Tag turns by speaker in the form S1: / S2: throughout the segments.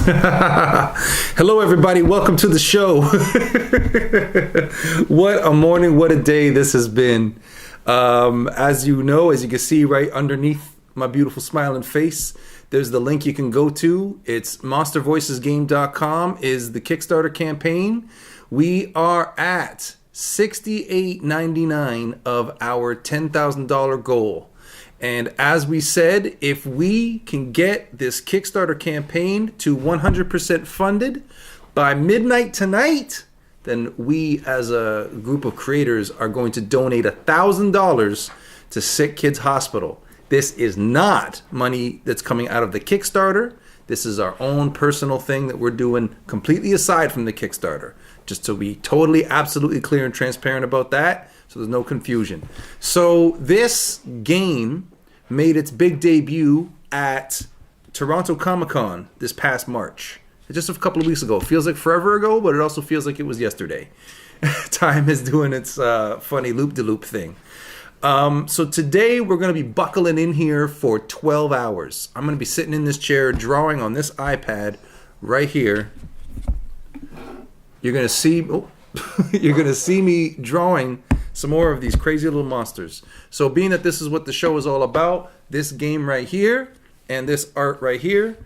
S1: Hello, everybody. Welcome to the show. What a morning, what a day this has been. As you know, as you can see right underneath my beautiful smiling face, there's the link you can go to. It's monstervoicesgame.com is the Kickstarter campaign. We are at $68.99 of our $10,000 goal. And as we said, if we can get this Kickstarter campaign to 100% funded by midnight tonight, then we as a group of creators are going to donate $1,000 to Sick Kids Hospital. This is not money that's coming out of the Kickstarter. This is our own personal thing that we're doing completely aside from the Kickstarter. Just to be totally, absolutely clear and transparent about that, so there's no confusion. So this game made its big debut at Toronto Comic-Con this past March. Just a couple of weeks ago. It feels like forever ago, but it also feels like it was yesterday. Time is doing its funny loop-de-loop thing. So today we're going to be buckling in here for 12 hours. I'm going to be sitting in this chair drawing on this iPad right here. You're going to see you're going to see me drawing some more of these crazy little monsters. So being that this is what the show is all about, this game right here and this art right here,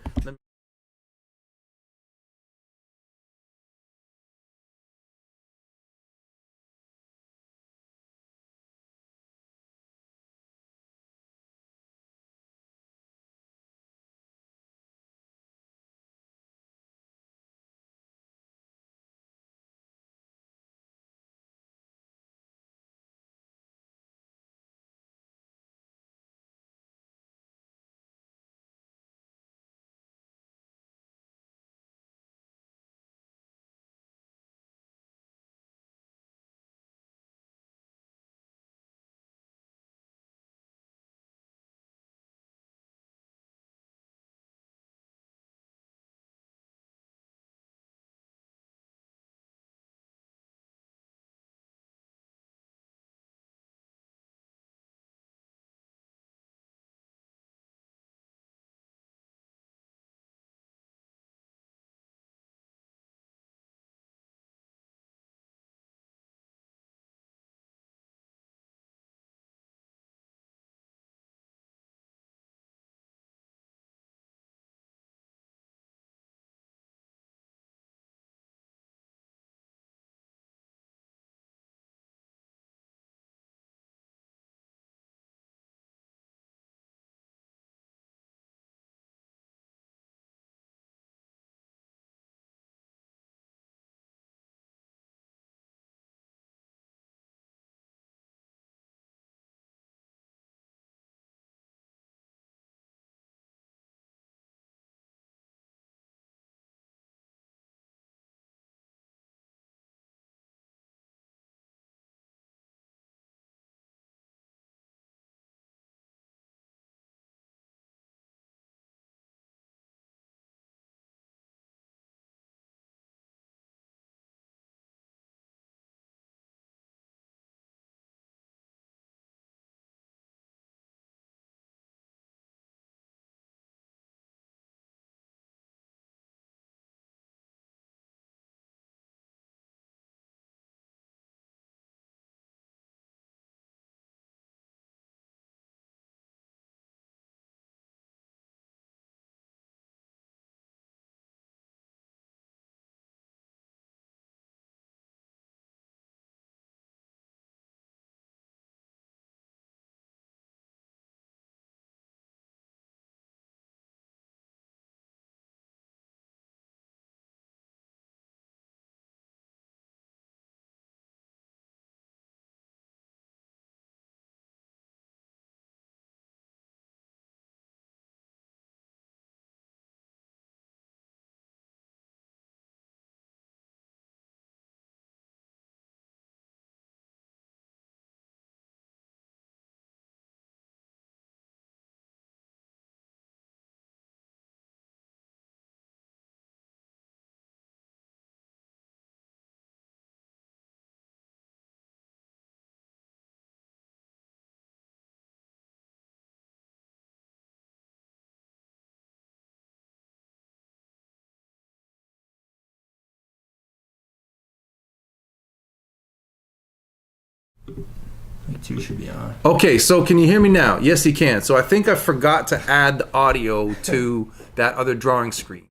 S2: 2 should be on.
S1: Okay, so can you hear me now? Yes, he can. So I think I forgot to add the audio to that other drawing screen.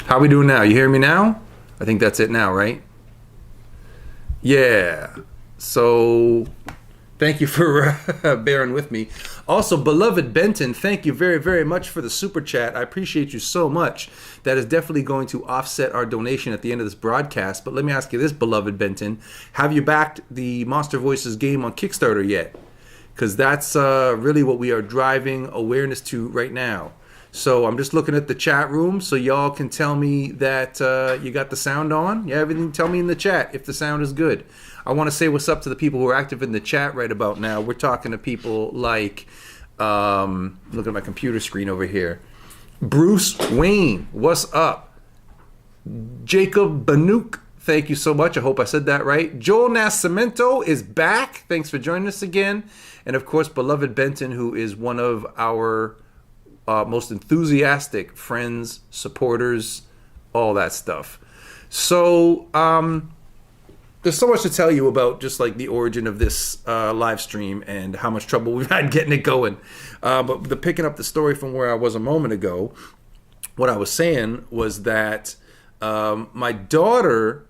S1: How are we doing now? You hear me now? I think that's it now, right? Yeah. So thank you for bearing with me. Also, beloved Benton, thank you very, very much for the super chat. I appreciate you so much. That is definitely going to offset our donation at the end of this broadcast. But let me ask you this, beloved Benton. Have you backed the Monster Voices game on Kickstarter yet? Because that's really what we are driving awareness to right now. So I'm just looking at the chat room so y'all can tell me that you got the sound on. Yeah, everything. Tell me in the chat if the sound is good. I want to say what's up to the people who are active in the chat right about now. We're talking to people like, look at my computer screen over here. Bruce Wayne, what's up? Jacob Banuk, thank you so much. I hope I said that right. Joel Nascimento is back. Thanks for joining us again. And of course, beloved Benton, who is one of our most enthusiastic friends, supporters, all that stuff. So there's so much to tell you about just like the origin of this live stream and how much trouble we've had getting it going. But picking up the story from where I was a moment ago, what I was saying was that my daughter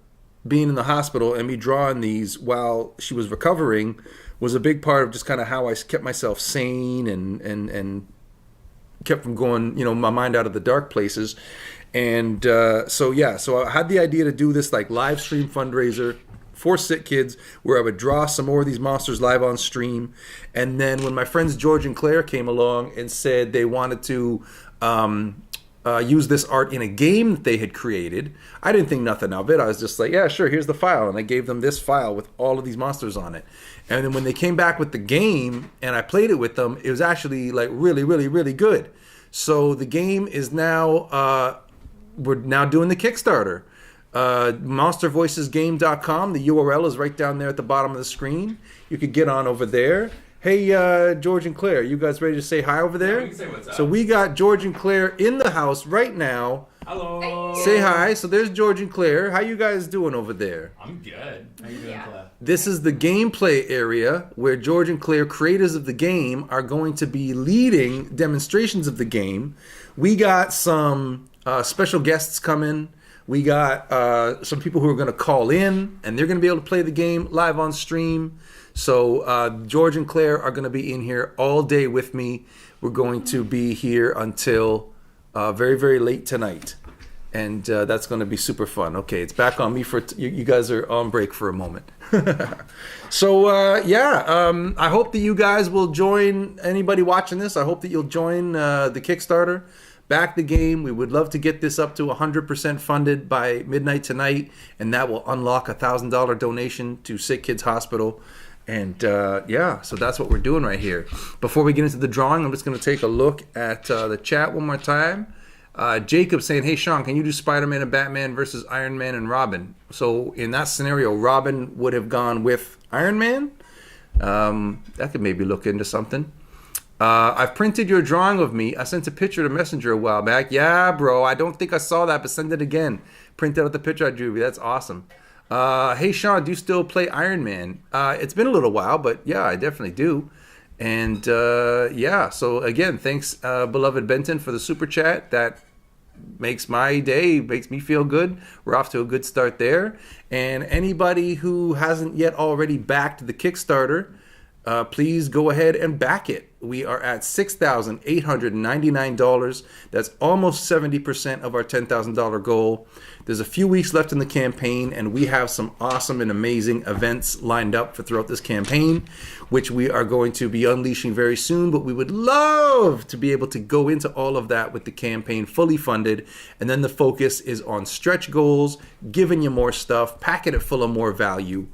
S1: being in the hospital and me drawing these while she was recovering was a big part of just kind of how I kept myself sane and kept from going, my mind out of the dark places. And so I had the idea to do this like live stream fundraiser for sick kids where I would draw some more of these monsters live on stream. And then when my friends George and Claire came along and said they wanted to use this art in a game that they had created, I didn't think nothing of it. I was just like, yeah, sure, here's the file. And I gave them this file with all of these monsters on it. And then when they came back with the game and I played it with them, it was actually like really, really, really good. So the game is now, we're now doing the Kickstarter. MonsterVoicesGame.com. The URL is right down there at the bottom of the screen. You could get on over there. Hey, George and Claire, you guys ready to say hi over there?
S3: Yeah, we can say what's up.
S1: So we got George and Claire in the house right now.
S3: Hello.
S1: Say hi. So there's George and Claire. How you guys doing over there?
S3: I'm good. How you doing, Claire?
S1: This is the gameplay area where George and Claire, creators of the game, are going to be leading demonstrations of the game. We got some special guests coming. We got some people who are going to call in, and they're going to be able to play the game live on stream. So George and Claire are going to be in here all day with me. We're going to be here until very, very late tonight. And that's going to be super fun. Okay, it's back on me for you guys are on break for a moment. So I hope that you guys will join. Anybody watching this, I hope that you'll join the Kickstarter. Back the game. We would love to get this up to 100% funded by midnight tonight, and that will unlock a $1,000 donation to Sick Kids Hospital. And so that's what we're doing right here. Before we get into the drawing, I'm just going to take a look at the chat one more time. Jacob saying, hey, Sean, can you do Spider-Man and Batman versus Iron Man and Robin? So in that scenario, Robin would have gone with Iron Man. That could maybe look into something. I've printed your drawing of me. I sent a picture to Messenger a while back. Yeah, bro, I don't think I saw that, but send it again. Print out the picture I drew. That's awesome. Hey, Sean, do you still play Iron Man? It's been a little while, but yeah, I definitely do. And so again, thanks, beloved Benton, for the super chat. That makes my day, makes me feel good. We're off to a good start there. And anybody who hasn't yet already backed the Kickstarter, please go ahead and back it. We are at $6,899. That's almost 70% of our $10,000 goal. There's a few weeks left in the campaign, and we have some awesome and amazing events lined up for throughout this campaign, which we are going to be unleashing very soon. But we would love to be able to go into all of that with the campaign fully funded. And then the focus is on stretch goals, giving you more stuff, packing it full of more value.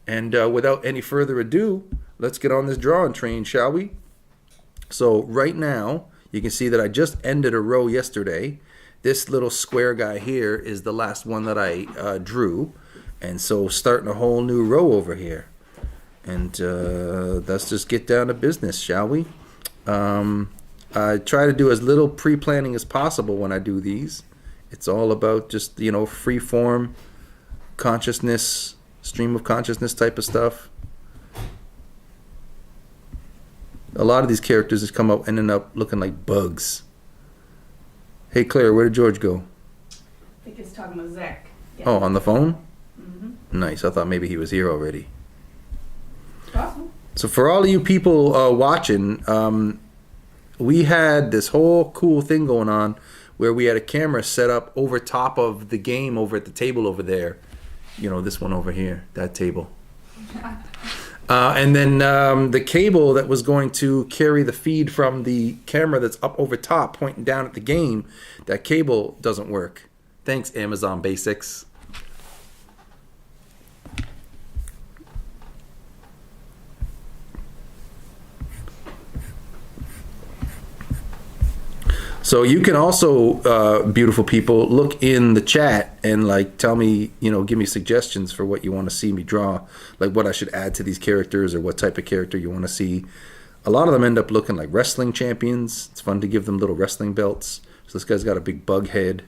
S1: And without any further ado, let's get on this drawing train, shall we? So right now, you can see that I just ended a row yesterday. This little square guy here is the last one that I drew. And so starting a whole new row over here. And let's just get down to business, shall we? I try to do as little pre-planning as possible when I do these. It's all about just, free form consciousness, stream of consciousness type of stuff. A lot of these characters just ending up looking like bugs. Hey Claire, where did George go?
S2: I think he's talking with Zach. Yeah.
S1: Oh, on the phone?
S2: Mm-hmm.
S1: Nice. I thought maybe he was here already.
S2: Awesome.
S1: So for all of you people watching, we had this whole cool thing going on where we had a camera set up over top of the game over at the table over there. This one over here, that table. And then the cable that was going to carry the feed from the camera that's up over top pointing down at the game, that cable doesn't work. Thanks, Amazon Basics. So you can also, beautiful people, look in the chat and tell me, give me suggestions for what you want to see me draw, like what I should add to these characters or what type of character you want to see. A lot of them end up looking like wrestling champions. It's fun to give them little wrestling belts. So this guy's got a big bug head.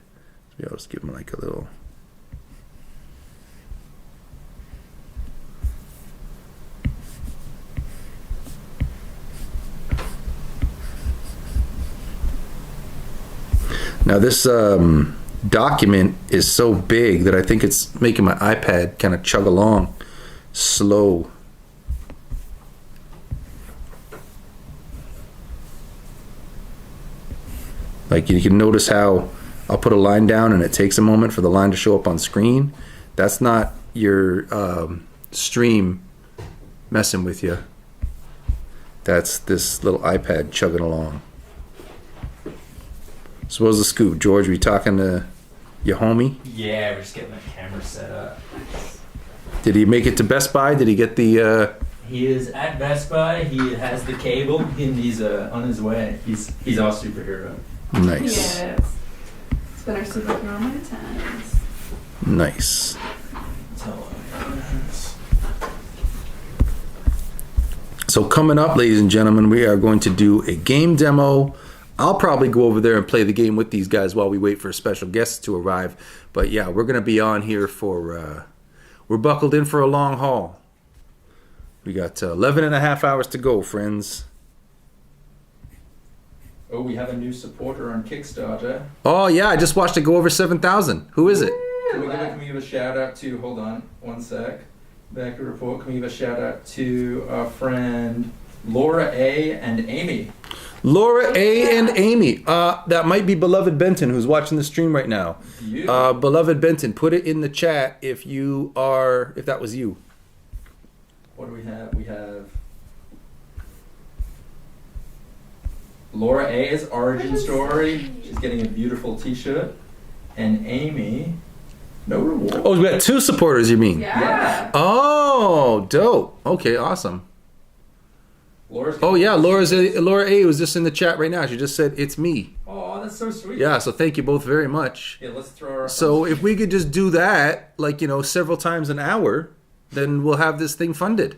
S1: So I'll just give him like a little. Now this document is so big that I think it's making my iPad kind of chug along slow. Like you can notice how I'll put a line down and it takes a moment for the line to show up on screen. That's not your stream messing with you. That's this little iPad chugging along. So what's the scoop, George? We talking to your homie?
S3: Yeah, we're just getting the camera set up.
S1: Did he make it to Best Buy? Did he get the?
S3: He is at Best Buy. He has the cable, and he's on his way. He's our superhero.
S1: Nice.
S2: Yes. It's been our superhero many times.
S1: Nice. So coming up, ladies and gentlemen, we are going to do a game demo. I'll probably go over there and play the game with these guys while we wait for special guests to arrive. But yeah, we're going to be on here for, we're buckled in for a long haul. We got 11 and a half hours to go, friends.
S3: Oh, we have a new supporter on Kickstarter.
S1: Oh yeah, I just watched it go over 7,000. Who is it?
S3: Can we give a shout out to, hold on, one sec. Back to report. Can we give a shout out to our friend Laura A. and Amy?
S1: Laura A. and Amy. That might be Beloved Benton who's watching the stream right now. Beloved Benton, put it in the chat if that was you.
S3: What do we have? We have Laura A.'s origin story. She's getting a beautiful t-shirt. And Amy, no reward.
S1: Oh, we got two supporters, you mean?
S2: Yeah.
S1: Oh, dope. Okay, awesome. Oh yeah, Laura A was just in the chat right now. She just said it's me.
S3: Oh, that's so sweet.
S1: Yeah, so thank you both very much.
S3: Yeah, let's throw our.
S1: So if we could just do that, several times an hour, then we'll have this thing funded.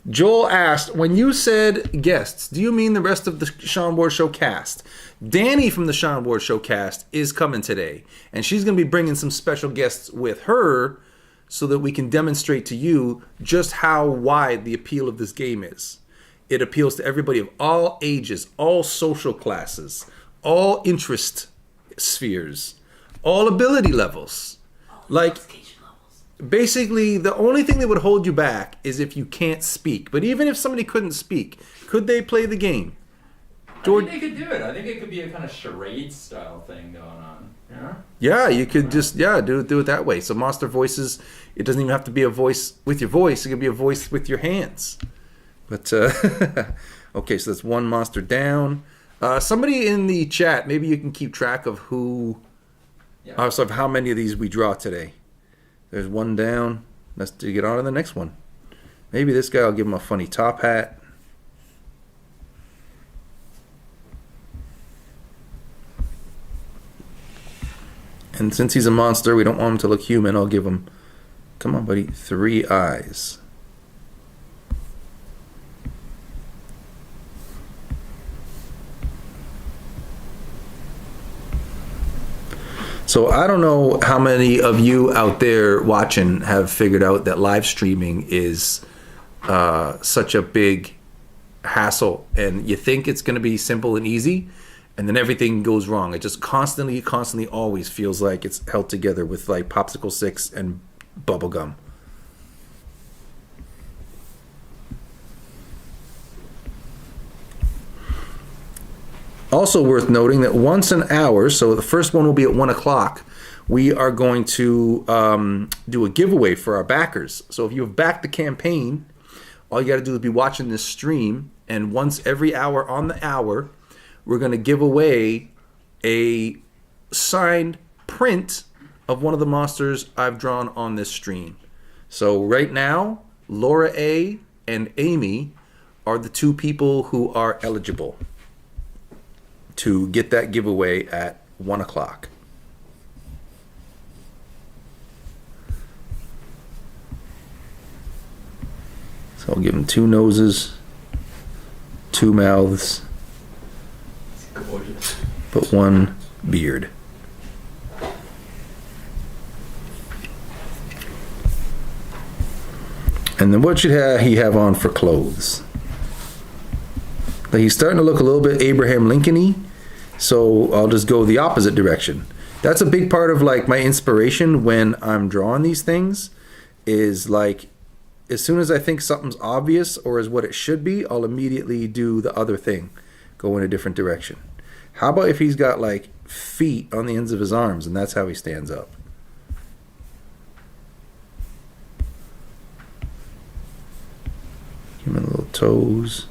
S1: Joel asked, when you said guests, do you mean the rest of the Sean Ward Show cast? Danny from the Sean Ward Show cast is coming today, and she's going to be bringing some special guests with her, so that we can demonstrate to you just how wide the appeal of this game is. It appeals to everybody of all ages, all social classes, all interest spheres, all ability levels. Basically, the only thing that would hold you back is if you can't speak. But even if somebody couldn't speak, could they play the game?
S3: George, I think they could do it. I think it could be a kind of charade style thing going on. Yeah.
S1: Yeah, you could just do it that way. So monster voices, it doesn't even have to be a voice with your voice. It could be a voice with your hands. But okay, so that's one monster down. Somebody in the chat, maybe you can keep track of of how many of these we draw today. There's one down. Let's get on to the next one. Maybe this guy, I'll give him a funny top hat. And since he's a monster, we don't want him to look human. I'll give him, come on, buddy, 3 eyes. So I don't know how many of you out there watching have figured out that live streaming is such a big hassle, and you think it's going to be simple and easy, and then everything goes wrong. It just constantly always feels like it's held together with like popsicle sticks and bubble gum. Also worth noting that once an hour, so the first one will be at 1 o'clock, we are going to do a giveaway for our backers. So if you have backed the campaign, all you got to do is be watching this stream, and once every hour on the hour, we're going to give away a signed print of one of the monsters I've drawn on this stream. So right now, Laura A. and Amy are the two people who are eligible to get that giveaway at 1 o'clock. So I'll give them 2 noses, 2 mouths,
S3: Gorgeous.
S1: but 1 beard. And then what should he have on for clothes? Like, he's starting to look a little bit Abraham Lincoln-y, so I'll just go the opposite direction. That's a big part of like my inspiration when I'm drawing these things, is like as soon as I think something's obvious or is what it should be, I'll immediately do the other thing, go in a different direction. How about if he's got like feet on the ends of his arms and that's how he stands up? Give him little toes.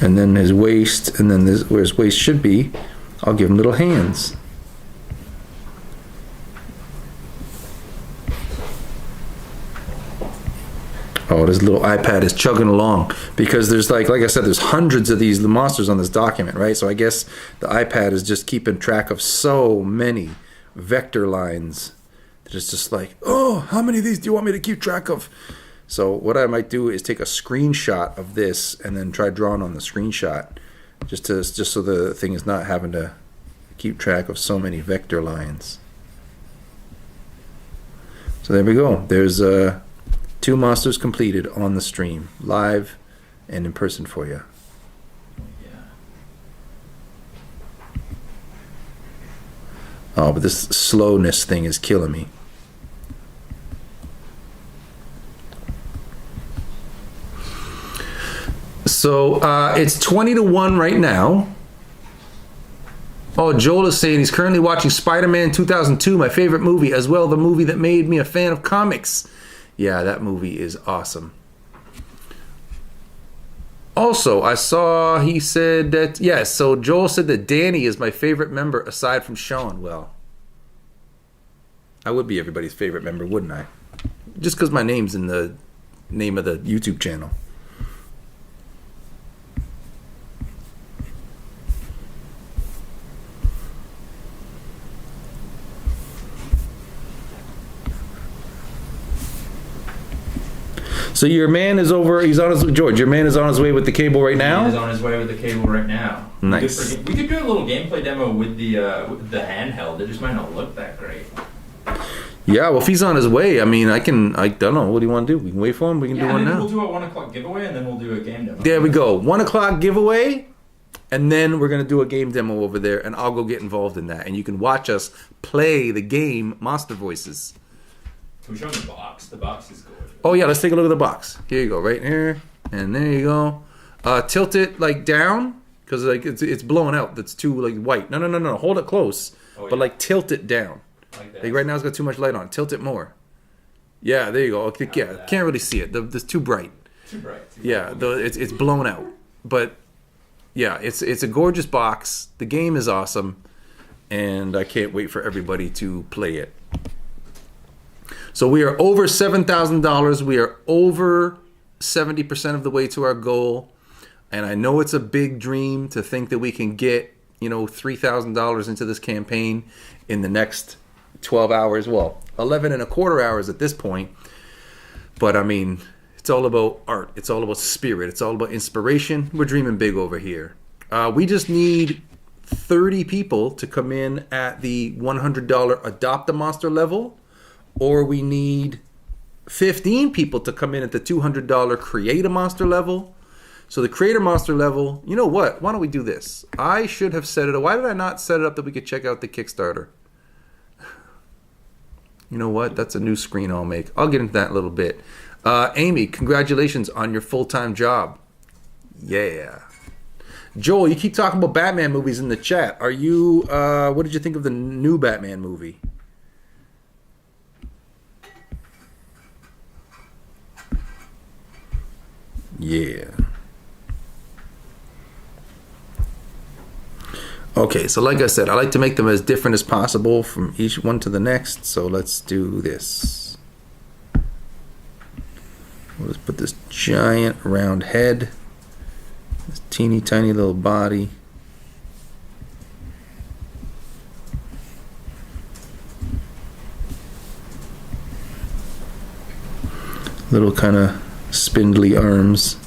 S1: And then his waist, and then this, where his waist should be, I'll give him little hands. Oh, this little iPad is chugging along because there's like I said, there's hundreds of these monsters on this document, right? So I guess the iPad is just keeping track of so many vector lines that it's just like, oh, how many of these do you want me to keep track of? So what I might do is take a screenshot of this and then try drawing on the screenshot, just so the thing is not having to keep track of so many vector lines. So there we go. There's 2 monsters completed on the stream, live and in person for you.
S3: Yeah.
S1: Oh, but this slowness thing is killing me. So it's 20-1 right now. Oh, Joel is saying he's currently watching Spider-Man 2002, my favorite movie, as well the movie that made me a fan of comics. Yeah, that movie is awesome. Also, I saw he said that, yes, so Joel said that Danny is my favorite member aside from Sean. Well, I would be everybody's favorite member, wouldn't I? Just because my name's in the name of the YouTube channel. So your man is over. He's on his George. Your man is on his way with the cable right now.
S3: He's on his way with the cable right now.
S1: Nice.
S3: We could do a little gameplay demo with the handheld. It just might not look that great.
S1: Yeah, well, if he's on his way, I mean, I don't know. What do you want to do? We can wait for him. We can do one now.
S3: We'll do a 1 o'clock giveaway, and then we'll do a game demo.
S1: There we go. 1 o'clock giveaway, and then we're gonna do a game demo over there, and I'll go get involved in that, and you can watch us play the game Monster Voices.
S3: Can we show them the box? The box is gorgeous.
S1: Oh yeah, let's take a look at the box. Here you go, right here, and there you go. Tilt it like down, because like it's blowing out. That's too like white. No. Hold it close, but like tilt it down. Like right now it's got too much light on. Tilt it more. Yeah, there you go. Okay, yeah, can't really see it. It's too bright.
S3: Too bright.
S1: Yeah, it's blown out. But yeah, it's a gorgeous box. The game is awesome, and I can't wait for everybody to play it. So we are over $7,000. We are over 70% of the way to our goal. And I know it's a big dream to think that we can get, $3,000 into this campaign in the next 12 hours. Well, 11 and a quarter hours at this point. But I mean, it's all about art. It's all about spirit. It's all about inspiration. We're dreaming big over here. We just need 30 people to come in at the $100 Adopt a Monster level, or we need 15 people to come in at the $200 Create a Monster level. So the Create a Monster level, you know what? Why don't we do this? I should have set it up. Why did I not set it up that we could check out the Kickstarter? You know what? That's a new screen I'll make. I'll get into that in a little bit. Amy, congratulations on your full-time job. Yeah. Joel, you keep talking about Batman movies in the chat. Are you, what did you think of the new Batman movie? Yeah. Okay, so like I said, I like to make them as different as possible from each one to the next. So let's do this. Let's put this giant round head. This teeny tiny little body. Little kind of spindly arms.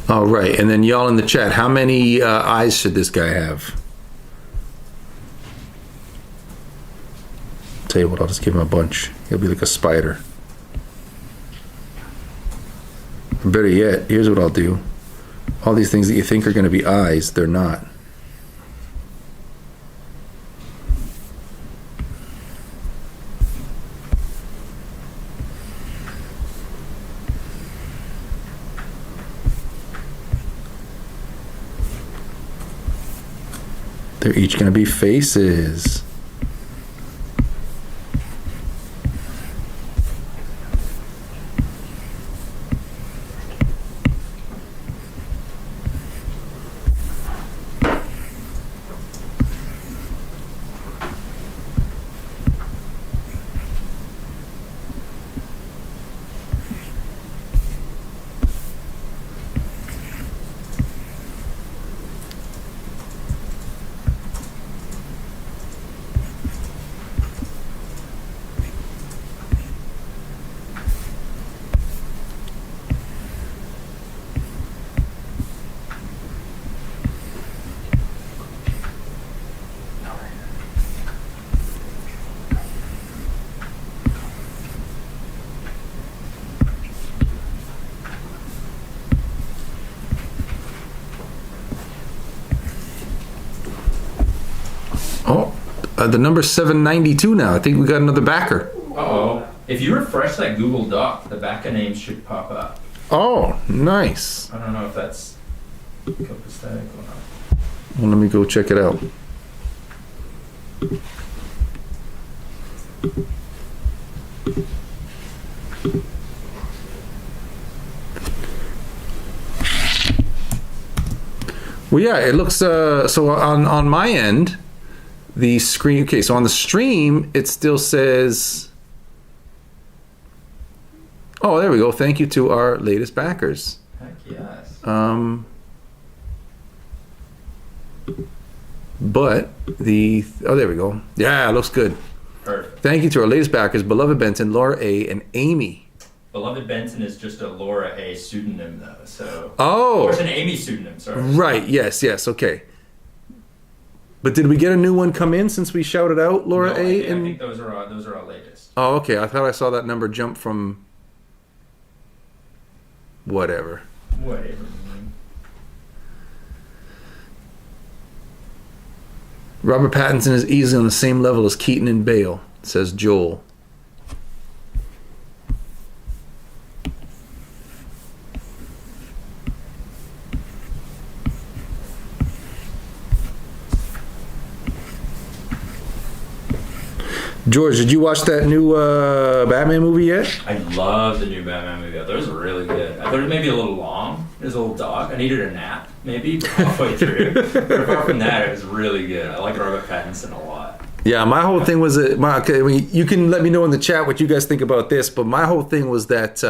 S1: All right, and then y'all in the chat, how many eyes should this guy have? Tell you what, I'll just give him a bunch. He'll be like a spider. Or better yet, here's what I'll do. All these things that you think are going to be eyes, they're not. They're each going to be faces. The number's 792 now. I think we got another backer.
S3: Uh-oh. If you refresh that Google Doc, the backer names should pop up.
S1: Oh, nice.
S3: I don't know if that's copacetic or not.
S1: Well, let me go check it out. Well, yeah, it looks, so on my end, the screen, okay, so on the stream, it still says, oh, there we go. Thank you to our latest backers.
S3: Heck yes.
S1: But the, oh, there we go. Yeah, it looks good.
S3: Perfect.
S1: Thank you to our latest backers, Beloved Benson, Laura A, and Amy.
S3: Beloved Benson is just a Laura A pseudonym, though, so.
S1: Oh.
S3: Or it's an Amy pseudonym, sorry.
S1: Right, yes, okay. But did we get a new one come in since we shouted out Laura
S3: No,
S1: A?
S3: I think those are our latest.
S1: Oh, okay. I thought I saw that number jump from whatever.
S3: Whatever.
S1: Robert Pattinson is easily on the same level as Keaton and Bale, says Joel. George, did you watch that new Batman movie yet?
S3: I love the new Batman movie. I thought it was really good. I thought it may be a little long. It was a little dark. I needed a nap, maybe, but halfway through. But apart from that, it was really good. I like Robert Pattinson a lot.
S1: Yeah, my whole thing was you can let me know in the chat what you guys think about this, but my whole thing was that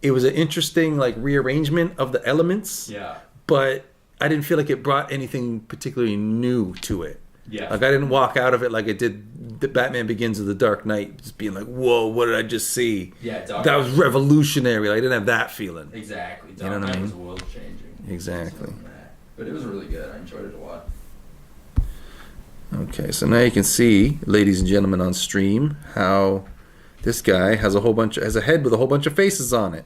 S1: it was an interesting like rearrangement of the elements.
S3: Yeah.
S1: But I didn't feel like it brought anything particularly new to it.
S3: Yeah.
S1: Like I didn't walk out of it like it did the Batman Begins or The Dark Knight, just being like, "Whoa, what did I just see?"
S3: Yeah,
S1: that was revolutionary. Like I didn't have that feeling.
S3: Exactly.
S1: You know what I mean?
S3: Was world changing.
S1: Exactly.
S3: But it was really good. I enjoyed it a lot.
S1: Okay, so now you can see, ladies and gentlemen, on stream, how this guy has a head with a whole bunch of faces on it.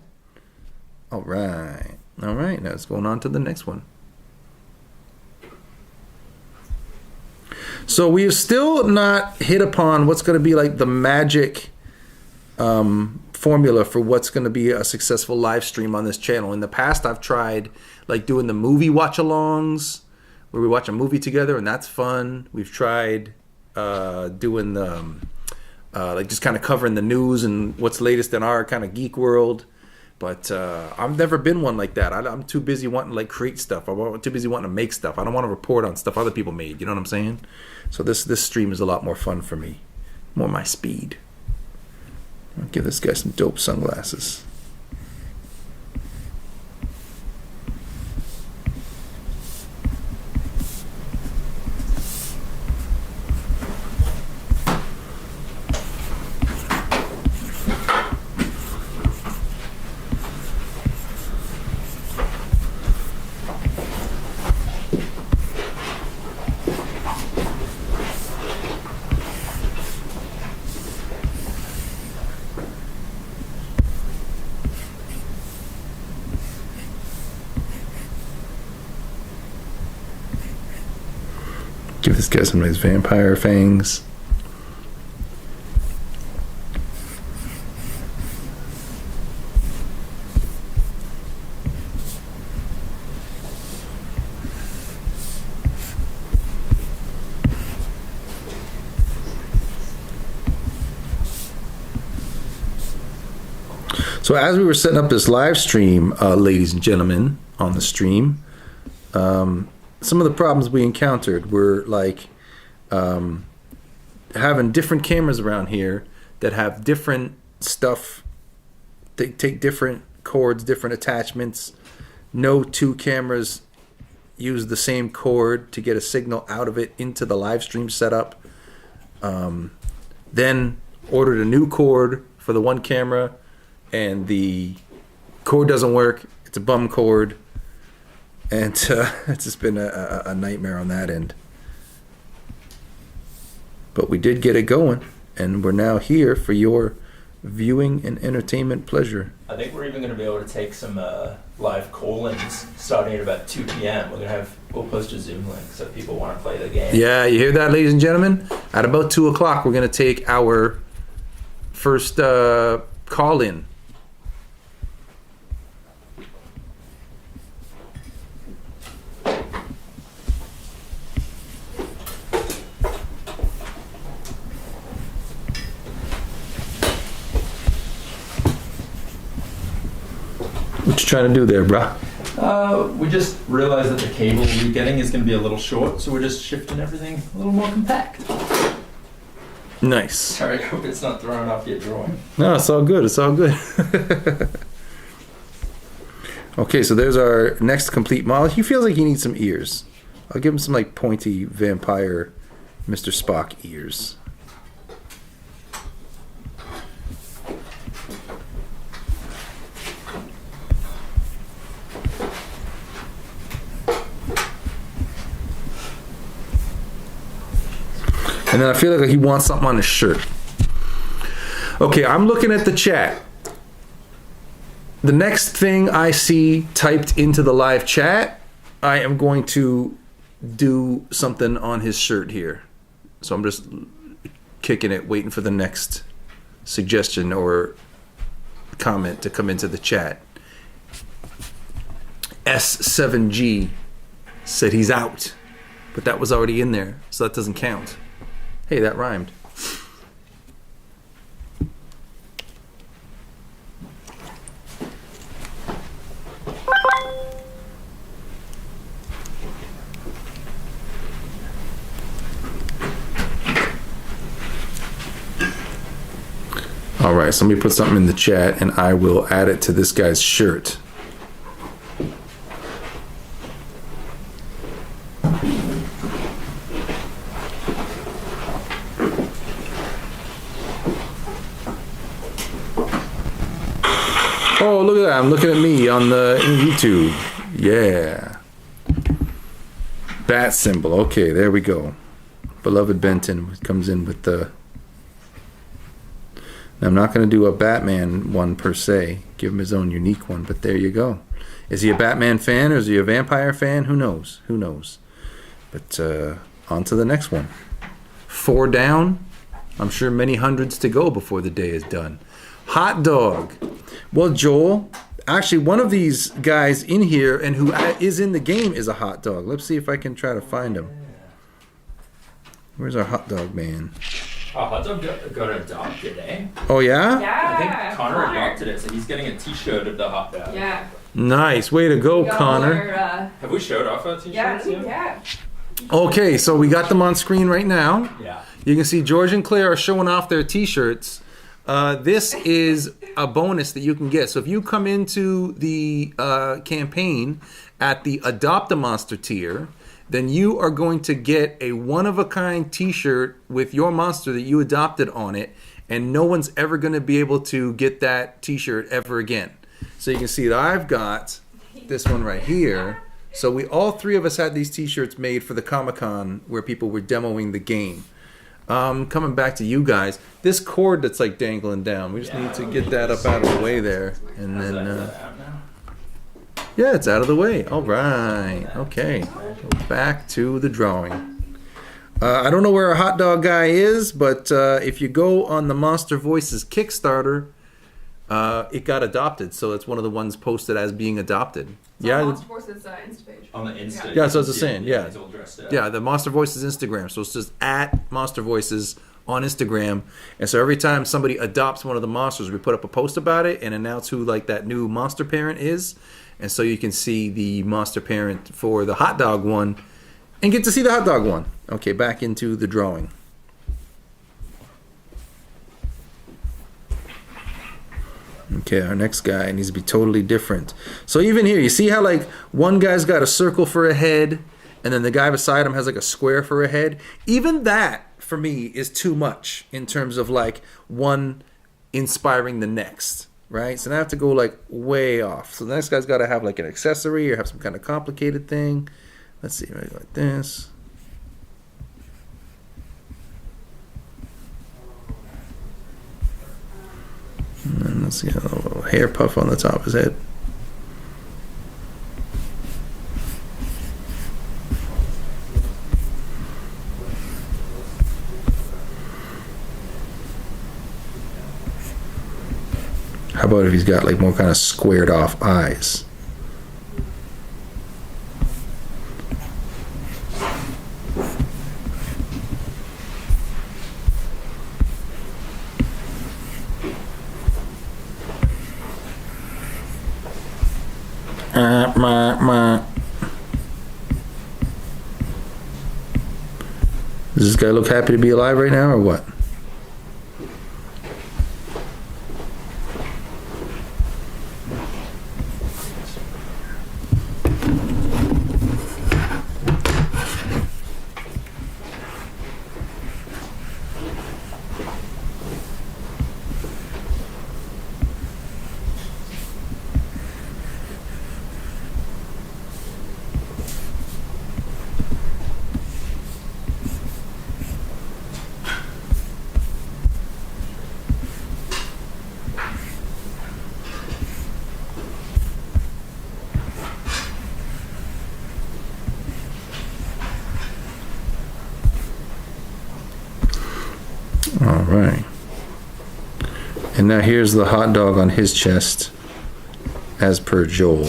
S1: All right. Now it's going on to the next one. So we have still not hit upon what's going to be like the magic formula for what's going to be a successful live stream on this channel. In the past, I've tried like doing the movie watch-alongs where we watch a movie together, and that's fun. We've tried doing the like just kind of covering the news and what's latest in our kind of geek world. But I've never been one like that. I'm too busy wanting to like create stuff. I'm too busy wanting to make stuff. I don't want to report on stuff other people made. You know what I'm saying? So this stream is a lot more fun for me. More my speed. I'll give this guy some dope sunglasses. Give this guy some nice vampire fangs. So as we were setting up this live stream, ladies and gentlemen, on the stream, some of the problems we encountered were like having different cameras around here that have different stuff. They take different cords, different attachments. No two cameras use the same cord to get a signal out of it into the live stream setup. Then ordered a new cord for the one camera, and the cord doesn't work. It's a bum cord. And it's just been a nightmare on that end. But we did get it going, and we're now here for your viewing and entertainment pleasure.
S3: I think we're even going to be able to take some live call-ins starting at about 2 p.m. We'll post a Zoom link so if people want to play the game.
S1: Yeah, you hear that, ladies and gentlemen? At about 2 o'clock, we're going to take our first call-in. What you trying to do there, bro?
S3: We just realized that the cable we're getting is going to be a little short, so we're just shifting everything a little more compact.
S1: Nice.
S3: Sorry, I hope it's not throwing off your drawing.
S1: No, it's all good. It's all good. Okay, so there's our next complete model. He feels like he needs some ears. I'll give him some like pointy vampire Mr. Spock ears. And then I feel like he wants something on his shirt. Okay, I'm looking at the chat. The next thing I see typed into the live chat, I am going to do something on his shirt here. So I'm just kicking it, waiting for the next suggestion or comment to come into the chat. S7G said he's out, but that was already in there, so that doesn't count. Hey, that rhymed. somebody put something in the chat, and I will add it to this guy's shirt. Oh, look at that. I'm looking at me on the in YouTube. Yeah. Bat symbol. Okay, there we go. Beloved Benton comes in with the... Now, I'm not going to do a Batman one per se. Give him his own unique one, but there you go. Is he a Batman fan or is he a vampire fan? Who knows? Who knows? But on to the next one. 4 down. I'm sure many hundreds to go before the day is done. Hot dog. Well, Joel, actually one of these guys in here and who is in the game is a hot dog. Let's see if I can try to find him. Where's our hot dog man?
S3: Oh, hot dog got adopted, eh?
S1: Oh, yeah?
S2: Yeah.
S3: I think Connor adopted it, so he's getting a t-shirt of the hot dog.
S2: Yeah.
S1: Nice. Way to go, Connor.
S3: Have we showed off our t-shirts yet?
S2: Yeah.
S1: Okay, so we got them on screen right now.
S3: Yeah.
S1: You can see George and Claire are showing off their t-shirts. This is a bonus that you can get. So if you come into the campaign at the Adopt a Monster tier, then you are going to get a one-of-a-kind t-shirt with your monster that you adopted on it, and no one's ever going to be able to get that t-shirt ever again. So you can see that I've got this one right here. So we all 3 of us had these t-shirts made for the Comic-Con where people were demoing the game. Coming back to you guys, this cord that's like dangling down, we just need to get that up out of the way there, and then yeah, it's out of the way. All right, okay, back to the drawing. I don't know where our hot dog guy is, but if you go on the Monster Voices Kickstarter, it got adopted, so it's one of the ones posted as being adopted.
S2: It's on Monster Voices Insta page.
S3: On the Insta.
S1: Yeah, so it's the same. Yeah,
S3: He's all dressed up.
S1: yeah, the Monster Voices Instagram. So it's just at Monster Voices on Instagram, and so every time somebody adopts one of the monsters, we put up a post about it and announce who like that new monster parent is, and so you can see the monster parent for the hot dog one, and get to see the hot dog one. Okay, back into the drawing. Okay, our next guy needs to be totally different. So even here, you see how like one guy's got a circle for a head, and then the guy beside him has like a square for a head? Even that, for me, is too much in terms of like one inspiring the next, right? So now I have to go like way off. So the next guy's got to have like an accessory or have some kind of complicated thing. Let's see, right, like this. And then let's see, a little hair puff on the top of his head. How about if he's got like more kind of squared off eyes? Does this guy look happy to be alive right now or what? All right. And now here's the hot dog on his chest, as per Joel.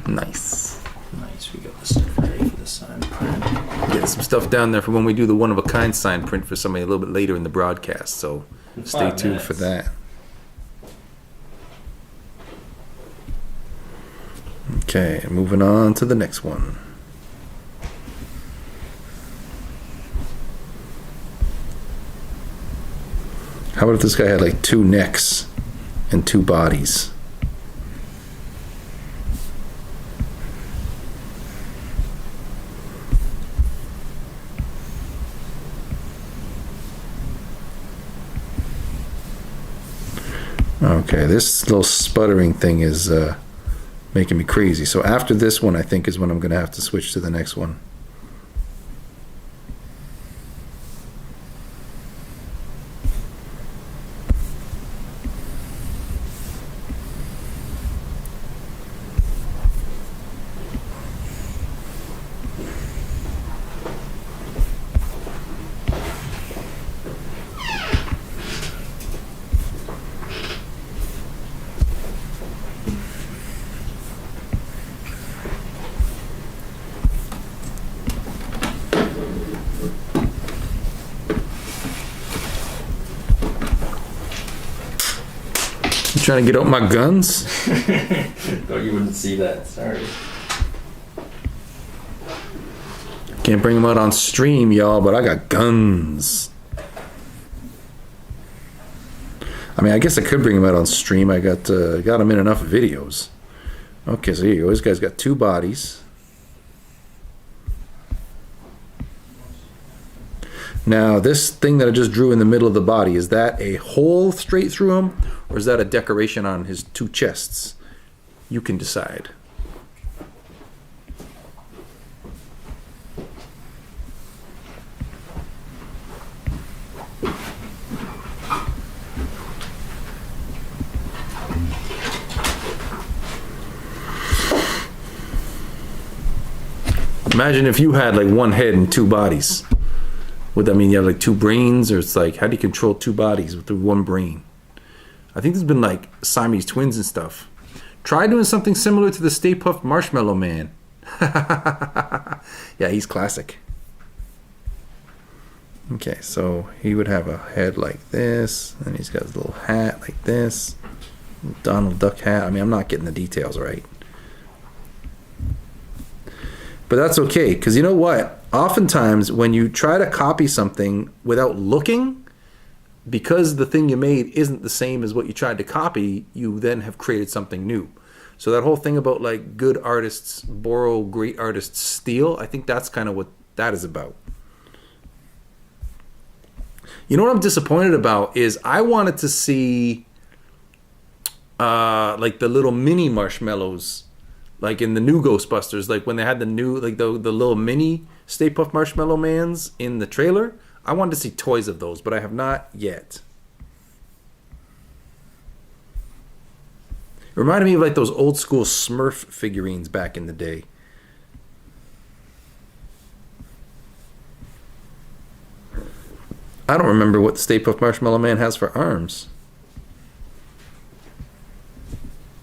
S1: Nice.
S3: Nice, we got the stuff ready for the sign print.
S1: Get some stuff down there for when we do the one-of-a-kind sign print for somebody a little bit later in the broadcast, so stay tuned for that. Okay, moving on to the next one. How about if this guy had like 2 necks and 2 bodies? Okay, this little sputtering thing is making me crazy. So after this one, I think is when I'm going to have to switch to the next one. Trying to get out my guns?
S3: Thought you wouldn't see that. Sorry.
S1: Can't bring them out on stream, y'all, but I got guns. I mean, I guess I could bring them out on stream. I got them in enough videos. Okay, so here you go. This guy's got 2 bodies. Now, this thing that I just drew in the middle of the body, is that a hole straight through him, or is that a decoration on his 2 chests? You can decide. Imagine if you had like 1 head and 2 bodies. Would that mean you have like 2 brains, or it's like, how do you control 2 bodies with 1 brain? I think there's been like Siamese twins and stuff. Try doing something similar to the Stay Puft Marshmallow Man. Yeah, he's classic. Okay, so he would have a head like this, and he's got his little hat like this. Donald Duck hat. I mean, I'm not getting the details right. But that's okay, because you know what? Oftentimes, when you try to copy something without looking, because the thing you made isn't the same as what you tried to copy, you then have created something new. So that whole thing about like good artists borrow, great artists steal, I think that's kind of what that is about. You know what I'm disappointed about is I wanted to see like the little mini marshmallows, like in the new Ghostbusters, like when they had the new, like the little mini Stay Puft Marshmallow Mans in the trailer. I wanted to see toys of those, but I have not yet. It reminded me of like those old school Smurf figurines back in the day. I don't remember what the Stay Puft Marshmallow Man has for arms.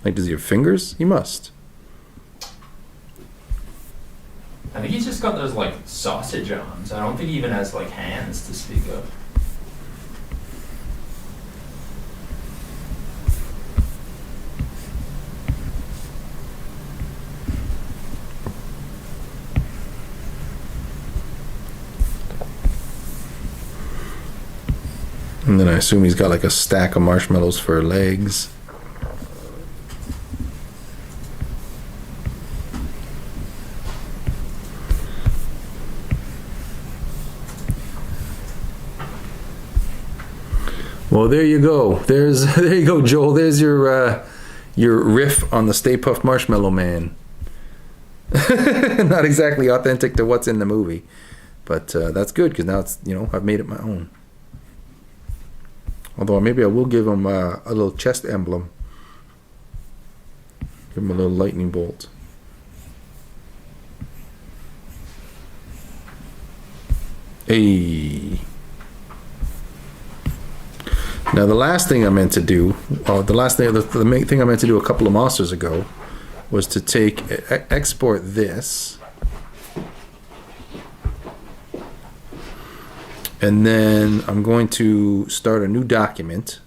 S1: Like, does he have fingers? He must.
S3: I think he's just got those like sausage arms. I don't think he even has like hands to speak of.
S1: And then I assume he's got like a stack of marshmallows for legs. Well, there you go. There you go, Joel. There's your riff on the Stay Puft Marshmallow Man. Not exactly authentic to what's in the movie, but that's good because now it's, I've made it my own. Although maybe I will give him a little chest emblem. Give him a little lightning bolt. Hey. Now the last thing I meant to do, the main thing I meant to do a couple of monsters ago, was to export this, and then I'm going to start a new document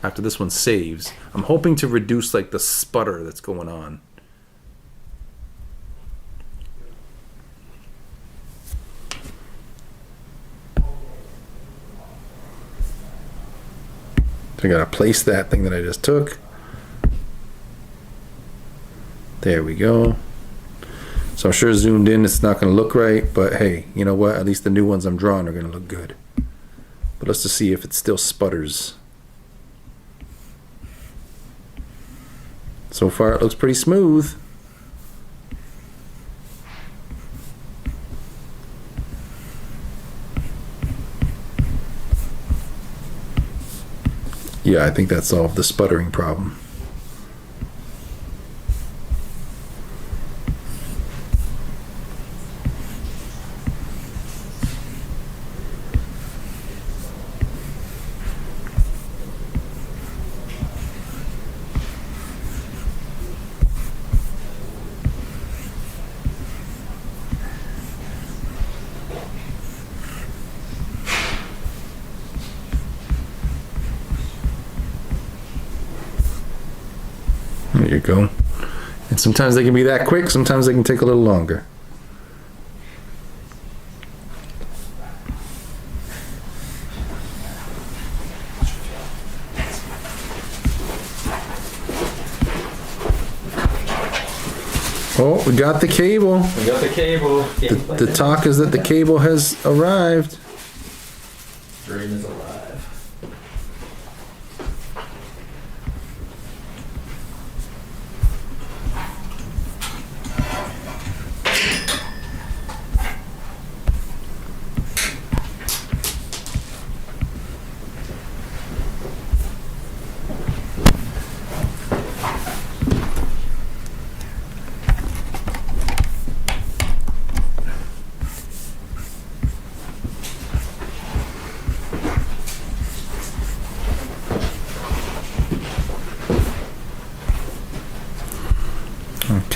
S1: after this one saves. I'm hoping to reduce like the sputter that's going on. So I gotta place that thing that I just took. There we go. So I'm sure zoomed in it's not gonna look right, but hey, you know what? At least the new ones I'm drawing are gonna look good. But let's just see if it still sputters. So far it looks pretty smooth. Yeah, I think that solved the sputtering problem. There you go. And sometimes they can be that quick, sometimes they can take a little longer. Oh, we got the cable.
S3: We got the cable.
S1: The talk is that the cable has arrived.
S3: Dream is alive.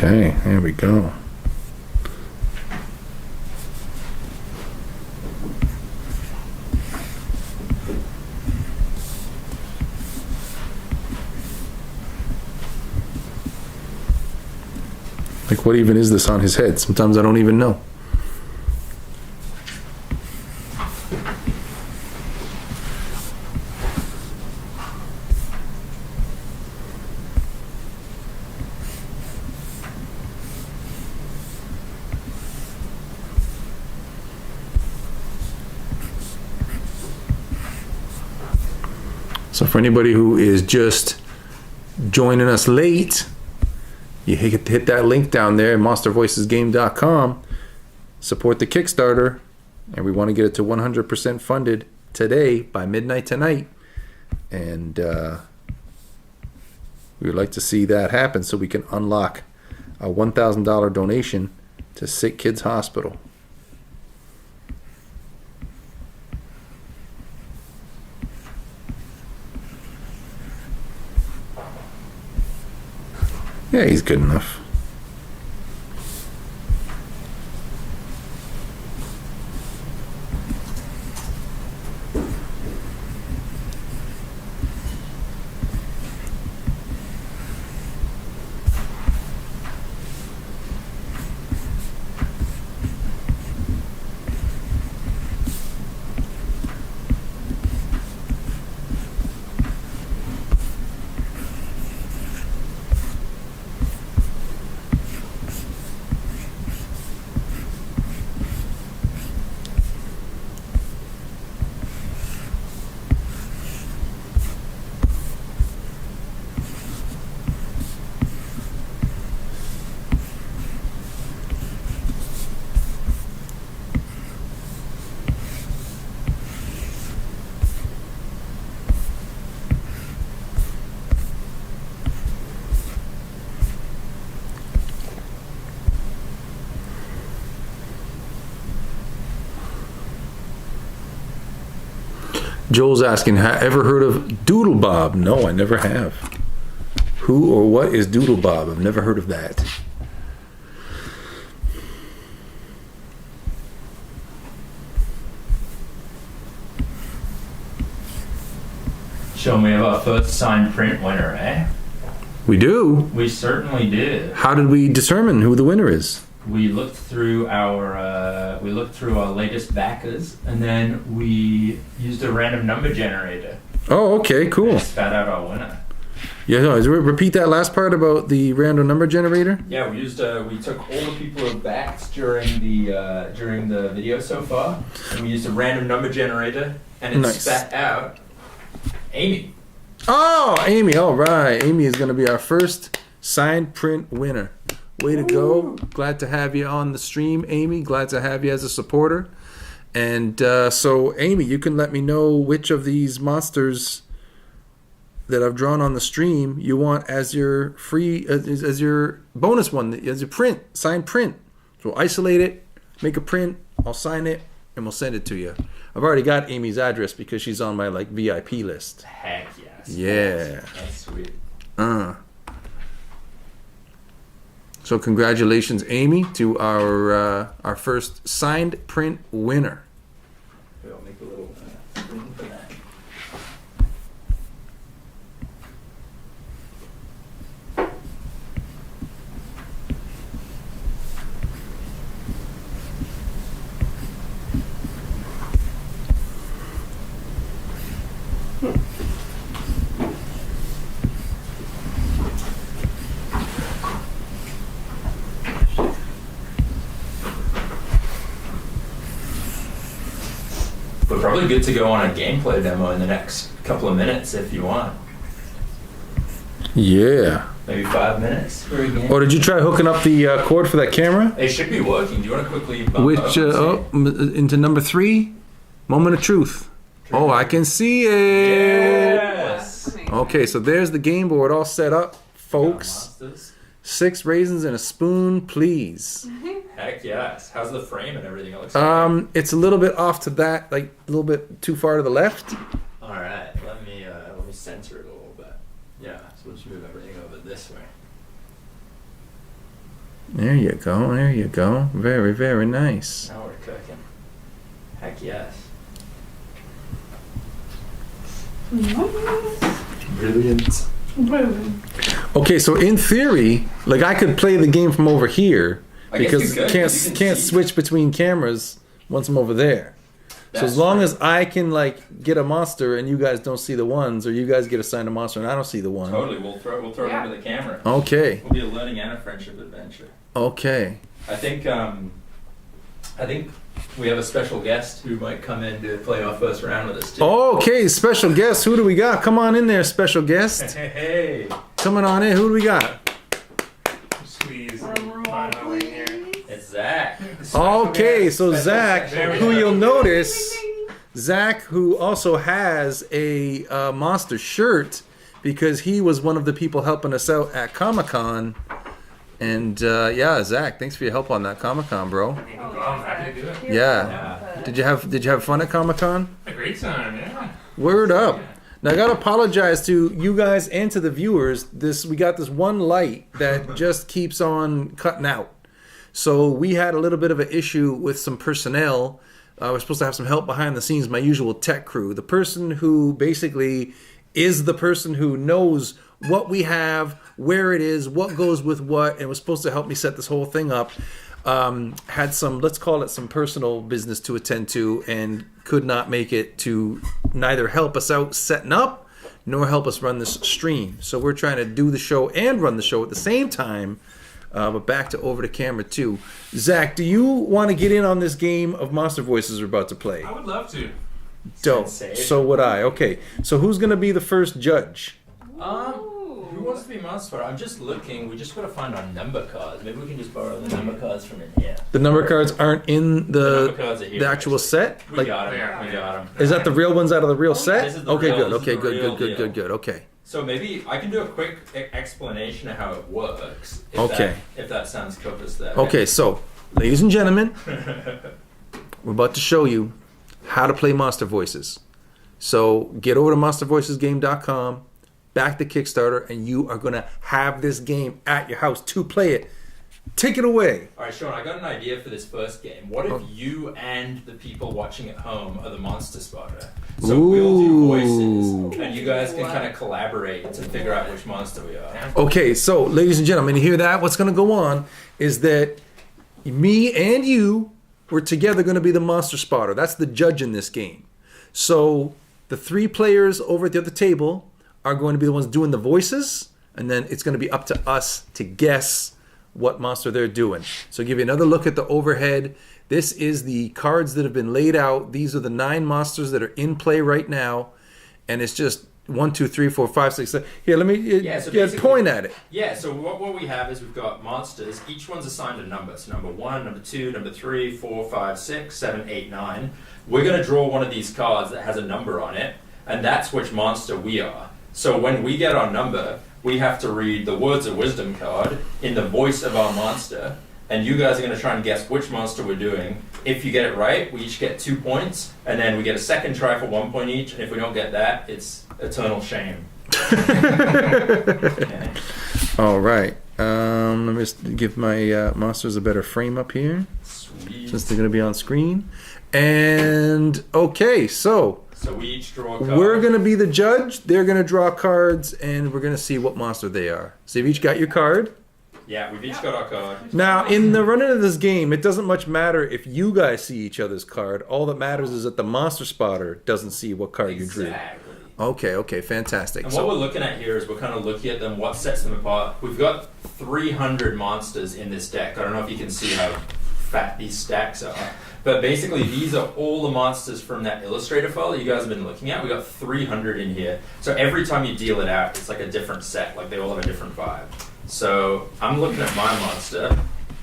S1: Okay, there we go. Like, what even is this on his head? Sometimes I don't even know. So for anybody who is just joining us late, you hit that link down there, monstervoicesgame.com. Support the Kickstarter, and we want to get it to 100% funded today by midnight tonight. And we would like to see that happen so we can unlock a $1,000 donation to Sick Kids Hospital. Yeah, he's good enough. Joel's asking, ever heard of Doodle Bob? No, I never have. Who or what is Doodle Bob? I've never heard of that.
S4: So we have our first signed print winner, eh?
S1: We do?
S4: We certainly did.
S1: How did we determine who the winner is?
S4: We looked through our latest backers, and then we used a random number generator
S1: Oh, okay, cool.
S4: Spat out our winner.
S1: Yeah, no, repeat that last part about the random number generator.
S4: Yeah, we took all the people who backed during the video so far, and we used a random number generator, and it
S1: Nice.
S4: spat out Amy.
S1: Oh, Amy. All right. Amy is going to be our first signed print winner. Way to go. Glad to have you on the stream, Amy. Glad to have you as a supporter. And so, Amy, you can let me know which of these monsters that I've drawn on the stream you want as your free, as your bonus one, as your print, signed print. So we'll isolate it, make a print, I'll sign it, and we'll send it to you. I've already got Amy's address because she's on my like VIP list.
S4: Heck yes.
S1: Yeah.
S4: That's sweet.
S1: So congratulations, Amy, to our first signed print winner.
S4: I'll make a little screen for that. We're probably good to go on a gameplay demo in the next couple of minutes if you want.
S1: Yeah.
S4: Maybe 5 minutes for a game.
S1: Oh, did you try hooking up the cord for that camera?
S4: It should be working. Do you want to quickly bump
S1: Which
S4: up and see?
S1: into number 3, moment of truth. Oh, I can see it.
S4: Yes.
S1: Okay, so there's the game board all set up, folks.
S4: MONSTERZ.
S1: 6 raisins and a spoon, please.
S4: Heck yes. How's the frame and everything? It looks
S1: It's a little bit off to that, like a little bit too far to the left.
S4: all right. Let me center it a little bit. Yeah. So we'll just move everything over this way.
S1: There you go. There you go. Very, very nice.
S4: Now we're cooking. Heck yes. Brilliant.
S1: Okay, so in theory, like I could play the game from over here
S4: I guess
S1: because
S4: you could,
S1: can't
S4: you can
S1: can't
S4: see.
S1: switch between cameras once I'm over there. So
S4: That's
S1: as long
S4: true.
S1: as I can like get a monster and you guys don't see the ones, or you guys get assigned a monster and I don't see the one.
S4: Totally. We'll throw it
S2: Yeah.
S4: into the camera.
S1: Okay.
S4: It'll be a learning and a friendship adventure.
S1: Okay.
S4: I think we have a special guest who might come in to play our first round with us too.
S1: Okay, special guest. Who do we got? Come on in there, special guest.
S4: Hey.
S1: Coming on in. Who do we got?
S5: Squeeze.
S2: Drum
S5: Find
S2: roll,
S5: my way in here.
S2: please.
S4: It's Zach.
S1: Okay, so
S4: Special
S1: Zach,
S4: special
S1: who
S4: guest.
S1: you'll notice, Zach, who also has a monster shirt because he was one of the people helping us out at Comic-Con. And yeah, Zach, thanks for your help on that Comic-Con, bro.
S5: No problem. Happy to do it.
S1: Yeah. Did you have fun at Comic-Con?
S5: A great time, yeah.
S1: Word up. Now I gotta apologize to you guys and to the viewers. We got this one light that just keeps on cutting out. So we had a little bit of an issue with some personnel. We're supposed to have some help behind the scenes, my usual tech crew. The person who basically is the person who knows what we have, where it is, what goes with what, and was supposed to help me set this whole thing up. Had some, let's call it some personal business to attend to, and could not make it to neither help us out setting up nor help us run this stream. So we're trying to do the show and run the show at the same time. But back to over to camera 2. Zach, do you want to get in on this game of Monster Voices we're about to play?
S5: I would love to.
S1: Dope.
S4: Sensation.
S1: So would I. Okay. So who's going to be the first judge?
S4: Who wants to be monster? I'm just looking. We just got to find our number cards. Maybe we can just borrow the number cards from in here.
S1: The number cards aren't in
S4: The number
S1: the
S4: cards are here.
S1: the actual set?
S4: We got them. We got them.
S1: Is that the real ones out of the real set?
S4: This is the
S1: Okay,
S4: real-
S1: good.
S4: this is
S1: Okay,
S4: the
S1: good,
S4: real
S1: good, good,
S4: deal.
S1: good. Okay.
S4: So maybe I can do a quick explanation of how it works.
S1: Okay.
S4: If that sounds copious there.
S1: Okay, so, ladies and gentlemen, we're about to show you how to play Monster Voices. So, get over to monstervoicesgame.com, back the Kickstarter, and you are going to have this game at your house to play it. Take it away.
S4: All right, Sean, I got an idea for this first game. What if you and the people watching at home are the monster spotter? So we'll do voices, and you guys can kind of collaborate to figure out which monster we are.
S1: Okay, so, ladies and gentlemen, you hear that? What's going to go on is that me and you, we're together going to be the monster spotter. That's the judge in this game. So, The 3 players over at the other table are going to be the ones doing the voices, and then it's going to be up to us to guess what monster they're doing. So give you another look at the overhead. This is the cards that have been laid out. These are the 9 monsters that are in play right now, and it's just 1, 2, 3, 4, 5, 6, 7. Here, let me point at it.
S4: Yeah, so what we have is we've got monsters. Each one's assigned a number. So number 1, number 2, number 3, 4, 5, 6, 7, 8, 9. We're going to draw one of these cards that has a number on it, and that's which monster we are. So when we get our number, we have to read the Words of Wisdom card in the voice of our monster, and you guys are going to try and guess which monster we're doing. If you get it right, we each get 2 points, and then we get a second try for 1 point each, and if we don't get that, it's eternal shame. Okay.
S1: All right. Let me just give my monsters a better frame up here,
S4: Sweet.
S1: since they're going to be on screen. And, okay, so
S4: we each draw a card.
S1: we're going to be the judge. They're going to draw cards, and we're going to see what monster they are. So you've each got your card.
S4: Yeah, we've each got our card.
S1: Now, in the running of this game, it doesn't much matter if you guys see each other's card. All that matters is that the monster spotter doesn't see what card you drew.
S4: Exactly.
S1: Okay, fantastic.
S4: And what we're looking at here is we're kind of looking at them, what sets them apart. We've got 300 monsters in this deck. I don't know if you can see how fat these stacks are. But basically, these are all the monsters from that Illustrator file that you guys have been looking at. We got 300 in here. So every time you deal it out, it's like a different set. Like they all have a different vibe. So I'm looking at my monster.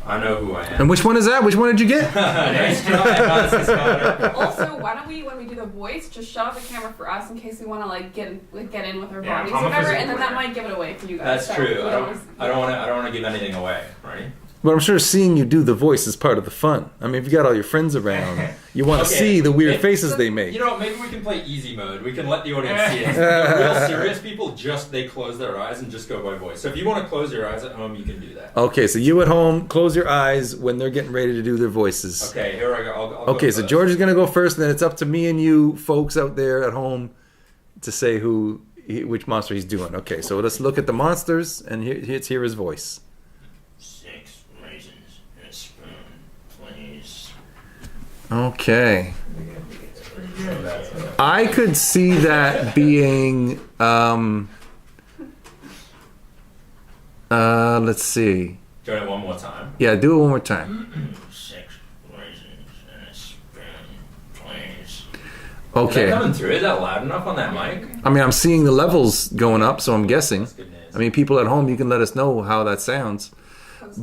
S4: I know who I am.
S1: And which one is that? Which one did you get?
S4: Nice try, Monster Spotter.
S2: Also, why don't we, when we do the voice, just shut off the camera for us in case we want to like get in with our
S5: Yeah,
S2: bodies
S5: I'm
S2: or
S5: a
S2: whatever,
S5: physical
S2: and then that
S5: player.
S2: might give it away for you guys.
S4: That's
S2: So
S4: true.
S2: we
S4: I don't want to give anything away, right?
S1: But I'm sure seeing you do the voice is part of the fun. I mean, if you got all your friends around, you want to
S4: Okay.
S1: see the weird faces they make.
S4: You know, maybe we can play easy mode. We can let the audience see it. The real serious people they close their eyes and just go by voice. So if you want to close your eyes at home, you can do that.
S1: Okay, so you at home, close your eyes when they're getting ready to do their voices.
S4: Okay, here I go. I'll
S1: Okay,
S4: go
S1: so
S4: first.
S1: George is going to go first, and then it's up to me and you folks out there at home to say which monster he's doing. Okay, so let's look at the monsters, and let's hear his voice.
S4: 6 raisins and a spoon, please.
S1: Okay. I could see that being, let's see.
S4: Do it one more time.
S1: Yeah, do it one more time.
S4: 6 raisins and a spoon, please. Is
S1: Okay.
S4: that coming through? Is that loud enough on that mic?
S1: I mean, I'm seeing the levels going up, so I'm guessing.
S4: That's good news.
S1: I mean, people at home, you can let us know how that sounds.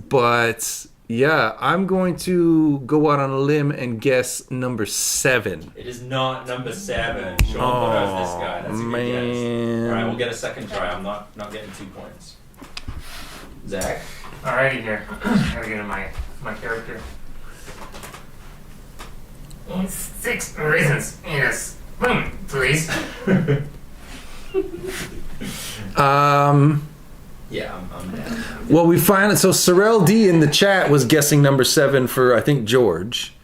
S1: But yeah, I'm going to go out on a limb and guess number 7.
S4: It is not number 7. Sean thought I was this guy. That's a good guess.
S1: man.
S4: Alright, we'll get a second try. I'm not getting 2 points. Zach?
S5: Alrighty here. Gotta get in my character. 6 raisins in a spoon, please.
S4: Yeah, I'm down.
S1: Well, we find so Sorrel D in the chat was guessing number 7 for I think George.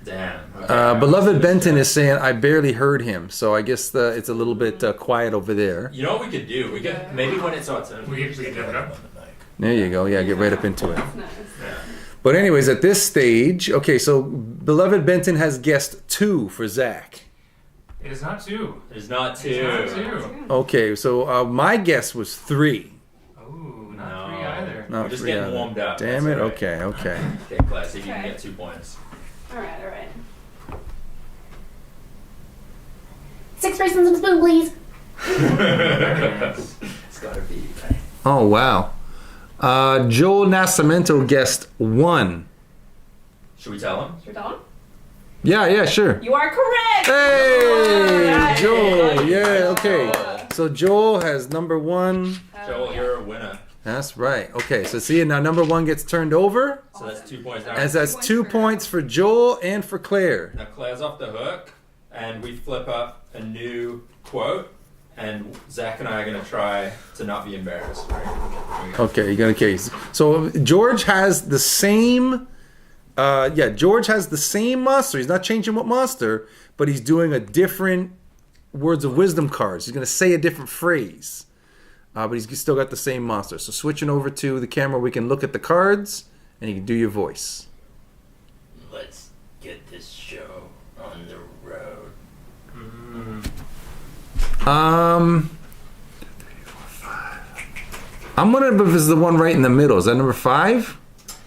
S4: Damn. Okay.
S1: Beloved Benton is saying I barely heard him, so I guess it's a little bit quiet over there.
S4: You know what we could do? We could maybe when it's our turn.
S5: We could dip it up.
S1: There you go. Yeah, get right up into it.
S2: That's nice.
S1: But anyways, at this stage, okay, so Beloved Benton has guessed 2 for Zach.
S5: It is not 2.
S4: There's not 2.
S5: It's not 2.
S1: Okay, so my guess was 3.
S5: Oh, not
S4: No.
S5: 3 either.
S1: Not
S4: We're just
S1: 3
S4: getting
S1: either.
S4: warmed up.
S1: Damn
S4: That's
S1: it.
S4: all right.
S1: Okay.
S4: Okay, class. See if you can
S2: Okay.
S4: get 2 points.
S2: All right.
S6: 6 raisins and a spoon, please.
S4: It's gotta be. Right?
S1: Oh, wow. Joel Nascimento guessed 1.
S4: Should we tell him?
S2: Should we tell him?
S1: Yeah, sure.
S2: You are correct.
S1: Hey,
S2: Alright.
S1: Joel. Yeah, okay.
S4: Joel.
S1: So Joel has number 1.
S4: Joel, you're a winner.
S1: That's right. Okay, so see, now number 1 gets turned over.
S4: So that's 2 points. Now,
S1: As that's 2 points for Joel and for Claire.
S4: now Claire's off the hook, and we flip up a new quote, and Zach and I are gonna try to not be embarrassed. Right? Here we go.
S1: Okay, you're gonna case. So George has the same. George has the same monster. He's not changing what monster, but he's doing a different words of wisdom cards. He's gonna say a different phrase, but he's still got the same monster. So switching over to the camera, we can look at the cards, and you can do your voice.
S4: Let's get this show on the road.
S1: I'm wondering if it's the one right in the middle. Is that number 5?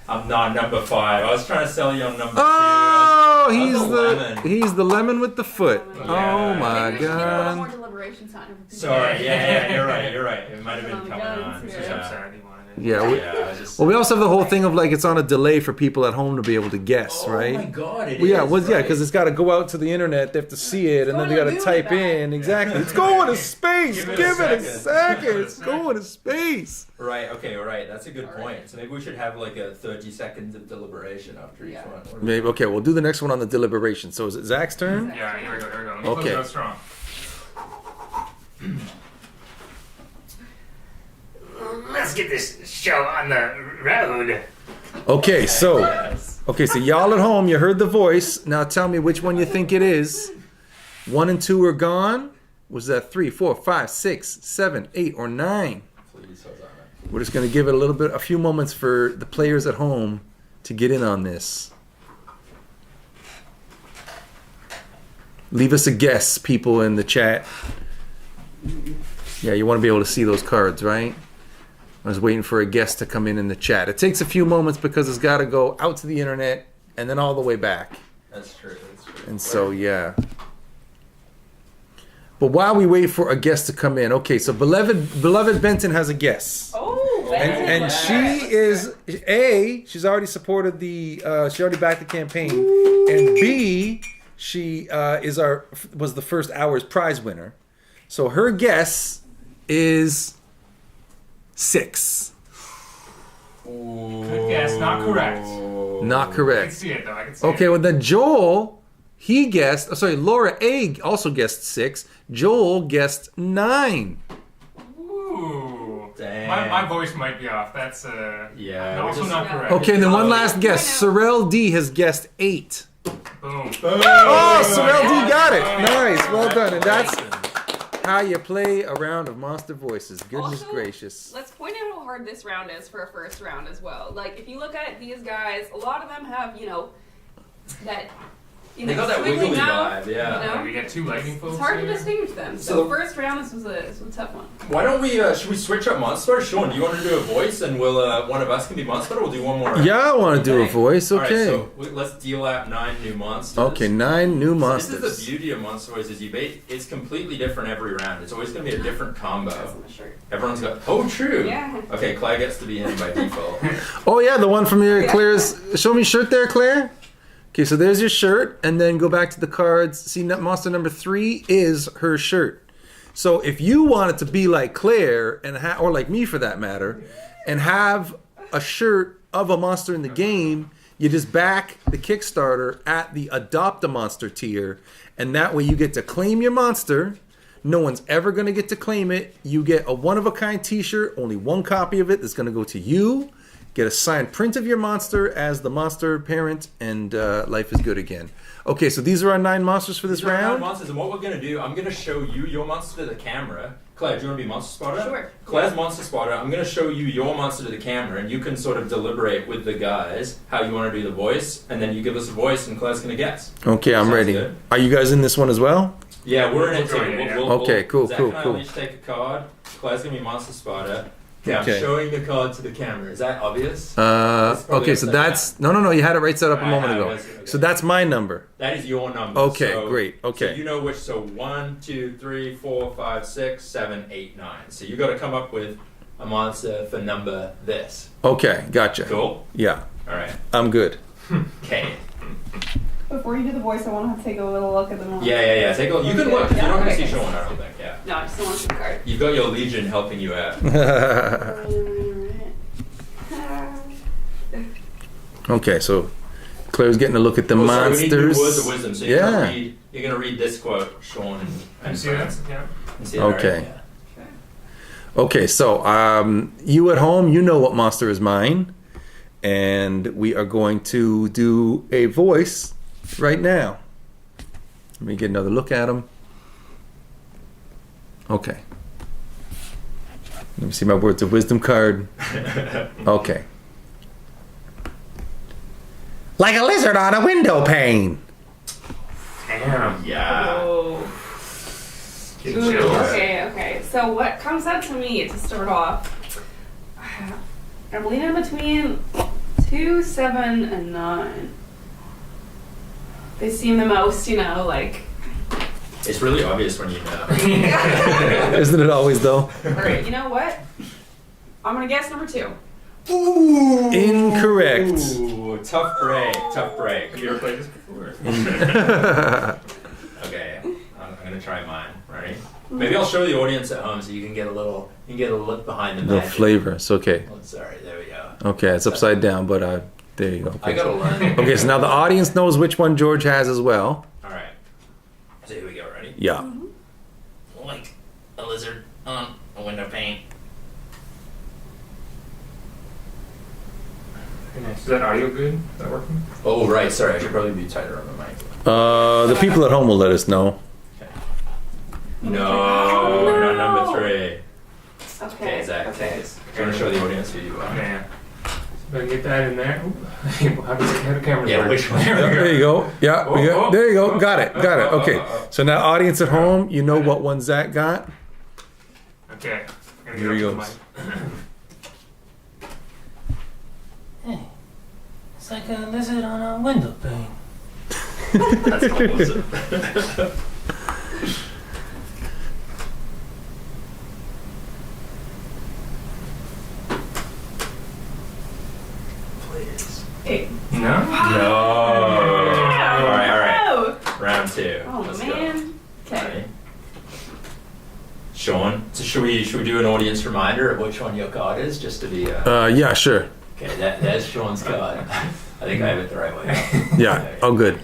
S4: I'm not number 5. I was trying to sell you on number 2.
S1: Oh,
S4: lemon.
S1: he's the lemon with the foot.
S2: Lemon.
S1: Oh
S4: Yeah.
S1: my
S2: Maybe we should get a little more
S1: god.
S2: deliberation time.
S4: Sorry, yeah, you're right. It might have been
S2: Oh,
S4: coming
S2: God,
S4: on.
S2: it's
S5: Just
S2: Yeah.
S5: upset he wanted it.
S1: Yeah.
S4: I just,
S1: Well, we also have the whole thing of like it's on a delay for people at home to be able to guess,
S4: oh
S1: right?
S4: my god, it
S1: Well, yeah,
S4: is,
S1: well, yeah,
S4: right.
S1: because it's got to go out to the internet. They have to see it, and then they got to
S2: Going to
S1: type
S2: Google
S1: in exactly. It's going to space.
S4: Give
S1: Give
S4: it a
S1: it a
S4: second.
S1: second. It's going to space.
S4: Right, okay, right. That's a good
S2: Alright.
S4: point. So maybe we should have like a 30 seconds of deliberation after each
S2: Yeah.
S4: one. What do we-
S1: Maybe. Okay, we'll do the next one on the deliberation. So is it Zach's turn?
S5: Yeah, here we go. Let me
S1: Okay.
S5: close it out strong. Let's get this show on the road.
S1: Okay, so
S4: Yes.
S1: y'all at home, you heard the voice. Now tell me which one you think it is. 1 and 2 are gone. Was that 3, 4, 5, 6, 7, 8, or 9?
S4: Please, Hosanna.
S1: We're just gonna give it a few moments for the players at home to get in on this. Leave us a guess, people in the chat. Yeah, you want to be able to see those cards, right? I was waiting for a guest to come in the chat. It takes a few moments because it's got to go out to the internet and then all the way back.
S4: That's true.
S1: And so, yeah. But while we wait for a guest to come in, okay, so beloved Benton has a guess.
S2: Oh,
S1: And
S2: man.
S1: she is she's already supported the she already backed the campaign, and B, she was the first hour's prize winner. So her guess is 6.
S5: Good guess, not correct.
S1: Not
S5: I can
S1: correct.
S5: see it though. I can see
S1: Okay,
S5: it.
S1: well then Joel, he guessed. Laura A also guessed 6. Joel guessed 9.
S5: Ooh.
S4: Damn.
S5: My voice might be off. That's
S4: Yeah,
S5: also
S4: we're
S5: not
S2: just-
S5: correct.
S1: Okay, then one last guess. Sorrel D has guessed 8.
S5: Boom.
S1: Oh, Sorrel D got it. Nice, well done. And that's how you play a round of Monster Voices. Goodness
S2: Also,
S1: gracious.
S2: Let's point out how hard this round is for a first round as well. Like, if you look at these guys, a lot of them have, that,
S4: They got that
S2: squiggly
S4: wiggly
S2: mouth,
S4: vibe, yeah.
S2: you know?
S5: We get 2 lightning bolts.
S2: It's hard to
S5: here.
S2: distinguish them.
S4: So-
S2: So, first round, this was a tough one.
S4: Why don't we, should we switch up Monster? Sean, do you want to do a voice and we'll, one of us can be Monster? We'll do one more.
S1: Yeah, I want to do a
S4: Okay.
S1: voice.
S4: Alright,
S1: Okay.
S4: so let's deal out 9 new monsters.
S1: Okay, 9 new
S4: So
S1: monsters.
S4: this is the beauty of Monster Voice is it's completely different every round. It's always going to be a different combo.
S2: That's on the shirt.
S4: Everyone's got, oh true.
S2: Yeah.
S4: Okay, Claire gets to be in by default.
S1: Oh yeah, the one from your Claire's. Show me shirt there, Claire. Okay, so there's your shirt, and then go back to the cards. See, monster number 3 is her shirt. So if you wanted to be like Claire and or like me for that matter, and have a shirt of a monster in the game, you just back the Kickstarter at the Adopt a Monster tier, and that way you get to claim your monster. No one's ever going to get to claim it. You get a one-of-a-kind t-shirt, only one copy of it that's going to go to you. Get a signed print of your monster as the monster parent, and life is good again. Okay, so these are our 9 monsters for this
S4: These are our 9
S1: round.
S4: monsters, and what we're going to do, I'm going to show you your monster to the camera. Claire, do you want to be Monster Spotter?
S2: Sure.
S4: Claire's Monster Spotter. I'm going to show you your monster to the camera, and you can sort of deliberate with the guys how you want to do the voice, and then you give us a voice, and Claire's going to guess.
S1: Okay, I'm
S4: Sounds
S1: ready.
S4: good.
S1: Are you guys in this one as well?
S4: Yeah, we're in it too.
S5: We'll join it, yeah.
S1: Okay, cool,
S4: Zach
S1: cool,
S4: and I
S1: cool.
S4: will each take a card. Claire's going to be Monster Spotter. Okay,
S1: Okay.
S4: I'm showing the card to the camera. Is that obvious?
S1: Okay, so
S4: upside
S1: that's no. You had it right set up a
S4: I
S1: moment
S4: have,
S1: ago.
S4: I see, okay.
S1: So that's my number.
S4: That is your number.
S1: Okay,
S4: So-
S1: great. Okay.
S4: So you know which. So 1, 2, 3, 4, 5, 6, 7, 8, 9. So you got to come up with a monster for number this.
S1: Okay, gotcha.
S4: Cool.
S1: Yeah,
S4: All right.
S1: I'm good.
S4: Okay.
S2: Before you do the voice, I want to take a little look at the monster.
S4: Yeah. Take a look. You can look. 'Cause
S2: Yeah,
S4: you're not going to
S2: okay.
S4: see Sean. I don't think. Yeah.
S2: No, I just don't want to see the card.
S4: You've got your legion helping you out.
S1: Okay, so Claire's getting a look at the
S4: Oh, sorry, we need to do
S1: monsters.
S4: words of wisdom. So you're
S1: Yeah.
S4: gonna read this quote, Sean,
S5: You
S4: and
S5: see that?
S4: Franz.
S5: Yeah.
S4: And see that, right?
S1: Okay.
S4: Yeah.
S1: Okay, so you at home, you know what monster is mine, and we are going to do a voice right now. Let me get another look at him. Okay. Let me see my words of wisdom card. Okay. Like a lizard on a window pane.
S5: Damn.
S4: Yeah.
S2: Oh.
S5: Getting
S2: Ooh,
S5: chills.
S2: okay. So what comes out to me to start off? I'm leaning between 2, 7, and 9. They seem the most, like.
S4: It's really obvious when you know.
S1: Isn't it always though?
S2: All right, you know what? I'm gonna guess number 2.
S4: Ooh.
S1: Incorrect.
S4: Ooh, tough break.
S5: Have you ever played this before?
S4: Okay, I'm gonna try mine. Ready? Maybe I'll show the audience at home so you can get a look behind the
S1: The
S4: magic.
S1: flavor. It's okay.
S4: Oh, sorry, there we go.
S1: Okay, it's upside down, but there you go.
S4: I
S1: Okay.
S4: gotta learn.
S1: Okay, so now the audience knows which one George has as well.
S4: All right. So here we go. Ready?
S1: Yeah.
S4: Like a lizard on a window pane.
S5: Very nice. Is that audio good? Is that working?
S4: Oh right, sorry. I should probably be tighter on the mic.
S1: The people at home will let us know.
S4: No,
S2: Oh,
S4: not
S2: no.
S4: number 3.
S2: Okay.
S4: Zach,
S2: Okay.
S4: take this. Do you want to show the audience who you are?
S5: Man. So better get that in there. Ooh. How the camera
S4: Yeah,
S5: work?
S4: which one?
S1: There you go. Yeah, we got, there you go. Got it. Okay. So now, audience at home, you know what one Zach got.
S5: Okay. Gonna
S1: Here
S5: get
S1: he
S5: up to
S1: goes.
S5: the mic.
S7: It's like a lizard on a window pane.
S4: That's close. Please.
S2: Hey.
S5: No?
S4: No. All right.
S2: Oh,
S4: Round 2.
S2: oh
S4: Let's go.
S2: man. Okay.
S4: Ready? Sean, so should we do an audience reminder of which one your card is, just to be
S1: Yeah, sure.
S4: okay? That's Sean's card. I think I have it the right way.
S1: Yeah.
S4: Okay.
S1: Oh, good.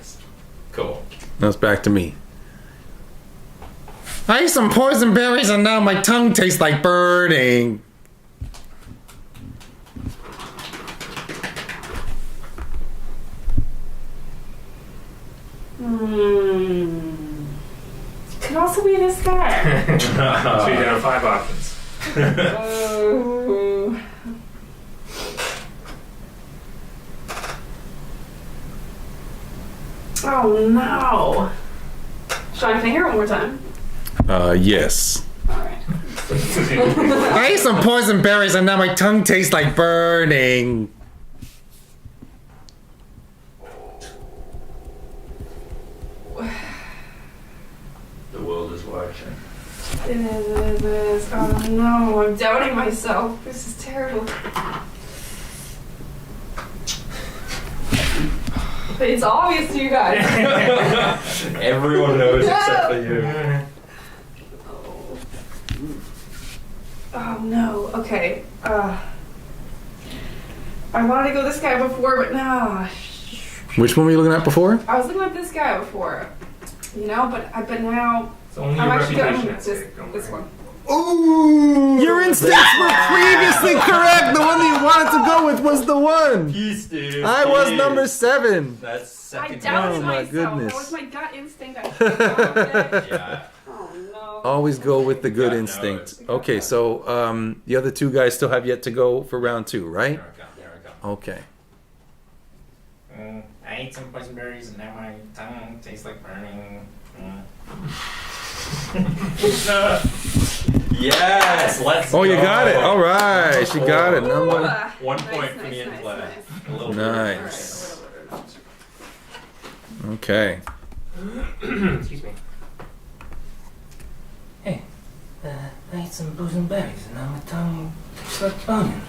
S4: Cool.
S1: Now it's back to me. I ate some poison berries and now my tongue tastes like burning.
S2: Could also be this guy.
S5: So you have 5 options.
S2: Oh. Oh no. Should I finger it one more time?
S1: Yes.
S2: Alright.
S1: I ate some poison berries and now my tongue tastes like burning.
S4: The world is watching.
S2: It is. Oh no, I'm doubting myself. This is terrible. It's obvious to you guys.
S4: Everyone knows except for you.
S2: Oh. Oh no. Okay. I wanted to go this guy before, but no.
S1: Which one were you looking at before?
S2: I was looking at this guy before. But now
S5: It's only
S2: I'm
S5: your
S2: actually going
S5: reputation
S2: with
S5: at
S2: this
S5: stake. Don't
S2: this
S5: worry.
S2: one.
S1: Ooh! Your instincts were previously correct. The one that you wanted to go with was the one.
S4: Peace, dude.
S1: I was
S4: Peace.
S1: number 7.
S4: That's
S2: I
S4: second.
S2: doubted
S1: Oh, my
S2: myself.
S1: goodness.
S2: That was my gut instinct. I should've gone with it.
S4: Yeah.
S2: Oh no.
S1: Always go with the good
S4: Got
S1: instinct.
S4: nose.
S1: Okay, so the other 2 guys still have yet to go for round 2, right?
S4: There I go.
S1: Okay.
S7: I ate some poison berries and now my tongue tastes like burning.
S4: Yes, let's
S1: Oh, you
S4: go.
S1: got it. All right, she got it.
S2: Ooh,
S1: Number.
S4: 1
S2: nice,
S4: point for
S2: nice,
S4: me in
S2: nice,
S4: play.
S2: nice.
S4: A little
S1: Nice.
S2: Alright.
S1: Okay.
S5: Excuse me.
S7: I ate some poison berries and now my tongue tastes like burning.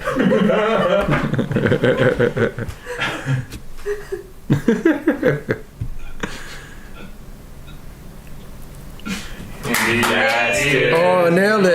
S5: Indeed.
S4: Yes, dude.
S1: Oh, nailed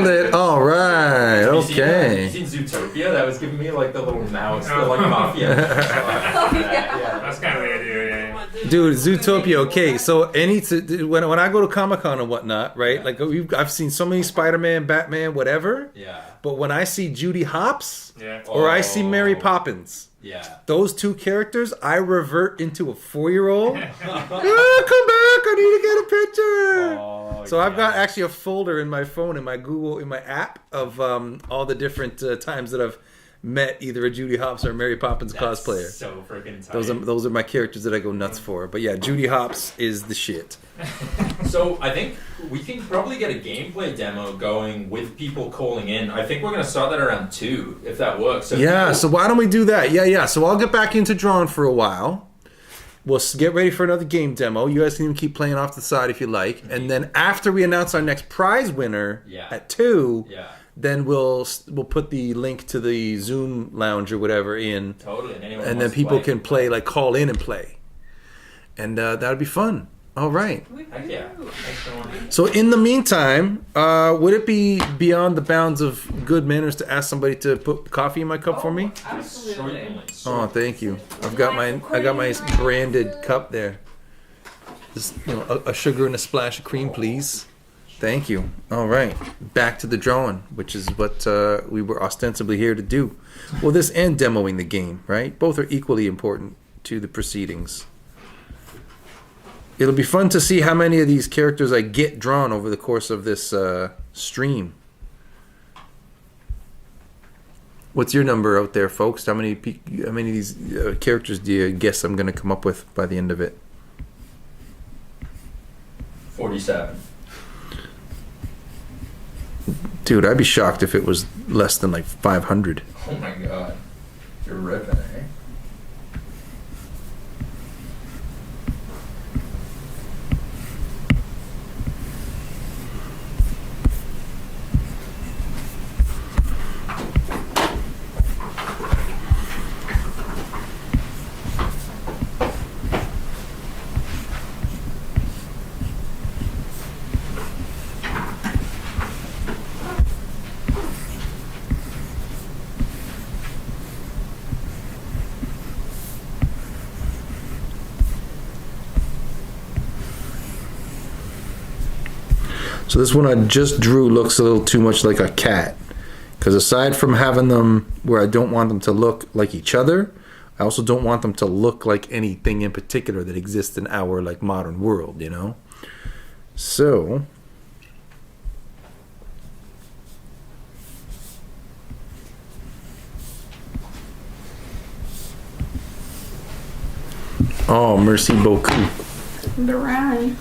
S1: it. All right.
S4: Have you seen that?
S1: Okay.
S4: You seen Zootopia? That was giving me like the little mouse, the like mafia.
S5: That's kind of the idea, yeah.
S1: Dude, Zootopia. Okay, so when I go to Comic-Con and whatnot, right? Like I've seen so many Spider-Man, Batman, whatever.
S4: Yeah.
S1: But when I see Judy Hopps
S5: Yeah.
S1: or I see Mary Poppins,
S4: Yeah.
S1: those 2 characters, I revert into a 4-year-old. Come back! I need to get a picture.
S4: Oh,
S1: So I've got actually a folder in my phone, in my Google, in my app of all the different times that I've met either a Judy Hopps or a Mary Poppins
S4: That's
S1: cosplayer.
S4: so freaking tight.
S1: Those are my characters that I go nuts for. But yeah, Judy Hopps is the shit.
S4: So I think we can probably get a gameplay demo going with people calling in. I think we're going to start that around 2, if that works. So
S1: Yeah,
S4: people-
S1: so why don't we do that? Yeah. So I'll get back into drawing for a while. We'll get ready for another game demo. You guys can even keep playing off the side if you like. And then after we announce our next prize winner at 2, then we'll put the link to the Zoom lounge or whatever in.
S4: Totally.
S1: And then people can play, like call in and play. And that'd be fun. All right.
S4: Heck yeah. Excellent.
S1: So in the meantime, would it be beyond the bounds of good manners to ask somebody to put coffee in my cup for me?
S2: Absolutely.
S1: Oh, thank you. I got my branded cup there. Just, a sugar and a splash of cream, please. Thank you. All right, back to the drawing, which is what we were ostensibly here to do. Well, this and demoing the game, right? Both are equally important to the proceedings. It'll be fun to see how many of these characters I get drawn over the course of this stream. What's your number out there, folks? How many of these characters do you guess I'm going to come up with by the end of it?
S4: 47.
S1: Dude, I'd be shocked if it was less than like 500.
S4: Oh my god. You're ripping, eh?
S1: So this one I just drew looks a little too much like a cat. Because aside from having them where I don't want them to look like each other, I also don't want them to look like anything in particular that exists in our like modern world, So oh, merci beaucoup.
S2: The rhyme.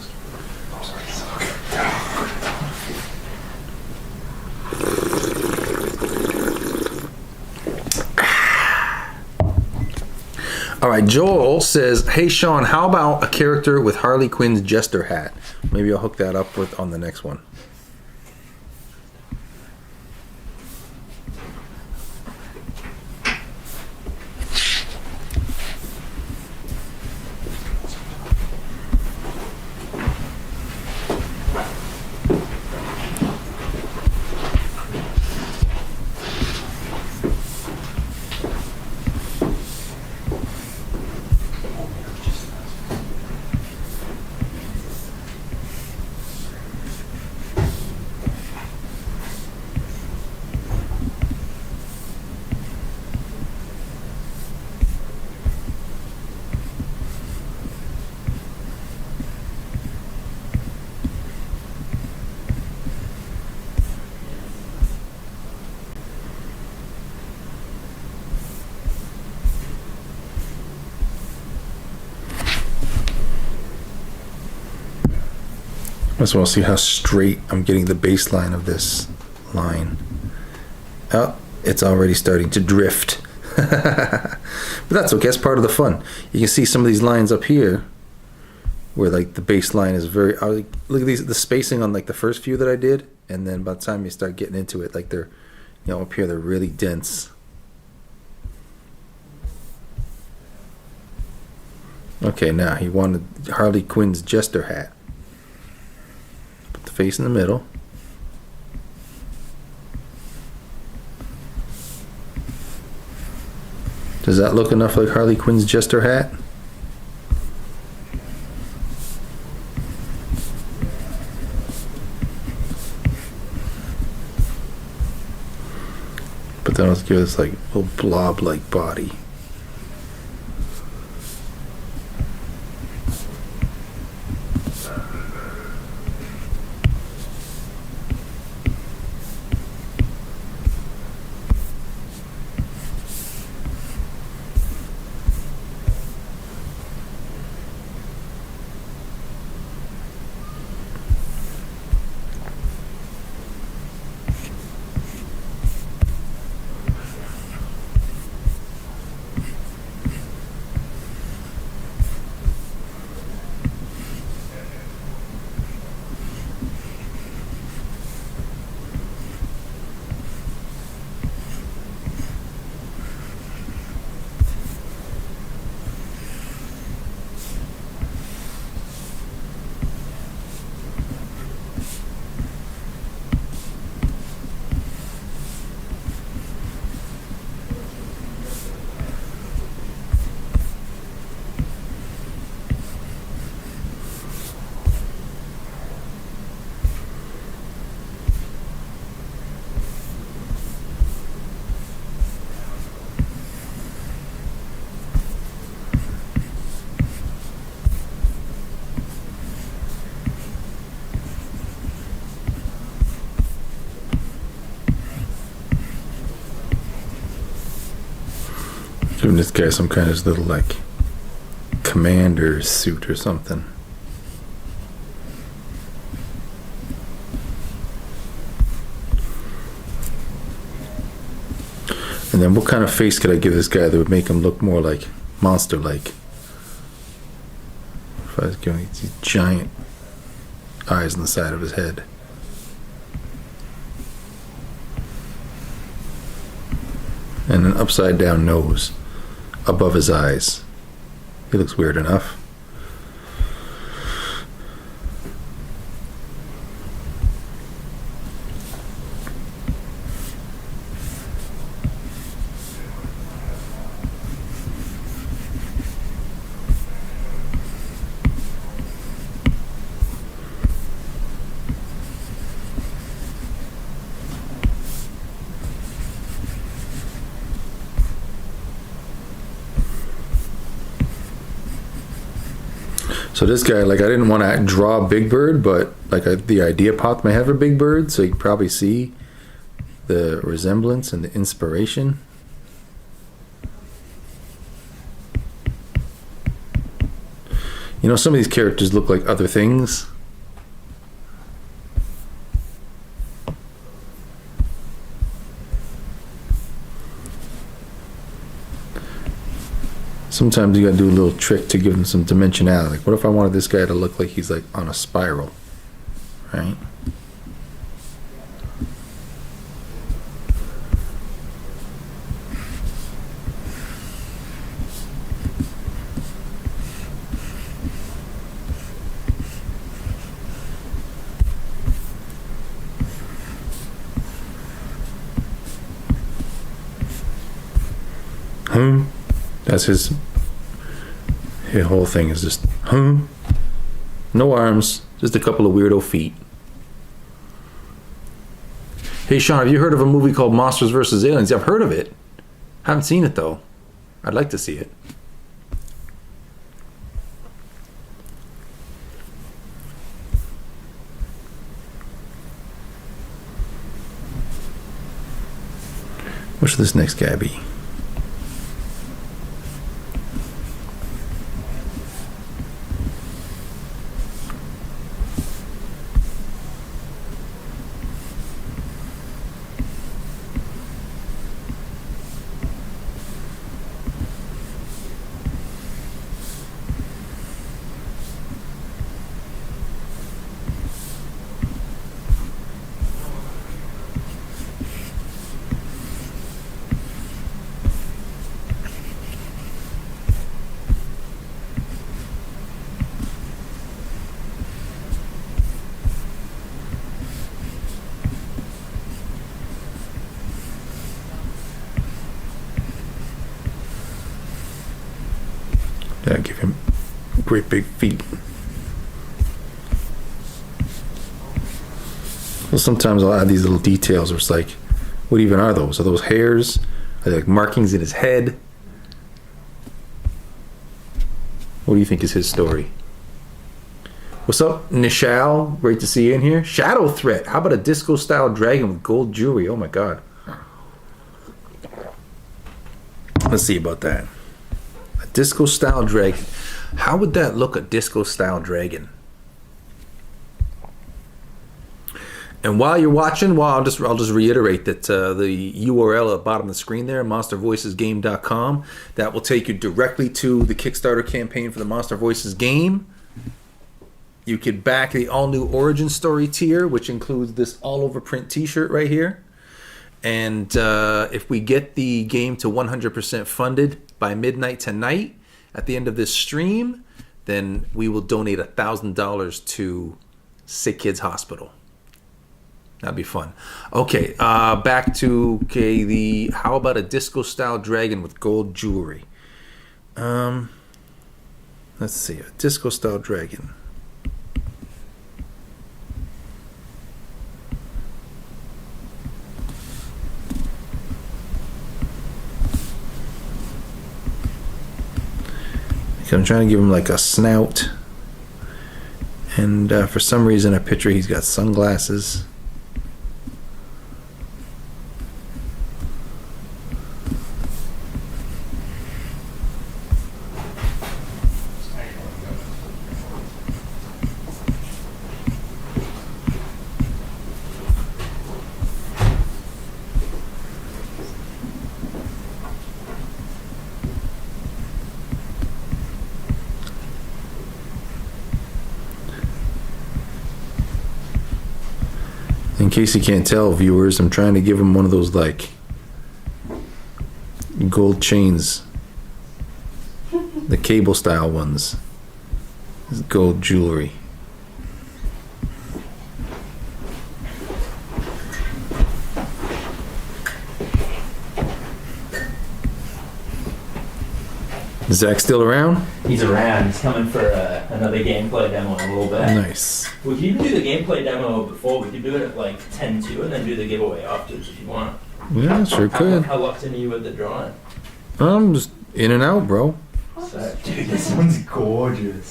S1: All right, Joel says, "Hey Sean, how about a character with Harley Quinn's jester hat? Maybe I'll hook that up on the next one." I just want to see how straight I'm getting the baseline of this line. Oh, it's already starting to drift. But that's okay, that's part of the fun. You can see some of these lines up here where like the baseline is very, look at the spacing on like the first few that I did, and then by the time you start getting into it, like they're, up here they're really dense. Okay, now he wanted Harley Quinn's jester hat. Put the face in the middle. Does that look enough like Harley Quinn's jester hat? But then let's give this like little blob-like body. Giving this guy some kind of little like commander suit or something. And then what kind of face could I give this guy that would make him look more like monster-like? If I was giving these giant eyes on the side of his head. And an upside down nose above his eyes. He looks weird enough. So this guy, like, I didn't want to draw Big Bird, but like the idea popped in my head for Big Bird, so you can probably see the resemblance and the inspiration. You know, some of these characters look like other things. Sometimes you gotta do a little trick to give him some dimensionality. Like, what if I wanted this guy to look like he's like on a spiral, right? That's his whole thing is just, no arms, just a couple of weirdo feet. Hey Sean, have you heard of a movie called Monsters vs. Aliens? I've heard of it. Haven't seen it though. I'd like to see it. What should this next guy be? Yeah, give him great big feet. Well, sometimes I'll add these little details where it's like, what even are those? Are those hairs? Are they like markings in his head? What do you think is his story? What's up, Nishal? Great to see you in here. Shadow Threat. How about a disco-style dragon with gold jewelry? Oh my god. Let's see about that. A disco-style dragon. How would that look, a disco-style dragon? And while you're watching, I'll just reiterate that the URL at the bottom of the screen there, monstervoicesgame.com, that will take you directly to the Kickstarter campaign for the Monster Voices game. You could back the all-new Origin Story tier, which includes this all-over print t-shirt right here. And if we get the game to 100% funded by midnight tonight, at the end of this stream, then we will donate $1,000 to Sick Kids Hospital. That'd be fun. Okay, back to how about a disco-style dragon with gold jewelry? Let's see, a disco-style dragon. I'm trying to give him like a snout, and for some reason I picture he's got sunglasses. In case you can't tell, viewers, I'm trying to give him one of those like gold chains, the cable style ones. It's gold jewelry. Is Zach still around?
S4: He's around. He's coming for another gameplay demo in a little bit.
S1: Nice.
S4: We could even do the gameplay demo before. We could do it at like 10-2 and then do the giveaway afterwards if you want.
S1: Yeah, sure could.
S4: How locked in are you with the drawing?
S1: I'm just in and out, bro.
S4: So, dude, this one's gorgeous.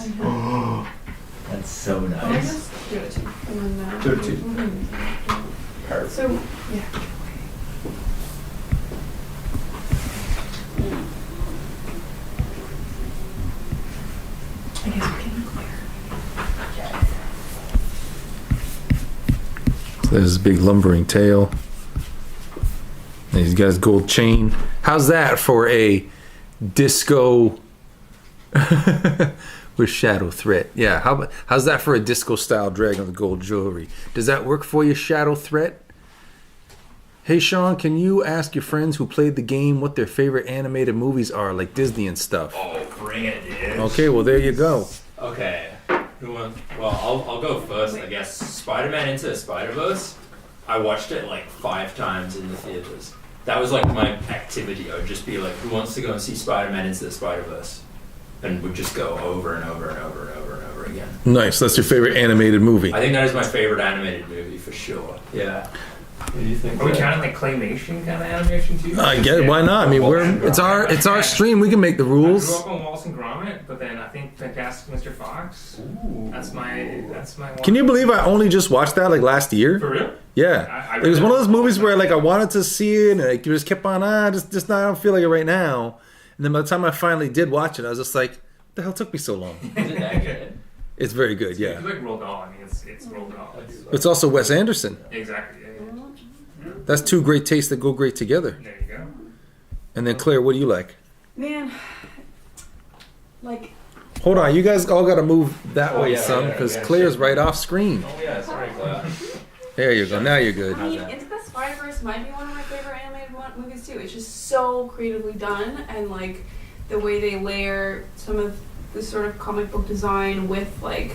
S4: That's so
S2: I'll
S4: nice.
S2: just do it too. And then,
S4: Do it too. Perfect.
S2: So, yeah. I guess we can clear.
S1: So there's his big lumbering tail. And he's got his gold chain. How's that for a disco with Shadow Threat? Yeah, how's that for a disco style dragon with gold jewelry? Does that work for you, Shadow Threat? Hey Sean, can you ask your friends who played the game what their favorite animated movies are, like Disney and stuff?
S4: Oh, bring it, dude.
S1: Okay, well there you go.
S4: Okay. Who wants? Well, I'll go first, I guess. Spider-Man Into the Spider-Verse. I watched it like 5 times in the theaters. That was like my activity. I would just be like, who wants to go and see Spider-Man Into the Spider-Verse? And would just go over and over and over and over and over again.
S1: Nice, that's your favorite animated movie.
S4: I think that is my favorite animated movie for sure. Yeah. What do you think?
S5: Are we counting like claymation kind of animation too?
S1: I get it, why not? I mean, it's our stream, we can make the
S5: I grew
S1: rules.
S5: up on Wallace and Gromit, but then I think Fantastic Mr. Fox.
S4: Ooh.
S5: That's my one.
S1: Can you believe I only just watched that like last year?
S5: For real?
S1: Yeah,
S5: I
S1: it was one of those movies where like I wanted to see it, and I just kept on just I don't feel like it right now. And then by the time I finally did watch it, I was just like, what the hell took me so long?
S4: Is it that good?
S1: It's very good, yeah.
S5: It's like Roald Dahl. I mean, it's Roald Dahl.
S1: It's also Wes Anderson.
S5: Exactly. Yeah.
S1: That's two great tastes that go great together.
S5: There you go.
S1: And then Claire, what do you like?
S2: Man, like,
S1: Hold on, you guys all got to move that
S4: Oh,
S1: way
S4: yeah,
S1: some
S4: yeah,
S1: because
S4: yeah,
S1: Claire's
S4: sure.
S1: right off screen.
S4: Oh yeah, sorry, Claire.
S1: There you go. Now you're good.
S2: I mean, Into the Spider-Verse might be one of my favorite animated movies too. It's just so creatively done, and like the way they layer some of the sort of comic book design with like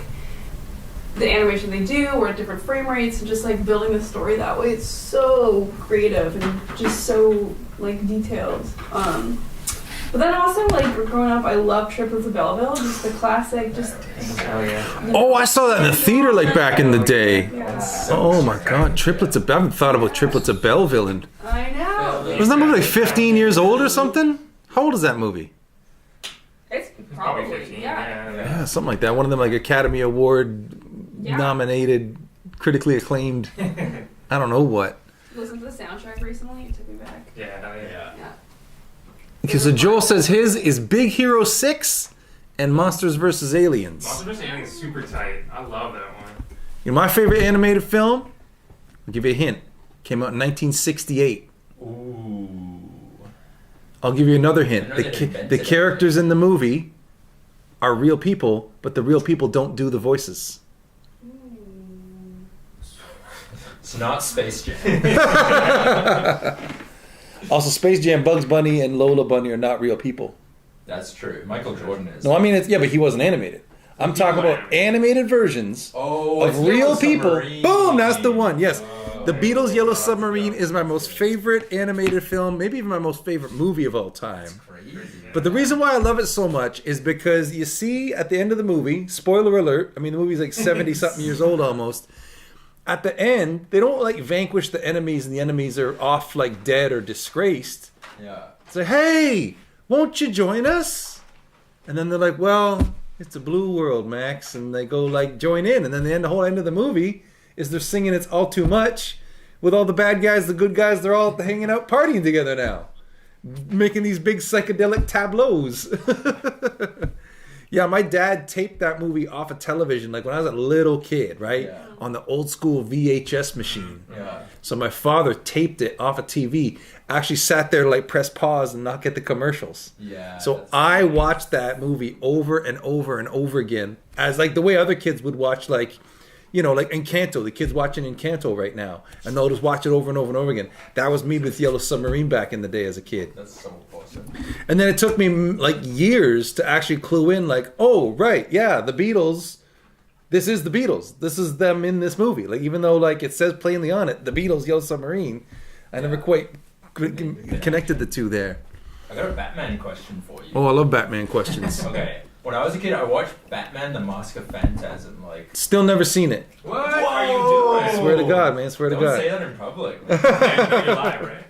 S2: the animation they do, or at different frame rates, and just like building the story that way. It's so creative and just so like detailed. But then also, like, growing up, I love Triplets of Belleville, just the classic, just...
S5: Oh yeah.
S1: Oh, I saw that in the theater like back in the day.
S2: Yeah.
S1: Oh my God, Triplets of I haven't thought about Triplets of Belleville. And
S2: I know.
S1: wasn't that movie like 15 years old or something? How old is that movie?
S2: It's
S5: Probably
S2: probably,
S5: 15.
S2: yeah.
S1: Yeah, something like that. One of them like Academy Award
S2: Yeah.
S1: nominated, critically acclaimed. I don't know what.
S2: Listened to the soundtrack recently, it took me back.
S5: Yeah. Hell yeah.
S2: Yeah.
S1: Okay, so Joel says his is Big Hero 6 and Monsters vs. Aliens.
S5: Monster vs. Aliens is super tight. I love that one.
S1: You know, my favorite animated film, I'll give you a hint, came out in 1968.
S4: Ooh.
S1: I'll give you another hint.
S4: I know
S1: The,
S4: they
S1: ca-
S4: invented
S1: the
S4: it.
S1: characters in the movie are real people, but the real people don't do the voices.
S4: It's not Space Jam.
S1: Also, Space Jam, Bugs Bunny, and Lola Bunny are not real people.
S4: That's true. Michael Jordan is.
S1: No, I mean, but he wasn't animated. I'm talking about animated versions
S4: Oh,
S1: of
S4: it's
S1: real
S4: Yellow
S1: people.
S4: Submarine.
S1: Boom, that's the one. Yes.
S4: Oh,
S1: The Beatles' Yellow
S4: that's
S1: Submarine
S4: good.
S1: is my most favorite animated film, maybe even my most favorite movie of all time.
S4: Crazy.
S1: But the reason why I love it so much is because you see at the end of the movie, spoiler alert, I mean, the movie's like 70 something years old almost. At the end, they don't like vanquish the enemies and the enemies are off like dead or disgraced.
S4: Yeah.
S1: Say, hey, won't you join us? And then they're like, well, it's a blue world, Max. And they go like join in. And then the whole end of the movie is they're singing It's All Too Much with all the bad guys, the good guys, they're all hanging out partying together now. Making these big psychedelic tableaus. Yeah, my dad taped that movie off of television like when I was a little kid, right?
S4: Yeah.
S1: On the old school VHS machine.
S4: Yeah.
S1: So my father taped it off of TV. Actually sat there to like press pause and not get the commercials.
S4: Yeah.
S1: So
S4: that's-
S1: I watched that movie over and over and over again as like the way other kids would watch like, you know, like Encanto. The kids watching Encanto right now, and they'll just watch it over and over and over again. That was me with Yellow Submarine back in the day as a kid.
S3: That's so awesome.
S1: And then it took me like years to actually clue in, like, oh right, yeah, the Beatles. This is the Beatles. This is them in this movie. Like, even though like it says plainly on it, the Beatles, Yellow Submarine, I never quite connected the two there.
S4: I got a Batman question for you.
S1: Oh, I love Batman questions.
S4: Okay. When I was a kid, I watched Batman: The Mask of Phantasm. Like,
S1: Still never seen it.
S4: what are you doing?
S1: Swear to God, man. Swear to
S4: Don't
S1: God.
S4: say that in public. You're live, right?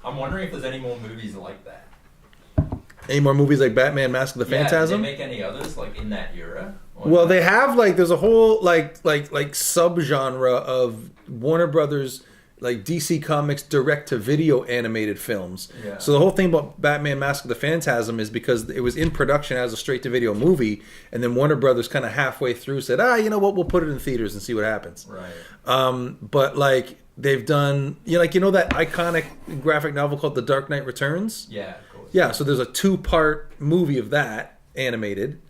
S4: I'm wondering if there's any more movies like that.
S1: Any more movies like Batman: Mask of the
S4: Yeah,
S1: Phantasm?
S4: did they make any others like in that era? Or
S1: Well,
S4: not?
S1: they have like there's a whole like subgenre of Warner Brothers like DC Comics direct to video animated films.
S4: Yeah.
S1: So the whole thing about Batman Mask of the Phantasm is because it was in production as a straight to video movie, and then Warner Brothers kind of halfway through said, you know what, we'll put it in theaters and see what happens.
S4: Right.
S1: But like they've done, you know that iconic graphic novel called The Dark Knight Returns?
S4: Yeah, of course.
S1: Yeah, so there's a 2-part movie of that animated.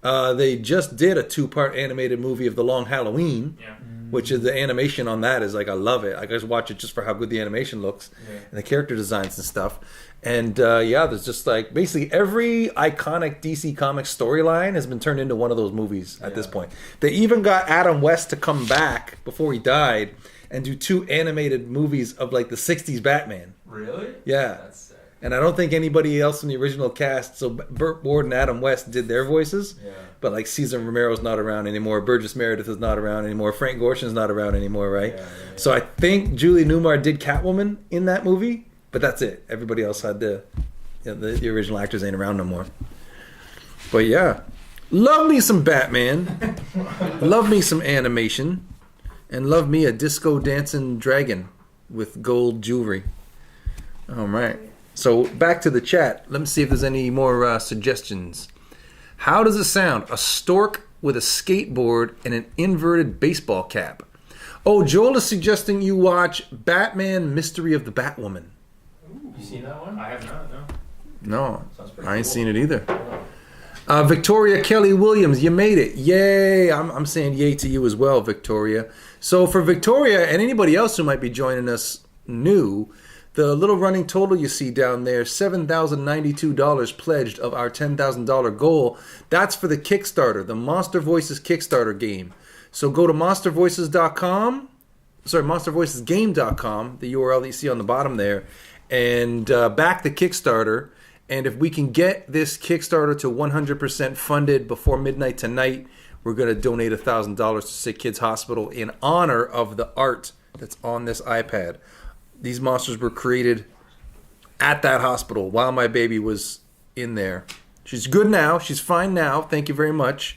S1: They just did a 2-part animated movie of The Long Halloween,
S5: Yeah.
S1: which is the animation on that is like, I love it. I just watch it just for how good the animation looks and the character designs and stuff. And there's just like basically every iconic DC Comics storyline has been turned into one of those movies at this point. They even got Adam West to come back before he died and do 2 animated movies of like the 60s Batman.
S4: Really?
S1: Yeah.
S4: That's sick.
S1: And I don't think anybody else in the original cast, so Burt Ward and Adam West did their voices,
S4: Yeah.
S1: but like Cesar Romero's not around anymore, Burgess Meredith is not around anymore, Frank Gorshin's not around anymore, right?
S4: Yeah.
S1: So I think Julie Newmar did Catwoman in that movie, but that's it. Everybody else had the original actors ain't around no more. But yeah, love me some Batman, love me some animation, and love me a disco dancing dragon with gold jewelry. All right. So back to the chat. Let me see if there's any more suggestions. How does it sound? A stork with a skateboard and an inverted baseball cap. Oh, Joel is suggesting you watch Batman: Mystery of the Batwoman.
S4: You seen that one?
S5: I have not, no.
S1: No,
S4: Sounds pretty
S1: I ain't
S4: cool.
S1: seen it either. Victoria Kelly Williams, you made it. Yay. I'm saying yay to you as well, Victoria. So for Victoria and anybody else who might be joining us new, the little running total you see down there, $7,092 pledged of our $10,000 goal. That's for the Kickstarter, the Monster Voices Kickstarter game. So go to monstervoicesgame.com, the URL that you see on the bottom there, and back the Kickstarter. And if we can get this Kickstarter to 100% funded before midnight tonight, we're going to donate $1,000 to Sick Kids Hospital in honor of the art that's on this iPad. These monsters were created at that hospital while my baby was in there. She's good now. She's fine now. Thank you very much.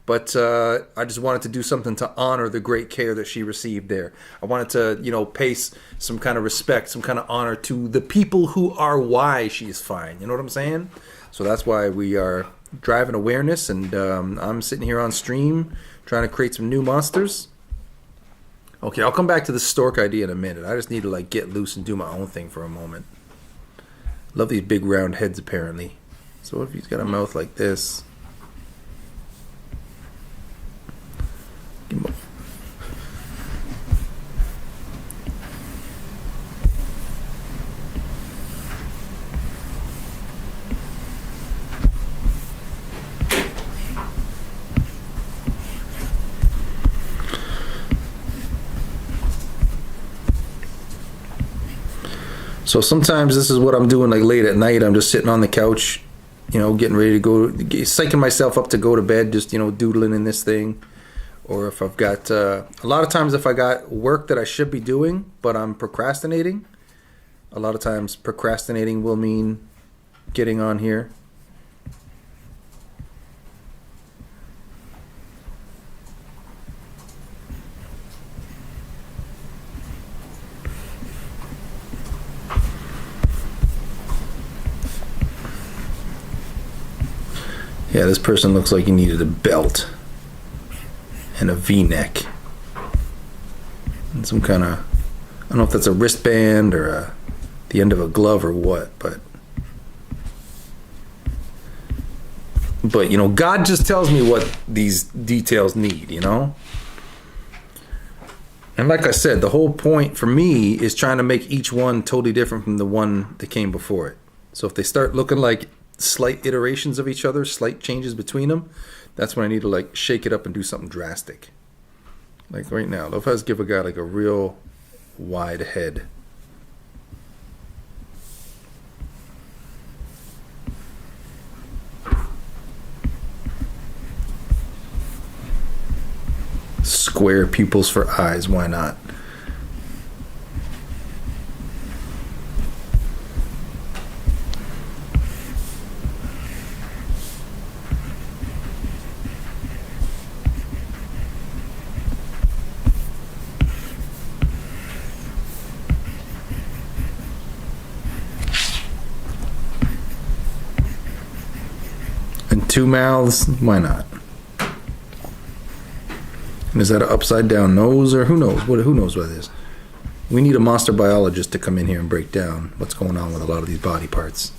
S1: But I just wanted to do something to honor the great care that she received there. I wanted to, pay some kind of respect, some kind of honor to the people who are why she's fine. You know what I'm saying? So that's why we are driving awareness, and I'm sitting here on stream trying to create some new monsters. Okay, I'll come back to the stork idea in a minute. I just need to get loose and do my own thing for a moment. Love these big round heads apparently. So if he's got a mouth like this. Give him a- So sometimes this is what I'm doing late at night. I'm just sitting on the couch, getting ready to go, psyching myself up to go to bed, just, doodling in this thing. Or if I've got, a lot of times if I got work that I should be doing, but I'm procrastinating, a lot of times procrastinating will mean getting on here. Yeah, this person looks like he needed a belt and a V-neck and some kind of, I don't know if that's a wristband or the end of a glove or what, but God just tells me what these details need, And like I said, the whole point for me is trying to make each one totally different from the one that came before it. So if they start looking like slight iterations of each other, slight changes between them, that's when I need to like shake it up and do something drastic. Like right now, let's give a guy like a real wide head. Square pupils for eyes, why not? And two mouths, why not? Is that an upside down nose, or who knows? Who knows what it is? We need a monster biologist to come in here and break down what's going on with a lot of these body parts.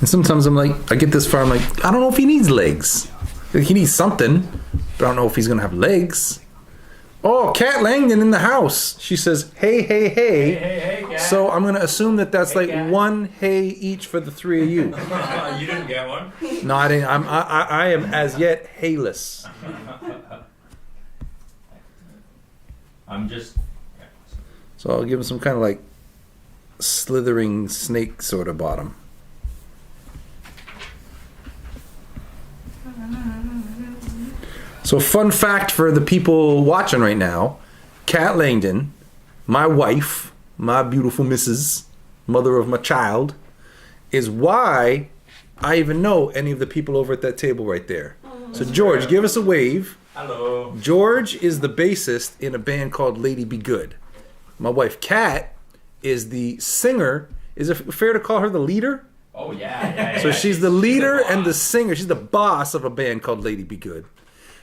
S1: And sometimes I'm like, I get this far, I'm like, I don't know if he needs legs. He needs something, but I don't know if he's gonna have legs. Oh, Kat Langdon in the house. She says, hey, hey, hey.
S4: Hey, Kat.
S1: So I'm gonna assume that that's
S4: Hey,
S1: like
S4: Kat.
S1: one hey each for the three of you.
S4: You didn't get one.
S1: No, I didn't. I am as yet hayless.
S4: I'm just.
S1: So I'll give him some kind of like slithering snake sort of bottom. So fun fact for the people watching right now, Kat Langdon, my wife, my beautiful missus, mother of my child, is why I even know any of the people over at that table right there. So George, give us a wave.
S4: Hello.
S1: George is the bassist in a band called Lady Be Good. My wife Kat is the singer. Is it fair to call her the leader?
S4: Oh yeah.
S1: So she's the leader and the
S4: boss.
S1: singer. She's the boss of a band called Lady Be Good.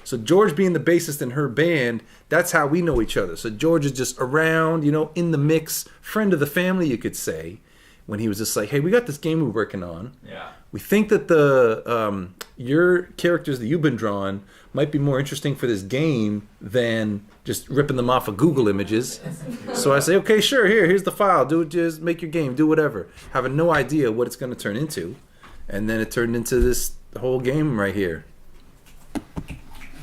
S1: So George being the bassist in her band, that's how we know each other. So George is just around, you know, in the mix, friend of the family, you could say, when he was just like, hey, we got this game we're working on.
S4: Yeah.
S1: We think that the your characters that you've been drawing might be more interesting for this game than just ripping them off of Google Images. So I say, okay, sure, here's the file. Do it, just make your game, do whatever. Having no idea what it's going to turn into. And then it turned into this whole game right here.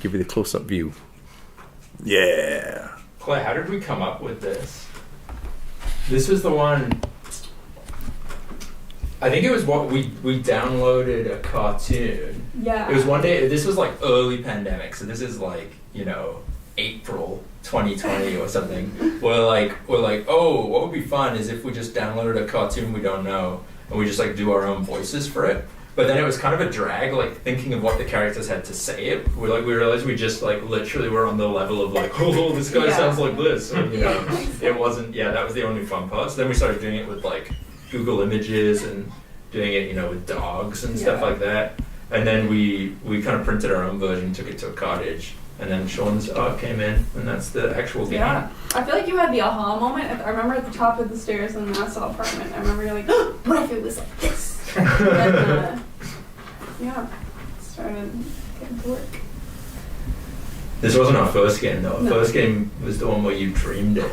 S1: Give you the close-up view. Yeah.
S4: Clay, how did we come up with this? This was the one. I think it was what we downloaded a cartoon.
S2: Yeah.
S4: It was one day. This was like early pandemic, so this is like, you know, April 2020 or something. We're like, oh, what would be fun is if we just downloaded a cartoon we don't know and we just like do our own voices for it. But then it was kind of a drag, like thinking of what the characters had to say. It we realized we just like literally were on the level of like, oh, this guy sounds like this, and, you know, it wasn't. Yeah, that was the only fun part. So then we started doing it with like Google Images and doing it, you know, with dogs and stuff like that. And then we kind of printed our own version, took it to a cottage, and then Sean's art came in, and that's the actual game.
S2: Yeah. I feel like you had the aha moment. I remember at the top of the stairs in the Nassau apartment. I remember you're like, oh, what if it was like this? And then, started getting to work.
S4: This wasn't our first game though. Our
S2: No.
S4: first game was the one where you dreamed it,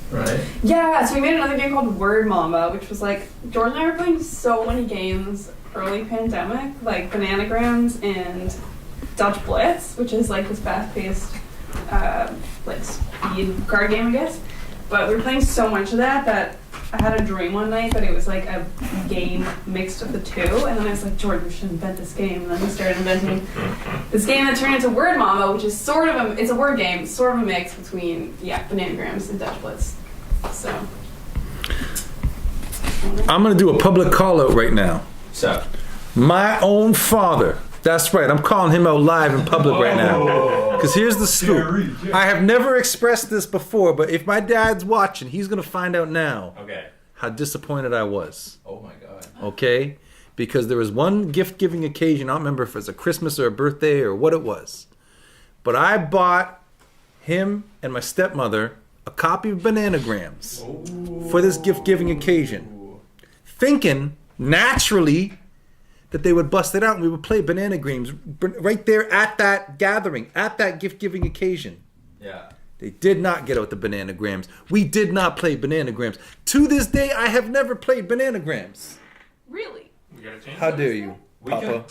S4: right?
S2: Yeah, so we made another game called Word Mamba, which was like, George and I were playing so many games early pandemic, like Bananagrams and Dutch Blitz, which is like this fast-paced, like speed card game, I guess. But we were playing so much of that I had a dream one night that it was like a game mixed of the two, and then I was like, George, we should invent this game. And then we started inventing this game that turned into Word Mamba, which is sort of it's a word game, sort of a mix between Bananagrams and Dutch Blitz. So
S1: I'm going to do a public call out right now.
S4: So
S1: My own father That's right. I'm calling him out live in public right now. Because here's the scoop. I have never expressed this before, but if my dad's watching, he's going to find out now
S4: Okay.
S1: how disappointed I was.
S4: Oh my god.
S1: Okay? Because there was one gift-giving occasion. I don't remember if it was a Christmas or a birthday or what it was. But I bought him and my stepmother a copy of Bananagrams for this gift-giving occasion. Thinking, naturally, that they would bust it out and we would play Bananagrams right there at that gathering, at that gift-giving occasion.
S4: Yeah.
S1: They did not get out the Bananagrams. We did not play Bananagrams. To this day, I have never played Bananagrams.
S2: Really?
S7: We gotta change
S1: How
S7: that.
S1: dare you,
S4: We
S1: Papa?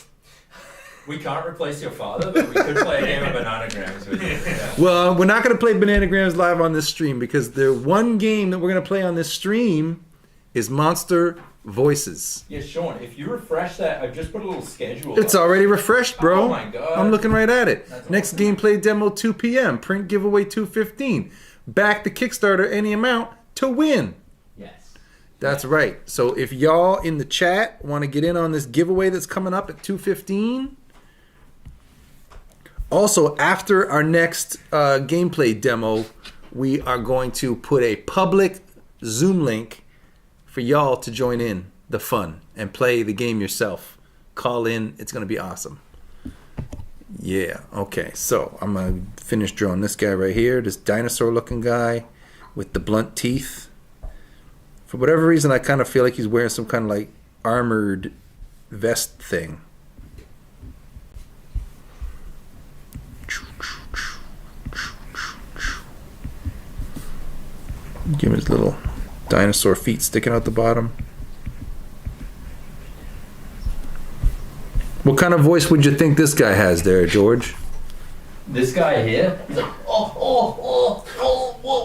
S4: We can't replace your father, but we could play a game of Bananagrams with you. Yeah.
S1: Well, we're not going to play Bananagrams live on this stream because the one game that we're going to play on this stream is Monster Voices.
S4: Yeah, Sean, if you refresh that, I've just put a little schedule.
S1: It's
S4: up.
S1: already refreshed, bro.
S4: Oh my god.
S1: I'm looking right at it.
S4: That's
S1: Next
S4: awesome.
S1: gameplay demo 2 p.m. Print giveaway 2:15. Back the Kickstarter any amount to win.
S4: Yes.
S1: That's right. So if y'all in the chat want to get in on this giveaway that's coming up at 2:15. Also, after our next gameplay demo, we are going to put a public Zoom link for y'all to join in the fun and play the game yourself. Call in. It's going to be awesome. Yeah. Okay. So I'm going to finish drawing this guy right here. This dinosaur looking guy with the blunt teeth. For whatever reason, I kind of feel like he's wearing some kind of like armored vest thing. Give him his little dinosaur feet sticking out the bottom. What kind of voice would you think this guy has there, George?
S4: This guy here,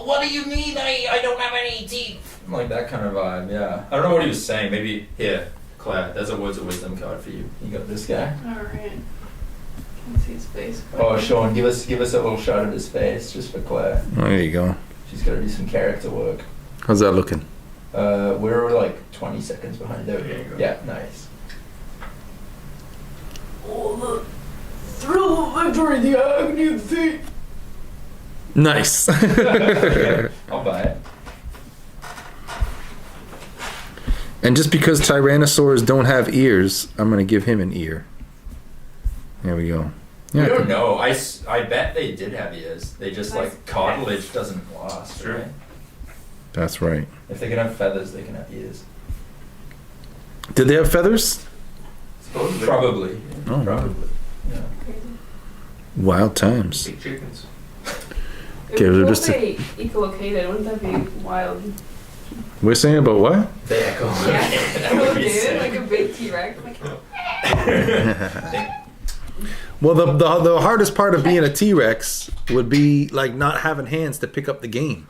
S5: What do you need? I don't have any teeth.
S4: like that kind of vibe, yeah. I don't know what he was saying. Maybe here, Claire, there's a words of wisdom card for you. You got this guy.
S2: Alright. Can't see his face.
S4: Oh, Sean, give us a little shot of his face just for Claire.
S1: Oh, there you go.
S4: She's got to do some character work.
S1: How's that looking?
S4: We're like 20 seconds behind. There we go. Yeah, nice.
S5: Oh, the thrill of victory, the agony of defeat.
S1: Nice.
S4: Okay, I'll buy it.
S1: And just because tyrannosaurs don't have ears, I'm going to give him an ear. There we go.
S4: We don't know. I bet they did have ears. They just
S2: Nice.
S4: like cartilage doesn't last.
S7: Sure.
S4: Right?
S1: That's right.
S4: If they can have feathers, they can have ears.
S1: Did they have feathers?
S7: Supposedly.
S4: Probably.
S1: Oh,
S4: Probably. Yeah.
S1: Wild times.
S7: Big chickens.
S1: Okay,
S2: What
S1: we're
S2: if
S1: just-
S2: they ecolocated? Wouldn't that be wild?
S1: We're saying about what?
S4: They echo.
S2: Yeah.
S4: That would be
S2: Dude,
S4: sick.
S2: like a big T-Rex. Like,
S1: Well, the hardest part of being a T-Rex would be like not having hands to pick up the game.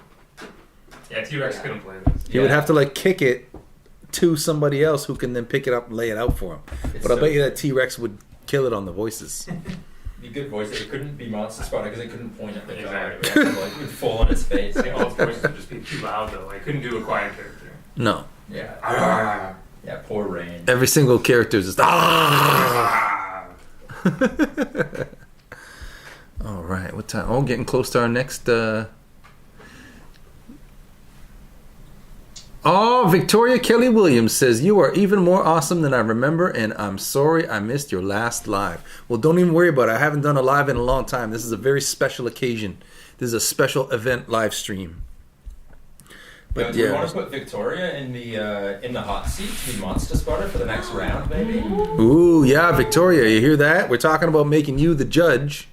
S7: Yeah, T-Rex couldn't play this.
S1: He would have to like kick it to somebody else who can then pick it up and lay it out for him.
S4: It's
S1: But I
S4: so
S1: bet you that T-Rex would kill it on the voices.
S4: Be good voice. It couldn't be Monster Spotter because it couldn't point at the guy. It
S7: Exactly.
S4: would have to, like, it would fall on its face.
S7: I think all its voices would just be too loud though. I couldn't do a quiet character.
S1: No.
S4: Yeah. Yeah, poor Rain.
S1: Every single character is just
S7: Ah!
S1: All right, what time? Oh, getting close to our next. Oh, Victoria Kelly Williams says you are even more awesome than I remember, and I'm sorry I missed your last live. Well, don't even worry about it. I haven't done a live in a long time. This is a very special occasion. This is a special event live stream. But
S4: Do you
S1: yeah,
S4: want to put Victoria in the hot seat to be Monster Spotter for the next round, maybe?
S1: ooh, yeah, Victoria, you hear that? We're talking about making you the judge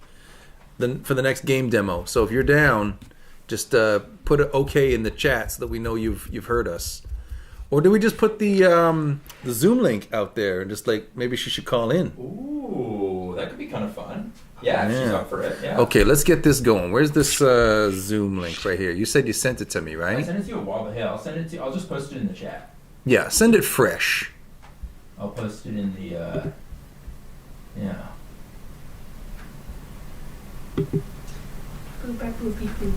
S1: for the next game demo. So if you're down, just put an okay in the chat so that we know you've heard us. Or do we just put the Zoom link out there and just like maybe she should call in?
S4: Ooh, that could be kind of fun. Yeah, if she's
S1: Yeah.
S4: up for it. Yeah.
S1: Okay, let's get this going. Where's this Zoom link right here? You said you sent it to me,
S4: I
S1: right?
S4: sent it to you a while ago. I'll send it to you. I'll just post it in the chat.
S1: Yeah, send it fresh.
S4: I'll post it in the yeah.
S2: boop, bap, boop, beep, boop.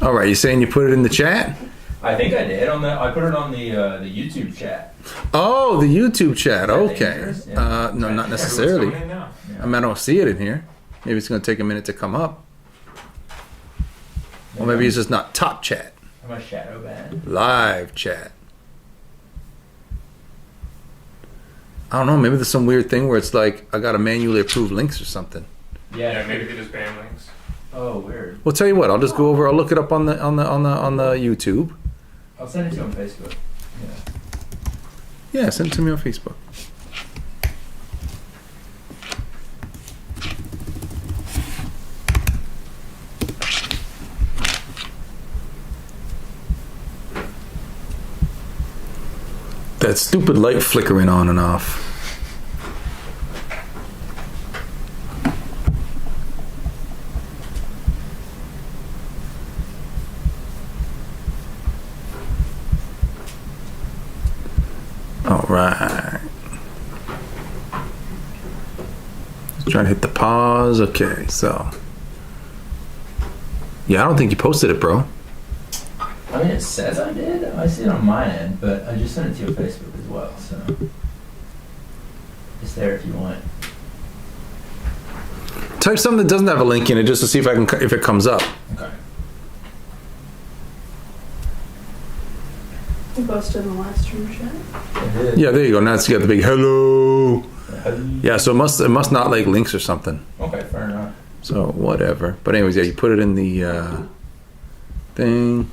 S1: All right, you saying you put it in the chat?
S4: I think I did I put it on the YouTube chat.
S1: Oh, the YouTube chat. Okay.
S4: dangerous? Yeah.
S1: No, not
S5: What's
S1: necessarily.
S5: going in now?
S1: I mean, I don't see it in here. Maybe it's going to take a minute to come up. Or maybe it's just not top chat.
S4: I'm a shadow banned.
S1: Live chat. I don't know. Maybe there's some weird thing where it's like I got to manually approve links or something.
S5: Yeah, maybe they just ban links.
S4: Oh, weird.
S1: Well, tell you what. I'll just go over. I'll look it up on the YouTube.
S4: I'll send it to you on Facebook. Yeah.
S1: Yeah, send it to me on Facebook. That stupid light flickering on and off. All right. Just trying to hit the pause. Okay, so. Yeah, I don't think you posted it, bro.
S4: I mean, it says I did. I see it on my end, but I just sent it to your Facebook as well, so it's there if you want.
S1: Type something that doesn't have a link in it just to see if if it comes up.
S4: Okay.
S2: We posted in the live stream chat.
S4: It is.
S1: Yeah, there you go. Now it's got the big hello. Yeah, so it must not like links or something.
S4: Okay, fair enough.
S1: So whatever. But anyways, yeah, you put it in the thing.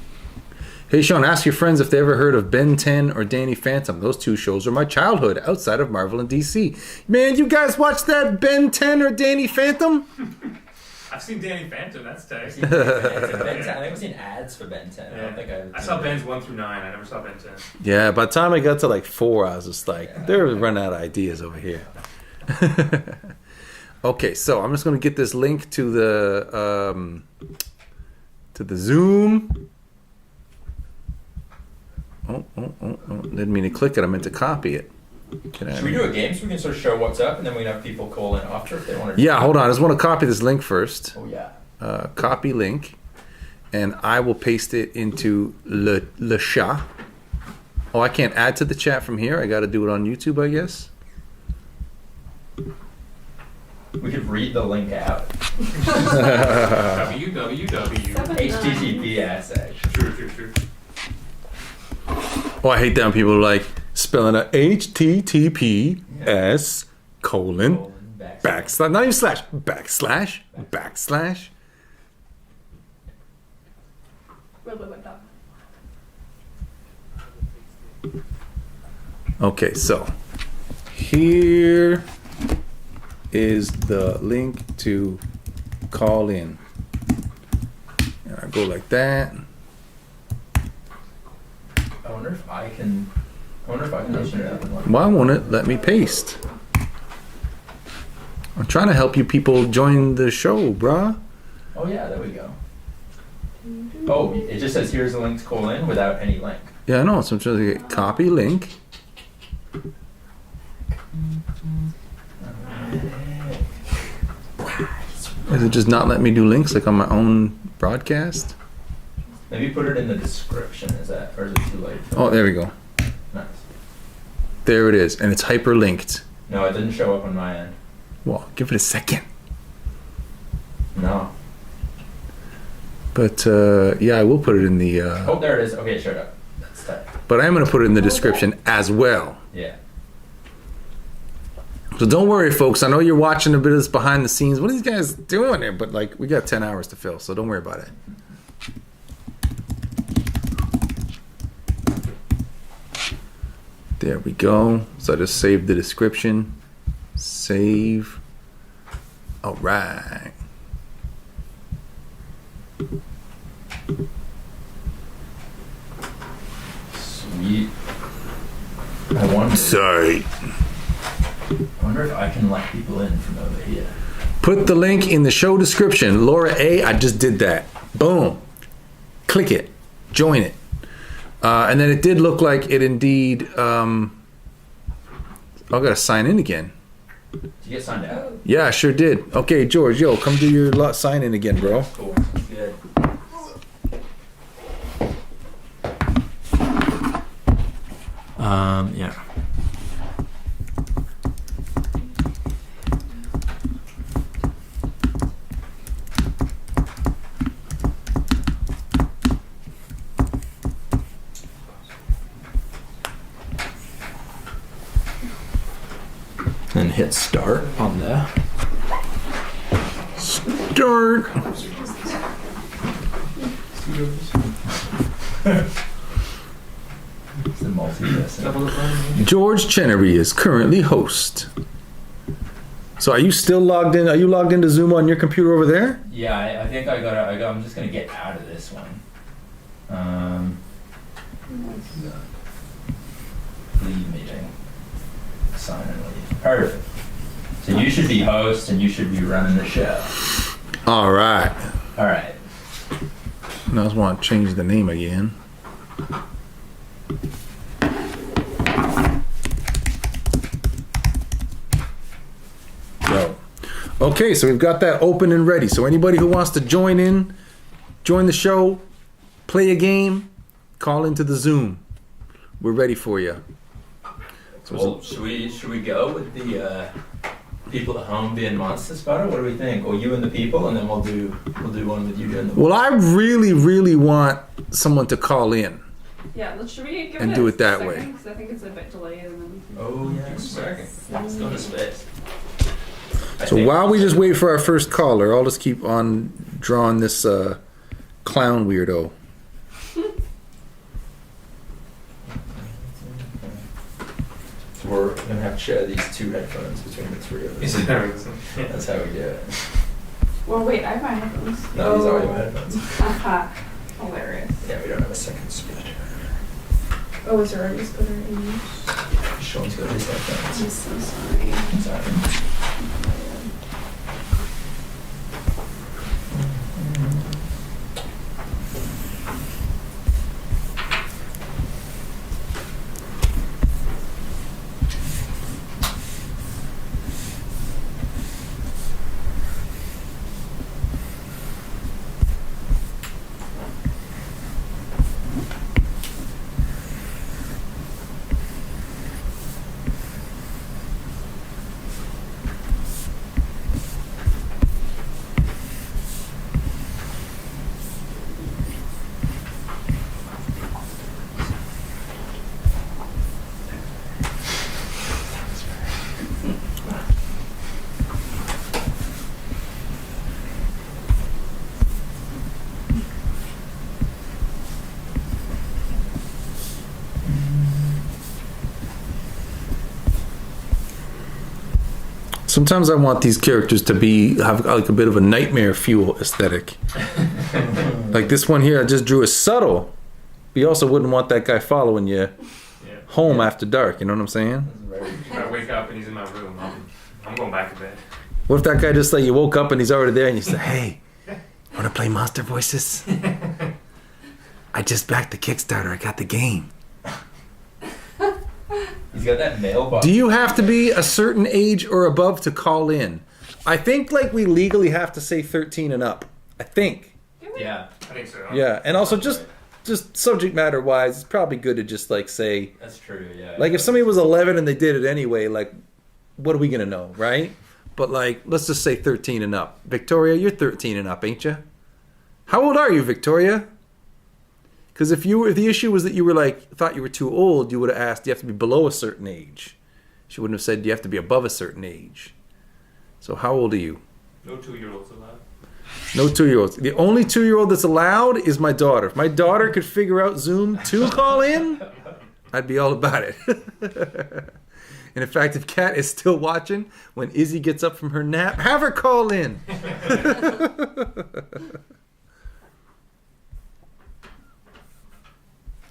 S1: Hey Sean, ask your friends if they ever heard of Ben 10 or Danny Phantom. Those two shows are my childhood outside of Marvel and DC. Man, you guys watch that Ben 10 or Danny Phantom?
S5: I've seen Danny Phantom. That's tight.
S4: Ben 10. I think I've seen ads for Ben 10. I don't think
S5: I saw Ben's 1 through 9. I never saw Ben 10.
S1: Yeah, by the time I got to like 4, I was just like, they're running out of ideas over here. Okay, so I'm just gonna get this link to the Zoom. Oh, didn't mean to click it. I meant to copy it.
S4: Should we do a game so we can sort of show what's up, and then we can have people call in after if they want to?
S1: Yeah, hold on. I just want to copy this link first.
S4: Oh yeah.
S1: Copy link, and I will paste it into le chat. Oh, I can't add to the chat from here. I got to do it on YouTube, I guess.
S4: We could read the link out.
S5: www.
S4: HTTPS actually.
S5: True.
S1: Oh, I hate that when people are like spelling out HTTPS colon backslash, not even slash, backslash. Okay, so here is the link to call in. And I go like that.
S4: I wonder if I can open it up.
S1: Why won't it let me paste? I'm trying to help you people join the show, bruh.
S4: Oh yeah, there we go. Oh, it just says here's a link to call in without any link.
S1: Yeah, I know. So I'm trying to get copy link. Is it just not letting me do links like on my own broadcast?
S4: Maybe put it in the description. Or is it too late?
S1: Oh, there we go.
S4: Nice.
S1: There it is, and it's hyperlinked.
S4: No, it didn't show up on my end.
S1: Well, give it a second.
S4: No.
S1: But yeah, I will put it in the.
S4: Oh, there it is. Okay, it showed up. That's tight.
S1: But I am going to put it in the description as well.
S4: Yeah.
S1: So don't worry, folks. I know you're watching a bit of this behind the scenes. What are these guys doing here? But like, we got 10 hours to fill, so don't worry about it. There we go. So I just saved the description. Save. All right.
S4: Sweet. I wonder if I can let people in from over here.
S1: Put the link in the show description. Laura A, I just did that. Boom. Click it. Join it. And then it did look like it indeed. I've got to sign in again.
S4: Did you get signed out?
S1: Yeah, I sure did. Okay, George, yo, come do your sign in again, bro.
S4: Cool. Sounds good. Yeah. And hit start on there.
S1: Start.
S4: It's the multi-person.
S1: George Chenery is currently host. So are you still logged in? Are you logged into Zoom on your computer over there?
S4: Yeah, I think I'm just gonna get out of this one. Leave meeting. Sign and leave. Perfect. So you should be host and you should be running the show.
S1: All right.
S4: All right.
S1: Now I just want to change the name again. So, okay, so we've got that open and ready. So anybody who wants to join in, join the show, play a game, call into the Zoom. We're ready for you.
S4: Well, should we go with the people at home being monster spotter? What do we think? Or you and the people, and then we'll do one with you doing the.
S1: Well, I really want someone to call in.
S2: Yeah, should we give
S1: And
S2: it
S1: do
S2: a
S1: it that
S2: second?
S1: way.
S2: Because I think it's a bit delayed. And then we can...
S4: Oh yeah, second. Let's go to space.
S1: So while we just wait for our first caller, I'll just keep on drawing this clown weirdo.
S4: So we're gonna have to share these two headphones between the three of us. That's how we do it.
S2: Well, wait, I have my headphones.
S4: No, these are your headphones.
S2: Haha. Hilarious.
S4: Yeah, we don't have a second split.
S2: Oh, is there already a splitter in use?
S4: Sean's got his headphones.
S2: I'm so sorry.
S4: Sorry.
S1: Sometimes I want these characters to have like a bit of a nightmare fuel aesthetic. Like this one here, I just drew a subtle. But you also wouldn't want that guy following you home after dark. You know what I'm saying?
S5: If I wake up and he's in my room, I'm going back to bed.
S1: What if that guy just like you woke up and he's already there and you say, "Hey, want to play Monster Voices? I just backed the Kickstarter. I got the game."
S4: He's got that mailbox.
S1: Do you have to be a certain age or above to call in? I think like we legally have to say 13 and up. I think.
S4: Yeah,
S5: I think so.
S1: Yeah, and also just subject matter wise, it's probably good to just like say,
S4: that's true. Yeah.
S1: like if somebody was 11 and they did it anyway, like what are we gonna know, right? But like let's just say 13 and up. Victoria, you're 13 and up, ain't you? How old are you, Victoria? Because if the issue was that you were like thought you were too old, you would have asked, do you have to be below a certain age? She wouldn't have said, do you have to be above a certain age? So how old are you?
S5: No 2-year-olds allowed.
S1: No 2-year-olds. The only 2-year-old that's allowed is my daughter. If my daughter could figure out Zoom to call in, I'd be all about it. And in fact, if Kat is still watching, when Izzy gets up from her nap, have her call in.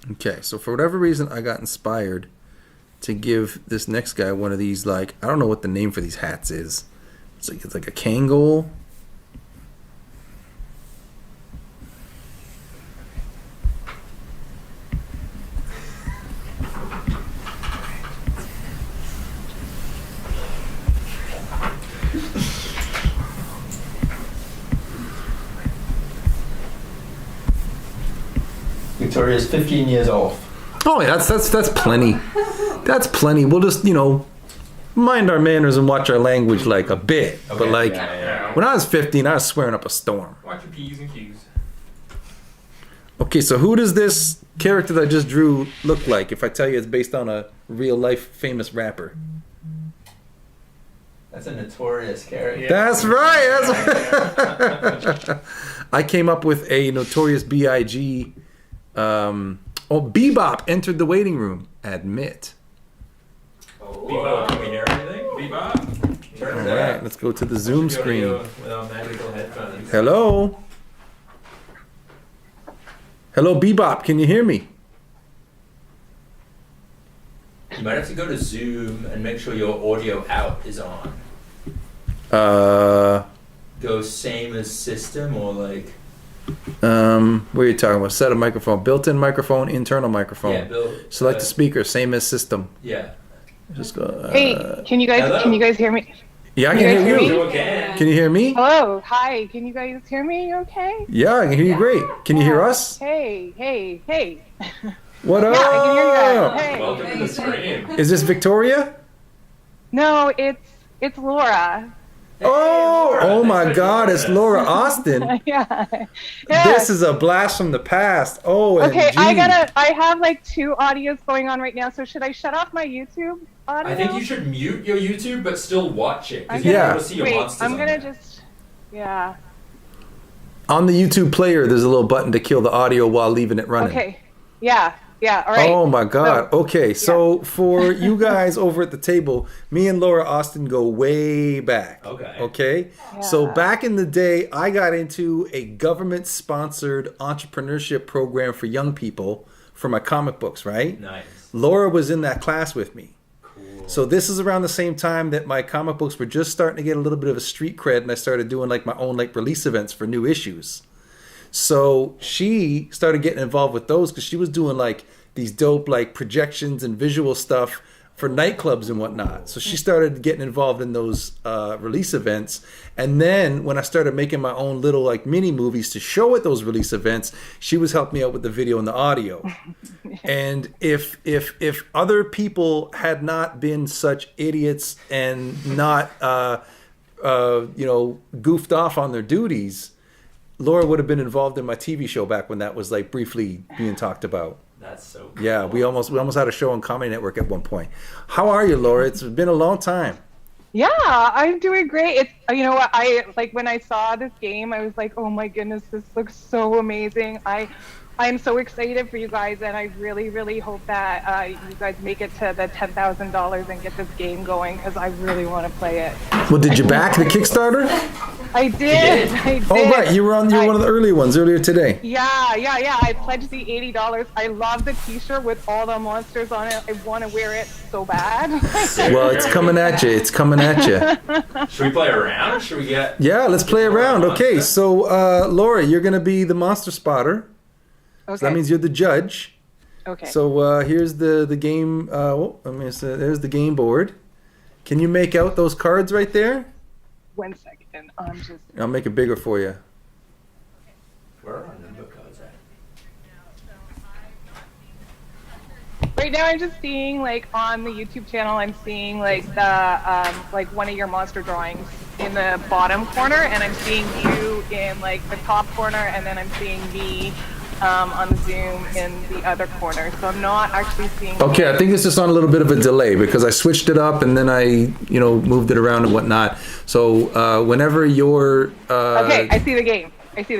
S1: Okay, so for whatever reason, I got inspired to give this next guy one of these, like, I don't know what the name for these hats is. It's like a Kangol.
S4: Victoria's 15 years old.
S1: Oh yeah, that's plenty. That's plenty. We'll just mind our manners and watch our language like a bit.
S4: Okay,
S1: But like
S4: yeah.
S1: when I was 15, I was swearing up a storm.
S4: Watch your P's and Q's.
S1: Okay, so who does this character that I just drew look like? If I tell you it's based on a real life famous rapper.
S3: That's a notorious character.
S1: That's right. I came up with a Notorious B.I.G. Bebop entered the waiting room. Admit.
S4: Bebop, can we hear anything? Bebop.
S1: All right, let's go to the Zoom screen.
S4: With our magical headphones.
S1: Hello. Hello, Bebop. Can you hear me?
S4: You might have to go to Zoom and make sure your audio out is on. Go same as system or like.
S1: What are you talking about? Set a microphone, built-in microphone, internal microphone.
S4: Yeah, Bill.
S1: Select the speaker, same as system.
S4: Yeah.
S1: Just go.
S8: Hey, can you guys hear me?
S1: Yeah, I can
S8: you guys
S1: hear
S8: hear
S1: you.
S8: me?
S4: Okay.
S1: Can you hear me?
S8: Hello, hi. Can you guys hear me? Okay.
S1: Yeah, I can hear you great. Can you hear us?
S8: Hey.
S1: What up?
S8: Yeah, I can hear you guys. Hey.
S4: Welcome to the stream.
S1: Is this Victoria?
S8: No, it's Laura.
S1: Oh my God! It's Laura Austin.
S8: Yeah.
S1: This is a blast from the past. Oh,
S8: Okay, I have like 2 audios going on right now. So should I shut off my YouTube audio?
S4: I think you should mute your YouTube but still watch it because
S8: I'm
S4: you
S1: gonna-
S4: want to see your
S8: Wait,
S4: monsters.
S8: I'm
S4: on
S8: gonna
S4: there.
S8: just. Yeah.
S1: On the YouTube player, there's a little button to kill the audio while leaving it running.
S8: Okay. Yeah. All right.
S1: Oh my God.
S8: So-
S1: Okay, so for you guys over at the table, me and Laura Austin go way back. Okay. So
S8: Yeah.
S1: back in the day, I got into a government-sponsored entrepreneurship program for young people for my comic books, right?
S4: Nice.
S1: Laura was in that class with me.
S4: Cool.
S1: So this is around the same time that my comic books were just starting to get a little bit of a street cred, and I started doing like my own like release events for new issues. So she started getting involved with those because she was doing like these dope like projections and visual stuff for nightclubs and whatnot. So she started getting involved in those release events. And then when I started making my own little like mini movies to show at those release events, she was helping me out with the video and the audio. And if other people had not been such idiots and not goofed off on their duties, Laura would have been involved in my TV show back when that was like briefly being talked about.
S4: That's so cool.
S1: Yeah, we almost had a show on Comedy Network at one point. How are you, Laura? It's been a long time.
S8: Yeah, I'm doing great. It's what I like when I saw this game, I was like, oh my goodness, this looks so amazing. I'm so excited for you guys, and I really, really hope that you guys make it to the $10,000 and get this game going because I really want to play it.
S1: Well, did you back the Kickstarter?
S8: I did.
S1: Oh, right. You were one of the early ones earlier today.
S8: Yeah. I pledged the $80. I love the T-shirt with all the monsters on it. I want to wear it so bad.
S1: Well, it's coming at you. It's coming at you.
S4: Should we play around? Should we get?
S1: Yeah, let's play around. Okay, so Laura, you're going to be the monster spotter.
S8: Okay.
S1: So that means you're the judge.
S8: Okay.
S1: So here's the game. There's the game board. Can you make out those cards right there?
S8: 1 second. I'm just.
S1: I'll make it bigger for you.
S4: Where are our number cards at?
S8: Right now, I'm just seeing like on the YouTube channel. I'm seeing like the like one of your monster drawings in the bottom corner, and I'm seeing you in like the top corner, and then I'm seeing me on the Zoom in the other corner. So I'm not actually seeing.
S1: Okay, I think it's just on a little bit of a delay because I switched it up and then I, moved it around and whatnot. So whenever you're
S8: Okay, I see the game.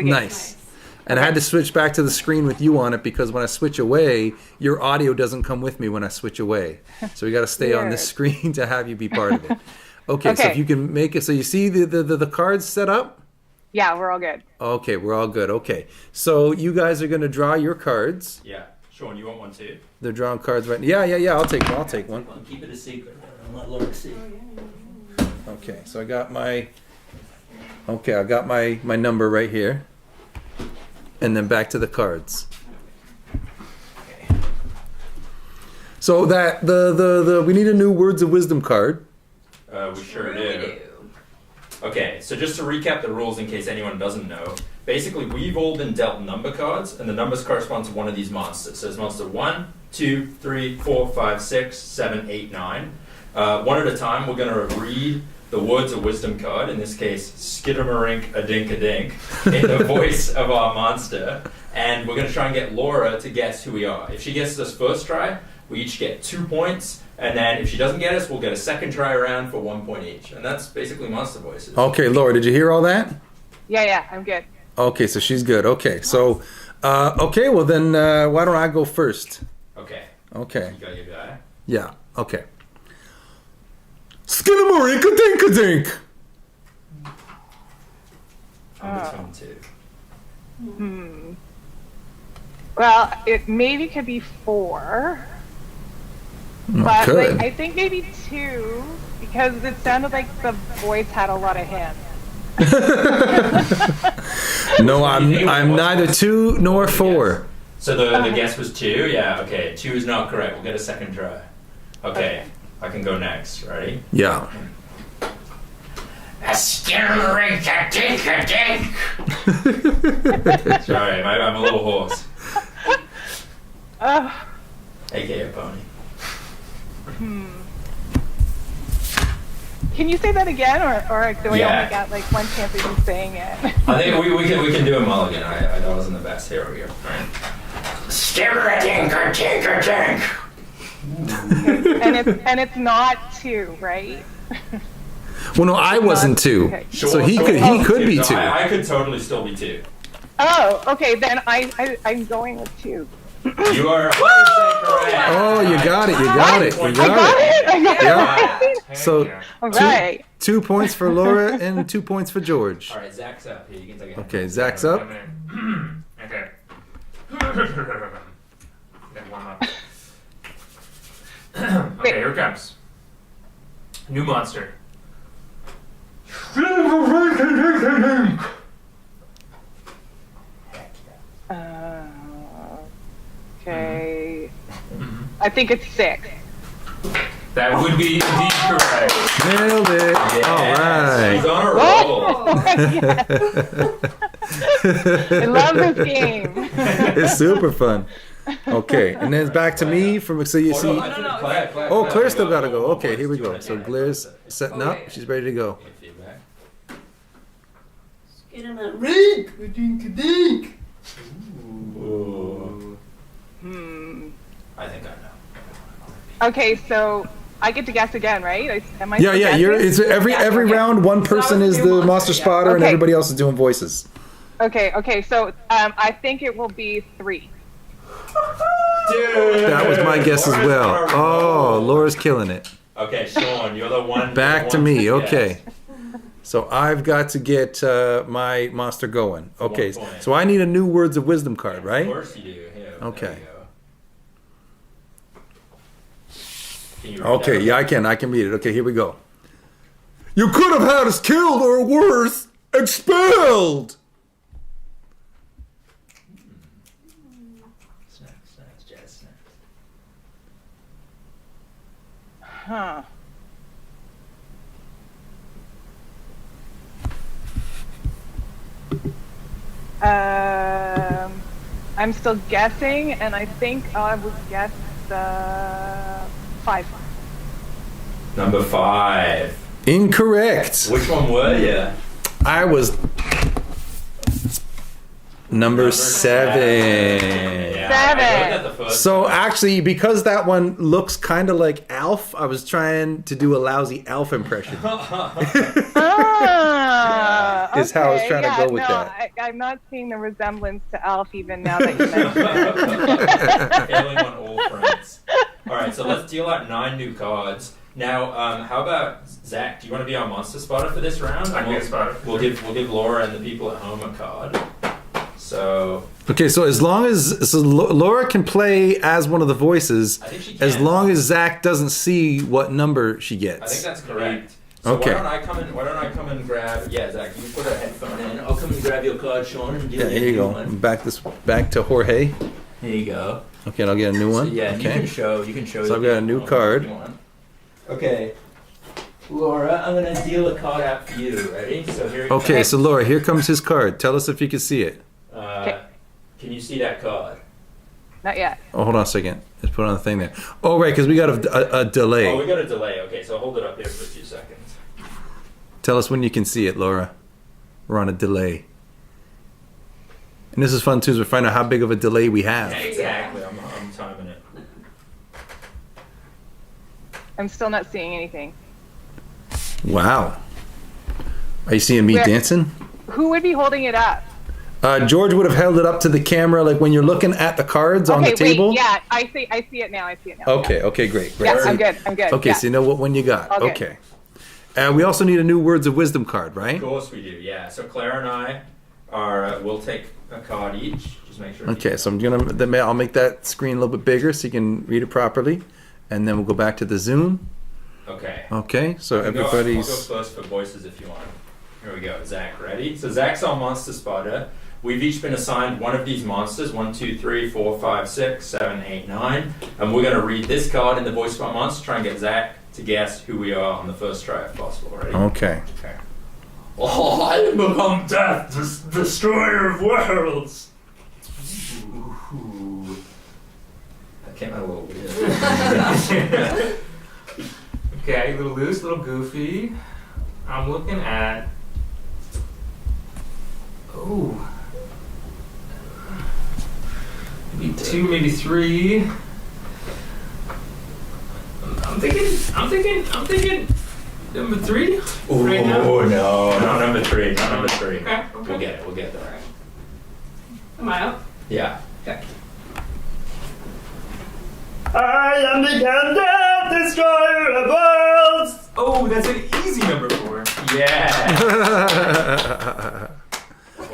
S1: Nice. And I had to switch back to the screen with you on it because when I switch away, your audio doesn't come with me when I switch away. So we got to stay on this screen to have you be part of it. Okay, so if you can make it, so you see the cards set up?
S8: Yeah, we're all good.
S1: Okay, we're all good. Okay, so you guys are going to draw your cards.
S4: Yeah. Sean, you want one too?
S1: They're drawing cards right now. Yeah, I'll take one.
S4: Well, keep it a secret. Don't let Laura see.
S1: Okay, so I got my number right here. And then back to the cards. So that the we need a new words of wisdom card.
S4: We sure do. Okay, so just to recap the rules in case anyone doesn't know, basically we've all been dealt number cards, and the numbers correspond to one of these monsters. So there's monster 1, 2, 3, 4, 5, 6, 7, 8, 9. One at a time, we're going to read the words of wisdom card, in this case, skidamarink a dink a dink, in the voice of our monster. And we're going to try and get Laura to guess who we are. If she guesses us first try, we each get 2 points. And then if she doesn't get us, we'll get a second try around for 1 point each. And that's basically monster voices.
S1: Okay, Laura, did you hear all that?
S8: Yeah, I'm good.
S1: Okay, so she's good. Okay, so, okay, well then, why don't I go first?
S4: Okay.
S1: Okay.
S4: You got your guy?
S1: Yeah, okay. Skinamarink-a-dink-a-dink!
S4: I'm between 2.
S8: Well, it maybe could be 4. But
S1: Could.
S8: like, I think maybe 2 because it sounded like the voice had a lot of hints.
S1: No, I'm neither 2 nor 4.
S4: So the guess was 2? Yeah, okay. 2 is not correct. We'll get a second try. Okay. I can go next. Ready?
S1: Yeah.
S5: A skinamarink-a-dink-a-dink.
S4: Sorry, I'm a little hoarse.
S8: Oh.
S4: AKA pony.
S8: Can you say that again, or do I
S4: Yeah.
S8: only got like one chance of you saying it?
S4: I think we can do a mulligan. That wasn't the best. Here we go. All right.
S5: Skinamarink-a-dink-a-dink.
S8: and it's not 2, right?
S1: Well, no, I wasn't 2.
S8: Okay.
S1: So he could be 2.
S4: I could totally still be 2.
S8: Oh, okay. Then I'm going with 2.
S4: You are 100% correct.
S1: Oh, you got it. You got it. You
S8: I got
S1: got it.
S8: it. I got
S1: Yeah.
S8: it.
S1: So
S8: All right.
S1: 2 points for Laura and 2 points for George.
S4: All right, Zach's up. Here, you can take it.
S1: Okay, Zach's up.
S5: Okay. Then warm up. Okay, here it comes. New monster.
S8: Okay. I think it's 6.
S5: That would be indeed correct.
S1: Nailed it.
S4: He's
S1: All
S4: on a roll.
S8: I love this game.
S1: right. It's super fun. Okay, and then it's back to me. So you see.
S4: Claire,
S1: Oh, Claire still gotta go. Okay,
S4: Boys,
S1: here we
S4: do you
S1: go.
S4: wanna
S1: So
S4: take it?
S1: Claire's setting up.
S2: Okay.
S1: She's ready to go.
S4: Give feedback. Ooh. I think I know.
S8: Okay, so I get to guess again, right? Am I
S1: Yeah,
S8: still
S1: yeah.
S8: guessing?
S1: It's every
S8: Okay.
S1: round. One person is the monster spotter, and
S8: Okay.
S1: everybody else is doing voices.
S8: Okay. So I think it will be 3.
S4: Dude!
S1: That was my guess as
S4: Laura's
S1: well.
S4: on a
S1: Oh,
S4: roll.
S1: Laura's killing it.
S4: Okay, Sean, you're the one.
S1: Back to me.
S4: Yes.
S1: Okay. So I've got to get my monster going. Okay.
S4: 1 point.
S1: So I need a new words of wisdom card,
S4: Of
S1: right?
S4: course you do. Here,
S1: Okay.
S4: there we go. Can you read
S1: Okay.
S4: that?
S1: Yeah, I can read it. Okay, here we go. You could have had us killed, or worse, expelled.
S4: Snacks, jazz snacks.
S8: Huh. I'm still guessing, and I think I would guess 5.
S4: Number 5.
S1: Incorrect.
S4: Which one were you?
S1: I was number 7.
S4: Yeah,
S8: 7.
S4: I wrote that the first
S1: So
S4: time.
S1: actually, because that one looks kind of like Alf, I was trying to do a lousy Alf impression.
S8: Ah,
S1: Is how I was trying to go with
S8: no,
S1: that.
S8: I'm not seeing the resemblance to Alf even now that you mention it.
S4: Failing on all fronts. All right, so let's deal out 9 new cards. Now, how about Zach? Do you want to be our monster spotter for this round?
S5: I can be a spotter.
S4: We'll give Laura and the people at home a card. So
S1: Okay, so as long as Laura can play as one of the voices,
S4: I think she can.
S1: as long as Zach doesn't see what number she
S4: I
S1: gets.
S4: think that's correct. So
S1: Okay.
S4: Why don't I come and grab? Yeah, Zach, you put a headphone in. I'll come and grab your card, Sean. And do
S1: Yeah,
S4: the
S1: here you
S4: new
S1: go.
S4: one.
S1: Back to Jorge.
S4: Here you go.
S1: Okay, and I'll get a new one.
S4: So, yeah,
S1: Okay.
S4: you can show.
S1: So I've got a new card.
S4: Okay. Laura, I'm gonna deal a card out for you. Ready? So here.
S1: Okay, so Laura, here comes his card. Tell us if you can see it.
S4: Can you see that card?
S8: Not yet.
S1: Oh, hold on a second. Let's put on the thing there. Oh, right, because we got a delay.
S4: Oh, we got a delay. Okay, so hold it up there for a few seconds.
S1: Tell us when you can see it, Laura. We're on a delay. And this is fun too, as we find out how big of a delay we have.
S4: Yeah, exactly. I'm timing it.
S8: I'm still not seeing anything.
S1: Wow. Are you seeing me
S8: Where-
S1: dancing?
S8: Who would be holding it up?
S1: George would have held it up to the camera like when you're looking at the cards on the table.
S8: Wait, yeah, I see it now.
S1: Okay, okay, great.
S8: Yeah,
S1: great.
S8: I'm good.
S1: Okay,
S8: yeah.
S1: so you know what one you got.
S8: Okay.
S1: Okay. We also need a new Words of Wisdom card, right?
S4: Of course we do. Yeah. So Claire and I are. We'll take a card each. Just make sure.
S1: Okay, so I'll make that screen a little bit bigger so you can read it properly, and then we'll go back to the Zoom.
S4: Okay.
S1: Okay, so
S4: I'll
S1: everybody's.
S4: go first for voices if you want. Here we go. Zach, ready? So Zach's our monster spotter. We've each been assigned one of these monsters. 1, 2, 3, 4, 5, 6, 7, 8, 9. And we're going to read this card in the voice of our monster. Try and get Zach to guess who we are on the first try if possible. Ready?
S1: Okay.
S4: Okay. Oh, I have become death, destroyer of worlds. Ooh. That came out a little weird.
S7: Okay, a little loose, a little goofy. I'm looking at. Oh. Maybe 2, maybe 3. I'm thinking number 3.
S4: Oh
S7: Right now?
S4: no, not number 3. Not number 3.
S2: Okay.
S4: We'll get it. We'll get there.
S2: Am I up?
S4: Yeah.
S2: Okay.
S4: I am the Gandalf, destroyer of worlds.
S7: Oh, that's an easy number 4.
S4: Yeah.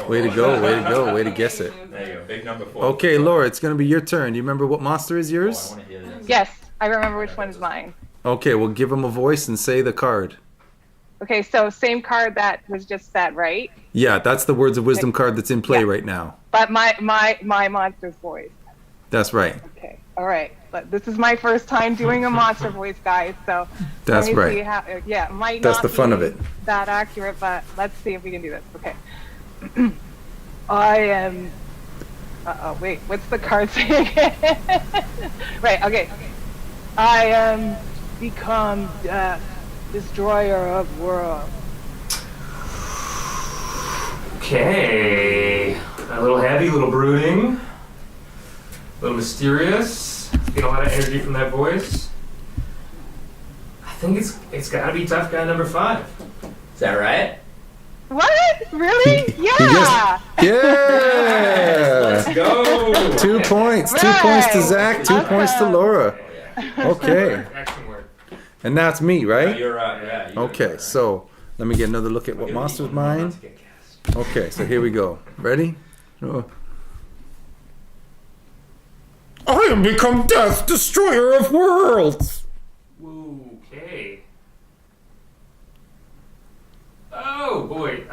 S1: Way to go, way to go, way to guess it.
S4: There you go. Big number 4.
S1: Okay, Laura, it's going to be your turn. Do you remember what monster is
S4: Oh, I
S1: yours?
S4: want to hear this.
S8: Yes, I remember which one is mine.
S1: Okay, well, give him a voice and say the card.
S8: Okay, so same card that was just said, right?
S1: Yeah, that's the Words of Wisdom card that's in play
S8: Yeah.
S1: right now.
S8: But my monster's voice.
S1: That's right.
S8: Okay, all right. But this is my first time doing a monster voice, guys. So
S1: That's
S8: let me
S1: right.
S8: see how, yeah, it might
S1: That's
S8: not
S1: the fun
S8: be
S1: of it.
S8: that accurate, but let's see if we can do this. Okay. I am. Wait. What's the card saying again? Right. Okay. I am become death, destroyer of worlds.
S7: Okay. A little heavy, a little brooding, a little mysterious. Get a lot of energy from that voice. I think it's got to be tough guy number 5.
S4: Is that right?
S8: What? Really? Yeah.
S1: Yeah!
S4: Let's go.
S1: 2 points. 2
S8: Right.
S1: points to Zach, 2 points to Laura. Okay.
S7: Action word.
S1: And that's me,
S4: No,
S1: right?
S4: you're right. Yeah. you're
S1: Okay,
S4: right.
S1: so let me get another look at what monster's mine. Okay, so here we go. Ready? I am become death, destroyer of worlds.
S7: Okay. Oh boy.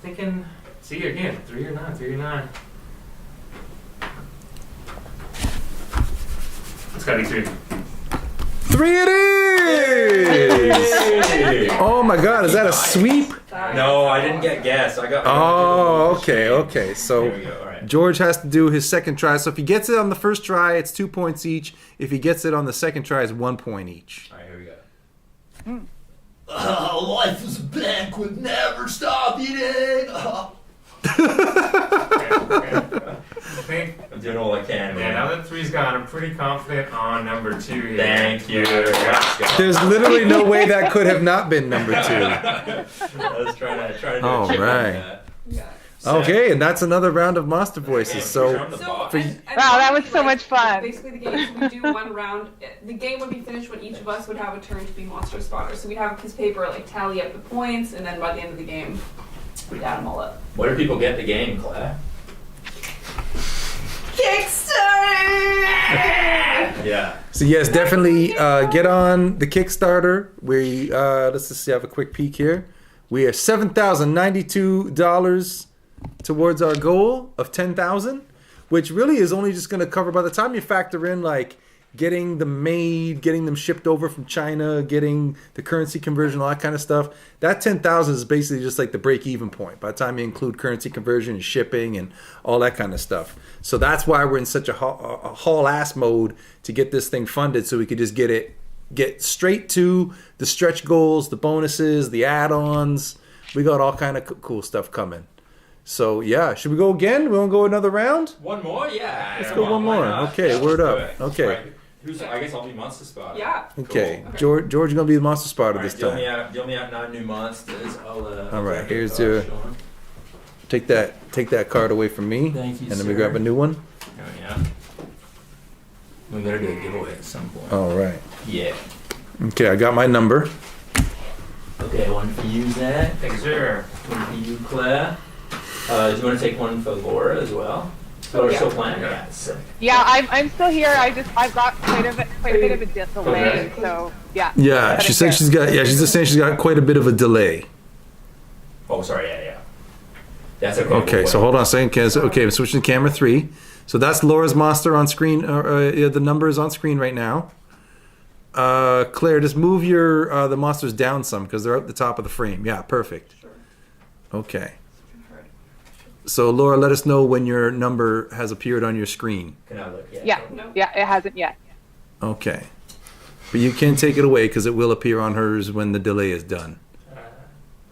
S7: Thinking. See again. 3 or 9. 3 or 9. It's gotta be 3.
S1: 3 it is!
S4: Hey.
S1: Oh my god, is that a sweep?
S4: No, I didn't get guess. I got.
S1: Oh, okay, okay.
S4: Here
S1: So
S4: we go. All right.
S1: George has to do his second try. So if he gets it on the first try, it's 2 points each. If he gets it on the second try, it's 1 point each.
S4: All right. Here we go. Life is a banquet, never stop eating.
S7: I think.
S4: I'm doing all I can,
S7: Yeah,
S4: man.
S7: now that 3's gone, I'm pretty confident on number 2 here.
S4: Thank you. Let's go.
S1: There's literally no way that could have not been number 2.
S4: I was trying to do
S1: All
S4: a chip on
S1: right.
S4: that.
S1: Okay, and that's another round of monster voices. So
S2: So,
S1: For-
S8: Wow, that was so much fun.
S2: Basically, the game is we do one round. The game would be finished when each of us would have a turn to be monster spotter. So we'd have a piece of paper, like tally up the points, and then by the end of the game, we'd add them all up.
S4: Where do people get the game, Claire?
S2: Kickstarter!
S4: Yeah.
S1: So yes, definitely get on the Kickstarter. We let's just have a quick peek here. We are $7,092 towards our goal of 10,000, which really is only just going to cover by the time you factor in like getting them made, getting them shipped over from China, getting the currency conversion, all that kind of stuff. That 10,000 is basically just like the break-even point by the time you include currency conversion and shipping and all that kind of stuff. So that's why we're in such a haul-ass mode to get this thing funded, so we could just get straight to the stretch goals, the bonuses, the add-ons. We got all kind of cool stuff coming. So yeah, should we go again? We want to go another round?
S4: One more? Yeah.
S1: Let's
S4: come
S1: go
S4: on,
S1: one
S4: why
S1: more.
S4: not?
S1: Okay,
S4: Yeah,
S1: word
S4: let's do
S1: up.
S4: it.
S1: Okay.
S4: Right. I guess I'll be Monster Spotter.
S2: Yeah.
S1: Okay,
S4: Cool.
S1: George is gonna be the monster spotter
S4: All
S1: this
S4: right,
S1: time.
S4: deal me out 9 new monsters. All
S1: right, here's
S4: your.
S1: your- Take that card away from me,
S4: Thank you,
S1: and then we
S4: sir.
S1: grab a new one.
S4: Oh, yeah. We gotta do a giveaway at some point.
S1: All right.
S4: Yeah.
S1: Okay, I got my number.
S4: Okay, one for you, Zach.
S7: Thank you, sir.
S4: One for you, Claire. Do you want to take one for Laura as well? Laura's still playing? Yeah. Sick.
S8: Yeah, I'm still here. I've got quite a bit of a delay,
S7: Okay.
S8: so yeah.
S1: Yeah,
S8: But
S1: she
S8: it's
S1: said
S8: good.
S1: she's just saying she's got quite a bit of a delay.
S4: Oh, sorry. Yeah. That's okay.
S1: Okay, so hold on a second. Okay, I'm switching to camera 3. So that's Laura's monster on screen. Yeah, the number is on screen right now. Claire, just move your the monsters down some because they're at the top of the frame. Yeah, perfect.
S2: Sure.
S1: Okay. So Laura, let us know when your number has appeared on your screen.
S4: Can I look?
S8: Yeah,
S2: No.
S8: yeah, it hasn't yet.
S1: Okay. But you can take it away because it will appear on hers when the delay is done.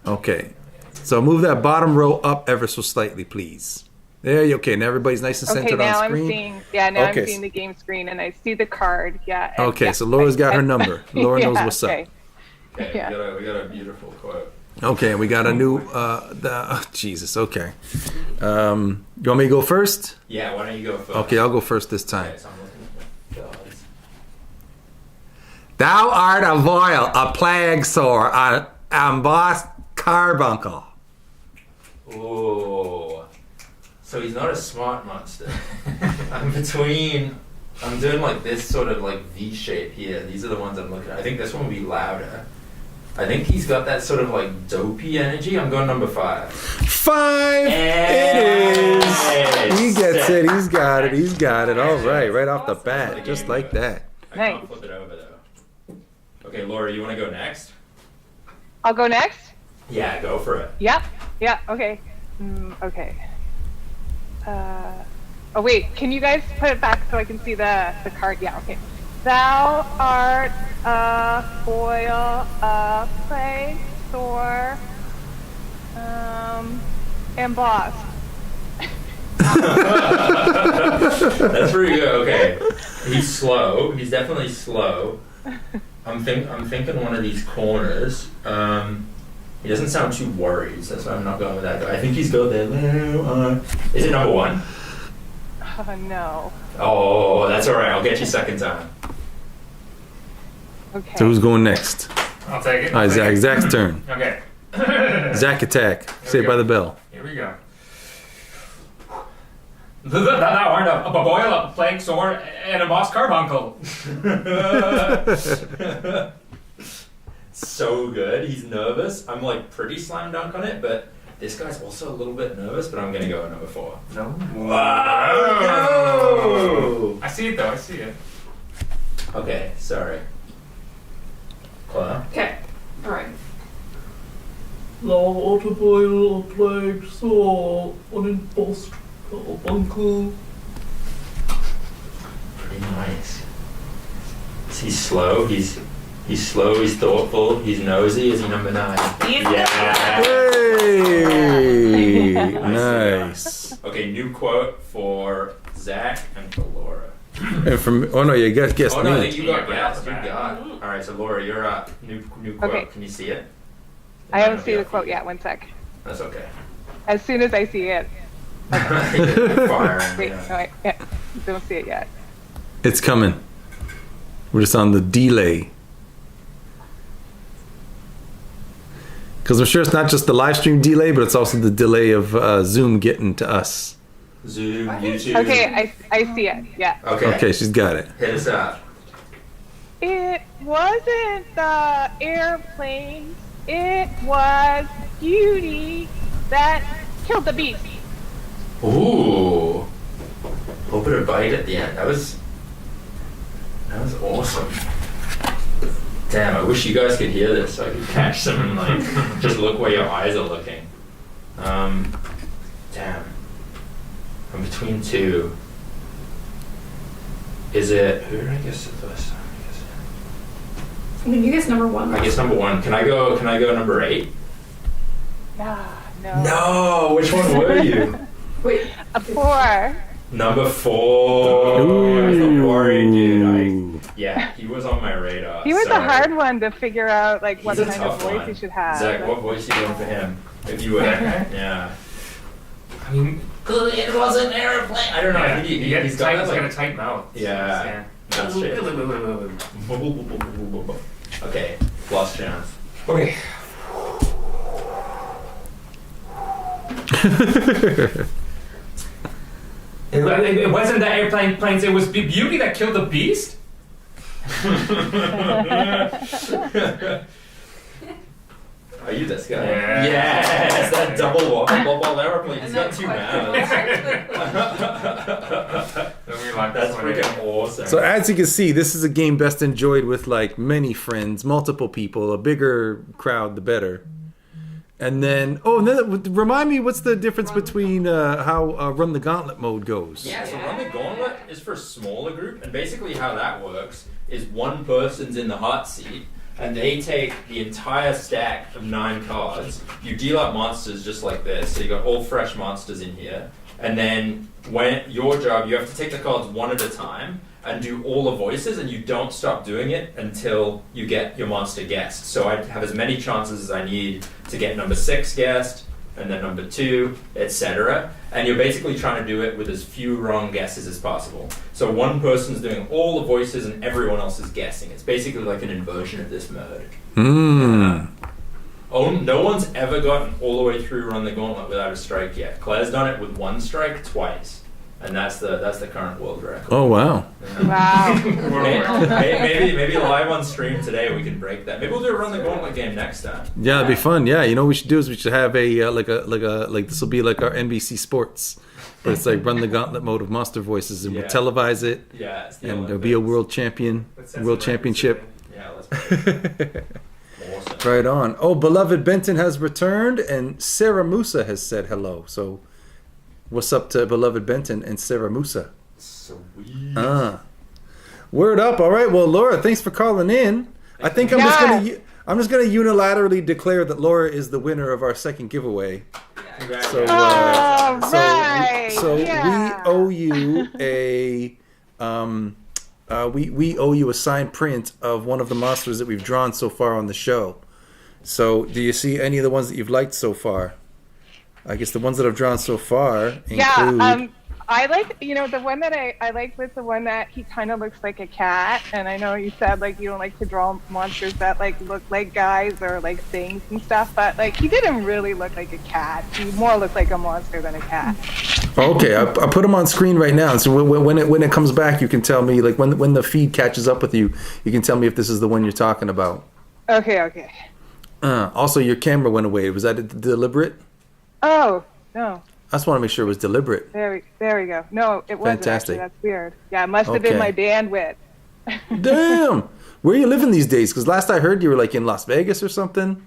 S1: Okay. So move that bottom row up ever so slightly, please. There you Now everybody's nice and
S8: Okay,
S1: centered
S8: now
S1: on
S8: I'm
S1: screen.
S8: seeing. Yeah, now
S1: Okay.
S8: I'm seeing the game screen and I see the card. Yeah. and-
S1: Okay,
S8: yeah,
S1: so Laura's got her
S8: I-
S1: number. Laura knows
S8: yeah,
S1: what's
S8: okay.
S1: up.
S4: Okay,
S8: Yeah.
S4: we got a beautiful quote.
S1: Okay, we got a new Jesus, okay. You want me to go first?
S4: Yeah, why don't you go first?
S1: Okay, I'll go first this time.
S4: Okay, so I'm looking at the gods.
S1: Thou art a voil, a plague sore, an embossed carbuncle.
S4: Ooh. So he's not a smart monster. I'm doing like this sort of like V shape here. These are the ones I'm looking at. I think this one will be louder. I think he's got that sort of like dopey energy. I'm going number 5.
S1: 5!
S4: Hey!
S1: It is! He gets
S4: Sick.
S1: it, he's got it. All right off the bat, just like that.
S4: I can't
S8: Nice.
S4: flip it over though. Okay, Laura, you want to go next?
S8: I'll go next.
S4: Yeah, go for it.
S8: Yep. Yeah. Okay. Okay. Oh wait, can you guys put it back so I can see the card? Yeah. Okay. Thou art a foil, a plague sore, embossed.
S4: That's pretty good. Okay, he's slow. He's definitely slow. I'm thinking one of these corners. He doesn't sound too worried, so that's why I'm not going with that guy. I think he's got there. Is it number 1?
S8: Oh no.
S4: Oh, that's all right. I'll get you second time.
S8: Okay.
S1: So who's going next?
S7: I'll take it.
S1: All right, Zach. Zach's turn.
S7: Okay.
S1: Zach attack. Saved by the bell.
S7: Here we go. Thou art a boil, a plague sore, and a boss carbuncle.
S4: So good. He's nervous. I'm like pretty slam dunk on it, but this guy's also a little bit nervous. But I'm gonna go at number 4.
S7: No.
S4: Wow!
S7: I see it though. I see it.
S4: Okay, sorry. Claire?
S2: Okay. All right.
S9: Thou art a boil, a plague sore, an embossed carbuncle.
S4: Pretty nice. He's slow. He's slow. He's thoughtful. He's nosy. Is he number 9?
S2: He's
S4: Yeah.
S1: Hey! Nice.
S4: Okay, new quote for Zach and for Laura.
S1: And from you guessed
S4: Oh no, I
S1: me.
S4: think you got
S7: Yeah,
S4: gas.
S7: right
S4: You
S7: off the
S4: got.
S2: bat.
S4: All right, so Laura, you're up. New quote.
S8: Okay.
S4: Can you see it?
S8: I haven't seen the quote yet. One sec.
S4: That's okay.
S8: As soon as I see it.
S4: Firing.
S8: Wait.
S4: Yeah.
S8: No, I don't see it yet.
S1: It's coming. We're just on the delay. Because I'm sure it's not just the live stream delay, but it's also the delay of Zoom getting to us.
S4: Zoom, YouTube.
S8: Okay, I see it. Yeah.
S4: Okay.
S1: Okay, she's got it.
S4: Hit us up.
S8: It wasn't the airplanes. It was Beauty that killed the beast.
S4: Ooh. Hope it a bite at the end. That was That was awesome. Damn, I wish you guys could hear this so I could catch some and like just look where your eyes are looking. Damn. I'm between two. Is it who did I guess the first time?
S2: I mean, you guess number one.
S4: I guess number one. Can I go number 8?
S8: No.
S4: No, which one were you?
S2: Wait,
S8: A 4.
S4: Number 4. I was worried, dude. Yeah, he was on my radar.
S8: He was
S4: Sorry.
S8: a hard one to figure out, like, what
S4: He's a
S8: kind of
S4: tough
S8: voice
S4: one.
S8: you should have.
S4: Zach, what voice are you doing for him? If you were, yeah.
S7: I mean,
S4: It was an airplane. I don't know.
S7: yeah,
S4: I think
S7: he's got
S4: that,
S7: a
S4: like,
S7: tight mouth.
S4: Yeah. That's it. Okay, last chance.
S7: Okay. It wasn't the airplane planes, it was Beauty that killed the beast?
S4: Are you this guy?
S7: Yeah.
S4: Yes, that double ball airplane. He's got 2 mouths. That's freaking awesome.
S1: So as you can see, this is a game best enjoyed with like many friends, multiple people, a bigger crowd, the better. And then, remind me, what's the difference between how Run the Gauntlet mode goes?
S4: Yeah, so Run the Gauntlet is for a smaller group, and basically how that works is one person's in the hot seat, and they take the entire stack of 9 cards. You deal out monsters just like this, so you got all fresh monsters in here, and then when your job, you have to take the cards one at a time and do all the voices, and you don't stop doing it until you get your monster guessed. So I have as many chances as I need to get number 6 guessed, and then number 2, etc. And you're basically trying to do it with as few wrong guesses as possible. So one person's doing all the voices and everyone else is guessing. It's basically like an inversion of this mode. Oh, no one's ever gotten all the way through Run the Gauntlet without a strike yet. Claire's done it with 1 strike twice. And that's the current world record.
S1: Oh wow!
S8: Wow.
S4: maybe live on stream today we can break that. Maybe we'll do a Run the Gauntlet game next time.
S1: Yeah, it'd be fun. Yeah, you know what we should do is we should have a like this will be like our NBC Sports, but it's like Run the Gauntlet mode of Monster Voices, and we'll televise it.
S4: Yeah, it's
S1: and there'll be a world championship.
S4: Yeah, let's play. Awesome.
S1: Right on. Oh, beloved Benton has returned, and Sarah Musa has said hello. So, what's up to beloved Benton and Sarah Musa?
S4: Sweet.
S1: Word up. All right. Well, Laura, thanks for calling in. I think I'm just gonna unilaterally declare that Laura is the winner of our second giveaway. So, we owe you a we owe you a signed print of one of the monsters that we've drawn so far on the show. So, do you see any of the ones that you've liked so far? I guess the ones that I've drawn so far include...
S8: I like, the one that I like was the one that he kind of looks like a cat. And I know you said, like, you don't like to draw monsters that, like, look like guys or, like, things and stuff. But, like, he didn't really look like a cat. He more looked like a monster than a cat.
S1: Okay, I put him on screen right now. So when it comes back, you can tell me, like, when the feed catches up with you, you can tell me if this is the one you're talking about.
S8: Okay.
S1: Also, your camera went away. Was that deliberate?
S8: Oh, no.
S1: I just want to make sure it was deliberate.
S8: There we go. No, it wasn't.
S1: Fantastic.
S8: Actually. That's weird. Yeah, it must have been my bandwidth.
S1: Damn. Where are you living these days? Because last I heard you were like in Las Vegas or something.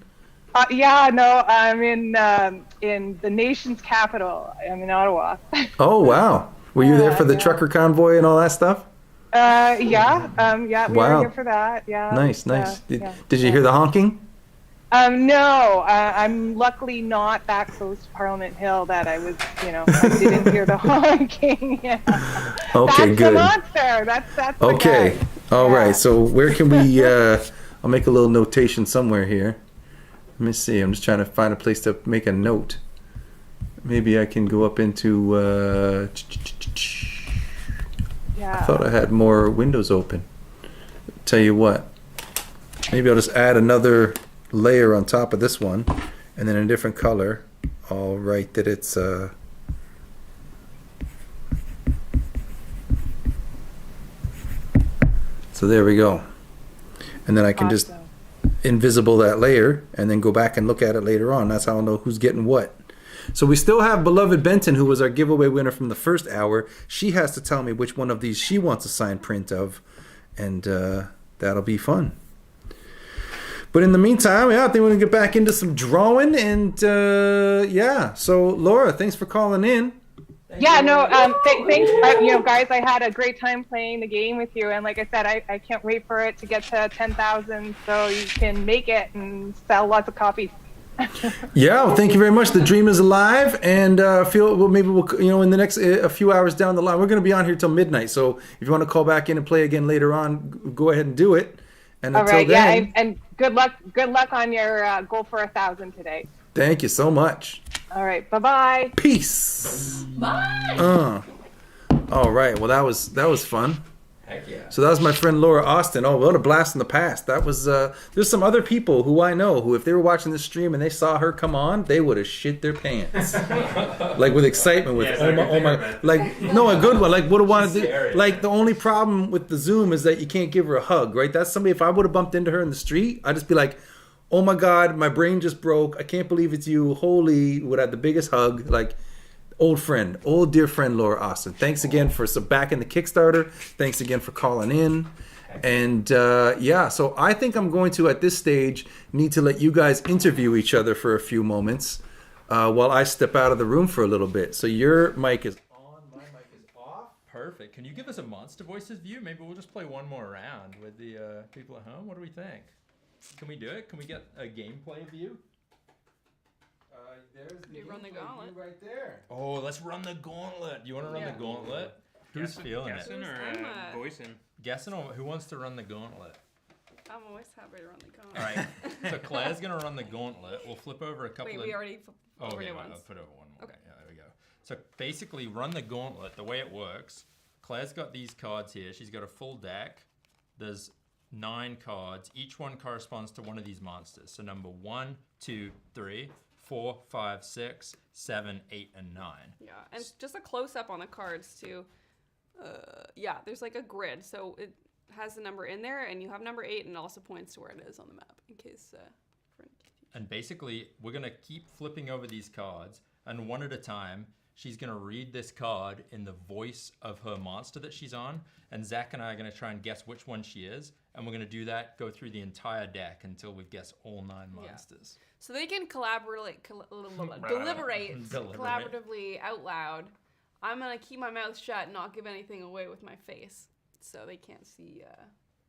S8: I'm in the nation's capital. I'm in Ottawa.
S1: Oh wow. Were you there for the trucker convoy and all that stuff?
S8: We were here for that. Yeah.
S1: Nice. Did you hear the honking?
S8: No, I'm luckily not that close to Parliament Hill that I was, I didn't hear the honking. Yeah.
S1: Okay,
S8: that's
S1: good.
S8: The monster. That's
S1: okay.
S8: The guy.
S1: All right. So where can we? I'll make a little notation somewhere here. Let me see. I'm just trying to find a place to make a note. Maybe I can go up into. I thought I had more windows open. Tell you what. Maybe I'll just add another layer on top of this one, and then in a different color I'll write that it's so there we go, and then I can just invisible that layer and then go back and look at it later on. That's how I'll know who's getting what. So we still have beloved Benton, who was our giveaway winner from the first hour. She has to tell me which one of these she wants a signed print of, and that'll be fun. But in the meantime, I think we're gonna get back into some drawing, and so Laura, thanks for calling in.
S8: Yeah, no, thanks. Guys, I had a great time playing the game with you, and like I said, I can't wait for it to get to 10,000 so you can make it and sell lots of copies.
S1: Yeah, well, thank you very much. The dream is alive, and maybe we'll in the next a few hours down the line, we're going to be on here till midnight. So if you want to call back in and play again later on, go ahead and do it. And
S8: all
S1: until
S8: right,
S1: then,
S8: yeah, and good luck on your goal for 1,000 today.
S1: thank you so much.
S8: All right, bye-bye.
S1: Peace.
S2: Bye.
S1: All right. Well, that was fun.
S4: Heck yeah.
S1: So that was my friend Laura Austin. Oh, what a blast in the past. That was there's some other people who I know who, if they were watching this stream and they saw her come on, they would have shit their pants. Like with excitement, with oh my, like no, a good one. Like would have wanted to. Like the only problem with the Zoom is that you can't give her a hug, right? That's somebody. If I would have bumped into her in the street, I'd just be like, oh my God, my brain just broke. I can't believe it's you. Holy, would have the biggest hug. Like. Old dear friend Laura Austin. Thanks again for backing the Kickstarter. Thanks again for calling in. And so I think I'm going to, at this stage, need to let you guys interview each other for a few moments while I step out of the room for a little bit. So your mic is on, my mic is off.
S4: Perfect. Can you give us a Monster Voices view? Maybe we'll just play one more round with the people at home. What do we think? Can we do it? Can we get a gameplay view?
S1: There's the
S2: You run the gauntlet.
S1: right there.
S4: Oh, let's run the gauntlet. You want to run the gauntlet? Who's feeling
S7: Guessing
S4: it?
S7: or voicing?
S4: Guessing or who wants to run the gauntlet?
S2: I'm always happy to run the gauntlet.
S4: All right. So Claire's going to run the gauntlet. We'll flip over a couple
S2: Wait,
S4: of...
S2: we already over
S4: okay,
S2: new
S4: right,
S2: ones.
S4: I'll put over one more.
S2: Okay.
S4: Yeah, there we go. So basically, run the gauntlet. The way it works, Claire's got these cards here. She's got a full deck. There's 9 cards. Each one corresponds to one of these monsters. So number 1, 2, 3, 4, 5, 6, 7, 8, and 9.
S2: Yeah, and just a close up on the cards too. There's like a grid, so it has the number in there, and you have number 8, and it also points to where it is on the map in case.
S4: And basically, we're gonna keep flipping over these cards, and one at a time, she's gonna read this card in the voice of her monster that she's on, and Zach and I are gonna try and guess which one she is, and we're gonna do that, go through the entire deck until we guess all 9 monsters.
S2: Yeah. So they can deliberate collaboratively out loud. I'm gonna keep my mouth shut and not give anything away with my face, so they can't see.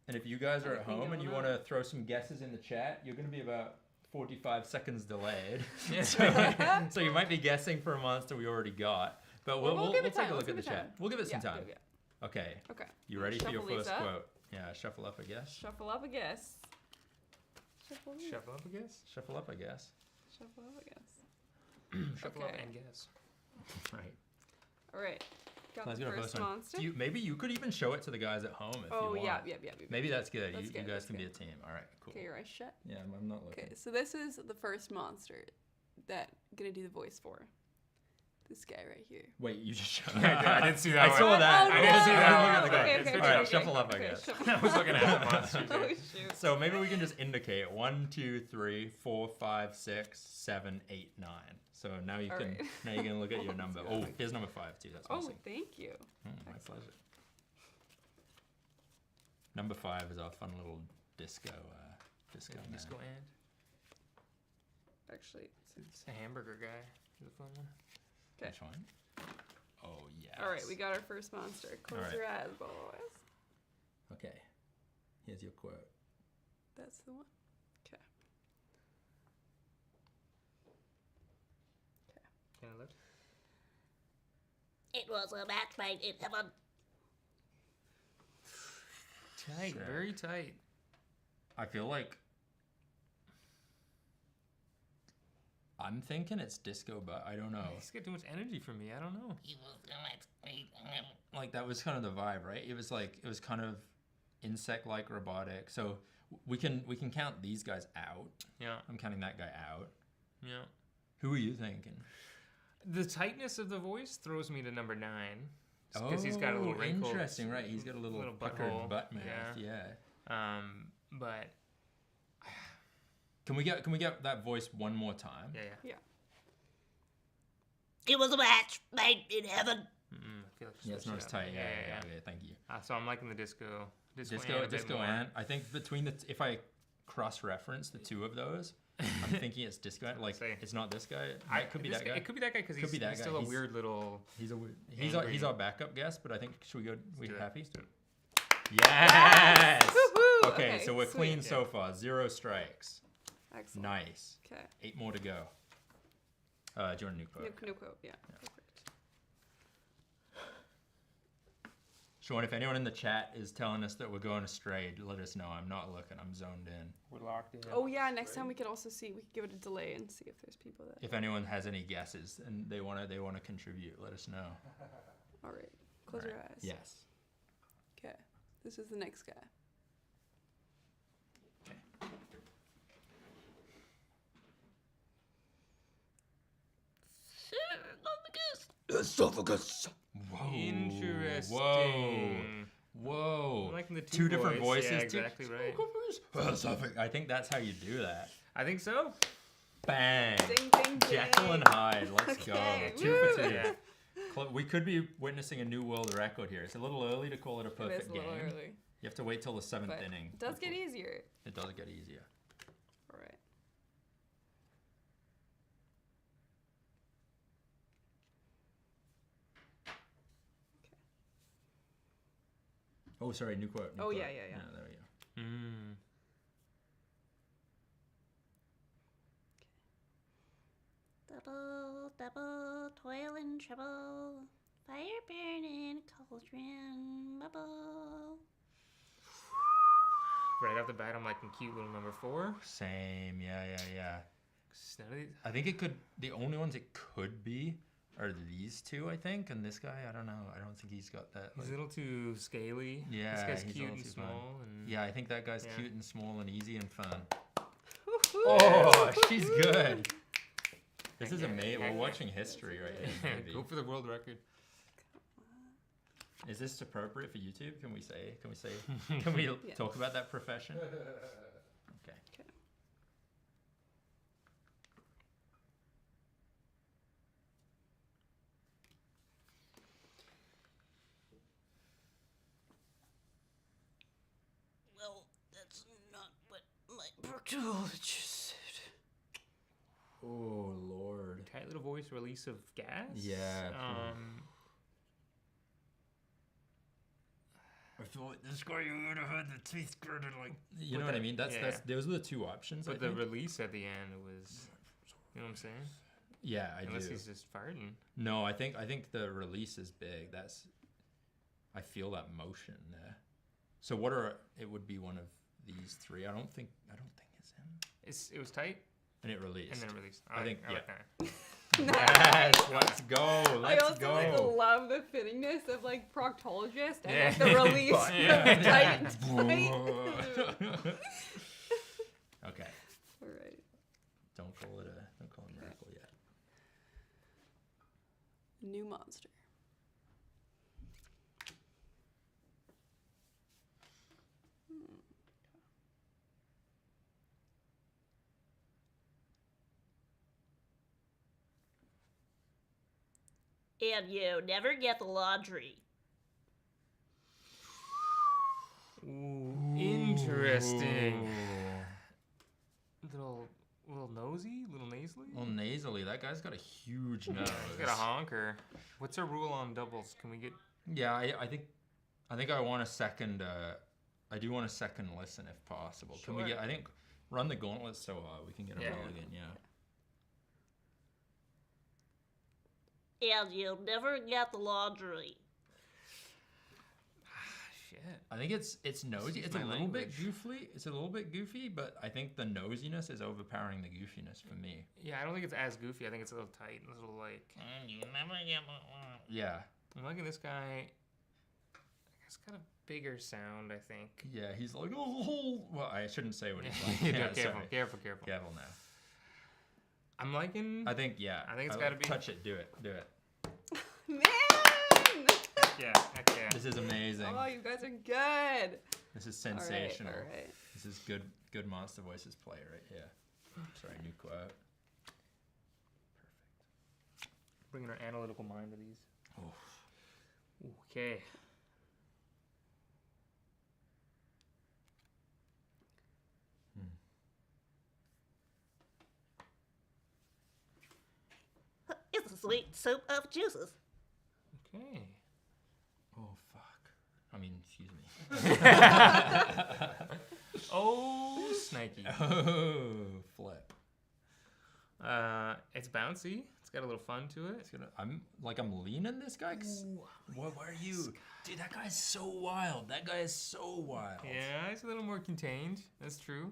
S4: And if you guys are at
S2: anything
S4: home and you
S2: going
S4: want
S2: on.
S4: to throw some guesses in the chat, you're gonna be about 45 seconds delayed. So you might be guessing for a monster we already got. But we'll
S2: give it
S4: take
S2: time.
S4: a look at
S2: Let's
S4: the
S2: give it
S4: chat.
S2: time.
S4: We'll give it some
S2: Yeah,
S4: time.
S2: yeah.
S4: Okay.
S2: Okay.
S4: You ready for your
S2: Shuffle these
S4: first
S2: up.
S4: quote? Yeah, shuffle up, I guess.
S2: Shuffle up a guess. Shuffle
S7: Shuffle up, I guess.
S4: Shuffle up, I guess.
S2: Shuffle up a guess.
S7: Shuffle up
S2: Okay.
S7: and guess.
S4: Right.
S2: All right. Got
S4: Let's
S2: the
S4: go to
S2: first
S4: first one.
S2: monster.
S4: Maybe you could even show it to the guys at home if you
S2: Oh
S4: want.
S2: yeah.
S4: Maybe that's good.
S2: That's
S4: You
S2: good,
S4: guys
S2: that's
S4: can be
S2: good.
S4: a team. All right, cool.
S2: Okay, your eyes shut.
S4: Yeah, I'm not looking.
S2: Okay, so this is the first monster that I'm gonna do the voice for. This guy right here.
S4: Wait, you just showed
S7: I didn't see that
S4: I
S7: one.
S4: saw that.
S2: Oh,
S7: I didn't see
S2: no.
S7: that one.
S2: Okay,
S7: It's
S2: okay,
S7: good.
S4: All right,
S2: okay.
S4: shuffle up, I
S2: Okay,
S4: guess.
S2: shuffle
S7: I was looking at the monster.
S2: Oh shoot.
S4: So maybe we can just indicate 1, 2, 3, 4, 5, 6, 7, 8, 9. So now you
S2: All
S4: can
S2: right.
S4: now you can look at your number.
S2: see
S4: Oh,
S2: that.
S4: here's number 5 too. That's
S2: Oh,
S4: missing.
S2: thank you.
S4: My pleasure. Number 5 is our fun little disco man.
S7: Disco and
S2: Actually,
S7: it's a hamburger guy. Is a fun one.
S2: okay.
S4: Which one? Oh yeah.
S2: All right, we got our first monster. Close
S4: All right.
S2: your eyes, boys.
S4: Okay. Here's your quote.
S2: That's the one. Okay.
S7: Can I lift?
S6: It was a match made in heaven.
S7: Tight,
S4: Sure.
S7: very tight.
S4: I feel like I'm thinking it's disco, but I don't know.
S7: It's got too much energy for me. I don't know.
S6: It was a match made in heaven.
S4: Like that was kind of the vibe, right? It was kind of insect-like robotic. So we can count these guys out.
S7: Yeah,
S4: I'm counting that guy out.
S7: yeah.
S4: Who are you thinking?
S7: The tightness of the voice throws me to number 9. Because he's got a little wrinkle.
S4: Interesting, right? He's got a little puckered
S7: butthole.
S4: butt mouth. Yeah.
S7: But
S4: Can we get that voice one more time?
S7: yeah.
S6: It was a match made in heaven.
S7: I feel like
S4: Yeah, it's not as tight. Yeah. Okay, thank you.
S7: So I'm liking the disco.
S4: Disco Ant. I think between if I cross-reference the two of those, I'm thinking it's Disco Ant. Like, it's not this guy. It could be that guy.
S7: It could be that guy because he's still a weird little.
S4: He's our backup guest, but I think should we go? We happy?
S7: Do it.
S4: Yes.
S2: Woo-hoo!
S4: Okay, so we're
S2: sweet.
S4: clean so far. 0 strikes.
S2: Excellent.
S4: Nice.
S2: Okay.
S4: 8 more to go. Do you want a new quote?
S2: New quote, yeah. Perfect.
S4: Sean, if anyone in the chat is telling us that we're going astray, let us know. I'm not looking. I'm zoned in.
S7: We're locked in.
S2: Oh yeah, next time we could also see. We could give it a delay and see if there's people that.
S4: If anyone has any guesses and they want to contribute, let us know.
S2: All right. Close your eyes.
S4: Yes.
S2: Okay. This is the next guy.
S4: Okay. Esophagus. Whoa.
S7: Interesting.
S4: Whoa.
S7: I'm liking the
S4: two different voices.
S7: Yeah, exactly right.
S4: I think that's how you do that.
S7: I think so.
S4: Bang.
S2: Ding, ding, ding.
S4: Jekyll and Hyde. Let's
S2: Okay,
S4: go. 2 for 2.
S7: Yeah.
S4: We could be witnessing a new world record here. It's a little early to call it a
S2: It
S4: perfect
S2: is a
S4: game.
S2: little early.
S4: You have to wait till the 7th
S2: But
S4: inning.
S2: it does get easier.
S4: It does get easier.
S2: All right.
S4: Oh, sorry, new quote.
S2: Oh,
S4: quote.
S2: yeah.
S4: There we go.
S6: Double, toil and trouble. Fire burning, cauldron, bubble.
S7: Right off the bat, I'm liking cute little number 4.
S4: Same, yeah.
S7: None of these.
S4: I think the only ones it could be are these two, I think, and this guy, I don't know. I don't think he's got that.
S7: He's a little too scaly.
S4: Yeah,
S7: this guy's
S4: he's a
S7: cute
S4: little
S7: and
S4: too
S7: small.
S4: fun.
S7: And
S4: Yeah, I think that guy's cute and small and easy and fun.
S2: Woo-hoo.
S4: Oh, she's good. This is
S7: Yeah,
S4: amazing.
S7: yeah,
S4: We're
S7: yeah.
S4: watching history right here. Maybe.
S7: Go for the world record.
S4: Is this appropriate for YouTube? Can we talk about that profession? Okay.
S6: Well, that's not what my proctologist said.
S4: Oh Lord.
S7: Tight little voice release of gas.
S4: Yeah. I feel like this guy would have had the teeth gritted like. You know what I mean? That's those are the two options.
S7: But the release at the end was, you know what I'm saying?
S4: Yeah,
S7: Unless he's just farting.
S4: No, I think the release is big. I feel that motion there. So it would be one of these 3. I don't think it's him.
S7: It was tight.
S4: And it released.
S7: And then it released.
S4: I think
S7: like that.
S4: Yes, let's go.
S2: I
S4: Let's
S2: also
S4: go.
S2: love the fittingness of proctologist and
S7: Yeah.
S2: the release of tight.
S4: Okay.
S2: All right.
S4: Don't call it a miracle yet.
S2: New monster.
S6: And you never get the laundry.
S7: Ooh, interesting. Little nosy, little nasally.
S4: Well, nasally. That guy's got a huge nose.
S7: He's got a honker. What's our rule on doubles? Can we get?
S4: Yeah, I think I want a second. I do want a second listen if possible. Can we
S7: Sure.
S4: get? I think run the gauntlet so we can get a mulligan. Yeah.
S6: And you never get the laundry.
S7: Shit.
S4: I think it's nosy.
S7: Excuse
S4: It's a
S7: my
S4: little bit
S7: language.
S4: goofy. It's a little bit goofy, but I think the nosiness is overpowering the goofiness for me.
S7: Yeah, I don't think it's as goofy. I think it's a little tight, a little like.
S6: And you never get the laundry.
S4: Yeah.
S7: I'm liking this guy. He's got a bigger sound, I think.
S4: Yeah, he's like, oh, well, I shouldn't say what he's like.
S7: Yeah,
S4: Yeah,
S7: careful,
S4: sorry.
S7: careful.
S4: Careful now.
S7: I'm liking.
S4: I think, yeah.
S7: I think it's gotta be-
S4: Touch it, do it.
S2: Man!
S7: Heck yeah.
S4: This is amazing.
S2: Oh, you guys are good.
S4: This is sensational.
S2: All right.
S4: This is good Monster Voices play right here. Sorry, new quote.
S7: Bringing our analytical mind to these.
S4: Oh.
S7: Okay.
S6: It's a sweet soup of juices.
S7: Okay.
S4: Oh fuck. I mean, excuse me.
S7: Oh, snaky.
S4: Oh, flip.
S7: It's bouncy. It's got a little fun to it.
S4: I'm leaning this guy. What are you? Dude, that guy's so wild. That guy is so wild.
S7: Yeah, it's a little more contained. That's true.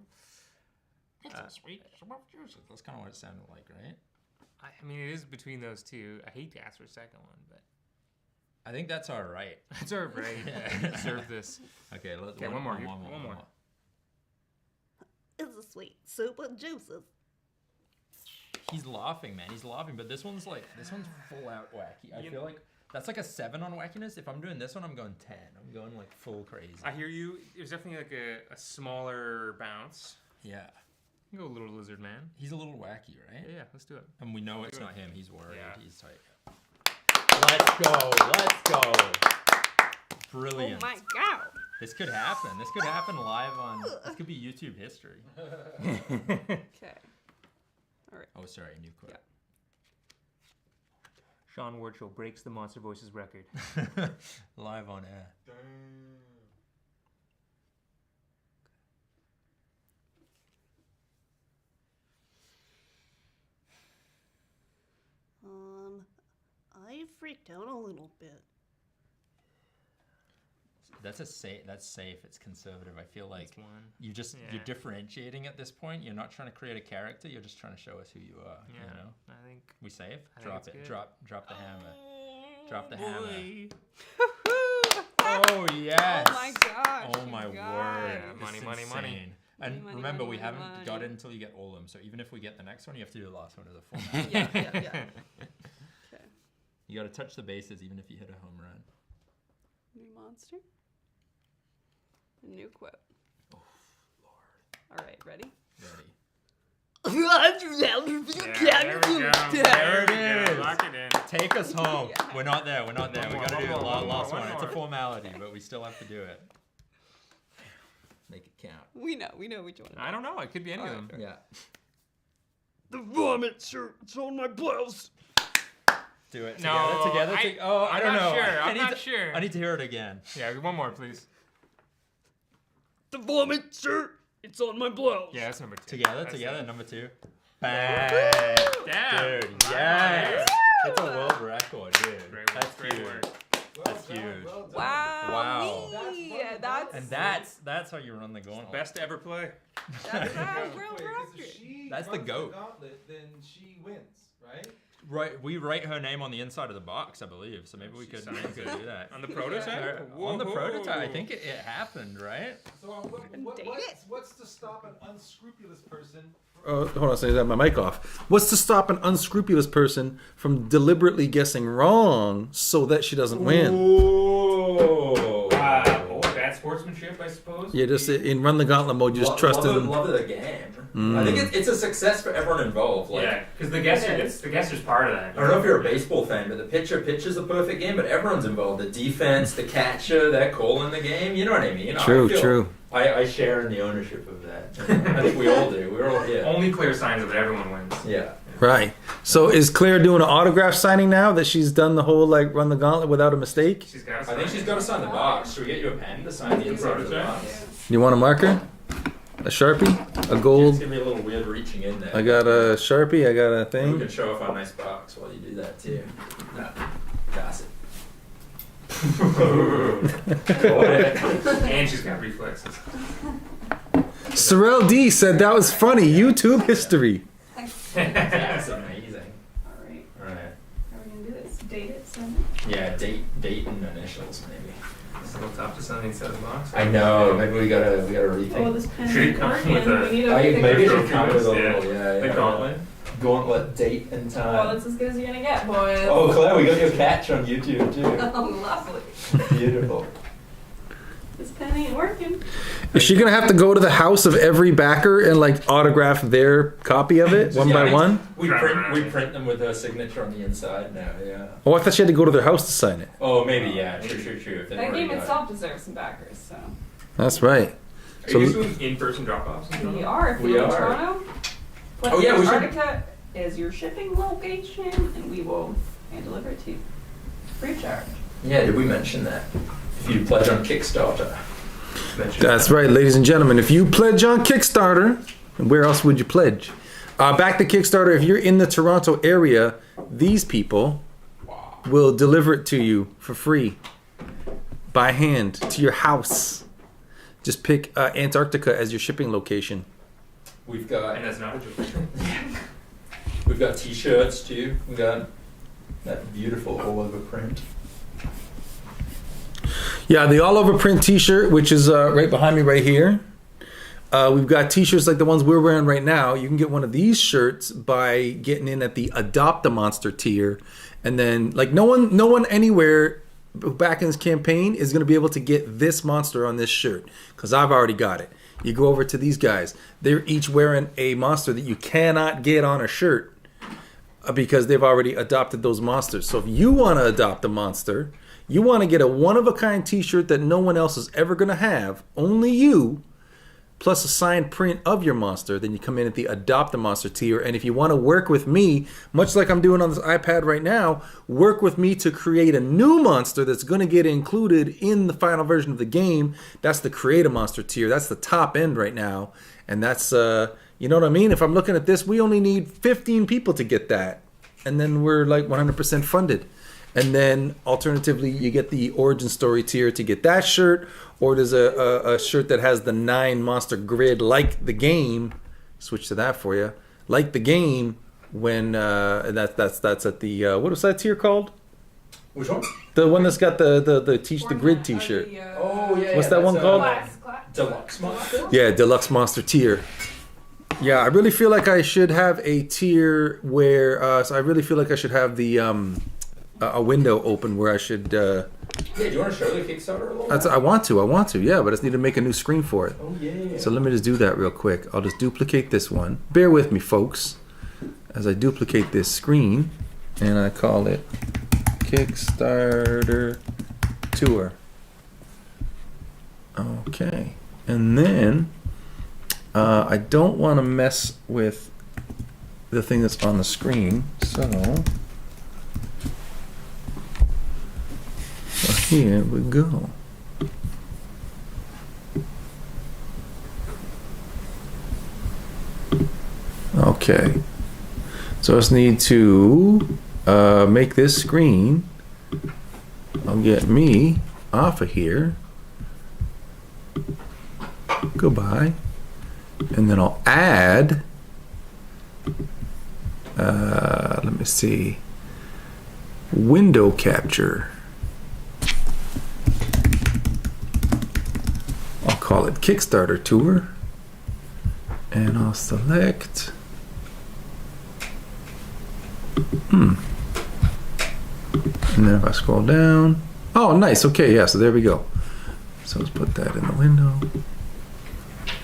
S4: It's a sweet soup of juices. That's kind of what it sounded like, right?
S7: I mean, it is between those two. I hate to ask for a second one, but
S4: I think that's all right.
S7: it's all right. Yeah. Serve this.
S4: Okay,
S7: one more. One more.
S6: It's a sweet soup of juices.
S4: He's laughing, man. He's laughing, but this one's full out wacky. I feel like that's like a 7 on wackiness. If I'm doing this one, I'm going 10. I'm going like full crazy.
S7: I hear you. There's definitely like a smaller bounce.
S4: Yeah.
S7: You can go a little lizard man.
S4: He's a little wacky, right?
S7: Yeah, let's do it.
S4: And we know it's not him. He's worried.
S7: Yeah.
S4: He's tight. Let's go. Let's go. Brilliant.
S6: Oh my god.
S4: This could happen. This could happen live on. This could be YouTube history.
S2: Okay. All right.
S4: Oh, sorry. New clip.
S7: Sean Wardshall breaks the Monster Voices record.
S4: Live on air.
S6: I freaked out a little bit.
S4: That's safe. It's conservative. I feel like
S7: That's one.
S4: you're differentiating at this point. You're not trying to create a character. You're just trying to show us who you are.
S7: Yeah,
S4: You know?
S7: I think.
S4: We safe?
S7: I
S4: Drop
S7: think
S4: it.
S7: it's
S4: Drop the hammer. Drop the
S7: boy.
S4: hammer. Oh yes.
S2: Oh my gosh.
S4: Oh my
S2: you
S4: word.
S2: guys.
S7: Yeah, money,
S4: It's
S7: money, money.
S4: insane. And
S2: Money,
S4: remember,
S2: money,
S4: we
S2: money,
S4: haven't
S2: money.
S4: got it until you get all of them. So even if we get the next one, you have to do the last one as a format.
S2: Yeah. Okay.
S4: You got to touch the bases even if you hit a home run.
S2: New monster. New quip.
S4: Oh, Lord.
S2: All right, ready?
S4: Ready.
S7: Yeah, there we go.
S4: There it is.
S7: Lock it in.
S4: Take us home.
S2: Yeah.
S4: We're not there. We got to do the last
S7: one
S4: one. It's a
S7: more.
S4: formality, but we still have to do it. Make it count.
S2: We know which one.
S7: I don't know. It could be any of them.
S4: Yeah.
S9: The vomit shirt, it's on my blouse.
S4: Do it
S7: No,
S4: together.
S7: I
S4: don't
S7: I'm not
S4: know.
S7: sure.
S4: I
S7: I'm
S4: need
S7: not
S4: to-
S7: sure.
S4: I need to hear it again.
S7: Yeah, one more, please.
S9: The vomit shirt, it's on my blouse.
S7: Yeah, that's number 2.
S4: Together.
S7: That's
S4: Number 2. Bang.
S7: Damn.
S4: Dude, yes. It's a world record, dude. That's
S7: Great
S4: huge.
S7: work.
S4: That's huge.
S2: Wow.
S4: And that's how you run the gauntlet.
S7: Best to ever play.
S2: That's world record.
S4: That's the GOAT.
S3: Gauntlet, then she wins, right?
S4: Right, we write her name on the inside of the box, I believe. So maybe we could do that.
S7: On the prototype?
S4: On the prototype, I think it happened, right?
S3: So what's to stop an unscrupulous person?
S1: Oh, hold on a second. I have my mic off. What's to stop an unscrupulous person from deliberately guessing wrong so that she doesn't win?
S4: Ooh.
S7: Bad sportsmanship, I suppose.
S1: Yeah, just in run the gauntlet mode, you just trust in.
S4: Love of the game. I think it's a success for everyone involved. Like,
S7: Yeah, because the guesser's part of that.
S4: I don't know if you're a baseball fan, but the pitcher's a perfect game, but everyone's involved. The defense, the catcher, they're calling the game. You know what I mean?
S1: True.
S4: I share in the ownership of that. I think we all do. We're all here.
S7: Only clear signs of it, everyone wins.
S4: Yeah.
S1: Right. So is Claire doing an autograph signing now that she's done the whole run the gauntlet without a mistake?
S7: She's got.
S4: I think she's got to sign the box. Should we get you a pen to sign the inside of the box?
S1: You want a marker? A Sharpie? A gold?
S4: It's gonna be a little weird reaching in there.
S1: I got a Sharpie. I got a
S4: We
S1: thing.
S4: can show off our nice box while you do that too. No, pass it.
S7: And she's got reflexes.
S1: Sorrel D said that was funny. YouTube history.
S4: That's amazing.
S2: All right.
S4: All right.
S2: How are we gonna do this? Date it, send it.
S4: Yeah, date and initials maybe.
S7: It's a little tough to send inside the box.
S4: I know. Maybe we gotta rethink.
S2: Oh, this pen
S7: Should it
S2: is
S7: come
S2: working.
S7: with a-
S2: We need a
S4: Maybe it
S2: picture.
S4: should come with a little.
S7: The gauntlet.
S4: Gauntlet, date and
S2: Well,
S4: time.
S2: that's as good as you're gonna get, boys.
S4: Oh, Claire, we got your catch on YouTube too.
S2: Oh, lovely.
S4: Beautiful.
S2: This pen It ain't working.
S1: Is she gonna have to go to the house of every backer and like autograph their copy of it one by one?
S4: We print them with her signature on the inside now, yeah.
S1: Oh, I thought she had to go to their house to sign it.
S4: Oh, maybe, yeah. True. If they
S2: That
S4: already
S2: game
S4: got it.
S2: itself deserves some backers, so.
S1: That's right.
S7: Are you guys doing in-person drop-offs?
S2: We are. If
S4: We
S2: you're in
S4: are.
S2: Toronto,
S4: Oh, yeah, we should-
S2: Antarctica is your shipping location, and we will hand deliver it to you. Free of charge.
S4: Yeah, did we mention that? If you pledge on Kickstarter.
S1: That's right, ladies and gentlemen. If you pledge on Kickstarter, where else would you pledge? Back to Kickstarter. If you're in the Toronto area, these people will deliver it to you for free, by hand, to your house. Just pick Antarctica as your shipping location.
S4: We've got
S7: And that's not a joke.
S4: We've got t-shirts too. We've got that beautiful all-over print.
S1: Yeah, the all-over print T-shirt, which is right behind me right here. We've got T-shirts like the ones we're wearing right now. You can get one of these shirts by getting in at the Adopt a Monster tier, and then like no one anywhere back in this campaign is going to be able to get this monster on this shirt because I've already got it. You go over to these guys; they're each wearing a monster that you cannot get on a shirt because they've already adopted those monsters. So if you want to adopt a monster, you want to get a one-of-a-kind T-shirt that no one else is ever going to have, only you, plus a signed print of your monster, then you come in at the Adopt a Monster tier. And if you want to work with me, much like I'm doing on this iPad right now, work with me to create a new monster that's going to get included in the final version of the game. That's the Create a Monster tier. That's the top end right now. And that's, you know what I mean? If I'm looking at this, we only need 15 people to get that. And then we're like 100% funded. And then alternatively, you get the Origin Story tier to get that shirt, or there's a shirt that has the 9 monster grid like the game. Switch to that for you. Like the game when that's at the what was that tier called?
S4: Which one?
S1: The one that's got the grid T-shirt.
S4: Oh yeah.
S1: What's that one called?
S4: Deluxe Monster.
S1: Yeah, Deluxe Monster tier. Yeah, I really feel like I should have a tier where. So I really feel like I should have the a window open where I should.
S4: Yeah, do you want to show the Kickstarter a little bit?
S1: I want to, yeah, but I just need to make a new screen for it.
S4: Oh yeah.
S1: So let me just do that real quick. I'll just duplicate this one. Bear with me, folks, as I duplicate this screen, and I call it Kickstarter Tour. Okay, and then I don't want to mess with the thing that's on the screen, so here we go. Okay, so I just need to make this screen. I'll get me off of here. Goodbye. And then I'll add, let me see, window capture. I'll call it Kickstarter Tour. And I'll select, and then if I scroll down, oh nice, okay, yeah, so there we go. So let's put that in the window.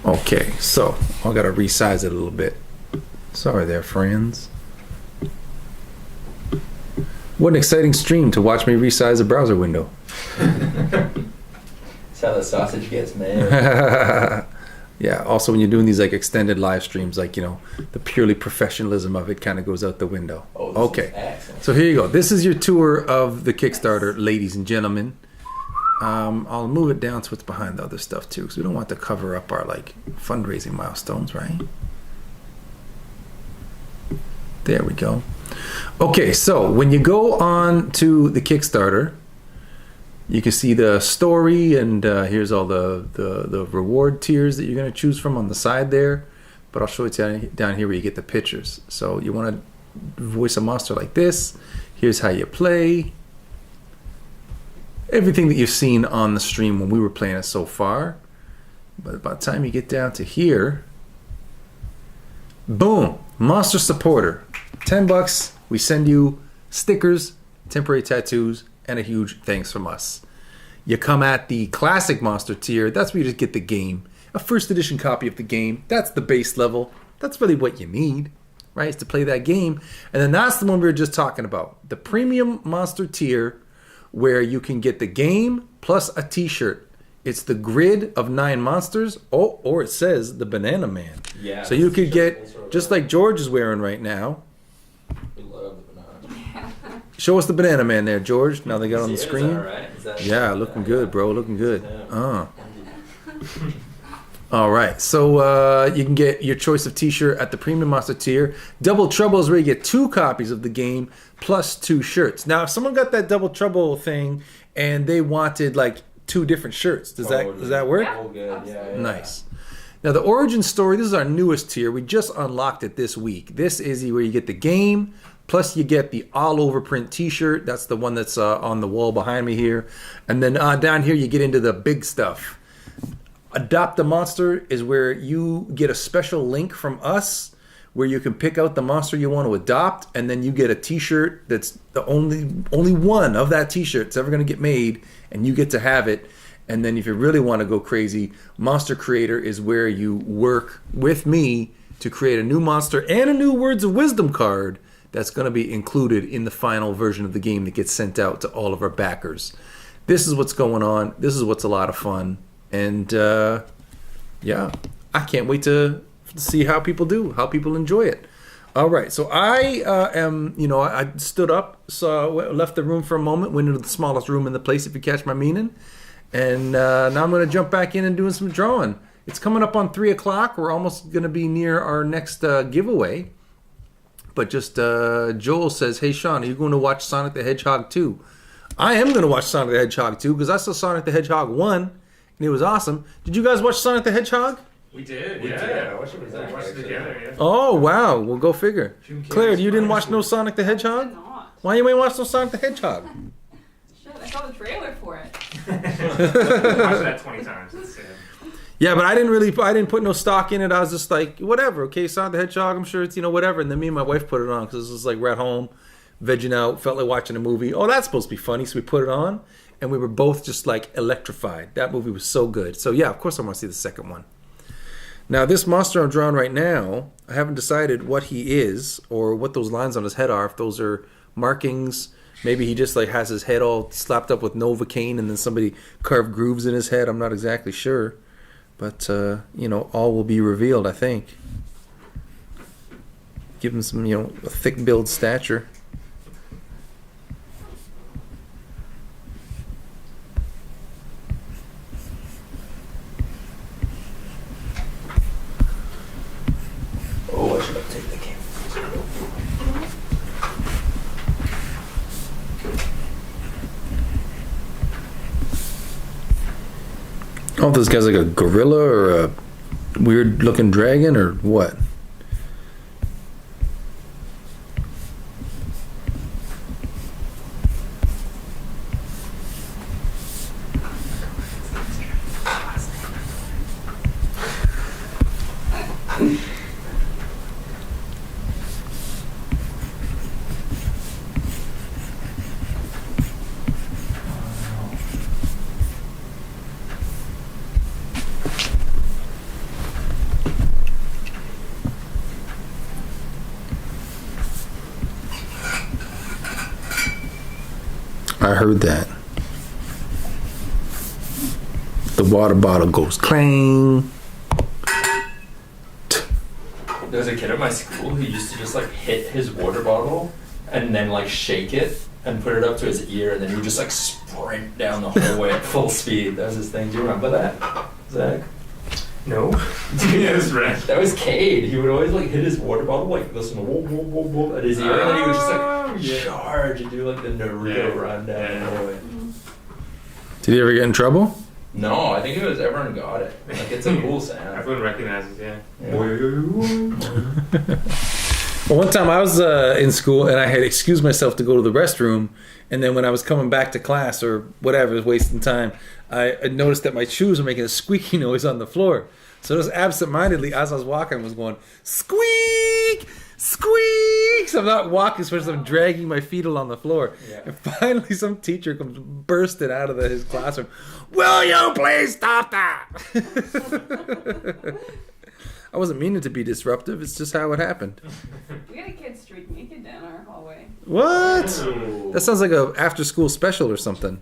S1: Okay, so I gotta resize it a little bit. Sorry there, friends. What an exciting stream to watch me resize a browser window.
S4: That's how the sausage gets made.
S1: Yeah, also when you're doing these like extended live streams, like, you know, the purely professionalism of it kind of goes out the window.
S4: Oh, this
S1: Okay,
S4: is excellent.
S1: so here you go. This is your tour of the Kickstarter, ladies and gentlemen. I'll move it down so it's behind the other stuff too, because we don't want to cover up our like fundraising milestones, right? There we go. Okay, so when you go on to the Kickstarter, you can see the story, and here's all the reward tiers that you're going to choose from on the side there. But I'll show it down here where you get the pictures. So you want to voice a monster like this. Here's how you play. Everything that you've seen on the stream when we were playing it so far. But by the time you get down to here, boom, monster supporter. $10, we send you stickers, temporary tattoos, and a huge thanks from us. You come at the classic monster tier. That's where you just get the game. A first edition copy of the game. That's the base level. That's really what you need, right? Is to play that game. And then that's the one we were just talking about. The premium monster tier, where you can get the game plus a t-shirt. It's the grid of 9 monsters. Oh, or it says the Banana Man.
S4: Yeah.
S1: So you could get, just like George is wearing right now.
S4: We love the banana.
S1: Show us the Banana Man there, George. Now they got it on the
S4: Is that
S1: screen.
S4: right? Is that-
S1: Yeah, looking good, bro. Looking good.
S4: Yeah.
S1: All right. So you can get your choice of t-shirt at the premium monster tier. Double Trouble is where you get 2 copies of the game plus 2 shirts. Now, if someone got that Double Trouble thing and they wanted like 2 different shirts, does that work?
S4: Oh, good. Yeah.
S1: Nice. Now, the origin story, this is our newest tier. We just unlocked it this week. This is where you get the game, plus you get the all-over print t-shirt. That's the one that's on the wall behind me here. And then down here, you get into the big stuff. Adopt a Monster is where you get a special link from us where you can pick out the monster you want to adopt, and then you get a t-shirt that's the only one of that t-shirt that's ever going to get made, and you get to have it. And then if you really want to go crazy, Monster Creator is where you work with me to create a new monster and a new Words of Wisdom card that's going to be included in the final version of the game that gets sent out to all of our backers. This is what's going on. This is what's a lot of fun. And yeah, I can't wait to see how people do, how people enjoy it. All right, so I I stood up, left the room for a moment, went into the smallest room in the place, if you catch my meaning. And now I'm going to jump back in and doing some drawing. It's coming up on 3 o'clock. We're almost going to be near our next giveaway. But just Joel says, hey, Sean, are you going to watch Sonic the Hedgehog 2? I am going to watch Sonic the Hedgehog 2 because I saw Sonic the Hedgehog 1, and it was awesome. Did you guys watch Sonic the Hedgehog?
S7: We did.
S4: We
S7: Yeah.
S4: did. I watched it with
S7: We
S4: Zach,
S7: watched it
S4: actually.
S7: together. Yeah.
S1: Oh, wow. Well, go figure.
S7: June
S1: Claire,
S7: Carey's
S1: you didn't watch
S7: Fundraiser.
S1: no Sonic the Hedgehog?
S2: Not.
S1: Why you ain't watch no Sonic the Hedgehog?
S2: Shit, I saw the trailer for it.
S7: Watched that 20 times. That's sad.
S1: Yeah, but I didn't put no stock in it. I was just like, whatever. Okay, Sonic the Hedgehog, I'm sure it's, whatever. And then me and my wife put it on because it was like we're at home, vegging out, felt like watching a movie. Oh, that's supposed to be funny. So we put it on, and we were both just like electrified. That movie was so good. So yeah, of course I want to see the second one. Now, this monster I'm drawing right now, I haven't decided what he is or what those lines on his head are. If those are markings, maybe he just like has his head all slapped up with Novocaine and then somebody carved grooves in his head. I'm not exactly sure. But, all will be revealed, I think. Give him some, a thick build stature.
S4: Oh, I should have taken the camera.
S1: Oh, this guy's like a gorilla or a weird looking dragon or what? I heard that. The water bottle goes clang.
S4: There was a kid at my school who used to just like hit his water bottle and then like shake it and put it up to his ear, and then he would just like sprint down the hallway at full speed. That was his thing. Do you remember that, Zach?
S7: No. Yeah, that's right.
S4: That was Cade. He would always like hit his water bottle, like listen, whoa, whoa, whoa, whoa, at his ear, and then he would just like charge and do like the Naruto run down the hallway.
S1: Did he ever get in trouble?
S4: No, I think it was everyone got it. Like it's a cool sound.
S7: Everyone recognizes, yeah.
S1: Well, one time I was in school and I had excused myself to go to the restroom, and then when I was coming back to class or whatever, was wasting time, I noticed that my shoes were making a squeaky noise on the floor. So just absentmindedly, as I was walking, I was going, squeak, Squeaks! I'm not walking, especially I'm dragging my feet along the floor.
S3: Yeah.
S1: And finally, some teacher comes bursting out of his classroom. Will you please stop that? I wasn't meaning to be disruptive. It's just how it happened.
S2: We had a kid streak naked down our hallway.
S1: What?
S4: Ooh.
S1: That sounds like a after-school special or something.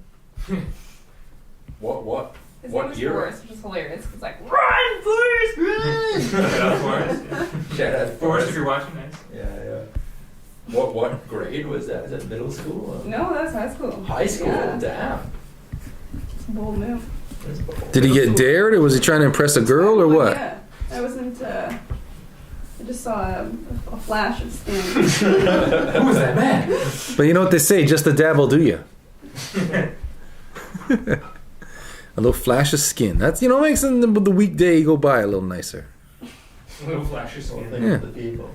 S3: What?
S2: His
S3: What
S2: name was
S3: year?
S2: Forrest, which was hilarious. It's like, run, Forrest, run!
S7: Shout out Forrest.
S3: Shout out
S7: Forrest, if you're watching, nice.
S3: Yeah. What grade was that? Was that middle school? Or?
S2: No, that's high school.
S3: High school.
S2: Yeah.
S3: Damn.
S2: It's a bold move.
S3: That's bold.
S1: Did he get dared, or was he trying to impress a girl, or what?
S2: Yeah. I wasn't, I just saw a flash of skin.
S7: Who was that man?
S1: But you know what they say, just a dab will do you. A little flash of skin. That's, makes the weekday go by a little nicer.
S7: A little flash of
S3: Well,
S7: skin.
S3: think
S1: Yeah.
S3: of the people.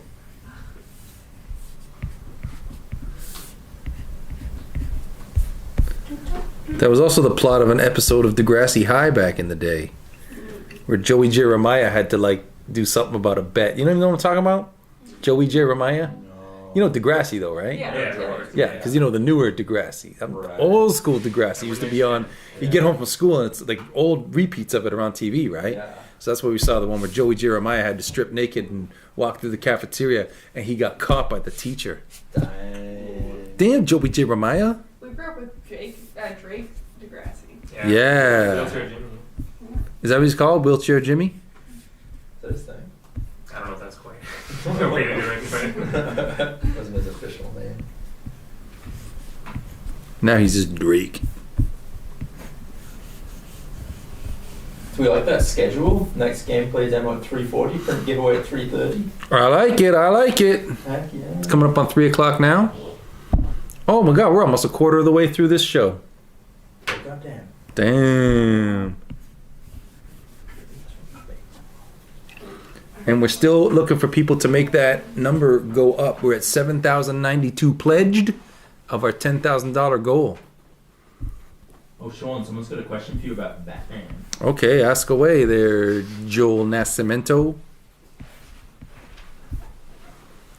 S1: That was also the plot of an episode of Degrassi High back in the day, where Joey Jeremiah had to do something about a bet. You don't even know what I'm talking about? Joey Jeremiah?
S3: No.
S1: You know Degrassi though, right?
S2: Yeah.
S1: Yeah, because the newer Degrassi.
S3: Right.
S1: Old school Degrassi used to be on. You get home from school and it's like old repeats of it around TV, right?
S3: Yeah.
S1: So that's where we saw the one where Joey Jeremiah had to strip naked and walk through the cafeteria, and he got caught by the teacher.
S3: Dang.
S1: Damn, Joey Jeremiah.
S2: We grew up with Drake Degrassi.
S1: Yeah.
S7: Wheelchair Jimmy.
S1: Is that what he's called? Wheelchair Jimmy?
S3: Is that his thing?
S7: I don't know if that's quite. No way to do it, but
S3: Wasn't his official name.
S1: Now he's just Drake.
S3: Do we like that schedule? Next gameplay demo at 3:40, print giveaway at 3:30.
S1: I like it.
S3: Heck yeah.
S1: It's coming up on 3 o'clock now. Oh my god, we're almost a quarter of the way through this show.
S3: Goddamn.
S1: Damn. And we're still looking for people to make that number go up. We're at 7,092 pledged of our $10,000 goal.
S4: Oh, Sean, someone's got a question for you about Batman.
S1: Okay, ask away there, Joel Nascimento.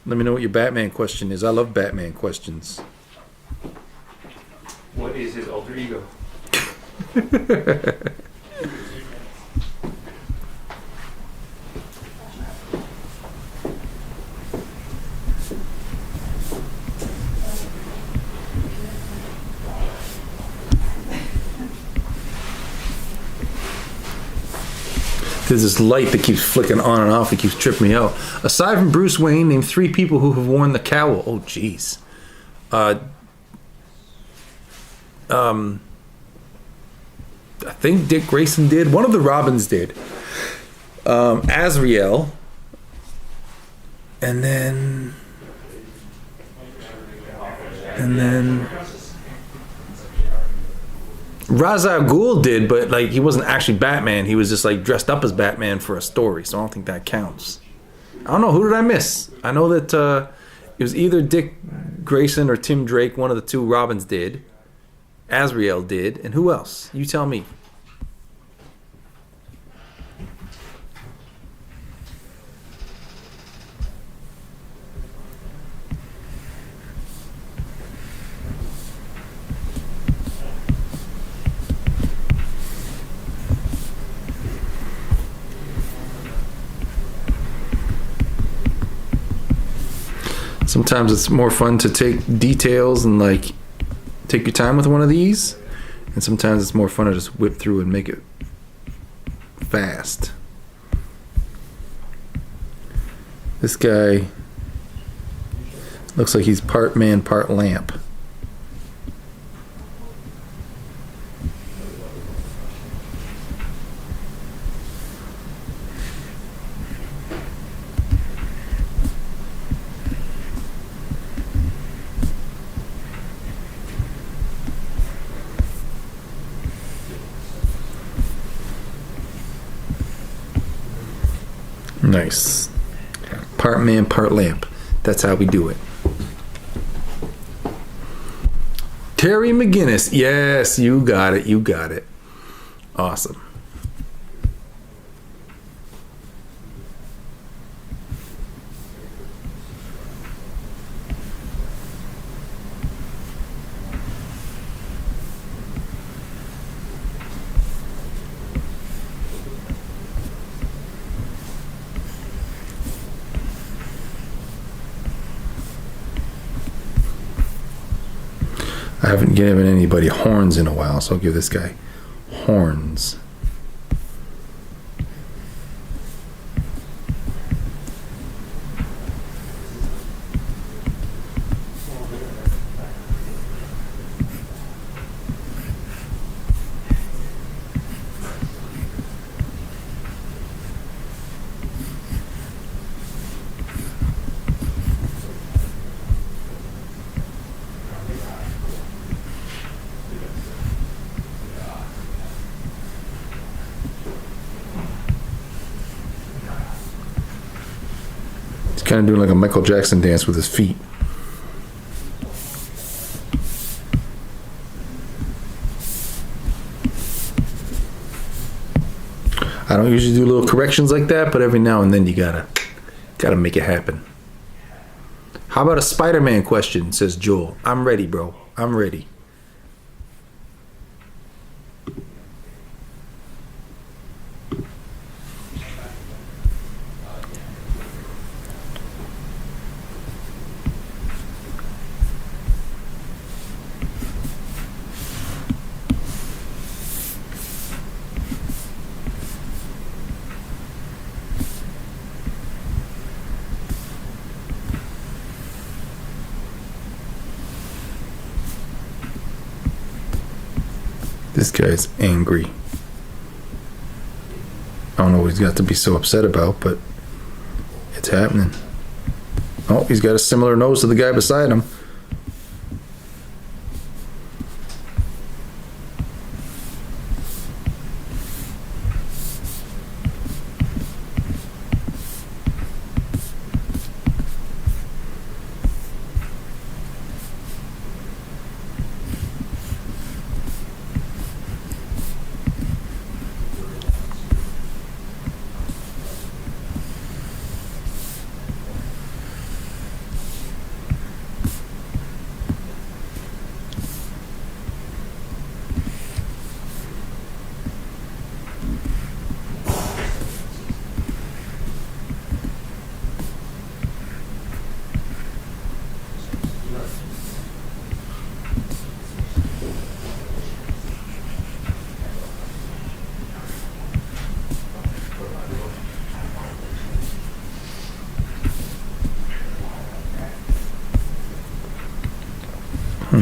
S1: Let me know what your Batman question is. I love Batman questions.
S7: what is his alter ego?
S1: There's this light that keeps flicking on and off. It keeps tripping me out. Aside from Bruce Wayne, name 3 people who have worn the cowl. Oh, jeez. I think Dick Grayson did. One of the Robins did. Azrael. And then Ra's al Ghul did, but he wasn't actually Batman. He was just dressed up as Batman for a story, so I don't think that counts. I don't know, who did I miss? I know that it was either Dick Grayson or Tim Drake. One of the 2 Robins did. Azrael did, and who else? You tell me. Sometimes it's more fun to take details and take your time with one of these, and sometimes it's more fun to just whip through and make it fast. This guy looks like he's part man, part lamp. Nice. Part man, part lamp. That's how we do it. Terry McGinnis. Yes, you got it. You got it. Awesome. I haven't given anybody horns in a while, so I'll give this guy horns. Kind of doing like a Michael Jackson dance with his feet. I don't usually do little corrections like that, but every now and then you gotta make it happen. How about a Spider-Man question, says Joel. I'm ready, bro. I'm ready. This guy's angry. I don't know what he's got to be so upset about, but it's happening. Oh, he's got a similar nose to the guy beside him.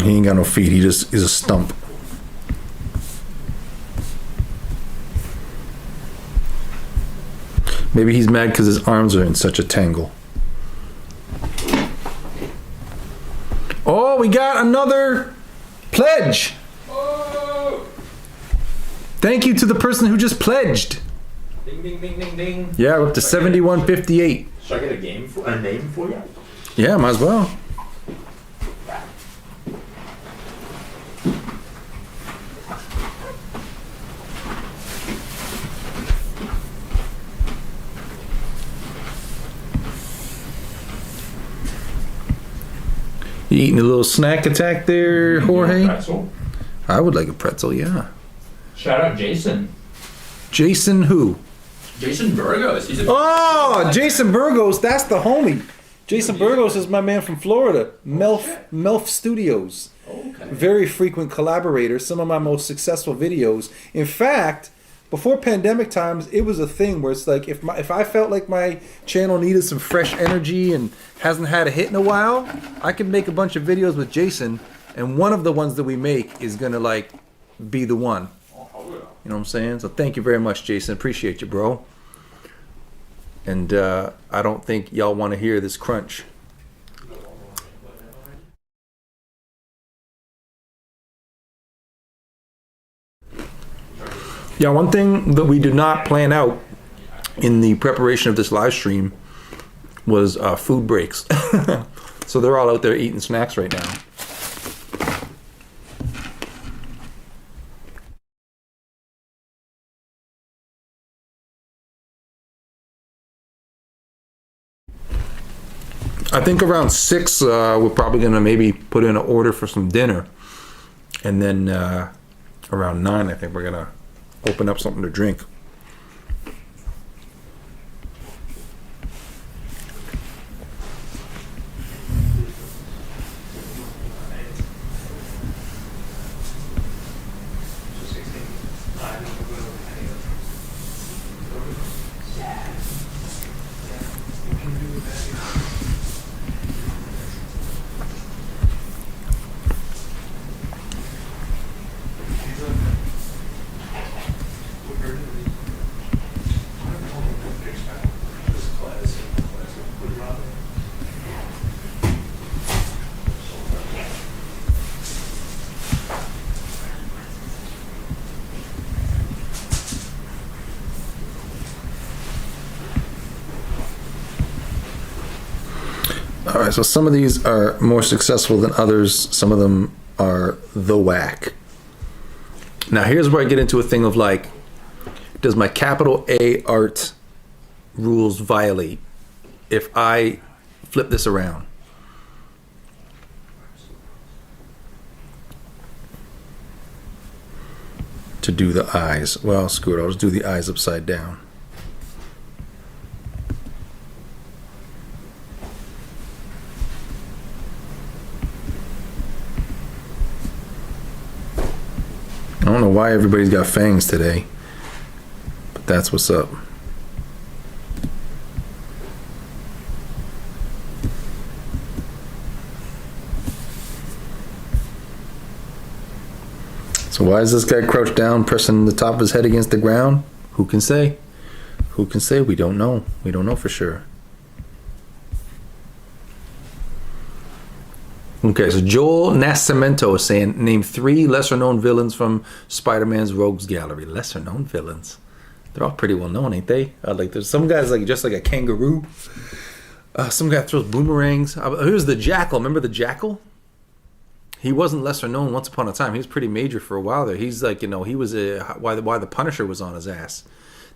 S1: He ain't got no feet. He just is a stump. Maybe he's mad because his arms are in such a tangle. Oh, we got another pledge.
S4: Oh!
S1: Thank you to the person who just pledged.
S4: Ding, ding, ding, ding, ding.
S1: Yeah, we're up to 7158.
S4: Should I get a name for you?
S1: Yeah, might as well. You eating a little snack attack there, Jorge?
S3: Pretzel.
S1: I would like a pretzel, yeah.
S3: Shout out Jason.
S1: Jason who?
S4: Jason Burgos. He's a
S1: Oh, Jason Burgos, that's the homie. Jason Burgos is my man from Florida, Melf Studios.
S4: Okay.
S1: Very frequent collaborator, some of my most successful videos. In fact, before pandemic times, it was a thing where it's like if I felt like my channel needed some fresh energy and hasn't had a hit in a while, I could make a bunch of videos with Jason, and one of the ones that we make is gonna like be the one. You know what I'm saying? So thank you very much, Jason. Appreciate you, bro. And I don't think y'all want to hear this crunch. Yeah, one thing that we did not plan out in the preparation of this live stream was food breaks. So they're all out there eating snacks right now. I think around 6, we're probably gonna maybe put in an order for some dinner, and then around 9, I think we're gonna open up something to drink. All right, so some of these are more successful than others. Some of them are the whack. Now, here's where I get into a thing of like, does my capital A art rules violate if I flip this around? To do the eyes. Well, screw it, I'll just do the eyes upside down. I don't know why everybody's got fangs today, but that's what's up. So why is this guy crouched down, pressing the top of his head against the ground? Who can say? Who can say? We don't know. We don't know for sure. Okay, so Joel Nascimento is saying, name 3 lesser-known villains from Spider-Man's Rogues Gallery. Lesser-known villains. They're all pretty well known, ain't they? Like, there's some guys like just like a kangaroo. Some guy throws boomerangs. Here's the Jackal. Remember the Jackal? He wasn't lesser known once upon a time. He was pretty major for a while there. He's like, he was why the Punisher was on his ass.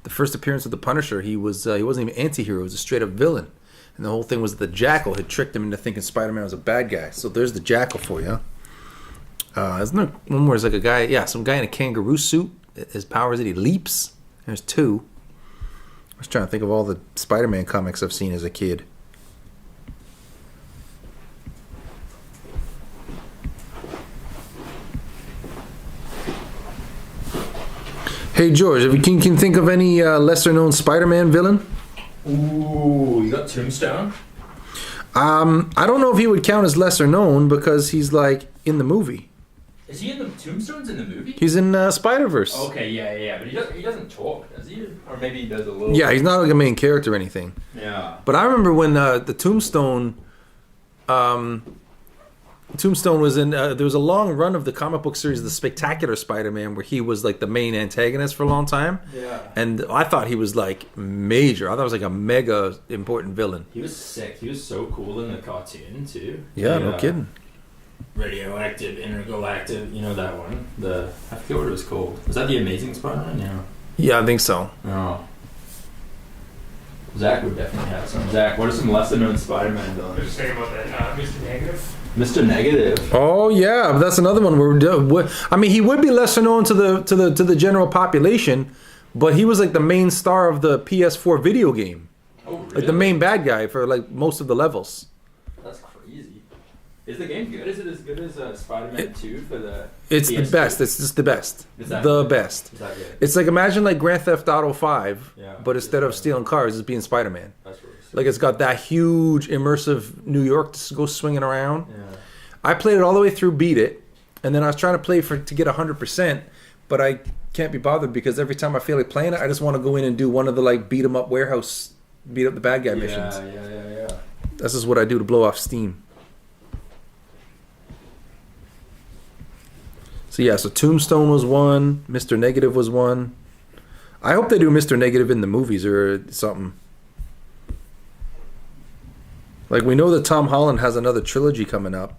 S1: The first appearance of the Punisher, he wasn't even anti-hero. He was a straight-up villain. And the whole thing was that the Jackal had tricked him into thinking Spider-Man was a bad guy. So there's the Jackal for you. Isn't there one more? It's like a guy, some guy in a kangaroo suit. His power is that he leaps. There's 2. I was trying to think of all the Spider-Man comics I've seen as a kid. Hey George, if you can think of any lesser-known Spider-Man villain?
S4: Ooh, you got Tombstone?
S1: I don't know if he would count as lesser known because he's like in the movie.
S4: Is he in the Tombstone's in the movie?
S1: He's in Spider-Verse.
S4: Okay, yeah, but he doesn't talk, does he? Or maybe he does a little.
S1: Yeah, he's not like a main character or anything.
S4: Yeah.
S1: But I remember when the Tombstone was in. There was a long run of the comic book series, The Spectacular Spider-Man, where he was like the main antagonist for a long time.
S4: Yeah.
S1: And I thought he was like major. I thought he was like a mega important villain.
S4: He was sick. He was so cool in the cartoon too.
S1: Yeah, no kidding.
S4: Radioactive, intergalactic, that one. I forget what it was called. Was that the Amazing Spider-Man? Yeah.
S1: Yeah, I think so.
S4: No. Zach would definitely have some. Zach, what are some lesser known Spider-Man villains?
S7: Just saying about that, Mr. Negative.
S4: Mr. Negative.
S1: Oh yeah, but that's another one where I mean he would be lesser known to the general population, but he was like the main star of the PS4 video game.
S4: Oh, really?
S1: Like the main bad guy for like most of the levels.
S4: That's crazy. Is the game good? Is it as good as Spider-Man 2 for the
S1: It's
S4: PS2?
S1: the best. It's just the best.
S4: Is that
S1: The
S4: good?
S1: best.
S4: Is that good?
S1: It's like imagine like Grand Theft Auto 5,
S4: Yeah.
S1: but instead of stealing cars, it's being Spider-Man.
S4: That's really sick.
S1: Like it's got that huge immersive New York to go swinging around.
S4: Yeah.
S1: I played it all the way through, beat it, and then I was trying to play to get 100%, but I can't be bothered because every time I feel like playing it, I just want to go in and do one of the like beat 'em up warehouse, beat up the bad guy missions.
S4: Yeah.
S1: That's just what I do to blow off steam. So yeah, so Tombstone was one, Mr. Negative was one. I hope they do Mr. Negative in the movies or something. Like we know that Tom Holland has another trilogy coming up.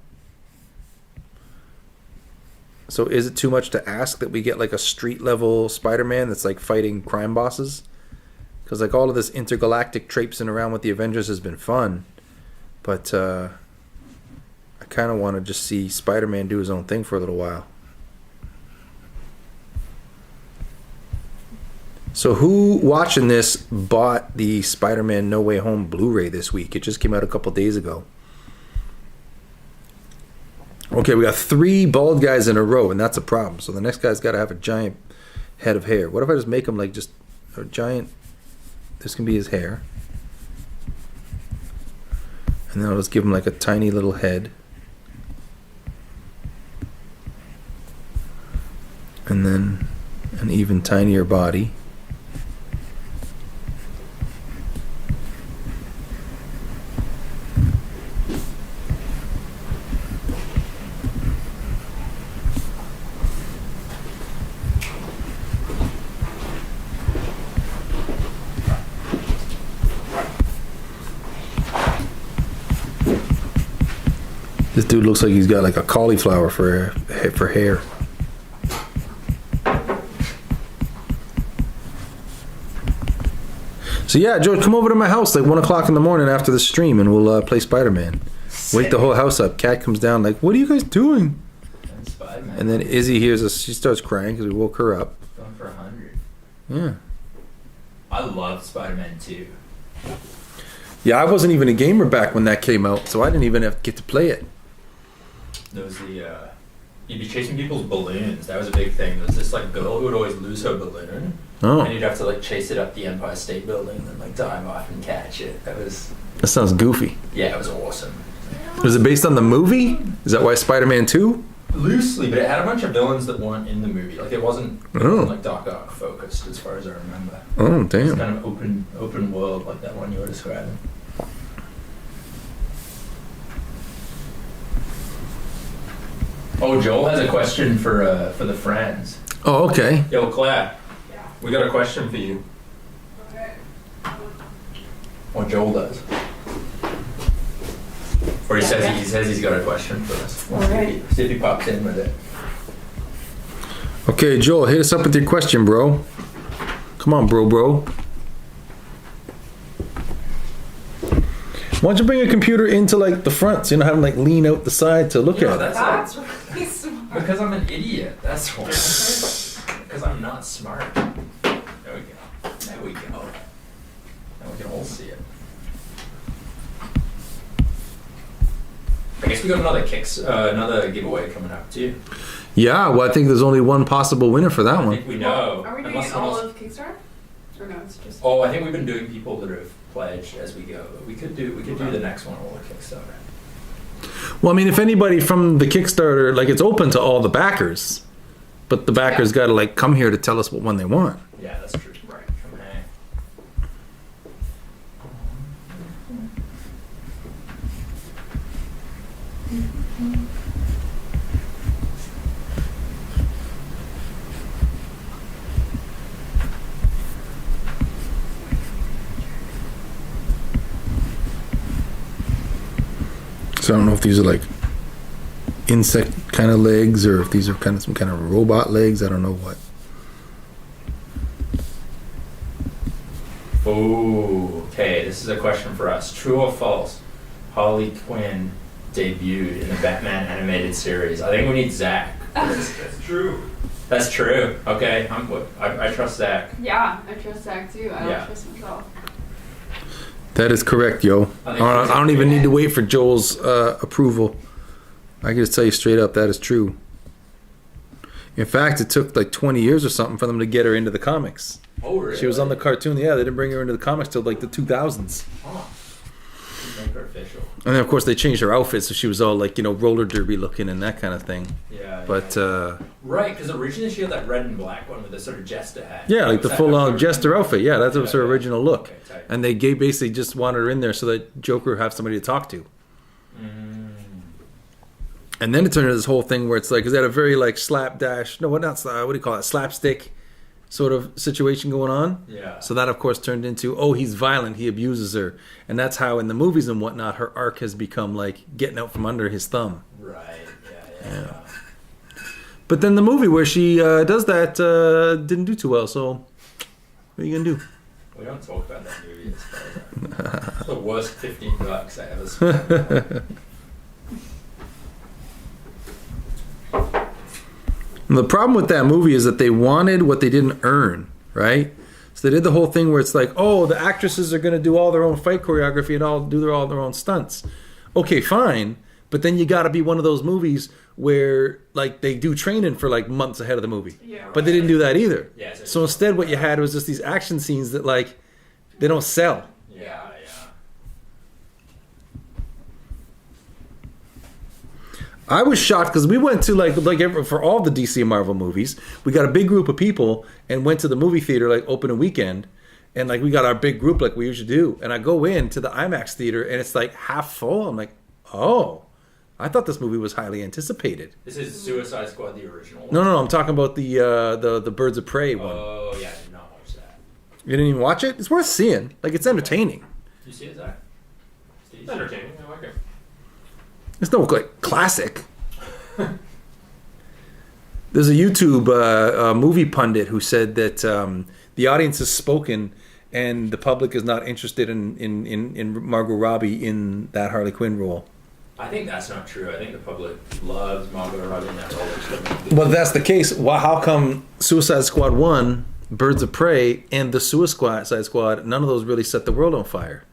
S1: So is it too much to ask that we get like a street level Spider-Man that's like fighting crime bosses? Because like all of this intergalactic traipsing around with the Avengers has been fun. But I kind of want to just see Spider-Man do his own thing for a little while. So who watching this bought the Spider-Man No Way Home Blu-ray this week? It just came out a couple days ago. Okay, we got 3 bald guys in a row, and that's a problem. So the next guy's got to have a giant head of hair. What if I just make him like just a giant... This can be his hair. And then I'll just give him like a tiny little head. And then an even tinier body. This dude looks like he's got like a cauliflower for hair. So yeah, George, come over to my house like 1 o'clock in the morning after the stream, and we'll play Spider-Man. Wake the whole house up. Cat comes down like, "What are you guys doing?"
S4: Spider-Man.
S1: And then Izzy hears us. She starts crying because we woke her up.
S4: Going for 100.
S1: Yeah.
S4: I love Spider-Man 2.
S1: Yeah, I wasn't even a gamer back when that came out, so I didn't even have to get to play it.
S4: There was you'd be chasing people's balloons. That was a big thing. There was this like girl who would always lose her balloon,
S1: Oh,
S4: and you'd have to like chase it up the Empire State Building and then like dive off and catch it.
S1: that sounds goofy.
S4: Yeah, it was awesome.
S1: Was it based on the movie? Is that why Spider-Man 2?
S4: Loosely, but it had a bunch of villains that weren't in the movie. Like it wasn't
S1: Oh.
S4: like dark arc focused as far as I remember.
S1: Oh,
S4: It's
S1: damn.
S4: kind of open world like that one you were describing. Oh, Joel has a question for the friends.
S1: Oh, okay.
S4: Yo, Claire, we got a question for you. What Joel does. Or he says he's got a question for us.
S2: Alright.
S4: See if he pops in with it.
S1: Okay, Joel, hit us up with your question, bro. Come on, bro. Why don't you bring a computer into like the front so you don't have to like lean out the side to look
S4: You know,
S1: at it?
S4: that's
S2: That's really smart.
S4: because I'm an idiot. That's why. Because I'm not smart. There we go. There we go. Now we can all see it. I guess we got another giveaway coming up too.
S1: Yeah, well, I think there's only one possible winner for that
S4: I
S1: one.
S4: think we know.
S2: Are we doing
S4: Unless
S2: it all
S4: someone's-
S2: of Kickstarter? Or no, it's just.
S4: Oh, I think we've been doing people that have pledged as we go, but we could do the next one all the Kickstarter.
S1: Well, I mean, if anybody from the Kickstarter, like, it's open to all the backers, but the backers got to like come here to tell us what one they want.
S4: Yeah, that's true. Right. Come hang.
S1: So I don't know if these are like insect kind of legs or if these are kind of some kind of robot legs. I don't know what.
S4: Oh, okay. This is a question for us. True or false? Harley Quinn debuted in the Batman animated series. I think we need Zach.
S7: That's true.
S4: That's true. Okay, I trust Zach.
S2: Yeah, I trust Zach too. I don't
S4: Yeah.
S2: trust myself.
S1: That is correct, yo. I don't even need to wait for Joel's approval. I can just tell you straight up, that is true. In fact, it took like 20 years or something for them to get her into the comics.
S4: Oh, really?
S1: She was on the cartoon. Yeah, they didn't bring her into the comics till like the 2000s.
S4: Huh. Make her official.
S1: And then, of course, they changed her outfit so she was all like, roller derby looking and that kind of thing.
S4: Yeah.
S1: But,
S4: right, because originally she had that red and black one with the sort of jester hat.
S1: yeah, like the full-on jester outfit. Yeah, that was her original look.
S4: Okay, tight.
S1: And they basically just wanted her in there so that Joker would have somebody to talk to. And then it turned into this whole thing where it's like, is that a very like slapdash? No, what do you call it? Slapstick sort of situation going on.
S4: Yeah.
S1: So that of course turned into, oh, he's violent, he abuses her, and that's how in the movies and whatnot her arc has become like getting out from under his thumb.
S4: Right. Yeah.
S1: But then the movie where she does that didn't do too well. So what are you gonna do?
S4: We don't talk about that movie as far as it's the worst $15 I ever spent.
S1: And the problem with that movie is that they wanted what they didn't earn, right? So they did the whole thing where it's like, oh, the actresses are going to do all their own fight choreography and all their own stunts. Okay, fine, but then you got to be one of those movies where like they do training for like months ahead of the movie.
S2: Yeah.
S1: But they didn't do that either.
S4: Yeah,
S1: So instead, what you had was just these action scenes that like they don't sell.
S4: Yeah.
S1: I was shocked because we went to like for all the DC and Marvel movies, we got a big group of people and went to the movie theater like opening weekend, and like we got our big group like we usually do, and I go into the IMAX theater and it's like half full. I'm like, oh, I thought this movie was highly anticipated.
S4: This is Suicide Squad, the original.
S1: No, I'm talking about the Birds of Prey one.
S4: Oh yeah, I did not watch that.
S1: You didn't even watch it? It's worth seeing. Like it's entertaining.
S4: You see it, Zach?
S7: It's entertaining. I like it.
S1: It's no like classic. There's a YouTube movie pundit who said that the audience has spoken and the public is not interested in Margot Robbie in that Harley Quinn role.
S4: I think that's not true. I think the public loves Margot Robbie in that role.
S1: Well, if that's the case, well, how come Suicide Squad 1, Birds of Prey, and the Suicide Squad, none of those really set the world on fire?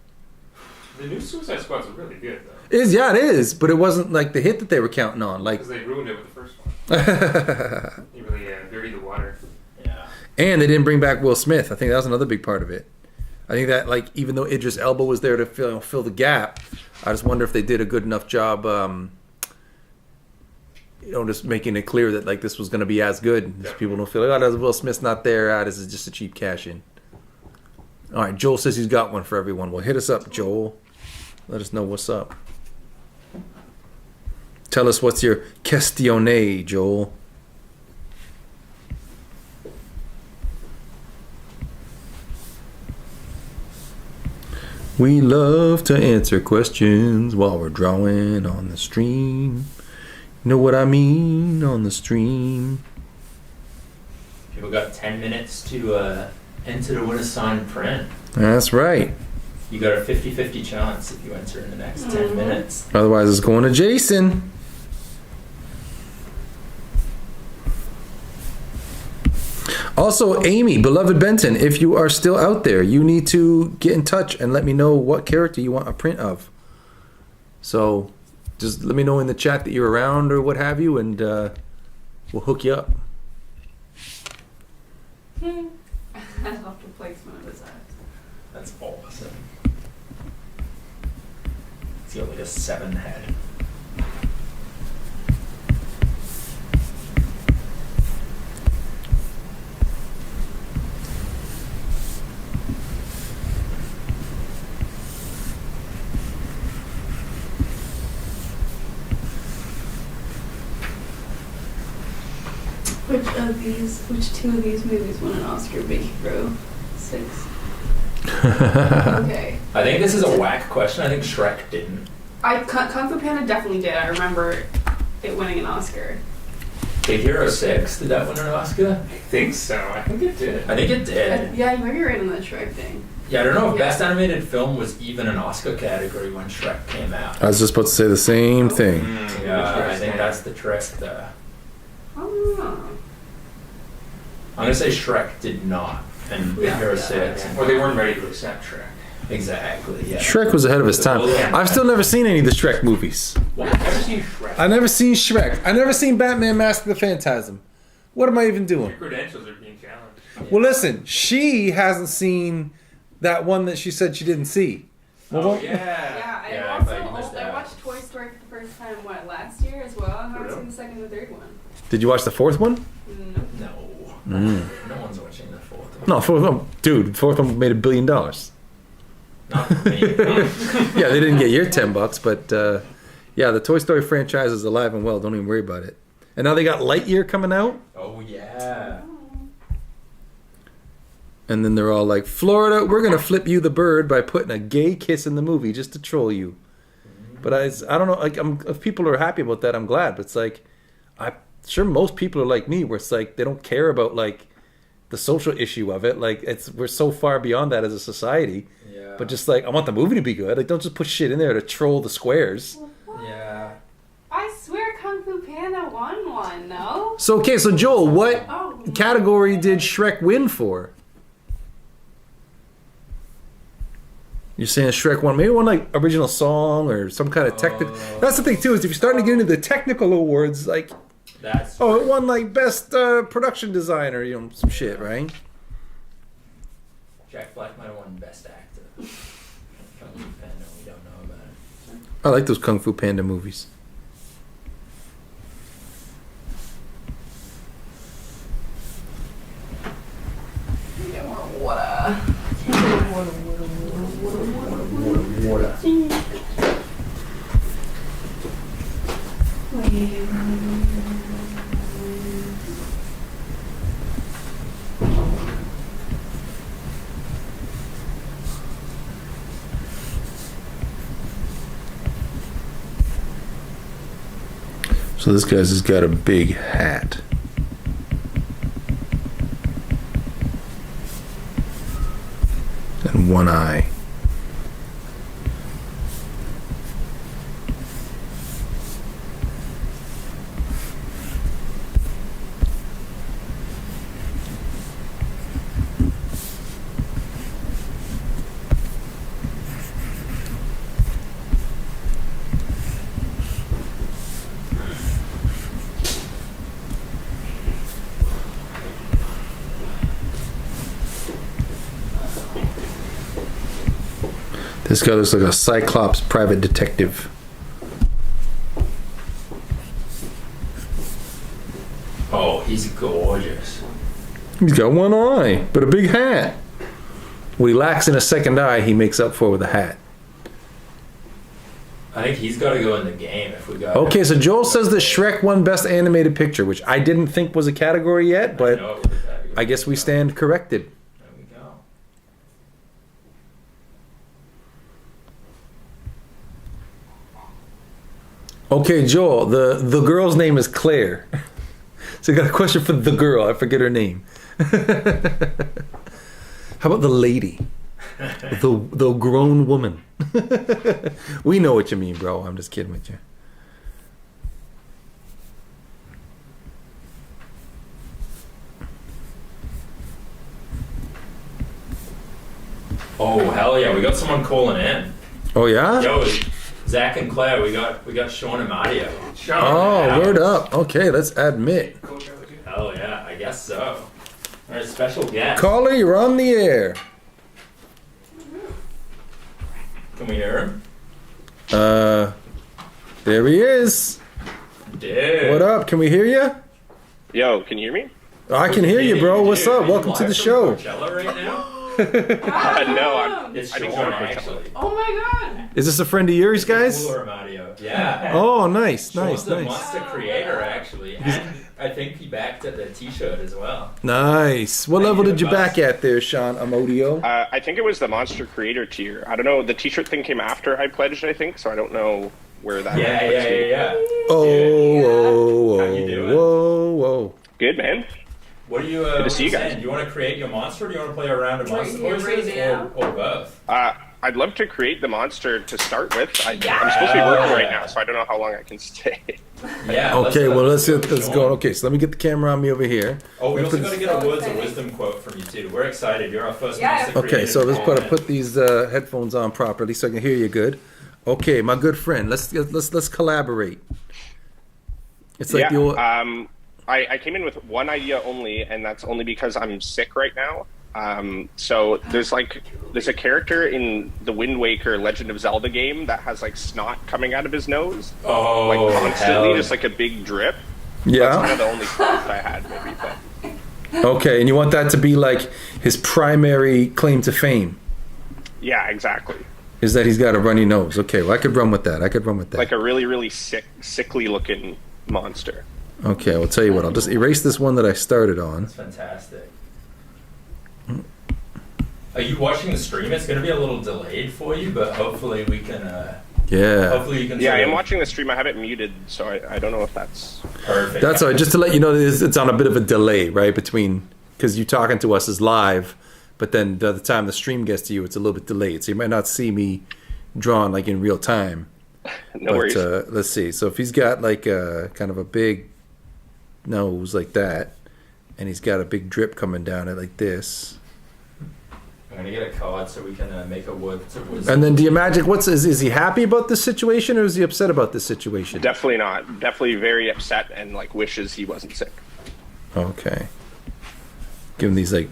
S7: The new Suicide Squad's really good, though.
S1: It is, but it wasn't like the hit that they were counting on. Like,
S7: Because they ruined it with the first one. They really dirtied the water.
S4: Yeah.
S1: and they didn't bring back Will Smith. I think that was another big part of it. I think that, like, even though Idris Elba was there to fill the gap, I just wonder if they did a good enough job, just making it clear that like this was going to be as good. People don't feel like, oh, Will Smith's not there. This is just a cheap cash in. All right, Joel says he's got one for everyone. Well, hit us up, Joel. Let us know what's up. Tell us what's your questionnaire, Joel. We love to answer questions while we're drawing on the stream. You know what I mean on the stream.
S4: People got 10 minutes to enter to win a signed print.
S1: That's right.
S4: You got a 50-50 chance if you enter in the next 10 minutes.
S1: Otherwise, it's going to Jason. Also, Amy, beloved Benton, if you are still out there, you need to get in touch and let me know what character you want a print of. So, just let me know in the chat that you're around or what have you, and we'll hook you up.
S2: I love the placement of his act.
S4: That's awesome. It's got like a 7 head.
S2: Which two of these movies won an Oscar? Big Hero 6. Okay.
S4: I think this is a whack question. I think Shrek didn't.
S2: Kung Fu Panda definitely did. I remember it winning an Oscar.
S4: Big Hero 6, did that win an Oscar?
S7: I think so. I think it did.
S4: I think it did.
S2: Yeah, you might be right on the Shrek thing.
S4: Yeah, I don't know if
S2: Yeah.
S4: Best Animated Film was even an Oscar category when Shrek came out.
S1: I was just about to say the same thing.
S4: Yeah, I think that's the trick there.
S2: Oh.
S4: I'm gonna say Shrek did not, and Big Hero 6.
S7: Or they weren't ready to accept Shrek.
S4: Exactly, yeah.
S1: Shrek was ahead of his time. I've still never seen any of the Shrek movies.
S7: What? I've never seen Shrek.
S1: I've never seen Shrek. I've never seen Batman Mask of the Phantasm. What am I even doing?
S7: Your credentials are being challenged.
S1: Well, listen, she hasn't seen that one that she said she didn't see. Well,
S7: Oh,
S1: what-
S7: yeah.
S2: Yeah, I
S4: Yeah, I
S2: also
S4: thought you missed
S2: I
S4: that.
S2: watched Toy Story for the first time last year as well. I haven't
S7: Really?
S2: seen the second and the third one.
S1: Did you watch the fourth one?
S2: Nope.
S4: No.
S1: Mm.
S4: No one's watching the fourth one.
S1: No, fourth one, dude. Fourth one made $1 billion.
S4: Not for me.
S1: Yeah, they didn't get your $10, but yeah, the Toy Story franchise is alive and well. Don't even worry about it. And now they got Lightyear coming out,
S4: Oh, yeah.
S1: and then they're all like, "Florida, we're gonna flip you the bird by putting a gay kiss in the movie just to troll you." But I don't know. Like, if people are happy about that, I'm glad. But it's like, I'm sure most people are like me, where it's like they don't care about like the social issue of it. Like, we're so far beyond that as a society.
S4: Yeah.
S1: But just like, I want the movie to be good. Like, don't just put shit in there to troll the squares.
S4: Yeah.
S2: I swear Kung Fu Panda won one, no?
S1: So okay, so Joel, what
S2: Oh.
S1: category did Shrek win for? You're saying Shrek won, maybe one like original song or some kind of technical. That's the thing too, is if you're starting to get into the technical awards, like,
S4: That's
S1: oh, it won like best production designer, you know, some shit, right?
S4: Jack Black might have won Best Actor. Kung Fu Panda, we don't know about it.
S1: I like those Kung Fu Panda movies.
S2: Get more water.
S1: So this guy's just got a big hat. And one eye. This guy looks like a Cyclops private detective.
S4: Oh, he's gorgeous.
S1: He's got one eye, but a big hat. What he lacks in a second eye, he makes up for with a hat.
S4: I think he's got to go in the game if we go.
S1: Okay, so Joel says the Shrek won Best Animated Picture, which I didn't think was a category yet, but I guess we stand corrected.
S4: There we go.
S1: Okay, Joel, the girl's name is Claire. So I got a question for the girl. I forget her name. How about the lady? The grown woman. We know what you mean, bro. I'm just kidding with you.
S4: Oh hell yeah, we got someone calling in.
S1: Oh yeah?
S4: Yo, Zach and Claire, we got Sean and Mario.
S1: Oh, word up. Okay, let's admit.
S4: Hell yeah, I guess so. All right, special guest.
S1: Caller, you're on the air.
S4: Can we hear him?
S1: There he is.
S4: Dude.
S1: What up? Can we hear you?
S10: Yo, can you hear me?
S1: I can hear you, bro. What's up? Welcome to the show.
S4: Coachella right now?
S10: No,
S4: It's
S10: I didn't
S4: Sean
S10: go to Coachella.
S4: actually.
S2: Oh my god.
S1: Is this a friend of yours, guys?
S4: Cooler Mario. Yeah.
S1: Oh, nice,
S4: Sean's
S1: nice,
S4: the
S1: nice.
S4: monster creator actually, and I think he backed at the T-shirt as well.
S1: Nice. What level did you back at there, Sean Amodio?
S10: I think it was the Monster Creator tier. I don't know. The T-shirt thing came after I pledged, I think, so I don't know where that.
S4: Yeah.
S1: Oh,
S4: How you doing?
S1: whoa.
S10: Good, man.
S4: What are you?
S10: Good to see you
S4: saying?
S10: guys.
S4: Do you want to create your monster, or do you want to play a round of
S2: Right
S4: monster
S2: here,
S4: voices,
S2: right now.
S4: or both?
S10: I'd love to create the monster to start with. I'm supposed to be working right now, so I don't know how long I can stay.
S4: Yeah.
S1: Okay, well let's
S4: go.
S1: go. Okay, so let me get the camera on me over here.
S4: Oh, we also
S1: Put-
S4: got to get a words of wisdom quote from you too. We're excited. You're our first monster
S1: Okay,
S4: creator.
S1: so let's put these headphones on properly so I can hear you good. Okay, my good friend, let's collaborate. It's like
S10: Yeah.
S1: the old.
S10: I came in with one idea only, and that's only because I'm sick right now. So there's a character in the Wind Waker Legend of Zelda game that has like snot coming out of his nose,
S4: Oh,
S10: like constantly,
S4: hell.
S10: just like a big drip.
S1: Yeah.
S10: That's kind of the only thought I had, maybe. But
S1: Okay, and you want that to be like his primary claim to fame?
S10: yeah, exactly.
S1: Is that he's got a runny nose? Okay, well I could run with that.
S10: Like a really, really sickly looking monster.
S1: Okay, I'll tell you what. I'll just erase this one that I started on.
S4: That's fantastic. Are you watching the stream? It's going to be a little delayed for you, but hopefully we can.
S1: Yeah.
S4: Hopefully you can.
S10: Yeah, I
S4: sort
S10: am
S4: of-
S10: watching the stream. I have it muted, so I don't know if that's
S4: Perfect.
S1: That's all right. Just to let you know, it's on a bit of a delay, right? Between, because you talking to us is live, but then the time the stream gets to you, it's a little bit delayed. So you might not see me drawn like in real time.
S10: no worries.
S1: Let's see. So if he's got like a kind of a big nose like that, and he's got a big drip coming down it like this.
S4: I'm going to get a card so we can make a word to wisdom.
S1: And then do you imagine is he happy about this situation or is he upset about this situation?
S10: Definitely not. Definitely very upset and like wishes he wasn't sick.
S1: Okay. Give him these like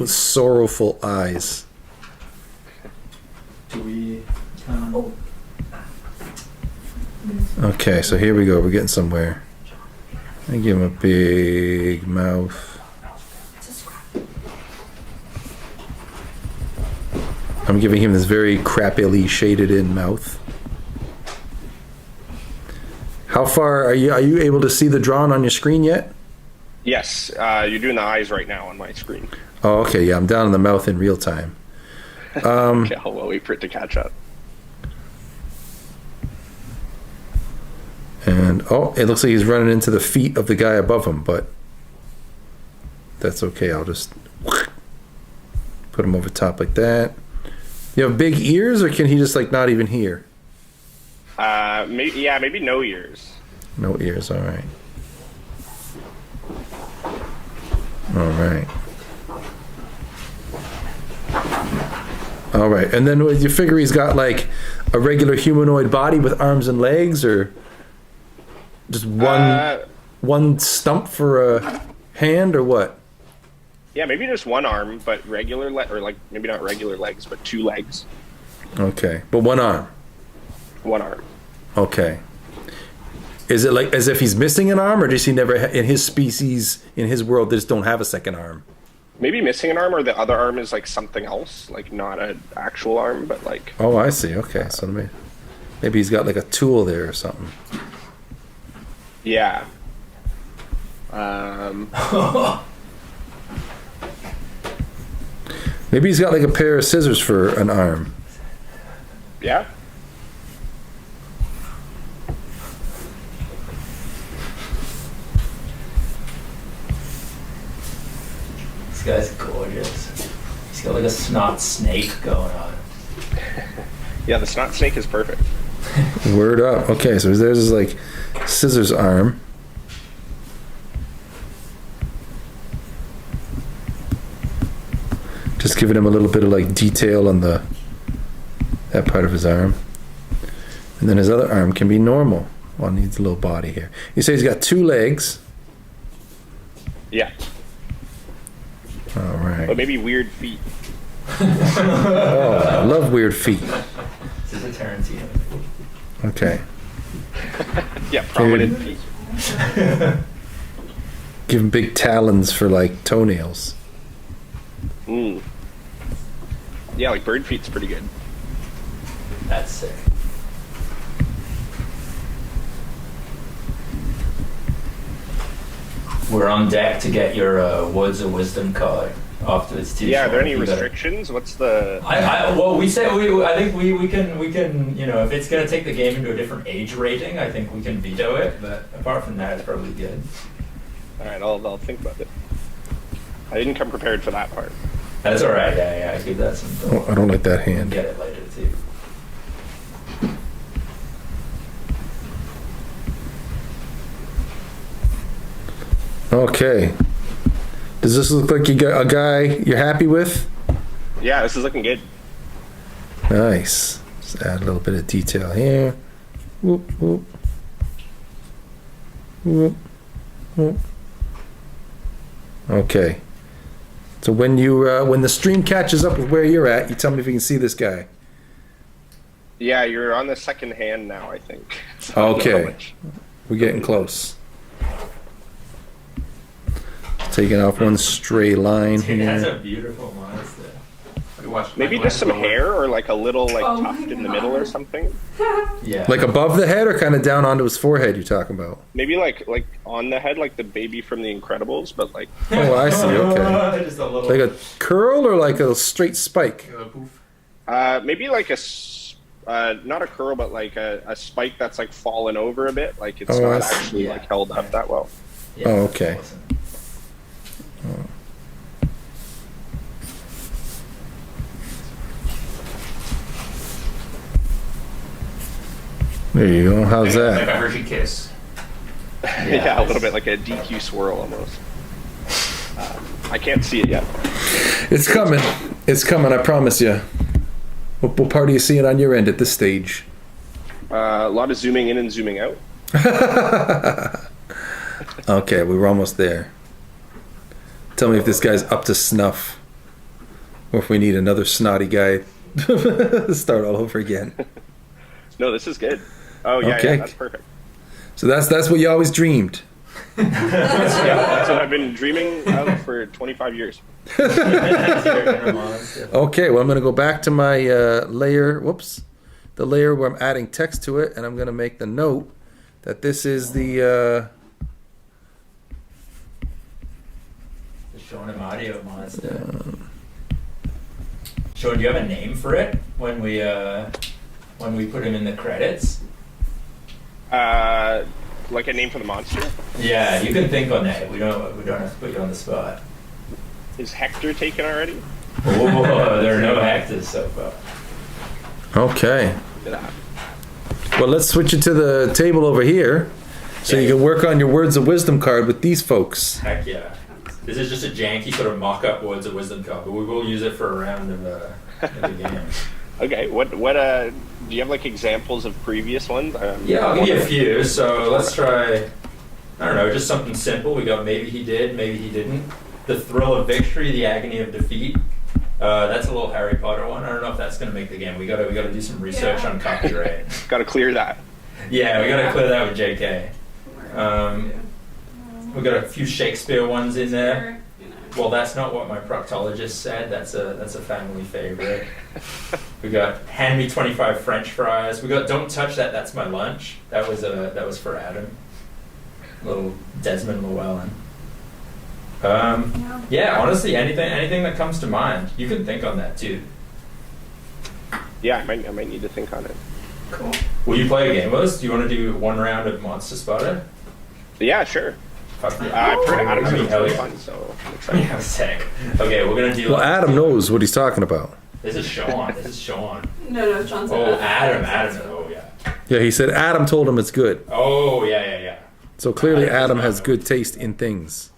S1: sorrowful eyes.
S3: Do we?
S1: Okay, so here we go. We're getting somewhere. I give him a big mouth. I'm giving him this very crappily shaded in mouth. How far are you able to see the drawing on your screen yet?
S10: Yes, you're doing the eyes right now on my screen.
S1: Oh, okay. Yeah, I'm down in the mouth in real time.
S10: Okay, I'll wait for it to catch up.
S1: And And oh, it looks like he's running into the feet of the guy above him, but that's okay. I'll just put him over top like that. You have big ears, or can he just like not even hear?
S10: Maybe no ears.
S1: No ears. All right. All right. All right. And then you figure he's got like a regular humanoid body with arms and legs, or just one stump for a hand, or what?
S10: Yeah, maybe just one arm, but regular or like maybe not regular legs, but 2 legs.
S1: Okay, but one arm.
S10: One arm.
S1: Okay. Is it like as if he's missing an arm, or does he never, in his species, in his world, they just don't have a second arm?
S10: Maybe missing an arm, or the other arm is like something else, like not an actual arm, but like.
S1: Oh, I see. Okay, so maybe he's got like a tool there or something.
S10: Yeah.
S1: Maybe he's got like a pair of scissors for an arm.
S10: Yeah.
S4: This guy's gorgeous. He's got like a snot snake going on.
S10: Yeah, the snot snake is perfect.
S1: Word up. Okay, so there's his like scissors arm. Just giving him a little bit of like detail on that part of his arm. And then his other arm can be normal. Well, it needs a little body here. You say he's got 2 legs.
S10: Yeah.
S1: All right.
S10: But maybe weird feet.
S1: Oh, I love weird feet.
S4: This is a Tarantino.
S1: Okay.
S10: Yeah, prominent feet.
S1: Give him big talons for like toenails.
S10: Mm. Yeah, like bird feet's pretty good.
S4: That's sick. We're on deck to get your Woods of Wisdom card after it's too
S10: Yeah,
S4: short.
S10: are there any
S4: You gotta-
S10: restrictions? What's the?
S4: Well, we say I think we can you know, if it's gonna take the game into a different age rating, I think we can veto it. But apart from that, it's probably good.
S10: All right, I'll think about it. I didn't come prepared for that part.
S4: That's all right. Yeah. Give that some thought.
S1: Oh, I don't like that hand.
S4: Get it later too.
S1: Okay. Does this look like you got a guy you're happy with?
S10: Yeah, this is looking good.
S1: Nice. Just add a little bit of detail here. Whoop, whoop. Whoop, whoop. Okay. So when the stream catches up with where you're at, you tell me if you can see this guy.
S10: Yeah, you're on the second hand now, I think. So I don't know how
S1: Okay.
S10: much.
S1: We're getting close. Taking off one stray line
S4: Dude, that's
S1: here.
S4: a beautiful monster.
S10: Maybe just some hair or like a little like
S2: Oh
S10: tuft
S2: my
S10: in the middle or
S2: God.
S10: something.
S4: Yeah.
S1: Like above the head or kind of down onto his forehead you're talking about?
S10: Maybe like on the head, like the baby from The Incredibles, but like
S1: Oh, I see. Okay.
S4: Just a little.
S1: Like a curl or like a straight spike?
S10: maybe like not a curl, but like a spike that's like fallen over a bit. Like it's
S1: Oh, I
S10: not
S1: see.
S10: actually
S4: Yeah.
S10: like held up that well.
S4: Yeah,
S1: Oh,
S4: that's
S1: okay.
S4: awesome.
S1: There you go. How's
S7: Like
S1: that?
S7: a Hershey kiss.
S10: Yeah, a little bit like a DQ swirl almost. I can't see it yet.
S1: It's coming. It's coming, I promise you. What part are you seeing on your end at this stage?
S10: A lot of zooming in and zooming out.
S1: Okay, we were almost there. Tell me if this guy's up to snuff. Or if we need another snotty guy to start all over again.
S10: No, this is good. Oh yeah,
S1: Okay.
S10: yeah, that's perfect.
S1: So that's what you always dreamed.
S10: Yeah, that's what I've been dreaming of for 25 years.
S1: Okay, well I'm gonna go back to my layer, the layer where I'm adding text to it, and I'm gonna make the note that this is the
S4: Showing him audio monster. Sean, do you have a name for it when we put him in the credits?
S10: Like a name for the monster?
S4: Yeah, you can think on that. We don't have to put you on the spot.
S10: Is Hector taken already?
S4: Oh, there are no Hectors so far.
S1: Okay. Well, let's switch it to the table over here, so you can work on your words of wisdom card with these folks.
S4: Heck yeah. This is just a janky sort of mock-up words of wisdom card, but we will use it for a round of the game.
S10: Okay, what do you have like examples of previous ones?
S4: Yeah, I'll give you a few. So let's try, I don't know, just something simple. We got maybe he did, maybe he didn't. The thrill of victory, the agony of defeat. That's a little Harry Potter one. I don't know if that's going to make the game. We gotta do some research on copyright.
S10: Gotta clear that.
S4: Yeah, we gotta clear that with JK. We got a few Shakespeare ones in there. Well, that's not what my proctologist said. That's a family favorite. We got hand me 25 French fries. We got don't touch that. That's my lunch. That was for Adam. Little Desmond Llewellyn. Yeah, honestly, anything that comes to mind. You can think on that too.
S10: Yeah, I might need to think on it.
S4: Cool. Will you play a game with us? Do you want to do one round of Monster Spotter?
S10: Yeah, sure.
S4: Fuck yeah.
S10: I've heard Adam's
S4: I mean,
S10: really
S4: yeah.
S10: fun, so I'm excited.
S4: Yeah, sick. Okay, we're gonna do.
S1: Well, Adam knows what he's talking about.
S4: This is Sean.
S2: No, Sean said
S4: Oh,
S2: that.
S4: Adam. Oh yeah.
S1: Yeah, he said Adam told him it's good.
S4: Oh yeah.
S1: So clearly Adam has good taste in things.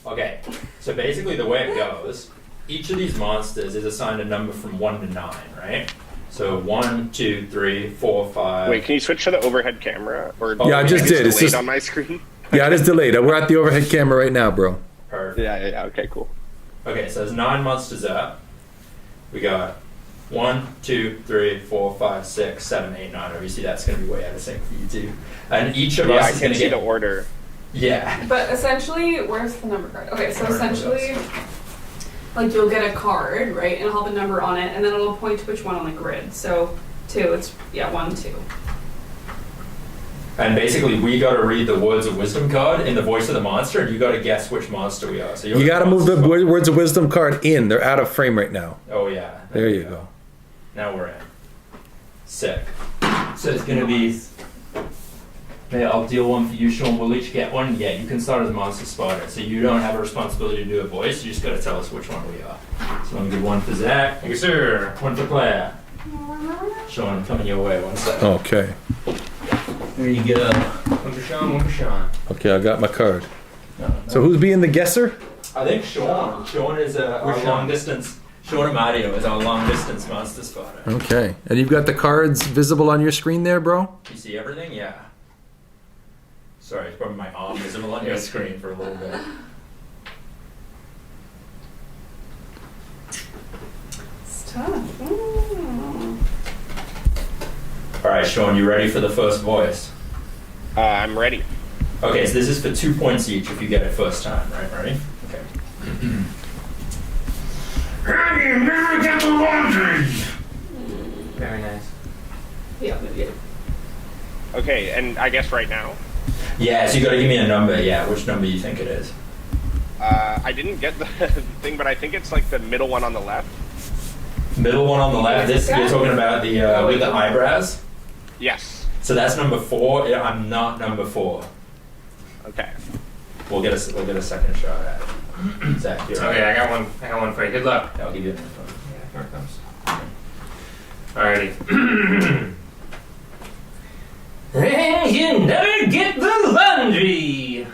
S4: Okay, so basically the way it goes, each of these monsters is assigned a number from 1 to 9, right? So 1, 2, 3, 4, 5.
S10: Wait, can you switch to the overhead camera? Or
S1: Yeah, I just did. It's
S10: delayed
S1: just
S10: on my screen.
S1: Yeah, it is delayed. We're at the overhead camera right now, bro.
S4: Perfect.
S10: Yeah. Okay, cool.
S4: Okay, so there's 9 monsters up. We got 1, 2, 3, 4, 5, 6, 7, 8, 9. Obviously, that's going to be way out of sync for you two. And each of us
S10: I
S4: is
S10: can
S4: going to
S10: see
S4: get
S10: the order.
S4: Yeah.
S2: But essentially, where's the number card? Okay, so essentially, like you'll get a card, right, and it'll have a number on it, and then it'll point to which one on the grid. So 2, it's 1, 2.
S4: And basically, we got to read the words of wisdom card in the voice of the monster, and you got to guess which monster we are. So
S1: You got to move the words of wisdom card in. They're out of frame right now.
S4: Oh yeah.
S1: There you go.
S4: Now we're in. Sick. So it's gonna be. Okay, I'll deal one for you, Sean. We'll each get one. Yeah, you can start as a monster spotter. So you don't have a responsibility to do a voice. You just gotta tell us which one we are. So I'm gonna give one for Zach.
S7: Thank you, sir.
S4: One for Claire. Sean, I'm coming your way. 1 second.
S1: Okay.
S4: There you go.
S7: One for Sean, one for Sean.
S1: Okay, I got my card. So who's being the guesser?
S4: I think Sean. Sean is our long distance. Sean Amadio is our long distance monster spotter.
S1: Okay. And you've got the cards visible on your screen there, bro?
S4: You see everything? Yeah. Sorry, it's probably my arm visible on your screen for a little bit.
S2: Stuff.
S4: All right, Sean, you ready for the first voice?
S10: I'm ready.
S4: Okay, so this is for 2 points each if you get it first time, right? Ready? Okay.
S5: And you never get the laundry!
S7: Very nice.
S2: Yeah, maybe.
S10: Okay, and I guess right now.
S4: Yeah, so you got to give me a number. Yeah, which number you think it is?
S10: I didn't get the thing, but I think it's like the middle one on the left.
S4: Middle one on the left. This you're talking about the with the eyebrows.
S10: Yes.
S4: So that's number 4. Yeah, I'm not number 4.
S10: Okay.
S4: We'll get a second shot at it. Zach, you're
S7: Okay, I got one for you. Good luck.
S4: I'll give you another one.
S7: Yeah, here it comes. Alrighty. And you never get the laundry.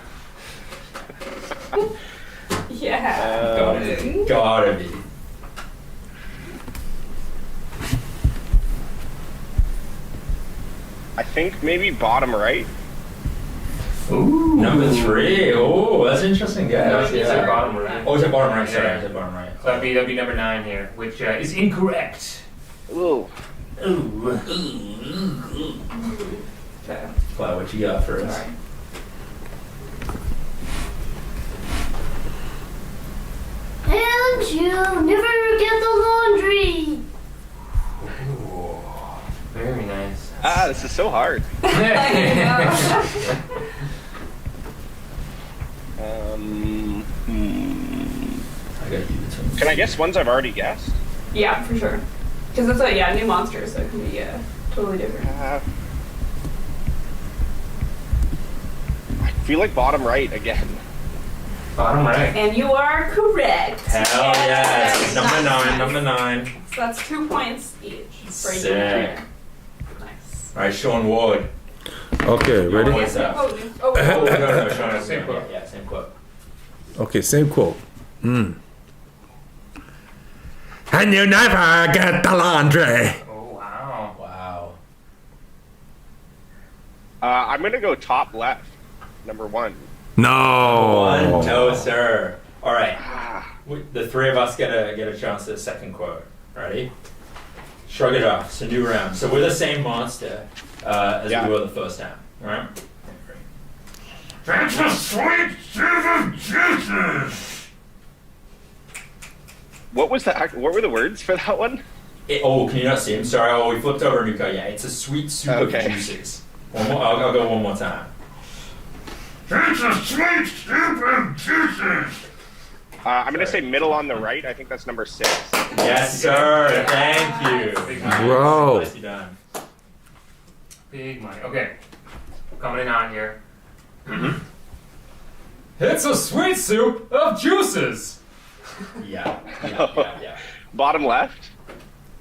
S2: Yeah.
S4: Gotta be.
S10: I think maybe bottom right.
S4: Ooh. Number 3. Oh, that's interesting, guys.
S7: It's at bottom right.
S4: Oh, it's at bottom right. Sorry,
S7: Yeah.
S4: it's at bottom right.
S7: So that'd be number 9 here, which is incorrect.
S10: Ooh.
S7: Ooh.
S2: Okay.
S4: Wow, what you got for us?
S2: Sorry.
S6: And you never get the laundry.
S4: Ooh.
S7: Very nice.
S10: Ah, this is so hard.
S4: I gotta do the twins.
S10: Can I guess ones I've already guessed?
S2: Yeah, for sure. Because it's new monsters, so it can be totally different.
S10: feel like bottom right again.
S7: Bottom right.
S2: And you are correct.
S4: Hell yes. Number 9.
S2: So that's 2 points each. For each
S4: Sick.
S2: winner. Nice.
S4: All right, Sean Ward.
S1: Okay, ready?
S4: What's
S2: Yes,
S4: up?
S2: oh,
S4: No, Sean.
S7: Same quote.
S4: Yeah, same quote.
S1: Okay, same quote. And you never get the laundry.
S7: Oh wow.
S4: Wow.
S10: I'm gonna go top left, number 1.
S1: No.
S4: No, sir. All right.
S10: Ah,
S4: The three of us get a chance at a second quote. Ready? Shrug it off. It's a new round. So we're the same monster as
S10: Yeah.
S4: we were the first time. All right?
S5: That's a sweet soup of juices.
S10: what was the what were the words for that one?
S4: Can you not see him? Sorry. Oh, we flipped over a new card. Yeah, it's a sweet soup
S10: Okay.
S4: of juices. One more, I'll go one more time.
S5: It's a sweet soup of juices.
S10: I'm gonna say middle on the right. I think that's number 6.
S4: Yes, sir. Thank you.
S1: Bro.
S4: Nicely done.
S7: Big money. Okay. Coming in on here.
S10: Mm-hmm.
S7: It's a sweet soup of juices.
S4: Yeah.
S10: Bottom left.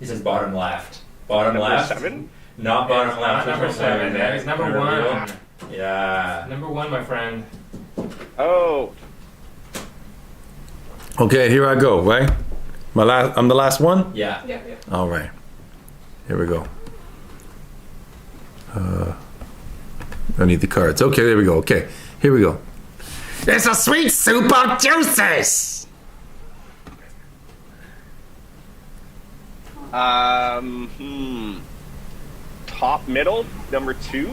S4: He says bottom left. Bottom
S10: Number
S4: left.
S10: 7.
S4: Not bottom left.
S7: Not number 7. That is number 1.
S4: Yeah.
S7: Number 1, my friend.
S10: Oh,
S1: Okay, here I go, right? I'm the last one?
S4: Yeah.
S2: Yeah.
S1: All right. Here we go. I need the cards. Okay, there we go. Okay, here we go. It's a sweet soup of juices.
S10: top middle, number 2.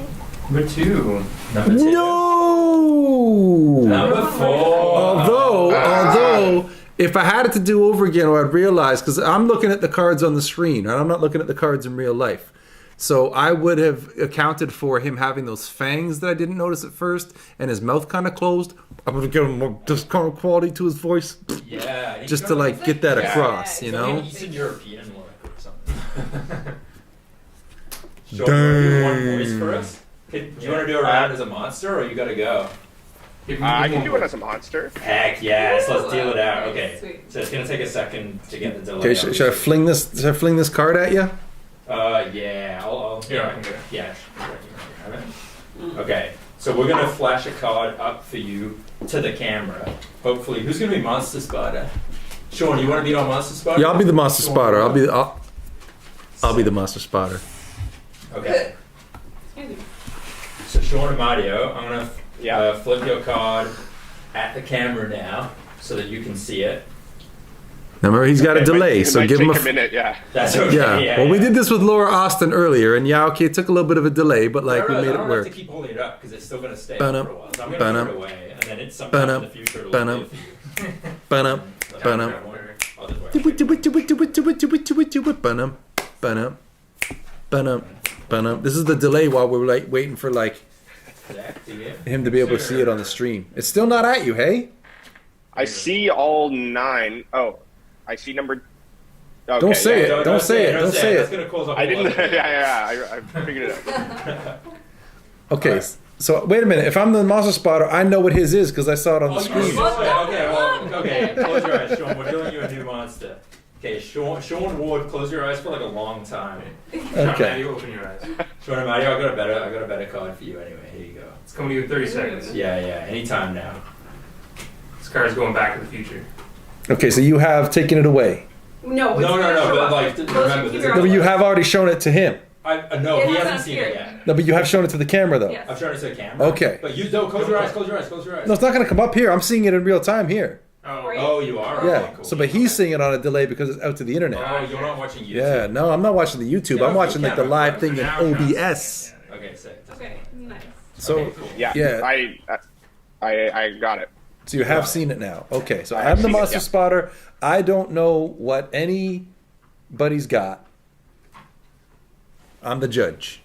S7: Number 2.
S4: Number 2.
S1: No.
S4: Number 4.
S1: Although, if I had it to do over again, I'd realize, because I'm looking at the cards on the screen, and I'm not looking at the cards in real life. So I would have accounted for him having those fangs that I didn't notice at first, and his mouth kind of closed. I'm gonna give him more discount quality to his voice,
S4: Yeah.
S1: just to like get that across, you
S4: It's like
S1: know.
S4: an Eastern European look or something. Sean, do you want voice for us? Do you want to do a round as a monster, or you gotta go?
S10: I can do it as a monster.
S4: Heck yes, let's deal it out.
S2: Okay,
S4: Okay,
S2: sweet.
S4: so it's gonna take a second to get the delay.
S1: Okay, should I fling this? Should I fling this card at you?
S4: Yeah, I'll
S7: Yeah, I can do it.
S4: Yeah, have it. Okay, so we're gonna flash a card up for you to the camera. Hopefully, who's gonna be Monster Spotter? Sean, you want to be on Monster Spotter?
S1: Yeah, I'll be the monster spotter. I'll be the monster spotter.
S4: Okay. So Sean and Mario, I'm gonna flip your card at the camera now so that you can see it.
S1: Now remember, he's got a delay, so give him
S10: a minute. Yeah.
S4: That's okay.
S1: Yeah. Well, we did this with Laura Austin earlier, and okay, it took a little bit of a delay, but like we made
S4: I
S1: it
S4: don't
S1: work.
S4: have to keep holding it up because it's still gonna stay
S1: Ba-dum,
S4: for a while. So I'm gonna
S1: ba-dum,
S4: put it away, and then it's sometime in the future it'll
S1: ba-dum,
S4: appear for you.
S1: Ba-dum, ba-dum.
S4: I'll just wait.
S1: Ba-dum, ba-dum, ba-dum, ba-dum. This is the delay while we're like waiting for like him to be able to see it on the stream. It's still not at you, hey?
S10: I see all 9. Oh, I see number. Okay,
S1: Don't say it. Don't say it. Don't say
S4: That's
S1: it.
S4: gonna cause a whole
S10: I didn't.
S4: other thing.
S10: I figured it out.
S1: Okay. So wait a minute. If I'm the monster spotter, I know what his is because I saw it on the
S4: Oh,
S1: screen.
S4: okay, close your eyes, Sean. We're doing you a new monster. Okay, Sean Ward, close your eyes for like a long time.
S1: Okay.
S7: You open your eyes.
S4: Sean and Mario, I got a better card for you anyway. Here you go.
S7: It's coming to you in 30 seconds.
S4: Yeah, anytime now.
S7: This card's going back to the future.
S1: Okay. So you have taken it away.
S2: No,
S4: No, but like remember this.
S1: No, but you have already shown it to him.
S4: No,
S2: It
S4: he
S2: hasn't
S4: hasn't seen it
S2: appeared.
S4: yet.
S1: No, but you have shown it to the camera though.
S2: Yes.
S4: I've shown it to the camera.
S1: Okay.
S4: But you don't close your eyes. Close your eyes. Close your eyes.
S1: No, it's not going to come up here. I'm seeing it in real time here.
S4: Oh, you are.
S1: Yeah.
S4: Okay, cool.
S1: So, but he's seeing it on a delay because it's out to the internet.
S4: Oh, you're not watching YouTube.
S1: Yeah. No, I'm not watching the YouTube.
S4: Yeah,
S1: I'm watching
S4: you
S1: like the
S4: can.
S1: live thing in
S7: Now
S1: OBS.
S4: Okay, sick.
S2: Okay, nice.
S1: So,
S4: Okay, cool.
S10: Yeah.
S1: Yeah.
S10: I got it.
S1: so you have seen it now. Okay. So
S10: I
S1: I'm
S10: have
S1: the
S10: seen it,
S1: monster
S10: yeah.
S1: spotter. I don't know what anybody's got. I'm the judge.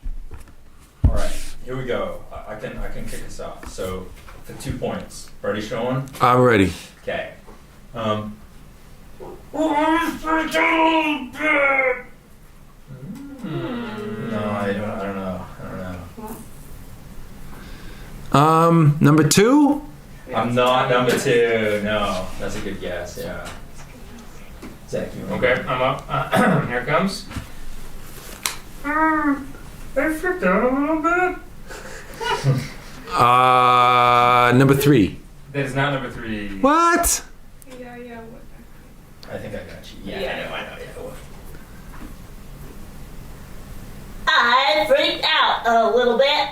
S4: All right, here we go. I can kick us off. So for 2 points. Ready, Sean?
S1: I'm ready.
S4: Okay. No, I don't know.
S1: Number 2?
S4: I'm not number 2. No, that's a good guess. Yeah. Zach, you
S7: Okay, I'm up. Here it comes. I freaked out a little bit.
S1: Number 3.
S7: That is not number 3.
S1: What?
S2: Yeah.
S4: I think I got you. Yeah,
S2: Yeah.
S4: I know.
S6: I freaked out a little bit.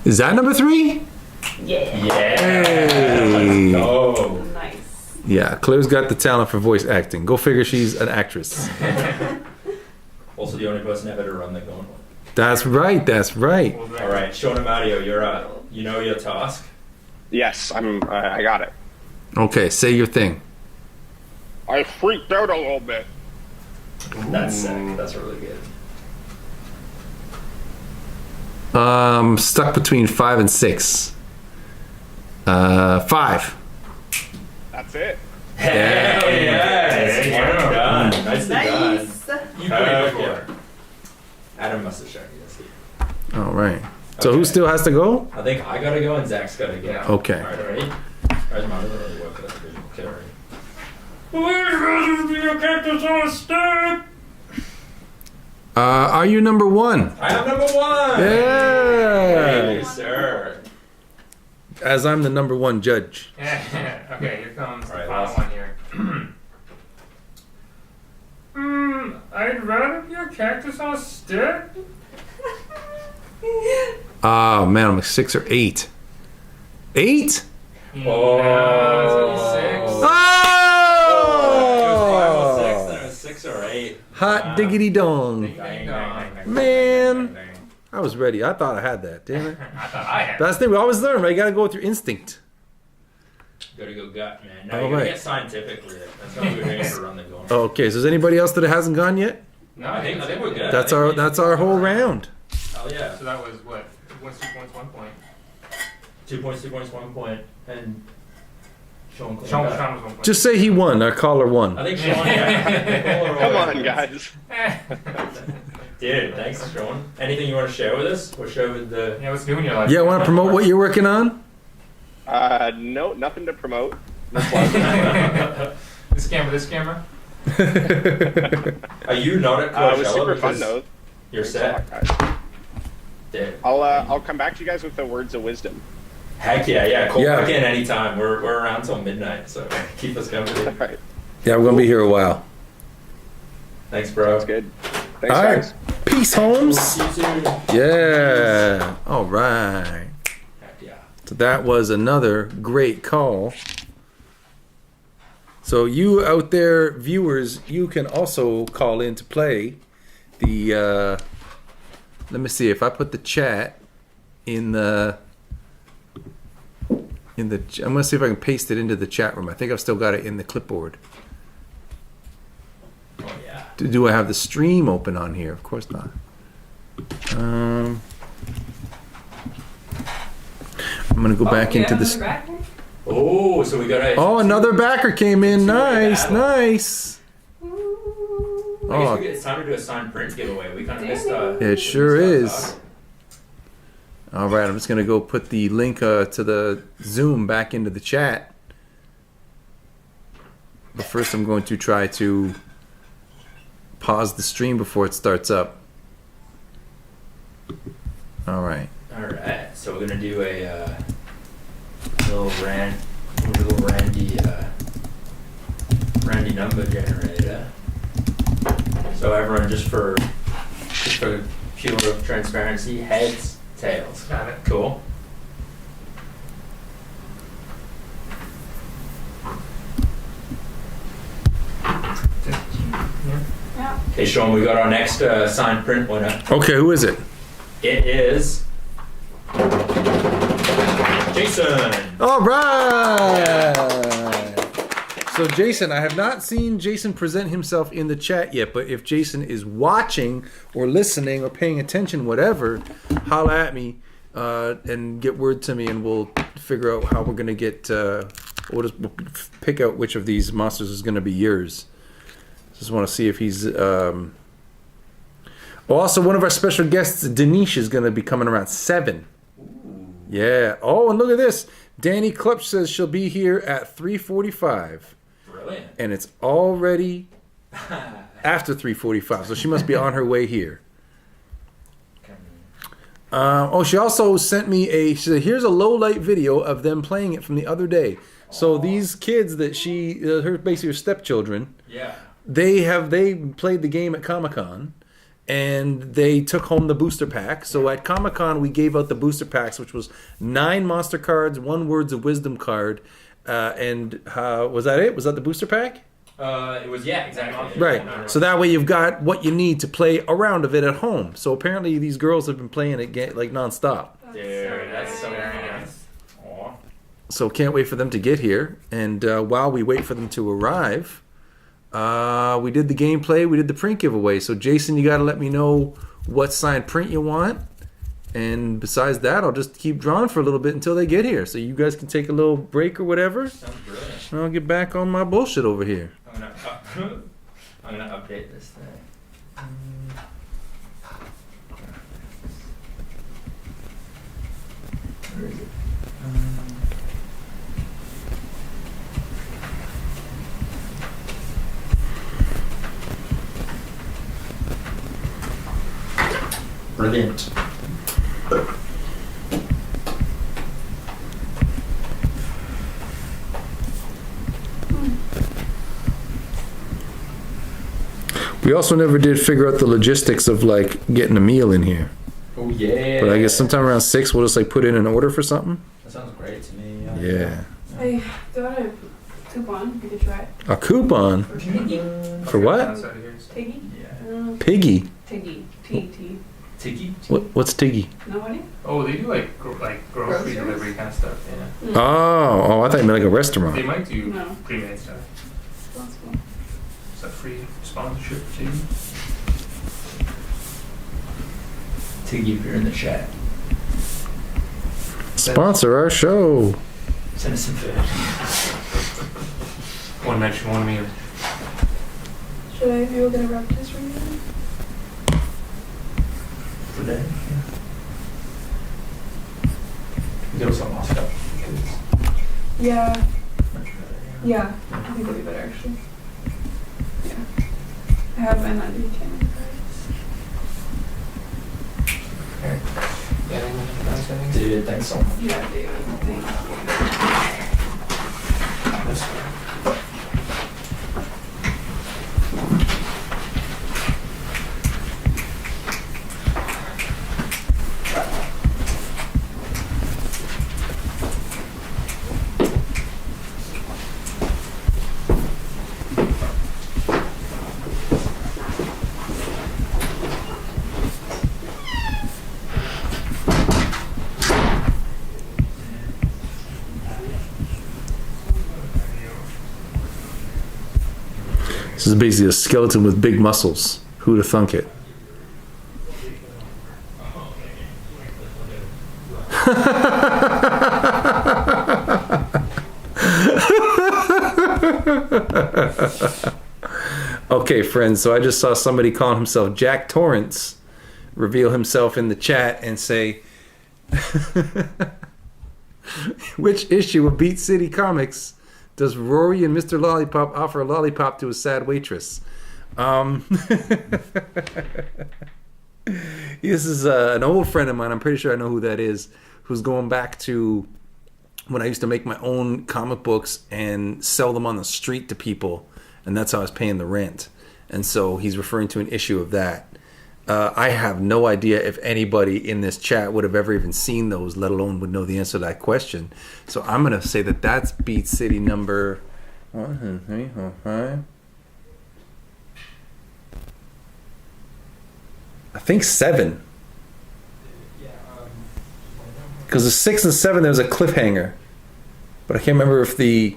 S1: Is that number 3?
S6: Yeah.
S1: Hey.
S4: Oh.
S2: Nice.
S1: Yeah, Claire's got the talent for voice acting. Go figure, she's an actress.
S4: Also, the only person ever to run the gauntlet.
S1: That's right, that's right.
S4: All right, Sean and Mario, you're up. You know your task.
S10: Yes, I got it.
S1: Okay, say your thing.
S10: I freaked out a little bit.
S4: That's sick. That's really good.
S1: Stuck between 5 and 6. 5.
S10: That's it.
S4: Hell yes!
S7: Yeah.
S4: Well done. Nicely done.
S2: Nice.
S4: You put it before. Adam must have shown you this.
S1: All right. So who
S4: Okay.
S1: still has to go?
S4: I think I gotta go and Zach's gotta go.
S7: Yeah.
S1: Okay.
S4: All right, ready? Guys, mine doesn't really work for that visual. Okay, ready?
S1: Are you number 1?
S4: I am number 1!
S1: Yeah.
S4: Hey, sir.
S1: As I'm the number 1 judge.
S7: Okay, here comes the
S4: Alright,
S7: final
S4: last.
S7: one here. I'd rather be a cactus on a stick.
S1: Oh man, I'm like 6 or 8. 8?
S4: Oh.
S7: No, it's only 6.
S1: Oh!
S4: It was 5 or 6, then it was 6 or 8.
S1: Hot diggity dong.
S7: Ding, ding, dong.
S1: Man. I was ready. I thought I had that. Damn it.
S7: I thought I had.
S1: That's the thing. We always learn, right? You gotta go with your instinct.
S4: Gotta go gut, man. No,
S1: All
S4: you gotta
S1: right.
S4: get scientific with it. That's how we're doing to run the gauntlet.
S1: Okay, so is anybody else that hasn't gone yet?
S7: No,
S4: I think we're good.
S1: That's our whole round.
S4: Oh yeah.
S7: So that was what? 2 points, 1 point.
S4: 2 points, 2 points, 1 point, and Sean.
S7: Sean was 1 point.
S1: Just say he won. Our caller won.
S4: I think Sean. Yeah.
S10: Come on, guys.
S4: Dude, thanks, Sean. Anything you want to share with us? Or share with the?
S7: Yeah, what's new in your life?
S1: Yeah, want to promote what you're working on?
S10: No, nothing to promote.
S7: This camera.
S4: Are you not at
S10: It
S4: Coachella?
S10: was super fun
S4: because
S10: though.
S4: You're
S10: Thanks a lot,
S4: set.
S10: guys.
S4: Dude.
S10: I'll come back to you guys with the words of wisdom.
S4: Heck yeah. Call
S1: Yeah.
S4: back in anytime. We're around till midnight, so keep us company.
S10: All right,
S1: Yeah, we're gonna be here a while.
S4: Thanks, bro.
S10: that's good. Thanks,
S1: All right.
S10: guys.
S1: Peace, Holmes.
S4: See you soon.
S1: Yeah. All right.
S4: Heck yeah.
S1: So that was another great call. So you out there, viewers, you can also call in to play. The let me see if I put the chat in the. I'm gonna see if I can paste it into the chat room. I think I've still got it in the clipboard.
S4: Oh yeah.
S1: Do I have the stream open on here? Of course not. I'm gonna go back into this.
S4: Oh, so we got a.
S1: Oh, another backer came in. Nice, nice.
S4: I
S1: Oh,
S4: guess it's time to do a signed print giveaway. We kind of missed.
S1: it sure is. All right, I'm just gonna go put the link to the Zoom back into the chat. But first, I'm going to try to pause the stream before it starts up. All right.
S4: All right. So we're gonna do a little Randy number generator. So everyone, just for pure transparency, heads, tails.
S7: Got it.
S4: Cool.
S2: Yeah.
S4: Okay, Sean, we got our next signed print winner.
S1: Okay, who is it?
S4: It is Jason.
S1: All right. So Jason, I have not seen Jason present himself in the chat yet, but if Jason is watching or listening or paying attention, whatever, holla at me and get word to me, and we'll figure out how we're gonna get. We'll pick out which of these monsters is gonna be yours. Just want to see if he's. Oh, Also, one of our special guests, Denise, is going to be coming around 7. Yeah. Oh, and look at this. Danny Klutch says she'll be here at 3:45.
S4: Brilliant.
S1: And it's already after 3:45, so she must be on her way here. She also sent me she said, here's a low light video of them playing it from the other day. So these kids that basically her stepchildren,
S4: Yeah.
S1: they played the game at Comic-Con, and they took home the booster pack. So at Comic-Con we gave out the booster packs, which was 9 monster cards, 1 Words of Wisdom card, and was that it? Was that the booster pack?
S4: It was, yeah, exactly.
S1: Right. So that way you've got what you need to play a round of it at home. So apparently these girls have been playing it like nonstop.
S4: Dude, that's so nice. Aw.
S1: So can't wait for them to get here. And while we wait for them to arrive, we did the gameplay, we did the print giveaway. So Jason, you got to let me know what signed print you want. And besides that, I'll just keep drawing for a little bit until they get here. So you guys can take a little break or whatever.
S4: Sounds brilliant.
S1: And I'll get back on my bullshit over here.
S4: I'm gonna update this thing. Where is it? Brilliant.
S1: We also never did figure out the logistics of like getting a meal in here.
S4: Oh yeah.
S1: But I guess sometime around 6 we'll just like put in an order for something.
S4: That sounds great to me.
S1: Yeah.
S2: I got a coupon. You could try it.
S1: A coupon?
S2: For Tiggy.
S1: For what?
S2: Tiggy?
S4: Yeah.
S1: Piggy.
S2: Tiggy. T-T.
S4: Tiggy?
S1: What's Tiggy?
S2: Nobody?
S7: Oh, they do like grocery
S2: Groceries?
S7: delivery kind of stuff. Yeah.
S2: Mm.
S1: Oh, I thought you meant like a
S7: They
S1: restaurant.
S7: might do
S2: No.
S7: pre-made stuff.
S2: That's cool.
S7: Is that free sponsorship too?
S4: Tiggy, if you're in the chat,
S1: Sponsor our show.
S4: send us some food.
S7: One mention, one meal.
S2: Should I be able to wrap this for you?
S4: Today? Yeah. Give us some Moscow.
S2: Yeah.
S4: Much better,
S2: Yeah. I think that'd be better actually. Yeah. I have an ID camera cards.
S4: Dude, thanks so much.
S2: Yeah, David. Thank you.
S4: That's fine.
S1: This is basically a skeleton with big muscles. Who'd have thunk it? Okay, friends, so I just saw somebody calling himself Jack Torrance reveal himself in the chat and say, which issue of Beat City Comics does Rory and Mr. Lollipop offer a lollipop to a sad waitress? This is an old friend of mine. I'm pretty sure I know who that is, who's going back to when I used to make my own comic books and sell them on the street to people, and that's how I was paying the rent. And so he's referring to an issue of that. I have no idea if anybody in this chat would have ever even seen those, let alone would know the answer to that question. So I'm going to say that that's Beat City number 1, 2, 3, 4, 5. I think 7. Because the 6 and 7, there was a cliffhanger. But I can't remember if the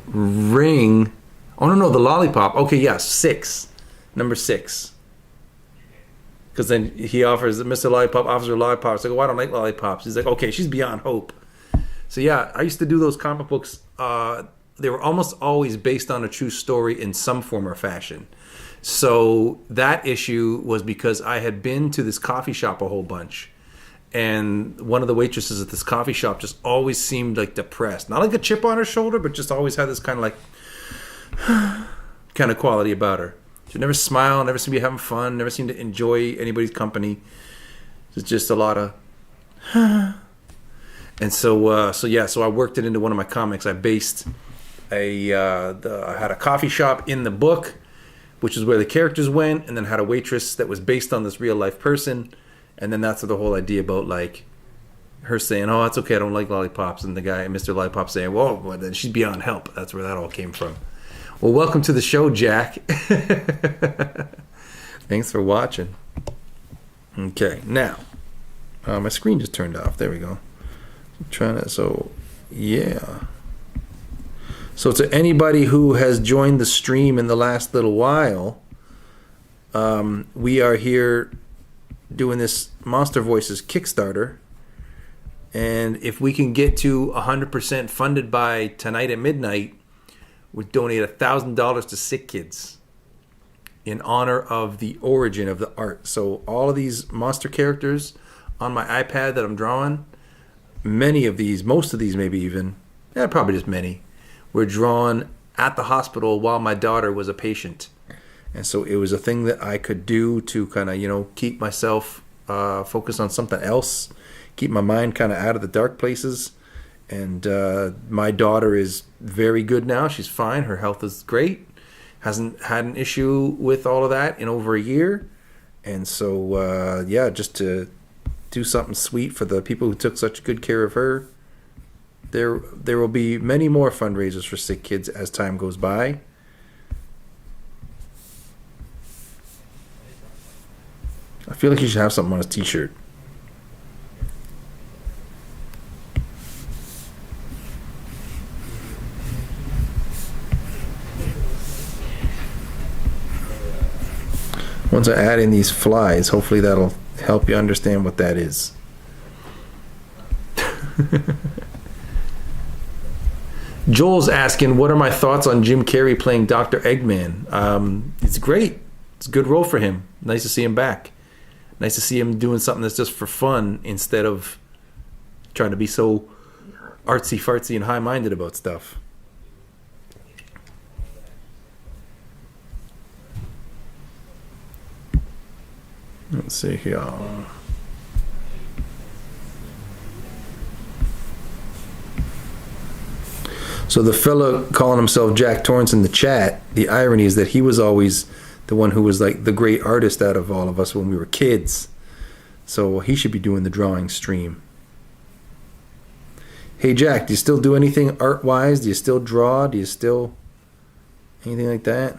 S1: ring... Oh, no, the lollipop. Okay, yeah, 6. Number 6. Because then he offers, Mr. Lollipop offers her lollipops. I go, I don't like lollipops. He's like, okay, she's beyond hope. So yeah, I used to do those comic books they were almost always based on a true story in some form or fashion. So that issue was because I had been to this coffee shop a whole bunch, and one of the waitresses at this coffee shop just always seemed like depressed, not like a chip on her shoulder, but just always had this kind of like kind of quality about her. She'd never smile, never seemed to be having fun, never seemed to enjoy anybody's company. It's just a lot of and so I worked it into one of my comics. I based I had a coffee shop in the book, which is where the characters went, and then had a waitress that was based on this real life person, and then that's the whole idea about like her saying, "Oh, it's okay, I don't like lollipops," and the guy, Mr. Lollipop, saying, "Well, then she's beyond help." That's where that all came from. Well, welcome to the show, Jack. Thanks for watching. Okay, now my screen just turned off. There we go. So to anybody who has joined the stream in the last little while, we are here doing this Monster Voices Kickstarter, and if we can get to 100% funded by tonight at midnight, we donate $1,000 to sick kids in honor of the origin of the art. So all of these monster characters on my iPad that I'm drawing, most of these maybe even, probably just many, were drawn at the hospital while my daughter was a patient. And so it was a thing that I could do to kind of, keep myself focused on something else, keep my mind kind of out of the dark places. And my daughter is very good now. She's fine. Her health is great. Hasn't had an issue with all of that in over a year. And so, just to do something sweet for the people who took such good care of her. There will be many more fundraisers for sick kids as time goes by. I feel like you should have something on a t-shirt. Once I add in these flies, hopefully that'll help you understand what that is. Joel's asking, what are my thoughts on Jim Carrey playing Dr. Eggman? It's great. It's a good role for him. Nice to see him back. Nice to see him doing something that's just for fun instead of trying to be so artsy-fartsy and high-minded about stuff. Let's see here. So the fella calling himself Jack Torrance in the chat, the irony is that he was always the one who was like the great artist out of all of us when we were kids. So he should be doing the drawing stream. Hey Jack, do you still do anything art-wise? Do you still draw? Do you still anything like that?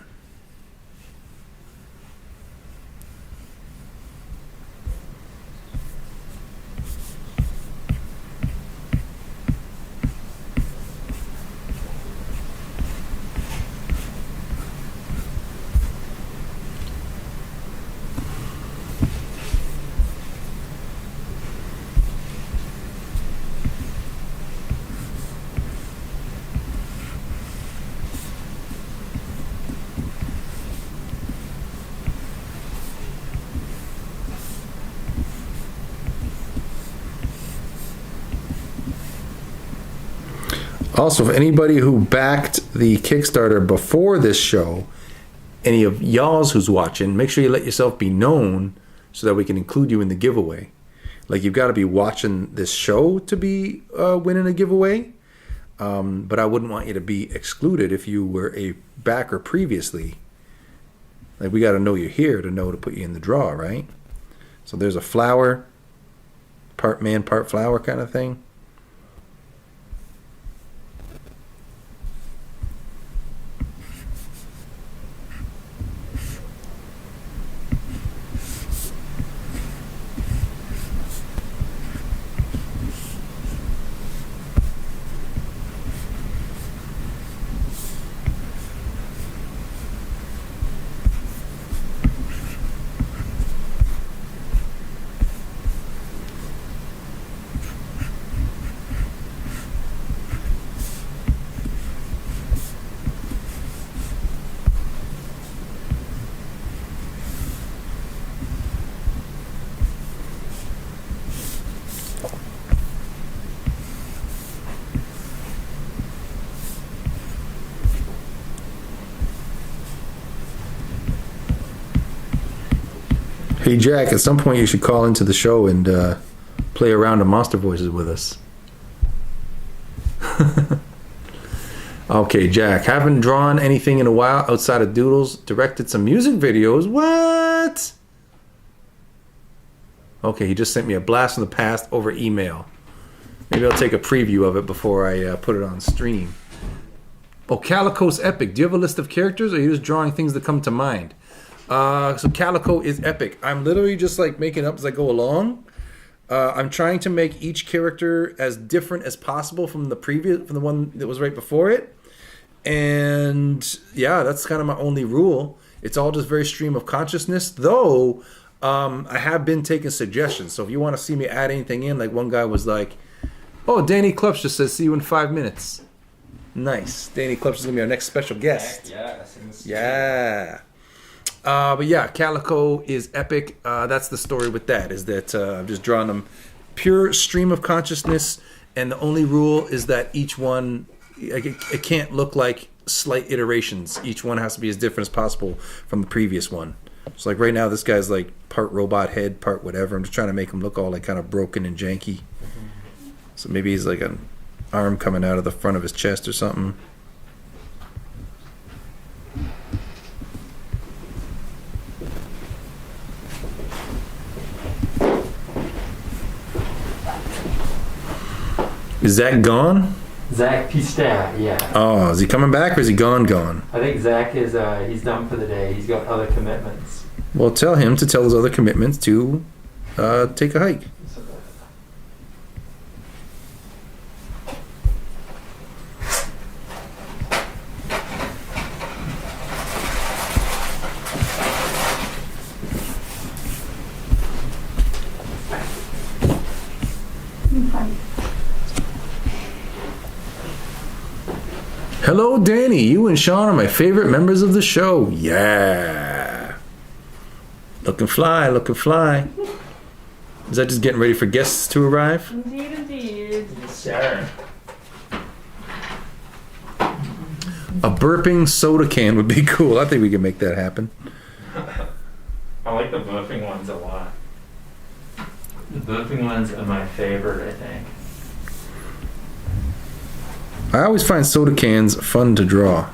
S1: Also, if anybody who backed the Kickstarter before this show, any of y'all's who's watching, make sure you let yourself be known so that we can include you in the giveaway. Like, you've got to be watching this show to be winning a giveaway. But I wouldn't want you to be excluded if you were a backer previously. Like, we got to know you're here to know to put you in the draw, right? So there's a flower, part man, part flower kind of thing. Hey Jack, at some point you should call into the show and play around in Monster Voices with us. Okay, Jack, haven't drawn anything in a while outside of doodles. Directed some music videos. What? Okay, he just sent me a blast from the past over email. Maybe I'll take a preview of it before I put it on stream. Oh, Calico's epic. Do you have a list of characters, or are you just drawing things that come to mind? So Calico is epic. I'm literally just like making up as I go along. I'm trying to make each character as different as possible from the one that was right before it. And yeah, that's kind of my only rule. It's all just very stream of consciousness, though. I have been taking suggestions. So if you want to see me add anything in, like one guy was like, "Oh, Danny Klupsch just says see you in 5 minutes." Nice. Danny Klupsch is gonna be our next special guest. Yeah. But yeah, Calico is epic. That's the story with that. Is that I'm just drawing them pure stream of consciousness, and the only rule is that each one it can't look like slight iterations. Each one has to be as different as possible from the previous one. So like right now, this guy's like part robot head, part whatever. I'm just trying to make him look all like kind of broken and janky. So maybe he's like an arm coming out of the front of his chest or something. Is Zach gone?
S11: Zach Pistat, yeah.
S1: Oh, is he coming back or is he gone?
S11: I think Zach is he's done for the day. He's got other commitments.
S1: Well, tell him to tell his other commitments to take a hike. Hello, Danny. You and Sean are my favorite members of the show. Yeah. Looking fly, looking fly. Is that just getting ready for guests to arrive?
S2: Indeed.
S11: Yes, sir.
S1: A burping soda can would be cool. I think we can make that happen.
S11: I like the burping ones a lot. The burping ones are my favorite, I think.
S1: I always find soda cans fun to draw.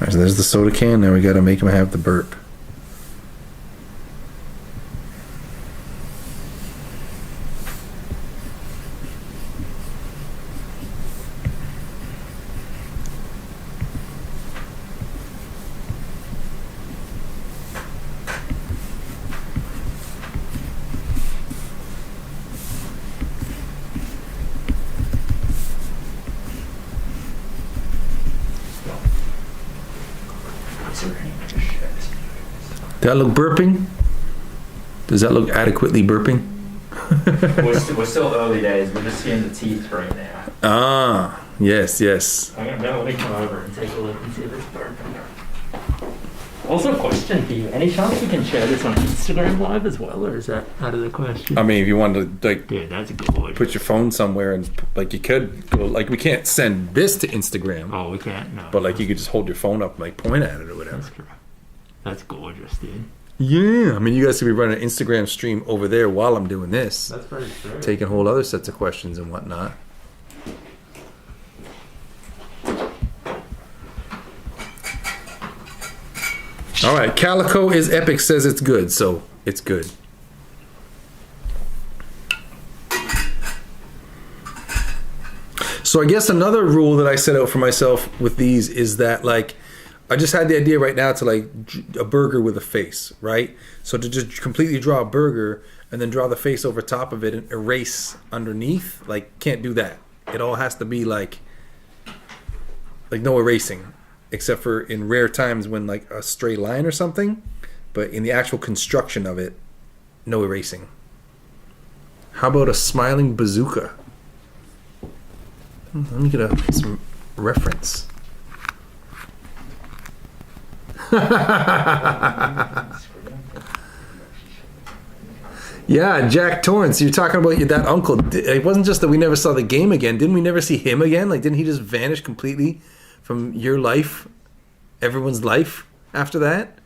S1: Alright, so there's the soda can. Now we gotta make him have the burp. Does that look burping? Does that look adequately burping?
S11: We're still early days. We're just seeing the teeth right now.
S1: Ah, yes.
S11: I'm gonna let me come over and take a look and see if it's burping. Also, a question for you. Any chance we can share this on Instagram Live as well, or is that out of the question?
S1: I mean, if you wanted to, like,
S11: dude, that's a good one. Put
S1: your phone somewhere and, like, you could go, like, we can't send this to Instagram.
S11: Oh, we can't? No.
S1: But, like, you could just hold your phone up and, like, point at it or whatever.
S11: That's true. That's gorgeous, dude.
S1: Yeah, I mean, you guys could be running an Instagram stream over there while I'm doing this.
S11: That's very true.
S1: Taking whole other sets of questions and whatnot. All right, Calico is epic, says it's good, so it's good. So I guess another rule that I set out for myself with these is that, like, I just had the idea right now to, like, a burger with a face, right? So to just completely draw a burger and then draw the face over top of it and erase underneath, like, can't do that. It all has to be like no erasing, except for in rare times when, like, a stray line or something. But in the actual construction of it, no erasing. How about a smiling bazooka? Let me get some reference. Yeah, Jack Torrance, you're talking about that uncle. It wasn't just that we never saw the game again. Didn't we never see him again? Like, didn't he just vanish completely from your life, everyone's life after that?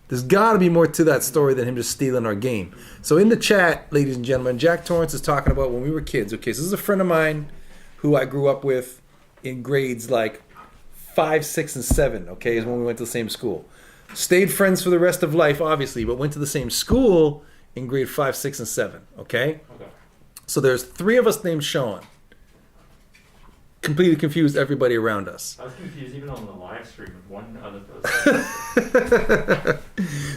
S1: There's got to be more to that story than him just stealing our game. So in the chat, ladies and gentlemen, Jack Torrance is talking about when we were kids. Okay, so this is a friend of mine who I grew up with in grades like 5, 6, and 7, okay, is when we went to the same school. Stayed friends for the rest of life, obviously, but went to the same school in grade 5, 6, and 7, okay? So there's 3 of us named Sean. Completely confused everybody around us.
S11: I was confused even on the live stream with one other person.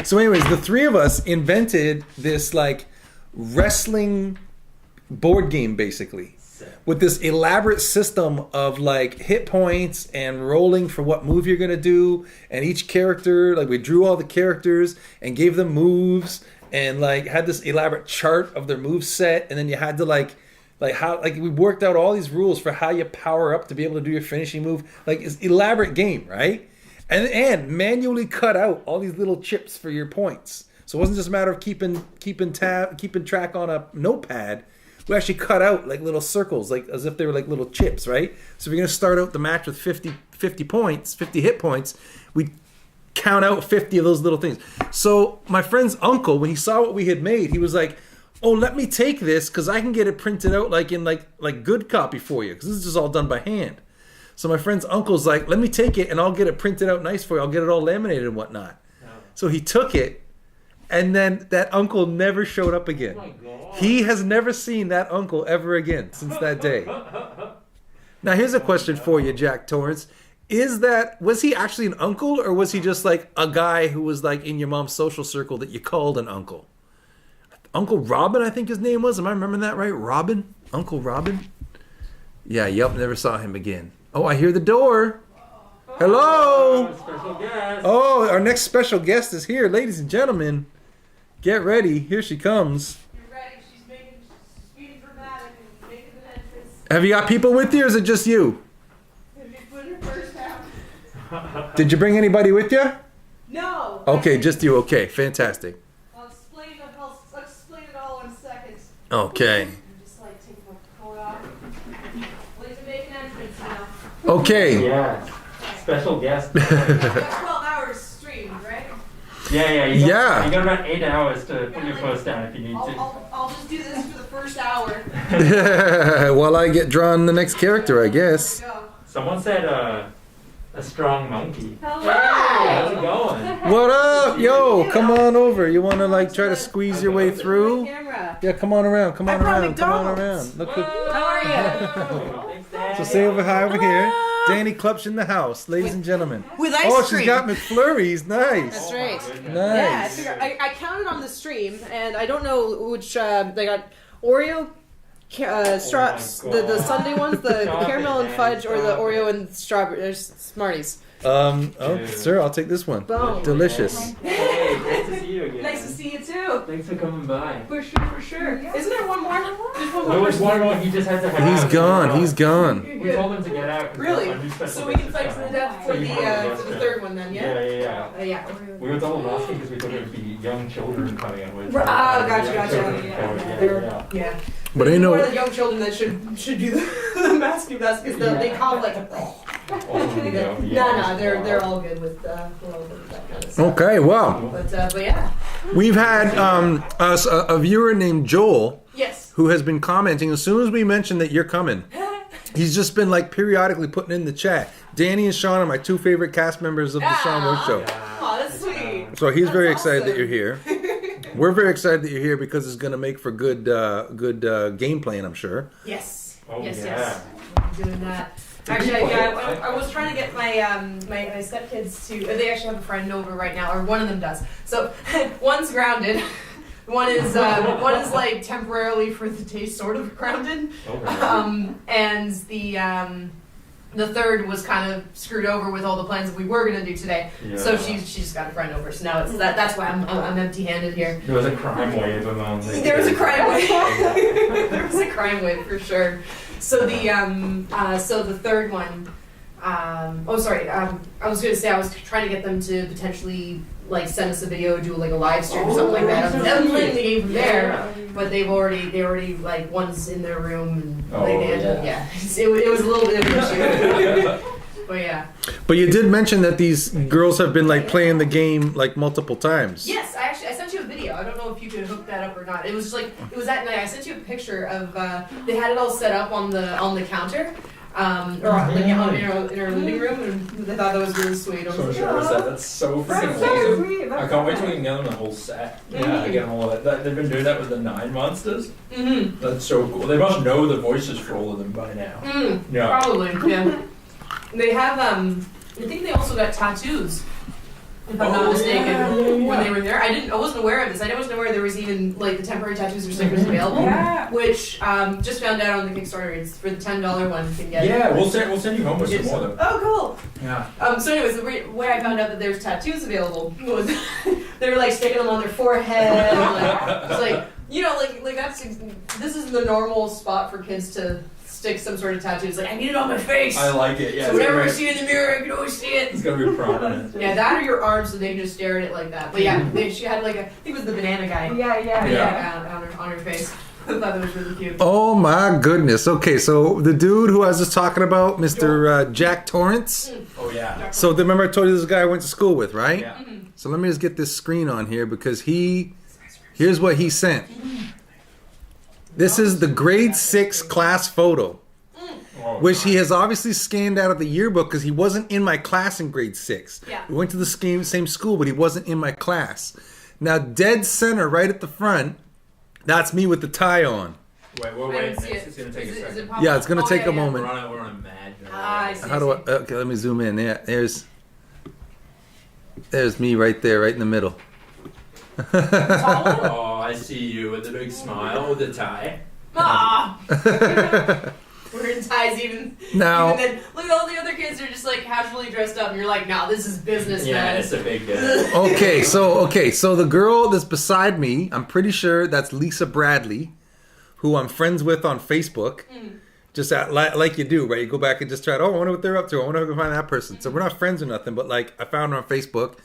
S1: So anyways, the 3 of us invented this like wrestling board game basically with this elaborate system of like hit points and rolling for what move you're going to do, and each character, like we drew all the characters and gave them moves and like had this elaborate chart of their move set, and then you had to like how like we worked out all these rules for how you power up to be able to do your finishing move. Like it's elaborate game, right? And manually cut out all these little chips for your points. So it wasn't just a matter of keeping track on a notepad. We actually cut out like little circles, like as if they were like little chips, right? So if you're gonna start out the match with 50 points, 50 hit points, we count out 50 of those little things. So my friend's uncle, when he saw what we had made, he was like, "Oh, let me take this because I can get it printed out like in like good copy for you, because this is just all done by hand." So my friend's uncle's like, "Let me take it and I'll get it printed out nice for you. I'll get it all laminated and whatnot." So he took it, and then that uncle never showed up again. Oh my God. He has never seen that uncle ever again since that day. Now here's a question for you, Jack Torrance. Was he actually an uncle, or was he just like a guy who was like in your mom's social circle that you called an uncle? Uncle Robin, I think his name was. Am I remembering that right? Robin? Uncle Robin? Yeah, yep, never saw him again. Oh, I hear the door. Hello.
S11: Special guest.
S1: Oh, our next special guest is here. Ladies and gentlemen, get ready. Here she comes.
S12: You're ready. She's being dramatic and making an entrance.
S1: Have you got people with you, or is it just you?
S12: Have you put her first out?
S1: Did you bring anybody with you?
S12: No.
S1: Okay, just you. Okay, fantastic.
S12: I'll explain it all in a second.
S1: Okay.
S12: Just like take my coat off. Like to make an entrance now.
S1: Okay.
S11: Yes. Special guest.
S12: You got 12 hours streamed, right?
S11: Yeah. You got about 8 hours to put your
S12: like,
S11: post down if you need to.
S12: I'll just do this for the first hour.
S1: While I get drawn the next character, I guess.
S11: Someone said a strong monkey.
S12: Hello.
S11: Hey, how's it going?
S1: What up? Yo, come on over. You want to like try to squeeze your way through? Yeah, come on around. Come on around. Look who.
S12: How are you?
S1: So say hi over here. Danny Klupsch in the house, ladies and gentlemen.
S13: With ice
S1: Oh,
S13: cream.
S1: she's got McFlurries. Nice.
S13: That's right.
S1: Nice.
S13: Yeah, I counted on the stream, and I don't know which they got Oreo, straws, the Sunday ones, the caramel and fudge, or the Oreo and strawberry. There's Smarties.
S1: Sir, I'll take this one.
S13: Boom.
S1: Delicious.
S11: Hey, great to see you again.
S12: Nice to see you too.
S11: Thanks for coming by.
S12: For sure. Isn't there one more? There's one more.
S11: There was one more. He just had to have.
S1: He's gone.
S11: We told him to get out.
S12: Really? So we can fight to the death for the third one then, yeah?
S11: Yeah. We were double masking because we thought it would be young children coming in with.
S12: Gotcha. Yeah.
S1: But I know.
S12: More the young children that should do the masking because they cough like. No, they're all good with that kind of stuff.
S1: Okay, wow.
S12: But yeah.
S1: We've had a viewer named Joel.
S12: Yes.
S1: Who has been commenting as soon as we mentioned that you're coming. He's just been like periodically putting in the chat. Danny and Sean are my 2 favorite cast members of the Sean Wood Show.
S12: Oh, that's sweet.
S1: So he's very excited that you're here. We're very excited that you're here because it's going to make for good game playing, I'm sure.
S12: Yes.
S11: Oh,
S12: yes.
S11: yeah.
S12: I'm doing that. Actually, I was trying to get my stepkids to. They actually have a friend over right now, or one of them does. So one's grounded. One is like temporarily for the day sort of grounded.
S11: Okay.
S12: And the third was kind of screwed over with all the plans that we were gonna do today.
S11: Yeah.
S12: So she's got a friend over. So now it's that's why I'm empty-handed here.
S11: There was a crime wave among the.
S12: There was a crime wave. There was a crime wave for sure. So the third one, I was gonna say I was trying to get them to potentially like send us a video, do like a live stream or something like that. Of them playing the game from there, but they already like one's in their room and it was a little bit of an issue. But yeah.
S1: But you did mention that these girls have been like playing the game like multiple times.
S12: Yes, I sent you a video. I don't know if you could hook that up or not. It was just like it was that night. I sent you a picture of they had it all set up on the counter. In our living room, and I thought that was really sweet. I was like,
S4: That's so freaking awesome. I can't wait till we can get them the whole set. Yeah, get them all of that. They've been doing that with the 9 monsters. Mm-hmm. That's so cool. They must know the voices for all of them by now. Yeah.
S12: Probably, yeah. They have, I think they also got tattoos, if I'm not mistaken, when they were there. I wasn't aware of this. I wasn't aware there was even, like, the temporary tattoos or stickers available. Yeah. Which, just found out on the Kickstarter. It's for the $10 one you can get.
S4: Yeah, we'll send you home with some more of them.
S12: Oh, cool.
S4: Yeah.
S12: So anyways, the way I found out that there's tattoos available was they were, like, sticking them on their forehead. And, it's like, you know, like this is the normal spot for kids to stick some sort of tattoo. It's like, I need it on my face.
S4: I like it, yeah.
S12: So whenever I see it in the mirror, I can always see it.
S4: It's gonna be prominent.
S12: Yeah, that or your arms, so they just stare at it like that. But yeah, she had like I think it was the banana guy.
S2: Yeah.
S12: On her face. I thought that was really cute.
S1: Oh my goodness. Okay, so the dude who I was just talking about, Mr. Jack Torrance.
S4: Oh yeah.
S1: So remember I told you this guy I went to school with, right?
S4: Yeah.
S1: So let me just get this screen on here because here's what he sent. This is the grade 6 class photo, which he has obviously scanned out of the yearbook because he wasn't in my class in grade 6.
S12: Yeah.
S1: We went to the same school, but he wasn't in my class. Now, dead center, right at the front, that's me with the tie on.
S4: Wait. It's gonna take a second.
S1: Yeah, it's gonna take a moment.
S4: We're on a mad.
S12: I see.
S1: How do I? Okay, let me zoom in. Yeah, there's me right there, right in the middle.
S4: Oh, I see you with the big smile with the tie.
S12: Ah. We're in ties even.
S1: Now,
S12: even then, look at all the other kids are just like casually dressed up, and you're like, "No, this is business,
S4: yeah,
S12: man."
S4: it's a big deal.
S1: Okay, so the girl that's beside me, I'm pretty sure that's Lisa Bradley, who I'm friends with on Facebook. Just like you do, right? You go back and just try to, I wonder what they're up to. I wonder if I can find that person. So we're not friends or nothing, but like I found her on Facebook,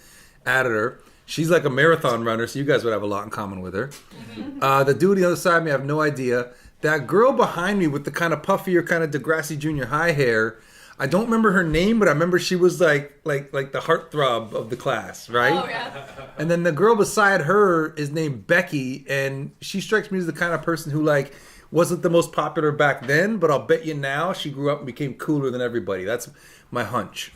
S1: added her. She's like a marathon runner, so you guys would have a lot in common with her. The dude on the other side of me, I have no idea. That girl behind me with the kind of puffier, kind of Degrassi Junior High hair, I don't remember her name, but I remember she was like the heartthrob of the class, right?
S12: Oh, yeah.
S1: And then the girl beside her is named Becky, and she strikes me as the kind of person who like wasn't the most popular back then, but I'll bet you now she grew up and became cooler than everybody. That's my hunch.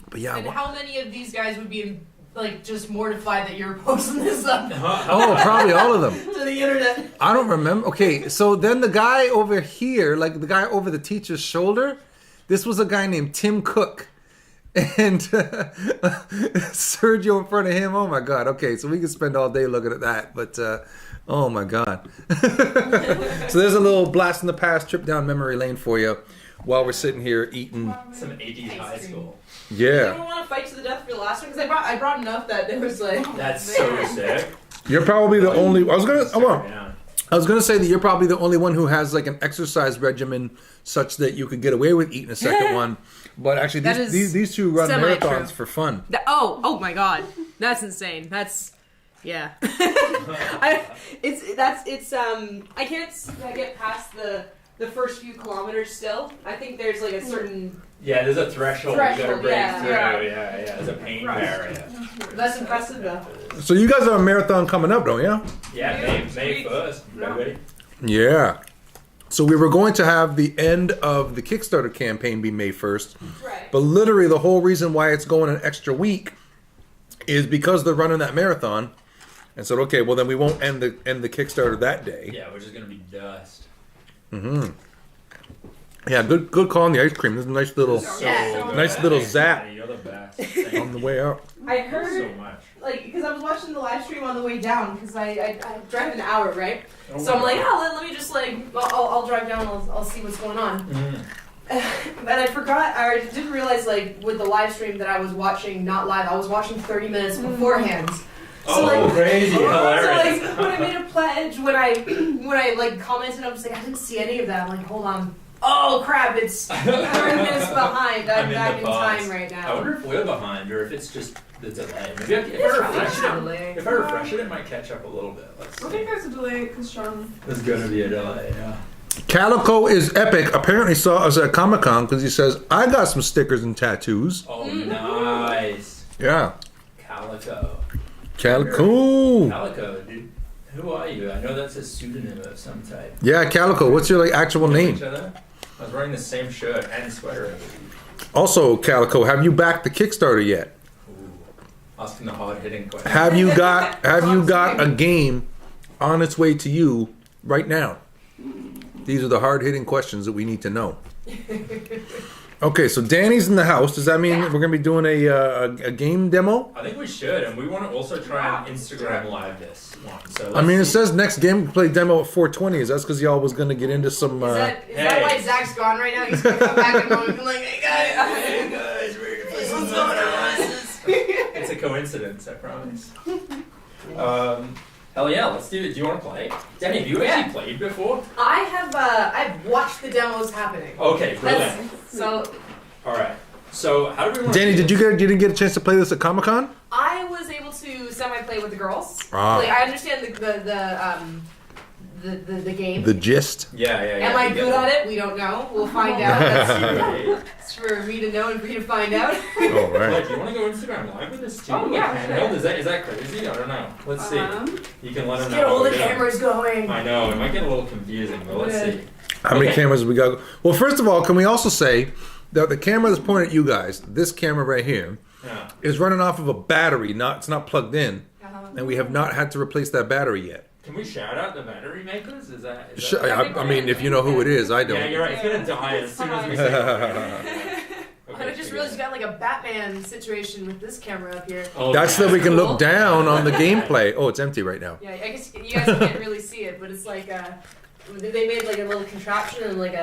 S1: But yeah.
S12: And how many of these guys would be like just mortified that you're posting this up?
S1: Oh, probably all of them.
S12: To the internet.
S1: I don't remember. Okay, so then the guy over here, like the guy over the teacher's shoulder, this was a guy named Tim Cook. And Sergio in front of him, oh my God. Okay, so we could spend all day looking at that, but oh my God. So there's a little blast in the past trip down memory lane for you while we're sitting here eating.
S4: Some 80s high school.
S1: Yeah.
S12: Does anyone want to fight to the death for the last one? Because I brought enough that it was like.
S4: That's so sick.
S1: You're probably the only. I was gonna say that you're probably the only one who has like an exercise regimen such that you could get away with eating a second one. But actually, these two run marathons for fun.
S13: Oh my God, that's insane. That's yeah. I can't get past the first few kilometers still. I think there's like a certain.
S4: Yeah, there's a threshold you gotta break through.
S13: Yeah.
S4: Yeah, there's a pain barrier.
S12: That's impressive though.
S1: So you guys have a marathon coming up, don't you?
S4: Yeah, May 1st. Everybody.
S1: Yeah. So we were going to have the end of the Kickstarter campaign be May 1st.
S12: Right.
S1: But literally the whole reason why it's going an extra week is because they're running that marathon. And said, okay, well then we won't end the Kickstarter that day.
S4: Yeah, which is gonna be dust.
S1: Yeah, good call on the ice cream. There's a nice little zap
S4: You're the best.
S1: on the way out.
S12: I heard
S4: so much.
S12: like because I was watching the live stream on the way down because I drive an hour, right?
S4: Oh
S12: so I'm like, let me just like I'll drive down. I'll see what's going on. And I forgot. I didn't realize like with the live stream that I was watching not live. I was watching 30 minutes beforehand. So
S4: crazy! Hilarious.
S12: So like when I made a pledge, when I like commented, I was like, I didn't see any of that. I'm like, hold on. oh crap, it's 30 minutes behind. I'm back in time right
S4: I
S12: now.
S4: wonder if we're behind or if it's just the delay. Maybe if I refresh it, it might catch up a little bit. Let's
S2: I think there's a delay because Sean.
S4: There's gonna be a delay, yeah.
S1: Calico is epic. Apparently saw us at Comic-Con because he says, I got some stickers and tattoos.
S4: Oh, nice.
S1: Yeah.
S4: Calico.
S1: Calico,
S4: dude. Who are you? I know that's a pseudonym of some type.
S1: Yeah, Calico. What's your like actual name?
S4: Each other? I was wearing the same shirt and sweater.
S1: Also, Calico, have you backed the Kickstarter yet?
S4: Asking the hard-hitting question.
S1: Have you got a game on its way to you right now? These are the hard-hitting questions that we need to know. Okay, so Danny's in the house. Does that mean we're going to be doing a game demo?
S4: I think we should, and we want to also try and Instagram live this one. So
S1: I mean, it says next gameplay demo at 4:20. Is that because y'all was going to get into some...
S12: Is that why Zach's gone right now? He's going to come back and be like, hey guys, what's going on?
S4: It's a coincidence, I promise. Hell yeah, let's do it. Do you want to play? Danny, have you actually played before?
S12: I have, I've watched the demos happening.
S4: Okay, brilliant.
S12: So...
S4: Alright, so how do we want
S1: Danny,
S4: to
S1: you didn't get a chance to play this at Comic-Con?
S12: I was able to semi-play with the girls.
S1: Ah.
S12: Like, I understand the game.
S1: The gist?
S4: Yeah.
S12: Am I good at it? We don't know. We'll find out. That's for me to know and for you to find out.
S1: All right.
S4: Do you want to go Instagram live with this too?
S12: Oh, yeah,
S4: Handheld? Is that crazy? I don't know. Let's see. You can let them know.
S12: Get all
S4: what
S12: the
S4: we're doing.
S12: cameras going.
S4: I know, it might get a little confusing, but let's see.
S1: How many cameras have we got? Well, first of all, can we also say that the camera that's pointed at you guys, this camera right here, is running off of a battery. It's not plugged in, and we have not had to replace that battery yet.
S4: Can we shout out the battery makers? Is that
S1: I mean, if you know who it is, I don't.
S4: Yeah, you're right. It's gonna die as soon as we say it.
S12: I just realized you got like a Batman situation with this camera up here.
S4: Oh,
S1: That's so we can look down on the gameplay. Oh, it's empty right now.
S12: Yeah, I guess you guys can't really see it, but it's like they made like a little contraption and like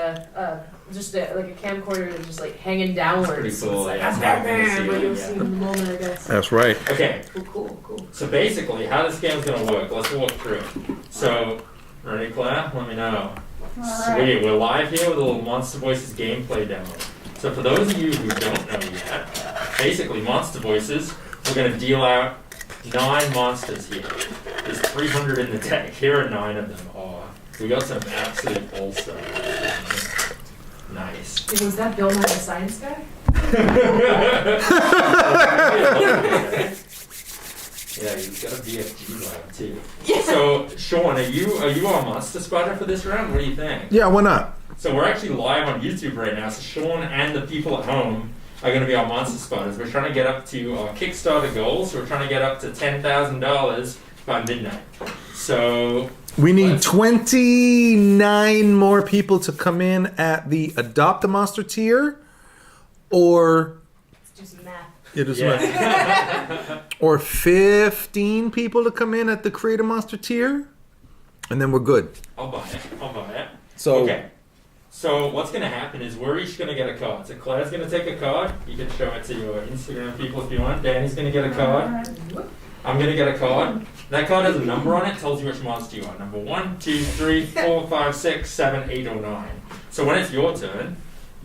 S12: just like a camcorder that's just like hanging downwards.
S4: Pretty
S12: So
S4: cool.
S12: it's like,
S4: Yeah,
S12: that's Batman, but you'll see in the moment, I guess.
S1: That's right.
S4: Okay.
S12: Cool.
S4: So basically, how this game's gonna work? Let's walk through it. So, ready, Claire? Let me know. Sweet. We're live here with a little Monster Voices gameplay demo. So for those of you who don't know yet, basically Monster Voices, we're going to deal out 9 monsters here. There's 300 in the deck. Here are 9 of them. Oh, we got some absolute all-stars. Nice.
S12: Was that Bill Nye the Science Guy?
S4: Yeah, he's got a VFG lab too. Yeah. So, Sean, are you our monster spotter for this round? What do you think?
S1: Yeah, why not?
S4: So we're actually live on YouTube right now. So Sean and the people at home are going to be our monster spotters. We're trying to get up to our Kickstarter goals. We're trying to get up to $10,000 by midnight. So
S1: we need 29 more people to come in at the Adopt a Monster tier, or
S12: let's do some math.
S1: Or 15 people to come in at the Create a Monster tier, and then we're good.
S4: I'll buy it.
S1: So
S4: okay. So what's going to happen is we're each going to get a card. So Claire's going to take a card. You can show it to your Instagram people if you want. Danny's going to get a card. I'm going to get a card. That card has a number on it. Tells you which monster you are. Number 1, 2, 3, 4, 5, 6, 7, 8, or 9. So when it's your turn,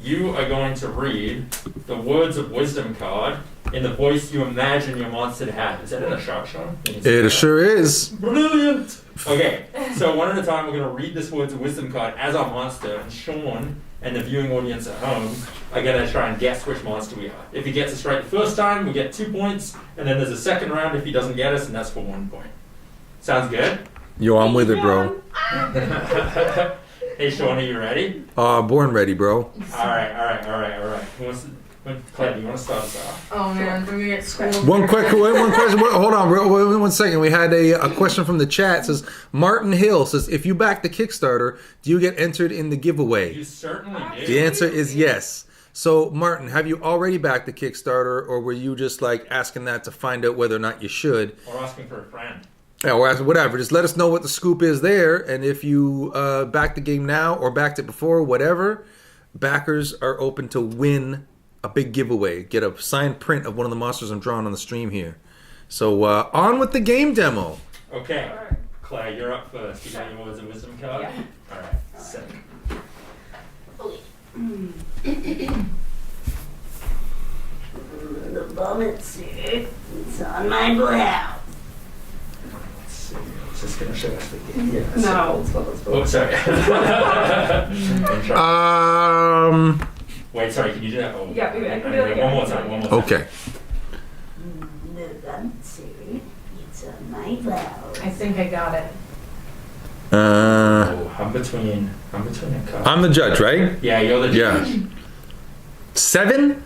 S4: you are going to read the Words of Wisdom card in the voice you imagine your monster to have. Is that in a shot, Sean?
S1: It sure is.
S4: Brilliant! Okay, so one at a time we're going to read this Words of Wisdom card as our monster, and Sean and the viewing audience at home are going to try and guess which monster we are. If he gets us right the first time, we get 2 points, and then there's a second round if he doesn't get us, and that's for 1 point. Sounds good?
S1: Yo, I'm with it, bro.
S4: Hey, Sean, are you ready?
S1: Born ready, bro.
S4: All right. Claire, do you want to start us off?
S12: Oh man, do we get schooled?
S1: One question. Hold on, 1 second. We had a question from the chat. It says Martin Hill says, if you back the Kickstarter, do you get entered in the giveaway?
S4: You certainly do.
S1: The answer is yes. So, Martin, have you already backed the Kickstarter, or were you just like asking that to find out whether or not you should?
S4: Or asking for a friend.
S1: Yeah, or whatever. Just let us know what the scoop is there, and if you backed the game now or backed it before, whatever, backers are open to win a big giveaway. Get a signed print of one of the monsters I'm drawing on the stream here. So on with the game demo.
S4: Okay, Claire, you're up first. You got your Words of Wisdom card?
S12: Yeah.
S4: All right, sick.
S6: The vomit suit is on my blouse.
S11: Let's see. It's just gonna show us the game. Yeah.
S2: No.
S11: Oh, sorry. Wait, sorry. Can you do that? Oh,
S2: Yeah, I can do it
S11: one more time. One more time.
S1: Okay.
S6: The vomit suit is on my blouse.
S12: I think I got it.
S11: Oh, I'm between a couple.
S1: I'm the judge, right?
S11: Yeah, you're the judge.
S1: Yeah. 7?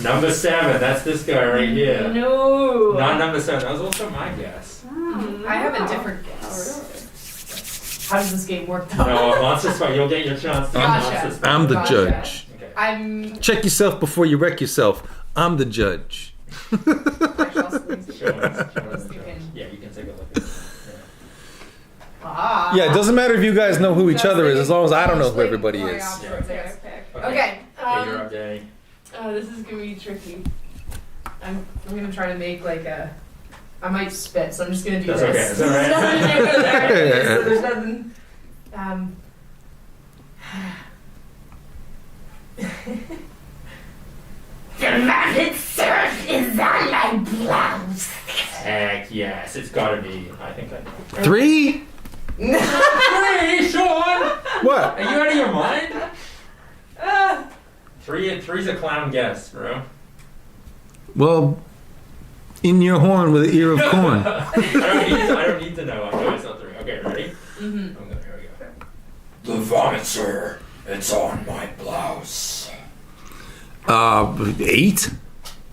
S11: Number 7. That's this guy right here.
S2: No.
S11: Not number 7. That was also my guess.
S12: I have a different guess. How does this game work though?
S11: No, Monster Spot. You'll get your chance. To Monster Spot.
S1: I'm the
S12: Gotcha.
S1: judge.
S11: Okay.
S12: I'm.
S1: Check yourself before you wreck yourself. I'm the judge.
S11: Show us, yeah, you can take a look at it.
S12: Ah.
S1: Yeah, it doesn't matter if you guys know who each other is, as long as I don't know who everybody
S12: my
S1: is.
S12: options there.
S11: Okay.
S12: Okay.
S11: Okay, you're up, Danny.
S2: Oh, this is gonna be tricky.
S12: I'm gonna try to make like a. I might spit, so I'm just gonna do
S11: That's
S12: this.
S11: okay. Is that right?
S12: There's nothing to do with there. So there's nothing.
S6: The vomit suit is on my blouse.
S11: Heck yes, it's gotta be. I think I know.
S1: 3?
S11: 3, Sean!
S1: What?
S11: Are you out of your mind? 3's a clown guess, bro.
S1: Well, in your horn with an ear of corn.
S11: I don't need to know. I know it's not 3. Okay, ready? Here we go.
S14: The vomit, sir. It's on my blouse.
S1: 8?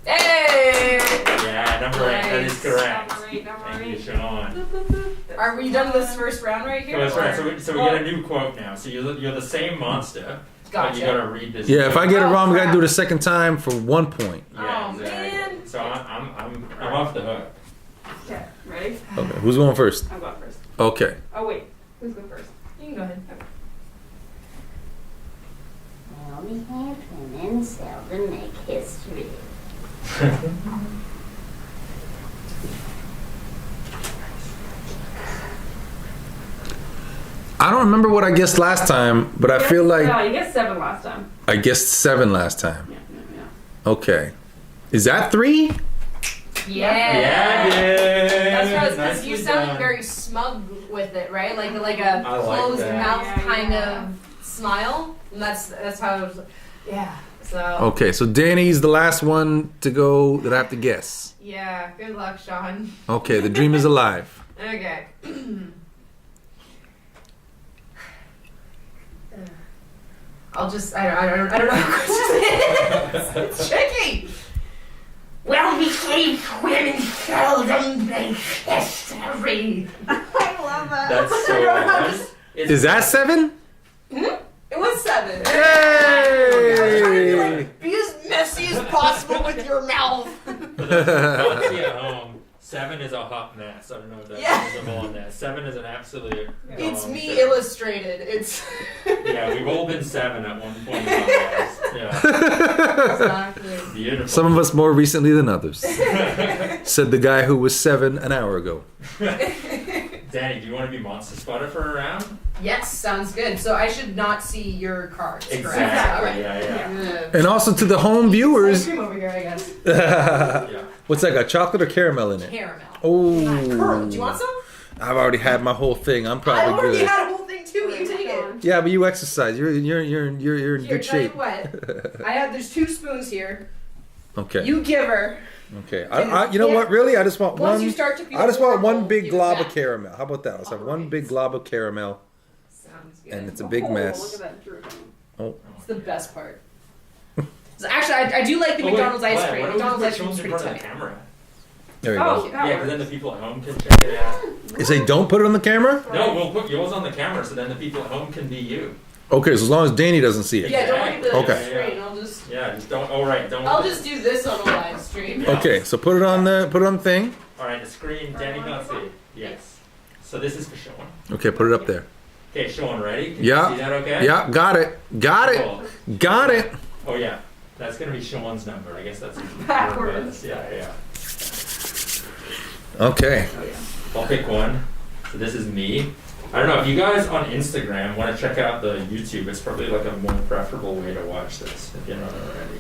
S12: Hey!
S11: Yeah, number 8. That is correct.
S2: Number eight.
S11: Thank you, Sean.
S12: Are we done with this first round right here?
S11: That's right.
S12: or-
S11: So we get a new quote now. So you're the same monster, but
S12: Gotcha.
S11: you gotta read this.
S1: Yeah, if I get it
S12: Oh,
S1: wrong, we gotta
S12: crap.
S1: do it a second time for 1 point.
S11: Yeah,
S12: Oh,
S11: exactly.
S12: man.
S11: So I'm off the hook.
S2: Okay, ready?
S1: Okay, who's going first?
S2: I'm going first.
S1: Okay.
S2: Oh wait, who's going first?
S12: You can go ahead.
S6: Well, we have him and Zelda make history.
S1: I don't remember what I guessed last time, but I feel
S2: No,
S1: like
S2: you guessed 7 last time.
S1: I guessed 7 last time.
S2: Yeah.
S1: Okay. Is that 3?
S12: Yeah. That's right. Because
S11: Nicely
S12: you sounded
S11: done.
S12: very smug with it, right? Like a
S11: I like
S12: closed
S11: that.
S12: mouth
S2: Yeah,
S12: kind
S2: yeah.
S12: of smile. And that's how it was. Yeah. So.
S1: Okay, so Danny's the last one to go that I have to guess.
S12: Yeah. Good luck, Sean.
S1: Okay, the dream is alive.
S12: Okay. I'll just. I don't know how questions it is. It's tricky.
S6: Well, behaved women seldom make history.
S12: I love that.
S11: That's so awesome.
S1: Is that 7?
S12: It was 7.
S1: Yay!
S12: Be as messy as possible with your mouth.
S11: Monty at home. 7 is a hot mess. I don't know if that's
S12: Yeah.
S11: visible on there. 7 is an absolute.
S12: It's
S11: dog
S12: me
S11: shit.
S12: illustrated. It's.
S11: Yeah, we've all been 7 at one point in our lives. Yeah.
S12: Exactly.
S11: Beautiful.
S1: Some of us more recently than others. Said the guy who was 7 an hour ago.
S11: Danny, do you want to be Monster Spotter for a round?
S12: Yes, sounds good. So I should not see your cards, correct?
S11: Exactly.
S12: Okay.
S11: Yeah.
S1: And also to the home
S12: Ice
S1: viewers.
S12: cream over here, I guess.
S1: What's that got? Chocolate or caramel in it?
S12: Caramel.
S1: Oh.
S12: Pearl, do you want some?
S1: I've already had my whole thing. I'm
S12: I
S1: probably
S12: already
S1: good.
S12: had a whole thing too. You take it.
S1: Yeah, but you exercise. You're in
S12: Here,
S1: good
S12: tell you
S1: shape.
S12: what. There's 2 spoons here.
S1: Okay.
S12: You give her.
S1: Okay. You know what? Really, I just want
S12: Once
S1: one.
S12: you start to feel
S1: I just want
S12: horrible,
S1: one big
S12: give
S1: glob
S12: it
S1: of
S12: back.
S1: caramel. How about that? Let's have one big glob of caramel,
S12: Sounds good.
S1: and it's a big
S2: Look
S1: mess.
S2: at that dripping.
S1: Oh.
S12: It's the best part. So actually, I do like the McDonald's ice cream. McDonald's ice cream is pretty
S11: in front of
S12: good.
S11: the camera.
S1: There you
S2: Oh,
S1: go.
S2: that
S11: Yeah,
S2: works.
S11: because then the people at home can check it out.
S1: You say don't put it on the camera.
S11: No, we'll put yours on the camera so then the people at home can be you.
S1: Okay, so as long as Danny doesn't see it.
S12: Yeah, don't look at the
S1: Okay.
S12: screen. I'll just.
S11: Yeah, just don't. Oh, right, don't.
S12: I'll just do this on a live stream.
S11: Yeah.
S1: Okay, so put it on the thing.
S11: All right, the screen. Danny can't see. Yes. So this is for Sean.
S1: Okay, put it up there.
S11: Okay, Sean, ready? Can
S1: Yeah.
S11: you see that okay?
S1: Yeah, got it. Got it.
S11: Cool.
S1: Got it.
S11: Oh, yeah. That's going to be Sean's number. I guess that's
S2: Backwards.
S11: Yeah.
S1: Okay.
S11: I'll pick one. So this is me. I don't know, if you guys on Instagram want to check out the YouTube, it's probably like a more preferable way to watch this if you're not already.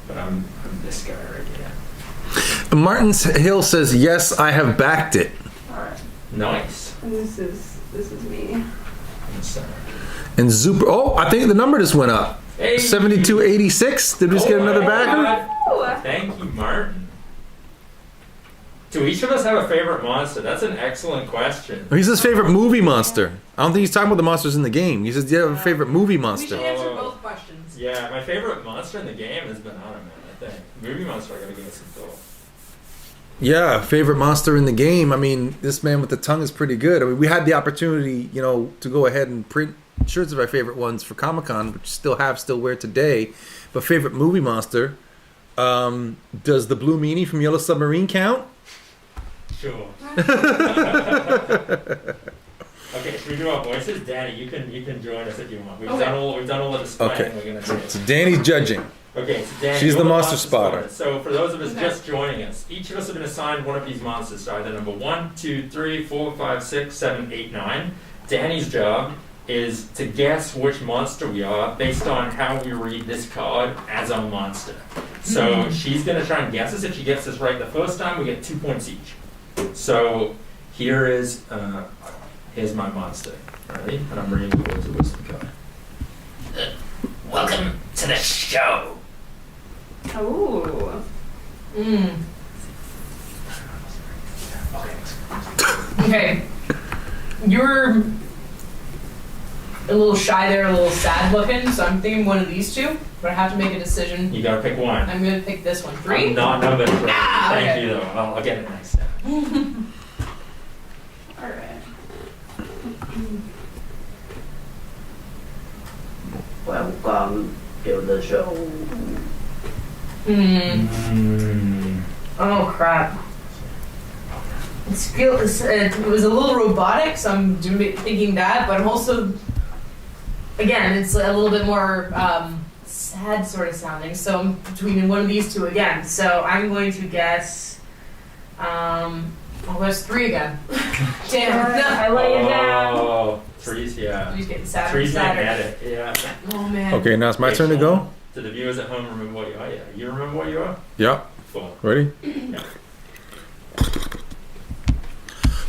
S11: But I'm this guy right here.
S1: Martin Hill says, yes, I have backed it.
S2: Alright.
S11: Nice.
S2: And this is me.
S1: And Zuper, oh, I think the number just went up.
S11: Hey.
S1: 7286. Did we just get another backer?
S11: Thank you, Martin. Do each of us have a favorite monster? That's an excellent question.
S1: He's his favorite movie monster. I don't think he's talking about the monsters in the game. He says, do you have a favorite movie
S12: We
S1: monster?
S12: should answer both questions.
S11: Yeah, my favorite monster in the game is Banana Man, I think. Movie monster, I gotta give it some thought.
S1: Yeah, favorite monster in the game. I mean, this man with the tongue is pretty good. I mean, we had the opportunity, you know, to go ahead and print shirts of our favorite ones for Comic-Con, which still wear today. But favorite movie monster, does the Blue Meanie from Yellow Submarine count?
S11: Sure. Okay, should we do our voices? Danny, you can join us if you want. We've done all the displaying
S1: Okay.
S11: we're gonna do.
S1: So Danny's judging.
S11: Okay, so Danny,
S1: She's
S11: you're
S1: the monster spotter.
S11: So for those of us just joining us, each of us have been assigned one of these monsters. So either number 1, 2, 3, 4, 5, 6, 7, 8, 9. Danny's job is to guess which monster we are based on how we read this card as our monster. So she's gonna try and guess us. If she gets this right the first time, we get 2 points each. So here's my monster. Ready? And I'm reading the words of wisdom card.
S5: Welcome to the show.
S2: Ooh.
S12: Okay. You're a little shy there, a little sad looking, so I'm thinking one of these two, but I have to make a decision.
S11: You gotta pick one.
S12: I'm gonna pick this one. 3?
S11: I'm not number 3.
S12: Ah,
S11: Thank
S12: okay.
S11: you though. I'll get it next time.
S2: Alright. Welcome to the show.
S12: Oh crap. It was a little robotic, so I'm thinking that, but I'm also, again, it's a little bit more sad sort of sounding, so I'm between one of these two again. So I'm going to guess, there's 3 again. Damn.
S2: I let you down.
S11: Oh, Three's, yeah.
S12: Three's getting sadder.
S11: Three's
S12: sadder.
S11: magnetic, yeah.
S12: Oh man.
S1: Okay, now it's my turn to go.
S11: To the viewers at home, remember what you are. Yeah. You remember what you are?
S1: Yeah.
S11: Cool.
S1: Ready?
S11: Yeah.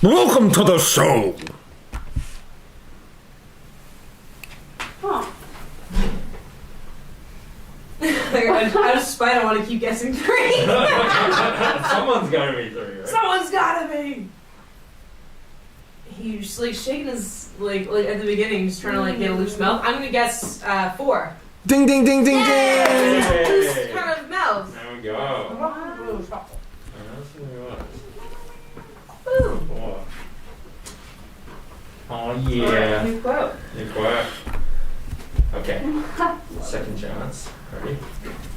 S1: Welcome to the show.
S2: Huh.
S12: Out of spite, I want to keep guessing 3.
S11: Someone's gotta be 3, right?
S12: Someone's gotta be. He's like shaking his like at the beginning, just trying to like get a loose mouth. I'm gonna guess 4.
S1: Ding, ding, ding, ding, ding.
S11: Hey.
S12: Loose kind of mouth.
S11: There we go.
S12: Wow.
S11: That's what it was.
S12: Boom.
S11: Four. Oh yeah.
S2: New quote.
S11: New quote. Okay. Second chance. Ready?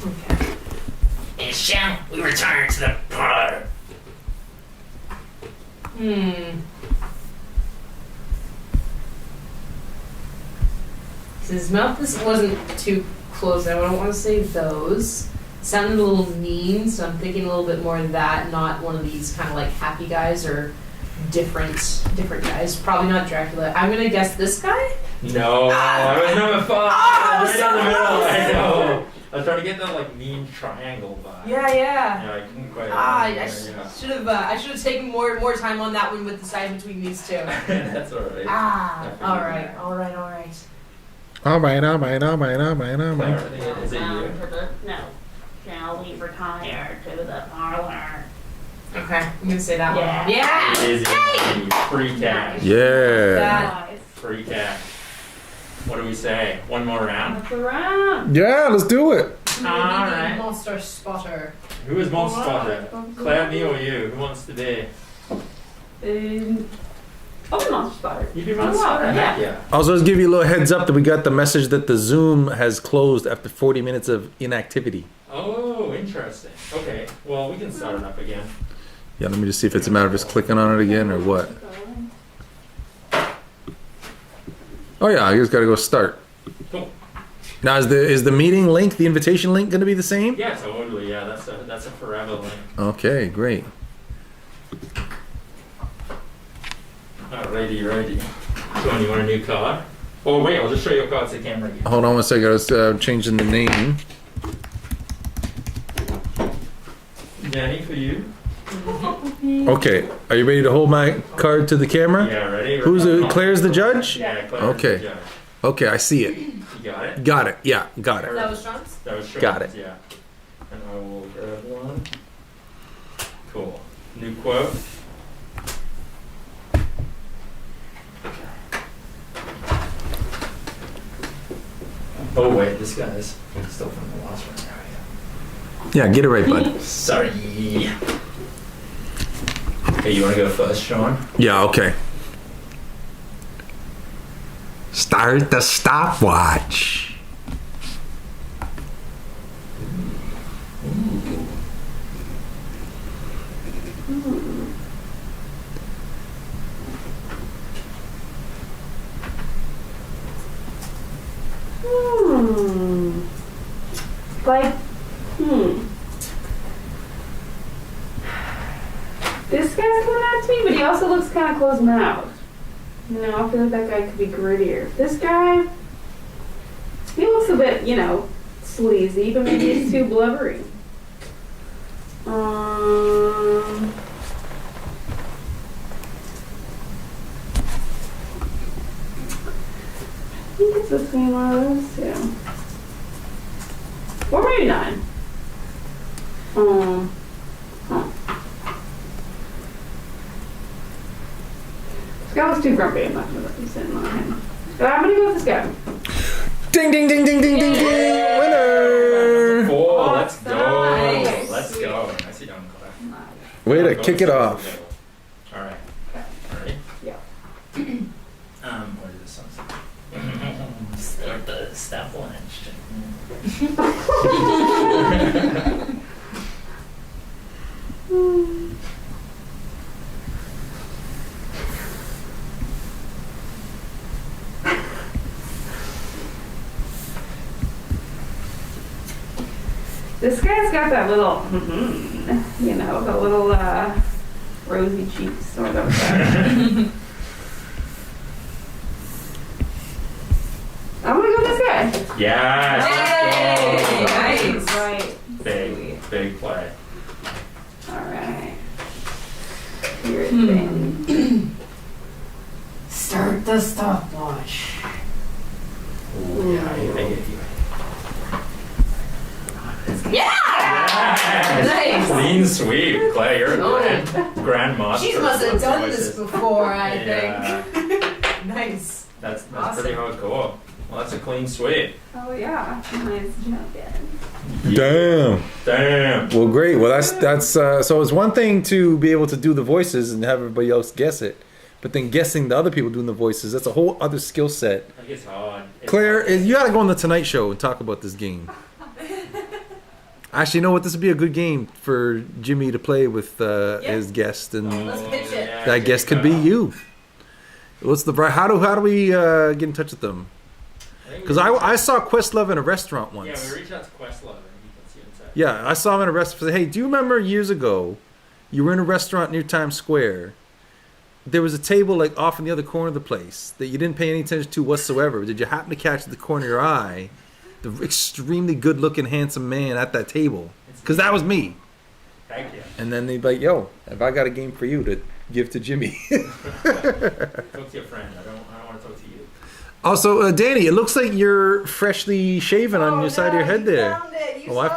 S12: Okay.
S5: And shall we return to the parlor?
S12: His mouth wasn't too closed. I don't want to say those. Sounded a little mean, so I'm thinking a little bit more of that, not one of these kind of like happy guys or different guys. Probably not Dracula. I'm gonna guess this guy.
S11: No, I was number 5.
S12: Oh,
S11: right
S12: so
S11: in the middle.
S12: close.
S11: I know. I was trying to get that like mean triangle vibe.
S12: Yeah.
S11: Yeah, I couldn't quite.
S12: I should have taken more time on that one with the side between these two.
S11: That's alright.
S12: All right.
S1: All right.
S11: Clarity, is it you?
S2: No. Shall we retire to the parlor?
S12: Okay, I'm gonna say that
S2: Yeah.
S12: one. Yeah.
S11: Easy. Free cash.
S1: Yeah.
S12: That-
S11: Free cash. What do we say? One more round?
S2: What's around?
S1: Yeah, let's do it.
S12: Alright. Monster spotter.
S11: Who is Monster Spotter? Claire, me, or you? Who wants to be?
S2: Oh, Monster Spotter.
S11: You be Monster Spotter?
S2: Yeah.
S11: Yeah.
S1: Also, let's give you a little heads up that we got the message that the Zoom has closed after 40 minutes of inactivity.
S11: Oh, interesting. Okay. Well, we can start it up again.
S1: Yeah, let me just see if it's a matter of just clicking on it again or what. Oh yeah, you just gotta go start.
S11: Cool.
S1: Now is the meeting link, the invitation link, gonna be the same?
S11: Yeah, totally. Yeah, that's a forever link.
S1: Okay, great.
S11: Ready. So you want a new card? Oh wait, I'll just show you a card to the camera again.
S1: Hold on one second. I was changing the name.
S11: Danny, for you.
S1: Okay, are you ready to hold my card to the camera?
S11: Yeah, ready?
S1: Claire's the judge?
S11: Yeah, Claire's
S1: Okay.
S11: the judge.
S1: Okay, I see it.
S11: You got it?
S1: Got it. Yeah, got it.
S12: That was Sean's?
S11: That was Sean's,
S1: Got it.
S11: yeah. And I will grab one. Cool. New quote. Oh wait, this guy's still from the last one.
S1: Yeah, get it right, bud.
S11: Sorry. Hey, you want to go first, Sean?
S1: Yeah, okay. Start the stopwatch.
S2: Like, this guy's coming out to me, but he also looks kind of close-mouthed. You know, I feel like that guy could be grittier. This guy, he looks a bit, you know, sleazy, but maybe he's too blubbery. I think it's between one of those two. Or maybe nine. This guy was too grumpy. I'm not gonna let you sit in on him. But I'm gonna go with this guy.
S1: Ding, ding, ding, ding, ding, ding, ding. Winner.
S11: Four. Let's go.
S2: Nice.
S11: Let's go. Nicely done, Claire.
S1: Way to kick it off.
S11: All right. Ready?
S2: Yeah.
S11: What is this song?
S6: Start the stopwatch.
S2: This guy's got that little, you know, the little rosy cheeks sort of. I'm gonna go with this guy.
S11: Yes.
S2: Yay!
S11: Let's go.
S2: Nice. Right.
S11: Big play.
S2: All right. Here's Danny.
S12: Start the stopwatch.
S11: Ooh, yeah, I get you.
S12: Yeah! Nice.
S11: Clean sweep, Claire. You're a grand master.
S12: She must have
S11: of
S12: done
S11: voices.
S12: this before, I
S11: Yeah.
S12: think. Nice.
S11: That's
S12: Awesome.
S11: pretty hardcore. Well, that's a clean sweep.
S2: Oh yeah. Nice jump in.
S1: Damn. Well, great. Well, that's so it's one thing to be able to do the voices and have everybody else guess it, but then guessing the other people doing the voices, that's a whole other skill set.
S11: I think it's hard.
S1: Claire, you got to go on the Tonight Show and talk about this game. Actually, you know what? This would be a good game for Jimmy to play with his guest, and
S12: Let's pitch it.
S1: that guest could be you. What's the how do we get in touch with them? Because I saw Questlove in a restaurant once.
S11: Yeah, we reached out to Questlove and he can see inside.
S1: Yeah, I saw him in a restaurant. Hey, do you remember years ago, you were in a restaurant near Times Square? There was a table like off in the other corner of the place that you didn't pay any attention to whatsoever. Did you happen to catch at the corner of your eye the extremely good-looking, handsome man at that table? Because that was me.
S11: Thank you.
S1: And then they'd be like, "Yo, have I got a game for you to give to Jimmy?"
S11: Talk to your friend. I don't want to talk to you.
S1: Also, Danny, it looks like you're freshly shaven on your side of your head there. I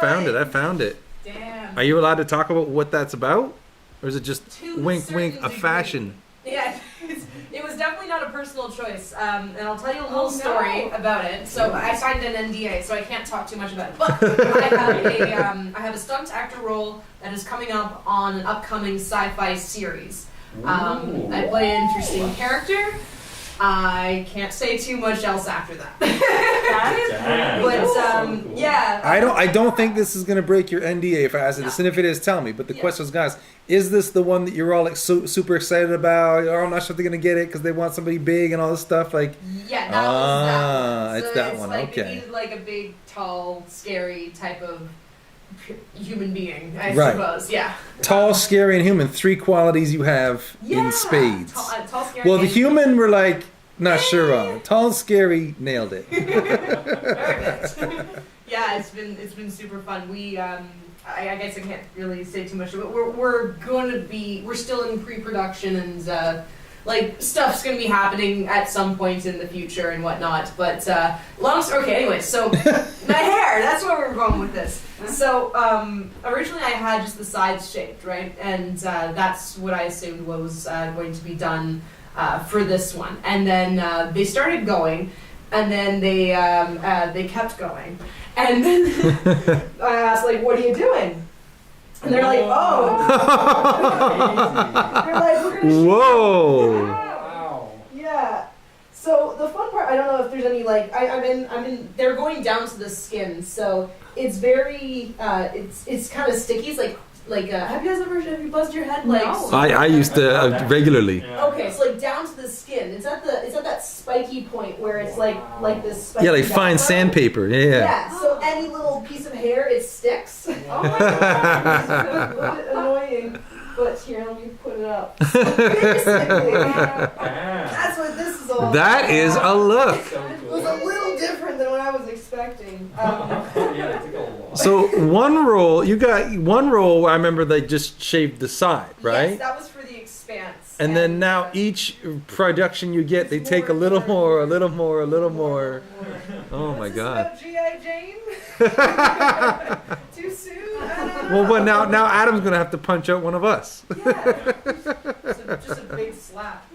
S1: found it.
S12: Damn.
S1: Are you allowed to talk about what that's about? Or is it just
S12: To
S1: wink,
S12: a
S1: wink,
S12: certain
S1: a fashion?
S12: Yeah, it was definitely not a personal choice. And I'll tell you a little story about it. So I signed an NDA, so I can't talk too much about it. But I have a stunt actor role that is coming up on an upcoming sci-fi series. I play an interesting character. I can't say too much else after that. But yeah.
S1: I don't think this is gonna break your NDA if I ask this, and if it is, tell me. But the question is, guys, is this the one that you're all like super excited about? Or I'm not sure if they're gonna get it because they want somebody big and all this stuff. Like,
S12: yeah, that was that one.
S1: It's
S12: So
S1: that
S12: it's
S1: one.
S12: like,
S1: Okay.
S12: It needed like a big, tall, scary type of human being, I
S1: Right.
S12: suppose. Yeah.
S1: Tall, scary, and human. 3 qualities you have in spades.
S12: Tall, scary.
S1: Well, the
S12: and-
S1: human, we're like, Not sure on. Tall and Scary nailed it.
S12: Yeah, it's been super fun. We I guess I can't really say too much, but we're still in pre-production and like stuff's gonna be happening at some point in the future and whatnot. But anyway, so my hair, that's where we're going with this. So originally I had just the sides shaved, right? And that's what I assumed was going to be done for this one. And then they started going, and then they kept going. And then I asked, like, what are you doing? And they're like, oh. They're like, we're gonna shoot.
S1: Whoa.
S12: Wow. Yeah. So the fun part, I don't know if there's any like, I'm in. They're going down to the skin, so it's very, it's kind of sticky. It's like, have you buzzed your head? Like,
S2: No.
S1: I used to regularly.
S12: Okay, so like down to the skin. It's at that spiky point where it's like this. Spiky
S1: Yeah, like fine
S12: velcro.
S1: sandpaper. Yeah.
S12: Yeah. So any little piece of hair, it sticks. Oh my god, it's a little bit annoying. But here, let me put it up. So basically, that's what this is all about.
S1: That is a look.
S12: It was a little different than what I was expecting.
S1: So one roll, you got one roll. I remember they just shaved the side, right?
S12: Yes, that was for the Expanse.
S1: And then now each production you get, they take a little more, a little more, a little more. Oh my God.
S12: G.I. Jane? Too soon?
S1: Well, but now Adam's gonna have to punch out one of us.
S12: Yeah. Just a big slap.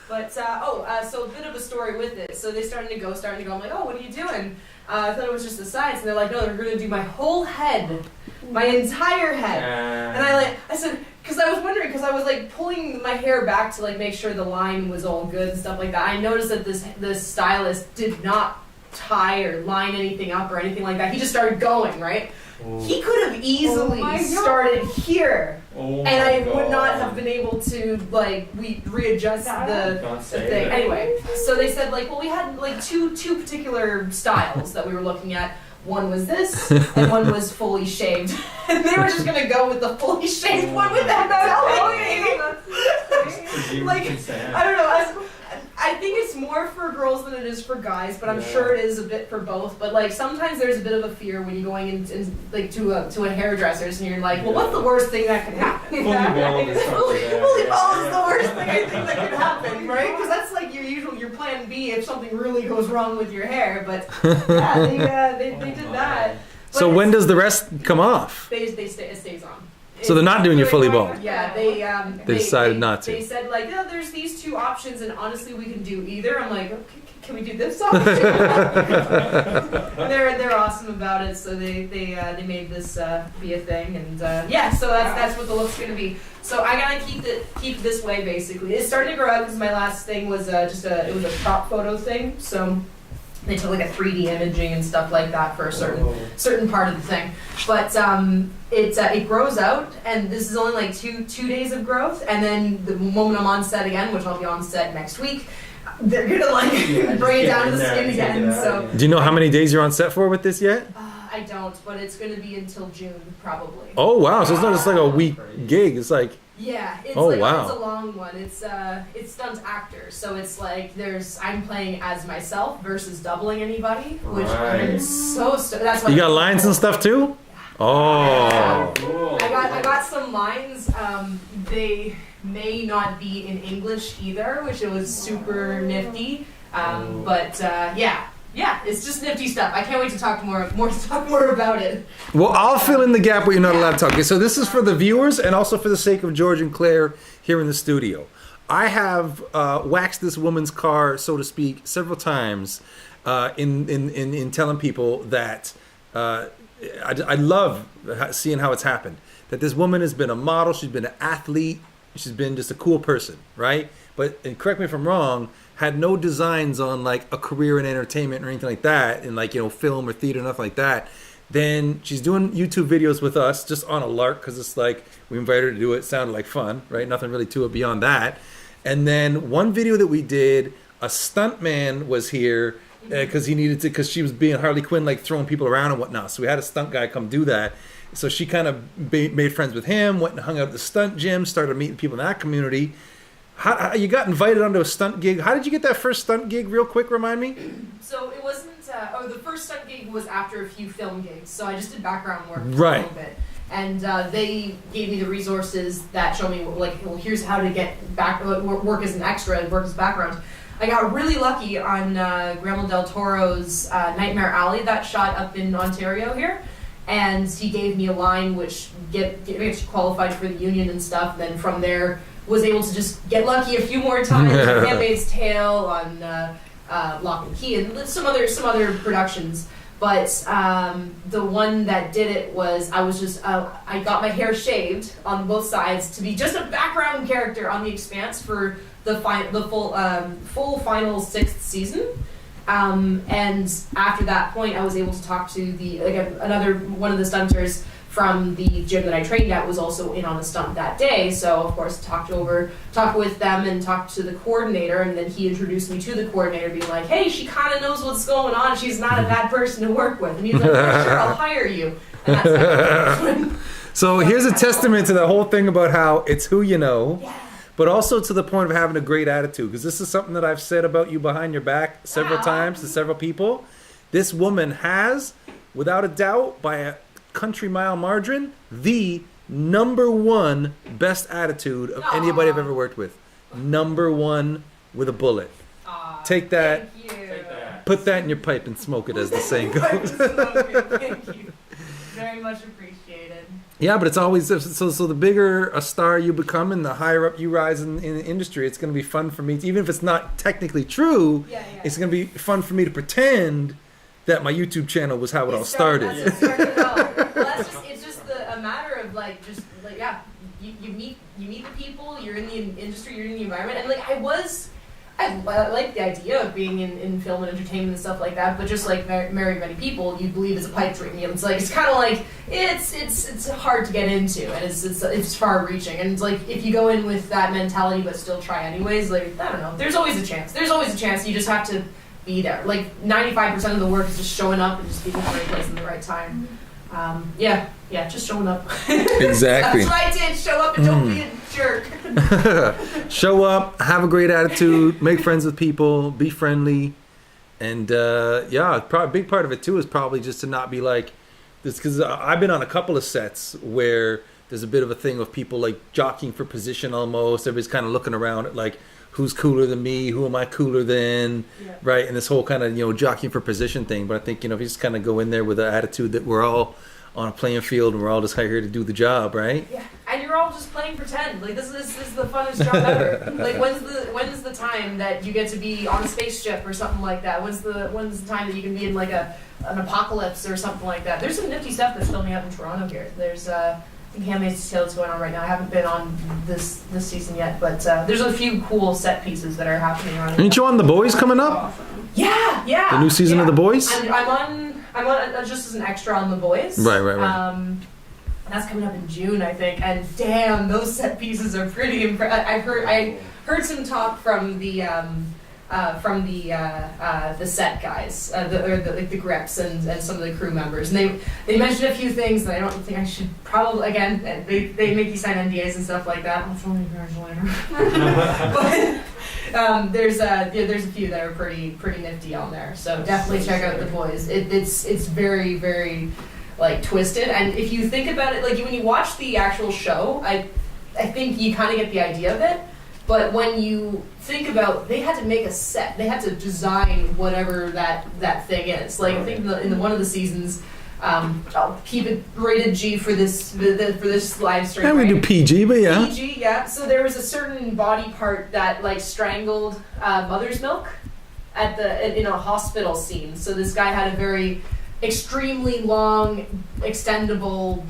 S12: But so a bit of a story with it. So they starting to go. I'm like, oh, what are you doing? I thought it was just the sides, and they're like, no, they're gonna do my whole head, my entire head. And I said, because I was wondering, because I was like pulling my hair back to like make sure the line was all good and stuff like that. I noticed that this stylist did not tie or line anything up or anything like that. He just started going, right? He could have easily started here, and I would not have been able to like readjust the thing. Anyway, so they said like, well, we had like two particular styles that we were looking at. One was this, and one was fully shaved. And they were just gonna go with the fully shaved one without telling me. Like, I don't know. I think it's more for girls than it is for guys, but I'm sure it is a bit for both. But like sometimes there's a bit of a fear when you're going in like to a hairdresser's and you're like, well, what's the worst thing that could happen? Fully bald is the worst thing I think that could happen, right? Because that's like your plan B if something really goes wrong with your hair. But yeah, they did that. But
S1: So when does the rest come off?
S12: it stays on.
S1: So they're not doing your fully bald.
S12: Yeah, they
S1: decided not to.
S12: They said like, yeah, there's these two options, and honestly, we can do either. I'm like, okay, can we do this option? they're awesome about it, so they made this be a thing, and so that's what the look's gonna be. So I gotta keep it this way basically. It's starting to grow out because my last thing was it was a crop photo thing, so. They took like a 3D imaging and stuff like that for a certain part of the thing, but it grows out, and this is only like two days of growth, and then the moment I'm on set again, which I'll be on set next week, they're gonna like bring it down to the skin again. So
S1: Do you know how many days you're on set for with this yet?
S12: I don't, but it's gonna be until June probably.
S1: Oh wow! So it's not just like a week gig. It's like
S12: Yeah, it's
S1: Oh,
S12: like
S1: wow.
S12: it's a long one. It's stunt actors, so it's like I'm playing as myself versus doubling anybody, which I'm so that's why
S1: you got lines and stuff too. Oh.
S12: I got some lines. They may not be in English either, which it was super nifty. But yeah, it's just nifty stuff. I can't wait to talk more about it.
S1: Well, I'll fill in the gap where you're not allowed to talk. Okay, so this is for the viewers and also for the sake of George and Claire here in the studio. I have waxed this woman's car, so to speak, several times in telling people that I love seeing how it's happened. That this woman has been a model, she's been an athlete, she's been just a cool person, right? But, and correct me if I'm wrong, had no designs on like a career in entertainment or anything like that, in like, film or theater, nothing like that. Then she's doing YouTube videos with us just on a lark because it's like we invited her to do it. It sounded like fun, right? Nothing really to it beyond that. And then one video that we did, a stuntman was here because he needed to, because she was being Harley Quinn, like throwing people around and whatnot. So we had a stunt guy come do that. So she kind of made friends with him, went and hung out at the stunt gym, started meeting people in that community. How you got invited onto a stunt gig? How did you get that first stunt gig? Real quick, remind me.
S12: So it wasn't. The first stunt gig was after a few film gigs. So I just did background work for a
S1: Right.
S12: little bit, and they gave me the resources that showed me like, well, here's how to get back work as an extra, work as background. I got really lucky on Guillermo del Toro's Nightmare Alley that shot up in Ontario here. And he gave me a line which get qualified for the union and stuff. Then from there, was able to just get lucky a few more times. on Handmaid's Tale, on Lock and Key, and some other productions. But the one that did it was I got my hair shaved on both sides to be just a background character on The Expanse for the full final 6th season. And after that point, I was able to talk to another one of the stunters from the gym that I trained at was also in on the stunt that day. So of course, talked with them and talked to the coordinator, and then he introduced me to the coordinator, being like, "Hey, she kind of knows what's going on. She's not a bad person to work with." And he's like, "Yeah, sure, I'll hire you." And that's how it went.
S1: So here's a testament to the whole thing about how it's who you know.
S12: Yeah.
S1: But also to the point of having a great attitude, because this is something that I've said about you behind your back several times to several people. This woman has, without a doubt, by a country mile margin, the #1 best attitude of anybody I've ever worked with. #1 with a bullet. Take that, put that in your pipe and smoke it, as the saying goes.
S12: Thank you. Very much appreciated.
S1: Yeah, but it's always so the bigger a star you become and the higher up you rise in the industry, it's going to be fun for me, even if it's not technically true. It's going to be fun for me to pretend that my YouTube channel was how it all started.
S12: It's just a matter of you meet the people, you're in the industry, you're in the environment, and I like the idea of being in film and entertainment and stuff like that, but just like many people, you believe it's a pipe dream. It's kind of like it's hard to get into, and it's far reaching. And it's like if you go in with that mentality but still try anyways, I don't know. There's always a chance. You just have to be there. 95% of the work is just showing up and just being in the right place in the right time. Just showing up.
S1: Exactly.
S12: That's what I did. Show up and don't be a jerk.
S1: Show up, have a great attitude, make friends with people, be friendly, and probably a big part of it too is probably just to not be like this, because I've been on a couple of sets where there's a bit of a thing of people jockeying for position almost. Everybody's kind of looking around at who's cooler than me, who am I cooler than, right? And this whole kind of jockeying for position thing. But I think if you just kind of go in there with the attitude that we're all on a playing field and we're all just here to do the job, right?
S12: Yeah, and you're all just playing pretend. This is the funnest job ever. When's the time that you get to be on a spaceship or something like that? When's the time that you can be in an apocalypse or something like that? There's some nifty stuff that's filming up in Toronto here. There's I think Handmaid's Tale is going on right now. I haven't been on this season yet, but there's a few cool set pieces that are happening around.
S1: Ain't you on The Boys coming up?
S12: Awesome. Yeah.
S1: The new season of The Boys?
S12: I'm on just as an extra on The Boys.
S1: Right.
S12: That's coming up in June, I think. And damn, those set pieces are pretty impressive. I heard some talk from the set guys, the grips and some of the crew members, and they mentioned a few things that I don't think I should probably. Again, they make you sign NDAs and stuff like that. I'll tell you guys later. But there's a few that are pretty nifty on there. So definitely check out The Boys. It's very, very twisted, and if you think about it, when you watch the actual show, I think you kind of get the idea of it. But when you think about, they had to make a set, they had to design whatever that thing is. I think in one of the seasons, I'll keep it rated G for this live stream.
S1: Yeah, we do PG, but yeah.
S12: PG, yeah. So there was a certain body part that strangled mother's milk in a hospital scene. So this guy had a very extremely long, extendable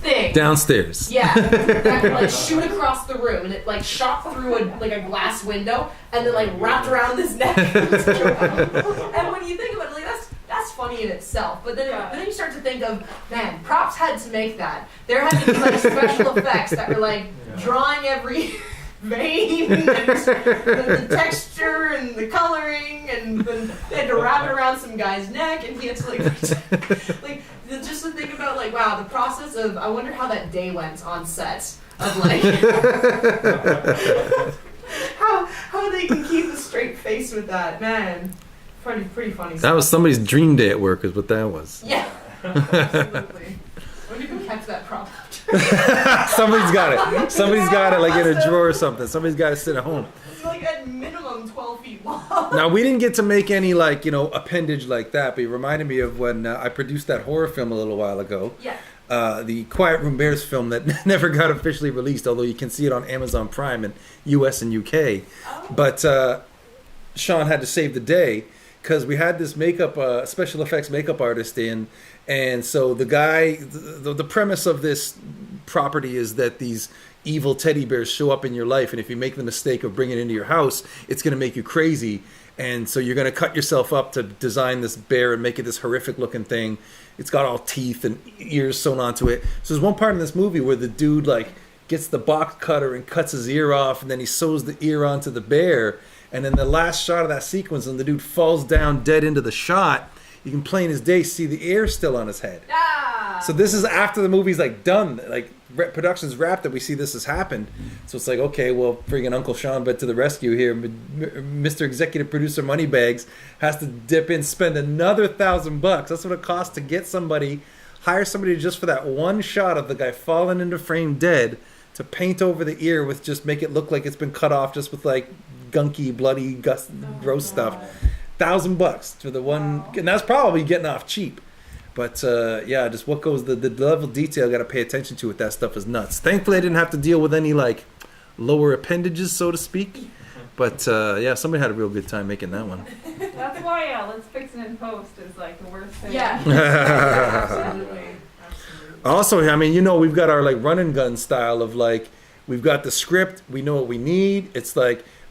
S12: thing
S1: downstairs.
S12: Yeah, that could shoot across the room, and it shot through a glass window, and then wrapped around his neck. And when you think about it, that's funny in itself. But then you start to think of, man, props had to make that. There had to be special effects that were drawing every vein and the texture and the coloring, and then they had to wrap it around some guy's neck, and he had to just to think about wow, the process of, I wonder how that day went on set of like how they can keep a straight face with that, man. Pretty funny.
S1: That was somebody's dream day at work, is what that was.
S12: Yeah, absolutely. I wonder who kept that prop.
S1: Somebody's got it. Somebody's got it like in a drawer or something. Somebody's got to sit at home.
S12: It's like at minimum 12 feet long.
S1: Now, we didn't get to make any, like, appendage like that, but it reminded me of when I produced that horror film a little while ago.
S12: Yeah.
S1: The Quiet Room Bears film that never got officially released, although you can see it on Amazon Prime in US and UK.
S12: Oh.
S1: But Sean had to save the day because we had this special effects makeup artist in, and so the guy, the premise of this property is that these evil teddy bears show up in your life, and if you make the mistake of bringing it into your house, it's going to make you crazy, and so you're going to cut yourself up to design this bear and make it this horrific looking thing. It's got all teeth and ears sewn onto it. So there's one part in this movie where the dude gets the box cutter and cuts his ear off, and then he sews the ear onto the bear, and then the last shot of that sequence, and the dude falls down dead into the shot, you can plain as day see the ear still on his head.
S12: Ah!
S1: So this is after the movie's done, production's wrapped, that we see this has happened. So it's like, okay, well, friggin' Uncle Sean, but to the rescue here. Mr. Executive Producer Moneybags has to dip in, spend another $1,000. That's what it costs to get hire somebody just for that one shot of the guy falling into frame dead, to paint over the ear with just make it look like it's been cut off just with gunky, bloody, gross stuff. $1,000 for the one, and that's probably getting off cheap. But just what goes the level of detail I got to pay attention to with that stuff is nuts. Thankfully, I didn't have to deal with any lower appendages, so to speak. But somebody had a real good time making that one.
S2: That's why Let's Fix It in Post is the worst thing.
S12: Yeah. Absolutely.
S1: Also, I mean, we've got our run and gun style of we've got the script, we know what we need. It's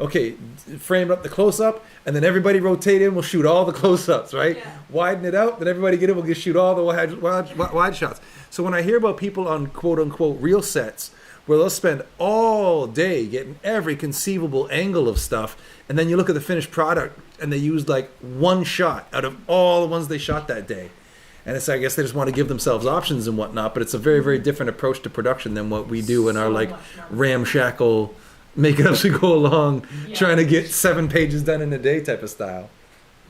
S1: okay, frame up the close up, and then everybody rotate in, we'll shoot all the close ups, right?
S12: Yeah.
S1: Widen it out, then everybody get in, we'll just shoot all the wide shots. So when I hear about people on quote unquote real sets where they'll spend all day getting every conceivable angle of stuff, and then you look at the finished product and they used one shot out of all the ones they shot that day. And I guess they just want to give themselves options and whatnot, but it's a very, very different approach to production than what we do in our ramshackle, make it as we go along, trying to get 7 pages done in a day type of style.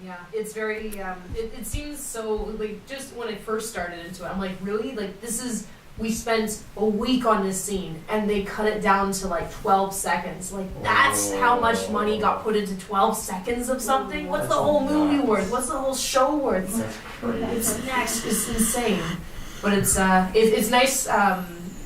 S12: Yeah, it's very, it seems so, just when I first started into it, I'm really? We spent a week on this scene, and they cut it down to 12 seconds. That's how much money got put into 12 seconds of something? What's the whole movie worth? What's the whole show worth? It's insane. But it's nice.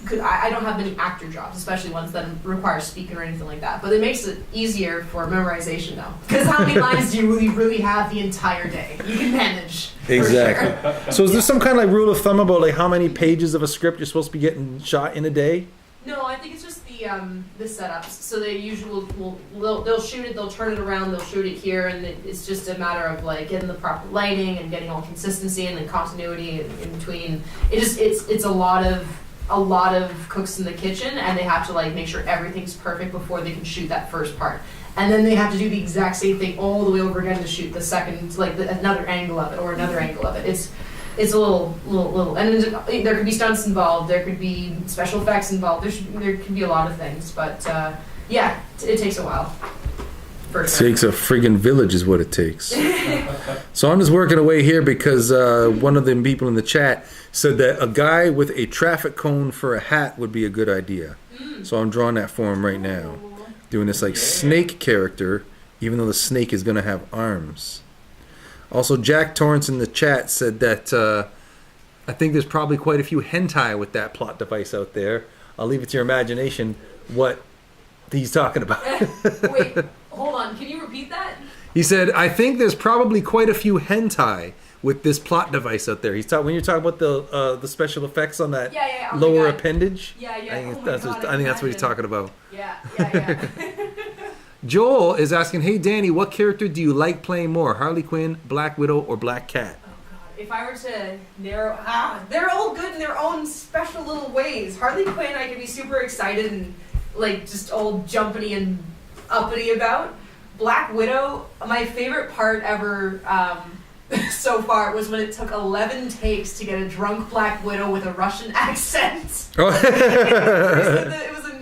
S12: I don't have many actor jobs, especially ones that require speaking or anything like that. But it makes it easier for memorization, though. Because how many lines do you really have the entire day? You can manage.
S1: Exactly.
S12: Sure.
S1: So is there some kind of rule of thumb about how many pages of a script you're supposed to be getting shot in a day?
S12: No, I think it's just the setups. So they usually they'll shoot it, they'll turn it around, they'll shoot it here, and it's just a matter of getting the proper lighting and getting all consistency and then continuity in between. It's a lot of cooks in the kitchen, and they have to make sure everything's perfect before they can shoot that first part. And then they have to do the exact same thing all the way over again to shoot the second, another angle of it or another angle of it. It's a little, and there could be stunts involved. There could be special effects involved. There could be a lot of things, but it takes a while.
S1: It takes a friggin' village is what it takes. So I'm just working away here because one of the people in the chat said that a guy with a traffic cone for a hat would be a good idea. So I'm drawing that for him right now. Doing this snake character, even though the snake is going to have arms. Also, Jack Torrance in the chat said that I think there's probably quite a few hentai with that plot device out there. I'll leave it to your imagination what he's talking about.
S12: Wait, hold on. Can you repeat that?
S1: He said, I think there's probably quite a few hentai with this plot device out there. When you're talking about the special effects on that lower appendage.
S12: Yeah.
S1: I think that's what he's talking about.
S12: Yeah.
S1: Joel is asking, hey Danny, what character do you like playing more? Harley Quinn, Black Widow, or Black Cat?
S12: Oh god. If I were to narrow, they're all good in their own special little ways. Harley Quinn, I can be super excited and just all jumpity and uppity about. Black Widow, my favorite part ever so far was when it took 11 takes to get a drunk Black Widow with a Russian accent.
S1: Oh.
S12: It was a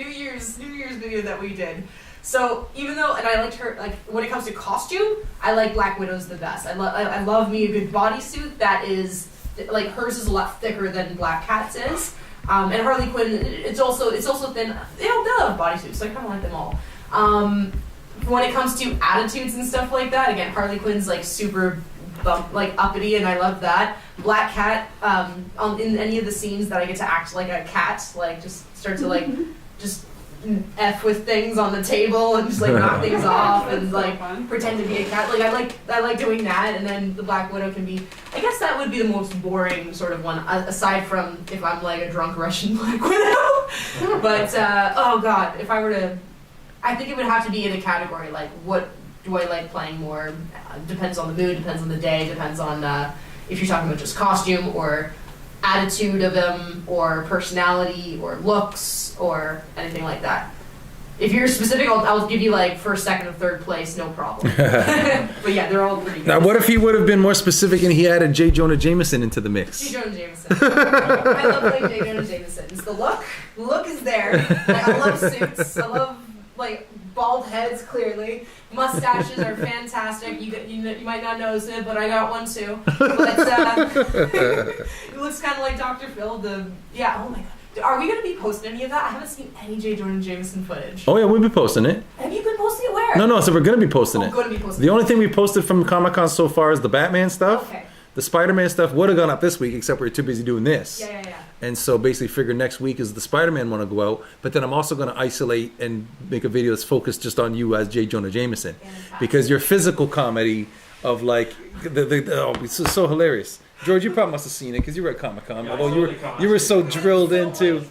S12: interview that we did. So even though, and I liked her, like when it comes to costume, I like Black Widow's the best. I love me a good bodysuit that is like hers is a lot thicker than Black Cat's is, and Harley Quinn it's also thin. They love bodysuits, so I kind of like them all. When it comes to attitudes and stuff like that, again, Harley Quinn's like super like uppity, and I love that. Black Cat, in any of the scenes that I get to act like a cat, like just start to like just F with things on the table and just like knock things off and like pretend to be a cat. Like I like doing that, and then the Black Widow can be. I guess that would be the most boring sort of one, aside from if I'm like a drunk Russian Black Widow. But oh god, if I were to, I think it would have to be in a category like what do I like playing more? Depends on the mood, depends on the day, depends on if you're talking about just costume or attitude of them or personality or looks or anything like that. If you're specific, I'll give you like first, second, or third place, no problem. But yeah, they're all pretty good.
S1: Now, what if he would have been more specific and he added J. Jonah Jameson into the mix?
S12: J. Jonah Jameson. I love playing J. Jonah Jameson. It's the look. The look is there. Like, I love suits. I love like bald heads. Clearly, mustaches are fantastic. You might not notice it, but I got one too. But it looks kind of like Dr. Phil. Oh my god. Are we going to be posting any of that? I haven't seen any J. Jonah Jameson footage.
S1: Oh yeah, we'll be posting it.
S12: Have you been posting it where?
S1: No, so we're going to be posting it.
S12: Going to be posting
S1: The only thing we posted from Comic-Con so far is the Batman stuff.
S12: Okay.
S1: The Spider-Man stuff would have gone up this week, except we were too busy doing this.
S12: Yeah.
S1: And so basically figure next week is the Spider-Man one to go out, but then I'm also going to isolate and make a video that's focused just on you as J. Jonah Jameson. Because your physical comedy of like, it's so hilarious. George, you probably must have seen it because you were at Comic-Con, although you were so drilled into.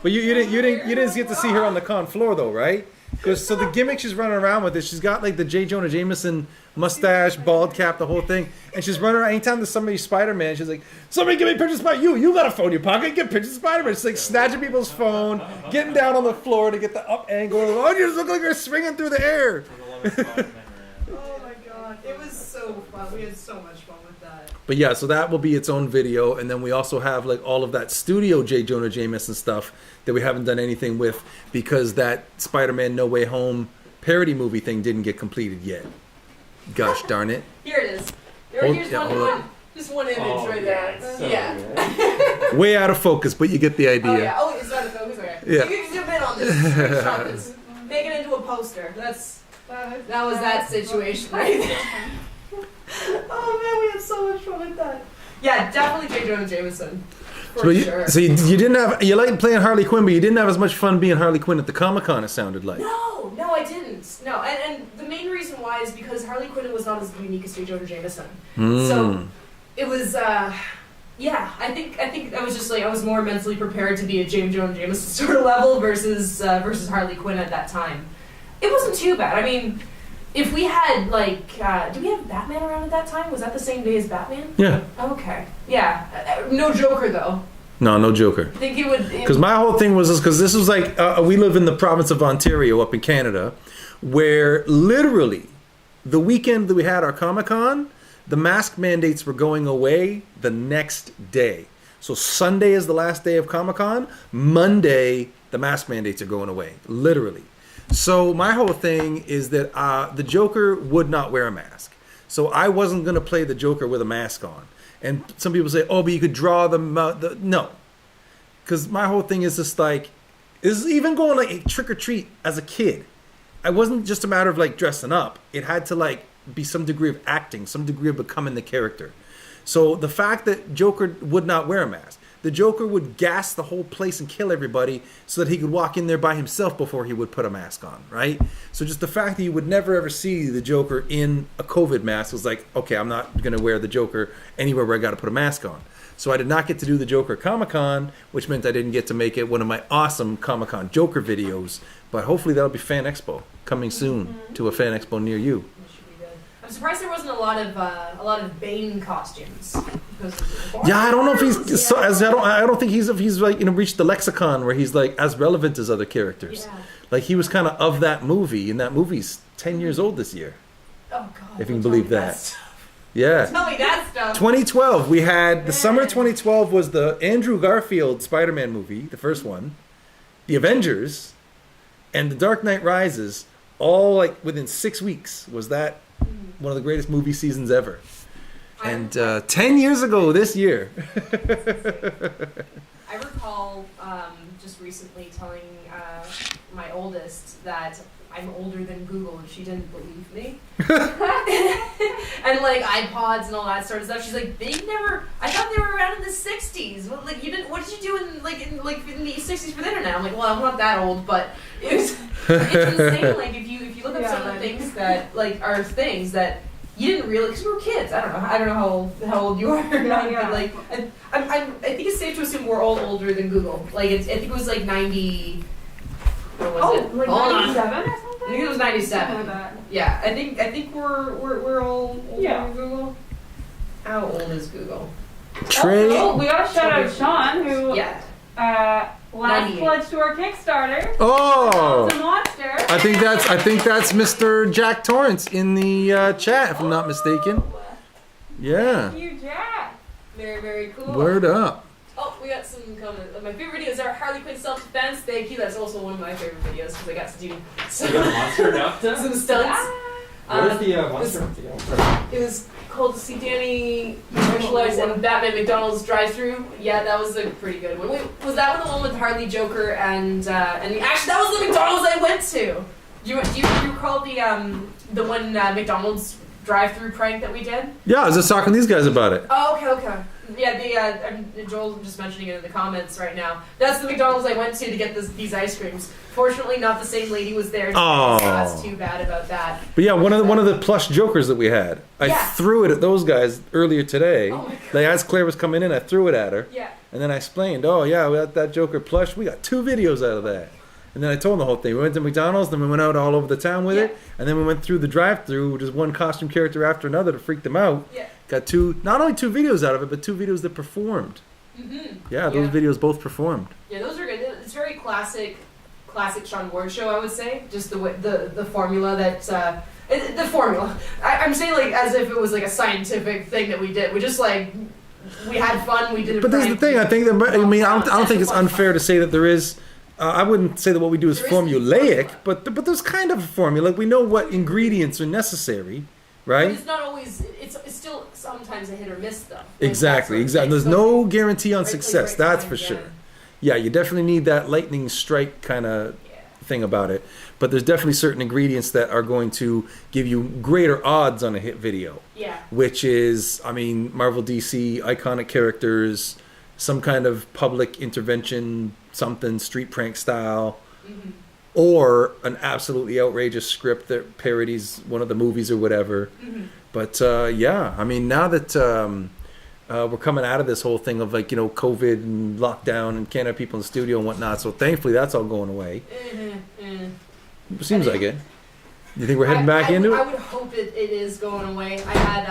S1: But you didn't get to see her on the con floor though, right? Because so the gimmick she's running around with is she's got like the J. Jonah Jameson mustache, bald cap, the whole thing, and she's running around. Anytime there's somebody Spider-Man, she's like, "Somebody give me pictures of you. You got a phone in your pocket. Get pictures of Spider-Man." She's like snatching people's phone, getting down on the floor to get the up angle. Oh, you just look like you're swinging through the air.
S12: Oh my god, it was so fun. We had so much fun with that.
S1: But yeah, so that will be its own video, and then we also have like all of that studio J. Jonah Jameson stuff that we haven't done anything with because that Spider-Man No Way Home parody movie thing didn't get completed yet. Gosh darn it.
S12: Here it is. Here's just one image right there.
S11: So
S12: yeah.
S1: Way out of focus, but you get the idea.
S12: Oh yeah. Oh, it's out of focus. Okay.
S1: Yeah.
S12: So you can zoom in on this. Shot this. Make it into a poster. That was that situation right there. Oh man, we had so much fun with that. Yeah, definitely J. Jonah Jameson. Sure.
S1: So you didn't have, you liked playing Harley Quinn, but you didn't have as much fun being Harley Quinn at the Comic-Con, it sounded like.
S12: No, I didn't. No, and the main reason why is because Harley Quinn was not as unique as J. Jonah Jameson. So it was, yeah, I think I was just like, I was more mentally prepared to be a J. Jonah Jameson sort of level versus Harley Quinn at that time. It wasn't too bad. I mean, if we had like, did we have Batman around at that time? Was that the same day as Batman?
S1: Yeah.
S12: Okay. Yeah. No Joker though.
S1: No Joker.
S12: I think it would.
S1: Because my whole thing was because this was like we live in the province of Ontario up in Canada, where literally the weekend that we had our Comic-Con, the mask mandates were going away the next day. So Sunday is the last day of Comic-Con. Monday the mask mandates are going away, literally. So my whole thing is that the Joker would not wear a mask. So I wasn't going to play the Joker with a mask on. And some people say, oh, but you could draw them out. No. Because my whole thing is just like, is even going like trick-or-treat as a kid. I wasn't just a matter of like dressing up. It had to like be some degree of acting, some degree of becoming the character. So the fact that Joker would not wear a mask, the Joker would gas the whole place and kill everybody so that he could walk in there by himself before he would put a mask on, right? So just the fact that you would never ever see the Joker in a COVID mask was like, okay, I'm not going to wear the Joker anywhere where I got to put a mask on. So I did not get to do the Joker Comic-Con, which meant I didn't get to make it one of my awesome Comic-Con Joker videos. But hopefully that'll be Fan Expo coming soon to a Fan Expo near you.
S12: I'm surprised there wasn't a lot of Bane costumes.
S1: Yeah, I don't know if he's so, as I don't think he's like reached the lexicon where he's like as relevant as other characters. Yeah. Like he was kind of that movie, and that movie's 10 years old this year.
S12: Oh God!
S1: If you can believe that. Yeah.
S12: Tell me that stuff.
S1: 2012, we had the summer of 2012 was the Andrew Garfield Spider-Man movie, the first one, the Avengers, And The Dark Knight Rises, all like within 6 weeks, was that one of the greatest movie seasons ever. And 10 years ago this year.
S12: I recall just recently telling my oldest that I'm older than Google, and she didn't believe me. And like iPods and all that sort of stuff. She's like, I thought they were around in the '60s. Well, like what did you do in the '60s for the internet? I'm like, well, I'm not that old, but it's insane. Like if you look up some of the things that like are things that you didn't realize, because we were kids. I don't know how old you are or not, but like I think it's safe to assume we're all older than Google. Like I think it was like 90. What was it?
S2: Like 97 or something?
S12: I think it was 97. Like yeah, I think we're all older than Google. How old is Google?
S2: Oh, we gotta shout out Sean, who last
S12: 98.
S2: pledge to our Kickstarter.
S1: Oh,
S2: It's a monster.
S1: I think that's Mr. Jack Torrance in the chat, if I'm not mistaken. Yeah.
S2: Thank you, Jack.
S12: Very, very cool.
S1: Word up.
S12: Oh, we got some comments. My favorite videos are Harley Quinn self-defense. Thank you. That's also one of my favorite videos because I got to do some stunts.
S3: What is the monster?
S12: It was called To See Danny Visualize and Batman McDonald's drive-through. Yeah, that was a pretty good one. Wait, was that the one with Harley, Joker, and actually that was the McDonald's I went to. Do you recall the one McDonald's drive-through prank that we did?
S1: Yeah, I was just talking to these guys about it.
S12: Oh, okay. Yeah, Joel's just mentioning it in the comments right now. That's the McDonald's I went to get these ice creams. Fortunately, not the same lady was there.
S1: Oh.
S12: So that's too bad about that.
S1: But yeah, one of the plush Jokers that we had, I threw it at those guys earlier today.
S12: Oh my God.
S1: Like as Claire was coming in, I threw it at her.
S12: Yeah.
S1: And then I explained, oh yeah, we got that Joker plush. We got 2 videos out of that. And then I told them the whole thing. We went to McDonald's, then we went out all over the town with it, and then we went through the drive-through, just one costume character after another to freak them out.
S12: Yeah.
S1: Got not only 2 videos out of it, but 2 videos that performed.
S12: Mm-hmm.
S1: Yeah, those videos both performed.
S12: Yeah, those are good. It's very classic Sean Ward show, I would say. Just the formula that the formula. I'm saying like as if it was like a scientific thing that we did. We just like we had fun. We did it.
S1: But there's the thing. I think that I don't think it's unfair to say that there is. I wouldn't say that what we do is formulaic, but there's kind of a formula. We know what ingredients are necessary, right?
S12: But it's not always. It's still sometimes a hit or miss though. Like
S1: Exactly. There's no guarantee on success. That's for sure. Yeah, you definitely need that lightning strike kind of thing about it. But there's definitely certain ingredients that are going to give you greater odds on a hit video.
S12: Yeah.
S1: Which is, I mean, Marvel, DC, iconic characters, some kind of public intervention, something street prank style, or an absolutely outrageous script that parodies one of the movies or whatever. But yeah, I mean, now that we're coming out of this whole thing of like, COVID and lockdown and can't have people in the studio and whatnot, so thankfully that's all going away. Seems like it. You think we're heading back into it?
S12: I would hope it is going away. I had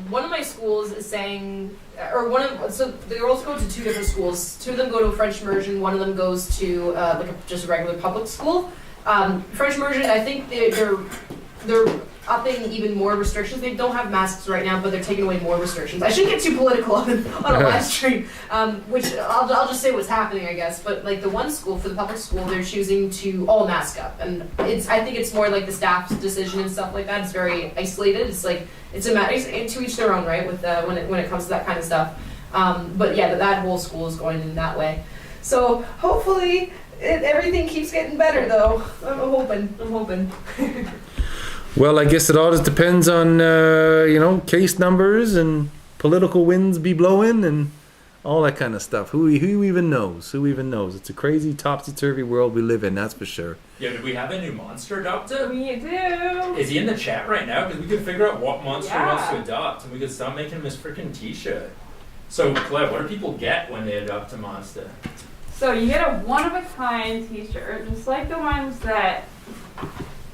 S12: one of my schools is saying, so the girls go to 2 different schools. 2 of them go to a French immersion. One of them goes to just a regular public school. French immersion, I think they're upping even more restrictions. They don't have masks right now, but they're taking away more restrictions. I shouldn't get too political on a live stream, which I'll just say what's happening, I guess. But like the one school, for the public school, they're choosing to all mask up, and I think it's more like the staff's decision and stuff like that. It's very isolated. It's like it's a matter to each their own, right? With when it comes to that kind of stuff. But yeah, that whole school is going in that way. So hopefully everything keeps getting better, though. I'm hoping.
S1: Well, I guess it all just depends on, case numbers and political winds be blowing and all that kind of stuff. Who even knows? Who even knows? It's a crazy, topsy-turvy world we live in, that's for sure.
S11: Yeah, did we have a new monster adopted?
S2: We do.
S11: Is he in the chat right now? Because we could figure out what monster he wants to adopt, and we could start making him his freaking t-shirt. So, Claire, what do people get when they adopt a monster?
S2: So you get a one-of-a-kind t-shirt, just like the ones that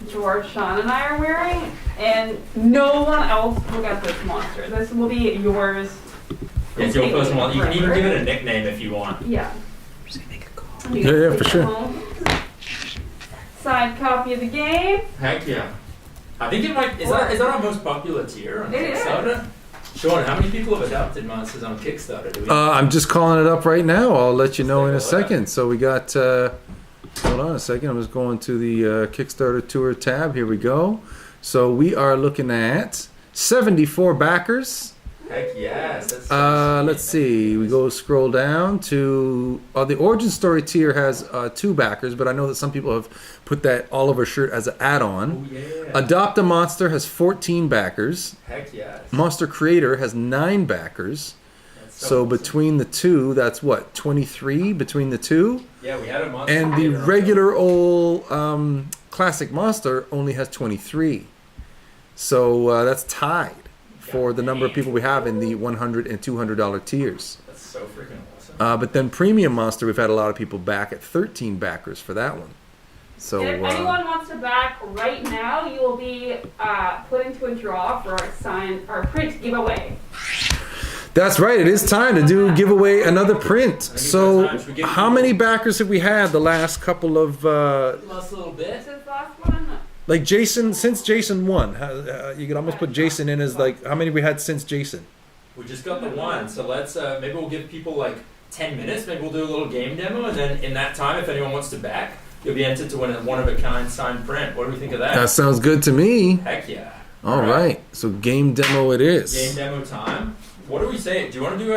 S2: George, Sean, and I are wearing, and no one else will get this monster. This will be yours.
S11: It's your first one. You can even give it a nickname if you want.
S2: Yeah.
S1: I'm just gonna make a call. Yeah, for sure.
S2: Signed copy of the game.
S11: Heck yeah. I think it might. Is that our most popular tier on
S2: It
S11: Kickstarter? Sean, how many people have adopted monsters on Kickstarter?
S1: I'm just calling it up right now. I'll let you know in a second. So we got Hold on a second. I'm just going to the Kickstarter tour tab. Here we go. So we are looking at 74 backers.
S11: Heck yes.
S1: Let's see. We go scroll down to the origin story tier has 2 backers, but I know that some people have put that Oliver shirt as an add-on.
S11: Oh, yeah.
S1: Adopt a Monster has 14 backers.
S11: Heck yes.
S1: Monster Creator has 9 backers. So between the two, that's what, 23 between the two?
S11: Yeah, we had a Monster
S1: And the
S11: Creator.
S1: regular old classic Monster only has 23. So that's tied for the number of people we have in the $100 and $200 tiers.
S11: That's so freaking awesome.
S1: But then Premium Monster, we've had a lot of people back at 13 backers for that one. So
S2: And if anyone wants to back right now, you will be put into a draw for our print giveaway.
S1: that's right. It is time to give another print. So how many backers have we had the last couple of?
S11: Last little bit.
S2: This last one.
S1: Like Jason, since Jason won, you could almost put Jason in as like how many we had since Jason.
S11: We just got the one, so let's maybe we'll give people like 10 minutes. Maybe we'll do a little game demo, and then in that time, if anyone wants to back, you'll be entered to win a one-of-a-kind signed print. What do we think of that?
S1: That sounds good to me.
S11: Heck yeah.
S1: All right. So game demo it is.
S11: Game demo time. What do we say? Do you want to do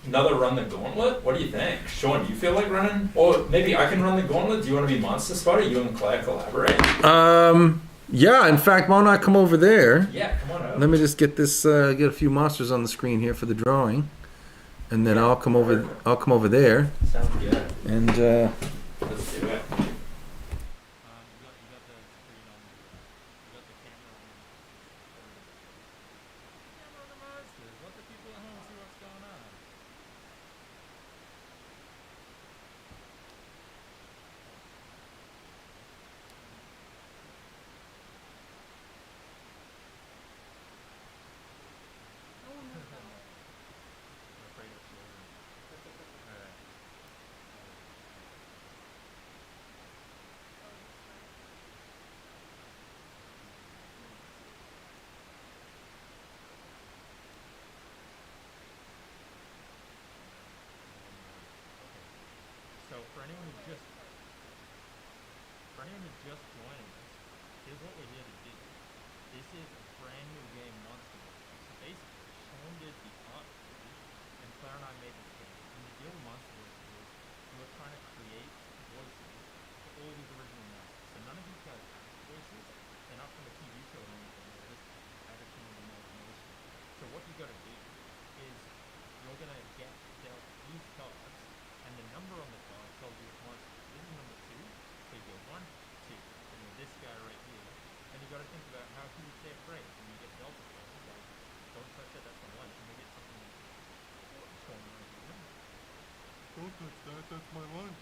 S11: another run the gauntlet? What do you think? Sean, do you feel like running? Or maybe I can run the gauntlet. Do you want to be Monster Spotter? You and Claire collaborate?
S1: Yeah, in fact, why don't I come over there?
S11: Yeah, come on over.
S1: Let me just get this get a few monsters on the screen here for the drawing. And then I'll come over there.
S11: Sounds good.
S1: And
S11: let's do it.
S15: So for anyone who just joined us, here's what we're here to do. This is a brand new game, Monster. So basically, Sean did the art page, and Claire and I made this game. And the deal with Monster was we were trying to create voices for all these original monsters. So none of these guys have voices. They're not from a TV show or anything. They're just added from the imagination. So what you got to do is you're gonna get dealt these cards, and the number on the card tells you which monster. This is number 2, so you go 1, 2, and then this guy right here. And you got to think about how he would say a phrase when you get dealt a phrase. Like, don't touch that, that's my lunch. And you get something like, Sean knows your lunch. Don't touch that, that's my lunch.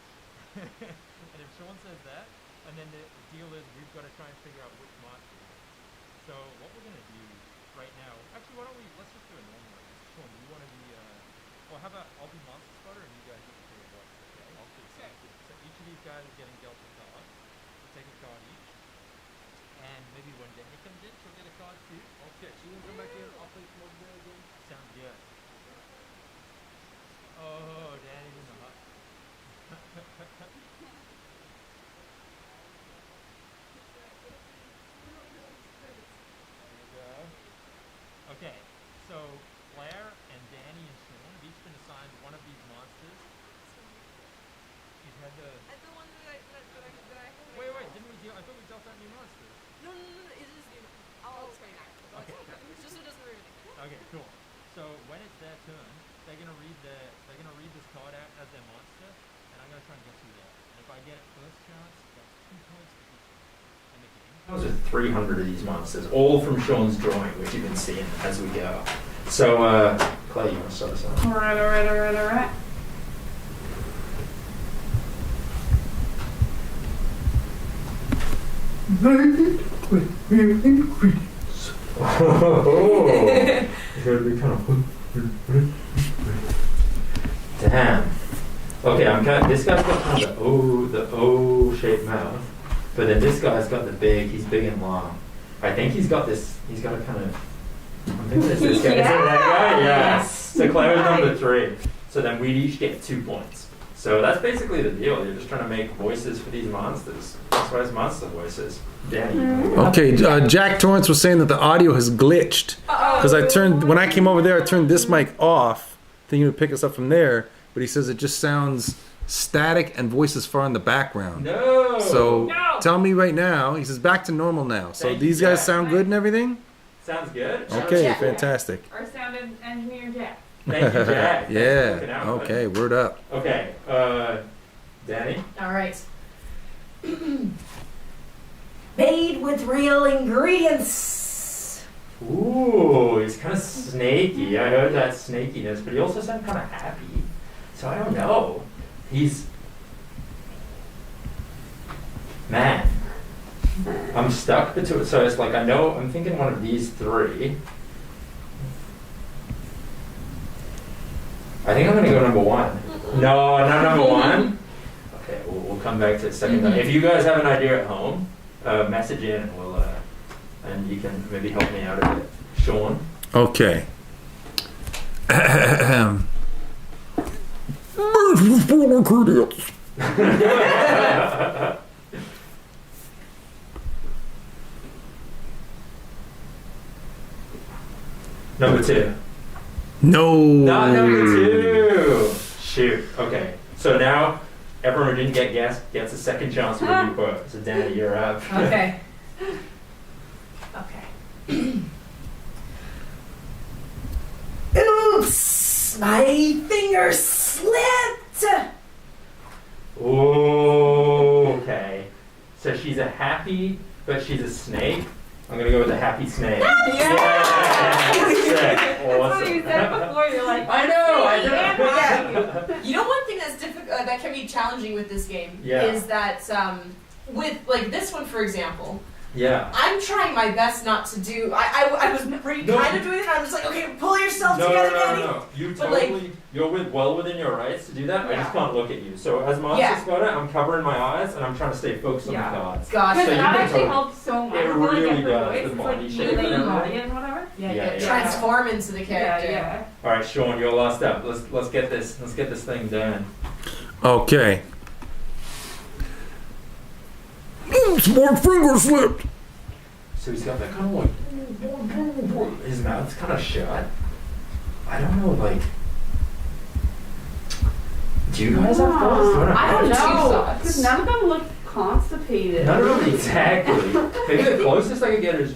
S15: And if Sean says that, and then the deal is we've got to try and figure out which monster it is. So what we're going to do right now, actually, let's just do a normal one. Sean, do you want to be, well, how about I'll be Monster Spotter and you guys get to figure it out, okay? Okay. So each of these guys is getting dealt a card. We'll take a card each. And maybe when Danny comes in, she'll get a card too. Okay, she will come back in, I'll play some over there again. Sounds good. Oh, Danny's in the hut. Okay, so Claire and Danny and Sean have each been assigned one of these monsters. You've had the...
S13: The one that I
S15: Wait, didn't we deal... I thought we dealt out new monsters.
S13: No, it is new. I'll explain after.
S15: Okay.
S13: Just so it doesn't ruin anything.
S15: Okay, cool. So when it's their turn, they're gonna read this card out as their monster, and I'm gonna try and guess who they are. And if I get it first chance, that's 2 points for each one. And the game.
S11: Those are 300 of these monsters, all from Sean's drawing, which you've been seeing as we go. So, Clay, you want to start us off?
S2: Alright.
S11: Oh, it's gonna be kind of. Damn. Okay, this guy's got kind of the O-shaped mouth, but then this guy's got he's big and long. I think he's got a kind of. I think this guy.
S2: Yeah.
S11: Is it that guy? Yes. So Claire's number 3. So then we'd each get 2 points. So that's basically the deal. You're just trying to make voices for these monsters. That's why it's monster voices. Danny.
S1: Okay, Jack Torrance was saying that the audio has glitched because when I came over there, I turned this mic off, thinking it would pick us up from there. But he says it just sounds static and voices far in the background.
S11: No.
S1: So tell me right now. He says back to normal now. So
S11: Thank
S1: these
S11: you,
S1: guys
S11: Jack.
S1: sound good and everything.
S11: Sounds good.
S1: Okay,
S2: Yeah.
S1: fantastic.
S2: Our sound engineer Jack.
S11: Thank you, Jack. Thanks for looking
S1: Yeah.
S11: out, bud.
S1: Okay. Word up.
S11: Okay. Danny.
S12: All right. Made with real ingredients.
S11: Ooh, he's kind of snaky. I heard that snakiness, but he also sounded kind of happy. So I don't know. Man. I'm stuck between. So it's like I'm thinking one of these three. I think I'm gonna go number one. No, not number one. Okay, we'll come back to it second time. If you guys have an idea at home, message in and we'll and you can maybe help me out a bit. Sean.
S1: Okay.
S11: Number two.
S1: No.
S11: Not number two. Shoot. Okay. So now everyone who didn't get guessed gets a second chance with you both. So Danny, you're up.
S12: Okay. Okay. Oops! My finger slipped!
S11: Okay. So she's a happy, but she's a snake. I'm gonna go with the happy snake.
S2: Yeah.
S11: Sick.
S2: That's what you said before. You're like,
S11: I know.
S12: Yeah. You know, one thing that's difficult, that can be challenging with this game is that with like this one, for example.
S11: Yeah.
S12: I'm trying my best not to do. I was pretty kind of doing it. I'm just like, okay, pull yourself together, Danny.
S11: No. You
S12: But,
S11: totally, you're well within your rights to do that. I just can't look at you. So as Monster Spotter, I'm covering my eyes and I'm trying to stay focused on the cards.
S12: Gotcha.
S11: So you
S2: that
S11: can
S2: actually
S11: totally-
S2: helps so much.
S11: It
S2: When I
S11: really
S2: get her
S11: does.
S2: voice,
S11: The
S2: it's
S11: body
S2: like
S11: shape
S2: really
S11: and everything.
S2: body and whatever.
S11: Yeah.
S12: Transform into the character.
S2: Yeah.
S11: All right, Sean, you're last up. Let's get this thing done.
S1: Okay. My finger slipped.
S11: So he's got that kind of like his mouth's kind of shut. I don't know, like. Do you guys have thoughts?
S2: I don't
S12: have two
S2: know.
S12: thoughts.
S2: Because none of them look constipated.
S11: None of them exactly. Maybe the closest I could get is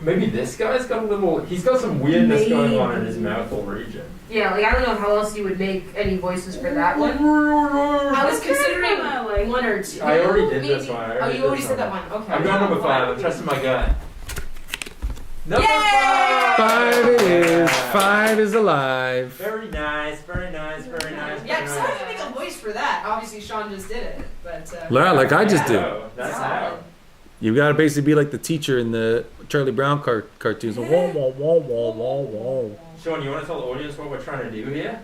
S11: maybe this guy's got a little. He's got some weirdness going on in his mouthful region.
S12: Yeah, like I don't know how else you would make any voices for that one. I was considering one or two.
S11: I already did
S12: maybe.
S11: this one.
S12: Oh, you already said that one. Okay.
S11: I'm going number 5. I'm trusting my gut. Number 5.
S1: 5 it is. 5 is alive.
S11: Very nice. Very nice. Very nice.
S12: Yeah, because how do you make a voice for that? Obviously, Sean just did it, but.
S1: Yeah, like I just did.
S11: That's how.
S1: You gotta basically be like the teacher in the Charlie Brown cartoons. Whoa, whoa, whoa, whoa, whoa, whoa.
S11: Sean, you want to tell the audience what we're trying to do here?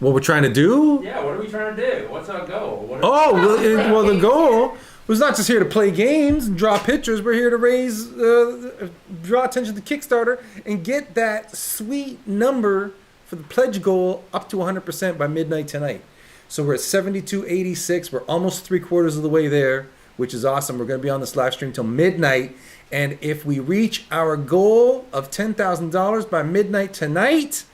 S1: What we're trying to do?
S11: Yeah, what are we trying to do? What's our goal?
S1: Well, the goal was not just here to play games and draw pictures. We're here to draw attention to Kickstarter and get that sweet number for the pledge goal up to 100% by midnight tonight. So we're at 72.86. We're almost 3/4 of the way there, which is awesome. We're going to be on this live stream till midnight. And if we reach our goal of $10,000 by midnight tonight,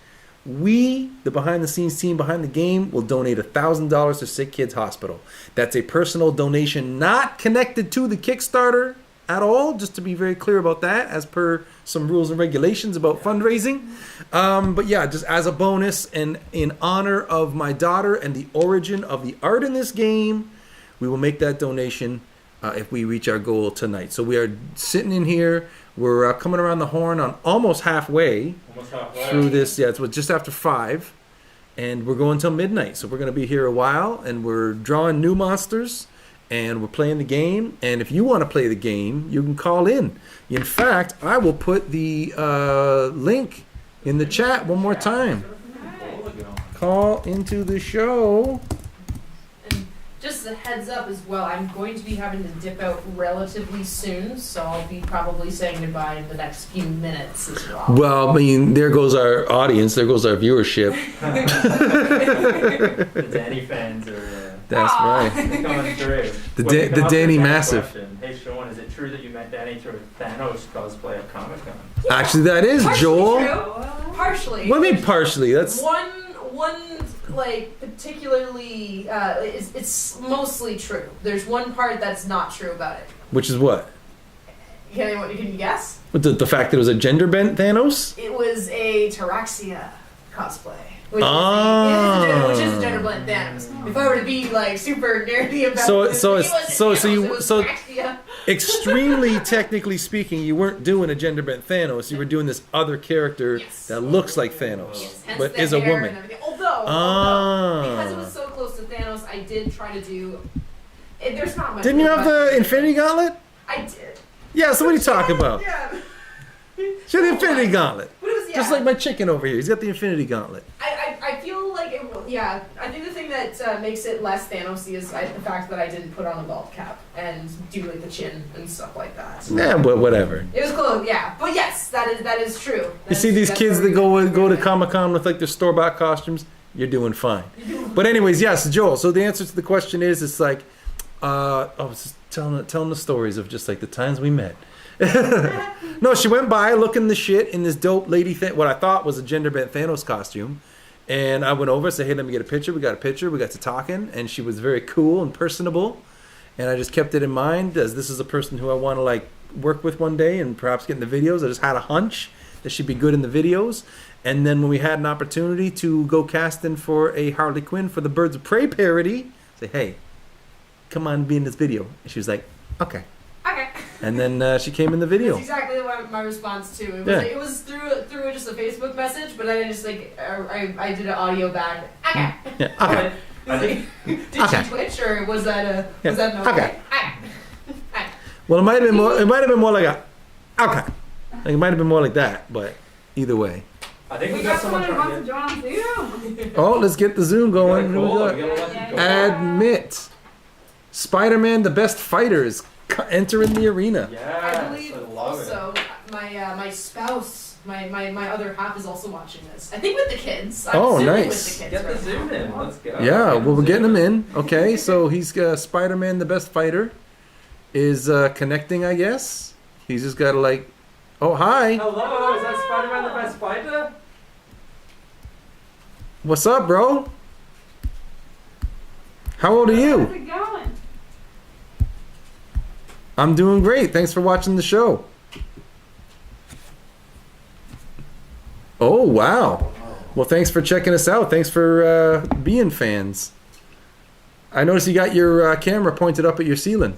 S1: we, the behind the scenes team behind the game, will donate $1,000 to Sick Kids Hospital. That's a personal donation not connected to the Kickstarter at all, just to be very clear about that, as per some rules and regulations about fundraising. But yeah, just as a bonus and in honor of my daughter and the origin of the art in this game, we will make that donation if we reach our goal tonight. So we are sitting in here. We're coming around the horn on almost halfway through this. Yeah, it's just after 5. And we're going till midnight. So we're going to be here a while. And we're drawing new monsters. And we're playing the game. And if you want to play the game, you can call in. In fact, I will put the link in the chat one more time. Call into the show.
S12: Just just a heads up as well, I'm going to be having to dip out relatively soon, so I'll be probably saying goodbye in the next few minutes as well.
S1: Well, I mean, there goes our audience. There goes our viewership.
S11: The Danny fans are.
S1: That's right.
S11: They're coming through.
S1: The
S11: Well, we can ask
S1: Danny
S11: the
S1: Massive.
S11: question. Hey Sean, is it true that you met Danny through a Thanos cosplay at Comic Con?
S1: Actually, that is
S12: Partially
S1: Joel.
S12: true. Partially.
S1: What do you mean partially? That's
S12: One like particularly it's mostly true. There's one part that's not true about it.
S1: which is what?
S12: Can you guess?
S1: With the fact that it was a gender bent Thanos?
S12: It was a Taraxia cosplay. Which,
S1: Ah.
S12: which is a gender blend Thanos. If I were to be like super nerdy about
S1: So
S12: this,
S1: so
S12: it
S1: it's,
S12: was
S1: so
S12: Thanos,
S1: so
S12: it
S1: you
S12: was
S1: so
S12: Taraxia.
S1: extremely technically speaking, you weren't doing a gender bent Thanos. You were doing this other character that looks like Thanos,
S12: Hence
S1: but
S12: the
S1: is a
S12: hair
S1: woman.
S12: and everything. Although,
S1: Ah.
S12: because it was so close to Thanos, I did try to do. There's not much.
S1: Didn't you have the Infinity Gauntlet?
S12: I did.
S1: Yeah. So what are you talking about?
S12: Yeah.
S1: She had the Infinity Gauntlet.
S12: But it was, yeah.
S1: Just like my chicken over here. He's got the Infinity Gauntlet.
S12: I feel like it. Yeah. I think the thing that makes it less Thanos-y is the fact that I didn't put on a bald cap and do like the chin and stuff like that.
S1: Yeah, but whatever.
S12: It was close, yeah. But yes, that is true.
S1: You see these kids that go to Comic-Con with like their store-bought costumes, you're doing fine. But anyways, yes, Joel. So the answer to the question is, it's like, I was just telling the stories of just like the times we met. No, she went by looking the shit in this dope lady what I thought was a gender bent Thanos costume. And I went over and said, hey, let me get a picture. We got a picture. We got to talking. And she was very cool and personable. And I just kept it in mind as this is a person who I want to like work with one day and perhaps get in the videos. I just had a hunch that she'd be good in the videos. And then when we had an opportunity to go casting for a Harley Quinn for the Birds of Prey parody, say, hey, come on, be in this video. And she was like, okay.
S12: Okay.
S1: And then she came in the video.
S12: That's exactly what my response to it was.
S1: Yeah.
S12: Like, it was through just a Facebook message, but I just like I did an audio back. Okay.
S1: Yeah, okay.
S12: Did
S1: Okay.
S12: she twitch or was that
S1: Yeah,
S12: was that an
S1: okay. Well, it might have been more. It might have been more like a okay. Like, it might have been more like that, but either way.
S11: I think
S2: We got someone who wants to join on Zoom.
S1: Oh, let's get the Zoom going.
S11: Cool.
S1: Who we
S11: We
S1: got?
S11: gotta let them go.
S1: Admit, Spider-Man, the best fighter, is entering the arena.
S12: I
S11: Yes,
S12: believe
S11: I love
S12: also my spouse, my other half is also watching this. I think with the kids. I'm
S1: Oh,
S12: assuming
S1: nice.
S12: With the kids
S11: Get the
S12: right
S11: Zoom
S12: now.
S11: in. Let's go.
S1: Yeah, well, we're getting him in. Okay, so he's Spider-Man, the best fighter, is connecting, I guess. He's just got to like, oh, hi.
S11: Hello, is that Spider-Man the best fighter?
S1: What's up, bro? How old are
S2: How's
S1: you?
S2: it going?
S1: I'm doing great. Thanks for watching the show. Oh, wow. Well, thanks for checking us out. Thanks for being fans. I noticed you got your camera pointed up at your ceiling.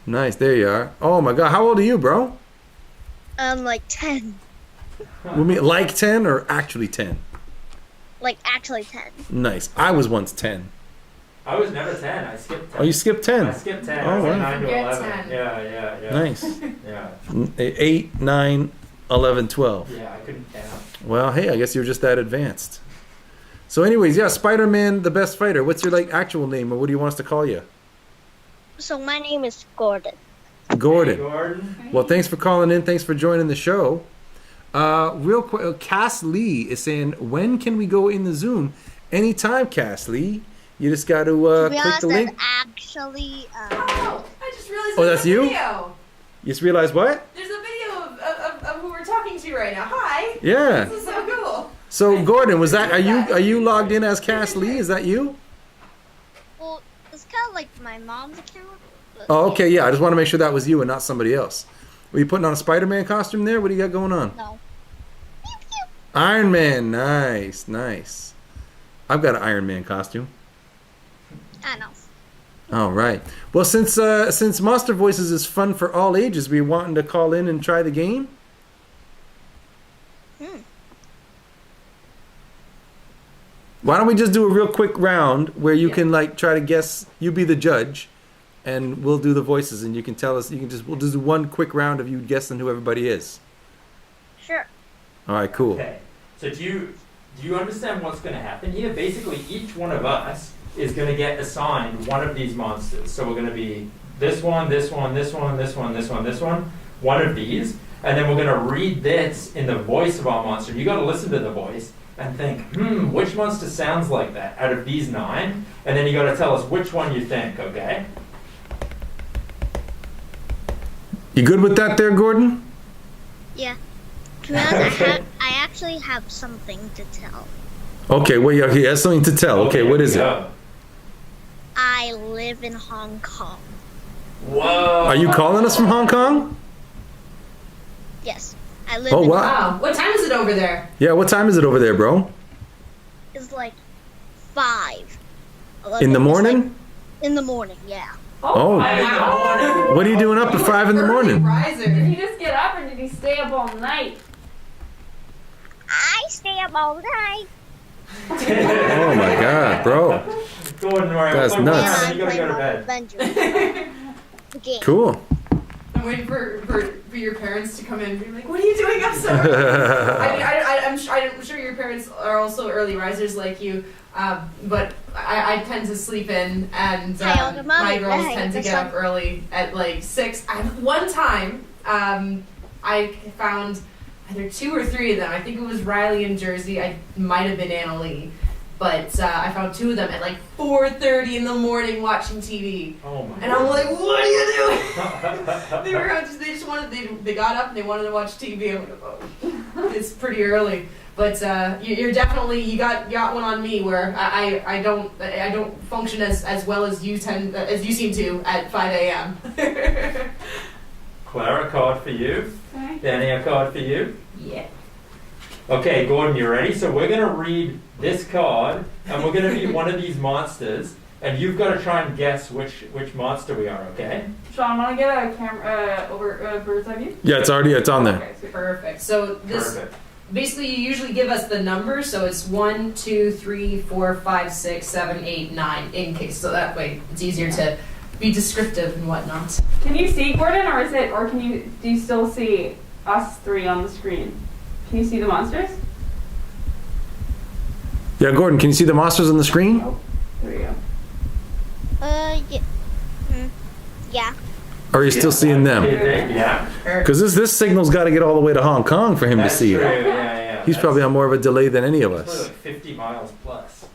S1: Nice. There you are. Oh, my God. How old are you, bro?
S16: Like 10.
S1: We mean like 10 or actually 10?
S16: Like actually 10.
S1: Nice. I was once 10.
S11: I was never 10. I skipped 10.
S1: Oh, you skipped 10?
S11: I skipped 10.
S1: Oh,
S11: I was
S1: wow.
S11: 9 to
S12: Forget
S11: 11.
S12: 10.
S11: Yeah.
S1: Nice.
S11: Yeah.
S1: 8, 9, 11, 12.
S11: Yeah, I couldn't count.
S1: Well, hey, I guess you're just that advanced. So anyways, yeah, Spider-Man, the best fighter. What's your like actual name, or what do you want us to call you?
S16: So my name is Gordon.
S1: Gordon.
S11: Hey, Gordon.
S1: Well, thanks for calling in. Thanks for joining the show. Real quick, Cass Lee is saying, when can we go in the Zoom? Anytime, Cass Lee. You just got to
S16: To be
S1: click
S16: honest,
S1: the link.
S16: actually,
S12: Oh, I just realized
S1: Oh,
S12: there's
S1: that's
S12: a
S1: you?
S12: video.
S1: You just realized what?
S12: There's a video of who we're talking to right now. Hi.
S1: Yeah.
S12: This is so cool.
S1: So, Gordon, was that? Are you logged in as Cass Lee? Is that you?
S16: well, it's kind of like my mom's account. But
S1: Oh, okay. Yeah, I just want to make sure that was you and not somebody else. Were you putting on a Spider-Man costume there? What do you got going on?
S16: No.
S1: Iron Man. Nice, nice. I've got an Iron Man costume.
S16: I know.
S1: All right. Well, since Monster Voices is fun for all ages, we wanting to call in and try the game. Why don't we just do a real quick round where you can like try to guess? You be the judge, and we'll do the voices, and you can tell us. We'll just do one quick round of you guessing who everybody is.
S16: Sure.
S1: All right. Cool.
S11: Okay. So do do you understand what's going to happen here? Basically, each one of us is going to get assigned one of these monsters. So we're going to be this one, this one, this one, this one, this one, this one of these. And then we're going to read this in the voice of our monster. You got to listen to the voice and think, which monster sounds like that out of these 9? And then you got to tell us which one you think, okay?
S1: You good with that there, Gordon?
S16: Yeah. To be honest, I actually have something to tell.
S1: Okay, well, he has something to tell. Okay, what is it?
S16: I live in Hong Kong.
S11: Whoa!
S1: Are you calling us from Hong Kong?
S16: Yes, I live
S1: Oh,
S16: in
S1: wow.
S12: Wow. What time is it over there?
S1: Yeah, what time is it over there, bro?
S16: It's like 5.
S1: In the morning?
S16: In the morning, yeah.
S1: Oh.
S2: Wow.
S1: What are you doing up at 5 in the morning?
S2: Did you just get up or did you stay up all night?
S16: I stay up all night.
S1: Oh my God, bro.
S11: Gordon, all right,
S1: That's
S11: what
S1: nuts.
S11: time you gotta go to bed?
S1: Cool.
S12: I'm waiting for your parents to come in and be like, what are you doing up so early? I'm sure your parents are also early risers like you, but I tend to sleep in, and my girls tend to get up early at like 6. One time, I found either 2 or 3 of them. I think it was Riley and Jersey. I might have been Annalie. But I found 2 of them at like 4:30 in the morning watching TV.
S11: Oh my
S12: And I'm like, what are you doing? They just wanted, they got up and they wanted to watch TV. I'm like, oh, it's pretty early. But you're definitely, you got one on me where I don't function as well as you seem to at 5 a.m.
S11: Clara, a card for you.
S2: Okay.
S11: Danny, a card for you.
S2: Yeah.
S11: Okay, Gordon, you ready? So we're going to read this card, and we're going to be one of these monsters, and you've got to try and guess which monster we are, okay?
S2: Sean, want to get a camera over bird's eye view?
S1: Yeah, it's on there.
S12: Okay, perfect. So this,
S11: Perfect.
S12: basically you usually give us the numbers, so it's 1, 2, 3, 4, 5, 6, 7, 8, 9 in case, so that way it's easier to be descriptive and whatnot.
S2: Can you see Gordon, or do you still see us 3 on the screen? Can you see the monsters?
S1: Yeah, Gordon, can you see the monsters on the screen?
S2: Oh, there you go.
S16: Yeah. Yeah.
S1: Or are you still seeing them?
S11: Yeah.
S1: Because this signal's got to get all the way to Hong Kong for him to see
S11: true,
S1: it.
S11: yeah.
S1: He's probably on more of a delay than any of
S11: Probably
S1: us.
S11: like 50 miles plus.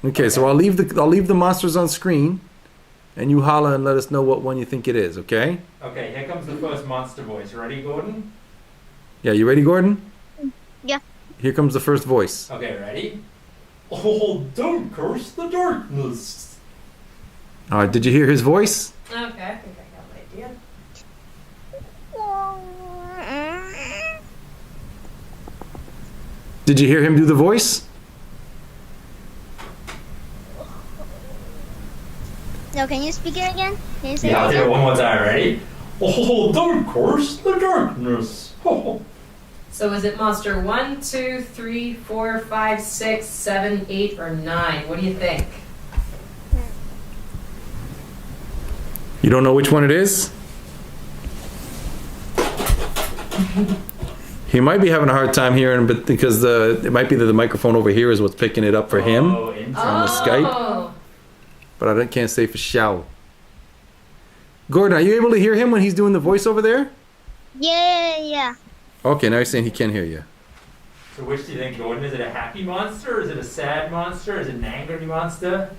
S1: Okay, so I'll leave the monsters on screen, and you holla and let us know what one you think it is. Okay?
S11: Okay, here comes the first monster voice. Ready, Gordon?
S1: Yeah, you ready, Gordon?
S16: Yeah.
S1: Here comes the first voice.
S11: Okay, ready? Oh, don't curse the darkness.
S1: All right, did you hear his voice?
S12: Okay, I think I got an idea.
S1: Did you hear him do the voice?
S16: No, can you speak it again? Can you say
S11: Yeah, I'll
S16: it
S11: do it
S16: again?
S11: one more time. Ready? Oh, don't curse the darkness. Oh.
S12: So is it monster 1, 2, 3, 4, 5, 6, 7, 8, or 9? What do you think?
S1: You don't know which one it is? He might be having a hard time hearing, but because it might be that the microphone over here is what's picking it up for him on the Skype. But I can't say for sure. Gordon, are you able to hear him when he's doing the voice over there?
S16: Yeah.
S1: Okay, now you're saying he can't hear you.
S11: So which do you think, Gordon? Is it a happy monster? Is it a sad monster? Is it an angry monster?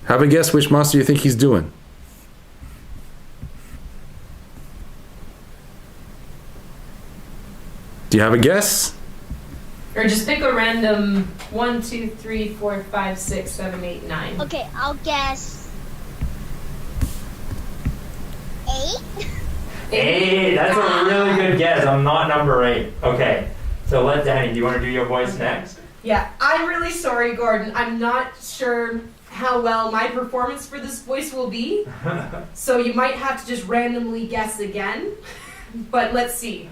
S1: Have a guess which monster you think he's doing. Do you have a guess?
S12: Or just pick a random 1, 2, 3, 4, 5, 6, 7, 8, 9.
S16: Okay, I'll guess 8.
S11: Hey, that's a really good guess. I'm not number 8. Okay, so let Danny, do you want to do your voice next?
S12: Yeah, I'm really sorry, Gordon. I'm not sure how well my performance for this voice will be. So you might have to just randomly guess again. But let's see.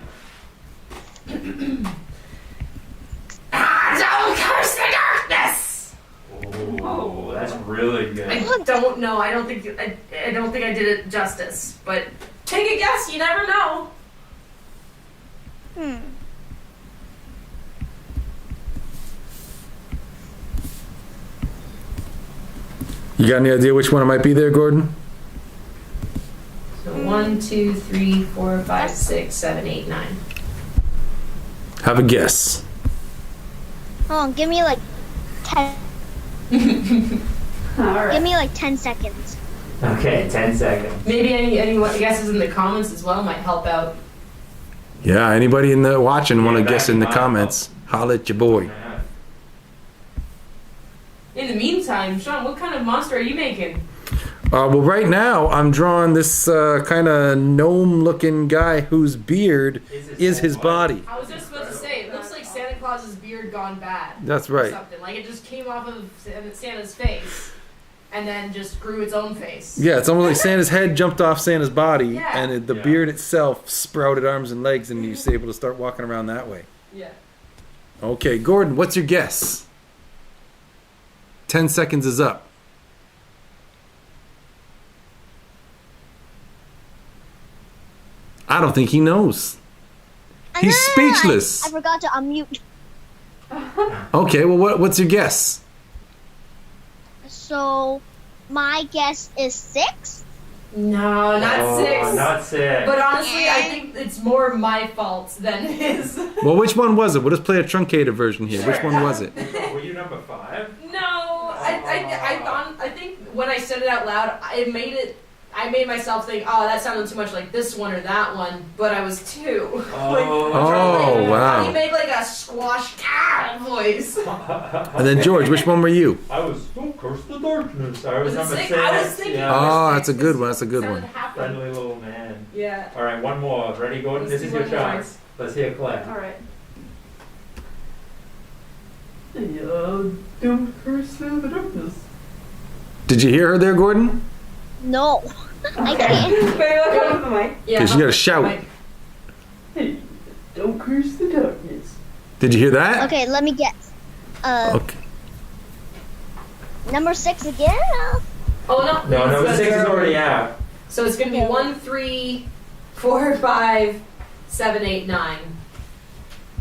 S12: Don't curse the darkness!
S11: Oh, that's really good.
S12: I don't know. I don't think I did it justice. But take a guess. You never know.
S1: You got any idea which one it might be there, Gordon?
S12: So 1, 2, 3, 4, 5, 6, 7, 8, 9.
S1: Have a guess.
S16: Hold on, give me like 10.
S2: Alright.
S16: Give me like 10 seconds.
S7: Okay, 10 seconds.
S12: Maybe any guesses in the comments as well might help out.
S1: Yeah, anybody in the watching want to
S7: back
S1: guess in the
S7: in my
S1: comments? Holla at your boy.
S12: In the meantime, Sean, what kind of monster are you making?
S1: Well, right now I'm drawing this kind of gnome-looking guy whose beard is his body.
S12: I was just about to say, it looks like Santa Claus's beard gone bad.
S1: That's
S12: or
S1: right.
S12: Something. Like it just came off of Santa's face and then just grew its own face.
S1: Yeah, it's almost like Santa's head jumped off Santa's body,
S12: Yeah.
S1: and the beard itself sprouted arms and legs, and he's able to start walking around that way.
S12: Yeah.
S1: Okay, Gordon, what's your guess? 10 seconds is up. I don't think he knows. He's speechless.
S16: I forgot to unmute.
S1: Okay, well, what's your guess?
S16: So, my guess is 6.
S12: No, not 6.
S7: Not 6.
S12: But honestly, I think it's more my fault than his.
S1: Well, which one was it? We'll just play a truncated version here. Which one was it?
S11: Were you number 5?
S12: No, I think when I said it out loud, I made myself think, oh, that sounded too much like this one or that one, but I was 2.
S1: Oh, wow.
S12: He made like a squash voice.
S1: And then George, which one were you?
S11: I was, don't curse the darkness. I was number 6.
S12: I was thinking
S1: Oh, that's a good one. That's a good one.
S11: Friendly little man.
S12: Yeah.
S11: All right, one more. Ready, Gordon?
S12: Let's
S11: This is
S12: do
S11: your
S12: one more.
S11: chance. Let's hear Claire.
S12: Alright.
S9: Don't curse the darkness.
S1: Did you hear her there, Gordon?
S16: No. I can't.
S2: Wait, look up the mic.
S1: Because you got to shout.
S9: Hey, don't curse the darkness.
S1: Did you hear that?
S16: Okay, let me guess.
S1: Okay.
S16: Number 6 again?
S12: Oh, no.
S11: No, number 6 is already out.
S12: So it's going to be 1, 3, 4, 5, 7, 8, 9.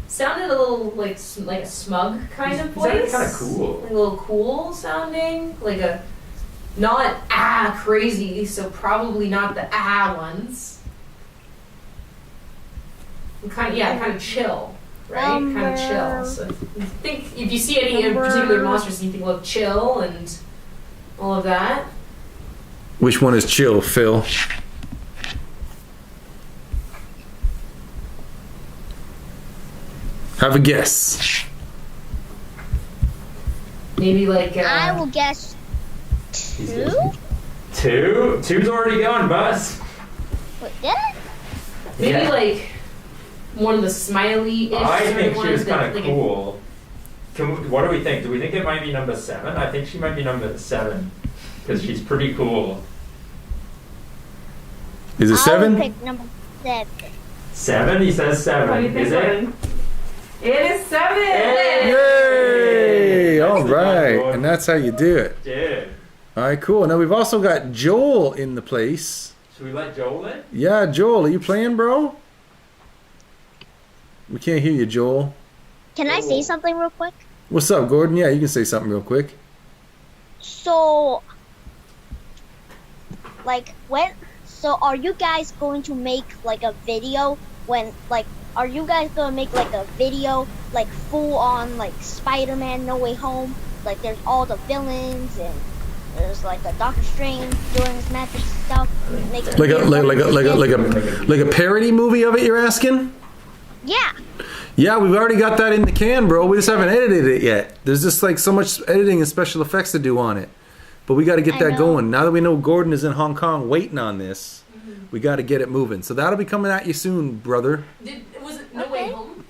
S12: Sounded a little like a smug kind of voice.
S11: Kind of cool.
S12: Like a little cool sounding. Like a, not crazy, so probably not the ones. Kind of chill, right? Kind of chill. So I think if you see any particular monsters, you think, well, chill and all of that.
S1: Which one is chill, Phil? Have a guess.
S12: Maybe like.
S16: I will guess 2.
S11: 2? 2's already gone, Buzz.
S16: Wait, did it?
S12: Maybe like one of the smiley-ish
S11: I
S12: sort
S11: think
S12: of
S11: she was
S12: ones that,
S11: kind of
S12: like,
S11: cool. What do we think? Do we think it might be number 7? I think she might be number 7 because she's pretty cool.
S1: Is it 7?
S16: I will pick number 7.
S11: 7? He says 7.
S2: What do you think,
S11: Is it?
S2: Gordon? It is 7!
S1: Yay! All right, and that's how you do it.
S11: Yeah.
S1: All right, cool. Now we've also got Joel in the place.
S11: Should we let Joel in?
S1: Yeah, Joel, are you playing, bro? We can't hear you, Joel.
S16: Can I say something real quick?
S1: What's up, Gordon? Yeah, you can say something real quick.
S16: So, are you guys going to make like a video are you guys gonna make like a video like full on like Spider-Man No Way Home? Like there's all the villains and there's like a Doctor Strange doing his magic stuff.
S1: Like a parody movie of it, you're asking?
S16: Yeah.
S1: Yeah, we've already got that in the can, bro. We just haven't edited it yet. There's just like so much editing and special effects to do on it. But we got to get that going. Now that we know Gordon is in Hong Kong waiting on this, we got to get it moving. So that'll be coming at you soon, brother.
S12: Was it No Way Home?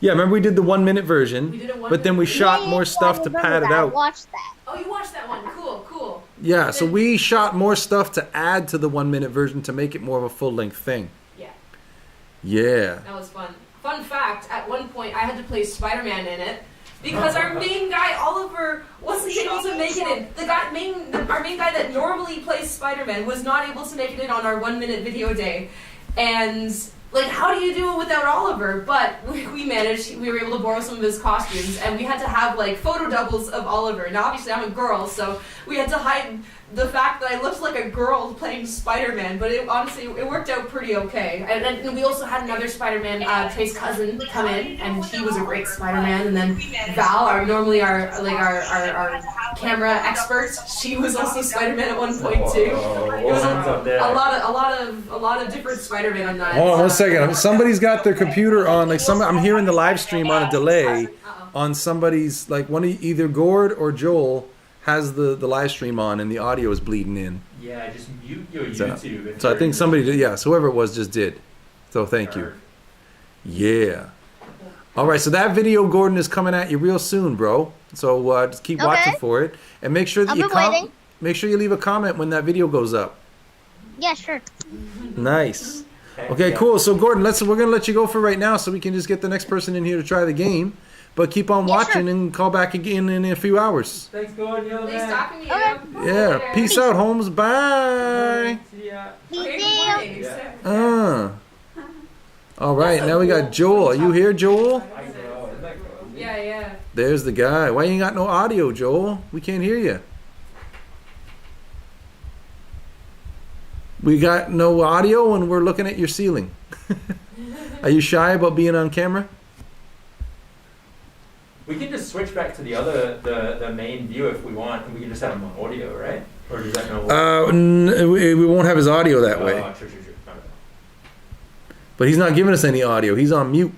S1: Yeah, remember we did the 1 minute version,
S12: We did a 1
S1: but then we shot more stuff to pad it out.
S16: I watched that.
S12: Oh, you watched that one. Cool.
S1: Yeah, so we shot more stuff to add to the 1 minute version to make it more of a full length thing.
S12: Yeah.
S1: Yeah.
S12: That was fun. Fun fact, at one point I had to play Spider-Man in it because our main guy, Oliver, wasn't able to make it in. Our main guy that normally plays Spider-Man was not able to make it in on our 1 minute video day. And like, how do you do it without Oliver? But we managed. We were able to borrow some of his costumes, and we had to have like photo doubles of Oliver. Now, obviously, I'm a girl, so we had to hide the fact that I looked like a girl playing Spider-Man. But honestly, it worked out pretty okay. And we also had another Spider-Man, Trey's cousin, come in, and he was a great Spider-Man. And then Val, our camera expert, she was also Spider-Man at one point too. It was a lot of different Spider-Man in that.
S1: Hold on 1 second. Somebody's got their computer on. Like I'm hearing the live stream on a delay on somebody's, like one of either Gord or Joel has the live stream on and the audio is bleeding in.
S11: Yeah, just mute your YouTube.
S1: So I think somebody did. Yeah, so whoever it was just did. So thank you. Yeah. All right, so that video, Gordon, is coming at you real soon, bro. So just keep watching for it, and make sure that make sure you leave a comment when that video goes up.
S16: Yeah, sure.
S1: Nice. Okay, cool. So Gordon, we're gonna let you go for right now, so we can just get the next person in here to try the game. But keep on watching and call back again in a few hours.
S11: Thanks, Gordon.
S12: Nice talking to you.
S1: Yeah. Peace out, Holmes. Bye.
S11: See ya.
S1: All right, now we got Joel. Are you here, Joel?
S12: Yeah.
S1: There's the guy. Why you ain't got no audio, Joel? We can't hear you. We got no audio and we're looking at your ceiling. Are you shy about being on camera?
S11: We can just switch back to the main view if we want, and we can just have him on audio, right? Or does that not work?
S1: We won't have his audio that way.
S11: True. Okay.
S1: But he's not giving us any audio. He's on mute.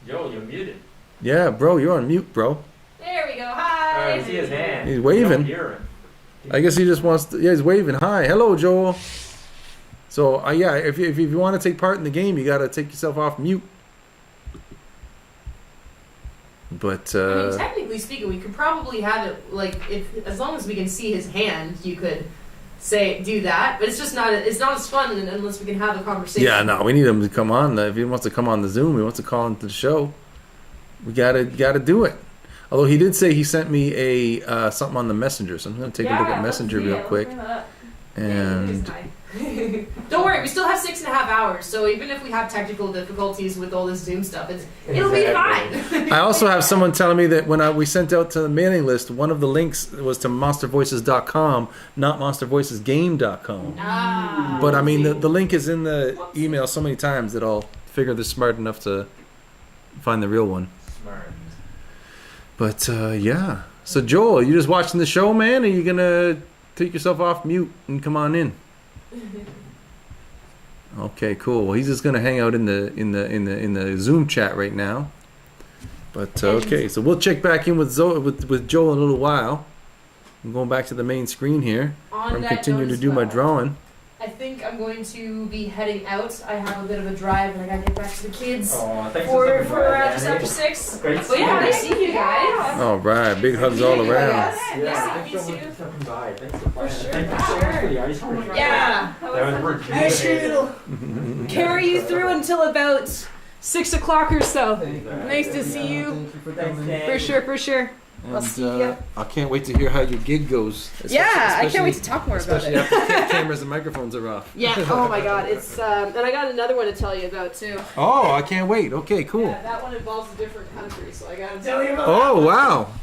S11: Joel, you're muted.
S1: Yeah, bro, you're on mute, bro.
S12: There we go. Hi.
S11: I see his hand.
S1: He's waving.
S11: You don't hear him.
S1: I guess he just wants to. Yeah, he's waving. Hi, hello, Joel. So yeah, if you want to take part in the game, you got to take yourself off mute. But
S12: I mean, technically speaking, we could probably have it like as long as we can see his hand, you could do that. But it's just not. It's not as fun unless we can have a conversation.
S1: yeah, no, we need him to come on. If he wants to come on the Zoom, he wants to call into the show. We gotta do it. Although he did say he sent me a something on the Messenger, so I'm gonna take a look at Messenger real quick. And
S12: don't worry, we still have 6.5 hours. So even if we have technical difficulties with all this Zoom stuff, it'll be fine.
S1: I also have someone telling me that when we sent out to the mailing list, one of the links was to monstervoices.com, not monstervoicesgame.com. But I mean, the link is in the email so many times that I'll figure they're smart enough to find the real one.
S11: Smart.
S1: But yeah. So Joel, you just watching the show, man? Or are you gonna take yourself off mute and come on in? Okay, cool. Well, he's just gonna hang out in the Zoom chat right now. But okay, so we'll check back in with Joel in a little while. I'm going back to the main screen here. I'm continuing to do my drawing.
S12: I think I'm going to be heading out. I have a bit of a drive, and I gotta get back to the kids for just after 6. But yeah, nice seeing you guys.
S1: All right, big hugs all around.
S11: Yeah, thanks so much for coming by. Thanks for Thank you so much for the ice cream.
S12: Yeah.
S11: That was
S12: I'm sure it'll carry you through until about 6 o'clock or so. Nice to see you. For sure.
S1: And,
S12: I'll see you.
S1: I can't wait to hear how your gig goes.
S13: Yeah, I can't wait to talk more about it.
S1: Especially after cameras and microphones are off.
S13: Yeah. Oh my God, it's and I got another one to tell you about too.
S1: Oh, I can't wait. Okay, cool.
S13: Yeah, that one involves a different country, so I gotta tell you about.
S1: Oh wow.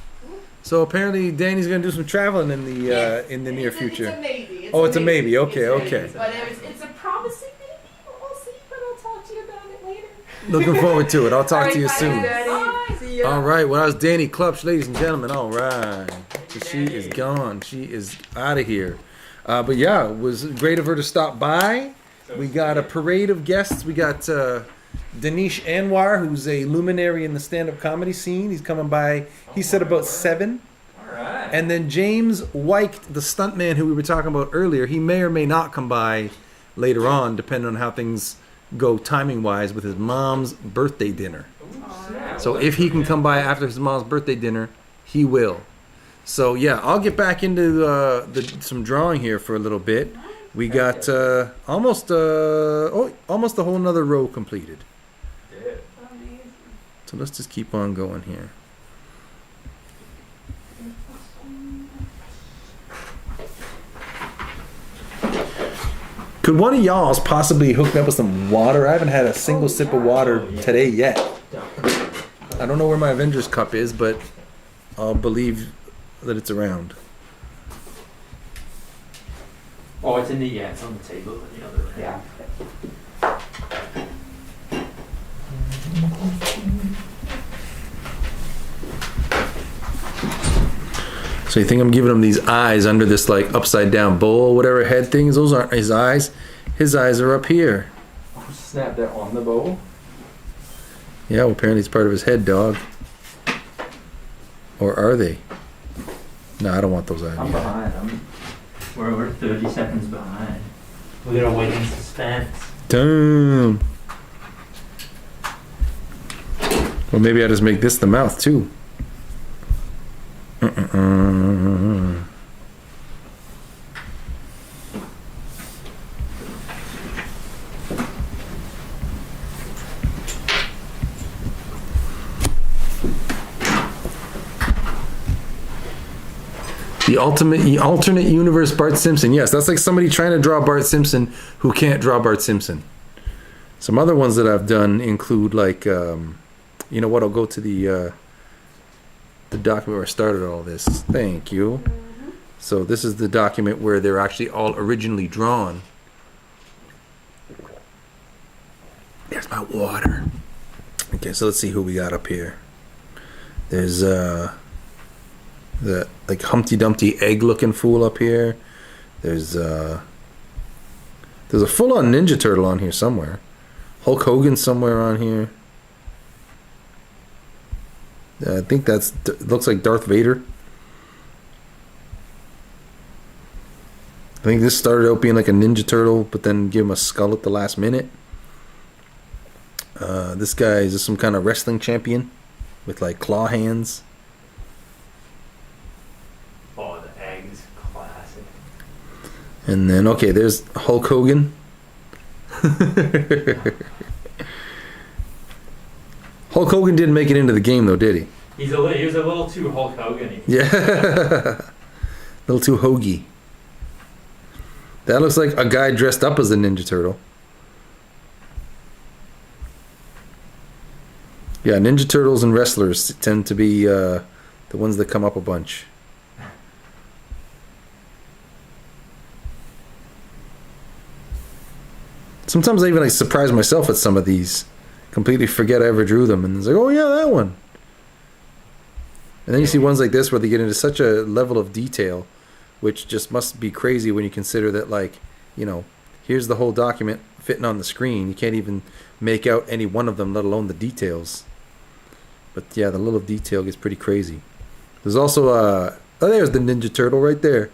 S1: So apparently Danny's gonna do some traveling in the near future.
S12: It's a maybe.
S1: It's a maybe. Okay.
S12: But it's a promising maybe. We'll see, but I'll talk to you about it later.
S1: Looking forward to it. I'll talk to you soon.
S12: See ya.
S1: All right. Well, that was Danny Klupsch, ladies and gentlemen. All right. So she is gone. She is out of here. But yeah, it was great of her to stop by. We got a parade of guests. We got Danish Anwar, who's a luminary in the stand-up comedy scene. He's coming by. He said about 7.
S11: All right.
S1: And then James Weicht, the stuntman who we were talking about earlier, he may or may not come by later on, depending on how things go timing-wise with his mom's birthday dinner. So if he can come by after his mom's birthday dinner, he will. So yeah, I'll get back into some drawing here for a little bit. We got almost a whole nother row completed. So let's just keep on going here. Could one of y'all possibly hook me up with some water? I haven't had a single sip of water today yet. I don't know where my Avengers cup is, but I'll believe that it's around.
S11: Oh, it's it's on the table in the other room.
S12: Yeah.
S1: So you think I'm giving him these eyes under this like upside down bowl, whatever head things? Those aren't his eyes. His eyes are up here.
S3: Snap that on the bowl.
S1: Yeah, well, apparently it's part of his head, dog. Or are they? No, I don't want those eyes.
S11: I'm behind. We're 30 seconds behind. We're gonna wait in suspense.
S1: Damn. Well, maybe I just make this the mouth too. The alternate universe Bart Simpson. Yes, that's like somebody trying to draw Bart Simpson who can't draw Bart Simpson. Some other ones that I've done include like, you know what? I'll go to the document where I started all this. Thank you. So this is the document where they're actually all originally drawn. There's my water. Okay, so let's see who we got up here. There's the like Humpty Dumpty egg looking fool up here. There's a full-on Ninja Turtle on here somewhere. Hulk Hogan somewhere on here. I think looks like Darth Vader. I think this started out being like a Ninja Turtle, but then give him a skull at the last minute. This guy is just some kind of wrestling champion with like claw hands.
S11: Oh, the egg is classic.
S1: And then, okay, there's Hulk Hogan. Hulk Hogan didn't make it into the game though, did he?
S11: He was a little too Hulk Hogan-y.
S1: Yeah. A little too hoagie. That looks like a guy dressed up as a Ninja Turtle. Yeah, Ninja Turtles and wrestlers tend to be the ones that come up a bunch. Sometimes I even like surprise myself at some of these. Completely forget I ever drew them, and it's like, oh yeah, that one. And then you see ones like this where they get into such a level of detail, which just must be crazy when you consider that, like, you know, here's the whole document fitting on the screen. You can't even make out any one of them, let alone the details. But yeah, the little detail gets pretty crazy. There's also oh, there's the Ninja Turtle right there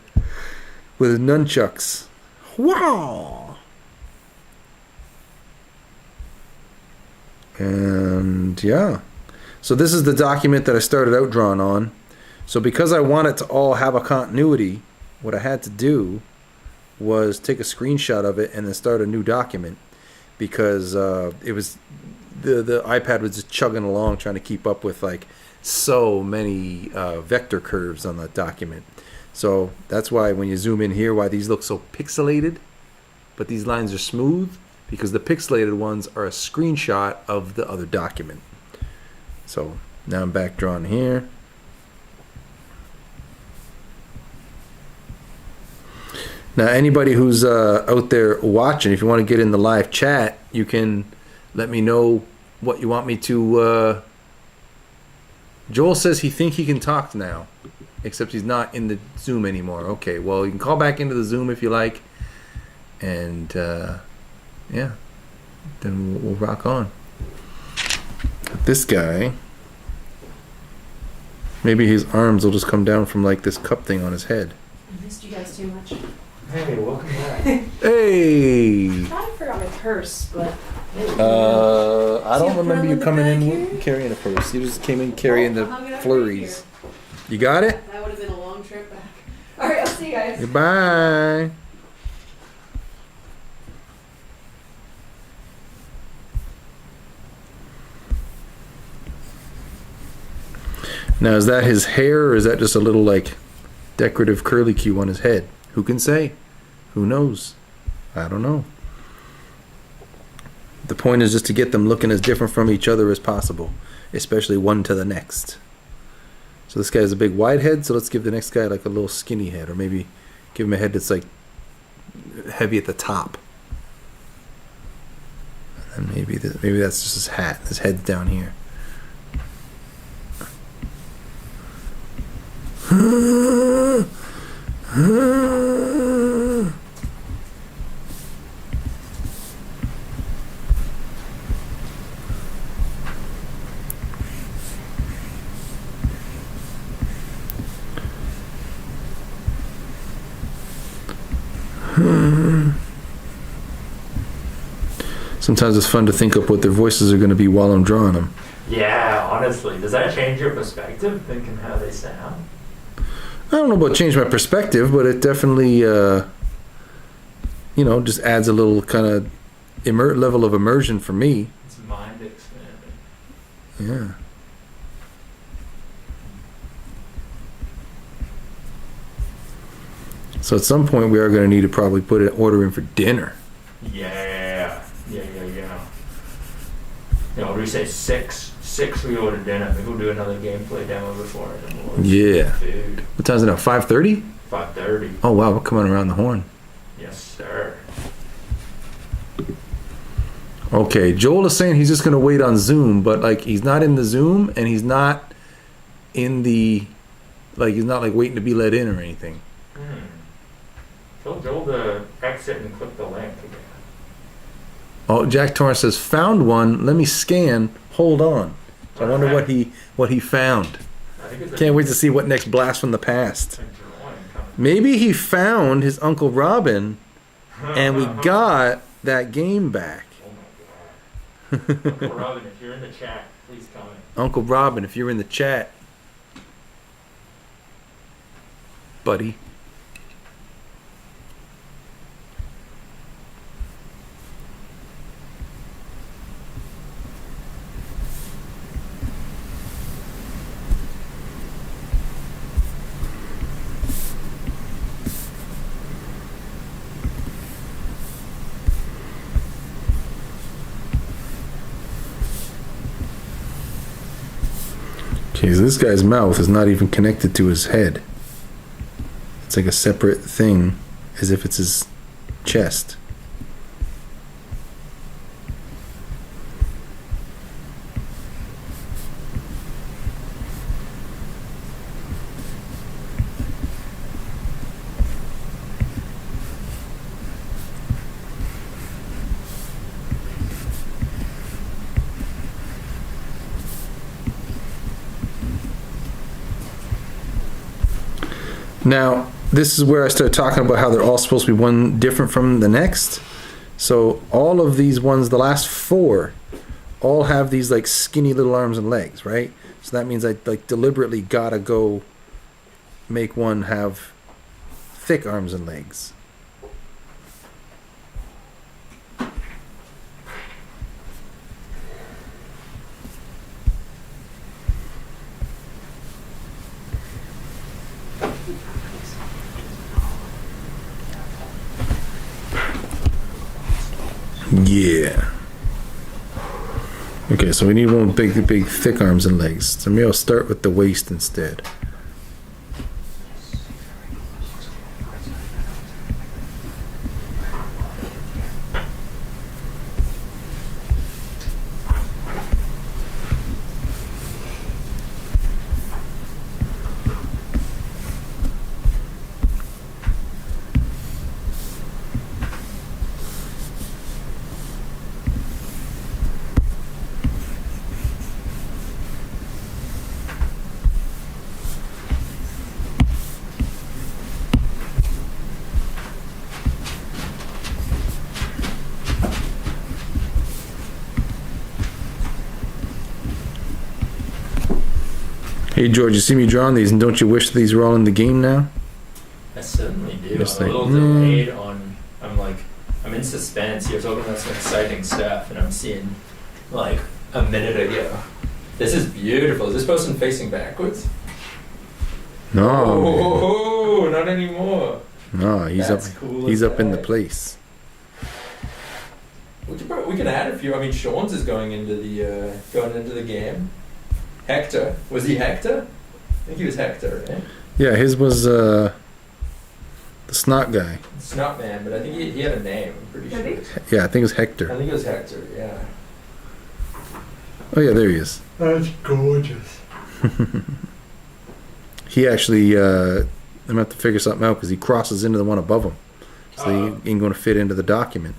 S1: with his nunchucks. Wow. And yeah, so this is the document that I started out drawing on. So because I want it to all have a continuity, what I had to do was take a screenshot of it and then start a new document, because it was the iPad was just chugging along trying to keep up with like so many vector curves on that document. So that's why when you zoom in here, why these look so pixelated, but these lines are smooth, because the pixelated ones are a screenshot of the other document. So now I'm back drawn here. Now anybody who's out there watching, if you want to get in the live chat, you can let me know what you want me to... Joel says he think he can talk now, except he's not in the Zoom anymore. Okay, well, you can call back into the Zoom if you like, and yeah, then we'll rock on. This guy, maybe his arms will just come down from like this cup thing on his head.
S12: I missed you guys too much.
S11: Hey, welcome back.
S1: Hey!
S12: I thought I forgot my purse, but...
S1: I don't remember you coming in carrying a purse. You just came in carrying the flurries. You got it?
S12: That would have been a long trip back. Alright, I'll see you guys.
S1: Goodbye. Now, is that his hair, or is that just a little like decorative curly Q on his head? Who can say? Who knows? I don't know. The point is just to get them looking as different from each other as possible, especially one to the next. So this guy has a big wide head, so let's give the next guy like a little skinny head, or maybe give him a head that's like heavy at the top. And maybe that's just his hat. His head's down here. Sometimes it's fun to think up what their voices are going to be while I'm drawing them.
S11: Yeah, honestly, does that change your perspective, thinking how they sound?
S1: I don't know about change my perspective, but it definitely, just adds a little kind of level of immersion for me.
S11: It's mind expanding.
S1: Yeah. So at some point we are going to need to probably put an order in for dinner.
S11: Yeah. What do we say? 6 we ordered dinner. Maybe we'll do another gameplay demo before it.
S1: Yeah.
S11: Food.
S1: What time is it now? 5:30?
S11: 5:30.
S1: Oh wow, we're coming around the horn.
S11: Yes, sir.
S1: Okay, Joel is saying he's just going to wait on Zoom, but like he's not in the Zoom and he's not in the he's not like waiting to be let in or anything.
S11: Tell Joel to exit and click the link again.
S1: Oh, Jack Torrance says, found one. Let me scan. Hold on. So I wonder what he found. Can't wait to see what next blast from the past. Maybe he found his Uncle Robin, and we got that game back.
S11: Uncle Robin, if you're in the chat, please comment.
S1: Uncle Robin, if you're in the chat, buddy. Okay, so this guy's mouth is not even connected to his head. It's like a separate thing, as if it's his chest. Now, this is where I start talking about how they're all supposed to be one different from the next. So all of these ones, the last 4, all have these like skinny little arms and legs, right? So that means I like deliberately gotta go make one have thick arms and legs. Yeah. Okay, so we need one with big, thick arms and legs. So maybe I'll start with the waist instead. Hey George, you see me drawing these, and don't you wish these were all in the game now?
S11: I certainly do.
S1: Just
S11: I'm a
S1: like,
S11: little delayed on. I'm in suspense. You're talking about some exciting stuff, and I'm seeing like a minute ago. This is beautiful. Is this person facing backwards?
S1: No.
S11: Oh, not anymore.
S1: No, he's
S11: That's
S1: up.
S11: cool
S1: He's
S11: as
S1: up in the
S11: heck.
S1: place.
S4: We can add a few. I mean, Sean's is going into the game. Hector, was he Hector? I think he was Hector, right?
S1: Yeah, his was the snot guy.
S4: Snot man, but I think he had a name. I'm pretty sure.
S1: Yeah, I think it was Hector.
S4: I think it was Hector. Yeah.
S1: Oh yeah, there he is.
S9: That's gorgeous.
S1: He actually, I'm gonna have to figure something out because he crosses into the one above him, so he ain't gonna fit into the document.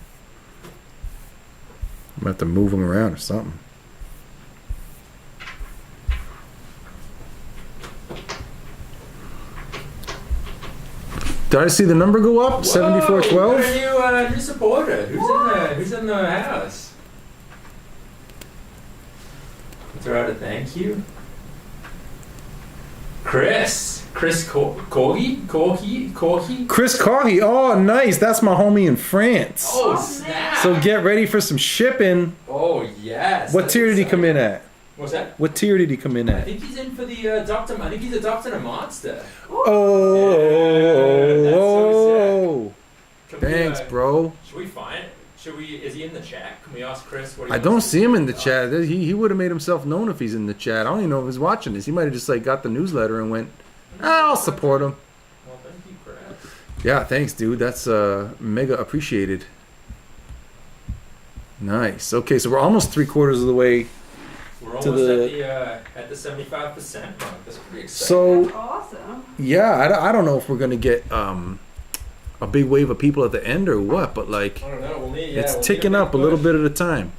S1: I'm gonna have to move him around or something. Did I see the number go up? 7412?
S4: We got a new supporter. Who's in the house? Throw out a thank you. Chris Corgi?
S1: Chris Corgi. Oh, nice. That's my homie in France.
S4: Oh, snap.
S1: So get ready for some shipping.
S4: Oh, yes.
S1: What tier did he come in at?
S4: What's that?
S1: What tier did he come in
S4: I
S1: at?
S4: think he's in for the adopting. I think he's adopting a monster.
S1: Oh.
S4: Can
S1: Thanks,
S4: we,
S1: bro.
S4: Should we find it? Is he in the chat? Can we ask Chris what he
S1: I
S4: wants
S1: don't
S4: to
S1: see
S4: do?
S1: him in the chat. He would have made himself known if he's in the chat. I don't even know if he's watching this. He might have just like got the newsletter and went, I'll support him.
S4: Well, thank you, Chris.
S1: Yeah, thanks, dude. That's mega appreciated. Nice. Okay, so we're almost 3/4 of the way.
S4: We're almost at the 75% mark. That's pretty exciting.
S1: So,
S2: That's awesome.
S1: yeah, I don't know if we're gonna get a big wave of people at the end or what, but like
S4: I don't know. We'll need,
S1: it's
S4: we'll
S1: ticking
S4: need a
S1: up a
S4: big
S1: little
S4: push.
S1: bit at a time.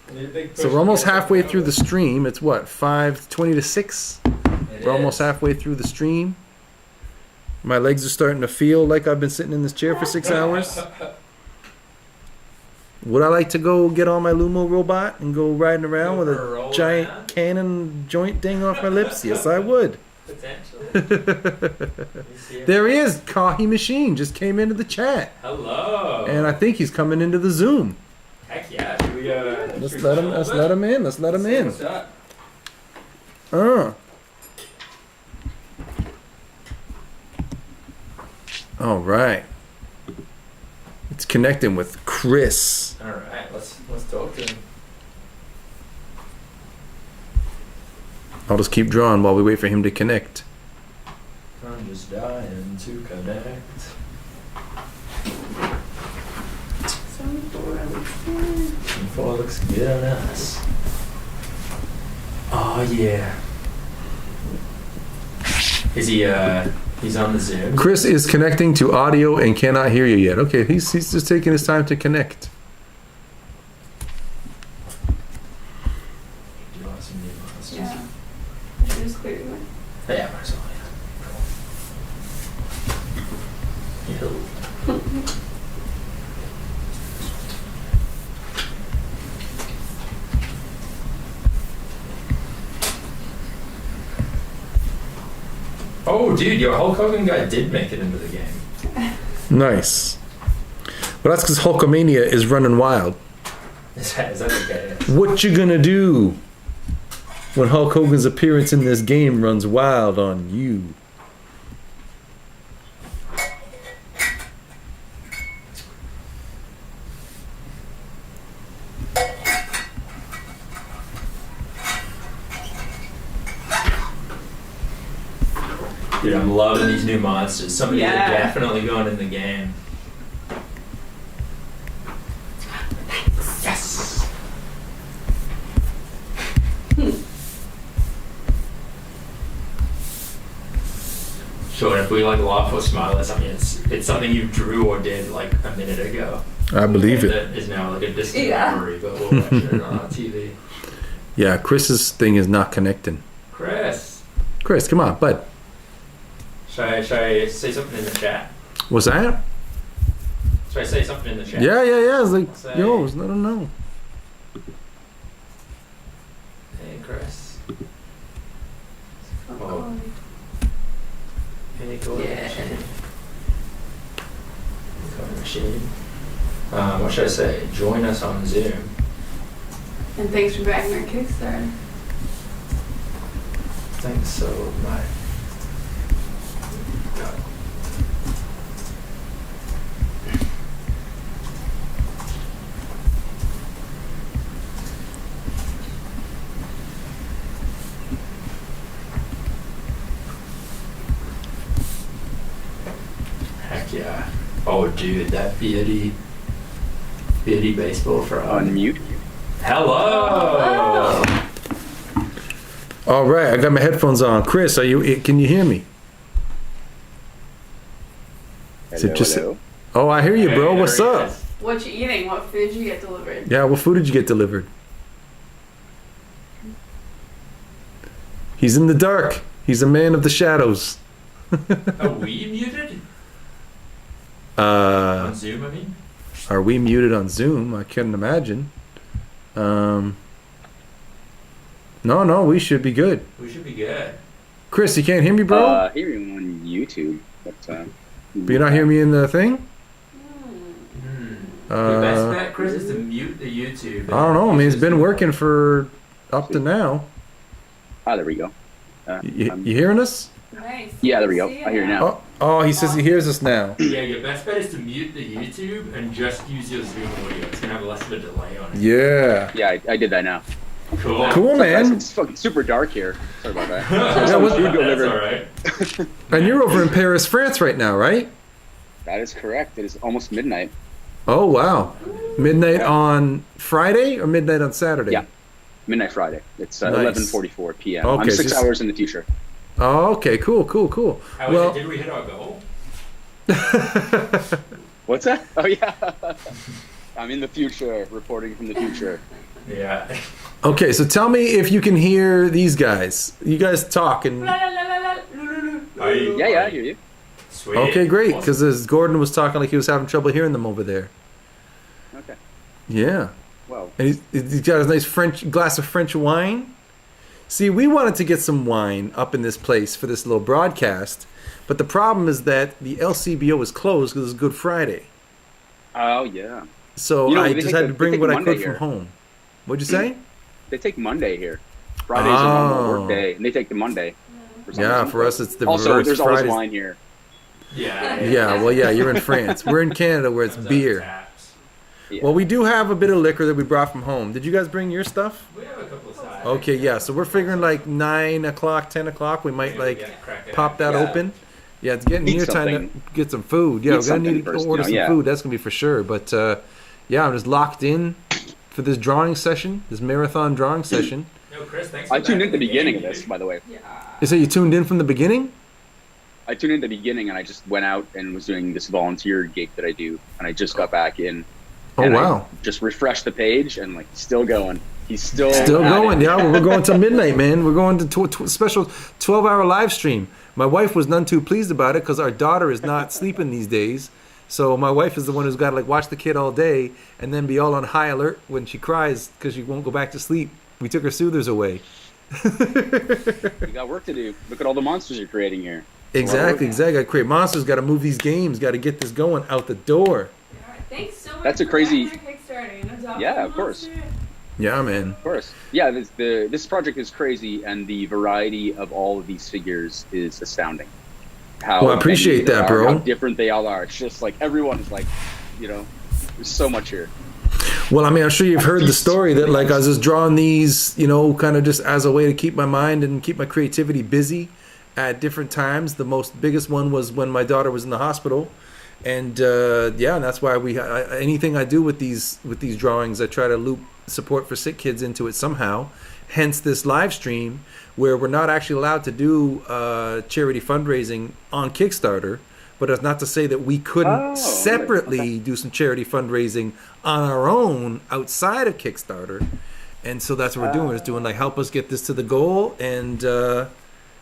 S4: We'll need a big
S1: So
S4: push
S1: we're almost
S4: to get
S1: halfway
S4: it
S1: through the
S4: going.
S1: stream. It's what, 5:20 to 6?
S4: It
S1: We're almost
S4: is.
S1: halfway through the stream. My legs are starting to feel like I've been sitting in this chair for 6 hours. Would I like to go get on my Lumo robot and go riding around with a giant cannon joint thing off my lips? Yes, I would.
S4: Potentially.
S1: There he is. Kahi Machine just came into the chat.
S4: Hello.
S1: And I think he's coming into the Zoom.
S4: Heck yeah. Should we,
S1: Let's let him in. Let's let him in.
S4: What's up?
S1: All right. It's connecting with Chris.
S4: All right. Let's talk to him.
S1: I'll just keep drawing while we wait for him to connect.
S4: I'm just dying to connect. 74 looks good on us. Oh yeah. Is he he's on the Zoom?
S1: Chris is connecting to audio and cannot hear you yet. Okay, he's just taking his time to connect.
S4: Do you want some new monsters?
S2: Yeah. Just clearing it.
S4: Yeah, might as well. Yeah. Oh, dude, your Hulk Hogan guy did make it into the game.
S1: Nice. Well, that's because Hulkamania is running wild.
S4: Is that okay?
S1: What you gonna do when Hulk Hogan's appearance in this game runs wild on you?
S4: Dude, I'm loving these new monsters. Some of these are
S2: Yeah.
S4: definitely going in the game. Yes! Sure, if we like laugh or smile at something, it's something you drew or did like a minute ago.
S1: I believe it.
S4: That is now like a distant
S2: Yeah.
S4: memory, but we'll watch it on our TV.
S1: Yeah, Chris's thing is not connecting.
S4: Chris,
S1: Chris, come on, bud.
S4: should I say something in the chat?
S1: What's that?
S4: Should I say something in the chat?
S1: Yeah. It's like,
S4: Say-
S1: yo, let him know.
S4: Hey, Chris. Oh. Hey, go machine. Go machine. What should I say? Join us on Zoom.
S2: And thanks for backing our Kickstarter.
S4: Thanks so much.
S11: yeah. Oh, dude, that beardy baseball frog.
S17: Unmute.
S11: Hello.
S1: All right, I got my headphones on. Chris, can you hear me?
S17: Hello.
S1: Oh, I hear you, bro. What's up?
S2: What you eating? What food did you get delivered?
S1: Yeah, what food did you get delivered? He's in the dark. He's a man of the shadows.
S11: Are we muted?
S1: Uh,
S11: On Zoom, I mean?
S1: Are we muted on Zoom? I couldn't imagine. No, we should be good.
S11: We should be good.
S1: Chris, you can't hear me, bro?
S17: I hear you on YouTube, but
S1: you're not hearing me in the thing?
S11: Your best bet, Chris, is to mute the YouTube.
S1: I don't know. I mean, it's been working for up to now.
S17: Ah, there we go.
S1: You hearing us?
S2: Nice.
S17: Yeah, there we go. I hear you now.
S1: Oh, he says he hears us now.
S11: Yeah, your best bet is to mute the YouTube and just use your Zoom audio. It's gonna have less of a delay on it.
S1: Yeah.
S17: Yeah, I did that now.
S11: Cool.
S1: Cool, man.
S17: It's fucking super dark here. Sorry about that.
S1: Yeah, what-
S17: Food delivered.
S11: That's alright.
S1: And you're over in Paris, France right now, right?
S17: That is correct. It is almost midnight.
S1: Oh, wow. Midnight on Friday or midnight on Saturday?
S17: Yeah. Midnight Friday. It's
S1: Nice.
S17: 11:44 p.m.
S1: Okay,
S17: I'm 6
S1: just-
S17: hours in the future.
S1: Oh, okay. Cool.
S11: How
S1: Well,
S11: did we hit our goal?
S17: What's that? Oh, yeah. I'm in the future, reporting from the future.
S11: Yeah.
S1: okay, so tell me if you can hear these guys. You guys talk and...
S17: Yeah, I hear you.
S11: Sweet.
S1: Okay, great. Because as Gordon was talking like he was having trouble hearing them over there.
S17: Okay.
S1: Yeah.
S17: Well.
S1: And he's got his nice glass of French wine. See, we wanted to get some wine up in this place for this little broadcast, but the problem is that the LCBO is closed because it's Good Friday.
S17: Oh, yeah.
S1: So
S17: You know,
S1: I
S17: they
S1: just
S17: take
S1: had
S17: the-
S1: to
S17: they
S1: bring
S17: take
S1: what I
S17: Monday
S1: could from
S17: here.
S1: home. What'd you say?
S17: They take Monday here. Friday's a normal
S1: Oh.
S17: work day, and they take the Monday. some
S1: Yeah,
S17: reason.
S1: for us it's the
S17: Also,
S1: reverse.
S17: there's always
S1: Fridays-
S17: wine here.
S1: Yeah, well, yeah, you're in France. We're in Canada where it's beer. Well, we do have a bit of liquor that we brought from home. Did you guys bring your stuff?
S11: We have a couple of sides.
S1: Okay, yeah. So we're figuring like 9 o'clock, 10 o'clock. We might like pop that
S17: Yeah.
S1: open. Yeah, it's getting
S17: Eat
S1: near time to
S17: something.
S1: get some food. Yeah,
S17: Eat
S1: we're gonna need
S17: something
S1: to
S17: first,
S1: order
S17: you know,
S1: some
S17: yeah.
S1: food. That's gonna be for sure. But yeah, I'm just locked in for this drawing session, this marathon drawing session.
S11: No, Chris, thanks
S17: I
S11: for
S17: tuned
S11: that
S17: in at the
S11: game,
S17: beginning of
S11: dude.
S17: this, by the way.
S1: You say you tuned in from the beginning?
S17: I tuned in at the beginning, and I just went out and was doing this volunteer gig that I do, and I just got back in.
S1: Oh,
S17: and
S1: wow.
S17: I just refreshed the page, and like, still going. He's still at
S1: going.
S17: it.
S1: Yeah, well, we're going till midnight, man. We're going to special 12-hour live stream. My wife was none too pleased about it because our daughter is not sleeping these days. So my wife is the one who's got to like watch the kid all day and then be all on high alert when she cries because she won't go back to sleep. We took her soothers away.
S17: You got work to do. Look at all the monsters you're creating here.
S1: Exactly. Got to create monsters. Got to move these games. Got to get this going out the door.
S2: Thanks so much.
S17: That's a
S2: for
S17: crazy-
S2: that Kickstarter. You know, Adopt
S17: Yeah,
S2: a
S17: of course.
S2: Monster.
S1: Yeah, man.
S17: Of course. Yeah, this project is crazy, and the variety of all of these figures is astounding.
S1: Well, I appreciate
S17: many there
S1: that,
S17: are,
S1: bro.
S17: How different they all are. It's just like everyone is like, you know, there's so much here.
S1: Well, I mean, I'm sure you've heard the story that like I was just drawing these, you know, kind of just as a way to keep my mind and keep my creativity busy at different times. The biggest one was when my daughter was in the hospital, and yeah, and that's why anything I do with these drawings, I try to loop support for sick kids into it somehow. Hence this live stream where we're not actually allowed to do charity fundraising on Kickstarter. But it's not to say that we couldn't separately do some charity fundraising on our own outside of Kickstarter. And so that's what we're doing, is doing like help us get this to the goal. And that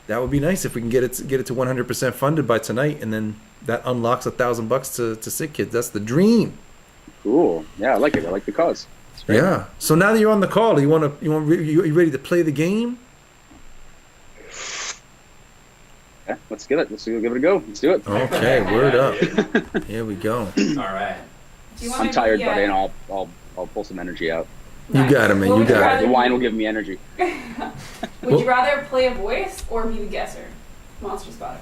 S1: would be nice if we can get it to 100% funded by tonight. And then that unlocks $1,000 to sick kids. That's the dream.
S17: Cool. Yeah, I like it. I like the cause.
S1: Yeah. So now that you're on the call, you ready to play the game?
S17: Yeah, let's get it. Let's give it a go. Let's do it.
S1: Okay, word up. Here we go.
S11: All right.
S17: I'm tired, buddy, and I'll pull some energy out.
S1: You got it, man. You got
S17: The
S1: it.
S17: wine will give me energy.
S2: Would you rather play a voice or be the guesser? Monster Spotter.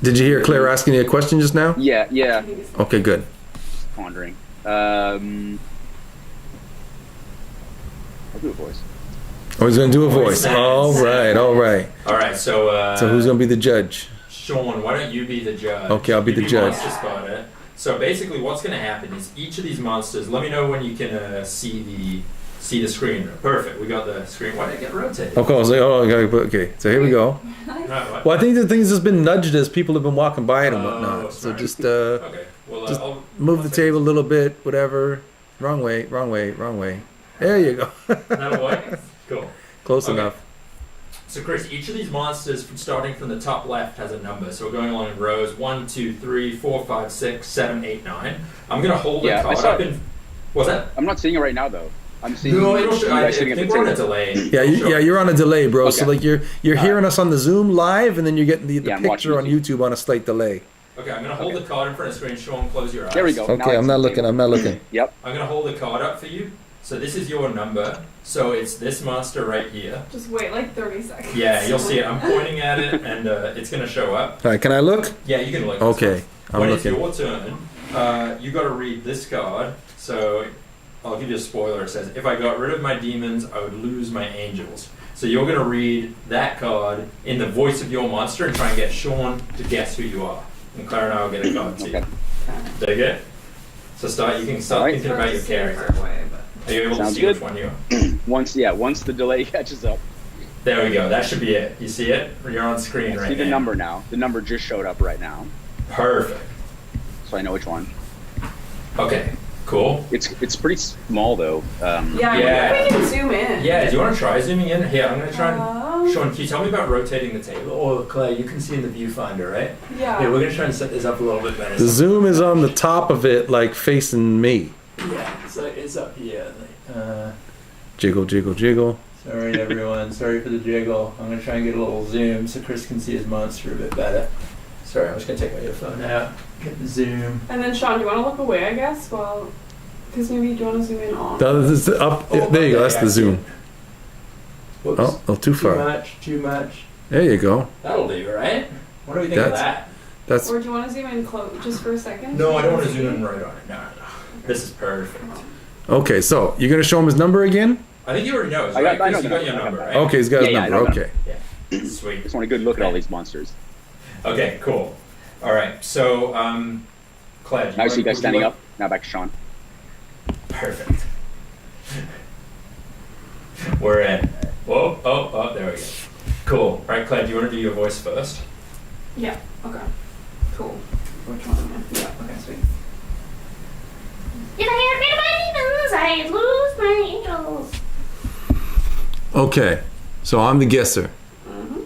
S1: Did you hear Claire asking you a question just now?
S17: Yeah.
S1: Okay, good.
S17: Just pondering. I'll do a voice.
S1: Oh, he's gonna do a voice.
S11: Voice.
S1: All right.
S11: All right. So
S1: So who's gonna be the judge?
S11: Sean, why don't you be the judge?
S1: Okay, I'll be
S11: You
S1: the judge.
S11: Monster Spotter. So basically, what's going to happen is each of these monsters. Let me know when you can see the screen. Perfect. We got the screen. Why did it get rotated?
S1: Of course. Okay. So here we go. Well, I think the thing's just been nudged as people have been walking by it and whatnot. So just
S11: Okay. Well,
S1: just
S11: I'll
S1: move the table a little bit, whatever. Wrong way. There you go.
S11: That'll work. Cool.
S1: Close
S11: Okay.
S1: enough.
S11: So Chris, each of these monsters, starting from the top left, has a number. So we're going along in rows 1, 2, 3, 4, 5, 6, 7, 8, 9. I'm gonna hold the
S17: Yeah, I
S11: card
S17: saw
S11: up
S17: it.
S11: in. What's that?
S17: I'm not seeing it right now though. I'm seeing
S11: No,
S17: you
S11: I
S17: guys sitting at the
S11: think we're on a
S17: table.
S11: delay.
S1: Yeah, you're on a delay, bro. So
S17: Okay.
S1: like you're hearing us on the Zoom live, and then you're getting the
S17: Yeah, I'm watching
S1: picture on YouTube on a slight delay.
S11: Okay, I'm gonna hold the card in front of the screen. Sean, close your eyes.
S17: There we go. Now
S1: Okay,
S17: I
S1: I'm
S17: see
S1: not
S17: the
S1: looking.
S17: table.
S1: I'm not looking.
S17: Yep.
S11: I'm gonna hold the card up for you. So this is your number. So it's this monster right here.
S2: Just wait like 30 seconds.
S11: Yeah, you'll see it. I'm pointing at it, and it's gonna show up.
S1: All right, can I look?
S11: Yeah, you can look.
S1: Okay, I'm
S11: when
S1: looking.
S11: it's your turn, you got to read this card. So I'll give you a spoiler. It says, "If I got rid of my demons, I would lose my angels." So you're gonna read that card in the voice of your monster and try and get Sean to guess who you are. And Claire and I will get a card to you. Dig it? So you can start thinking about your character. Are you able
S17: Sounds
S11: to see
S17: good.
S11: which one you are?
S17: Once the delay catches up.
S11: There we go. That should be it. You see it? You're on screen
S17: I
S11: right
S17: see the
S11: now.
S17: number now. The number just showed up right now.
S11: Perfect.
S17: So I know which one.
S11: Okay. Cool.
S17: It's pretty small though.
S2: Yeah, we can zoom in.
S11: Yeah, do you want to try zooming in? Here, I'm going to try and...
S2: Um,
S11: Sean, can you tell me about rotating the table? Or Claire, you can see in the viewfinder, right?
S2: Yeah.
S11: Here, we're going to try and set this up a little bit better.
S1: The Zoom is on the top of it, like facing me.
S11: Yeah, so it's up here.
S1: Jiggle.
S3: Sorry, everyone. Sorry for the jiggle. I'm going to try and get a little zoom so Chris can see his monster a bit better. Sorry, I'm just going to take my earphone out. Get the zoom.
S2: And then Sean, do you want to look away, I guess? Well, because maybe you want to zoom in on.
S1: This is up. There you go. That's the Zoom.
S3: Whoops.
S1: Oh, too far.
S3: Too much.
S1: There you go.
S11: That'll do, right? What do we think of that?
S1: That's.
S2: Or do you want to zoom in close just for a second?
S11: No, I don't want to zoom in right on it. No. This is perfect.
S1: Okay, so you're gonna show him his number again?
S11: I think he already knows,
S17: I
S11: right?
S17: got- I know
S11: Chris, you
S17: the
S11: got your
S17: number.
S11: number, right?
S1: Okay, he's got his
S17: Yeah, I
S1: number.
S17: know
S1: Okay.
S11: Yeah. Sweet.
S17: Just want a good look at all these monsters.
S11: Okay, cool. All right, so, Claire, do
S17: Now I see you guys
S11: would
S17: standing
S11: like-
S17: up. Now back to Sean.
S11: Perfect. We're in. Whoa, oh, there we go. Cool. All right, Claire, do you want to do your voice first?
S2: Yeah, okay. Cool. Which one am I? Yeah, okay, sweet.
S6: If I get rid of my demons, I lose my angels.
S1: Okay, so I'm the guesser.
S2: Mm-hmm.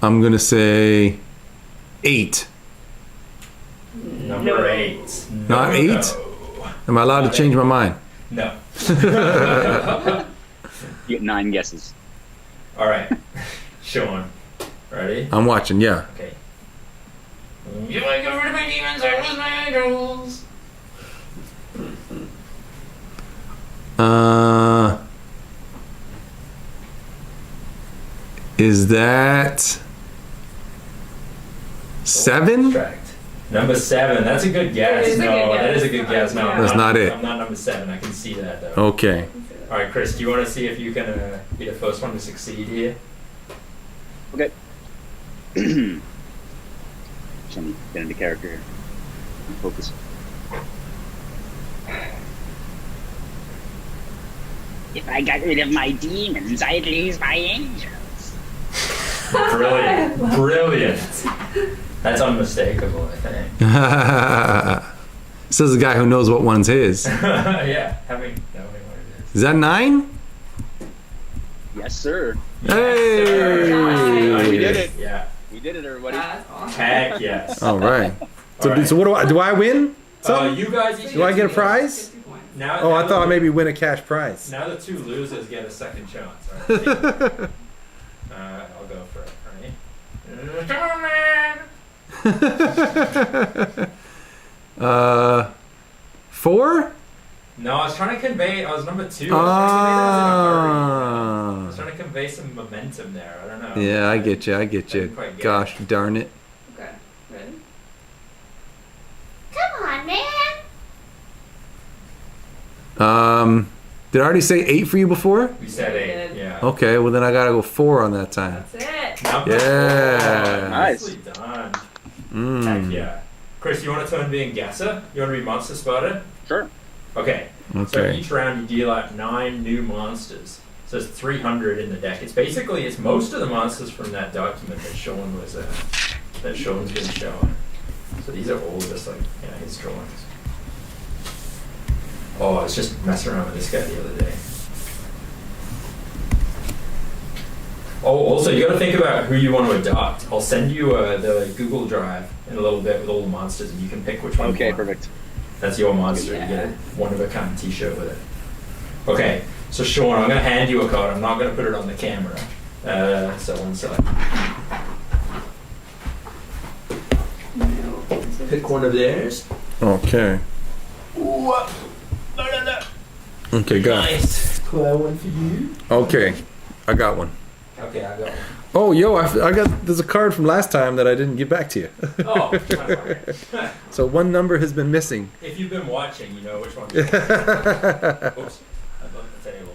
S1: I'm gonna say 8.
S11: Number 8.
S1: Not 8? Am I allowed to change my mind?
S11: No.
S17: You get 9 guesses.
S11: All right. Sean, ready?
S1: I'm watching. Yeah.
S11: Okay.
S6: If I get rid of my demons, I lose my angels.
S1: Is that 7?
S11: Number 7. That's a good guess.
S2: It is a
S11: No,
S2: good
S11: that
S2: guess.
S11: is a good guess. No, I'm
S1: That's not it.
S11: I'm not number 7. I can see that though.
S1: Okay.
S11: All right, Chris. Do you want to see if you can be the first one to succeed here?
S17: Okay. Just let me get into character here. Focus.
S5: If I got rid of my demons, I'd lose my angels.
S11: Brilliant. Brilliant. That's unmistakable, I think.
S1: Says the guy who knows what one's his.
S11: Yeah, knowing what it is.
S1: Is that 9?
S17: Yes, sir.
S1: Hey!
S17: We did it.
S11: Yeah.
S17: We did it, everybody.
S11: Heck yes.
S1: All right. So,
S11: All right.
S1: so what do I win?
S11: You guys each
S1: Do I get a
S11: two
S1: prize?
S11: Now,
S1: Oh,
S11: now
S1: I thought I
S11: the-
S1: maybe win a cash prize.
S11: Now the 2 losers get a second chance. All right? I'll go for it. Ready?
S1: 4?
S11: No, I was trying to convey. I was number 2. I was trying to convey some momentum there. I don't know.
S1: Yeah, I get you.
S11: Didn't quite get
S1: Gosh darn it.
S2: Okay, ready?
S6: Come on, man.
S1: Did I already say 8 for you before?
S11: We said 8. Yeah.
S1: Okay, well then I gotta go 4 on that time.
S2: That's it.
S11: Number
S1: Yeah.
S11: four.
S17: Nice.
S11: Nicely done.
S1: Mm.
S11: Heck yeah. Chris, you want to turn being guesser? You want to be monster spotter?
S17: Sure.
S11: Okay. So
S1: Okay.
S11: each round you deal out 9 new monsters. So it's 300 in the deck. It's most of the monsters from that document that Sean's been showing. So these are all just like his drawings. Oh, I was just messing around with this guy the other day. Oh, also you got to think about who you want to adopt. I'll send you the Google Drive in a little bit with all the monsters, and you can pick which one.
S17: Okay,
S11: you want.
S17: perfect.
S11: That's your monster. You get a one-of-a-kind T-shirt with it. Okay, so Sean, I'm going to hand you a card. I'm not going to put it on the camera. So one sec. Pick one of theirs.
S1: Okay.
S11: Ooh,
S1: Okay, got it.
S11: nice. Claire, one for you.
S1: Okay, I got one.
S11: Okay, I got one.
S1: Oh, yo, I got. There's a card from last time that I didn't give back to you.
S11: Oh, that's all right.
S1: So one number has been missing.
S11: If you've been watching, you know which one. Oops, I bumped the table.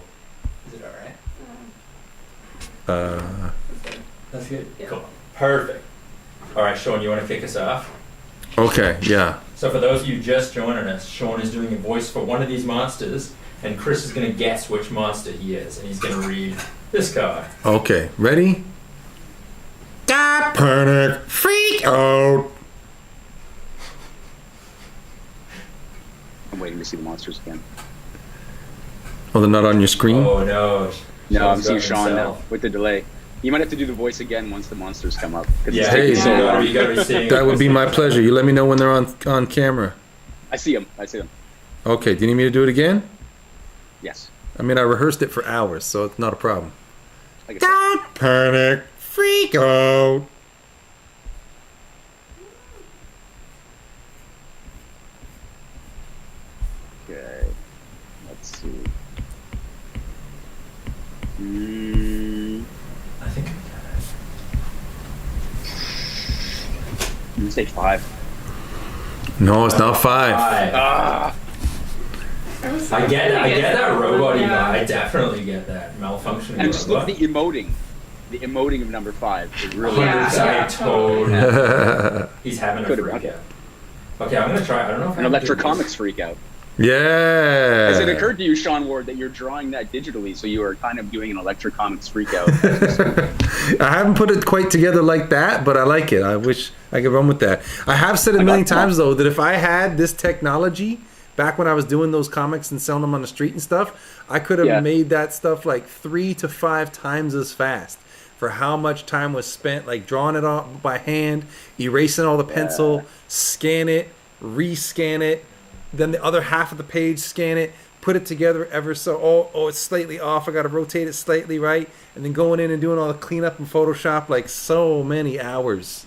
S11: Is it all right? That's good.
S2: Yeah.
S11: Cool. Perfect. All right, Sean, you want to kick us off?
S1: Okay, yeah.
S11: So for those of you just joining us, Sean is doing a voice for one of these monsters, and Chris is going to guess which monster he is, and he's going to read this card.
S1: Okay, ready? Stop, panic, freak out.
S17: I'm waiting to see the monsters again.
S1: Oh, they're not on your screen?
S11: Oh no.
S17: No, I'm
S11: Sean's
S17: seeing
S11: got
S17: Sean now
S11: himself.
S17: with the delay. You might have to do the voice again once the monsters come up. 'cause
S11: Yeah,
S17: it's taking
S1: hey,
S17: so long.
S11: you gotta be seeing
S1: That would be my pleasure. You let me know when they're on camera.
S17: I see them.
S1: Okay, do you need me to do it again?
S17: Yes.
S1: I mean, I rehearsed it for hours, so it's not a problem.
S17: Like I said.
S1: Don't panic, freak out.
S17: Okay. Let's see.
S11: I think
S17: I'm gonna say 5.
S1: No, it's not 5.
S17: Ah.
S11: I get that robot vibe. I definitely get that malfunctioning
S17: And just look
S11: robot.
S17: at the emoting. The emoting of number 5 is really.
S11: I totally. He's having a
S17: Could've
S11: freak
S17: been.
S11: out. Okay, I'm gonna try. I don't know if
S17: An
S11: I can do
S17: Electric
S11: this.
S17: Comics freak out.
S1: Yeah.
S17: Has it occurred to you, Sean Ward, that you're drawing that digitally, so you are kind of doing an Electric Comics freak out?
S1: I haven't put it quite together like that, but I like it. I wish I could run with that. I have said a million times, though, that if I had this technology back when I was doing those comics and selling them on the street and stuff, I could have made that stuff like 3 to 5 times as fast for how much time was spent like drawing it off by hand, erasing all the pencil, scan it, rescan it, then the other half of the page, scan it, put it together ever so, oh, it's slightly off, I gotta rotate it slightly right, and then going in and doing all the cleanup in Photoshop, like so many hours.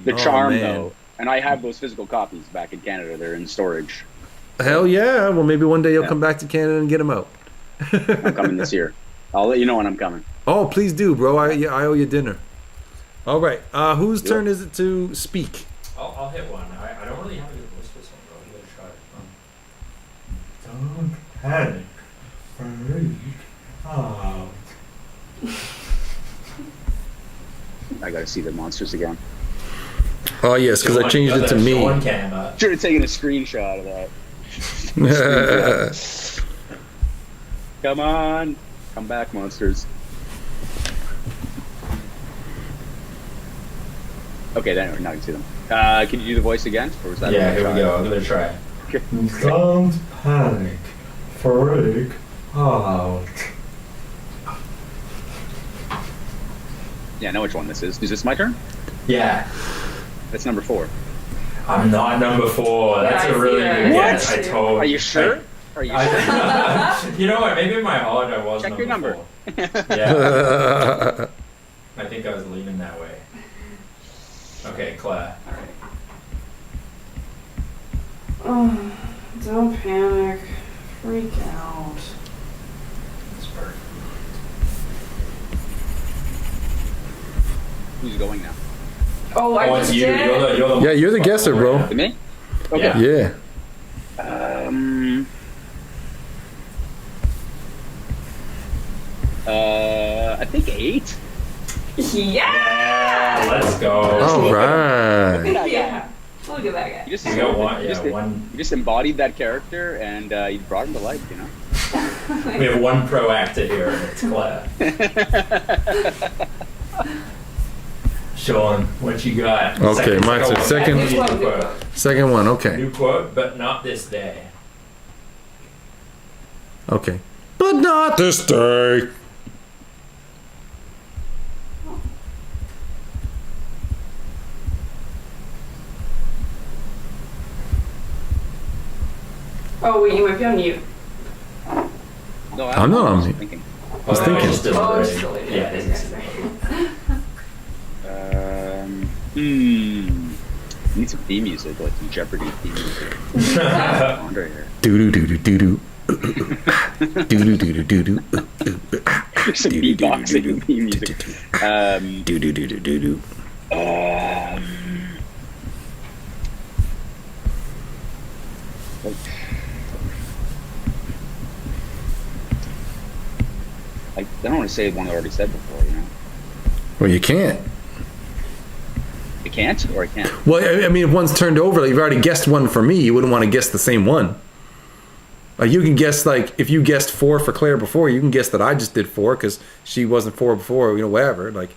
S17: The
S1: Oh,
S17: charm,
S1: man.
S17: though. And I have those physical copies back in Canada. They're in storage.
S1: Hell yeah, well maybe one day you'll come back to Canada and get them out.
S17: I'm coming this year. I'll let you know when I'm coming.
S1: Oh, please do, bro, I owe you dinner. All right, whose turn is it to speak?
S11: I'll hit one. I don't really have a good voice for this one, bro. You gotta try it. Don't panic. Freak out.
S17: I gotta see the monsters again.
S1: Oh yes, because I changed it to me.
S17: Should have taken a screenshot of that. Come on. Come back, monsters. Okay, then now I can see them. Can you do the voice again? Or was that
S11: Yeah, here we go. I'm gonna try it.
S17: Okay.
S11: Don't panic. Freak out.
S17: Yeah, I know which one this is. Is this my turn?
S11: Yeah.
S17: That's number 4.
S11: I'm not number 4. That's a really good guess. I told.
S17: Are you sure? Are you sure?
S11: You know what? Maybe in my heart I was.
S17: Check your number.
S11: 4. Yeah. I think I was leaning that way. Okay, Claire.
S2: Oh, don't panic. Freak out.
S11: That's perfect.
S17: Who's going now?
S2: Oh, I just
S11: it's you.
S2: did.
S11: You're the
S1: Yeah, you're the guesser, bro.
S17: Me? Okay.
S11: Yeah.
S1: Yeah.
S17: I think 8.
S2: Yeah!
S11: Let's go.
S1: All right.
S2: Yeah. Look at that guy.
S17: You just,
S11: We got one.
S17: you
S11: Yeah,
S17: just,
S11: one.
S17: you just embodied that character and you brought him to life, you know?
S11: We have one pro actor here, and it's Claire. Sean, what you got?
S1: Okay, mine's the
S11: one.
S1: second-
S11: New quote.
S1: Second one, okay.
S11: New quote, but not this day.
S1: Okay. But not this day.
S2: Oh, wait, you might be on mute.
S17: No,
S1: I'm not on mute.
S17: thinking.
S1: I was thinking.
S11: It's still
S2: Oh, it's
S11: ready.
S2: still ready.
S11: Yeah, it is.
S17: Need some theme music, like some Jeopardy theme music. Andre here.
S1: Doo doo doo doo doo. Doo doo doo doo doo.
S17: Some beatboxing theme music.
S1: Doo doo doo doo doo doo.
S17: I don't want to say one I already said before, you know?
S1: Well, you can't.
S17: I can't, or I can't?
S1: Well, I mean, if one's turned over, like, you've already guessed one for me. You wouldn't want to guess the same one. Like, you can guess, like, if you guessed 4 for Claire before, you can guess that I just did 4 because she wasn't 4 before, you know, whatever. Like,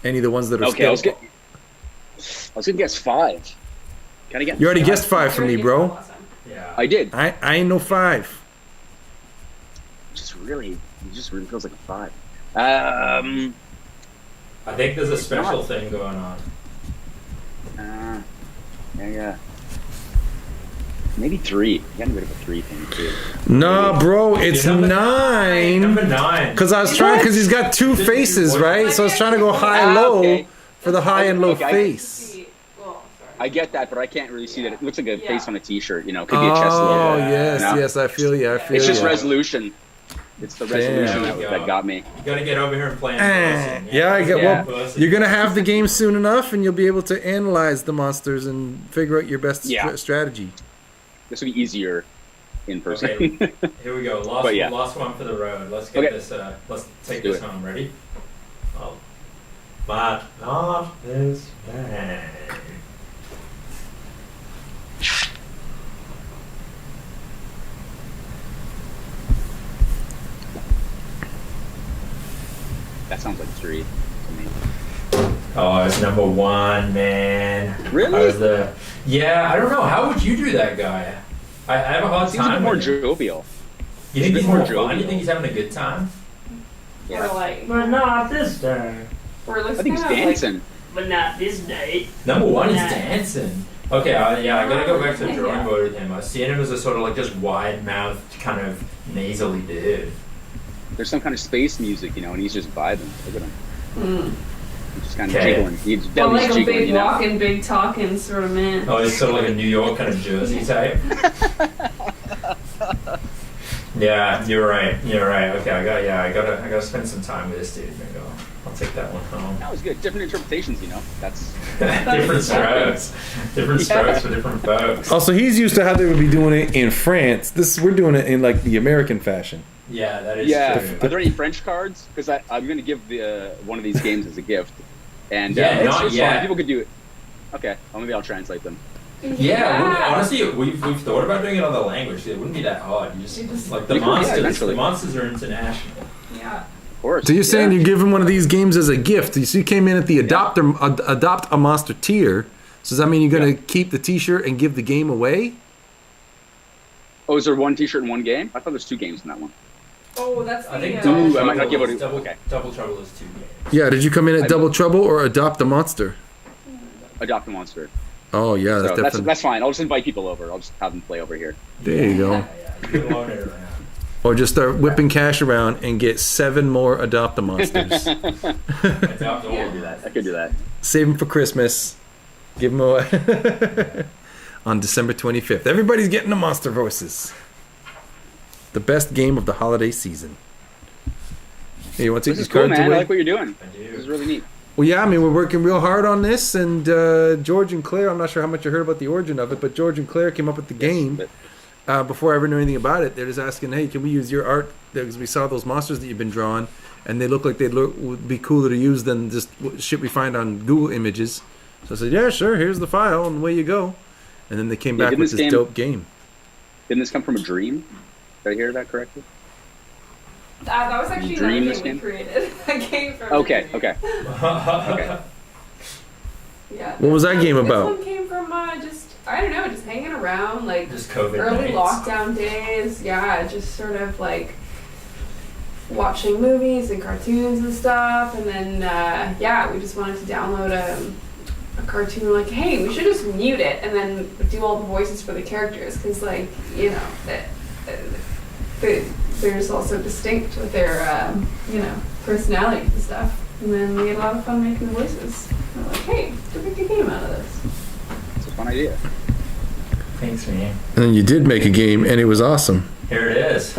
S1: any of the ones that are
S17: Okay,
S1: still.
S17: I was gonna guess 5. Can I get?
S1: You already guessed 5 for me, bro.
S11: Yeah.
S17: I did.
S1: I ain't no 5.
S17: It just really feels like a 5.
S11: I think there's a special thing going on.
S17: Yeah. Maybe 3. You got a bit of a 3 thing too.
S1: No, bro, it's 9.
S11: Number 9.
S1: Because I was trying, because he's got 2 faces, right? So I was trying to go high-low
S17: okay.
S1: for the high and low
S17: Okay,
S1: face.
S17: I get that, but I can't really see that. It looks like a face on a T-shirt. You know, it could be a chest logo.
S1: Oh, yes,
S17: you know?
S1: yes, I feel you. I feel
S17: It's just
S1: ya.
S17: resolution. It's the resolution that got me.
S11: You gotta get over here and play in person.
S1: Yeah, I get.
S17: Yeah.
S1: Well, you're gonna have the game soon enough, and you'll be able to analyze the monsters and figure out your best strategy.
S17: This will be easier in person.
S11: Okay, here we go. Last one for the road. Let's get this. Let's take this home. Ready? Oh, but not this day.
S17: That sounds like 3 to me.
S11: Oh, it's number 1, man.
S17: Really?
S11: I was I don't know. How would you do that guy? I have a hard
S17: Seems a
S11: time.
S17: bit more
S11: with him.
S17: jovial.
S11: You think
S17: He's
S11: he's
S17: a bit
S11: more
S17: more
S11: fun?
S17: jovial.
S11: You think he's having a good time?
S17: Yeah.
S2: Or like,
S15: But not this day.
S2: or it looks
S17: I think he's
S2: kind of
S17: dancing.
S15: But not this day.
S11: Number 1 is
S15: Nah.
S11: dancing. Okay, I gotta go back to the drawing board with him. I was seeing him as a sort of like just wide-mouthed, kind of nasally dude.
S17: There's some kind of space music, you know, and he's just vibing. Look at him. He's just kind of
S11: Okay.
S17: jiggling. He's
S2: well,
S17: belly's
S2: like a
S17: jiggling,
S2: big
S17: you know?
S2: walking, big talking sort of man.
S11: Oh, he's sort of like a New York kind of Jersey type. Yeah, you're right. Okay, I gotta spend some time with this dude. Maybe I'll take that one home.
S17: That was good. Different interpretations, you know? That's
S11: Different strokes. Different strokes for different folks.
S1: Also, he's used to how they would be doing it in France. We're doing it in like the American fashion.
S11: Yeah, that is true.
S17: Are there any French cards? Because I'm going to give one of these games as a gift. And
S11: Yeah,
S17: it's
S11: not
S17: just
S11: yet.
S17: fun. People could do it. Okay, well, maybe I'll translate them.
S11: Yeah, honestly, we've thought about doing it in other language. It wouldn't be that hard. You just like the
S17: You could,
S11: monsters.
S17: eventually.
S11: The monsters are international.
S2: Yeah.
S17: Of course.
S1: So you're saying
S17: yeah.
S1: you give him one of these games as a gift? So you came in at the adopt a monster tier. So does that mean you're going to keep the T-shirt and give the game away?
S17: Oh, is there 1 T-shirt and 1 game? I thought there's 2 games in that one.
S2: Oh, that's
S11: I think
S2: the,
S11: Double
S17: Ooh, I
S11: Trouble
S17: might not give it
S11: is-
S17: a-
S11: Double,
S17: okay.
S11: Double Trouble is 2 games.
S1: Yeah. Did you come in at Double Trouble or Adopt a Monster?
S17: Adopt a Monster.
S1: Oh yeah, that's
S17: So
S1: definitely.
S17: that's fine. I'll just invite people over. I'll just have them play over here.
S1: There you go.
S11: Yeah, you can loan it around.
S1: Or just start whipping cash around and get 7 more Adopt a Monsters.
S11: Adopt all of that.
S17: I could do that.
S1: Save them for Christmas. Give them away on December 25th. Everybody's getting the Monster Voices. The best game of the holiday season. Hey, you want to take
S17: This is
S1: these
S17: cool,
S1: cards
S17: man. I
S1: away?
S17: like what you're doing.
S11: I do.
S17: This is really neat.
S1: Well, yeah, I mean, we're working real hard on this, and George and Claire, I'm not sure how much you heard about the origin of it, but George and Claire came up with the game before I ever knew anything about it. They're just asking, hey, can we use your art? Because we saw those monsters that you've been drawing, and they look like would be cooler to use than just shit we find on Google Images. So I said, yeah, sure, here's the file, and away you go. And then they came back with this dope game.
S17: Didn't this come from a dream? Did I hear that correctly?
S2: That was actually not a game we created. That came from.
S17: Okay.
S2: Yeah.
S1: What was that game about?
S2: This one came from just I don't know, just hanging around like
S4: Just COVID
S2: early
S4: nights.
S2: lockdown days. Yeah, just sort of like watching movies and cartoons and stuff, and then we just wanted to download a cartoon. Like, hey, we should just mute it and then do all the voices for the characters, because like they're just also distinct with their personalities and stuff. And then we had a lot of fun making the voices. We're like, hey, let's make a game out of this.
S17: It's a fun idea.
S11: Thanks, man.
S1: And you did make a game, and it was awesome.
S11: Here it is.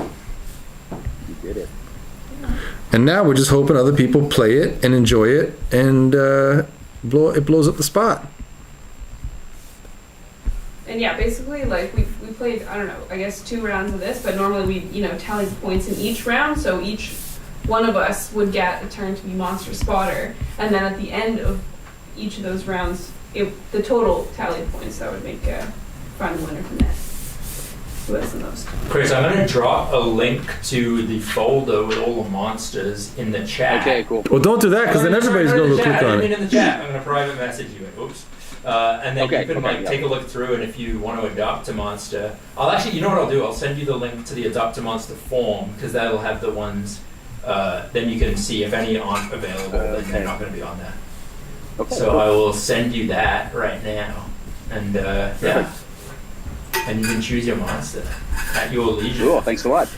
S17: You did it.
S1: And now we're just hoping other people play it and enjoy it, and it blows up the spot.
S2: And yeah, basically, like, we played, I don't know, I guess 2 rounds of this, but normally we, tally the points in each round, so each one of us would get a turn to be monster spotter, and then at the end of each of those rounds, the total tallied points, that would make a final winner from that. Who has the most?
S11: Chris, I'm going to drop a link to the folder with all the monsters in the chat.
S17: Okay, cool.
S1: Well, don't do that, because then everybody's going to click on
S11: I
S1: it.
S11: mean in the chat. I'm going to private message you it. Oops. And then you can
S17: yeah.
S11: take a look through, and if you want to adopt a monster, I'll actually, you know what I'll do? I'll send you the link to the adopt a monster form, because that'll have the ones. Then you can see if any aren't available, then they're not going to be on there.
S17: Okay,
S11: So
S17: cool.
S11: I will send you that right now, and and you can choose your monster at your leisure.
S17: Cool, thanks a lot.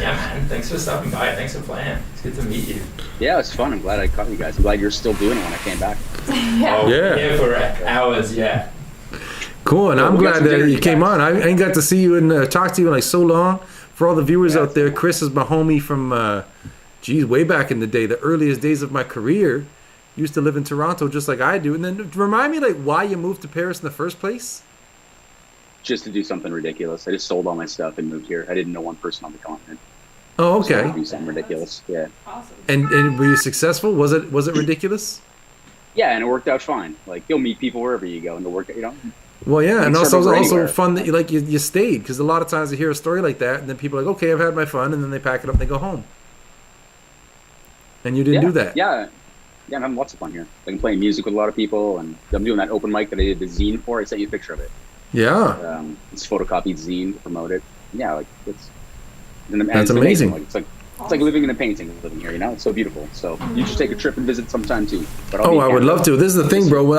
S11: Yeah, man. Thanks for stopping by. Thanks for playing. It's good to meet you.
S17: Yeah, it was fun. I'm glad I caught you guys. I'm glad you're still doing it when I came back.
S11: Oh,
S1: Yeah.
S11: Here for hours, yeah.
S1: Cool, and
S17: Well,
S1: I'm
S17: we got
S1: glad
S17: some dinner,
S1: that you
S17: you
S1: came
S17: guys.
S1: on. I ain't got to see you and talk to you in like so long. For all the viewers out there, Chris is my homie from, way back in the day, the earliest days of my career. Used to live in Toronto just like I do. And then remind me, like, why you moved to Paris in the first place?
S17: Just to do something ridiculous. I just sold all my stuff and moved here. I didn't know one person on the continent.
S1: Oh,
S17: So I
S1: okay.
S17: had to do something ridiculous. Yeah.
S2: Awesome.
S1: And were you successful? Was it ridiculous?
S17: Yeah, and it worked out fine. Like, you'll meet people wherever you go, and it'll work out,
S1: Well, yeah, and
S17: Like
S1: also
S17: servers
S1: also
S17: anywhere.
S1: fun that you stayed, because a lot of times I hear a story like that, and then people are like, okay, I've had my fun, and then they pack it up and they go home. And you didn't do that.
S17: Yeah, I'm having lots of fun here. Like, I'm playing music with a lot of people, and I'm doing that open mic that I did the zine for. I sent you a picture of it.
S1: Yeah.
S17: It's photocopied zine to promote it. Yeah, like it's. And
S1: That's
S17: it's
S1: amazing.
S17: Like, it's like living in a painting, living here. It's so beautiful. So you should take a trip and visit sometime too. But I'll be in
S1: I would
S17: Canada.
S1: love to. This is the thing, bro. When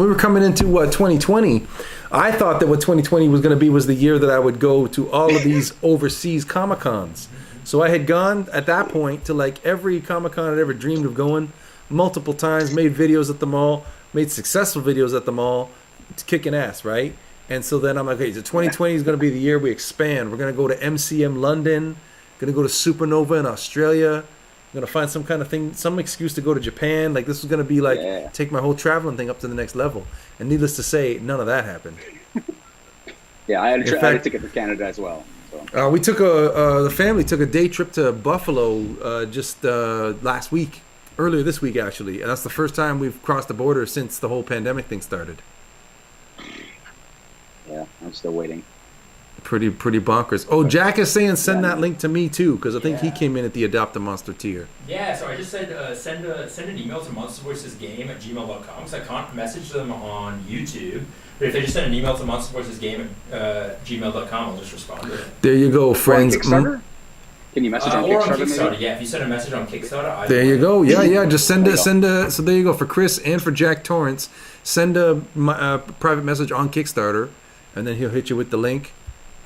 S1: we were coming into 2020, I thought that what 2020 was going to be was the year that I would go to all of these overseas Comic Cons. So I had gone at that point to like every Comic Con I'd ever dreamed of going multiple times, made videos at the mall, made successful videos at the mall. It's kicking ass, right? And so then I'm like, okay, so 2020 is going to be the year we expand. We're going to go to MCM London, going to go to Supernova in Australia. I'm going to find some kind of thing, some excuse to go to Japan. Like this was going to be like, take my whole traveling thing up to the next level. And needless to say, none of that happened.
S17: Yeah, I had
S1: In
S17: I had a
S1: fact-
S17: ticket for Canada as well. So.
S1: We took the family took a day trip to Buffalo just last week, earlier this week actually, and that's the first time we've crossed the border since the whole pandemic thing started.
S17: Yeah, I'm still waiting.
S1: Pretty bonkers. Oh, Jack is saying send that link to me too, because I think he came in at the Adopt a Monster tier.
S11: Yeah, so I just said send an email to monstervoicesgame@gmail.com, because I can't message them on YouTube. But if they just send an email to monstervoicesgame@gmail.com, I'll just respond to it.
S1: There you go, friends.
S17: Kickstarter? Can you message on
S11: or on
S17: Kickstarter?
S11: Kickstarter,
S17: maybe?
S11: yeah. If you send a message on Kickstarter,
S1: There you go. Yeah. Just send
S17: There
S1: a
S17: you
S1: send a. So there you go for Chris and for Jack Torrance. Send a private message on Kickstarter, and then he'll hit you with the link.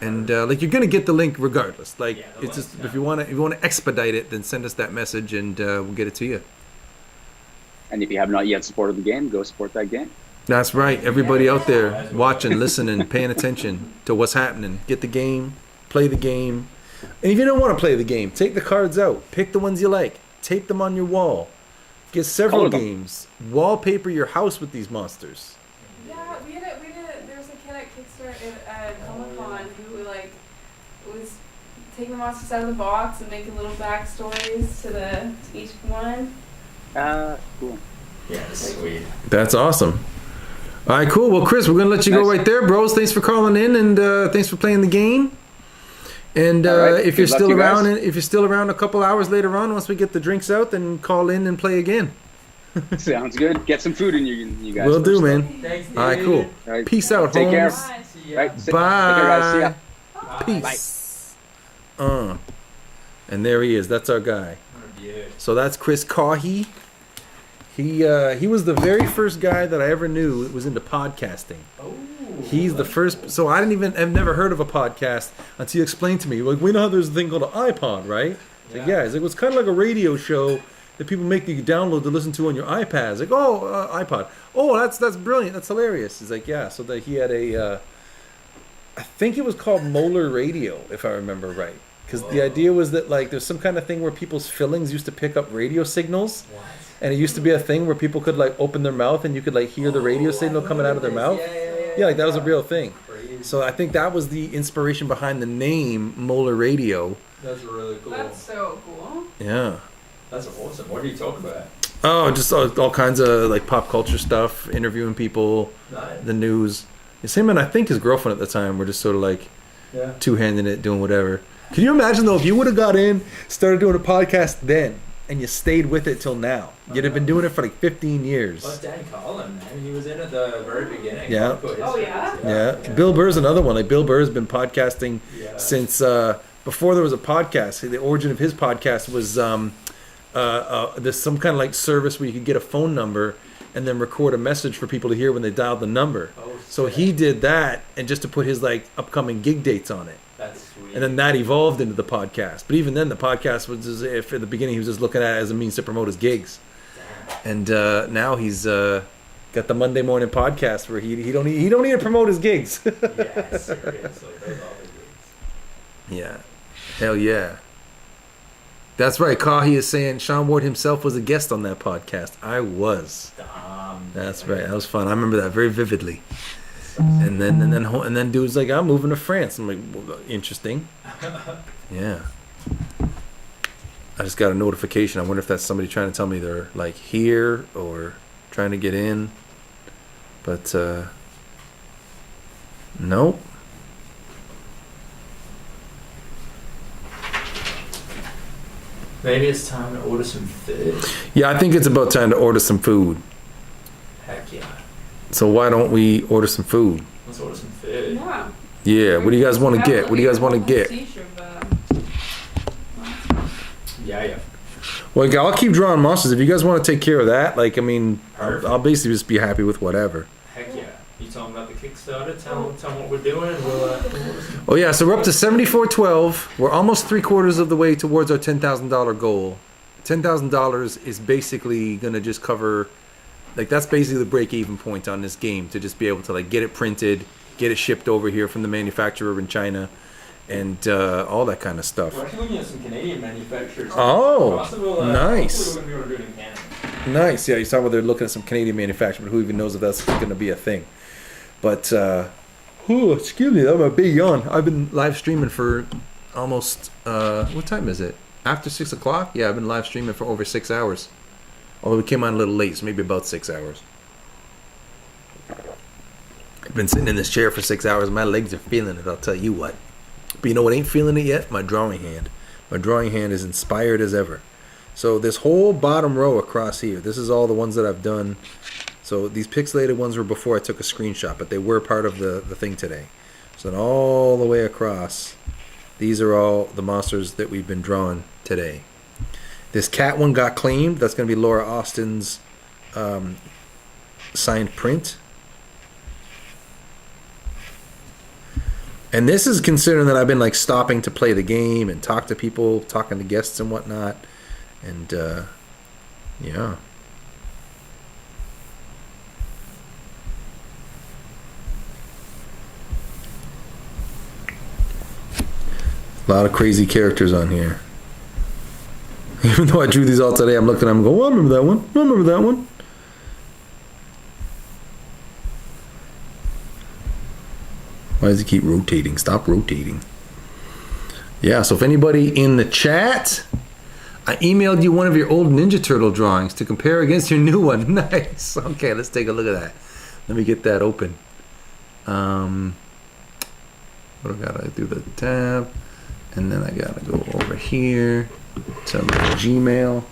S1: And like you're gonna get the link regardless. Like it's just if you want to expedite it, then send us that message and we'll get it to you.
S17: And if you have not yet supported the game, go support that game.
S1: That's right. Everybody out there watching, listening, paying attention to what's happening. Get the game, play the game. And if you don't want to play the game, take the cards out. Pick the ones you like. Tape them on your wall. Get several
S17: Color them.
S1: games. Wallpaper your house with these monsters.
S2: Yeah, there was a kid at Kickstarter at Comic-Con who like was taking the monsters out of the box and making little backstories to each one.
S17: Cool.
S11: Yeah, sweet.
S1: That's awesome. All right, cool. Well, Chris, we're gonna let you go right there, bros. Thanks for calling in, and thanks for playing the game. And
S17: right.
S1: if you're
S17: Good luck
S1: still
S17: to you
S1: around,
S17: guys.
S1: if you're still around a couple hours later on, once we get the drinks out, then call in and play again.
S17: Sounds good. Get some food in you guys.
S1: Will do,
S17: first,
S1: man.
S17: though.
S11: Thanks,
S1: All right, cool.
S17: All right.
S1: Peace out,
S17: Take care.
S1: homes.
S17: Right. Take care,
S1: Bye.
S17: guys. See ya.
S1: Peace. And there he is. That's our guy. So that's Chris Cahy. He was the very first guy that I ever knew that was into podcasting. He's the first. So I've never heard of a podcast until you explained to me. Like, we know how there's a thing called an iPod, right? Like, yeah. It's like, it's kind of like a radio show that people make you download to listen to on your iPads. Like, iPod. Oh, that's brilliant. That's hilarious. He's like, yeah. So that he had a, I think it was called Molar Radio, if I remember right. Because the idea was that, like, there's some kind of thing where people's fillings used to pick up radio signals. And it used to be a thing where people could, like, open their mouth and you could, like, hear the radio signal coming out of their mouth. Yeah, like, that was a real thing. So I think that was the inspiration behind the name Molar Radio.
S11: That's really cool.
S2: That's so cool.
S1: Yeah.
S11: That's awesome. What do you talk about?
S1: Oh, just all kinds of, like, pop culture stuff, interviewing people,
S11: Nice.
S1: the news. Him and I think his girlfriend at the time were just sort of, like,
S11: Yeah.
S1: two-handing it, doing whatever. Can you imagine, though, if you would have got in, started doing a podcast then, and you stayed with it till now? You'd have been doing it for like 15 years.
S11: Oh, Dan Carlin, man. He was in at the very beginning.
S1: Yeah.
S11: Oh,
S1: Yeah. Bill Burr's another one. Like, Bill Burr's been podcasting since before there was a podcast. The origin of his podcast was there's some kind of like service where you could get a phone number and then record a message for people to hear when they dialed the number. So he did that, and just to put his like upcoming gig dates on it.
S11: That's sweet.
S1: And then that evolved into the podcast. But even then, the podcast was as if at the beginning he was just looking at it as a means to promote his gigs. And now he's got the Monday morning podcast where he don't need to promote his gigs.
S11: Yeah, seriously. They love the gigs.
S1: Yeah, hell yeah. That's right. Cahy is saying Sean Ward himself was a guest on that podcast. I was. That's right. That was fun. I remember that very vividly. And then dude's like, I'm moving to France. I'm like, well, interesting. Yeah. I just got a notification. I wonder if that's somebody trying to tell me they're like here or trying to get in. But nope.
S11: Maybe it's time to order some food.
S1: Yeah, I think it's about time to order some food.
S11: Heck yeah.
S1: So why don't we order some food?
S11: Let's order some food.
S2: Yeah.
S1: Yeah, what do you guys want to get? What do you guys want to get?
S11: Yeah.
S1: Well, I'll keep drawing monsters. If you guys want to take care of that, like, I mean, I'll basically just be happy with whatever.
S11: Heck yeah. You tell them about the Kickstarter, tell them what we're doing, and we'll order some.
S1: Oh yeah, so we're up to 7412. We're almost 3/4 of the way towards our $10,000 goal. $10,000 is basically gonna just cover, like, that's basically the break-even point on this game, to just be able to like get it printed, get it shipped over here from the manufacturer in China, and all that kind of stuff.
S11: We're actually looking at some Canadian manufacturers.
S1: Oh,
S11: Possible,
S1: nice.
S11: Hopefully we're going to be able to do it in Canada.
S1: Nice. Yeah, you saw where they're looking at some Canadian manufacturer, but who even knows if that's going to be a thing. But, excuse me, that was a big yawn. I've been live streaming for almost, what time is it? After 6 o'clock? Yeah, I've been live streaming for over 6 hours. Although we came on a little late, so maybe about 6 hours. I've been sitting in this chair for 6 hours. My legs are feeling it, I'll tell you what. But you know what ain't feeling it yet? My drawing hand. My drawing hand is inspired as ever. So this whole bottom row across here, this is all the ones that I've done. So these pixelated ones were before I took a screenshot, but they were part of the thing today. So then all the way across, these are all the monsters that we've been drawing today. This cat one got claimed. That's going to be Laura Austin's signed print. And this is considering that I've been like stopping to play the game and talk to people, talking to guests and whatnot. And yeah. A lot of crazy characters on here. Even though I drew these all today, I'm looking at them and go, oh, I remember that one. I remember that one. Why does it keep rotating? Stop rotating. Yeah, so if anybody in the chat, I emailed you one of your old Ninja Turtle drawings to compare against your new one. Nice. Okay, let's take a look at that. Let me get that open. What I gotta do the tab, and then I gotta go over here to my Gmail.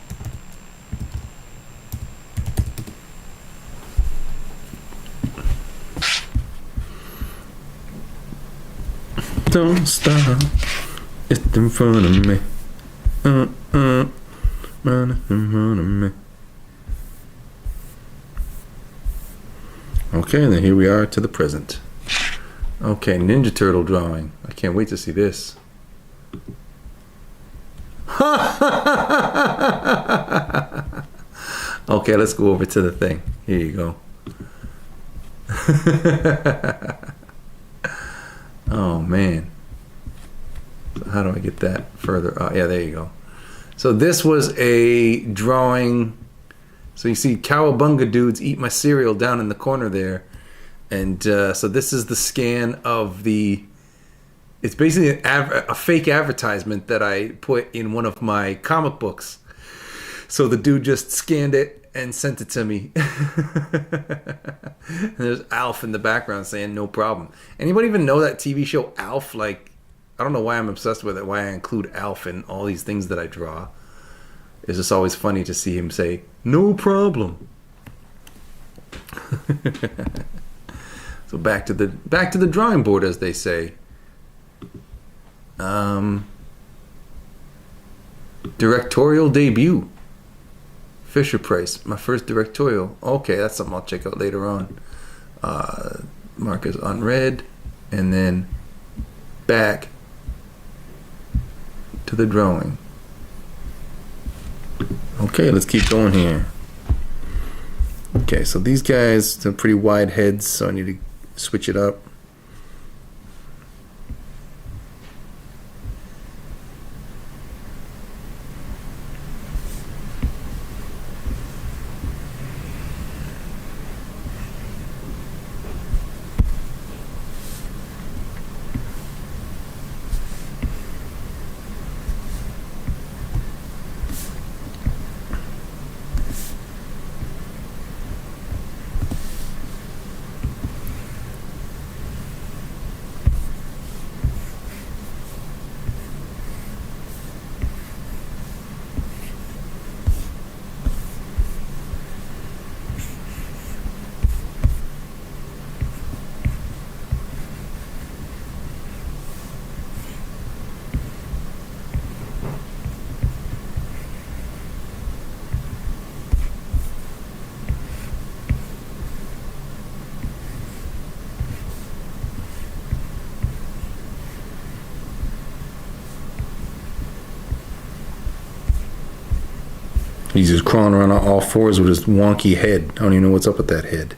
S1: Don't stop. It's in front of me. Run in front of me. Okay, and then here we are to the present. Okay, Ninja Turtle drawing. I can't wait to see this. Okay, let's go over to the thing. Here you go. Oh man. So how do I get that further? Oh yeah, there you go. So this was a drawing. So you see Cowabunga dudes eat my cereal down in the corner there. And so this is the scan of the, it's basically a fake advertisement that I put in one of my comic books. So the dude just scanned it and sent it to me. And there's Alf in the background saying no problem. Anybody even know that TV show Alf? Like, I don't know why I'm obsessed with it, why I include Alf in all these things that I draw. It's just always funny to see him say, no problem. So back to the drawing board, as they say. Directorial debut. Fisher Price, my first directorial. Okay, that's something I'll check out later on. Mark is unread, and then back to the drawing. Okay, let's keep going here. Okay, so these guys have pretty wide heads, so I need to switch it up. He's just crawling around on all fours with his wonky head. I don't even know what's up with that head.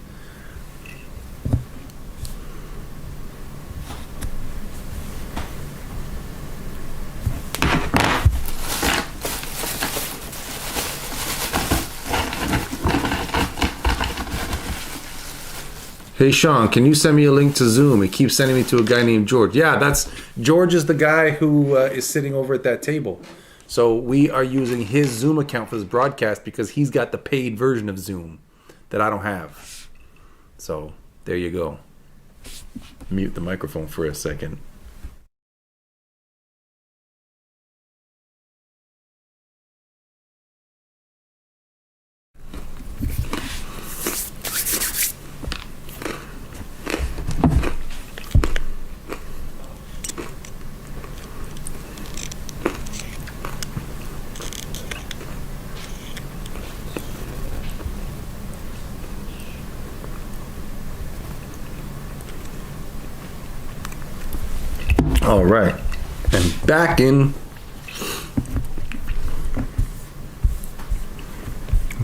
S1: Hey Sean, can you send me a link to Zoom? It keeps sending me to a guy named George. Yeah, that's George is the guy who is sitting over at that table. So we are using his Zoom account for this broadcast because he's got the paid version of Zoom that I don't have. So there you go. Mute the microphone for a second. All right, and back in.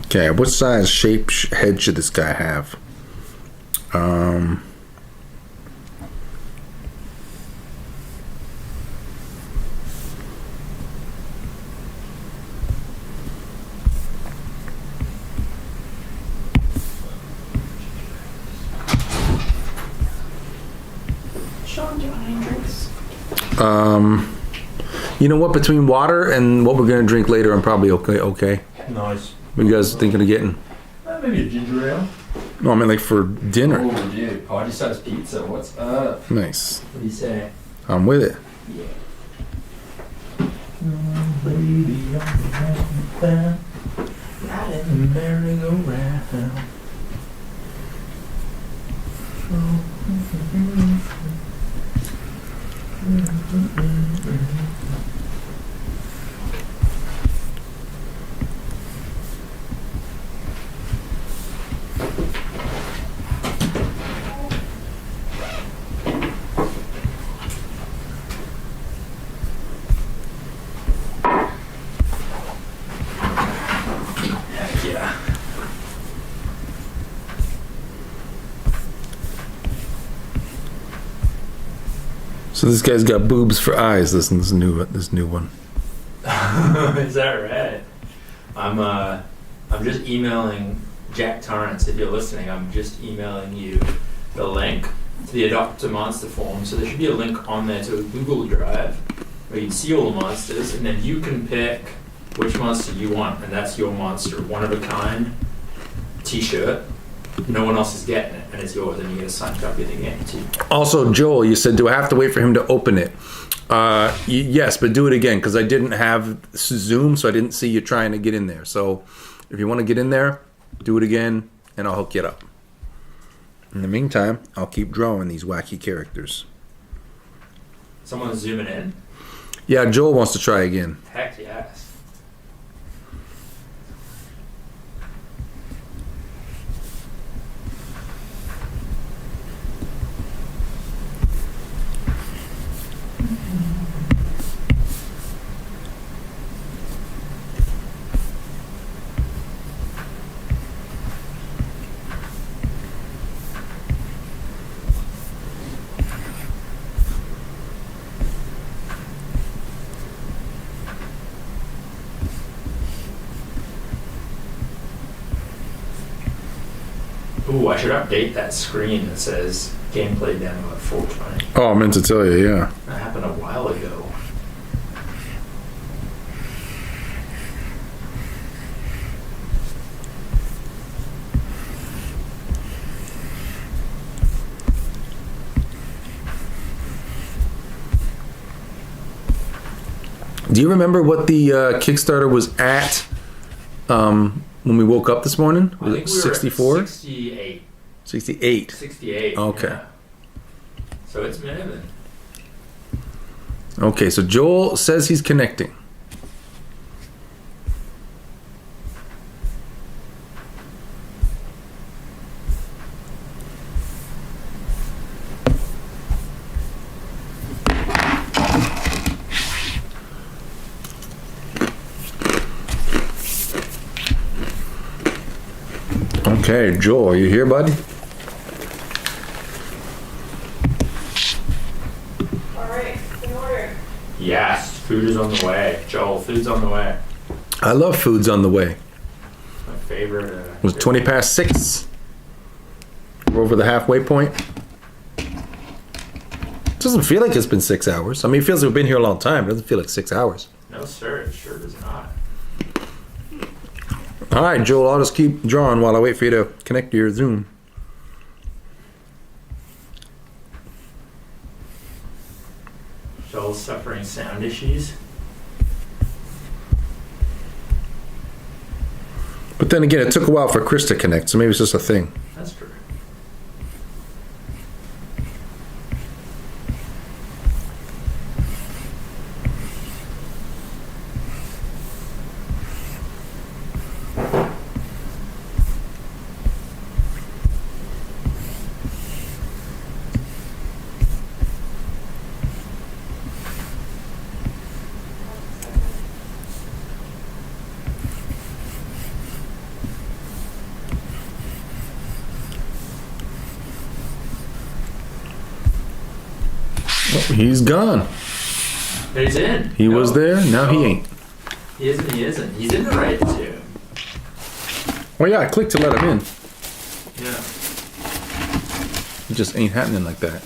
S1: Okay, what size shape head should this guy have?
S2: Sean, do you want any drinks?
S1: You know what? Between water and what we're gonna drink later, I'm probably okay.
S11: Nice.
S1: What are you guys thinking of getting?
S11: Maybe a ginger ale.
S1: No, I mean like for dinner.
S4: Oh, dude, party size pizza. What's up?
S1: Nice.
S4: What do you say?
S1: I'm with it.
S4: Yeah.
S9: Baby, I'm riding the merry-go-round.
S4: Heck yeah.
S1: So this guy's got boobs for eyes. This new one.
S11: Is that right? I'm just emailing Jack Torrance. If you're listening, I'm just emailing you the link to the Adopt a Monster form. So there should be a link on there to a Google Drive where you can see all the monsters, and then you can pick which monster you want, and that's your monster. One of a kind T-shirt. No one else is getting it, and it's yours, and you get a signed copy of the game too.
S1: Also, Joel, you said, do I have to wait for him to open it? Yes, but do it again, because I didn't have Zoom, so I didn't see you trying to get in there. So if you want to get in there, do it again, and I'll hook you up. In the meantime, I'll keep drawing these wacky characters.
S11: Someone's zooming in.
S1: Yeah, Joel wants to try again.
S11: Heck yes. Ooh, I should update that screen that says gameplay demo at 420.
S1: Oh, I meant to tell you, yeah.
S11: That happened a while ago.
S1: Do you remember what the Kickstarter was at when we woke up this morning? Was it 64?
S11: 68.
S1: 68.
S11: 68.
S1: Okay.
S11: Yeah. So it's moving.
S1: Okay, so Joel says he's connecting. Okay, Joel, are you here, bud?
S2: Alright, in order.
S11: Yes, food is on the way. Joel, food's on the way.
S1: I love food's on the way.
S11: My favorite.
S1: It was 20 past 6. We're over the halfway point. It doesn't feel like it's been 6 hours. I mean, it feels like we've been here a long time. It doesn't feel like 6 hours.
S11: No, sir, it sure does not.
S1: All right, Joel, I'll just keep drawing while I wait for you to connect to your Zoom.
S11: Joel's suffering sound issues.
S1: But then again, it took a while for Chris to connect, so maybe it's just a thing.
S11: That's true.
S1: Oh, he's gone.
S11: He's in.
S1: He was there, now he ain't.
S11: He isn't, he isn't. He's in the right too.
S1: Well, yeah, I clicked to let him in.
S11: Yeah.
S1: It just ain't happening like that.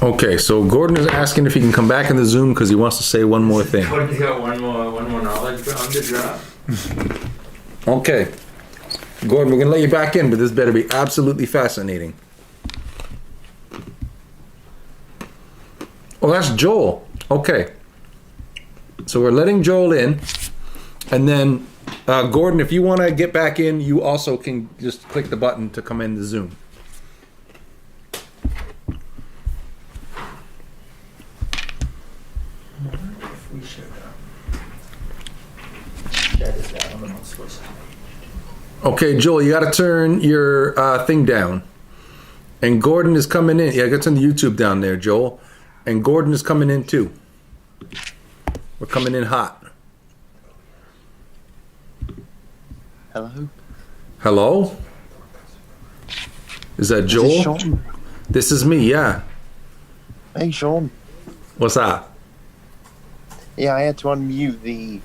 S1: Okay, so Gordon is asking if he can come back in the Zoom because he wants to say one more thing.
S11: Gordon's got one more knowledge on the drop.
S1: Okay. Gordon, we're going to let you back in, but this better be absolutely fascinating. Oh, that's Joel. Okay. So we're letting Joel in. And then, Gordon, if you want to get back in, you also can just click the button to come in the Zoom.
S11: If we should share this down on the MONSTERZ.
S1: Okay, Joel, you got to turn your thing down. And Gordon is coming in. Yeah, I got to turn the YouTube down there, Joel. And Gordon is coming in too. We're coming in hot.
S18: Hello?
S1: Hello? Is that Joel?
S18: Is this Sean?
S1: This is me, yeah.
S18: Hey, Sean.
S1: What's that?
S18: Yeah, I had to unmute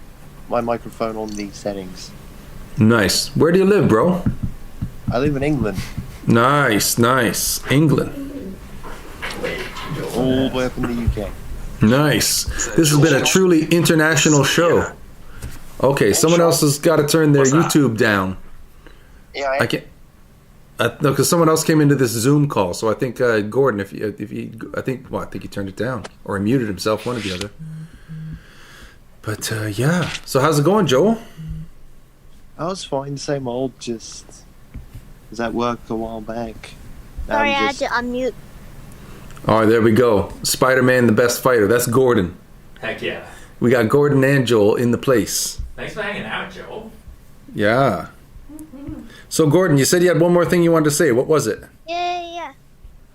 S18: my microphone on the settings.
S1: Nice. Where do you live, bro?
S18: I live in England.
S1: Nice, nice. England.
S18: All the way up in the UK.
S1: Nice. This has been a truly international show. Okay, someone else has got to turn their YouTube down.
S18: Yeah,
S1: I can't. No, because someone else came into this Zoom call. So I think Gordon, if I think he turned it down or he muted himself, one or the other. But yeah. So how's it going, Joel?
S18: I was fine, same old. Just was at work a while back. Now
S16: Sorry, I
S18: I'm
S16: had to unmute.
S1: All right, there we go. Spider-Man, the best fighter. That's Gordon.
S11: Heck yeah.
S1: We got Gordon and Joel in the place.
S11: Thanks for hanging out, Joel.
S1: Yeah. So Gordon, you said you had one more thing you wanted to say. What was it?
S16: Yeah.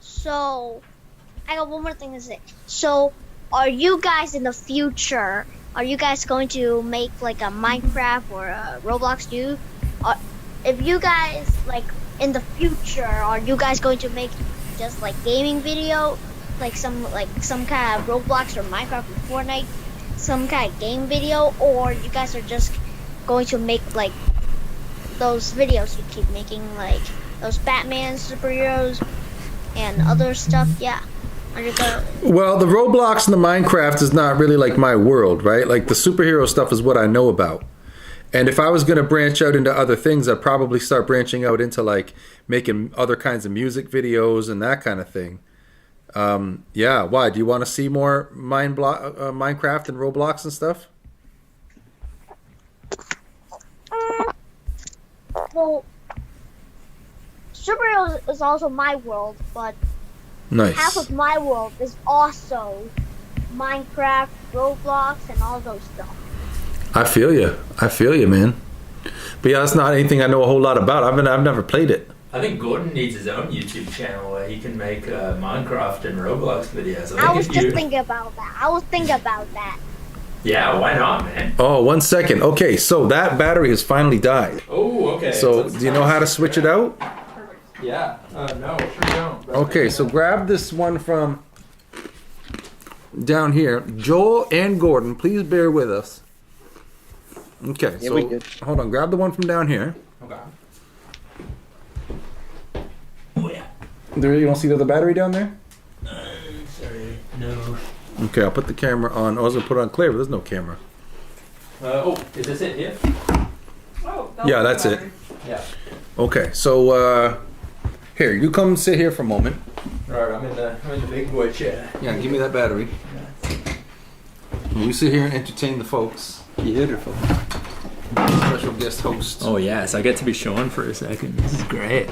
S16: So, I got one more thing to say. So, are you guys in the future? Are you guys going to make like a Minecraft or a Roblox do? If you guys like in the future, are you guys going to make just like gaming video, like some kind of Roblox or Minecraft or Fortnite, some kind of game video, or you guys are just going to make like those videos you keep making, like those Batman superheroes and other stuff? Yeah.
S1: Well, the Roblox and the Minecraft is not really like my world, right? Like the superhero stuff is what I know about. And if I was going to branch out into other things, I'd probably start branching out into like making other kinds of music videos and that kind of thing. Yeah, why? Do you want to see more Minecraft and Roblox and stuff?
S16: Well, superheroes is also my world, but
S1: nice.
S16: Half of my world is also Minecraft, Roblox, and all those stuff.
S1: I feel you, man. But yeah, that's not anything I know a whole lot about. I've never played it.
S11: I think Gordon needs his own YouTube channel where he can make Minecraft and Roblox videos.
S16: I was just thinking about that.
S11: Yeah, why not, man?
S1: Oh, 1 second. Okay, so that battery has finally died.
S11: Oh, okay.
S1: So do you know how to switch it out?
S3: Yeah. No, sure don't.
S1: Okay, so grab this one from down here. Joel and Gordon, please bear with us. Okay,
S18: Yeah,
S1: so
S18: we good.
S1: hold on. Grab the one from down here.
S11: Okay.
S1: There, you don't see the other battery down there?
S11: Sorry, no.
S1: Okay, I'll put the camera on. I was gonna put it on clear, but there's no camera.
S11: Is this it here?
S2: Oh,
S1: Yeah, that's it.
S11: Yeah.
S1: Okay, so here, you come sit here for a moment.
S11: Right, I'm in the big boy chair.
S1: Yeah, give me that battery. We sit here and entertain the folks. Beautiful. Special guest host.
S11: Oh yes, I get to be Sean for a second. This is great.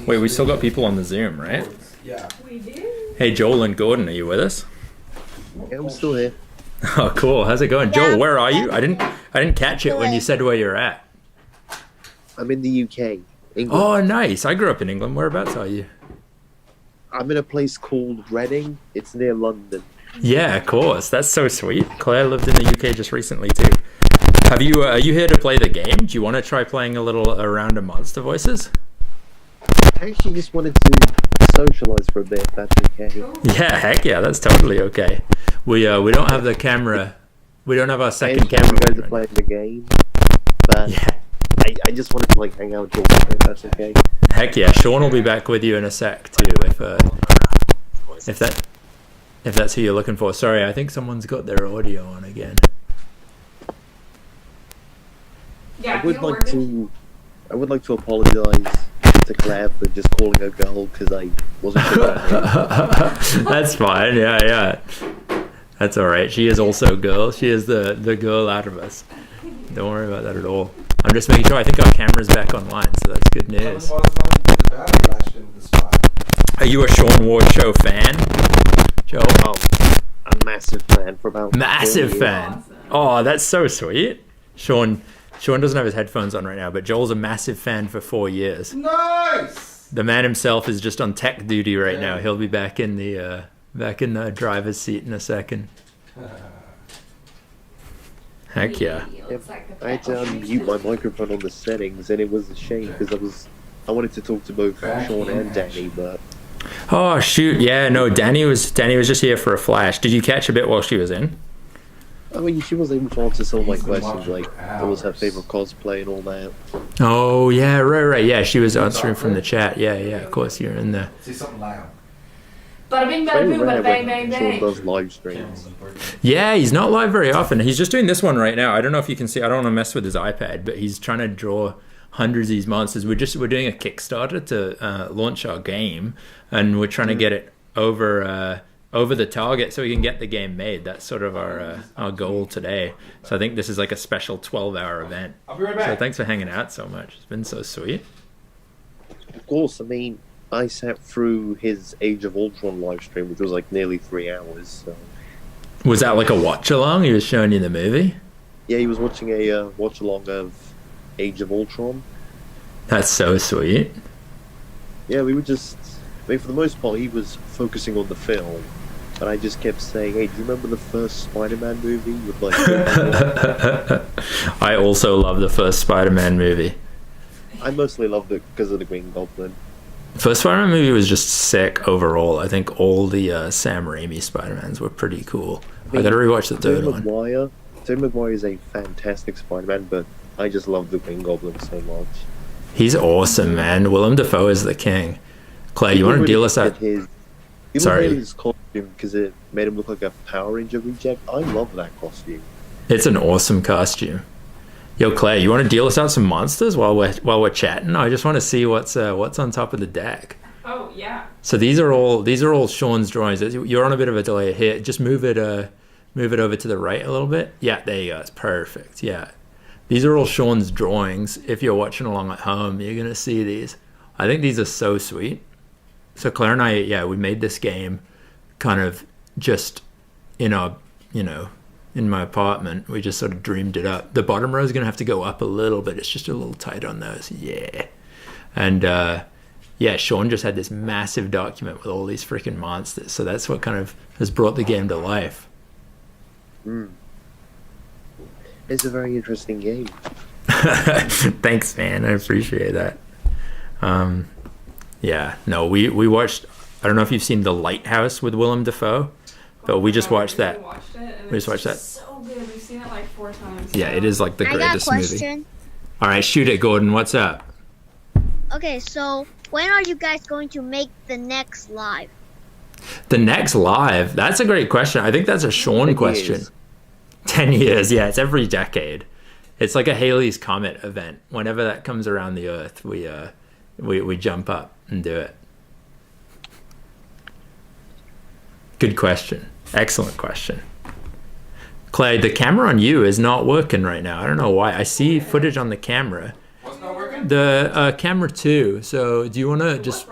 S11: Wait, we still got people on the Zoom, right?
S1: Yeah.
S2: We do.
S11: Hey, Joel and Gordon, are you with us?
S18: Yeah, I'm still here.
S11: Oh, cool. How's it going, Joel? Where are you? I didn't catch it when you said where you're at.
S18: I'm in the UK, England.
S11: Oh, nice. I grew up in England. Whereabouts are you?
S18: I'm in a place called Reading. It's near London.
S11: Yeah, of course. That's so sweet. Claire lived in the UK just recently too. Are you here to play the game? Do you want to try playing a little round of Monster Voices?
S18: I actually just wanted to socialize for a bit, if that's okay.
S11: Yeah, heck yeah, that's totally okay. We don't have the camera. We don't have our second
S18: I
S11: camera.
S18: to play the game, but yeah. I just wanted to like hang out with you, if that's okay.
S11: Heck yeah, Sean will be back with you in a sec too. If that's who you're looking for. Sorry, I think someone's got their audio on again.
S2: Yeah,
S18: I would like to apologize to Claire for just calling her girl because I wasn't sure about her.
S11: That's fine. Yeah. That's all right. She is also a girl. She is the girl out of us. Don't worry about that at all. I'm just making sure. I think our camera's back online, so that's good news. Are you a Sean Ward Show fan, Joe?
S18: Oh, a massive fan for about
S11: Massive
S18: 4 years.
S11: fan. Oh, that's so sweet. Sean doesn't have his headphones on right now, but Joel's a massive fan for 4 years.
S3: Nice.
S11: The man himself is just on tech duty right now. He'll be back in the driver's seat in a second. Heck yeah.
S18: I had to unmute my microphone on the settings, and it was a shame because I wanted to talk to both Sean and Danny, but
S11: Oh shoot! Yeah, no. Danny was just here for a flash. Did you catch a bit while she was in?
S18: I mean, she was able to answer some of my questions, like what was her favorite cosplay and all that.
S11: Oh yeah, right. Yeah, she was answering from the chat. Yeah. Of course, you're in there.
S3: Say something loud.
S2: Bada bing, bada boom, bada bang, bang,
S18: Sean
S2: bang.
S18: does live streams.
S11: Yeah, he's not live very often. He's just doing this one right now. I don't know if you can see. I don't want to mess with his iPad, but he's trying to draw hundreds of these monsters. We're doing a Kickstarter to launch our game, and we're trying to get it over the target so we can get the game made. That's sort of our goal today. So I think this is like a special 12-hour event.
S3: I'll be right back.
S11: So thanks for hanging out so much. It's been so sweet.
S18: Of course, I mean, I sat through his Age of Ultron live stream, which was like nearly 3 hours. So.
S11: Was that like a watch along? He was showing you the movie?
S18: Yeah, he was watching a watch along of Age of Ultron.
S11: That's so sweet.
S18: Yeah, we were just. I mean, for the most part, he was focusing on the film, but I just kept saying, "Hey, do you remember the first Spider-Man movie with like?"
S11: I also love the first Spider-Man movie.
S18: I mostly loved it because of the Green Goblin.
S11: First Spider-Man movie was just sick overall. I think all the Sam Raimi Spider-Mans were pretty cool. I gotta rewatch the third one.
S18: Tobey Maguire is a fantastic Spider-Man, but I just love the Green Goblin so much.
S11: He's awesome, man. Willem Dafoe is the king. Clay, you want to deal us out? Sorry.
S18: His costume because it made him look like a Power Ranger reject. I love that costume.
S11: It's an awesome costume. Yo, Clay, you want to deal us out some monsters while we're chatting? I just want to see what's on top of the deck.
S2: Oh yeah.
S11: So these are all Sean's drawings. You're on a bit of a delay here. Just move it over to the right a little bit. Yeah, there you go. It's perfect. Yeah. These are all Sean's drawings. If you're watching along at home, you're going to see these. I think these are so sweet. So Claire and I, we made this game kind of just in my apartment. We just sort of dreamed it up. The bottom row is going to have to go up a little bit. It's just a little tight on those. Yeah. And Sean just had this massive document with all these freaking monsters. So that's what kind of has brought the game to life.
S18: It's a very interesting game.
S11: Thanks, man. I appreciate that. We watched. I don't know if you've seen The Lighthouse with Willem Dafoe, but we just watched that. We just watched that.
S2: So good. We've seen it like 4 times.
S11: Yeah, it is like the
S16: I got a
S11: greatest movie.
S16: question.
S11: All right, shoot it, Gordon. What's up?
S16: Okay, so when are you guys going to make the next live?
S11: The next live? That's a great question. I think that's a Sean question. 10 years, yeah. It's every decade. It's like a Halley's Comet event. Whenever that comes around the Earth, we jump up and do it. Good question. Excellent question. Clay, the camera on you is not working right now. I don't know why. I see footage on the camera.
S3: What's not working?
S11: The camera 2. So do you want to just...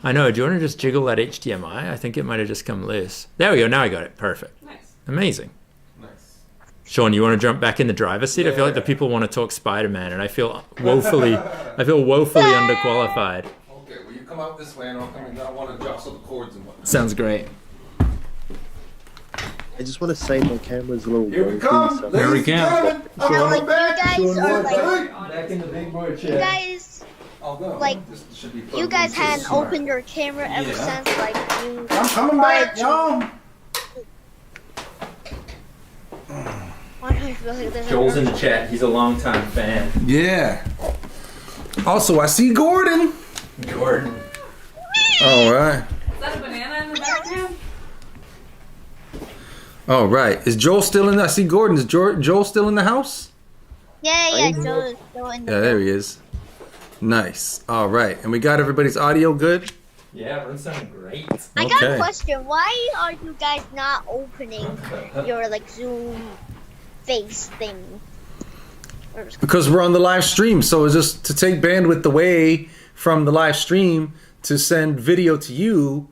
S11: I know. Do you want to just jiggle that HDMI? I think it might have just come loose. There we go. Now I got it. Perfect.
S2: Nice.
S11: Amazing. Sean, you want to jump back in the driver's seat? I feel like the people want to talk Spider-Man, and I feel woefully underqualified.
S3: Okay, will you come out this way and I'll come in? I want to jostle the cords and whatnot.
S11: Sounds great.
S18: I just want to say my camera's a little.
S3: Here we come.
S18: So.
S11: Here we come.
S16: Like, you guys are like,
S11: Back in the big boy
S16: you
S11: chair.
S16: guys,
S3: I'll go.
S16: like,
S3: This should be
S16: you guys
S3: fun.
S16: hadn't opened your camera ever since, like, you.
S3: I'm coming back, y'all.
S11: Joel's in the chat. He's a longtime fan.
S1: Yeah. Also, I see Gordon.
S11: Gordon.
S1: All right.
S2: Is that a banana in the background?
S1: All right. Is Joel still in? I see Gordon. Is Joel still in the house?
S16: Yeah, Joe is still in the
S1: Yeah, there he is. Nice. All right. And we got everybody's audio good?
S11: Yeah, everyone's sounding great.
S16: I got a question. Why are you guys not opening your like Zoom face thing?
S1: Because we're on the live stream. So it's just to take bandwidth away from the live stream to send video to you.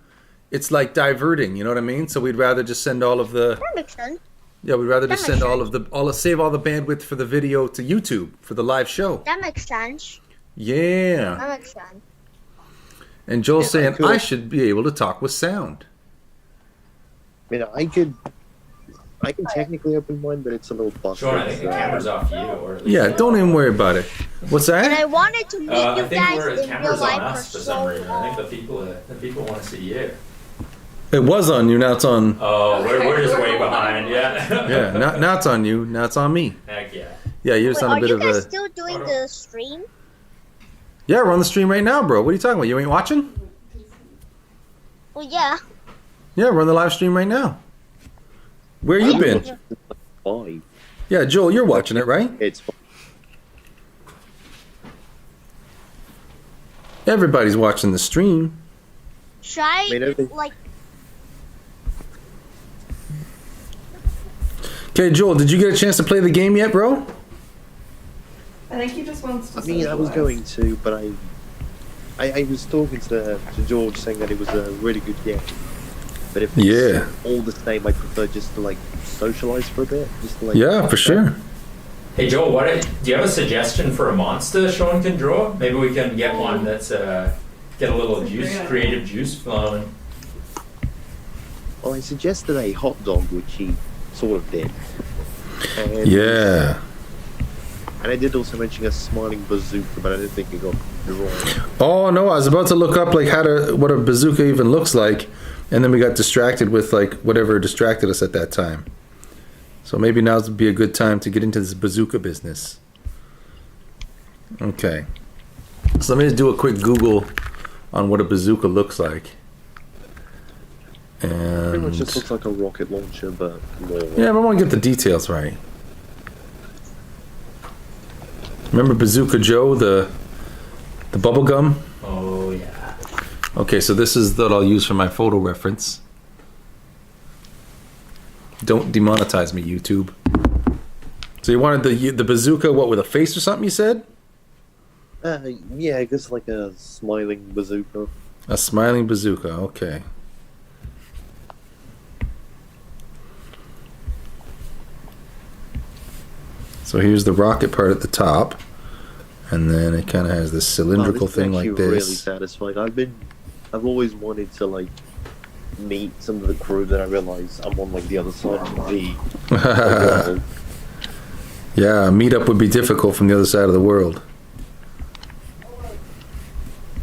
S1: It's like diverting, you know what I mean? So we'd rather just send all of the.
S16: That makes sense.
S1: Yeah, we'd rather
S16: That
S1: just send
S16: makes
S1: save all the bandwidth for the video to YouTube for the live show.
S16: That makes sense.
S1: Yeah.
S16: That makes sense.
S1: And Joel's
S18: Yeah,
S1: saying
S18: cool.
S1: I should be able to talk with sound.
S18: I mean, I can technically open mine, but it's a little busted.
S11: Sean, I think the camera's off you. Or at least
S1: Yeah, don't even worry about it. What's
S16: And
S1: that?
S16: I wanted to meet
S11: I
S16: you
S11: think
S16: guys
S11: the
S16: in real
S11: camera's on
S16: life
S11: us
S16: for
S11: for some
S16: so
S11: reason. I think the people want to see you.
S1: It was on you, now it's on.
S11: Oh, we're just way behind. Yeah.
S1: Yeah, now it's on you, now it's on me.
S11: Heck yeah.
S1: Yeah, you're just
S16: Wait,
S1: on a
S16: are
S1: bit
S16: you
S1: of
S16: guys
S1: a.
S16: still doing the stream?
S1: Yeah, we're on the stream right now, bro. What are you talking about? You ain't watching?
S16: Well, yeah.
S1: Yeah, we're on the live stream right now. Where you been?
S18: Fine.
S1: Yeah, Joel, you're watching it, right?
S18: It's fine.
S1: Everybody's watching the stream.
S16: Should I, like,
S1: Okay, Joel, did you get a chance to play the game yet, bro?
S2: I think he just wants to.
S18: I mean, I was going to, but I was talking to George saying that it was a really good game. But if it's all the same, I prefer just to like socialize for a bit. Just to, like,
S1: Yeah, for sure.
S11: Hey Joel, do you have a suggestion for a monster Sean can draw? Maybe we can get one that's get a little creative juice flowing.
S18: Well, I suggested a hot dog, which he sort of did. And,
S1: Yeah.
S18: And I did also mention a smiling bazooka, but I didn't think it got drawn.
S1: Oh no, I was about to look up like what a bazooka even looks like, and then we got distracted with like whatever distracted us at that time. So maybe now would be a good time to get into this bazooka business. Okay. So let me just do a quick Google on what a bazooka looks like. And
S18: Pretty much just looks like a rocket launcher, but more.
S1: yeah, but I want to get the details right. Remember Bazooka Joe, the bubble gum?
S11: Oh yeah.
S1: Okay, so this is that I'll use for my photo reference. Don't demonetize me, YouTube. So you wanted the bazooka, what, with a face or something? You said?
S18: Yeah, I guess like a smiling bazooka.
S1: A smiling bazooka. Okay. So here's the rocket part at the top, and then it kind of has this cylindrical
S18: This is
S1: thing like
S18: actually really
S1: this.
S18: satisfying. I've always wanted to like meet some of the crew, that I realize I'm on like the other side of the world.
S1: Yeah, a meetup would be difficult from the other side of the world.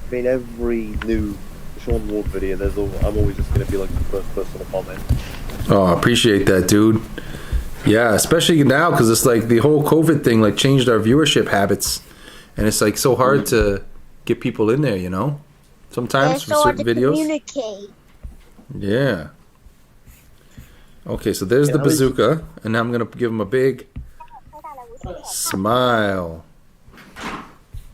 S18: I mean, every new Sean Ward video, I'm always just gonna be like the first person to comment.
S1: Oh, I appreciate that, dude. Yeah, especially now because it's like the whole COVID thing like changed our viewership habits, and it's like so hard to get people in there, you know. Sometimes for certain videos.
S16: Communicate.
S1: Yeah. Okay, so there's the bazooka, and now I'm gonna give him a big smile.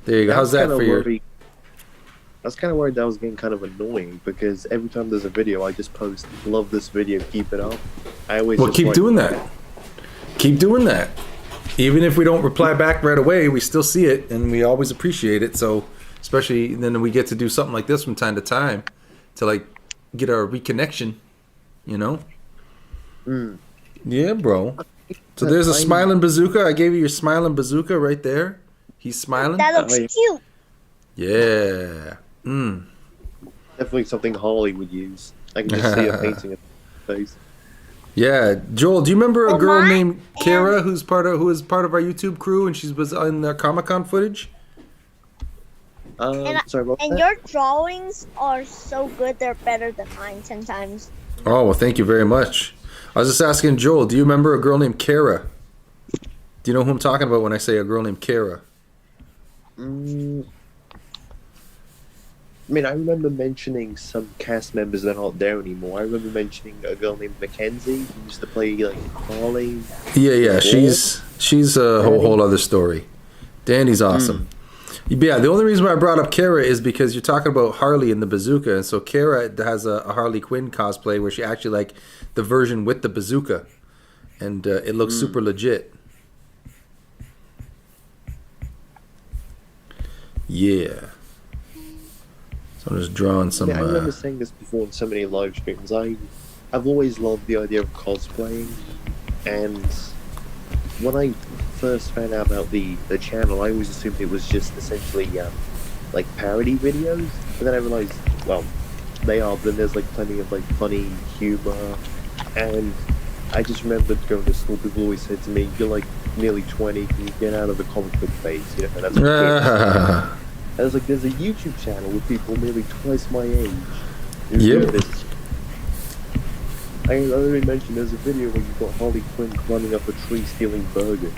S1: There you go. How's that for your?
S18: I was kind of worried that was getting kind of annoying, because every time there's a video, I just post, "Love this video, keep it up." I always
S1: Well,
S18: just
S1: keep
S18: like-
S1: doing that. Keep doing that. Even if we don't reply back right away, we still see it, and we always appreciate it. So, especially then we get to do something like this from time to time to like get our reconnection, you know? Yeah, bro. So there's a smiling bazooka. I gave you your smiling bazooka right there. He's smiling.
S16: That looks cute.
S1: Yeah.
S18: Definitely something Harley would use. I can just see her painting her face.
S1: Yeah, Joel. Do you remember a girl named Kara who is part of our YouTube crew, and she was in the Comic-Con footage?
S18: Sorry, what was
S16: And
S18: that?
S16: your drawings are so good; they're better than mine sometimes.
S1: Oh, well, thank you very much. I was just asking Joel, do you remember a girl named Kara? Do you know who I'm talking about when I say a girl named Kara?
S18: I mean, I remember mentioning some cast members that aren't there anymore. I remember mentioning a girl named Mackenzie who used to play like Harley.
S1: Yeah. She's a whole other story. Danny's awesome. Yeah, the only reason why I brought up Kara is because you're talking about Harley and the bazooka, and so Kara has a Harley Quinn cosplay where she actually like the version with the bazooka, and it looks super legit. Yeah. So I'm just drawing some.
S18: Yeah, I remember saying this before in so many live streams. I've always loved the idea of cosplaying, and when I first found out about the channel, I always assumed it was just essentially like parody videos. But then I realized, well, they are. But then there's like plenty of like funny humor, and I just remembered going to school. People always said to me, "You're like nearly 20. Can you get out of the comic book phase?" You know, and that's what I was like, there's a YouTube channel with people nearly twice my age.
S1: Yep.
S18: I already mentioned there's a video where you've got Harley Quinn climbing up a tree stealing burgers.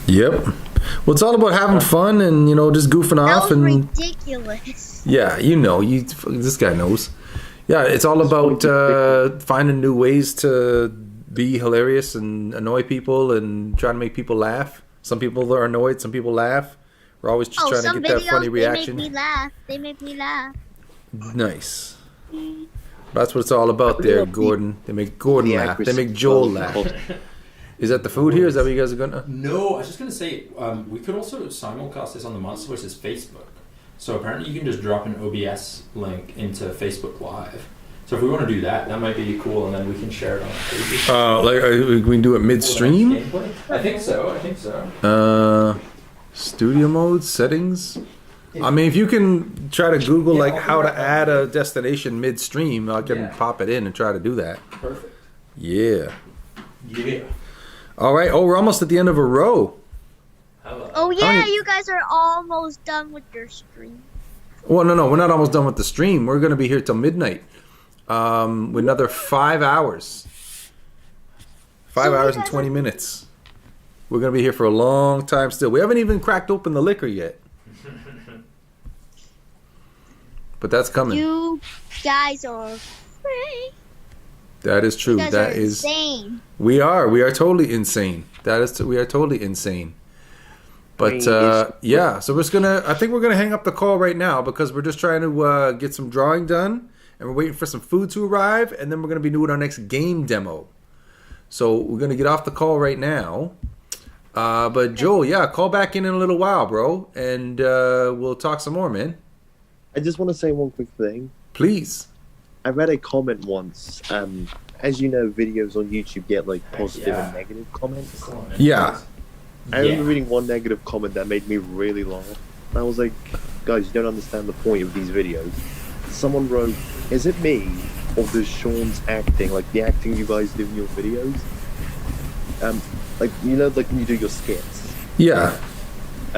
S1: Yep. Well, it's all about having fun and, just goofing off.
S16: That was
S1: and
S16: ridiculous.
S1: Yeah, this guy knows. Yeah, it's all about finding new ways to be hilarious and annoy people and trying to make people laugh. Some people are annoyed, some people laugh. We're always just trying to get that funny reaction.
S16: They make me laugh.
S1: Nice. That's what it's all about there, Gordon. They make Gordon laugh. They make Joel laugh. Is that the food here? Is that what you guys are gonna?
S11: No, I was just gonna say we could also simulcast this on the MonsterVerse's Facebook. So apparently you can just drop an OBS link into Facebook Live. So if we want to do that, that might be cool, and then we can share it on Facebook.
S1: We can do it midstream.
S11: I think so.
S1: Studio mode settings. I mean, if you can try to Google like how to add a destination midstream, I can pop it in and try to do that.
S11: Perfect.
S1: Yeah.
S11: Yeah.
S1: All right. Oh, we're almost at the end of a row.
S16: Oh yeah, you guys are almost done with your stream.
S1: Well, no, we're not almost done with the stream. We're going to be here till midnight. With another 5 hours. 5 hours and 20 minutes. We're going to be here for a long time still. We haven't even cracked open the liquor yet. But that's coming.
S16: You guys are free.
S1: That is true.
S16: You guys
S1: That
S16: are
S1: is
S16: insane.
S1: We are totally insane. We are totally insane. But yeah, so I think we're gonna hang up the call right now because we're just trying to get some drawing done and we're waiting for some food to arrive and then we're gonna be doing our next game demo. So we're gonna get off the call right now. But Joel, call back in a little while, bro, and we'll talk some more, man.
S18: I just want to say one quick thing.
S1: Please.
S18: I read a comment once. As you know, videos on YouTube get like positive and negative comments.
S1: Yeah.
S18: I remember reading one negative comment that made me really laugh. I was like, guys, you don't understand the point of these videos. Someone wrote, is it me or does Sean's acting, like the acting you guys do in your videos? Like when you do your skits.
S1: Yeah.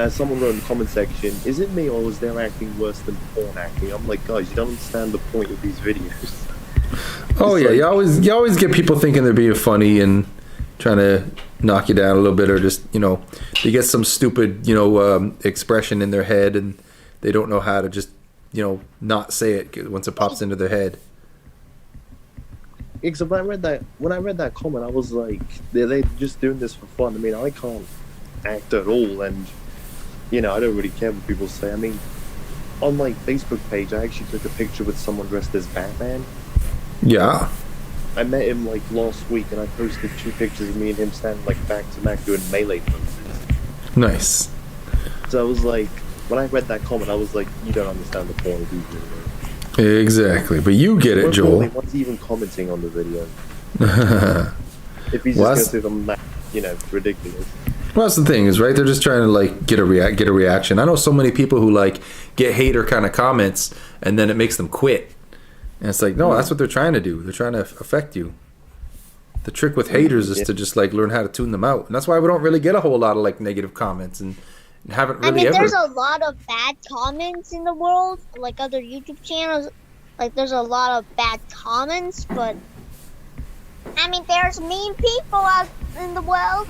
S18: Someone wrote in the comment section, is it me or is their acting worse than porn acting? I'm like, guys, you don't understand the point of these videos.
S1: Oh yeah, you always get people thinking they're being funny and trying to knock you down a little bit, or just they get some stupid expression in their head and they don't know how to just not say it once it pops into their head.
S18: Except when I read that comment, I was like, they're just doing this for fun. I mean, I can't act at all, and I don't really care what people say. I mean, on my Facebook page, I actually took a picture with someone dressed as Batman.
S1: Yeah.
S18: I met him like last week, and I posted 2 pictures of me and him standing like back to back doing melee poses.
S1: Nice.
S18: So I was like, when I read that comment, I was like, you don't understand the point of these videos.
S1: Exactly, but you get it, Joel.
S18: What's he even commenting on the video? If he's just going to say them, ridiculous.
S1: Well, that's the thing is, right? They're just trying to get a reaction. I know so many people who get hater kind of comments, and then it makes them quit. And it's like, no, that's what they're trying to do. They're trying to affect you. The trick with haters is to just learn how to tune them out, and that's why we don't really get a whole lot of negative comments and haven't really ever.
S16: There's a lot of bad comments in the world, like other YouTube channels. There's a lot of bad comments, but there's mean people out in the world.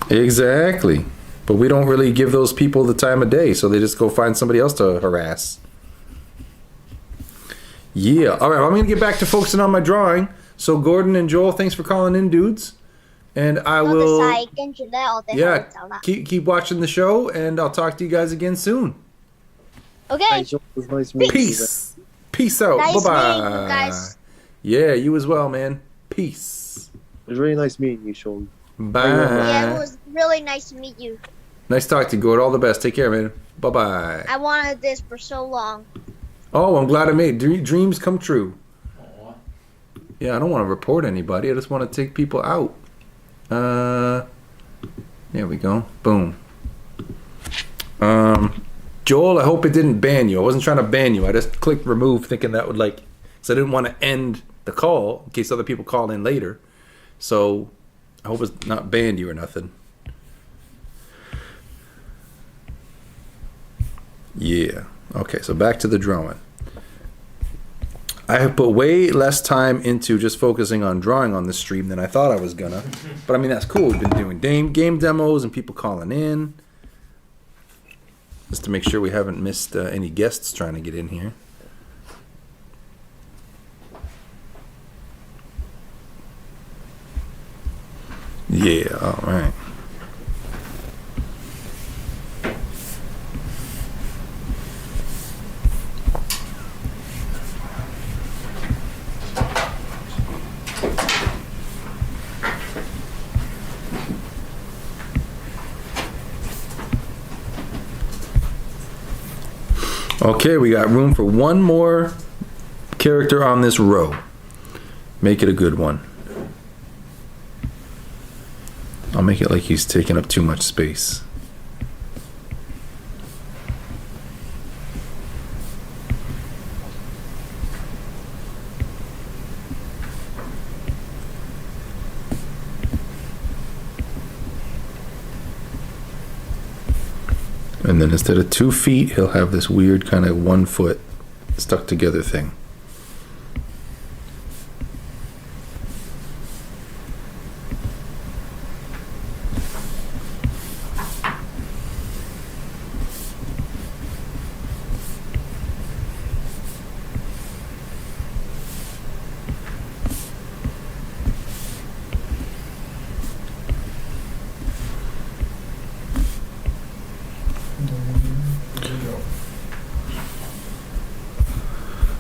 S1: Exactly, but we don't really give those people the time of day, so they just go find somebody else to harass. Yeah. All right. I'm gonna get back to focusing on my drawing. So Gordon and Joel, thanks for calling in, dudes. And I will. Yeah. Keep watching the show, and I'll talk to you guys again soon.
S16: Okay.
S1: Peace. Peace out.
S16: Nice
S1: Bye
S16: meeting you
S1: bye.
S16: guys.
S1: Yeah, you as well, man. Peace.
S18: It was really nice meeting you, Sean.
S1: Bye.
S16: Yeah, it was really nice to meet you.
S1: Nice talking to you, Gord. All the best. Take care, man. Bye bye.
S16: I wanted this for so long.
S1: Oh, I'm glad I made dreams come true. Yeah, I don't want to report anybody. I just want to take people out. There we go. Boom. Joel, I hope it didn't ban you. I wasn't trying to ban you. I just clicked remove thinking that would like, so I didn't want to end the call in case other people call in later. So I hope it's not banned you or nothing. Yeah. Okay, so back to the drawing. I have put way less time into just focusing on drawing on this stream than I thought I was gonna. But I mean, that's cool. We've been doing game demos and people calling in. Just to make sure we haven't missed any guests trying to get in here. Yeah, all right. Okay, we got room for one more character on this row. Make it a good one. I'll make it like he's taking up too much space. And then instead of 2 feet, he'll have this weird kind of 1 foot stuck together thing.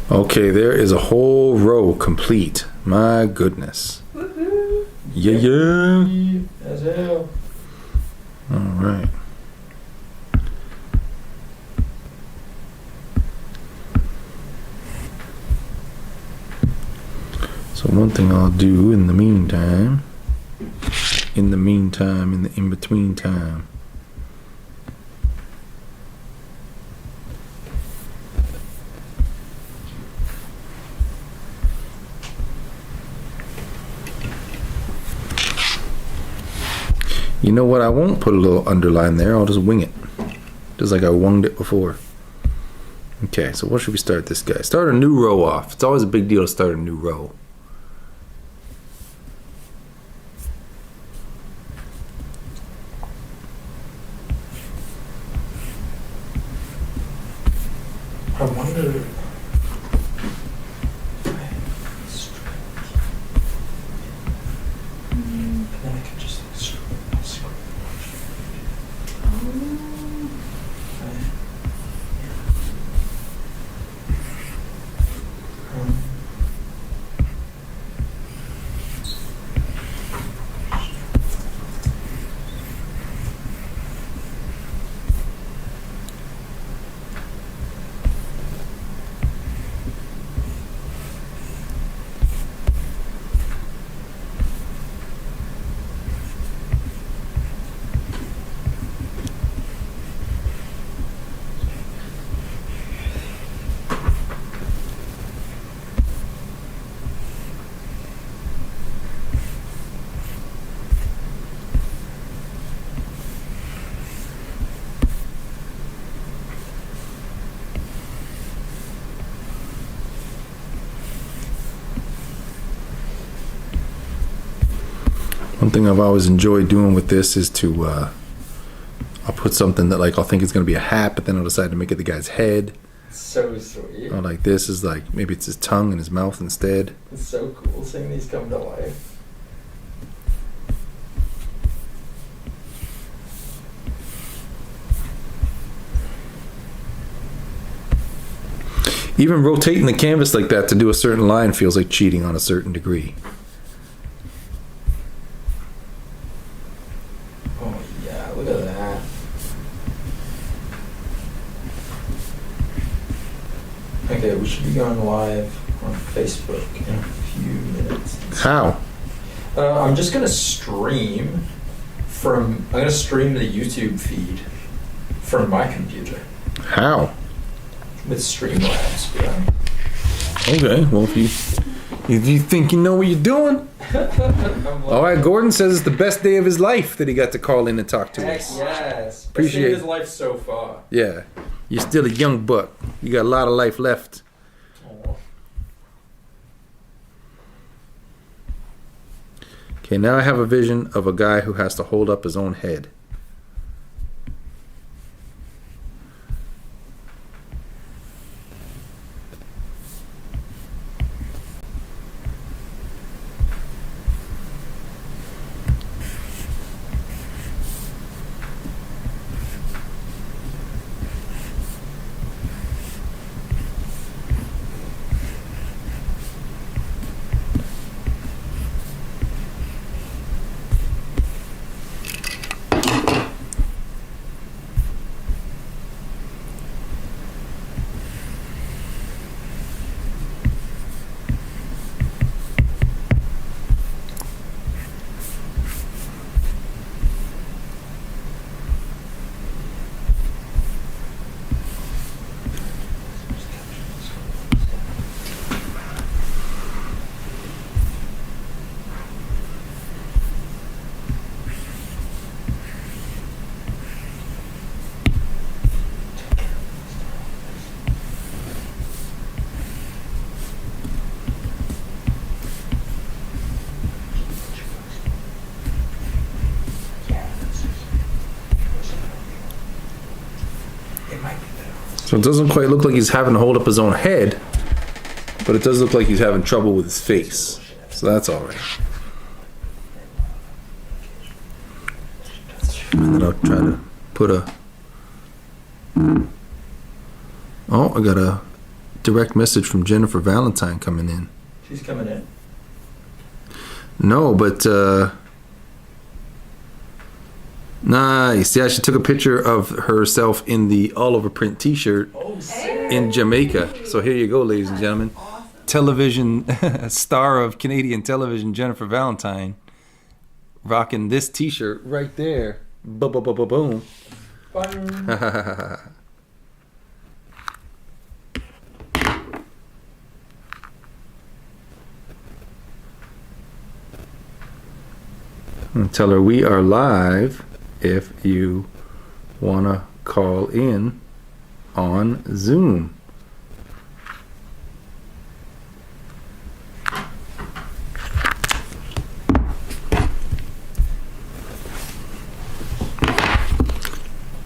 S1: Okay, there is a whole row complete. My goodness. Yeah, yeah.
S3: As hell.
S1: All right. So one thing I'll do in the meantime, in the in-between time, you know what, I won't put a little underline there, I'll just wing it. Just like I winged it before. Okay, so what should we start this guy? Start a new row off. It's always a big deal to start a new row.
S3: I wonder.
S1: One thing I've always enjoyed doing with this is to, I'll put something that like I'll think it's going to be a hat, but then I'll decide to make it the guy's head.
S3: So sweet.
S1: Oh, like this is like maybe it's his tongue and his mouth instead.
S3: It's so cool seeing these come to life.
S1: Even rotating the canvas like that to do a certain line feels like cheating on a certain degree.
S3: Oh yeah, look at that. Okay, we should be going live on Facebook in a few minutes.
S1: How?
S3: I'm just gonna stream I'm gonna stream the YouTube feed from my computer
S1: How?
S3: with Streamlabs, bro.
S1: Okay, well if you think you know what you're doing. All right, Gordon says it's the best day of his life that he got to call in and talk to
S3: Heck
S1: us.
S3: yes.
S1: Appreciate
S3: Best day
S1: it.
S3: of his life so far.
S1: Yeah, you're still a young buck. You got a lot of life left. Okay, now I have a vision of a guy who has to hold up his own head. So it doesn't quite look like he's having to hold up his own head, but it does look like he's having trouble with his face. So that's all right. And then I'll try to put a... Oh, I got a direct message from Jennifer Valentine coming in.
S3: She's coming in.
S1: No, but nice. Yeah, she took a picture of herself in the all-over print T-shirt in Jamaica. So here you go, ladies and gentlemen. Television star of Canadian television, Jennifer Valentine, rocking this T-shirt right there. Boom. And tell her we are live if you want to call in on Zoom.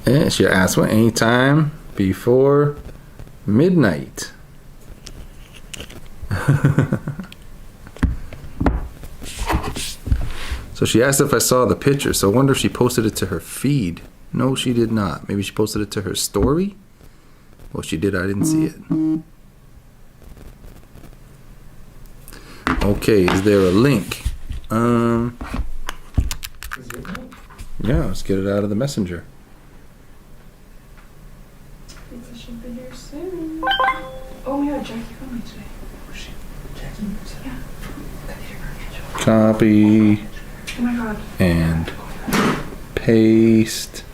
S1: And she asked for any time before midnight. So she asked if I saw the picture, so I wonder if she posted it to her feed. No, she did not. Maybe she posted it to her story? Well, she did. I didn't see it. Okay, is there a link? Yeah, let's get it out of the messenger.
S2: Pizza should be here soon. Oh my god, Jackie called me today. Oh shit. Jackie? Yeah.
S1: Copy.
S2: Oh my god.
S1: And paste.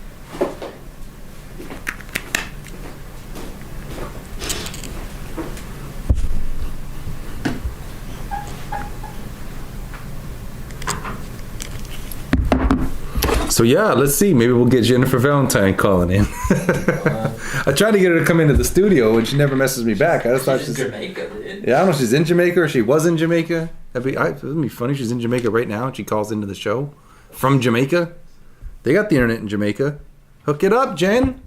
S1: So yeah, let's see. Maybe we'll get Jennifer Valentine calling in. I tried to get her to come into the studio, and she never messes me back. I just thought
S4: She's in Jamaica, dude.
S1: Yeah, I don't know if she's in Jamaica or she was in Jamaica. It'd be funny if she's in Jamaica right now and she calls into the show from Jamaica. They got the internet in Jamaica. Hook it up, Jen.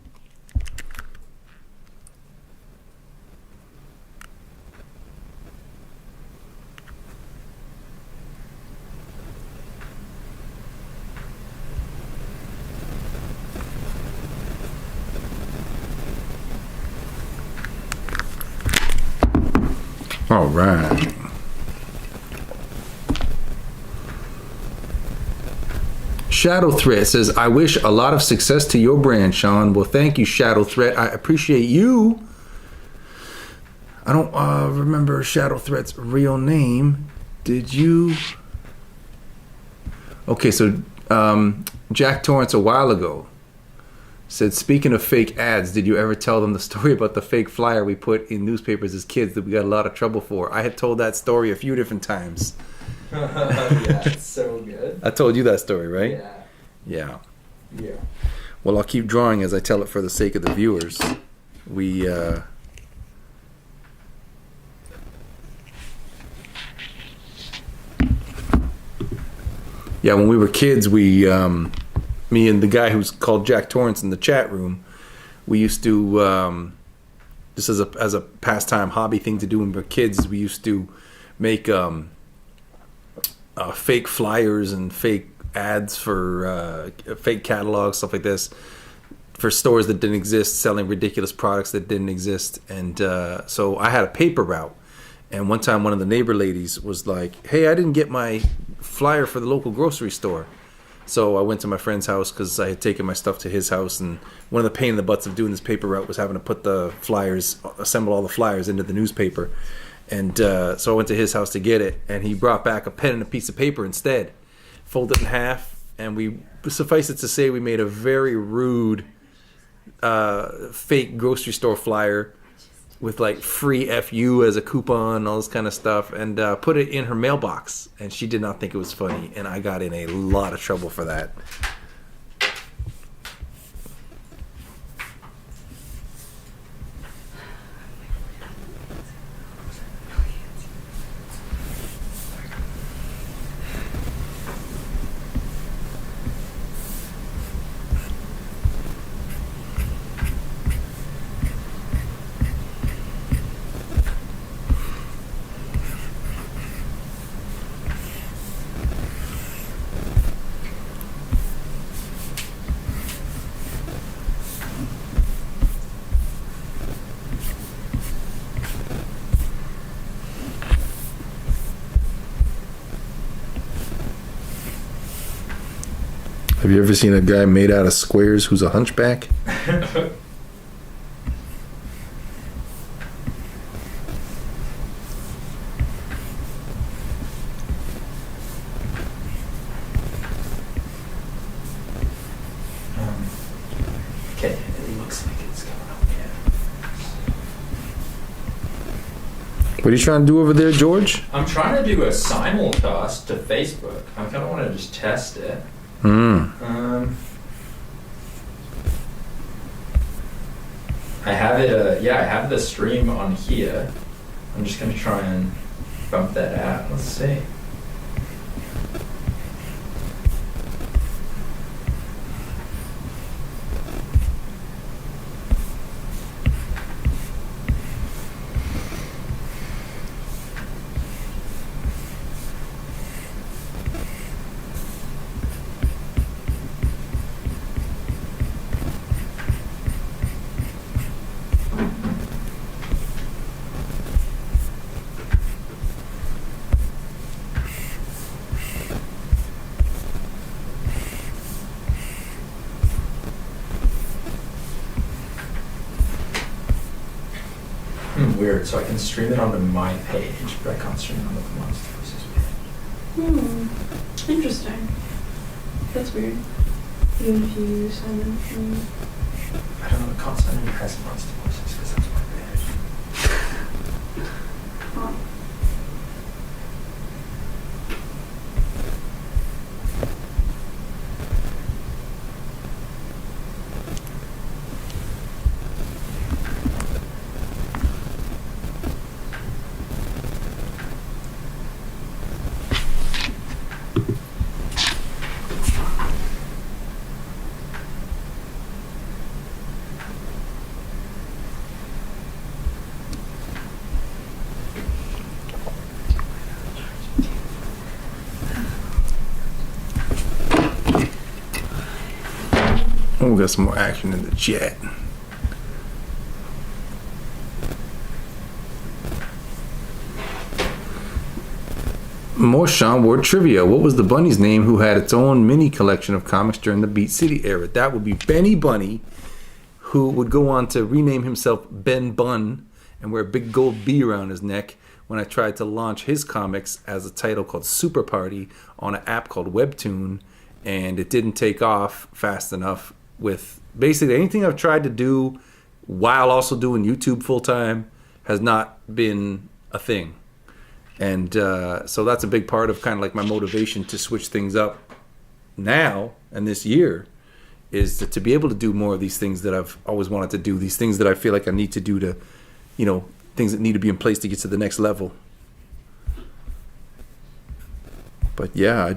S1: All right. Shadow Threat says, I wish a lot of success to your brand, Sean. Well, thank you, Shadow Threat. I appreciate you. I don't remember Shadow Threat's real name. Did you? Okay, so Jack Torrance a while ago said, speaking of fake ads, did you ever tell them the story about the fake flyer we put in newspapers as kids that we got a lot of trouble for? I had told that story a few different times.
S3: Yeah, it's so good.
S1: I told you that story, right?
S3: Yeah.
S1: Yeah.
S3: Yeah.
S1: Well, I'll keep drawing as I tell it for the sake of the viewers. We, yeah, when we were kids, we, me and the guy who's called Jack Torrance in the chat room, we used to, just as a pastime hobby thing to do when we were kids, we used to make fake flyers and fake ads for fake catalogs, stuff like this, for stores that didn't exist, selling ridiculous products that didn't exist. And so I had a paper route. And one time one of the neighbor ladies was like, hey, I didn't get my flyer for the local grocery store. So I went to my friend's house because I had taken my stuff to his house. And one of the pain in the butts of doing this paper route was having to put the flyers, assemble all the flyers into the newspaper. And so I went to his house to get it. And he brought back a pen and a piece of paper instead. Folded it in half. And we, suffice it to say, we made a very rude fake grocery store flyer with like free FU as a coupon, all this kind of stuff, and put it in her mailbox. And she did not think it was funny, and I got in a lot of trouble for that. Have you ever seen a guy made out of squares who's a hunchback?
S4: Okay, it looks like it's going up.
S1: What are you trying to do over there, George?
S4: I'm trying to do a simulcast to Facebook. I kind of want to just test it. I have it. I have the stream on here. I'm just gonna try and bump that out. Let's see. Weird, so I can stream it onto my page, but I can't stream it onto the MONSTERZ page.
S2: Interesting. That's weird. Even if you sign in.
S4: I don't know, I can't sign into has MONSTERZ because that's my page.
S2: Huh.
S1: Oh, we got some more action in the chat. More Sean Ward trivia. What was the bunny's name who had its own mini collection of comics during the Beat City era? That would be Benny Bunny, who would go on to rename himself Ben Bun and wear a big gold B around his neck when I tried to launch his comics as a title called Super Party on an app called Webtoon, and it didn't take off fast enough with basically anything I've tried to do while also doing YouTube full time has not been a thing. And so that's a big part of kind of like my motivation to switch things up now and this year is to be able to do more of these things that I've always wanted to do, these things that I feel like I need to do to, you know, things that need to be in place to get to the next level. But yeah,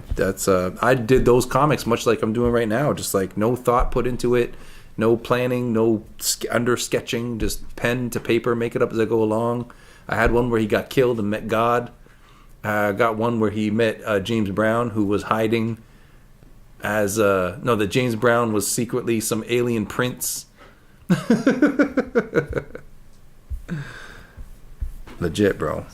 S1: I did those comics much like I'm doing right now, just like no thought put into it, no planning, no under sketching, just pen to paper, make it up as I go along. I had one where he got killed and met God. I got one where he met James Brown, who was hiding as that James Brown was secretly some alien prince. Legit, bro.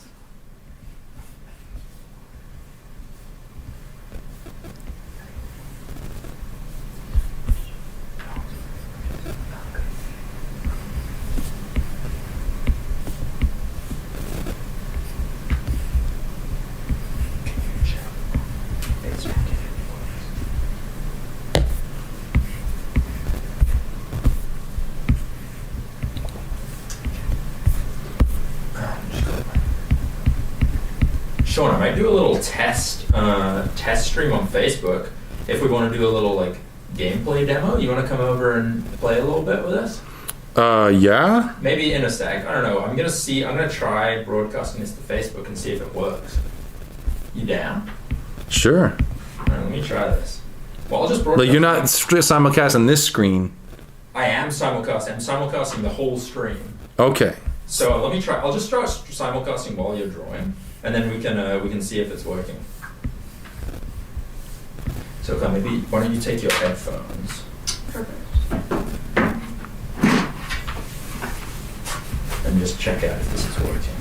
S11: Sean, I might do a little test stream on Facebook if we want to do a little like gameplay demo. You want to come over and play a little bit with us?
S1: Yeah.
S11: Maybe in a sec. I don't know. I'm gonna try broadcasting this to Facebook and see if it works. You down?
S1: Sure.
S11: All right, let me try this. Well, I'll just broadcast.
S1: But you're not simulcasting this screen.
S11: I am simulcasting. I'm simulcasting the whole stream.
S1: Okay.
S11: So let me try. I'll just try simulcasting while you're drawing, and then we can see if it's working. So maybe why don't you take your headphones?
S2: Perfect.
S11: And just check out if this is working.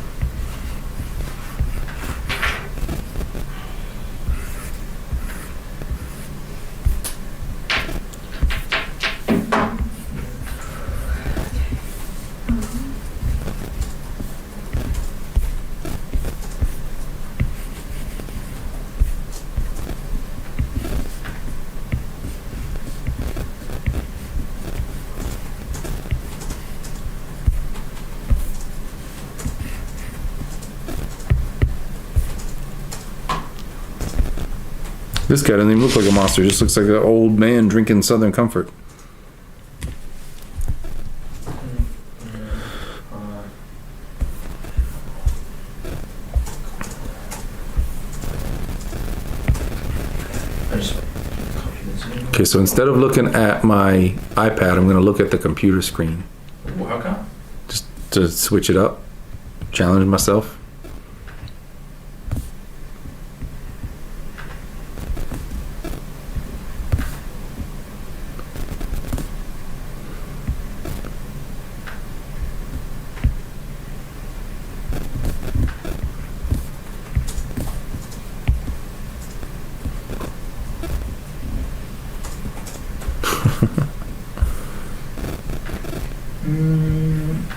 S1: This guy doesn't even look like a monster. Just looks like an old man drinking Southern Comfort. Okay, so instead of looking at my iPad, I'm going to look at the computer screen.
S11: Ooh, how come?
S1: Just to switch it up, challenge myself.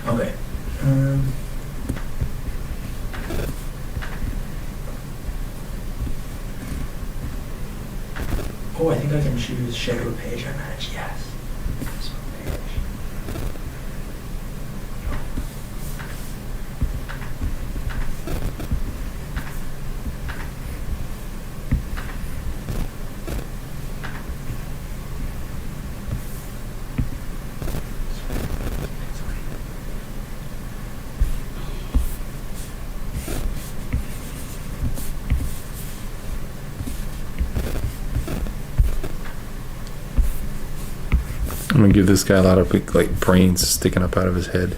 S11: Okay. Oh, I think I can choose share to a page I manage. Yes.
S1: I'm gonna give this guy a lot of big, like, brains sticking up out of his head.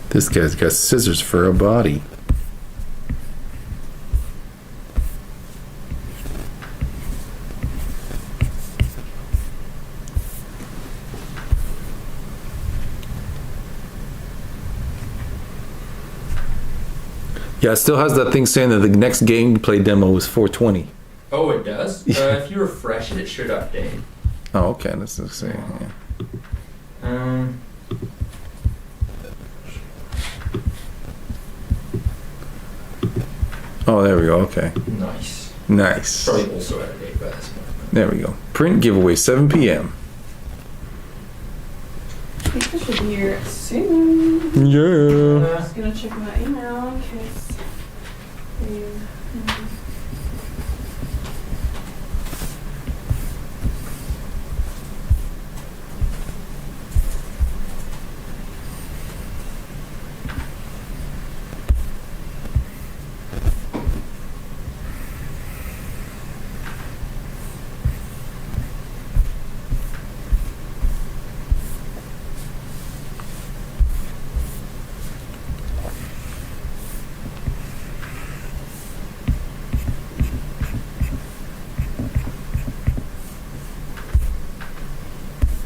S1: This guy's got scissors for a body. Yeah, it still has that thing saying that the next gameplay demo is 420.
S11: Oh, it does? If you refresh it, it should update.
S1: Oh, okay. Let's see. Yeah. Oh, there we go. Okay.
S11: Nice.
S1: Nice.
S11: Probably also out of date by this point.
S1: There we go. Print giveaway, 7 p.m.
S2: I think this should be here soon.
S1: Yeah.
S2: Just gonna check my email in case.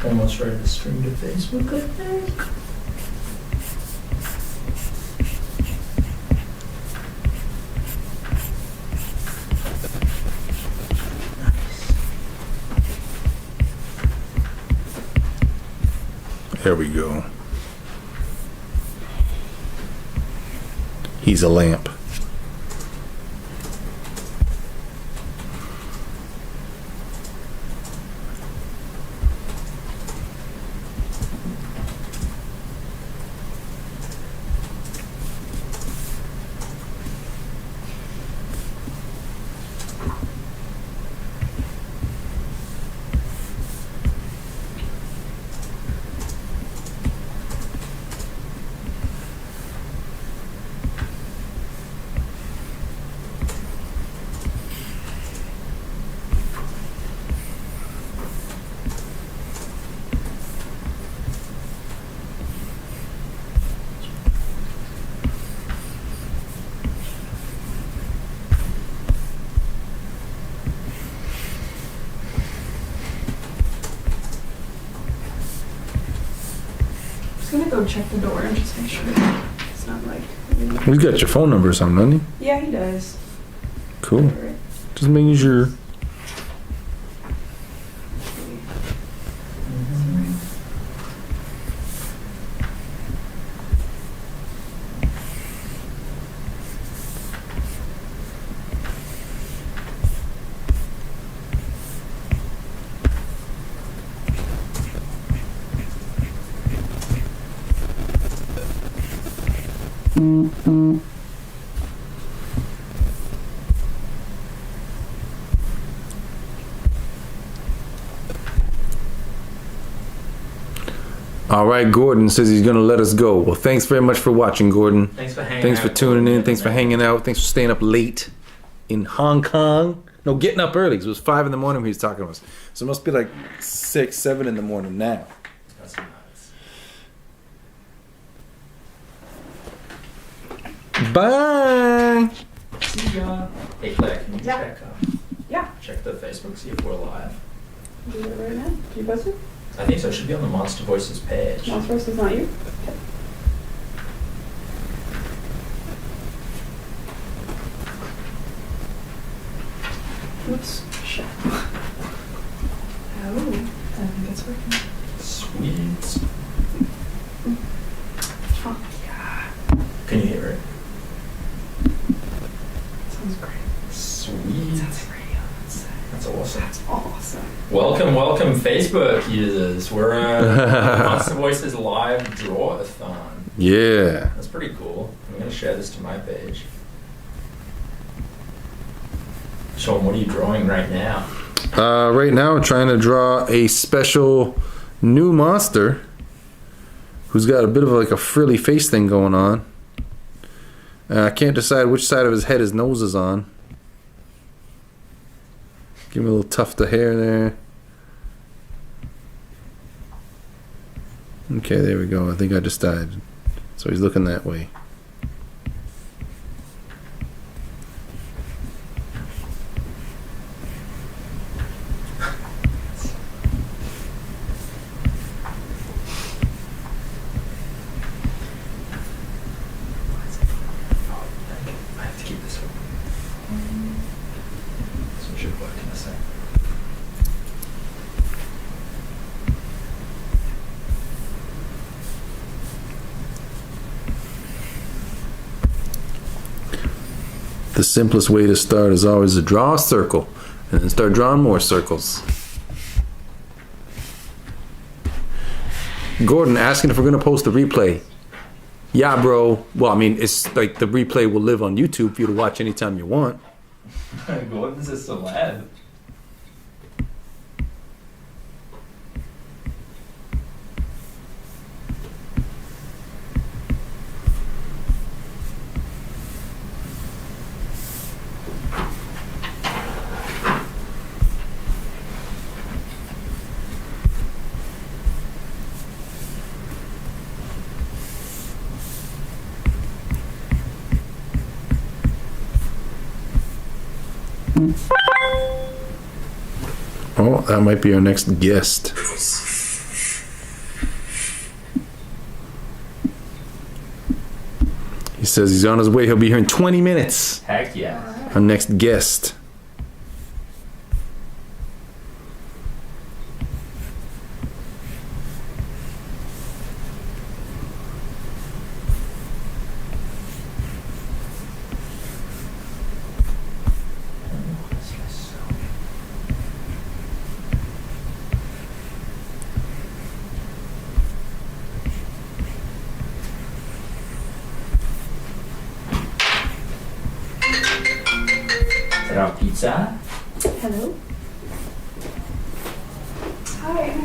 S11: Almost ready to stream to Facebook, I think.
S1: There we go. He's a lamp.
S2: I'm gonna go check the door and just make sure it's not like.
S1: He's got your phone number or something, doesn't he?
S2: Yeah, he does.
S1: Cool. Just making sure. All right, Gordon says he's going to let us go. Well, thanks very much for watching, Gordon.
S11: Thanks for hanging
S1: Thanks for
S11: out.
S1: tuning in. Thanks for hanging out. Thanks for staying up late in Hong Kong. No, getting up early because it was 5 in the morning when he was talking to us. So it must be like 6, 7 in the morning now.
S11: That's nice.
S1: Bye.
S11: See ya. Hey, Claire, can you
S2: Yeah.
S11: check, check the Facebook, see if we're live?
S2: Do it right now. Can you post it?
S11: I think so. It should be on the Monster Voices page.
S2: Monster is not you? Okay. Oops. Shit. Oh, I think it's working.
S11: Sweet.
S2: Oh, yeah.
S11: Can you hear it?
S2: Sounds great.
S11: Sweet.
S2: That's radio.
S11: That's awesome.
S2: That's awesome.
S11: Welcome, Facebook users. We're Monster Voices live draw-a-thon.
S1: Yeah.
S11: That's pretty cool. I'm gonna share this to my page. Sean, what are you drawing right now?
S1: Right now, I'm trying to draw a special new monster who's got a bit of like a frilly face thing going on. I can't decide which side of his head his nose is on. Give him a little tuft of hair there. Okay, there we go. I think I just died. So he's looking that way.
S4: I have to keep this open. This one should work in a sec.
S1: The simplest way to start is always to draw a circle and then start drawing more circles. Gordon asking if we're going to post the replay. Yeah, bro. Well, I mean, it's like the replay will live on YouTube for you to watch anytime you want.
S4: Gordon's a celeb.
S1: Oh, that might be our next guest. He says he's on his way. He'll be here in 20 minutes.
S4: Heck yeah.
S1: Our next guest.
S4: Is that our pizza?
S2: Hello. Hi, I'm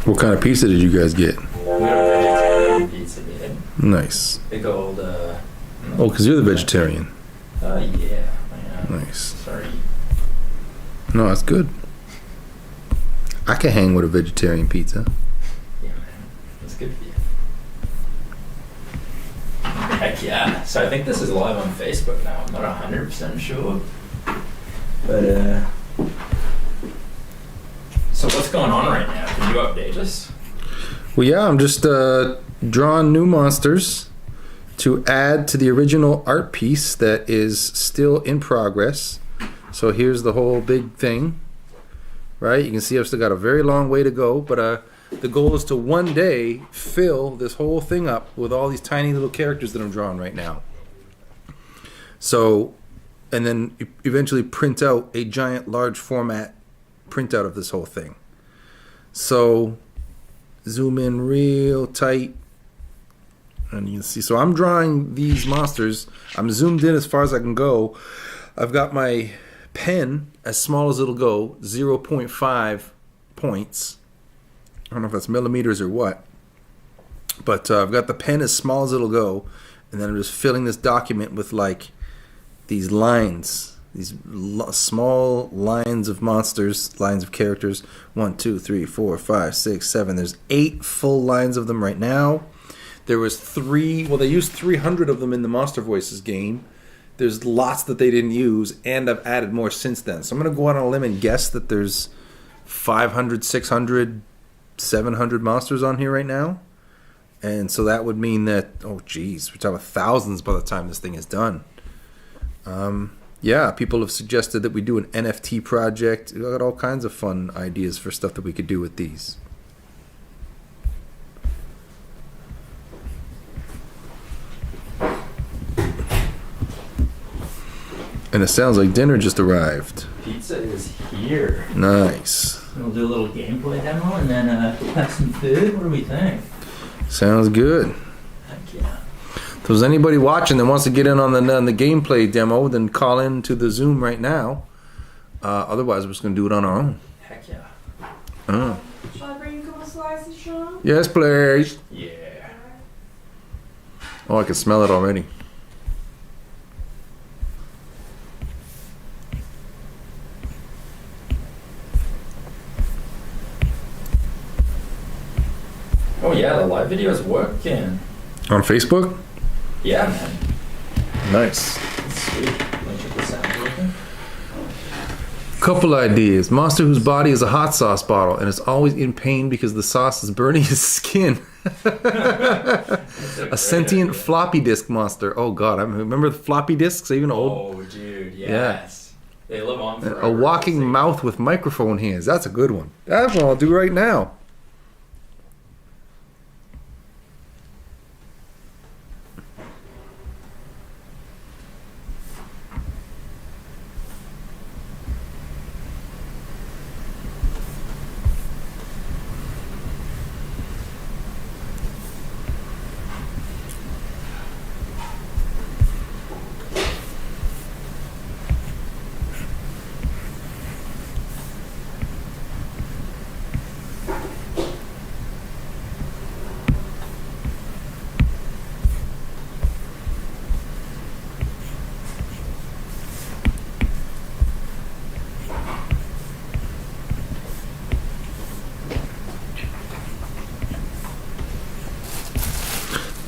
S1: What kind of pizza did you guys get?
S4: We got a vegetarian pizza, dude.
S1: Nice.
S4: Big old,
S1: Oh, because you're the vegetarian.
S4: Yeah.
S1: Nice.
S4: Sorry.
S1: No, that's good. I can hang with a vegetarian pizza.
S4: Yeah, man. That's good for you. Heck yeah. So I think this is live on Facebook now. I'm not 100% sure. But, so what's going on right now? Can you update us?
S1: Well, yeah, I'm just drawing new monsters to add to the original art piece that is still in progress. So here's the whole big thing, right? You can see I've still got a very long way to go, but the goal is to one day fill this whole thing up with all these tiny little characters that I'm drawing right now. So, and then eventually print out a giant large format printout of this whole thing. So zoom in real tight and you can see, so I'm drawing these monsters. I'm zoomed in as far as I can go. I've got my pen as small as it'll go, 0.5 points. I don't know if that's millimeters or what, but I've got the pen as small as it'll go, and then I'm just filling this document with like these lines, these small lines of monsters, lines of characters. 1, 2, 3, 4, 5, 6, 7. There's 8 full lines of them right now. There was 3. Well, they used 300 of them in the Monster Voices game. There's lots that they didn't use, and I've added more since then. So I'm going to go out on a limb and guess that there's 500, 600 700 monsters on here right now. And so that would mean that, oh geez, we're talking about thousands by the time this thing is done. Yeah, people have suggested that we do an NFT project. We've got all kinds of fun ideas for stuff that we could do with these. And it sounds like dinner just arrived.
S11: Pizza is here.
S1: Nice.
S11: We'll do a little gameplay demo and then have some food. What do we think?
S1: Sounds good.
S11: Heck yeah.
S1: If there's anybody watching that wants to get in on the gameplay demo, then call in to the Zoom right now. Otherwise, we're just going to do it on our own.
S11: Heck yeah.
S2: Shall I bring you a couple slices, Sean?
S1: Yes, please.
S11: Yeah.
S1: Oh, I can smell it already.
S11: Oh yeah, the live video is working.
S1: On Facebook?
S11: Yeah, man.
S1: Nice.
S11: Sweet. Let me check this out. Working?
S1: Couple ideas. Monster whose body is a hot sauce bottle and is always in pain because the sauce is burning his skin. A sentient floppy disk monster. Oh god, I remember the floppy disks, even old.
S11: Oh, dude, yes. They live on forever.
S1: A walking mouth with microphone hands. That's a good one. That's what I'll do right now.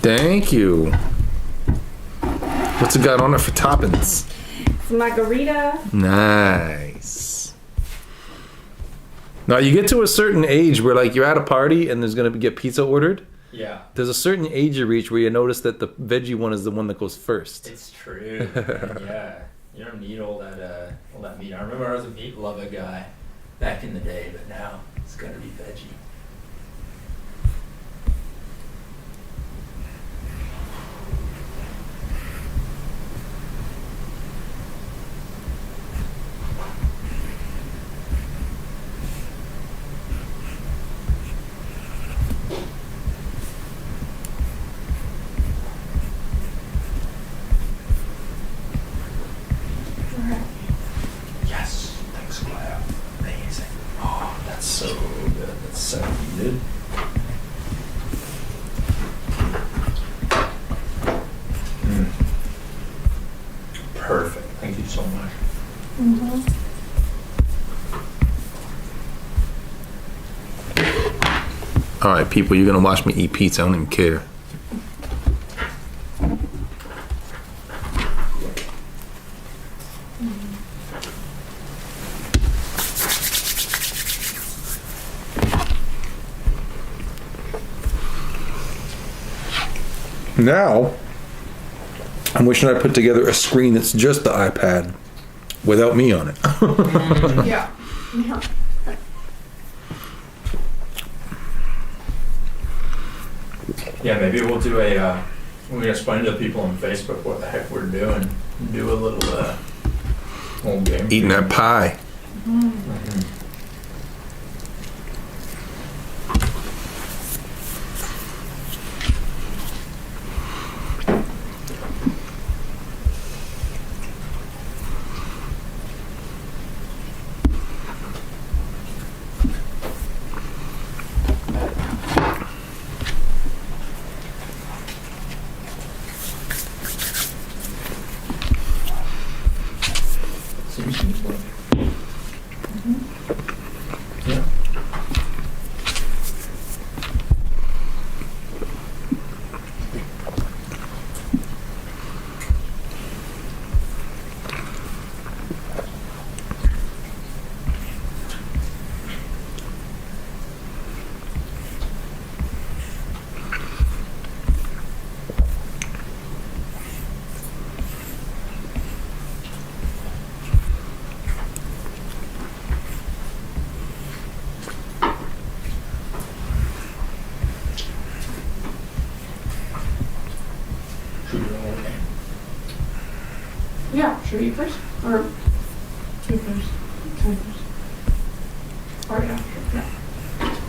S1: Thank you. What's it got on it for toppings?
S2: It's margarita.
S1: Nice. Now you get to a certain age where like you're at a party and there's gonna get pizza ordered.
S11: Yeah.
S1: There's a certain age you reach where you notice that the veggie one is the one that goes first.
S11: It's true. Yeah. You don't need all that meat. I remember I was a meat lover guy back in the day, but now it's gotta be veggie. Yes, thanks, Claire. Amazing. Oh, that's so good. That's so heated. Perfect. Thank you so much.
S1: All right, people, you're gonna watch me eat pizza. I don't even care. Now, I'm wishing I put together a screen that's just the iPad without me on it.
S2: Yeah. Yeah.
S11: Yeah, maybe we'll do we're gonna explain to the people on Facebook what the heck we're doing. Do a little game.
S1: Eating that pie.
S11: Mm-hmm.
S2: Mm-hmm. Should we eat first? Or should we first? Can we first? Or yeah. Yeah.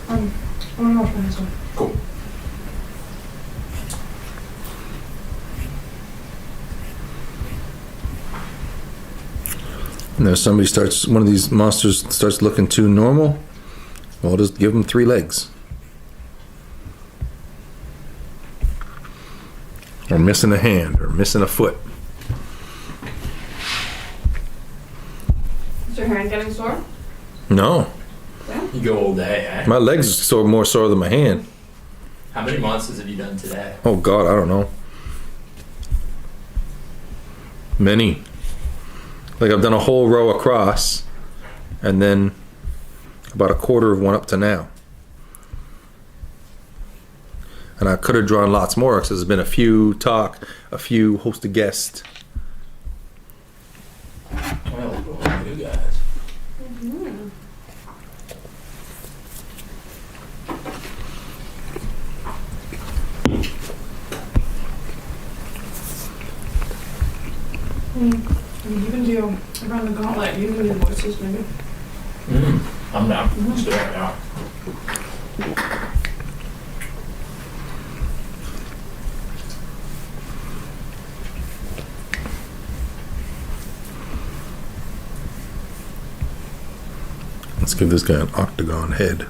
S2: I'm gonna wash my hands off.
S4: Cool.
S1: And if somebody starts, one of these monsters starts looking too normal, well, just give them 3 legs. Or missing a hand, or missing a foot.
S2: Is your hand getting sore?
S1: No,
S4: You go all day, eh?
S1: my legs are more sore than my hand.
S4: How many monsters have you done today?
S1: Oh God, I don't know. Many. Like I've done a whole row across, and then about a quarter of one up to now. And I could have drawn lots more because there's been a few a few hosted guests.
S4: Well, look at you guys.
S2: Mm-hmm. You can do around the gauntlet. You can do voices, maybe.
S4: I'm down. Let's do it now.
S1: Let's give this guy an octagon head.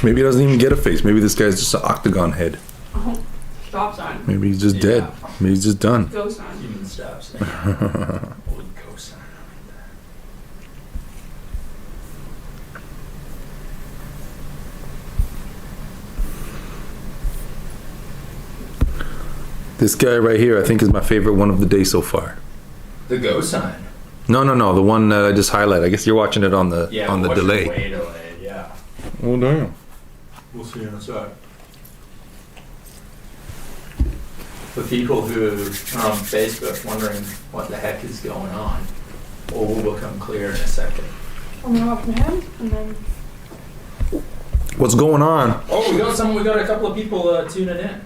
S1: Maybe he doesn't even get a face. Maybe this guy's just an octagon head.
S2: Oh, stop sign.
S1: Maybe he's just dead. Maybe he's just done.
S2: Go sign.
S4: Human stop sign. Old go sign.
S1: This guy right here, I think, is my favorite one of the day so far.
S4: The go sign.
S1: No, the one that I just highlighted. I guess you're watching it on the delay.
S4: Way delayed, yeah.
S1: Oh damn.
S4: We'll see in a sec. For people who are on Facebook wondering what the heck is going on, all will become clear in a second.
S2: I'm gonna wash my hands and then.
S1: What's going on
S4: Oh, we got a couple of people tuning in.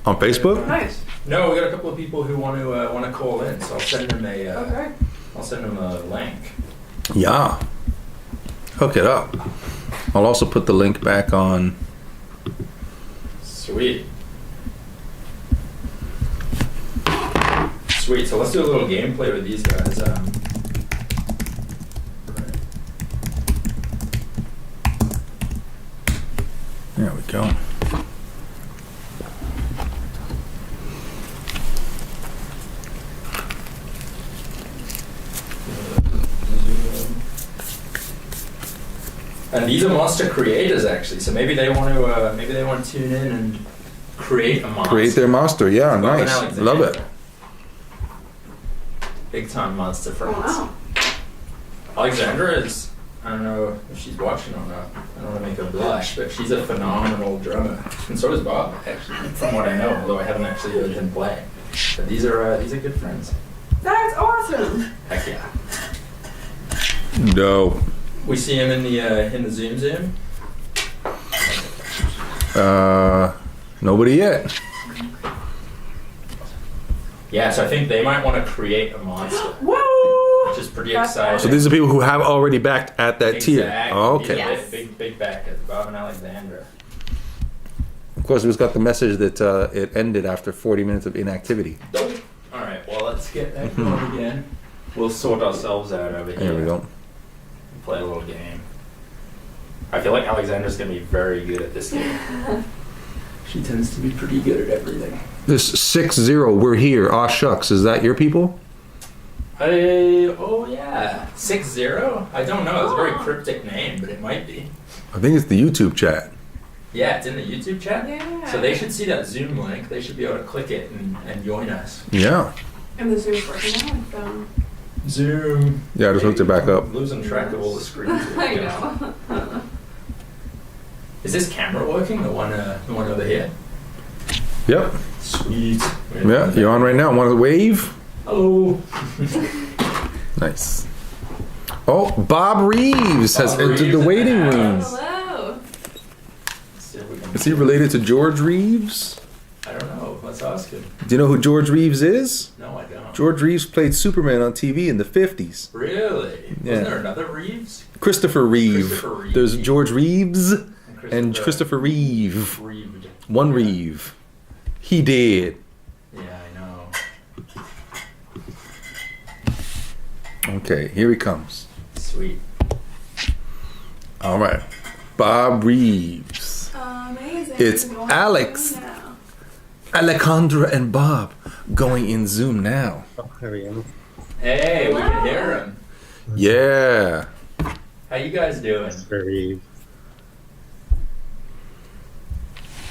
S1: on Facebook?
S2: Nice.
S4: No, we got a couple of people who want to call in, so I'll send them
S2: Okay.
S4: I'll send them a link.
S1: Yeah. Hook it up. I'll also put the link back on.
S4: Sweet. Sweet. So let's do a little gameplay with these guys.
S1: There we go.
S4: And these are monster creators, actually. So maybe they want to tune in and create a monster.
S1: Create their monster. Yeah,
S4: Bob and
S1: nice.
S4: Alexander.
S1: Love it.
S4: Big time monster friends.
S2: Wow.
S4: Alexandra is, I don't know if she's watching or not. I don't want to make her blush, but she's a phenomenal drummer. And so is Bob, actually, from what I know, although I haven't actually heard him play. But these are good friends.
S2: That's awesome.
S4: Heck yeah.
S1: Dope.
S4: We see him in the Zoom.
S1: Nobody yet.
S4: Yeah, so I think they might want to create a monster.
S2: Whoa!
S4: Which is pretty exciting.
S1: So these are people who have already backed at that tier.
S4: Exactly.
S1: Oh, okay.
S4: Yes. Big backers, Bob and Alexandra.
S1: Of course, we just got the message that it ended after 40 minutes of inactivity.
S4: All right, well, let's get that going again. We'll sort ourselves out over here.
S1: There we go.
S4: Play a little game. I feel like Alexandra's going to be very good at this game. She tends to be pretty good at everything.
S1: This 6-0, we're here. Aw shucks, is that your people?
S4: Oh yeah, 6-0? I don't know. It's a very cryptic name, but it might be.
S1: I think it's the YouTube chat.
S11: Yeah, it's in the YouTube chat.
S2: Yeah.
S11: So they should see that Zoom link. They should be able to click it and join us.
S1: Yeah.
S2: And the Zoom's working now with them.
S11: Zoom.
S1: Yeah, I just hooked it back up.
S11: I'm losing track of all the screens.
S2: I know.
S11: Is this camera working? The one over here.
S1: Yep.
S11: Sweet.
S1: Yeah, you're on right now. Want to wave?
S11: Hello.
S1: Nice. Oh, Bob Reeves has entered the waiting room.
S2: Hello.
S1: Is he related to George Reeves?
S11: I don't know. Let's ask him.
S1: Do you know who George Reeves is?
S11: No, I don't.
S1: George Reeves played Superman on TV in the 50s.
S11: Really?
S1: Yeah.
S11: Wasn't there another Reeves?
S1: Christopher Reeve.
S11: Christopher Reeve.
S1: There's George Reeves and Christopher Reeve.
S11: Reeved.
S1: One Reeve. He did.
S11: Yeah, I know.
S1: Okay, here he comes.
S11: Sweet.
S1: All right. Bob Reeves.
S2: Amazing.
S1: It's
S2: Going
S1: Alex,
S2: on now.
S1: Alejandra, and Bob going in Zoom now.
S18: Oh, there we go.
S11: Hey, we can hear him.
S1: Yeah.
S11: How you guys doing?
S18: Very.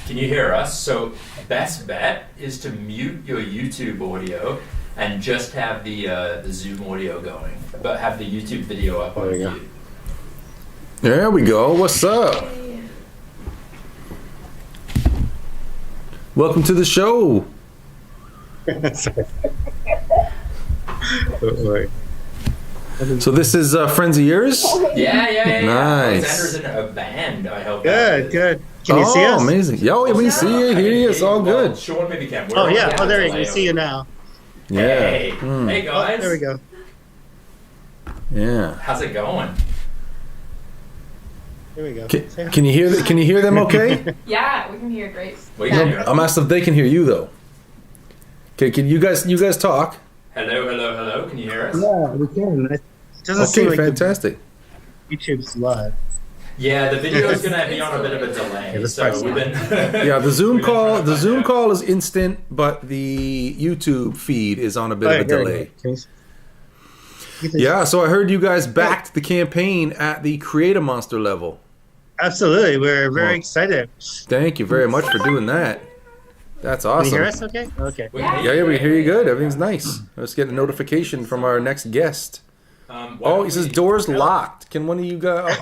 S11: Can you hear us? So best bet is to mute your YouTube audio and just have the Zoom audio going, but have the YouTube video up on mute.
S1: There we go. What's up? Welcome to the show. So this is Friends of Yours?
S11: Yeah.
S1: Nice.
S11: Alexander's in a band, I hope.
S18: Good. Can you see us?
S1: Amazing. Yo, we see you, hear you, it's all good.
S11: Sean maybe can.
S18: Oh, yeah. Oh, there you go. We see you now.
S1: Yeah.
S11: Hey,
S1: Mm.
S11: hey guys.
S18: Oh, there we go.
S1: Yeah.
S11: How's it going?
S18: There we go.
S1: Can you hear Can you hear them okay?
S2: Yeah, we can hear great.
S1: No, I'm asking if they can hear you though. Okay, can you guys talk?
S11: Hello. Can you hear us?
S18: Yeah, we can. It doesn't
S1: Okay,
S18: seem like
S1: fantastic.
S18: YouTube's live.
S11: Yeah, the video's gonna be on a bit of a delay.
S18: Yeah,
S11: So we've been.
S1: Yeah, the Zoom call is instant, but the YouTube feed is on a bit of a delay. Yeah, so I heard you guys backed the campaign at the Create a Monster level.
S18: Absolutely, we're very excited.
S1: Thank you very much for doing that. That's awesome.
S18: Can you hear us okay? Okay.
S1: Yeah, we can hear you good. Everything's nice. Let's get a notification from our next guest. Oh, he says doors locked. Can one of you guys?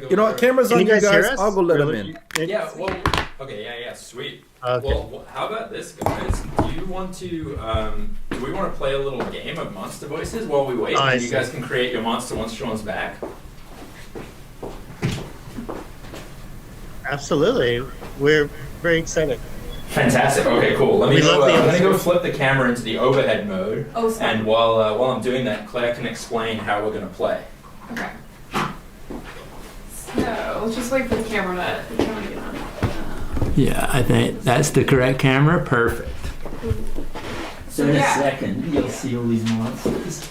S1: You know what? Cameras on you guys. I'll go let him in.
S11: Yeah. Well. Okay. Yeah. Sweet.
S18: Okay.
S11: Well, how about this, guys? Do you want to? Do we want to play a little game of monster voices while we wait? And you guys can create your monster once Sean's back.
S18: Absolutely, we're very excited.
S11: Fantastic. Okay, cool. Let me
S18: We
S11: go.
S18: love the
S11: I'm gonna go
S18: answers.
S11: flip the camera into the overhead mode.
S2: Oh, sorry.
S11: And while I'm doing that, Claire can explain how we're gonna play.
S2: Okay. So let's just wait for the camera to get on.
S19: Yeah, I think that's the correct camera. Perfect.
S2: So
S19: in
S2: yeah.
S19: a second, you'll see all these monsters.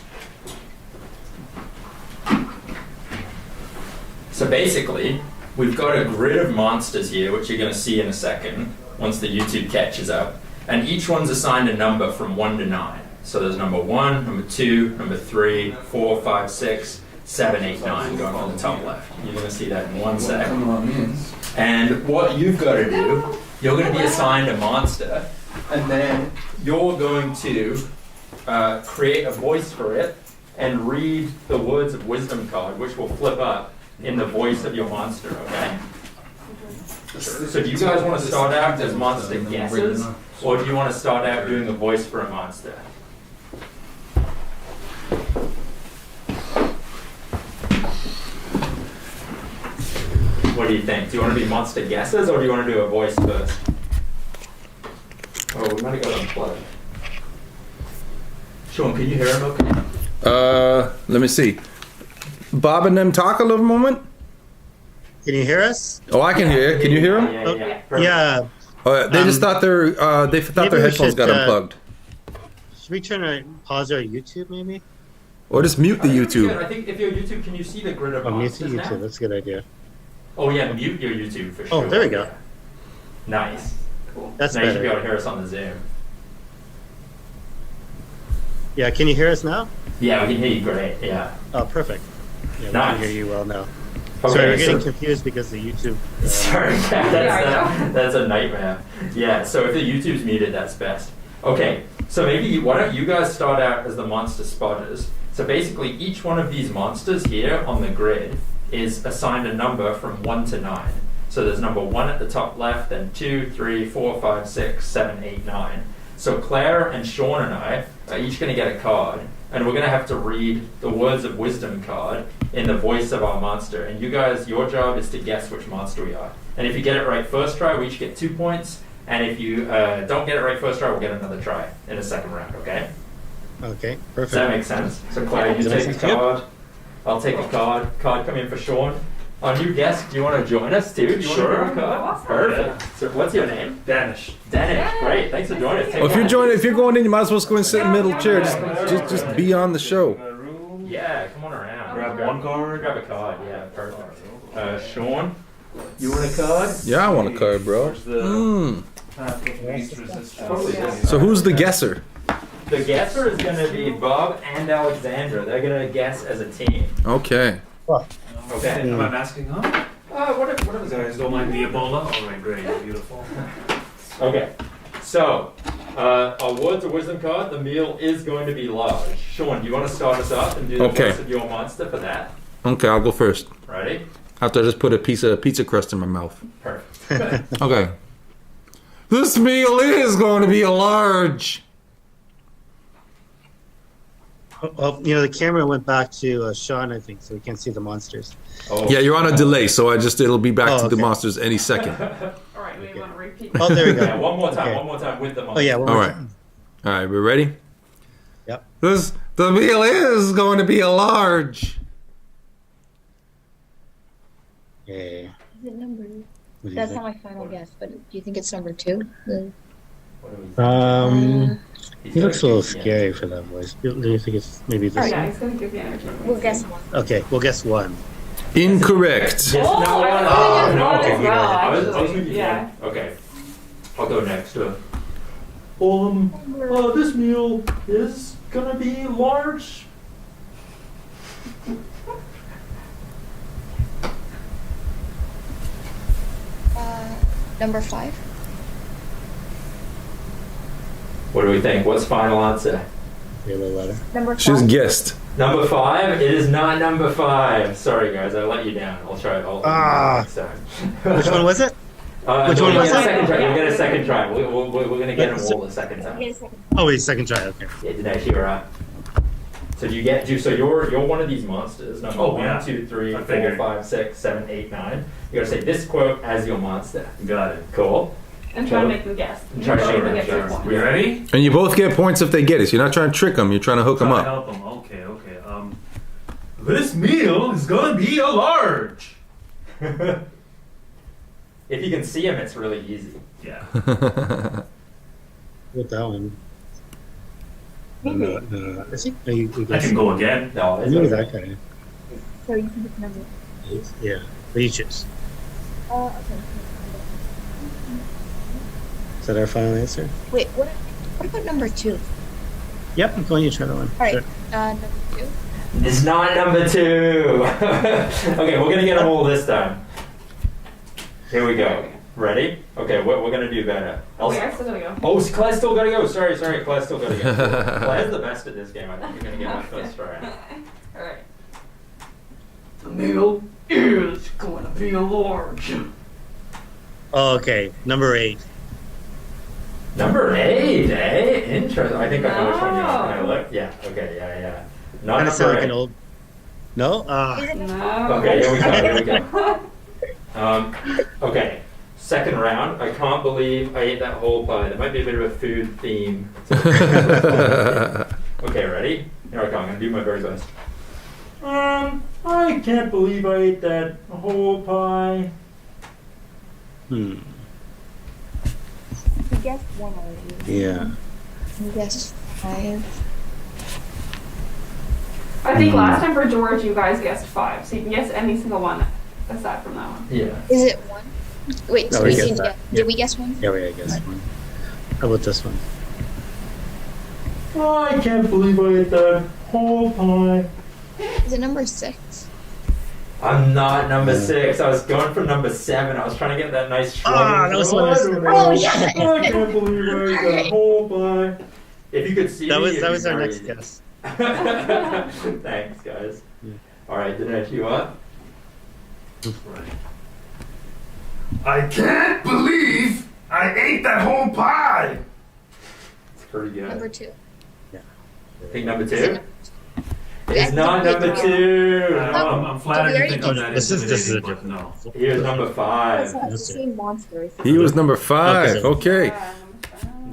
S11: So basically, we've got a grid of monsters here, which you're going to see in a second, once the YouTube catches up. And each one's assigned a number from 1 to 9. So there's number 1, number 2, number 3, 4, 5, 6, 7, 8, 9, going from the top left. You're going to see that in 1 sec. And what you've got to do, you're going to be assigned a monster, and then you're going to create a voice for it and read the words of wisdom card, which will flip up in the voice of your monster, okay? So do you guys want to start out as monster guesses, or do you want to start out doing the voice for a monster? What do you think? Do you want to be monster guesses, or do you want to do a voice first? Oh, we might have got unplugged. Sean, can you hear him okay?
S1: Let me see. Bob and them talk a little moment.
S18: Can you hear us?
S1: Oh, I can hear you. Can you hear them?
S18: Yeah.
S1: Oh, they just thought their headphones got unplugged.
S18: Should we turn our pause our YouTube maybe?
S1: Or just mute the YouTube.
S11: I think if you're YouTube, can you see the grid of
S18: Oh, mute the
S11: monsters
S18: YouTube.
S11: now?
S18: That's a good idea.
S11: Oh yeah, mute your YouTube for sure.
S18: Oh, there we go.
S11: Nice. Cool.
S18: That's
S11: now you should
S18: better.
S11: be able to hear us on the Zoom.
S18: Yeah. Can you hear us now?
S11: Yeah, we can hear you great. Yeah.
S18: Oh, perfect. Yeah, we
S11: Nice.
S18: can hear you well now.
S20: Sorry, we're getting confused because the YouTube.
S11: Sorry, that's a nightmare. Yeah, so if the YouTube's muted, that's best. Okay, so maybe why don't you guys start out as the monster spotters? So basically, each one of these monsters here on the grid is assigned a number from 1 to 9. So there's number 1 at the top left, then 2, 3, 4, 5, 6, 7, 8, 9. So Claire and Sean and I are each going to get a card, and we're going to have to read the words of wisdom card in the voice of our monster. And you guys, your job is to guess which monster we are. And if you get it right first try, we each get 2 points. And if you don't get it right first try, we'll get another try in a second round, okay?
S20: Okay, perfect.
S11: Does that make sense? So Claire, you take the card. I'll take a card. Card come in for Sean. Our new guest, do you want to join us too? Do you want to bring a card?
S2: Awesome.
S11: Perfect. So what's your name?
S7: Danish.
S11: Danish, great. Thanks for joining us.
S1: Well, if you're going in, you might as well just go and sit in the middle chair. Just be on the show.
S11: Yeah, come on around.
S7: Grab one card.
S11: Grab a card. Yeah, perfect. Sean, you want a card?
S1: Yeah, I want a card, bro. So who's the guesser?
S11: The guesser is going to be Bob and Alexandra. They're going to guess as a team.
S1: Okay.
S11: Okay.
S7: Am I masking up? Whatever, guys. Don't mind the Ebola. All right, great. Beautiful.
S11: Okay. So, our words of wisdom card, the meal is going to be large. Sean, do you want to start us off and do the voice of your monster for that?
S1: Okay, I'll go first.
S11: Ready?
S1: After I just put a piece of pizza crust in my mouth.
S11: Perfect.
S1: Okay. This meal is going to be a large.
S20: Well, the camera went back to Sean, I think, so we can't see the monsters.
S11: Oh.
S1: Yeah, you're on a delay, so it'll be back to the monsters any second.
S2: All right, we want to repeat.
S20: Oh, there we go.
S11: Yeah, one more time.
S20: Okay.
S11: One more time with the monster.
S20: Oh, yeah, one
S1: All
S20: more
S1: right.
S20: time.
S1: All right, we ready?
S20: Yep.
S1: The meal is going to be a large.
S20: Yeah.
S21: Is it number?
S20: What do you
S21: That's
S20: think?
S21: not my final guess, but do you think it's number 2?
S20: He looks a little scary for that voice. Do you think it's maybe this
S2: Yeah,
S20: one?
S2: he's going to give you energy.
S21: We'll guess one.
S20: Okay, we'll guess 1.
S1: Incorrect.
S11: Yes,
S2: Oh,
S11: no,
S2: I
S11: no,
S2: thought
S11: no,
S2: it was
S11: okay,
S2: one as well,
S11: I was
S2: actually.
S11: with you.
S2: Yeah.
S11: Okay. I'll go next.
S9: This meal is gonna be large.
S21: Number 5?
S11: What do we think? What's final answer?
S21: Number 5?
S1: She's guessed.
S11: Number 5? It is not number 5. Sorry, guys, I let you down. I'll try. Next time.
S20: Which one was it? Which one was
S11: Second
S20: it?
S11: try. You'll get a second try. We're gonna get them all the second time.
S20: Oh, wait, second try, okay.
S11: Yeah, Dinesh, you're right. So so you're one of these monsters. Number
S7: Oh,
S11: 1,
S7: yeah.
S11: 2, 3,
S7: I
S11: 4,
S7: figured.
S11: 5, 6, 7, 8, 9. You gotta say this quote as your monster.
S7: Got it.
S11: Cool.
S2: And try to make them guess.
S11: And try to
S2: Make
S11: make
S2: them
S11: them
S2: get 3
S11: guess.
S2: points.
S7: We ready?
S1: And you both get points if they get it. So you're not trying to trick them. You're trying to hook them
S7: Try to
S1: up.
S7: help them. Okay. This meal is gonna be a large.
S11: If you can see him, it's really easy.
S7: Yeah.
S20: With that one.
S21: Maybe.
S20: No. Is he? No, you
S7: I can go again.
S11: No, it's
S20: Maybe
S11: okay.
S20: that guy.
S21: So you think it's number 8?
S20: Yeah. Leeches.
S21: Okay.
S20: Is that our final answer?
S21: Wait, what about number 2?
S20: Yep, I'm going to try that one.
S21: Alright,
S20: Sure.
S21: number 2?
S11: It's not number 2. Okay, we're gonna get them all this time. Here we go. Ready? Okay, we're gonna do better.
S2: Wait, I still gotta go.
S11: Oh, Claire's still gotta go. Sorry, Claire's still gotta go. Claire's the best at this game. I think you're gonna get my first try.
S2: Alright.
S9: The meal is going to be a large.
S20: Oh, okay. Number 8.
S11: Number 8, eh? Interesting. I think I know which one you are. Can I look? Yeah. Okay. Yeah. Not
S20: Kind of sound
S11: number
S20: like
S11: 8.
S20: an old. No?
S2: No.
S11: Okay, here we go. Okay, second round. I can't believe I ate that whole pie. There might be a bit of a food theme. Okay, ready? Here I go. I'm gonna do my very best. I can't believe I ate that whole pie.
S20: Hmm.
S21: You guessed 1 already.
S20: Yeah.
S21: You guessed 5.
S2: I think last time for George, you guys guessed 5, so you can guess any single one aside from that one.
S11: Yeah.
S21: Is it 1? Wait,
S20: No,
S21: so
S20: we
S21: we
S20: guessed
S21: didn't
S20: that.
S21: get. Did we guess 1?
S20: Yeah, I guess one. How about this one?
S11: I can't believe I ate that whole pie.
S21: Is it number 6?
S11: I'm not number 6. I was going for number 7. I was trying to get that nice shrug.
S20: Ah, that was what I was.
S11: Oh, yes. I can't believe I ate that whole pie. If you could see
S20: That
S11: me,
S20: was
S11: it'd be
S20: our
S11: very
S20: next
S11: easy.
S20: guess.
S11: Thanks, guys. All right, Dinesh, you up?
S9: I can't believe I ate that whole pie.
S11: It's pretty good.
S21: Number 2.
S11: I think number 2? It's not number 2. No.
S9: I'm flattered you think I'm that
S20: This is
S9: intimidating,
S20: a
S9: but no.
S11: He was number 5.
S21: It's the same monsters.
S1: He was number 5.
S20: Okay.
S1: Okay.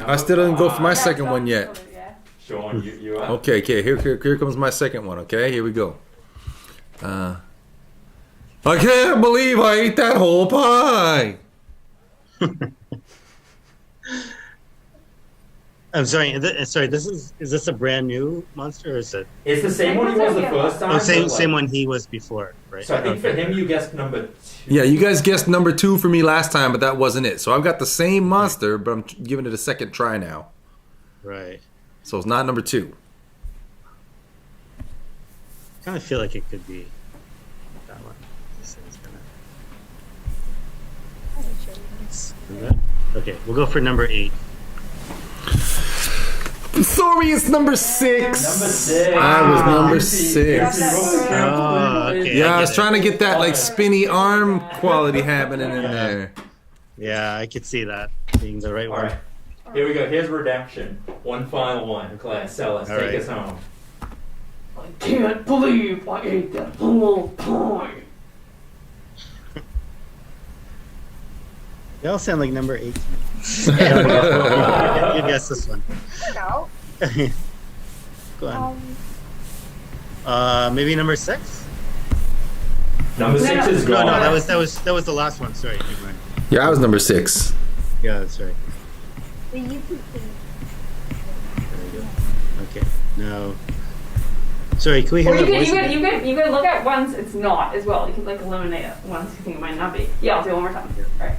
S1: I still didn't go for my second one yet.
S11: Sean, you up?
S1: Okay. Here comes my second one. Okay, here we go. I can't believe I ate that whole pie.
S20: I'm sorry. Is this a brand new monster, or is it?
S11: It's the same one he was the first time.
S20: Oh, same
S11: but, like-
S20: same one he was before, right?
S11: So I think for him, you guessed number 2.
S1: Yeah, you guys guessed number 2 for me last time, but that wasn't it. So I've got the same monster, but I'm giving it a second try now.
S20: Right.
S1: So it's not number 2.
S20: Kind of feel like it could be that one. This is gonna... Okay, we'll go for number 8.
S1: Sorry, it's number 6.
S11: Number 6.
S1: I was number 6.
S20: Oh, okay.
S1: Yeah, I was trying to get that like spinny arm quality happening in there.
S20: Yeah, I could see that being the right
S11: All
S20: one.
S11: right. Here we go. Here's redemption. One final one. Claire, sell us.
S20: All
S11: Take
S20: right.
S11: us home.
S9: I can't believe I ate that whole pie.
S20: They all sound like number 8. You guess this one.
S21: No.
S20: Go on. Maybe number 6.
S11: Number 6 is
S20: No,
S11: gone.
S20: that was the last one. Sorry, never mind.
S1: Yeah, I was number 6.
S20: Yeah, that's right.
S21: The YouTube thing.
S20: There we go. Okay. No. Sorry, can we hear
S2: Or
S20: the
S2: you
S20: voice?
S2: could, you could look at ones it's not as well. You could like eliminate ones you think it might not be. Yeah, I'll do it one more time. All right.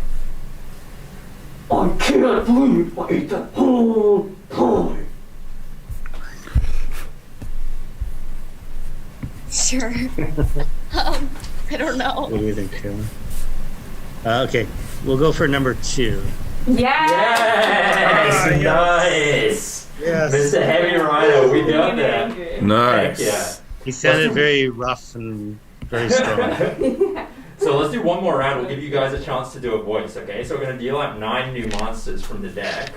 S9: I can't believe I ate that whole pie.
S21: Sure. I don't know.
S20: What do you think, Taylor? Okay, we'll go for number 2.
S11: Yes! Nice!
S20: Yes.
S11: Mr. Heavy Rhino, we got that.
S1: Nice.
S11: Heck yeah.
S20: He sounded very rough and very strong.
S11: So let's do one more round. We'll give you guys a chance to do a voice, okay? So we're going to deal out 9 new monsters from the deck.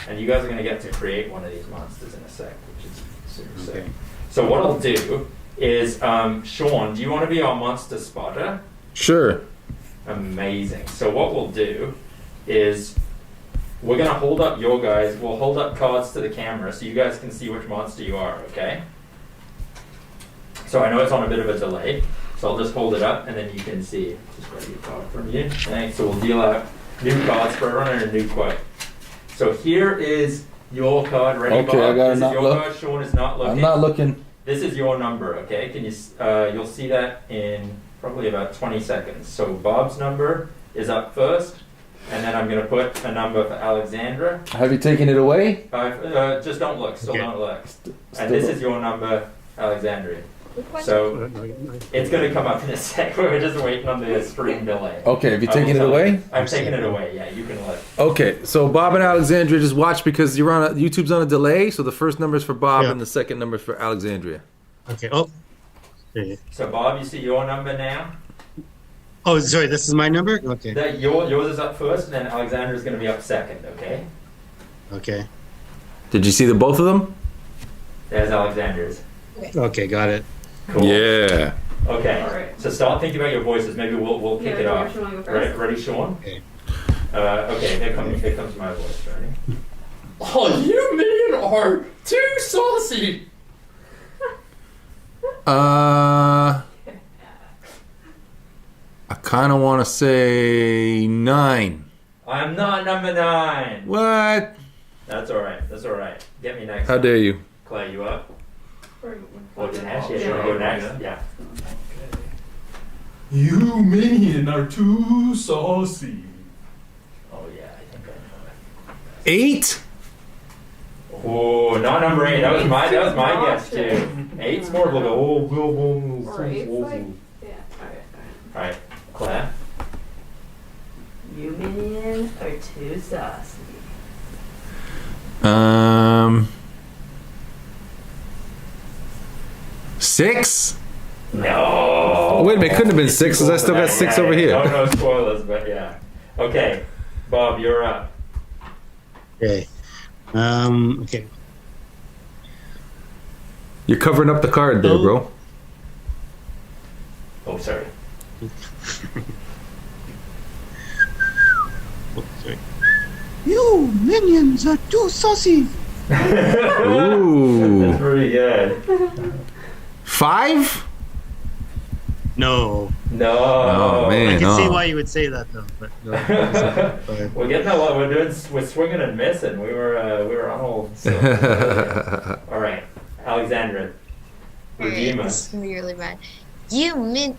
S11: And you guys are going to get to create one of these monsters in a sec, which is super sick. So what I'll do is, Sean, do you want to be our monster spotter?
S1: Sure.
S11: Amazing. So what we'll do is we're going to hold up your guys. We'll hold up cards to the camera so you guys can see which monster you are, okay? So I know it's on a bit of a delay. So I'll just hold it up and then you can see. Just grab your card from you. Thanks. So we'll deal out new cards for everyone and a new quote. So here is your card. Ready,
S1: Okay,
S11: Bob?
S1: I gotta
S11: This
S1: not
S11: is your
S1: look.
S11: card. Sean is not looking.
S1: I'm not looking.
S11: This is your number, okay? Can you? You'll see that in probably about 20 seconds. So Bob's number is up first, and then I'm going to put a number for Alexandra.
S1: Have you taken it away?
S11: Just don't look. Still don't look.
S1: Still
S11: And this
S1: don't.
S11: is your number, Alexandria. So it's going to come up in a sec. We're just waiting on the screen delay.
S1: Okay, have you
S11: I will
S1: taken it
S11: tell you.
S1: away?
S11: I'm taking it away. Yeah, you can look.
S1: Okay, so Bob and Alexandria just watch because you're on YouTube's on a delay. So the first number is for Bob
S20: Yeah.
S1: and the second number is for Alexandria.
S20: Okay. Oh. Okay.
S11: So Bob, you see your number now.
S20: Oh, sorry. This is my number. Okay.
S11: Yours is up first, and then Alexandra's going to be up second. Okay.
S20: Okay.
S1: Did you see the both of them?
S11: There's Alexandra's.
S20: Okay. Got it.
S11: Cool.
S1: Yeah.
S11: Okay.
S2: Alright.
S11: So start thinking about your voices. Maybe we'll kick it off.
S2: Sean, go first.
S11: Ready, Sean?
S20: Okay.
S11: Okay. Here comes my voice. Ready?
S14: Oh, you men are too saucy.
S1: I kind of want to say 9.
S11: I'm not number 9.
S1: What?
S11: That's all right. That's all right. Get me next.
S1: How dare you?
S11: Clay, you up?
S2: Or-
S11: Or Dinesh? Yeah, you want to go next? Yeah.
S9: You minion are too saucy.
S11: Oh yeah, I think I know
S1: 8?
S11: Oh, not number 8. That was my guess too. 8's more of like a
S2: Or eight's like, yeah. Okay.
S11: Alright, Claire?
S2: You minions are too saucy.
S1: 6?
S11: No.
S1: Wait a minute, couldn't have been 6 because I still got 6 over here.
S11: No spoilers, but yeah. Okay, Bob, you're up.
S20: Okay. Okay.
S1: You're covering up the card there, bro.
S11: Oh, sorry.
S20: Oh, sorry. You minions are too saucy.
S1: Ooh.
S11: That's pretty good.
S1: 5?
S20: No.
S11: No.
S1: Oh man.
S20: I can see
S1: no.
S20: why you would say that though, but no.
S11: We're getting a lot. We're swinging and missing. We were on all. All right, Alexandra. Redeem
S21: Alright,
S11: us.
S21: this is gonna be really bad. You minions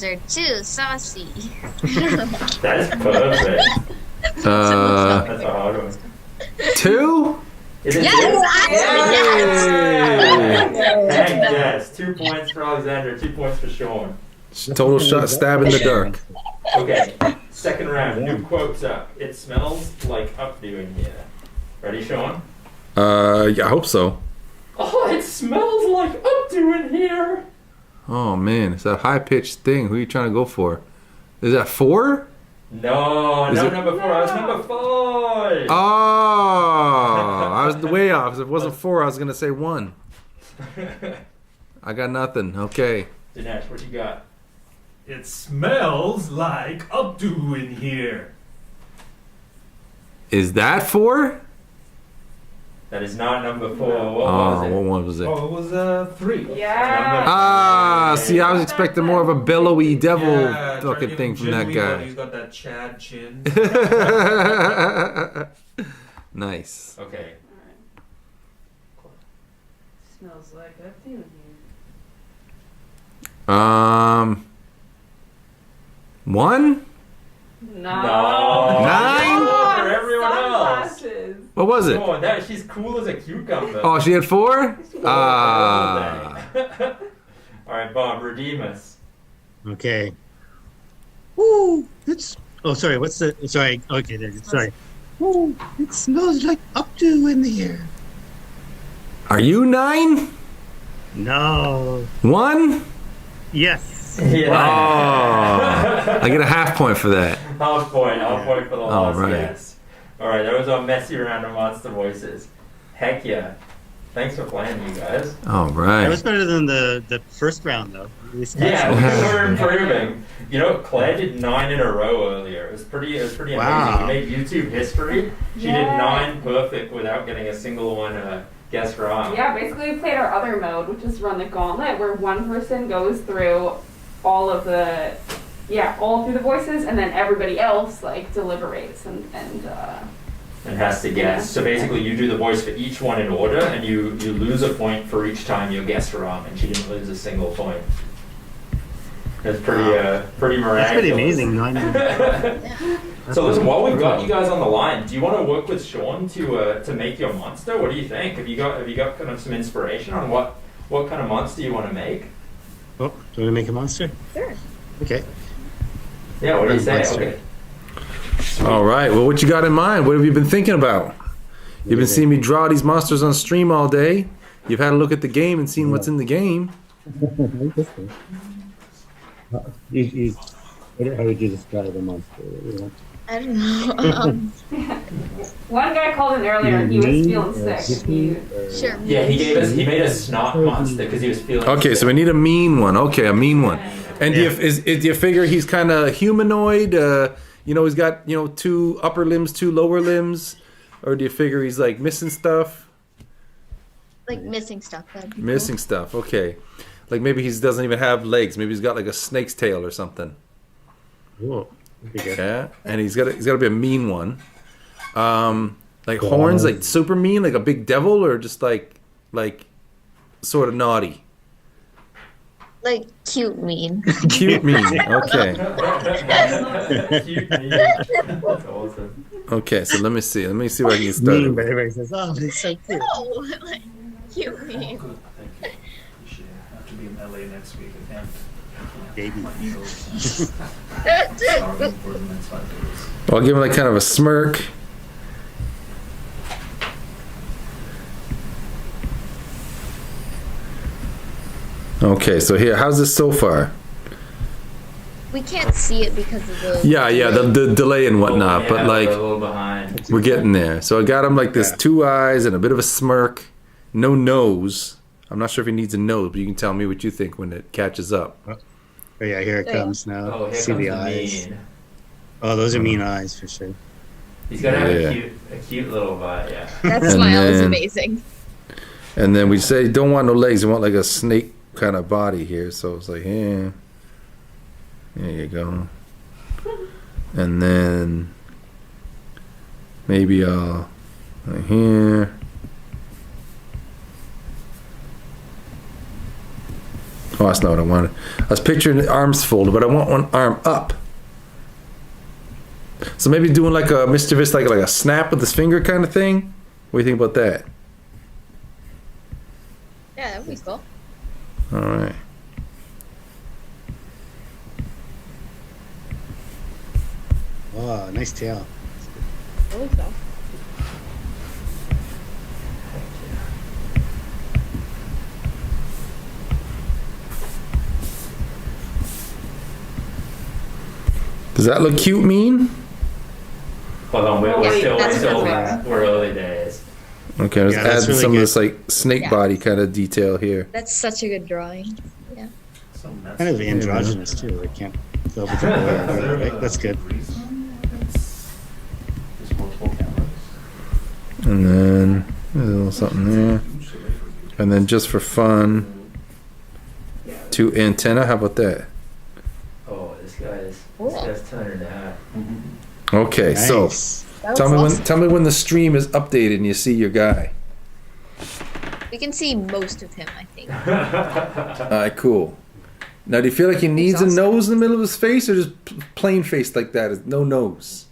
S21: are too saucy.
S11: That's perfect. That's a hard one.
S1: 2?
S11: Is it
S21: Yes,
S11: Heck yes. 2 points for Alexandra. 2 points for Sean.
S1: Total shot stab in the dark.
S11: Okay, second round. New quotes up. It smells like updo in here. Ready, Sean?
S1: Yeah, I hope so.
S11: Oh, it smells like updo in here.
S1: Oh man, it's that high pitched thing. Who are you trying to go for? Is that 4?
S11: No,
S1: Is
S11: not
S1: it-
S11: number 4. I was number 5.
S1: Oh, I was way off. If it wasn't 4, I was gonna say 1. I got nothing. Okay.
S11: Dinesh, what you got?
S9: It smells like updo in here.
S1: Is that 4?
S11: That is not number 4. What was
S1: Oh,
S11: it?
S1: what one was it?
S9: Oh, it was 3.
S2: Yeah.
S1: Ah, see, I was expecting more of a billowy devil
S9: Yeah,
S1: fucking thing from that
S9: He's
S1: guy.
S9: got that Chad chin.
S1: Nice.
S11: Okay.
S2: Smells like updo in here.
S1: 1?
S2: No.
S1: 9?
S11: For everyone else.
S2: Sunglasses.
S1: What was it?
S11: Oh, that she's cool as a cucumber.
S1: Oh, she had 4? Ah.
S11: All right, Bob, redeem us.
S20: Okay. Ooh, it's. Oh, sorry. What's the? Sorry. Okay, there. Sorry. Ooh, it smells like updo in the air.
S1: Are you 9?
S20: No.
S1: 1?
S20: Yes.
S11: Yeah.
S1: Oh. I get a half point for that.
S11: Half point for the
S1: All
S11: last
S1: right.
S11: guess. All right, that was our messy round of monster voices. Heck yeah. Thanks for playing, you guys.
S1: All
S20: That
S1: right.
S20: was better than the first round, though. At least
S11: Yeah,
S20: that's-
S11: we were improving. You know, Claire did 9 in a row earlier. It was pretty
S20: Wow.
S11: amazing. She made YouTube history. She did
S2: Yeah.
S11: 9 perfect without getting a single one guess wrong.
S2: Yeah, basically we played our other mode, which is run the gauntlet, where one person goes through all of the, all through the voices, and then everybody else like deliberates and
S11: has to guess. So basically, you do the voice for each one in order, and you lose a point for each time you guess wrong. And she didn't lose a single point. That's pretty miraculous.
S20: That's pretty amazing.
S11: So listen, while we've got you guys on the line, do you want to work with Sean to make your monster? What do you think? Have you got kind of some inspiration on what kind of monster you want to make?
S20: Oh, do you want to make a monster?
S21: Sure.
S20: Okay.
S11: Yeah, what do you say?
S20: Monster.
S11: Okay.
S1: All right. Well, what you got in mind? What have you been thinking about? You've been seeing me draw these monsters on stream all day. You've had a look at the game and seen what's in the game.
S20: How would you describe a monster?
S21: I don't know.
S2: one guy called in earlier and he was feeling sick.
S21: Sure.
S11: Yeah, he made a snot monster because he was feeling.
S1: Okay, so we need a mean one. Okay, a mean one. And do you figure he's kind of humanoid? He's got 2 upper limbs, 2 lower limbs, or do you figure he's like missing stuff?
S21: Like missing stuff. That'd be
S1: Missing stuff. Okay, like maybe he doesn't even have legs. Maybe he's got like a snake's tail or something.
S20: Whoa.
S1: Yeah, and he's got to be a mean one. Like horns, like super mean, like a big devil, or just like sort of naughty.
S21: Like cute mean.
S1: Cute mean. Okay.
S11: Cute mean. That's awesome.
S1: Okay, so let me see where I can get
S20: Mean,
S1: started.
S20: but everybody says, "Oh, it's so cute."
S21: No, like cute mean.
S9: Good, thank you. Appreciate it. I have to be in LA next week again.
S20: Baby.
S1: I'll give him like kind of a smirk. Okay, so here, how's this so far?
S21: We can't see it because of the.
S1: Yeah, the delay and whatnot,
S11: Yeah,
S1: but like
S11: we're a little behind.
S1: we're getting there. So I got him like this 2 eyes and a bit of a smirk, no nose. I'm not sure if he needs a nose, but you can tell me what you think when it catches up.
S20: Oh yeah, here it comes now.
S11: Oh, here
S20: See
S11: comes
S20: the
S11: the
S20: eyes.
S11: mean.
S20: Oh, those are mean eyes for sure.
S11: He's gonna have
S1: Yeah.
S11: a cute little vibe, yeah.
S21: That
S1: And
S21: smile is
S1: then-
S21: amazing.
S1: And then we say don't want no legs, we want like a snake kind of body here. So it's like, yeah, there you go. And then maybe I'll right here. Oh, that's not what I wanted. I was picturing the arms folded, but I want one arm up. So maybe doing like a mischievous, like a snap with his finger kind of thing. What do you think about that?
S21: Yeah, that would be cool.
S1: All right.
S20: Oh, nice tail.
S21: Really cool.
S1: Does that look cute, mean?
S11: Hold on, we're
S21: Wait,
S11: still
S21: that's a good one.
S11: we're early days.
S1: Okay, let's
S20: Yeah, that's
S1: add
S20: really
S1: some
S20: good.
S1: of this like snake
S21: Yeah.
S1: body kind of detail here.
S21: That's such a good drawing. Yeah.
S20: Kind of androgynous too. I can't tell if it's a boy or a girl, right? That's good.
S1: And then a little something there. And then just for fun, 2 antenna. How about that?
S11: Oh, this
S21: Cool.
S11: guy's turning out.
S1: Okay, so
S20: Nice.
S21: That
S1: tell
S21: looks
S1: me
S21: awesome.
S1: when the stream is updated and you see your guy.
S21: We can see most of him, I think.
S1: All right, cool. Now, do you feel like he needs a nose in the middle of his face, or just plain face like that, no nose?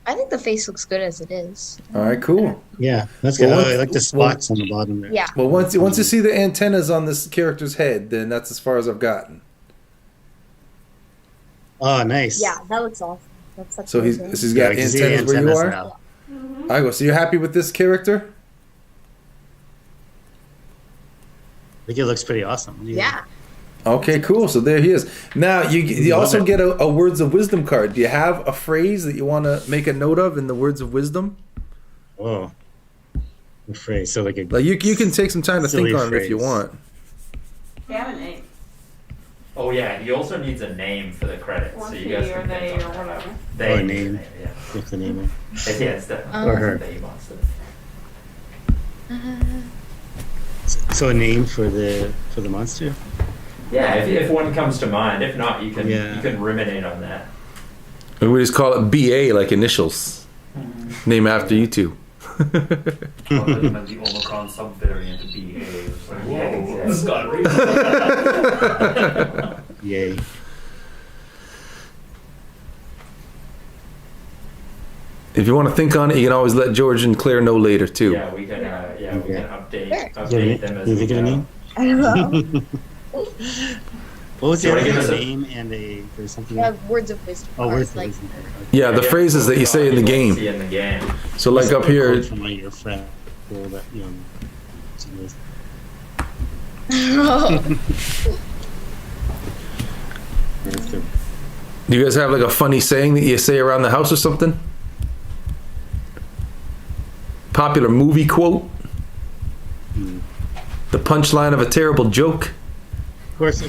S21: I think the face looks good as it is.
S1: All right, cool.
S20: Yeah, that's good.
S1: Well,
S20: Oh, I like the spots on the bottom there.
S21: Yeah.
S1: Well, once you see the antennas on this character's head, then that's as far as I've gotten.
S20: Oh, nice.
S21: Yeah, that looks awesome. That's such
S1: So
S21: a
S1: he's
S21: good
S1: he's
S20: Yeah,
S1: got
S20: we can see the
S1: antennas where you
S20: antennas
S1: are.
S20: now.
S1: I go. So you're happy with this character?
S20: I think it looks pretty awesome.
S21: Yeah.
S1: Okay, cool. So there he is. Now you
S20: Love
S1: also
S20: it.
S1: get a words of wisdom card. Do you have a phrase that you want to make a note of in the words of wisdom?
S20: Oh, a phrase. So like a
S1: Like you can take some time to think
S20: Silly
S1: on it if you
S20: phrase.
S1: want.
S2: Yeah, a name.
S11: Oh yeah, he also needs a name for the credits,
S2: Or
S11: so you
S2: he
S11: guys
S2: or
S11: can
S2: they
S11: think
S2: or
S11: on that.
S2: whatever.
S11: They
S20: Or
S11: need a
S20: name.
S11: yeah.
S20: What's the name?
S11: Yeah, it's definitely
S20: Or her.
S11: They monster.
S20: So a name for the monster.
S11: Yeah, if one comes to mind. If not, you can
S20: Yeah.
S11: you can ruminate on that.
S1: And we just call it BA, like initials. Name after you two.
S9: The Omicron subvariant BA. It's like,
S11: Yeah,
S9: whoa,
S11: exactly.
S9: this got real.
S20: Yay.
S1: If you want to think on it, you can always let George and Claire know later too.
S11: Yeah, we can we can update
S20: Sure.
S11: update them as
S20: You
S11: we
S20: think of a
S11: go.
S20: name?
S21: I don't know.
S20: What was
S11: So
S20: the
S11: wanna
S20: other
S11: give us a-
S20: name and there's something?
S21: We have words of wisdom.
S20: Oh, words of
S21: like,
S20: wisdom.
S1: Yeah, the phrases that you say in the game.
S11: See in the game.
S1: So like up here,
S20: From like your friend, or that
S1: do you guys have like a funny saying that you say around the house or something? Popular movie quote? The punchline of a terrible joke?
S20: Of course.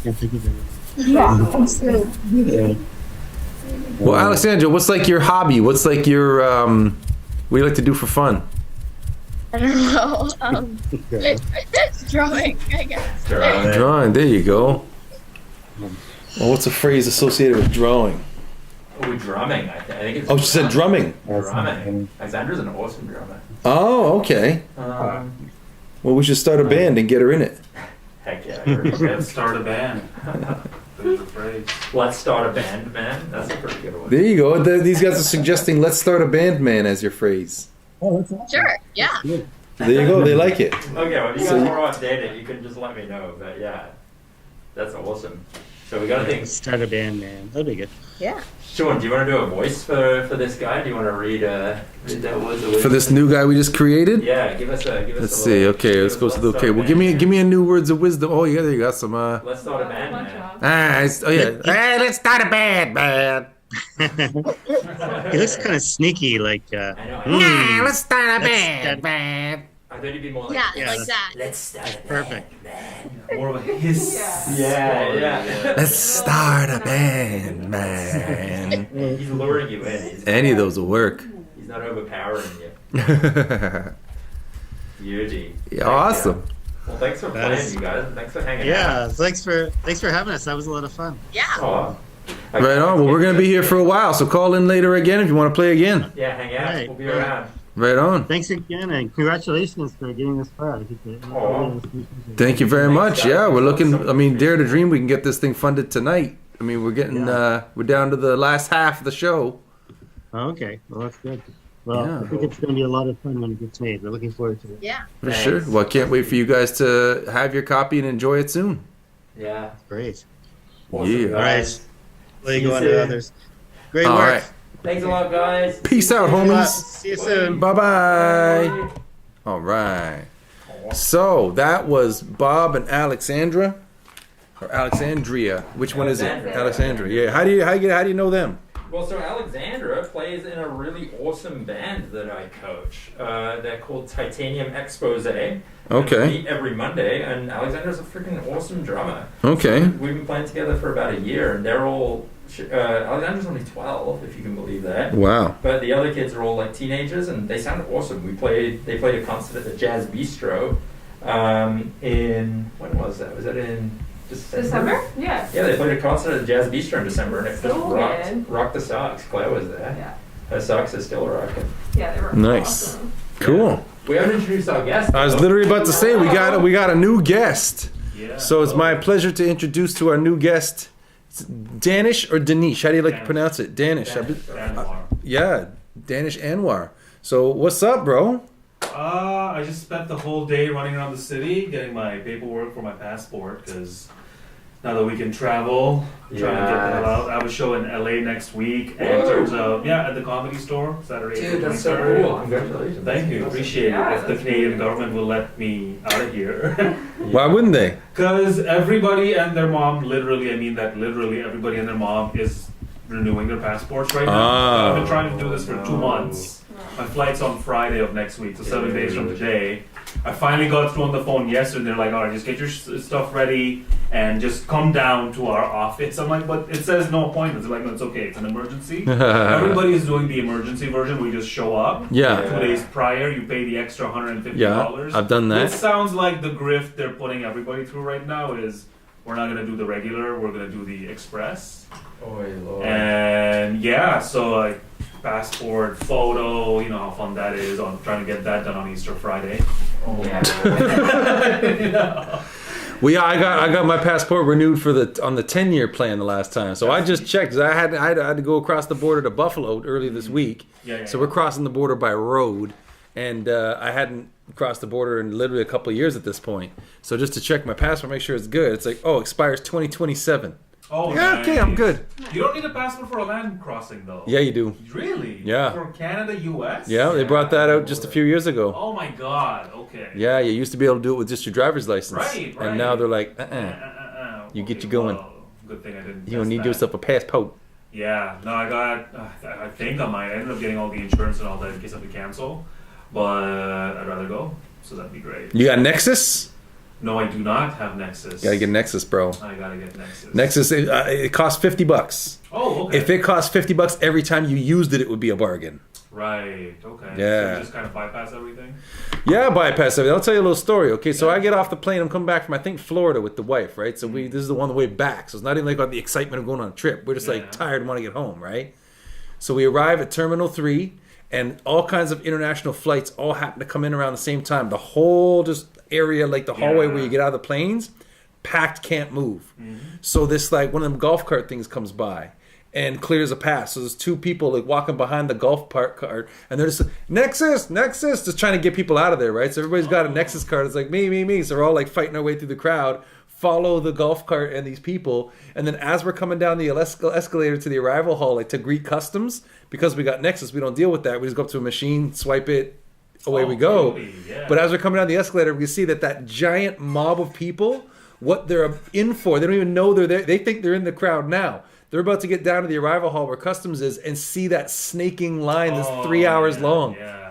S20: Can't think of it.
S21: yeah, absolutely.
S20: Yeah.
S1: Well, Alexandra, what's like your hobby? What's like your what do you like to do for fun?
S21: I don't know. Drawing, I guess.
S1: Drawing. There you go. Well, what's a phrase associated with drawing?
S11: Oh, drumming. I think it's.
S1: Oh, she said drumming.
S11: Drumming. Alexandra's an awesome drummer.
S1: Oh, okay. Well, we should start a band and get her in it.
S11: Heck yeah.
S9: Let's start a band. There's a phrase.
S11: Let's start a band, man. That's a pretty good one.
S1: There you go. These guys are suggesting "Let's start a band, man" as your phrase.
S21: Sure, yeah.
S1: There you go. They like it.
S11: Okay, well, if you guys
S1: So-
S11: want to update it, you can just let me know. But yeah. That's awesome. So we got to think.
S20: Start a band, man. That'd be good.
S21: Yeah.
S11: Sean, do you want to do a voice for this guy? Do you want to read that words of
S1: For this
S11: wisdom?
S1: new guy we just created?
S11: Yeah, give us a.
S1: Let's see. Okay, let's go to the. Okay, well, give me a new words of wisdom. Oh yeah, there you got some.
S11: Let's start a band, man.
S1: Oh yeah. Hey, let's start a band, man.
S20: He looks kind of sneaky, like.
S1: Let's start a band, man.
S11: I thought you'd be more like.
S21: Yeah, like that.
S11: Let's start a
S20: Perfect.
S3: More of a hiss.
S11: Yeah.
S1: Let's start a band, man.
S11: He's luring you in.
S1: Any of those will work.
S11: He's not overpowering you. Beauty.
S1: Yeah, awesome.
S11: Well, thanks for playing, you guys. Thanks for hanging out.
S20: Yeah, thanks for having us. That was a lot of fun.
S21: Yeah.
S11: Oh.
S1: Right on. Well, we're gonna be here for a while, so call in later again if you want to play again.
S11: Yeah, hang out.
S20: Right.
S11: We'll be around.
S1: Right on.
S20: Thanks again, and congratulations for getting this far.
S1: Thank you very much. Yeah, we're looking. I mean, dare to dream we can get this thing funded tonight. I mean, we're getting. We're down to the last half of the show.
S20: Okay, well that's good. Well,
S1: Yeah.
S20: I think it's going to be a lot of fun when it gets made. We're looking forward to it.
S21: Yeah.
S1: For sure. Well, I can't wait for you guys to have your copy and enjoy it soon.
S11: Yeah.
S20: Great.
S11: Awesome,
S1: Yeah.
S20: All right. Let
S11: See
S20: you
S11: you
S20: go on to
S11: soon.
S20: others. Great
S1: All
S20: work.
S1: right.
S11: Thanks a lot, guys.
S1: Peace out, homies.
S20: See you soon.
S1: Bye bye. All right. So that was Bob and Alexandra, or Alexandria. Which one is it?
S11: Alexandra.
S1: Alexandria. Yeah. How do you know them?
S11: Well, so Alexandra plays in a really awesome band that I coach. They're called Titanium Expose. And
S1: Okay.
S11: we meet every Monday, and Alexandra's a freaking awesome drummer.
S1: Okay.
S11: We've been playing together for about a year, and they're all. Alexandra's only 12, if you can believe that.
S1: Wow.
S11: But the other kids are all like teenagers, and they sound awesome. They played a concert at the Jazz Bistro in, when was that? Was that in
S2: December? Yeah.
S11: Yeah, they played a concert at the Jazz Bistro in December, and it
S2: So
S11: just
S2: good.
S11: rocked the socks. Claire was there.
S2: Yeah.
S11: Her socks are still rocking.
S2: Yeah, they were
S1: Nice.
S2: awesome.
S1: Cool.
S11: We haven't introduced our guest.
S1: I was
S11: though.
S1: literally about to say we got a new guest.
S11: Yeah.
S1: So it's my pleasure to introduce to our new guest, it's Danish or Danish. How do you like to pronounce it? Danish. Yeah, Danish Anwar. So what's up, bro?
S9: I just spent the whole day running around the city getting my paperwork for my passport because now that we can travel, trying to get the hell out. I have a show in LA next week, and
S11: Whoa.
S9: turns out, at the Comedy Store, Saturday,
S11: Dude,
S9: April
S11: that's so
S9: 23rd.
S11: cool. Congratulations.
S9: Thank you, appreciate
S2: Yeah,
S9: it. If the
S2: that's
S9: Canadian
S2: really
S9: government will let me out of here.
S1: Why wouldn't they?
S9: Because everybody and their mom, literally everybody and their mom is renewing their passports right now.
S1: Ah.
S9: I've been trying to do this for 2 months. My flight's on Friday of next week, so 7 days from today. I finally got through on the phone yesterday. They're like, all right, just get your stuff ready and just come down to our office. I'm like, but it says no appointments. They're like, no, it's okay. It's an emergency. Everybody is doing the emergency version where you just show up.
S1: Yeah.
S9: 2 days prior, you pay the extra $150.
S1: Yeah, I've done that.
S9: It sounds like the grift they're putting everybody through right now is we're not going to do the regular, we're going to do the express.
S11: Oh, Lord.
S9: And yeah, so like passport, photo, you know how fun that is. I'm trying to get that done on Easter Friday.
S11: Oh, yeah.
S1: Well, yeah, I got my passport renewed for on the 10-year plan the last time. So I just checked. 'Cause I had to go across the border to Buffalo early this week.
S9: Yeah,
S1: So we're crossing the border by road, and I hadn't crossed the border in literally a couple of years at this point. So just to check my passport, make sure it's good. It's like, oh, expires 2027.
S9: Oh,
S1: yeah, okay, I'm good.
S9: You don't need a passport for a land crossing though.
S1: Yeah, you do.
S9: Really?
S1: Yeah.
S9: For Canada, US?
S1: Yeah, they brought that out just a few years ago.
S9: Oh my God. Okay.
S1: Yeah, you used to be able to do it with just your driver's license.
S9: Right.
S1: And now they're like, you get you going.
S9: Well, good thing I didn't.
S1: You don't
S9: test
S1: need
S9: that.
S1: yourself a passport.
S9: Yeah, no, I got. I think I might. I ended up getting all the insurance and all that in case I have to cancel, but I'd rather go. So that'd be great.
S1: You got Nexus?
S9: No, I do not have Nexus.
S1: Gotta get Nexus, bro.
S9: I gotta get Nexus.
S1: Nexus, it costs $50.
S9: Oh, okay.
S1: If it costs $50 every time you used it, it would be a bargain.
S9: Right. Okay.
S1: Yeah.
S9: So you just kind of bypass everything.
S1: Yeah, bypass everything. I'll tell you a little story. Okay, so I get off the plane. I'm coming back from I think Florida with the wife, right? So this is the one way back. So it's not even like about the excitement of going on a trip. We're just like tired and want to get home, right? So we arrive at Terminal 3, and all kinds of international flights all happen to come in around the same time. The whole just area, like the hallway where you get out of the planes, packed, can't move. So this like one of them golf cart things comes by and clears a path. So there's two people like walking behind the golf cart, and they're just Nexus, just trying to get people out of there, right? So everybody's got a Nexus card. It's like me. So we're all like fighting our way through the crowd. follow the golf cart and these people, and then as we're coming down the escalator to the arrival hall, like to greet customs, because we got Nexus, we don't deal with that. We just go up to a machine, swipe it, away we go.
S9: Totally, yeah.
S1: But as we're coming down the escalator, we see that giant mob of people, what they're in for, they don't even know they're there. They think they're in the crowd now. They're about to get down to the arrival hall where customs is and see that snaking line that's 3 hours long.
S9: Yeah.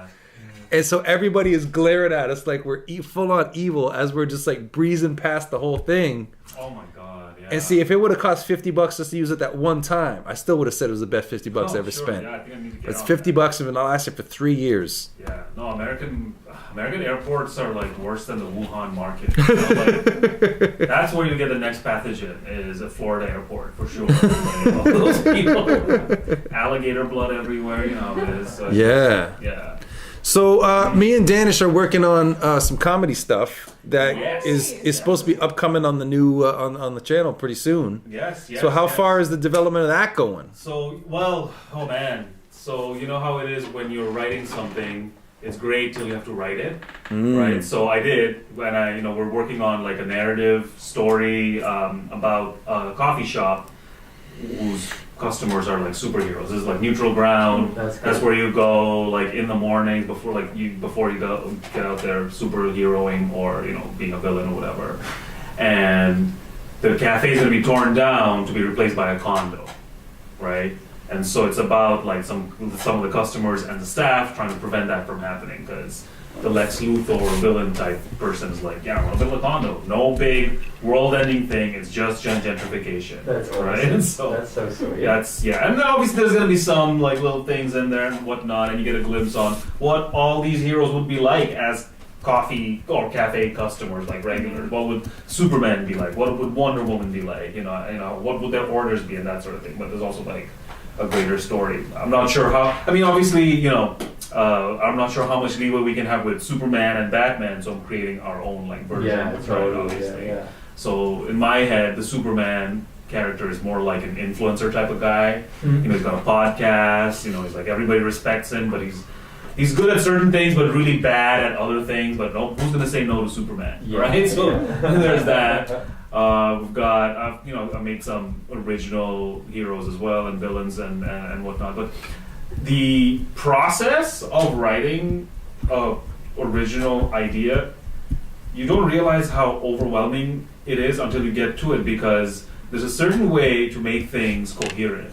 S1: And so everybody is glaring at us like we're full on evil as we're just like breezing past the whole thing.
S9: Oh my god, yeah.
S1: And see, if it would have cost $50 just to use it that one time, I still would have said it was the best $50 I ever spent.
S9: Yeah, I think I need to get
S1: It's
S9: on
S1: $50 and it'll last you for 3 years.
S9: Yeah, no, American airports are like worse than the Wuhan market. You know, like, that's where you get the next pathogen, is a Florida airport for sure. Like, all those people, alligator blood everywhere, you know. It is, so
S1: Yeah.
S9: Yeah.
S1: So me and Danish are working on some comedy stuff that
S9: Yes.
S1: is supposed to be upcoming on the new on the channel pretty soon.
S9: Yes,
S1: So how
S9: yes.
S1: far is the development of that going?
S9: So, well, oh man. So, you know how it is when you're writing something, it's great till you have to write it, right? So I did, when we're working on like a narrative story about a coffee shop whose customers are like superheroes. This is like neutral ground. That's where you go like in the mornings before you go get out there superheroing or being a villain or whatever. And the cafe is going to be torn down to be replaced by a condo, right? And so it's about like some of the customers and the staff trying to prevent that from happening, because the Lex Luthor or villain type person is like, yeah, we'll build a condo. No big world-ending thing. It's just gentrification.
S11: That's
S9: right.
S11: awesome.
S9: And so
S11: That's so sweet.
S9: yeah. And then obviously there's gonna be some like little things in there and whatnot, and you get a glimpse on what all these heroes would be like as coffee or cafe customers, like regulars. What would Superman be like? What would Wonder Woman be like? What would their orders be and that sort of thing. But there's also like a greater story. I'm not sure how. I mean, obviously, I'm not sure how much leeway we can have with Superman and Batman. So I'm creating our own like version.
S11: Yeah,
S9: right,
S11: totally.
S9: obviously.
S11: Yeah.
S9: So in my head, the Superman character is more like an influencer type of guy.
S11: Mhm.
S9: He's got a podcast. He's like everybody respects him, but he's good at certain things, but really bad at other things. But no, who's gonna say no to Superman,
S11: Yeah.
S9: right? So
S11: Yeah.
S9: there's that. I've made some original heroes as well and villains and whatnot. But the process of writing a original idea, you don't realize how overwhelming it is until you get to it, because there's a certain way to make things coherent.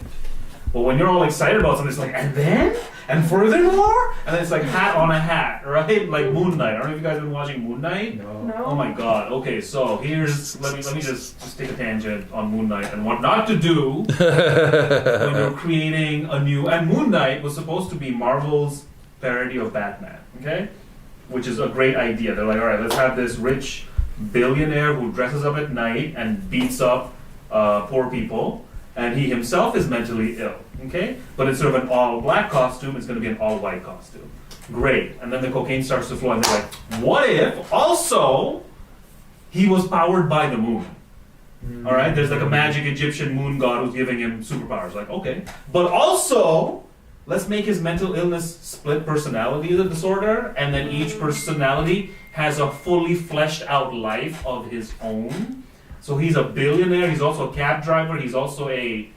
S9: But when you're all excited about something, it's like, and then? And furthermore? And then it's like hat on a hat, right? Like Moon Knight. I don't know if you guys have been watching Moon Knight.
S11: No.
S9: Oh my god. Okay, so let me just take a tangent on Moon Knight and what not to do when you're creating a new. And Moon Knight was supposed to be Marvel's parody of Batman, okay? Which is a great idea. They're like, all right, let's have this rich billionaire who dresses up at night and beats up poor people, and he himself is mentally ill, okay? But instead of an all-black costume, it's going to be an all-white costume. Great. And then the cocaine starts to flow, and they're like, what if also he was powered by the moon? All right? There's like a magic Egyptian moon god who's giving him superpowers. Like, okay. But also, let's make his mental illness split personality disorder, and then each personality has a fully fleshed out life of his own. So he's a billionaire, he's also a cab driver, he's also a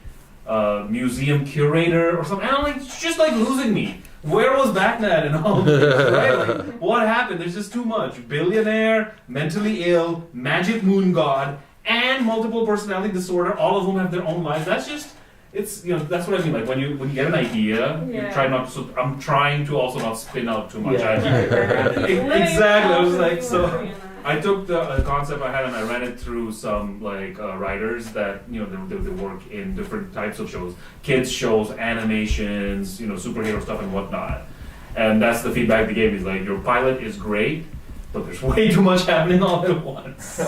S9: museum curator or something. And I'm like, it's just like losing me. Where was Batman and all this, right? Like, what happened? There's just too much. Billionaire, mentally ill, magic moon god, and multiple personality disorder. All of them have their own lives. That's just, that's what I mean. Like when you get an idea, you try not to. So I'm trying to also not spin out too much. Exactly. I was like, so I took the concept I had and I ran it through some writers that they work in different types of shows, kids shows, animations, superhero stuff and whatnot. And that's the feedback they gave me. Like, your pilot is great, but there's way too much happening all at once.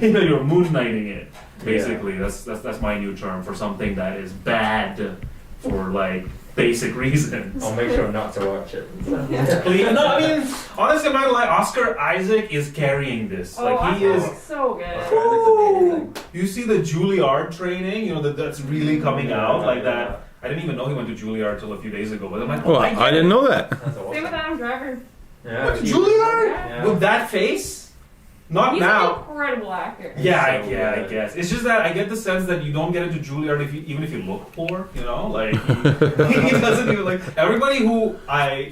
S9: You're moon knighting it. Basically, that's my new term for something that is bad for basic reasons.
S11: I'll make sure not to watch it.
S9: Please. No, I mean, honestly, I'm not gonna lie. Oscar Isaac is carrying this. He is
S2: so good.
S9: Woo! You see the Juilliard training, that's really coming out like that. I didn't even know he went to Juilliard till a few days ago. But I'm like,
S1: well, I didn't know that.
S2: Same with Adam Driver.
S11: Yeah.
S9: Went to Juilliard
S11: Yeah.
S9: with that face. Not
S2: He's
S9: now.
S2: an incredible actor.
S9: Yeah, I guess. It's just that I get the sense that you don't get into Juilliard even if you look poor, you know? Like, he doesn't even, like, everybody who I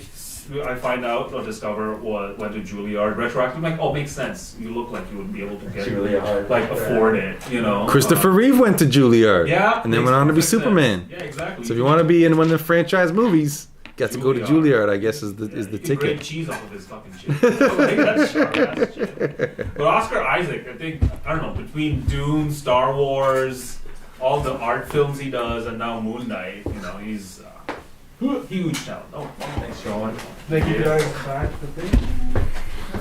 S9: find out or discover went to Juilliard retroactive, like, oh, makes sense. You look like you would be able to get
S11: Juilliard,
S9: like afford it, you know.
S1: Christopher Reeve went to Juilliard.
S9: Yeah,
S1: and then went on to be Superman.
S9: Yeah, exactly.
S1: So if you want to be in one of the franchise movies, got to go to Juilliard. I guess is the
S9: You
S1: ticket.
S9: grate cheese off of his fucking shit. Like, that's sharp-ass shit. But Oscar Isaac, I think, I don't know, between Dune, Star Wars, all the art films he does, and now Moon Knight, you know, he's huge talent. Oh, thanks, Sean.
S3: Thank you guys. Back the thing.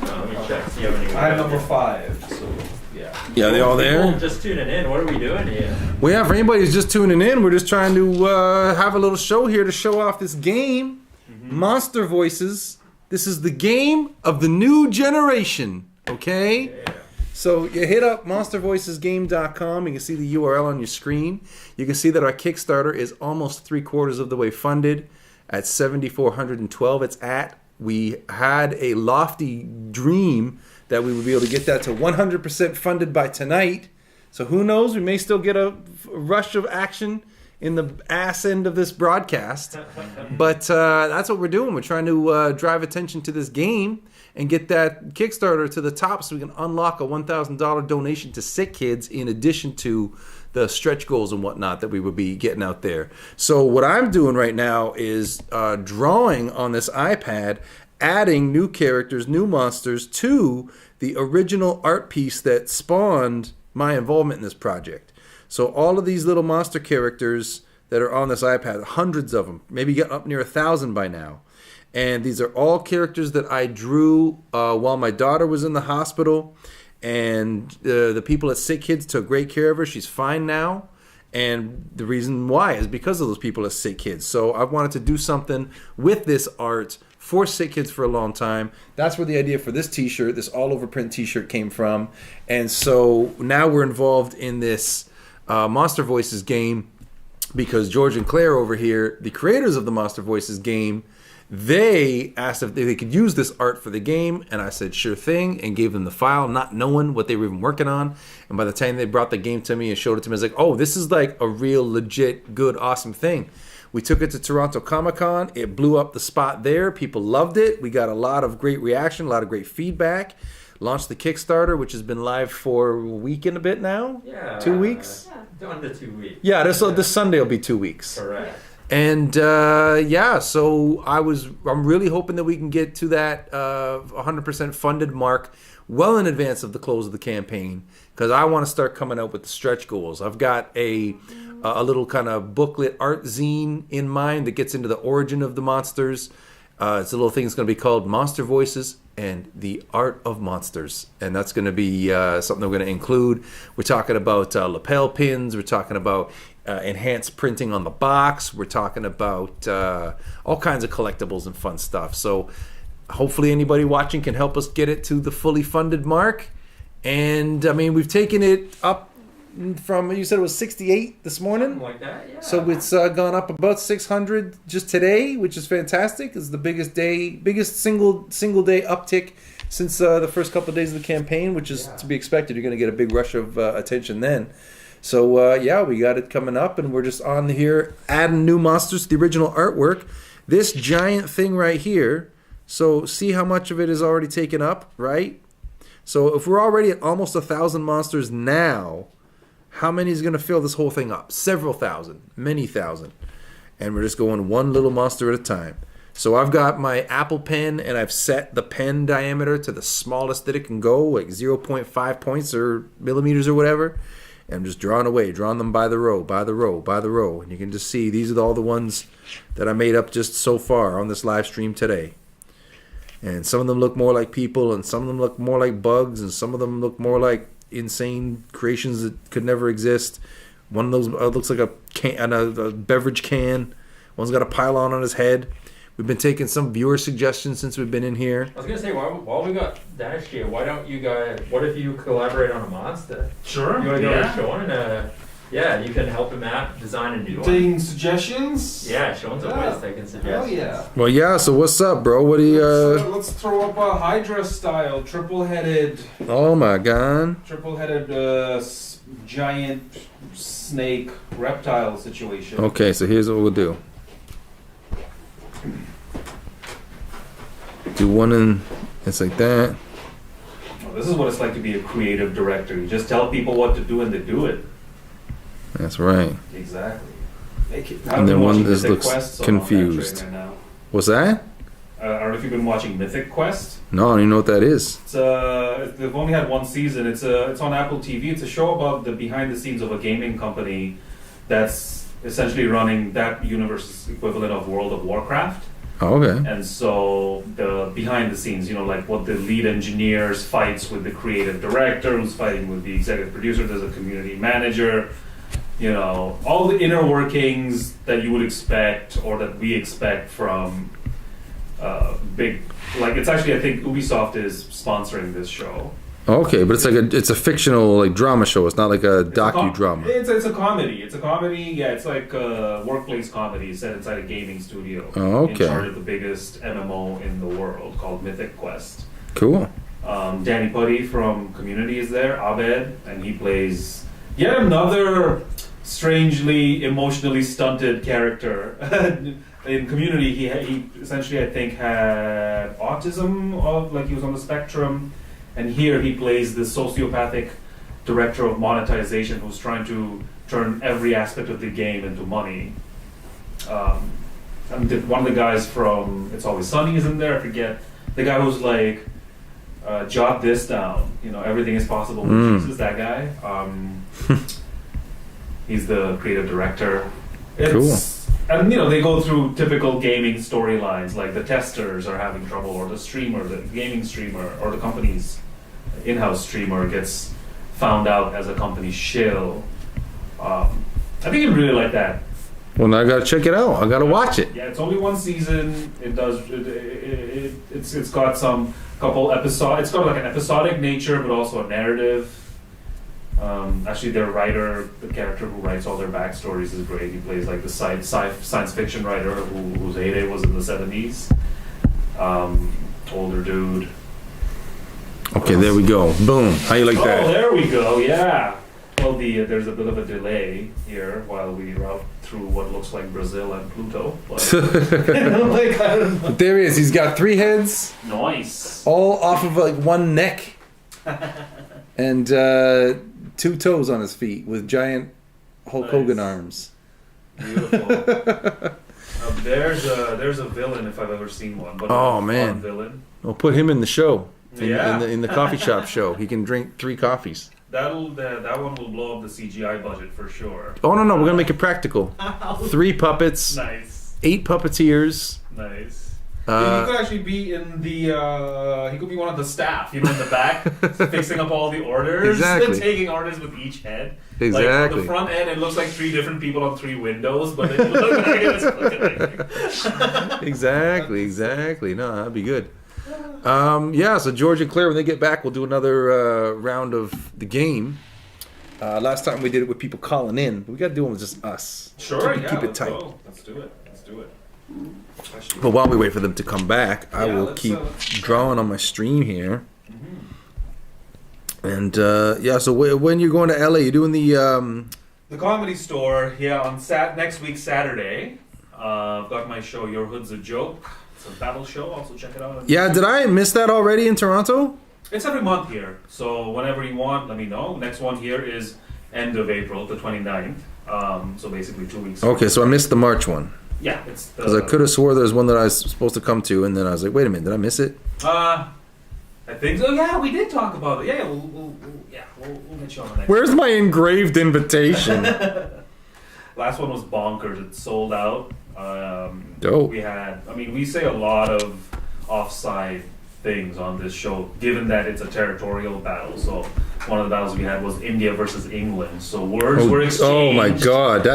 S11: Let me check. See how many.
S3: I have number 5. So yeah.
S1: Yeah, they all there?
S11: People just tuning in. What are we doing here?
S1: Well, yeah, for anybody who's just tuning in, we're just trying to have a little show here to show off this game, Monster Voices. This is the game of the new generation, okay? Yeah. So you hit up monstervoicesgame.com. You can see the URL on your screen. You can see that our Kickstarter is almost 3/4 of the way funded at $7,412. It's at. We had a lofty dream that we would be able to get that to 100% funded by tonight. So who knows? We may still get a rush of action in the ass end of this broadcast. But that's what we're doing. We're trying to drive attention to this game and get that Kickstarter to the top so we can unlock a $1,000 donation to Sick Kids in addition to the stretch goals and whatnot that we would be getting out there. So what I'm doing right now is drawing on this iPad, adding new characters, new monsters to the original art piece that spawned my involvement in this project. So all of these little monster characters that are on this iPad, hundreds of them, maybe get up near 1,000 by now. And these are all characters that I drew while my daughter was in the hospital. And the people at Sick Kids took great care of her. She's fine now. And the reason why is because of those people at Sick Kids. So I wanted to do something with this art for Sick Kids for a long time. That's where the idea for this t-shirt, this all-over print t-shirt came from. And so now we're involved in this Monster Voices game because George and Claire over here, the creators of the Monster Voices game, they asked if they could use this art for the game, and I said sure thing, and gave them the file, not knowing what they were even working on. And by the time they brought the game to me and showed it to me, I was like, oh, this is like a real legit good awesome thing. We took it to Toronto Comic-Con. It blew up the spot there. People loved it. We got a lot of great reaction, a lot of great feedback. Launched the Kickstarter, which has been live for a week and a bit now.
S11: Yeah.
S1: 2 weeks.
S11: Under 2 weeks.
S1: Yeah, this Sunday will be 2 weeks.
S11: Correct.
S1: And yeah, so I'm really hoping that we can get to that 100% funded mark well in advance of the close of the campaign, because I want to start coming out with the stretch goals. I've got a little kind of booklet art zine in mind that gets into the origin of the monsters. It's a little thing that's going to be called Monster Voices and the Art of Monsters, and that's going to be something we're going to include. We're talking about lapel pins. We're talking about enhanced printing on the box. We're talking about all kinds of collectibles and fun stuff. So hopefully anybody watching can help us get it to the fully funded mark. And I mean, we've taken it up from, you said it was 68 this morning?
S11: Something like that, yeah.
S1: So it's gone up about 600 just today, which is fantastic. It's the biggest single day uptick since the first couple of days of the campaign, which is to be expected. You're going to get a big rush of attention then. So yeah, we got it coming up, and we're just on here adding new monsters to the original artwork. This giant thing right here, so see how much of it is already taken up, right? So if we're already at almost 1,000 monsters now, how many is going to fill this whole thing up? Several thousand, many thousand. And we're just going one little monster at a time. So I've got my Apple pen, and I've set the pen diameter to the smallest that it can go, like 0.5 points or millimeters or whatever. And I'm just drawing away, drawing them by the row, by the row, by the row. And you can just see these are all the ones that I made up just so far on this live stream today. And some of them look more like people, and some of them look more like bugs, and some of them look more like insane creations that could never exist. One of those looks like a beverage can. One's got a pylon on his head. We've been taking some viewer suggestions since we've been in here.
S11: I was gonna say, while we got Dash here, why don't you guys? What if you collaborate on a monster?
S9: Sure.
S11: You want to go
S9: yeah.
S11: with Sean and Yeah, you can help him out, design a new one.
S3: Taking suggestions?
S11: Yeah, Sean's always taking suggestions.
S3: Oh yeah.
S1: Well, yeah. So what's up, bro? What do you?
S3: Let's throw up a Hydra style, triple-headed
S1: Oh my god.
S3: giant snake reptile situation.
S1: Okay, so here's what we'll do. Do one in. It's like that.
S9: Well, this is what it's like to be a creative director. You just tell people what to do and they do it.
S1: That's right.
S9: Exactly.
S1: And then one this looks confused. What's that?
S9: I don't know if you've been watching Mythic Quest.
S1: No, I don't even know what that is.
S9: It's they've only had one season. It's on Apple TV. It's a show about the behind the scenes of a gaming company that's essentially running that universe's equivalent of World of Warcraft.
S1: Oh, okay.
S9: And so the behind the scenes, like what the lead engineers fights with the creative director, who's fighting with the executive producer, there's a community manager, all the inner workings that you would expect or that we expect from big, it's actually, I think Ubisoft is sponsoring this show.
S1: Okay, but it's a fictional drama show. It's not like a docudrama.
S9: It's a comedy. It's a comedy. Yeah, it's like a workplace comedy set inside a gaming studio.
S1: Oh, okay.
S9: In charge of the biggest MMO in the world called Mythic Quest.
S1: Cool.
S9: Danny Putty from Community is there, Abed, and he plays yet another strangely emotionally stunted character. In Community, he essentially, I think, had autism, he was on the spectrum. And here he plays the sociopathic director of monetization who's trying to turn every aspect of the game into money. And one of the guys from It's Always Sunny is in there, I forget. The guy who's like, jot this down, everything is possible with Jesus, that guy. He's the creative director.
S1: Cool.
S9: And they go through typical gaming storylines, like the testers are having trouble, or the streamer, the gaming streamer, or the company's in-house streamer gets found out as a company shill. I think you'd really like that.
S1: Well, now I gotta check it out. I gotta watch it.
S9: Yeah, it's only one season. It's got some couple episodes. It's got an episodic nature, but also a narrative. Actually, their writer, the character who writes all their backstories, is great. He plays the science fiction writer whose heyday was in the 70s. Older dude.
S1: Okay, there we go. Boom. How you like that?
S9: Oh, there we go. Yeah. Well, there's a bit of a delay here while we route through what looks like Brazil and Pluto. But,
S1: But there he is. He's got 3 heads.
S9: Nice.
S1: All off of one neck. And 2 toes on his feet with giant Hulk Hogan arms.
S9: Beautiful. There's a villain if I've ever seen one. But
S1: Oh
S9: a
S1: man!
S9: fun villain.
S1: We'll put him in the show.
S9: Yeah.
S1: In the coffee shop show. He can drink 3 coffees.
S9: That one will blow up the CGI budget for sure.
S1: Oh no, we're gonna make it practical. 3 puppets.
S9: Nice.
S1: 8 puppeteers.
S9: Nice. He could actually be in the. He could be one of the staff, in the back, fixing up all the orders,
S1: Exactly.
S9: taking orders with each head.
S1: Exactly.
S9: Like on the front end, it looks like 3 different people on 3 windows, but it looks like it's
S1: Exactly. No, that'd be good. So George and Claire, when they get back, we'll do another round of the game. Last time we did it with people calling in, but we got to do it with just us.
S9: Sure,
S1: Keep it
S9: let's
S1: tight.
S9: go. Let's do it.
S1: But while we wait for them to come back, I will
S9: let's,
S1: keep drawing on my stream here.
S9: Mm-hmm.
S1: And so when you're going to LA, you're doing
S9: The Comedy Store, on next week Saturday. I've got my show Your Hood's a Joke. It's a battle show. Also check it out.
S1: Yeah, did I miss that already in Toronto?
S9: It's every month here, so whenever you want, let me know. Next one here is end of April, the 29th. So basically 2 weeks.
S1: Okay, so I missed the March one.
S9: Yeah, it's
S1: because I could have swore there was one that I was supposed to come to, and then I was like, wait a minute, did I miss it?
S9: I think so. Yeah, we did talk about it. Yeah, we'll get you on the next.
S1: Where's my engraved invitation?
S9: Last one was bonkers. It sold out.
S1: Dope.
S9: We say a lot of offside things on this show, given that it's a territorial battle. So one of the battles we had was India versus England. So words were exchanged.
S1: Oh my God,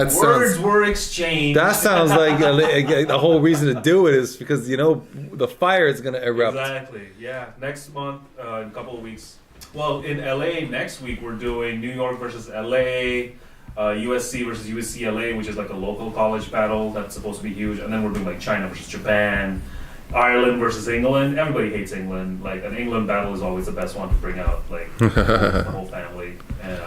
S9: were exchanged.
S1: That sounds like the whole reason to do it is because the fire is going to erupt.
S9: Exactly. Yeah. Next month, in a couple of weeks. Well, in LA next week we're doing New York versus LA. USC versus UCLA, which is like a local college battle that's supposed to be huge, and then we're doing like China versus Japan, Ireland versus England. Everybody hates England. Like an England battle is always the best one to bring out like the whole family. And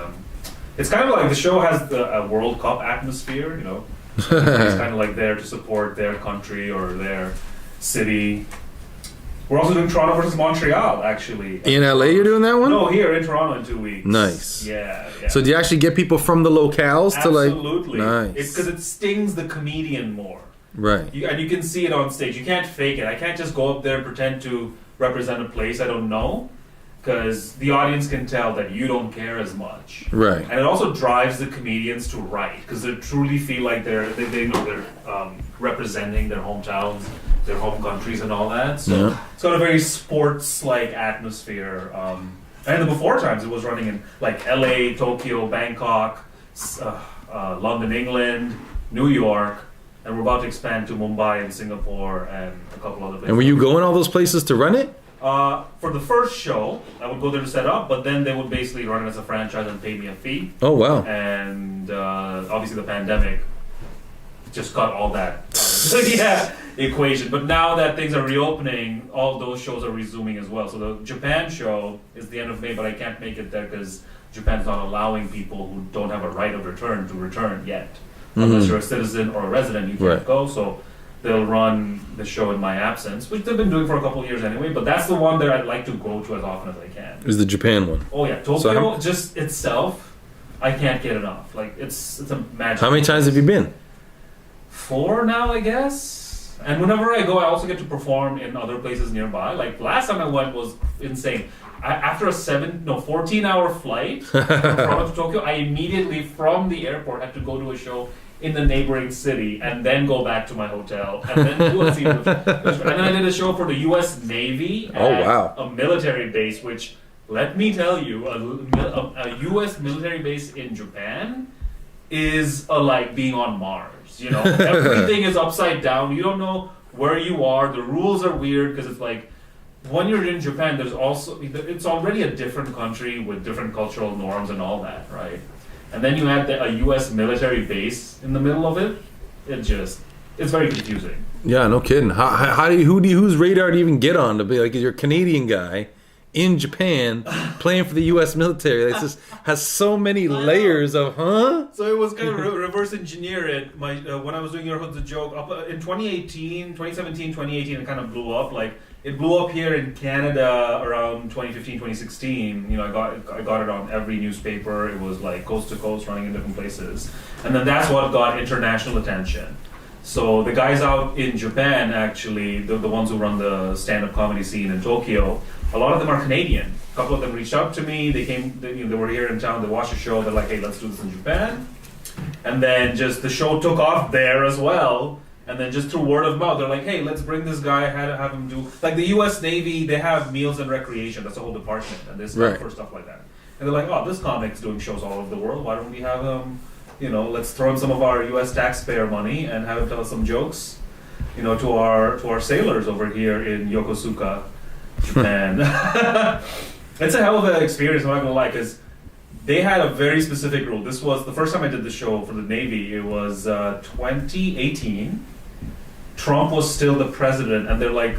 S9: it's kind of like the show has a World Cup atmosphere, you know. It's kind of like there to support their country or their city. We're also doing Toronto versus Montreal, actually.
S1: In LA, you're doing that one?
S9: No, here in Toronto in 2 weeks.
S1: Nice.
S9: Yeah.
S1: So do you actually get people from the locales to like?
S9: Absolutely.
S1: Nice.
S9: It's because it stings the comedian more.
S1: Right.
S9: And you can see it on stage. You can't fake it. I can't just go up there and pretend to represent a place I don't know, because the audience can tell that you don't care as much.
S1: Right.
S9: And it also drives the comedians to write, because they truly feel like they know they're representing their hometowns, their home countries, and all that. So
S1: Yeah.
S9: it's got a very sports-like atmosphere. And in the before times, it was running in like LA, Tokyo, Bangkok, London, England, New York, and we're about to expand to Mumbai and Singapore and a couple other places.
S1: And were you going all those places to run it?
S9: For the first show, I would go there to set up, but then they would basically run it as a franchise and pay me a fee.
S1: Oh, wow.
S9: And obviously the pandemic just cut all that equation. But now that things are reopening, all those shows are resuming as well. So the Japan show is the end of May, but I can't make it there because Japan's not allowing people who don't have a right of return to return yet. Unless you're a citizen or a resident, you can't go. So they'll run the show in my absence, which they've been doing for a couple of years anyway. But that's the one that I'd like to go to as often as I can.
S1: Is the Japan one?
S9: Oh yeah, Tokyo
S1: So
S9: just itself, I can't get enough. Like it's a magic.
S1: How many times have you been?
S9: 4 now, I guess. And whenever I go, I also get to perform in other places nearby. Like last time I went was insane. After a 14-hour flight from Toronto to Tokyo, I immediately from the airport had to go to a show in the neighboring city and then go back to my hotel and then do a scene and then I did a show for the U.S. Navy at a military base, which let me tell you, a U.S. military base in Japan is like being on Mars. You know, everything is upside down. You don't know where you are. The rules are weird because it's like when you're in Japan, it's already a different country with different cultural norms and all that, right? And then you add a U.S. military base in the middle of it. It's very confusing.
S1: Yeah, no kidding. Whose radar do you even get on to be like, you're a Canadian guy in Japan playing for the U.S. military? It just has so many layers of,
S9: So it was kind of reverse engineer it. When I was doing Your Hood's a Joke, in 2017, 2018, it kind of blew up. Like, it blew up here in Canada around 2015, 2016. You know, I got it on every newspaper. It was like coast to coast, running in different places. And then that's what got international attention. So the guys out in Japan, actually, the ones who run the stand-up comedy scene in Tokyo, a lot of them are Canadian. A couple of them reached out to me. They were here in town. They watched the show. They're like, hey, let's do this in Japan. And then just the show took off there as well. And then just through word of mouth, they're like, hey, let's bring this guy, have him do... Like the U.S. Navy, they have meals and recreation. That's a whole department. And they stuff for stuff like that. And they're like, oh, this comic's doing shows all over the world. Why don't we have him... let's throw in some of our U.S. taxpayer money and have him tell us some jokes, to our sailors over here in Yokosuka, Japan. It's a hell of an experience, I'm not gonna lie, because they had a very specific rule. This was the first time I did the show for the Navy. It was 2018. Trump was still the president, and they're like,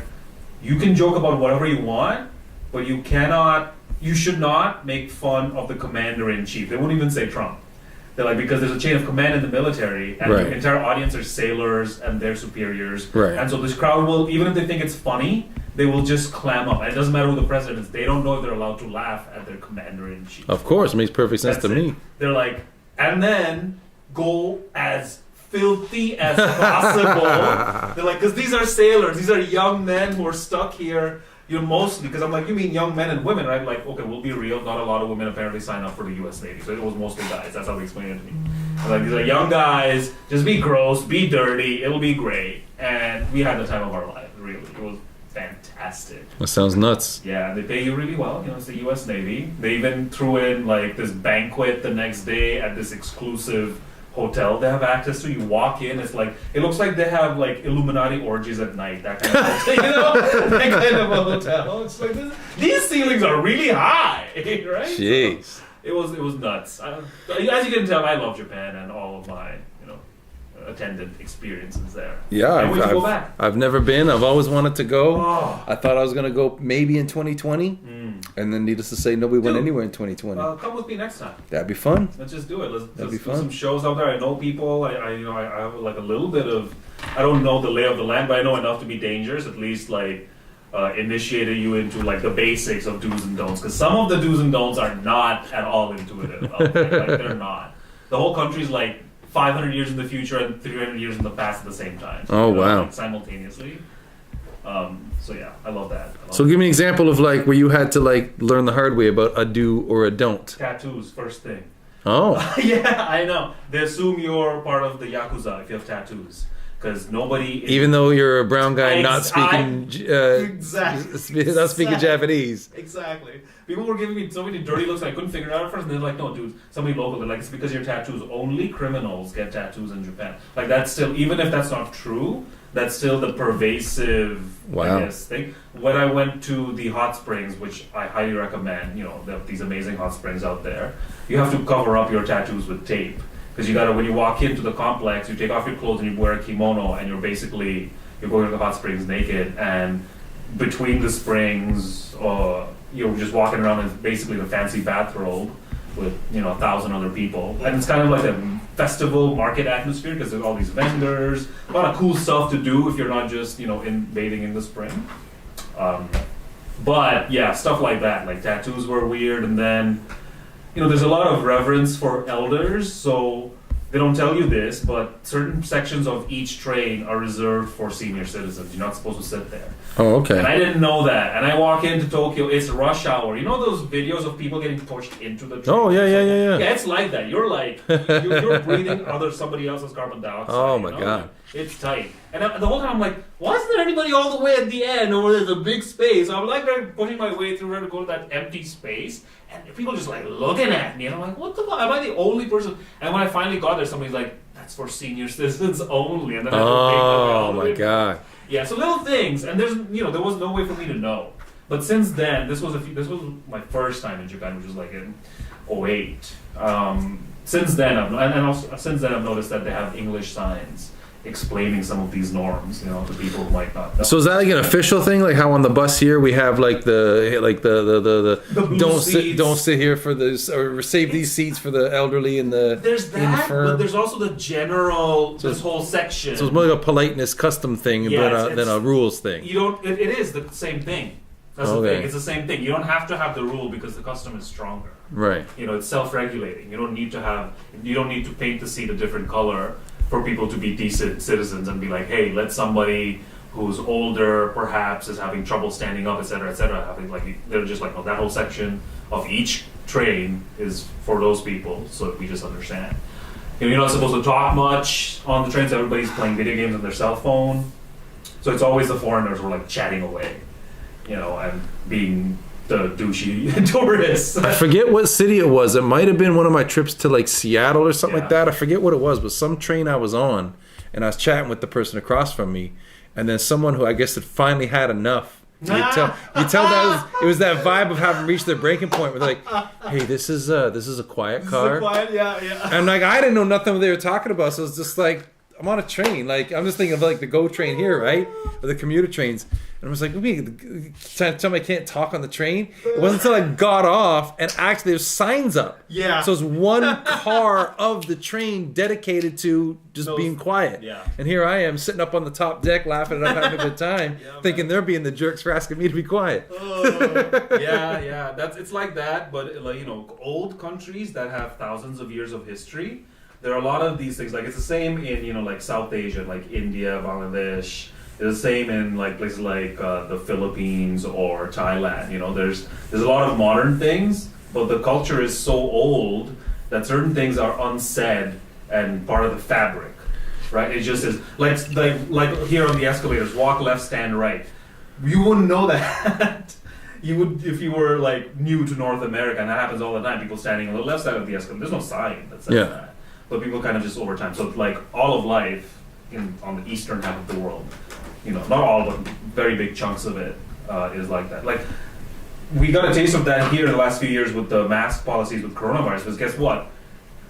S9: you can joke about whatever you want, but you should not make fun of the commander-in-chief. They won't even say Trump. They're like, because there's a chain of command in the military, and the entire audience are sailors and their superiors.
S1: Right.
S9: And so this crowd will, even if they think it's funny, they will just clam up. And it doesn't matter who the president is. They don't know if they're allowed to laugh at their commander-in-chief.
S1: Of course, it makes perfect sense to me.
S9: They're like, and then go as filthy as possible. They're like, because these are sailors. These are young men who are stuck here. Mostly, because I'm like, you mean young men and women, right? Like, okay, we'll be real. Not a lot of women apparently sign up for the U.S. Navy, so it was mostly guys. That's how they explained it to me. Like, these are young guys. Just be gross, be dirty. It'll be great. And we had the time of our life. Really, it was fantastic.
S1: That sounds nuts.
S9: Yeah, they pay you really well. It's the U.S. Navy. They even threw in like this banquet the next day at this exclusive hotel they have access to. You walk in, it's like, it looks like they have like Illuminati orgies at night, that kind of thing, that kind of a hotel. It's like, these ceilings are really high, right?
S1: Jeez.
S9: It was nuts. As you can tell, I love Japan and all of my attendant experiences there.
S1: Yeah,
S9: Can't wait to go back.
S1: I've never been. I've always wanted to go.
S9: Oh.
S1: I thought I was gonna go maybe in 2020, and then needle to say, nobody went anywhere in 2020.
S9: Come with me next time.
S1: That'd be fun.
S9: Let's just do it. Let's
S1: be
S9: do
S1: fun.
S9: some shows out there. I know people. I have like a little bit of. I don't know the lay of the land, but I know enough to be dangerous. At least like initiated you into like the basics of do's and don'ts. Because some of the do's and don'ts are not at all intuitive. Like they're not. The whole country's like 500 years in the future and 300 years in the past at the same time.
S1: Oh, wow.
S9: Like simultaneously. So yeah, I love that.
S1: So give me an example of like where you had to like learn the hard way about a do or a don't.
S9: Tattoos, first thing.
S1: Oh.
S9: Yeah, I know. They assume you're part of the Yakuza if you have tattoos. Because nobody...
S1: Even though you're a brown guy not speaking
S9: Exactly.
S1: not speaking Japanese.
S9: Exactly. People were giving me so many dirty looks, I couldn't figure it out at first, and they're like, no, dude, somebody local, they're like, it's because your tattoos. Only criminals get tattoos in Japan. Like, that's still, even if that's not true, that's still the pervasive,
S1: Wow.
S9: I guess, thing. When I went to the hot springs, which I highly recommend, they have these amazing hot springs out there, you have to cover up your tattoos with tape. Because you gotta, when you walk into the complex, you take off your clothes and you wear a kimono, and you're going to the hot springs naked, and between the springs, you're just walking around in basically a fancy bathrobe with 1,000 other people, and it's kind of like a festival market atmosphere because there's all these vendors, a lot of cool stuff to do if you're not just bathing in the spring. But yeah, stuff like that, like tattoos were weird, and then. There's a lot of reverence for elders, so they don't tell you this, but certain sections of each train are reserved for senior citizens. You're not supposed to sit there.
S1: Oh, okay.
S9: And I didn't know that. And I walk into Tokyo, it's rush hour. You know those videos of people getting pushed into the train?
S1: Oh, yeah.
S9: Yeah, it's like that. You're like, you're breathing somebody else's carbon dioxide.
S1: Oh, my God.
S9: It's tight. And the whole time I'm like, why isn't there anybody all the way at the end where there's a big space? I'm like pushing my way through to go to that empty space. And people just like looking at me. And I'm like, what the fuck? Am I the only person? And when I finally got there, somebody's like, that's for senior citizens only. And then I had to pay
S1: Oh, my God.
S9: Yeah, so little things. And there's, there was no way for me to know. But since then, this was my first time in Japan, which was like in 2008. Since then, I've noticed that they have English signs explaining some of these norms, to people who might not know.
S1: So is that like an official thing? Like how on the bus here we have like the
S9: blue
S1: don't sit here for this, or save these seats for the elderly and the
S9: There's that,
S1: infirm.
S9: but there's also the general, this whole section.
S1: So it's more like a politeness custom thing than a rules thing.
S9: You don't. It is the same thing. That's the
S1: Okay.
S9: thing. It's the same thing. You don't have to have the rule because the custom is stronger.
S1: Right.
S9: It's self-regulating. You don't need to paint the seat a different color for people to be decent citizens and be like, hey, let somebody who's older perhaps is having trouble standing up, etc., etc. They're just like, no, that whole section of each train is for those people, so we just understand. You're not supposed to talk much on the trains. Everybody's playing video games on their cell phone, so it's always the foreigners who are like chatting away, and being the douchey tourists.
S1: I forget what city it was. It might have been one of my trips to like Seattle or something like that. I forget what it was, but some train I was on, and I was chatting with the person across from me, and then someone who I guess had finally had enough. You tell that it was that vibe of having reached their breaking point. Where they're like, hey, this is a quiet car.
S9: Yeah.
S1: And like I didn't know nothing what they were talking about, so it's just like I'm on a train. Like I'm just thinking of like the GO train here, right, or the commuter trains. And I was like, tell me I can't talk on the train. It wasn't until I got off and actually there's signs up.
S9: Yeah.
S1: So it's one car of the train dedicated to just being quiet.
S9: Yeah.
S1: And here I am sitting up on the top deck laughing it up, having a good time, thinking they're being the jerks for asking me to be quiet.
S9: Yeah. It's like that, but old countries that have thousands of years of history, there are a lot of these things. Like it's the same in like South Asia, like India, Bangladesh. It's the same in like places like the Philippines or Thailand. There's a lot of modern things, but the culture is so old that certain things are unsaid and part of the fabric, right? It just is like here on the escalators, walk left, stand right. You wouldn't know that. You would if you were like new to North America, and that happens all the time. People standing on the left side of the escalator. There's no sign that says that, but people kind of just over time. So like all of life on the eastern half of the world. Not all, but very big chunks of it is like that. Like we got a taste of that here in the last few years with the mask policies with coronavirus. Because guess what?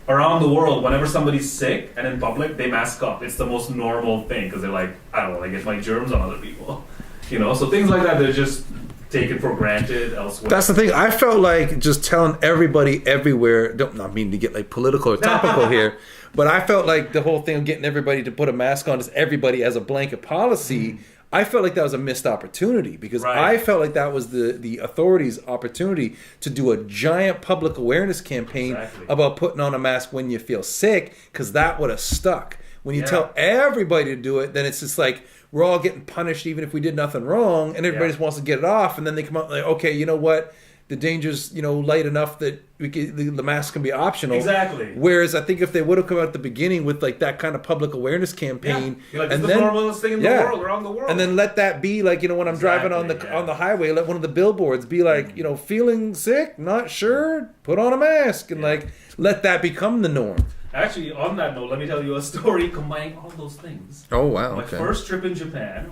S9: Around the world, whenever somebody's sick and in public, they mask up. It's the most normal thing because they're like, I don't want to get my germs on other people. You know, so things like that, they're just taken for granted elsewhere.
S1: That's the thing. I felt like just telling everybody everywhere, don't not mean to get like political or topical here, but I felt like the whole thing of getting everybody to put a mask on, just everybody as a blanket policy, I felt like that was a missed opportunity because I felt like that was the authorities' opportunity to do a giant public awareness campaign about putting on a mask when you feel sick, because that would have stuck. When you tell everybody to do it, then it's just like we're all getting punished even if we did nothing wrong, and everybody just wants to get it off, and then they come out like, okay, you know what? The danger's, light enough that the mask can be optional.
S9: Exactly.
S1: Whereas I think if they would have come out at the beginning with like that kind of public awareness campaign,
S9: You're like,
S1: and
S9: it's
S1: then
S9: the normalest thing in the world, around the world.
S1: and then let that be like, when I'm driving on the highway, let one of the billboards be like, feeling sick, not sure, put on a mask, and like let that become the norm.
S9: Actually, on that note, let me tell you a story combining all those things.
S1: Oh, wow.
S9: My
S1: Okay.
S9: first trip in Japan,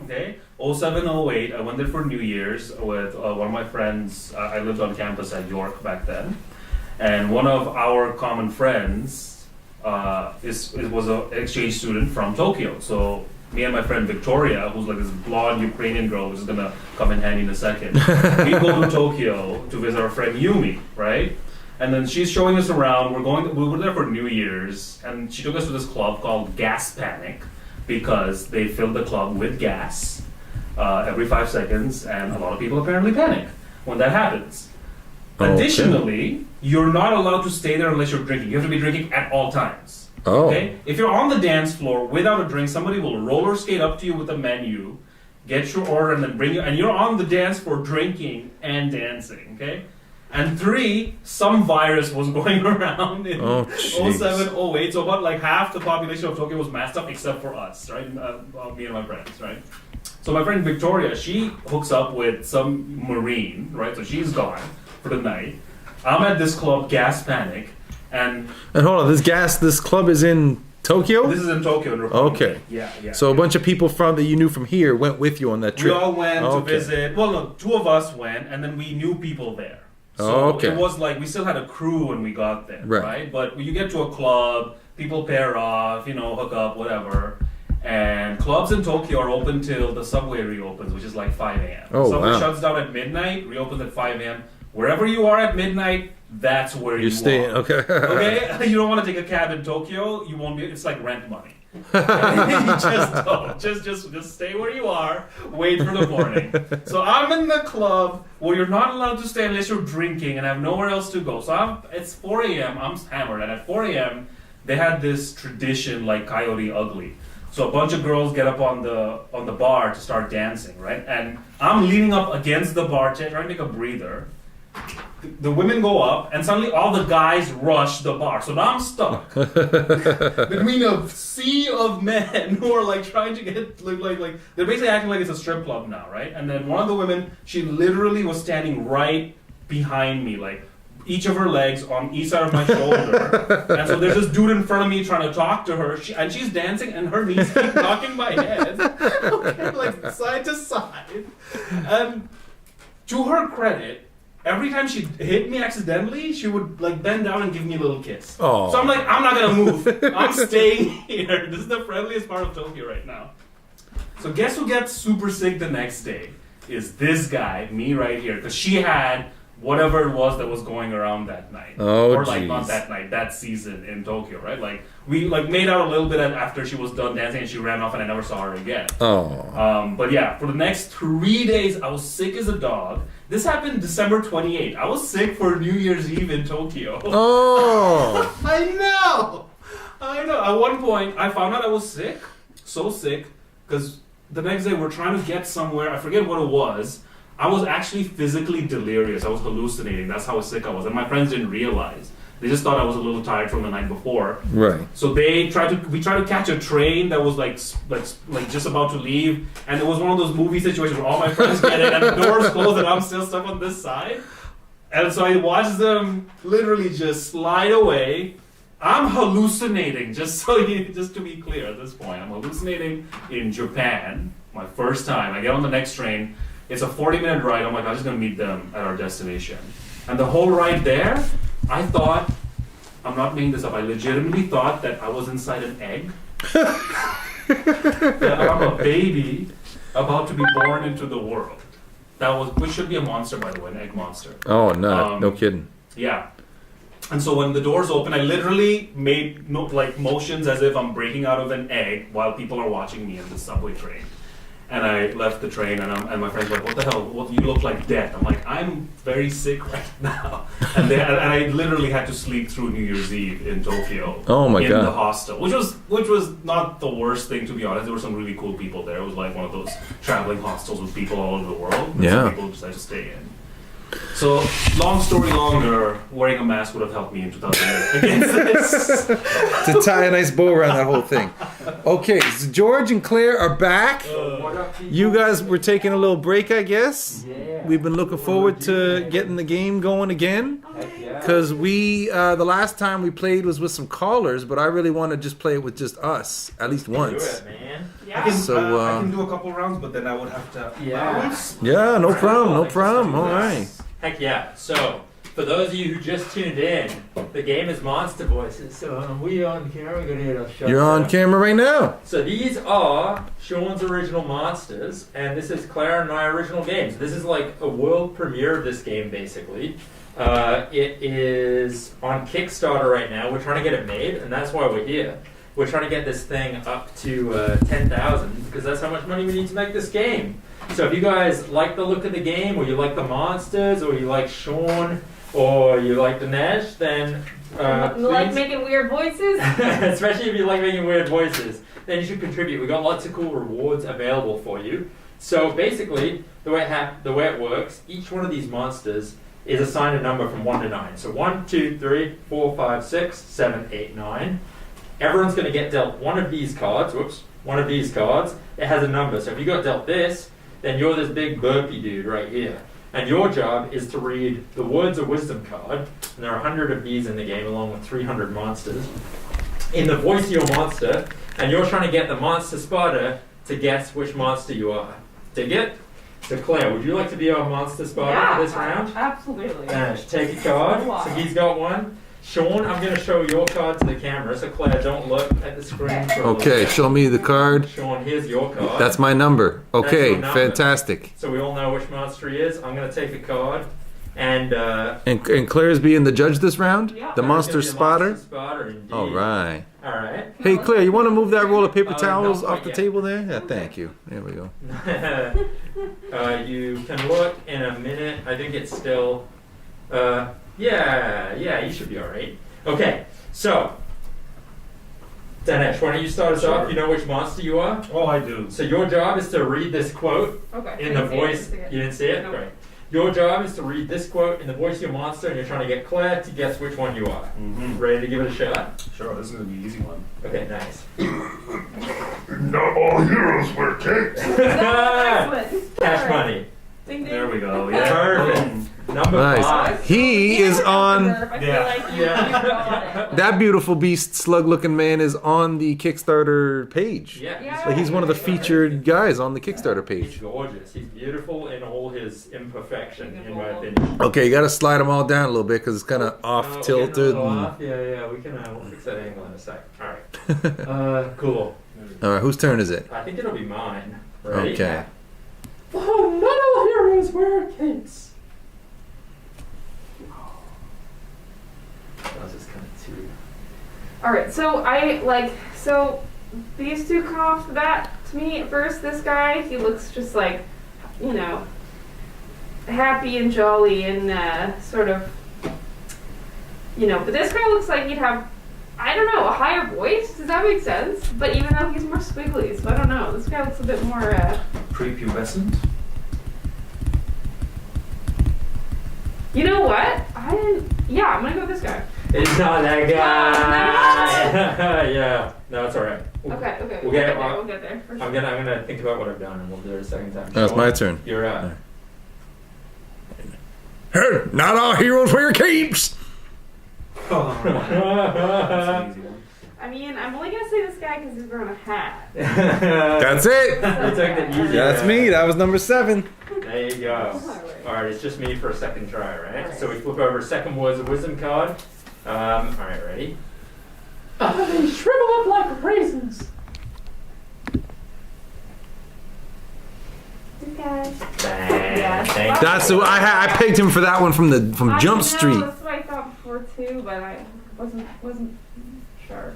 S9: 07, 08, I went there for New Year's with one of my friends. I lived on campus at York back then. And one of our common friends was an exchange student from Tokyo. So me and my friend Victoria, who's like this blonde Ukrainian girl, which is going to come in handy in a second, we go to Tokyo to visit our friend Yumi, right? And then she's showing us around. We were there for New Year's, and she took us to this club called Gas Panic because they filled the club with gas every 5 seconds, and a lot of people apparently panic when that happens.
S1: Okay.
S9: Additionally, you're not allowed to stay there unless you're drinking. You have to be drinking at all times.
S1: Oh.
S9: Okay? If you're on the dance floor without a drink, somebody will roller skate up to you with a menu, get your order, and then bring you, and you're on the dance floor drinking and dancing. Okay? And 3, some virus was going around in 07, 08, so about like half the population of Tokyo was masked up except for us, right? Me and my friends, right? So my friend Victoria, she hooks up with some Marine, right? So she's gone for the night. I'm at this club, Gas Panic, and
S1: hold on, this club is in Tokyo?
S9: This is in Tokyo. In
S1: okay.
S9: Yeah.
S1: So a bunch of people that you knew from here went with you on that trip.
S9: We all went to visit. Well, no, 2 of us went, and then we knew people there. So it was like we still had a crew when we got there, right? But when you get to a club, people pair off, hook up, whatever. And clubs in Tokyo are open till the subway reopens, which is like 5 a.m. Subway shuts down at midnight, reopens at 5 a.m. Wherever you are at midnight, that's where you
S1: staying.
S9: are. Okay? You don't want to take a cab in Tokyo, you won't be. It's like rent money. You just don't. Just stay where you are. Wait for the morning. So I'm in the club where you're not allowed to stay unless you're drinking and have nowhere else to go. So it's 4 a.m. I'm hammered, and at 4 a.m. they had this tradition like Coyote Ugly. So a bunch of girls get up on the bar to start dancing, right? And I'm leaning up against the bar trying to take a breather. The women go up, and suddenly all the guys rush the bar. So now I'm stuck between a sea of men who are like trying to get like they're basically acting like it's a strip club now, right? And then one of the women, she literally was standing right behind me, like each of her legs on each side of my shoulder. And so there's this dude in front of me trying to talk to her, and she's dancing, and her knees keep knocking my head, like side to side. And to her credit, every time she hit me accidentally, she would like bend down and give me a little kiss.
S1: Oh.
S9: So I'm like, I'm not gonna move. I'm staying here. This is the friendliest part of Tokyo right now. So guess who gets super sick the next day? Is this guy, me right here, because she had whatever it was that was going around that night. Or like not that night, that season in Tokyo, right? Like we like made out a little bit after she was done dancing, and she ran off, and I never saw her again. But yeah, for the next 3 days, I was sick as a dog. This happened December 28th. I was sick for New Year's Eve in Tokyo.
S1: Oh!
S9: I know. At one point, I found out I was sick. So sick. Because the next day, we're trying to get somewhere. I forget what it was. I was actually physically delirious. I was hallucinating. That's how sick I was. And my friends didn't realize. They just thought I was a little tired from the night before.
S1: Right.
S9: So we tried to catch a train that was like just about to leave, and it was one of those movie situations where all my friends get in and the doors closed and I'm still stuck on this side. And so I watched them literally just slide away. I'm hallucinating, just to be clear at this point. I'm hallucinating in Japan, my first time. I get on the next train. It's a 40-minute ride. I'm like, I'm just gonna meet them at our destination. And the whole ride there, I thought, I'm not making this up, I legitimately thought that I was inside an egg. That I'm a baby about to be born into the world. Which should be a monster, by the way, an egg monster.
S1: Oh, no, no kidding.
S9: Yeah. And so when the doors open, I literally made motions as if I'm breaking out of an egg while people are watching me in the subway train. And I left the train, and my friends were like, "What the hell? You look like death." I'm like, "I'm very sick right now," and I literally had to sleep through New Year's Eve in Tokyo.
S1: Oh my
S9: in
S1: God.
S9: the hostel, which was not the worst thing, to be honest. There were some really cool people there. It was like one of those traveling hostels with people all over the world. And
S1: Yeah.
S9: some people decided to stay in. So, long story longer, wearing a mask would have helped me in 2008 against this.
S1: To tie a nice bow around that whole thing. Okay, so George and Claire are back. You guys were taking a little break, I guess.
S11: Yeah.
S1: We've been looking forward to getting the game going again. Because the last time we played was with some callers, but I really want to just play it with just us, at least once.
S11: Do it, man.
S9: I can,
S1: So,
S9: I can do a couple rounds, but then I would have to.
S1: Yeah, no problem, no problem. All right.
S11: Heck yeah. So, for those of you who just tuned in, the game is Monster Voices. So, we on camera going to hit a shot.
S1: You're on camera right now.
S11: So, these are Sean's original monsters, and this is Claire and my original games. This is like a world premiere of this game, basically. It is on Kickstarter right now. We're trying to get it made, and that's why we're here. We're trying to get this thing up to 10,000 because that's how much money we need to make this game. So if you guys like the look of the game, or you like the monsters, or you like Sean, or you like Dinesh, then
S2: You like
S11: please-
S2: making weird voices?
S11: especially if you like making weird voices, then you should contribute. We got lots of cool rewards available for you. So basically, the way it works, each one of these monsters is assigned a number from 1 to 9. So 1, 2, 3, 4, 5, 6, 7, 8, 9. Everyone's going to get dealt one of these cards. Whoops. One of these cards. It has a number. So if you got dealt this, then you're this big burpy dude right here. And your job is to read the Words of Wisdom card. And there are 100 of these in the game, along with 300 monsters. In the voice of your monster, and you're trying to get the monster spotter to guess which monster you are. Dig it? So Claire, would you like to be our monster spotter for this round?
S2: Absolutely.
S11: Dash, take a card.
S2: Wow.
S11: So he's got one. Sean, I'm going to show your card to the camera. So Claire, don't look at the screen. For a little
S1: Okay,
S11: bit.
S1: show me the card.
S11: Sean, here's your card.
S1: That's my number.
S11: That's
S1: Okay,
S11: your number.
S1: fantastic.
S11: So we all know which monster he is. I'm going to take a card. And
S1: And Claire's being the judge this round?
S11: Yeah.
S1: The monster
S11: Claire's
S1: spotter?
S11: monster spotter, indeed.
S1: All right.
S11: All right.
S1: Hey, Claire, you want to move that roll of paper towels
S11: no,
S1: off the
S11: yeah.
S1: table there? Yeah, thank you. There we go.
S11: You can look in a minute. I think it's still. Yeah, you should be all right. Okay, so Dinesh, why don't you start us off? You know which monster you are?
S9: Oh, I do.
S11: So your job is to read this quote
S2: Okay.
S11: in the voice. You didn't see it? Right. Your job is to read this quote in the voice of your monster, and you're trying to get Claire to guess which one you are.
S9: Mm-hmm.
S11: Ready to give it a shot?
S9: Sure, this is going to be an easy one.
S11: Okay, nice.
S14: Not all heroes wear capes.
S11: Cash money.
S2: Ding, ding.
S9: There we go. Yeah.
S11: Perfect. Number
S1: Nice.
S11: 5.
S1: He is on.
S2: I feel like you got it.
S1: That beautiful beast, slug-looking man, is on the Kickstarter page.
S11: Yeah.
S1: Like he's one of the featured guys on the Kickstarter
S11: He's
S1: page.
S11: gorgeous. He's beautiful in all his imperfection, in my opinion.
S1: Okay, you got to slide them all down a little bit because it's kind of off tilted.
S11: Yeah, we can we'll fix that angle in a sec. All right. Cool.
S1: All right, whose turn is it?
S11: I think it'll be mine. Ready?
S1: Okay.
S11: Oh, not all heroes wear capes. That was just kind of too.
S2: All right, so these two come off the bat to me at first. This guy, he looks just like, you know, happy and jolly and sort of, you know. But this guy looks like he'd have, I don't know, a higher voice. Does that make sense? But even though he's more squiggly, so I don't know. This guy looks a bit more.
S9: Prepubescent?
S2: You know what? Yeah, I'm gonna go with this guy.
S11: It's not that guy. Yeah. No, it's all right.
S2: Okay.
S11: We'll
S2: We'll get there. For sure.
S11: I'm gonna think about what I've done, and we'll do it a second time.
S1: That's
S11: Sean,
S1: my turn.
S11: You're up.
S1: Hey, not all heroes wear capes.
S2: I mean, I'm only gonna say this guy because he's wearing a hat.
S1: That's it.
S11: You took the easy
S1: That's
S11: route.
S1: me. That was number 7.
S11: There you go. Alright, it's just me for a second try, right? So we flip over a second Words of Wisdom card. Alright, ready? They shrivel up like raisins.
S1: That's who I picked him for that one from Jump Street.
S2: That's what I thought before too, but I wasn't sure.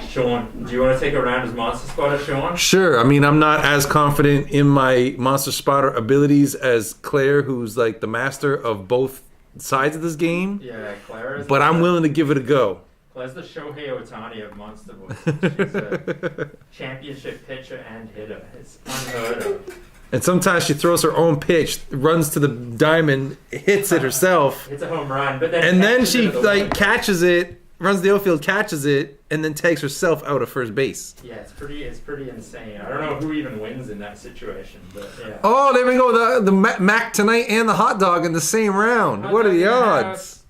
S11: Sean, do you want to take a round as Monster Spotter, Sean?
S1: Sure. I mean, I'm not as confident in my Monster Spotter abilities as Claire, who's like the master of both sides of this game.
S11: Yeah, Claire is.
S1: But I'm willing to give it a go.
S11: Claire's the Shohei Ohtani of Monster Boys. She's a championship pitcher and hitter. It's unheard of.
S1: And sometimes she throws her own pitch, runs to the diamond, hits it herself.
S11: It's a home run, but then
S1: And she like catches it, runs the outfield, catches it, and then takes herself out of first base.
S11: Yeah, it's pretty insane. I don't know who even wins in that situation, but yeah.
S1: Oh, there we go. The Mac tonight and the hot dog in the same round. What are the odds?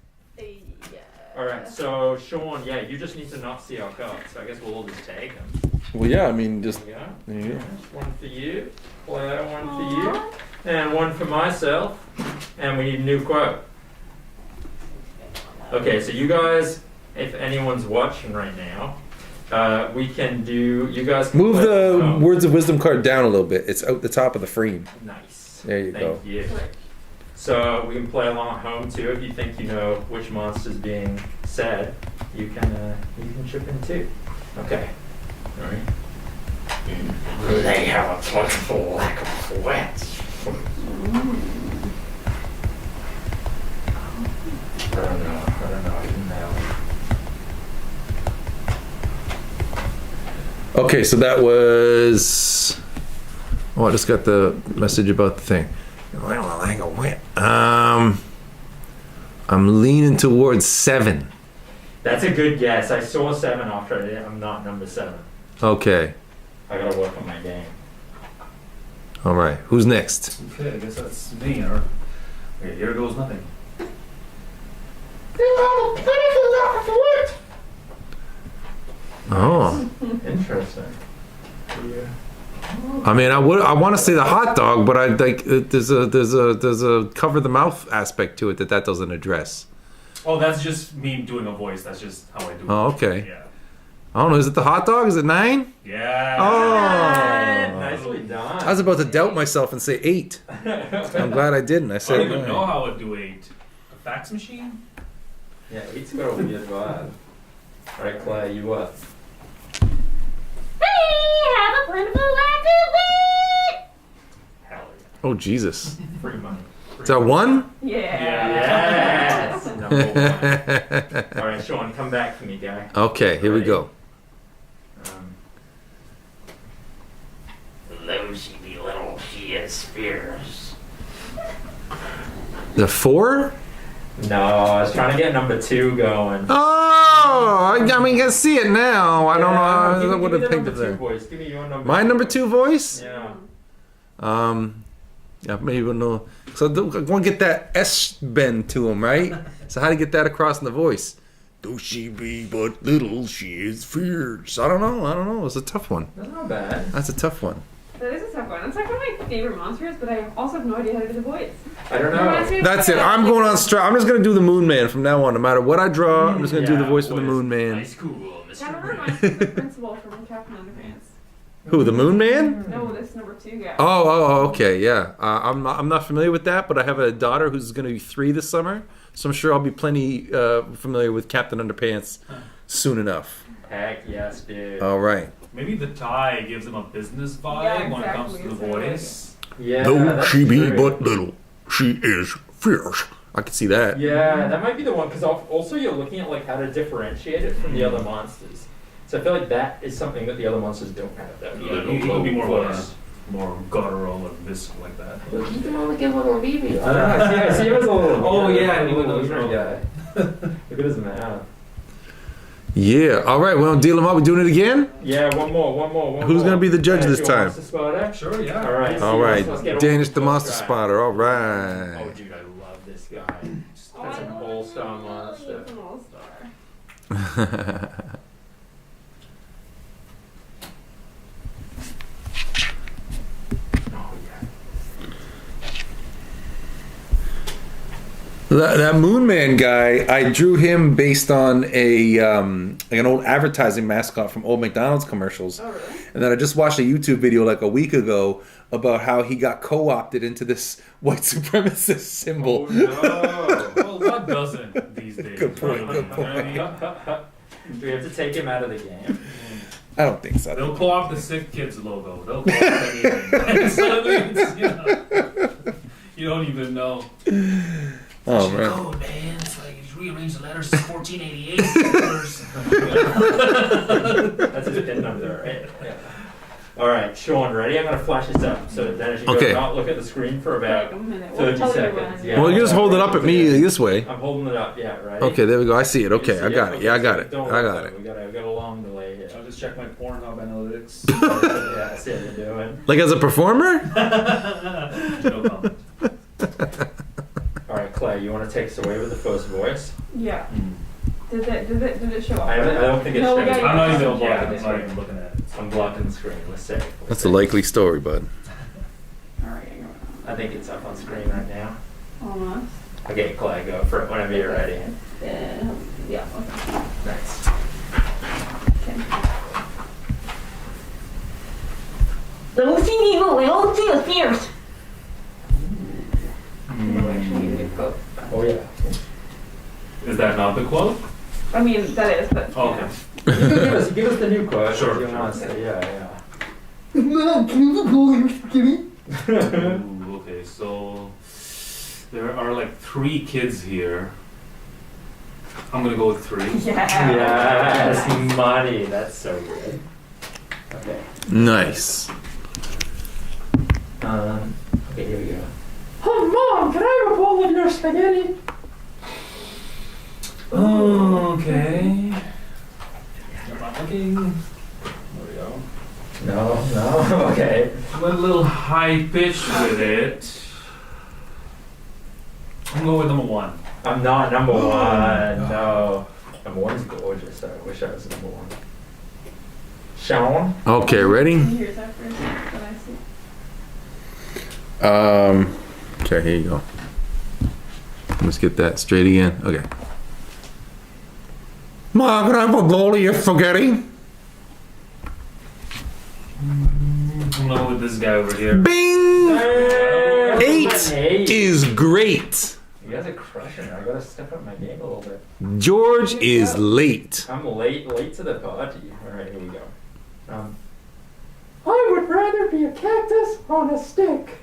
S11: Alright, so Sean, yeah, you just need to not see our cards. So I guess we'll all just tag them.
S1: Well, yeah, I mean, just.
S11: There
S1: There
S11: you
S1: you
S11: go.
S1: go.
S11: One for you, Claire, one for you, and one for myself. And we need a new quote. Okay, so you guys, if anyone's watching right now, we can do. You guys can
S1: Move
S11: play
S1: the Words of Wisdom card down a little bit. It's out the top of the frame.
S11: Nice.
S1: There you go.
S11: Thank you. So we can play along at home too. If you think you know which monster's being said, you can chip in too. Okay. All right.
S14: They have a plentiful lack of wets.
S11: I don't know. I didn't know.
S1: Okay, so that was. Oh, I just got the message about the thing. I'm leaning towards 7.
S11: That's a good guess. I saw 7 after I did. I'm not number 7.
S1: Okay.
S11: I gotta work on my game.
S1: All right. Who's next?
S9: Okay, I guess that's me. Or okay, here goes nothing.
S1: Oh.
S11: Interesting. Yeah.
S1: I mean, I want to say the hot dog, but I like there's a cover the mouth aspect to it that doesn't address.
S9: Oh, that's just me doing a voice. That's just how I do it.
S1: Oh, okay.
S9: Yeah.
S1: I don't know. Is it the hot dog? Is it 9?
S9: Yeah.
S1: Oh.
S11: Nicely done.
S1: I was about to doubt myself and say 8. I'm glad I didn't. I
S9: I
S1: said
S9: don't even
S1: 9.
S9: know how I do 8. A fax machine?
S11: Yeah, 8's got a weird vibe. All right, Claire, you what?
S6: have a plentiful lack of wit.
S11: Hell
S1: Oh Jesus.
S11: Free money.
S1: Is that 1?
S2: Yeah.
S11: Yes. Number 1. All right, Sean, come back for me, guy.
S1: Okay, here we
S11: Ready?
S1: go.
S14: Though she be little, she is fierce.
S1: The 4?
S11: No, I was trying to get number 2 going.
S1: Oh, I mean, you can see it now. I don't know. I
S11: Give
S1: would
S11: me
S1: have
S11: the
S1: picked
S11: number
S1: it
S11: 2
S1: there.
S11: voice. Give me your number.
S1: My number 2 voice?
S11: Yeah.
S1: Yeah, maybe we'll know. So I want to get that S bend to him, right? So how to get that across in the voice? Though she be but little, she is fierce. I don't know. It's a tough one.
S11: That's not bad.
S1: That's a tough one.
S2: That is a tough one. It's like one of my favorite monsters, but I also have no idea how to do the voice.
S11: I don't know.
S1: That's it. I'm going on straight. I'm just gonna do the Moon Man from now on. No matter what I draw, I'm just gonna do the voice for the Moon Man.
S9: Nice, cool,
S2: Kind of reminds me of the principal from Captain Underpants.
S1: Who? The Moon Man?
S2: No, this number 2 guy.
S1: Oh, okay, yeah. I'm not familiar with that, but I have a daughter who's going to be 3 this summer, so I'm sure I'll be plenty familiar with Captain Underpants soon enough.
S11: Heck yes, dude.
S1: All right.
S9: Maybe the tie gives him a business vibe
S2: Yeah,
S9: when it comes to
S2: exactly.
S9: the voice.
S11: Yeah.
S1: Though
S11: that's
S1: she be
S11: true.
S1: but little, she is fierce. I can see that.
S11: Yeah, that might be the one, because also you're looking at like how to differentiate it from the other monsters. So I feel like that is something that the other monsters don't have. That
S9: He could be more guttural and visceral like that.
S11: I see him as a little.
S9: Oh, yeah,
S11: a
S9: he
S11: little
S9: was
S11: wiener guy. Look at his mouth.
S1: Yeah. All right. Well, deal them up. We doing it again?
S11: Yeah, one more.
S1: Who's going to be the judge this time?
S11: Monster Spotter?
S9: Sure, yeah.
S11: All right.
S1: All right.
S11: Let's get on
S1: Danish
S11: with
S1: the Monster
S11: first guy.
S1: Spotter. All right.
S11: Oh, dude, I love this guy. That's an all-star monster.
S2: He's an all-star.
S1: That Moon Man guy, I drew him based on a like an old advertising mascot from old McDonald's commercials.
S2: Oh, really?
S1: And then I just watched a YouTube video like a week ago about how he got co-opted into this white supremacist symbol.
S9: Oh, no. Well, what doesn't these days?
S1: Good point. Good point.
S11: Do we have to take him out of the game?
S1: I don't think so.
S9: They'll co-opt the Sick Kids logo. They'll co-opt anything. Suddenly, it's, you don't even know.
S1: Oh, man.
S9: Code, man. It's like you rearrange the letters. It's 1488.
S11: That's his pin number, right? Yeah. All right, Sean, ready? I'm going to flash this up. So Dennis, you
S1: Okay.
S11: go not look at the screen for about
S2: Like a minute.
S11: 30
S2: We'll tell you
S11: seconds.
S2: when.
S11: Yeah.
S1: Well, you just hold it up at me this way.
S11: I'm holding it up, yeah, right?
S1: Okay, there we go. I see it.
S11: You
S1: Okay,
S11: see
S1: I got it.
S11: Okay,
S1: Yeah, I got
S11: so
S1: it.
S11: don't
S1: I
S11: worry
S1: got
S11: about
S1: it.
S11: We got a long delay here.
S9: I'll just check my Pornhub analytics.
S11: Yeah, I see what you're doing.
S1: Like as a performer?
S9: No comment.
S11: All right, Clay, you want to take us away with the first voice?
S2: Yeah. Did it show up?
S11: I don't think it's
S2: No,
S11: showing.
S2: yeah,
S9: I'm not
S2: yeah.
S9: even
S11: Yeah,
S9: blocking the
S11: it's
S9: screen.
S11: right.
S9: I'm looking at it.
S11: I'm blocking the screen. Let's see.
S1: That's a likely story, bud.
S2: Alright,
S11: I think it's up on screen right now.
S2: almost.
S11: Okay, Clay, go for it whenever you're ready.
S2: Yeah, okay.
S11: Nice.
S6: Don't see evil, we all see the fierce.
S11: Oh, yeah.
S9: Is that not the quote?
S2: I mean, that is, but.
S9: Oh, okay.
S11: give us the new quote.
S9: Sure,
S11: if you
S9: sure.
S11: want to say, yeah.
S9: Ooh, okay, so there are like 3 kids here. I'm gonna go with 3.
S11: Yes, money. That's so good. Okay.
S1: Nice.
S11: Okay, here we go. Oh, Mom, can I have a bowl of your spaghetti?
S9: Okay. I'm not looking. There we go.
S11: No, okay.
S9: I'm a little high pitched with it. I'm going with number 1.
S11: I'm not number 1. No. Number 1's gorgeous. I wish I was number 1. Sean?
S1: Okay, ready?
S2: Here's that first, that I see.
S1: Okay, here you go. Let's get that straight again. Okay. Mom, can I have a bowl of your spaghetti?
S9: I'm going with this guy over here.
S1: Bing!
S11: Hey!
S1: 8 is great.
S11: You guys are crushing it. I gotta step up my game a little bit.
S1: George is late.
S11: I'm late to the party. Alright, here we go. I would rather be a cactus on a stick.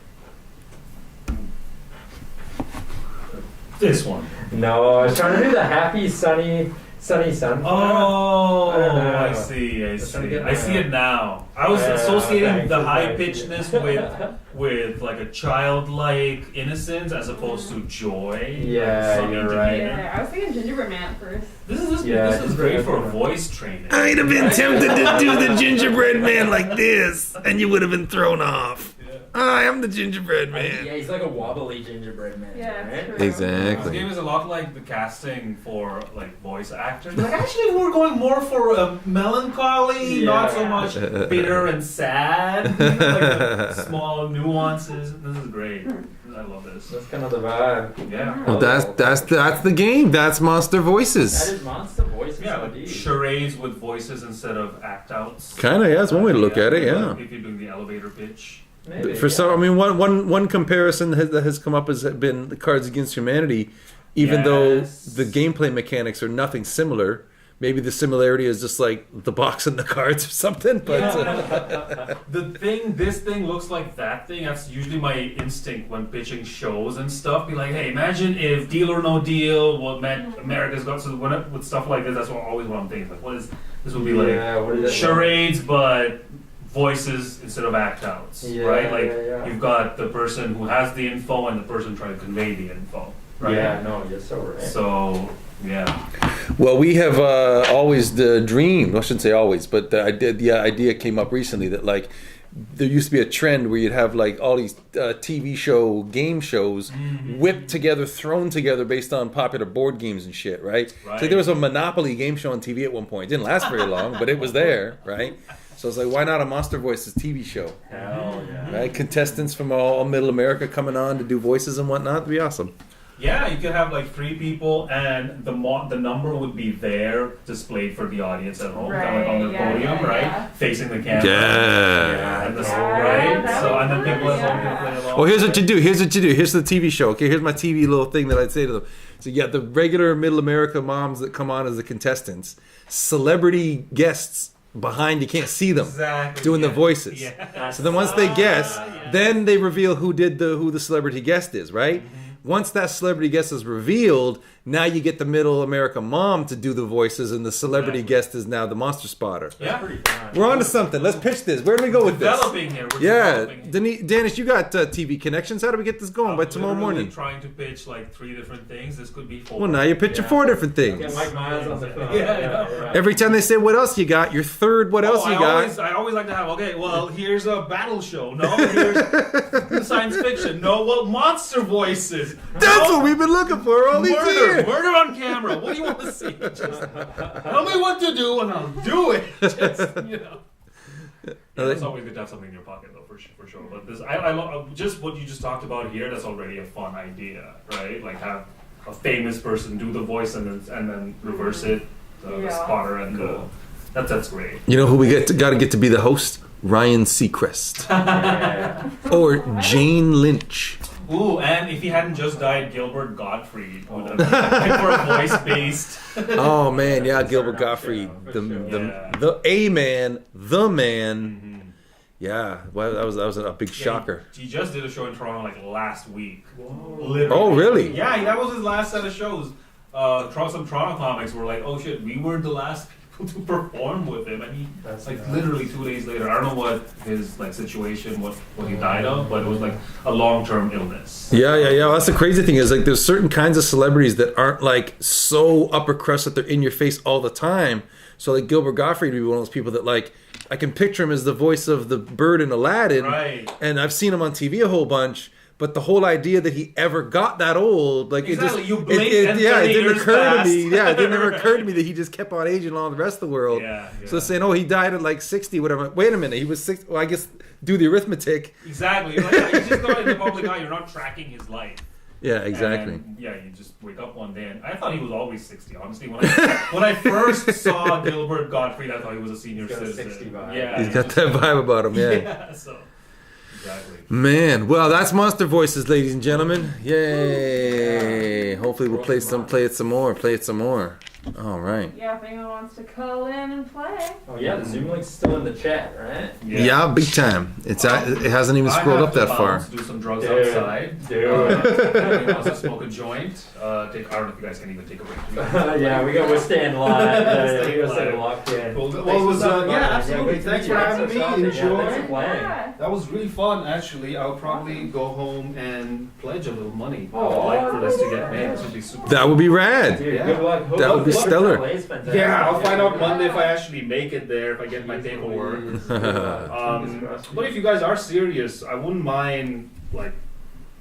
S9: This one.
S11: No, I was trying to do the happy, sunny sun.
S9: Oh,
S11: I don't know.
S9: I see.
S11: trying to get
S9: I see
S11: my-
S9: it now. I was
S11: Yeah,
S9: associating
S11: thanks,
S9: the high
S11: thanks.
S9: pitchedness with like a childlike innocence as opposed to joy.
S11: Yeah,
S9: Sunny
S11: you're right.
S9: demeanor.
S2: Yeah, I was thinking gingerbread man at first.
S9: This
S11: Yeah,
S9: is great for voice training.
S1: I'd have been tempted to do the gingerbread man like this, and you would have been thrown off. I am the gingerbread man.
S11: Yeah, he's like a wobbly gingerbread man.
S2: Yeah,
S11: right?
S2: true.
S9: This
S1: Exactly.
S9: game is a lot like the casting for like voice actors. Like actually, we're going more for a melancholy, not so much bitter and sad. You know, like the small nuances. This is great. I love this.
S11: That's kind of the vibe.
S9: Yeah.
S1: Well, that's the game. That's Monster
S11: That
S1: Voices.
S11: is monster voices
S9: Yeah, like
S11: indeed.
S9: charades with voices instead of act outs.
S1: Kinda, yeah, that's one way to look at it, yeah.
S9: If you're doing the elevator pitch.
S11: Maybe,
S1: For some, I mean, one comparison that has come up has been the Cards Against Humanity. Even though the gameplay mechanics are nothing similar, maybe the similarity is just like the box and the cards or something. But
S9: This thing looks like that thing. That's usually my instinct when pitching shows and stuff. Be like, hey, imagine if Deal or No Deal, what meant America's Got to with stuff like this. That's always what I'm thinking. Like, what is this? Would be
S11: what
S9: like
S11: is it?
S9: charades, but voices instead of act outs,
S11: Yeah,
S9: right? Like
S11: yeah.
S9: you've got the person who has the info and the person trying to convey the info, right?
S11: Yeah, no, you're so right.
S9: So yeah.
S1: well, we have always the dream. I shouldn't say always, but the idea came up recently that like there used to be a trend where you'd have like all these TV show game shows whipped together, thrown together based on popular board games and shit, right? So there was a Monopoly game show on TV at one point. It didn't last very long, but it was there, right? So it's like, why not a Monster Voices TV show?
S11: Hell yeah.
S1: Right? Contestants from all Middle America coming on to do voices and whatnot. It'd be awesome.
S9: Yeah, you could have like 3 people, and the number would be there displayed for the audience at home, kind of like on the podium, right, facing the camera.
S1: Yeah.
S9: And right. So and then people at home can play along.
S1: Well, here's what you do. Here's the TV show. Okay, here's my TV little thing that I'd say to them. So you got the regular Middle America moms that come on as the contestants, celebrity guests behind, you can't see them doing the voices.
S9: Yeah.
S1: So then once they guess, then they reveal who the celebrity guest is, right? Once that celebrity guest is revealed, now you get the Middle America mom to do the voices, and the celebrity guest is now the monster spotter.
S9: Yeah, pretty fun.
S1: We're on to something. Let's pitch this. Where do we go with this?
S9: Developing here. We're developing.
S1: Danish, you got TV connections. How do we get this going by tomorrow morning?
S9: Trying to pitch like 3 different things. This could be 4.
S1: Well, now you're pitching 4 different things.
S11: Get Mike Myers on the phone.
S9: Yeah.
S1: Every time they say what else you got, your third what else you got.
S9: I always like to have, okay, well, here's a battle show. No, here's science fiction. No, well, monster voices.
S1: That's what we've been looking for all these years.
S9: Murder on camera. What do you want to see? Just tell me what to do and I'll do it. Just, it's always good to have something in your pocket, though, for sure. But this, I love just what you just talked about here. That's already a fun idea, right? Like have a famous person do the voice and then reverse it, the spotter and that's great.
S1: You know who we got to get to be the host? Ryan Seacrest or Jane Lynch.
S9: Ooh, and if he hadn't just died, Gilbert Gottfried would have been for a voice-based.
S1: Oh man, yeah, Gilbert Gottfried, the A man, the man. Yeah, well, that was a big shocker.
S9: He just did a show in Toronto like last week. Literally.
S1: Oh really?
S9: Yeah, that was his last set of shows. Some Toronto comics were like, "Oh shit, we were the last people to perform with him," and he literally 2 days later. I don't know what his situation, what he died of, but it was like a long-term illness.
S1: Yeah. Well, that's the crazy thing is like there's certain kinds of celebrities that aren't like so upper crust that they're in your face all the time. So like Gilbert Gottfried would be one of those people that like I can picture him as the voice of the bird in Aladdin,
S9: right?
S1: And I've seen him on TV a whole bunch. But the whole idea that he ever got that old, like
S9: exactly.
S1: it
S9: You blink and it didn't
S1: occur to me. Yeah, it didn't ever occur to me that he just kept on aging along the rest of the world.
S9: Yeah.
S1: So saying, oh, he died at like 60, whatever. Wait a minute, he was 60. Well, I guess do the arithmetic.
S9: Exactly. Like, you just go in the public eye. You're not tracking his life.
S1: Yeah, exactly.
S9: And, you just wake up one day, and I thought he was always 60. Honestly, when I first saw Gilbert Gottfried, I thought he was a senior citizen.
S11: 60 vibe.
S9: Yeah,
S1: he's got that vibe about him. Yeah.
S9: Yeah. So. Exactly.
S1: Man, well, that's Monster Voices, ladies and gentlemen. Yay! Hopefully, we'll play it some more. All right.
S2: Yeah, if anyone wants to call in and play.
S11: Oh yeah, the Zoom link's still in the chat, right?
S1: Yeah, big time. It hasn't even scrolled up that far.
S9: To do some drugs outside. Anyone wants to smoke a joint? I don't know if you guys can even take a break.
S11: Yeah, we're staying live. We gotta stay locked in.
S8: Well, it was absolutely. Thanks for having me. Enjoy.
S11: Yeah,
S8: that was really fun. Actually, I'll probably go home and pledge a little money.
S9: Oh,
S8: like for this to get made. This would be super.
S1: That would be rad.
S11: Dude, good luck.
S1: That would be stellar.
S8: Yeah, I'll find out Monday if I actually make it there, if I get my paperwork. But if you guys are serious, I wouldn't mind like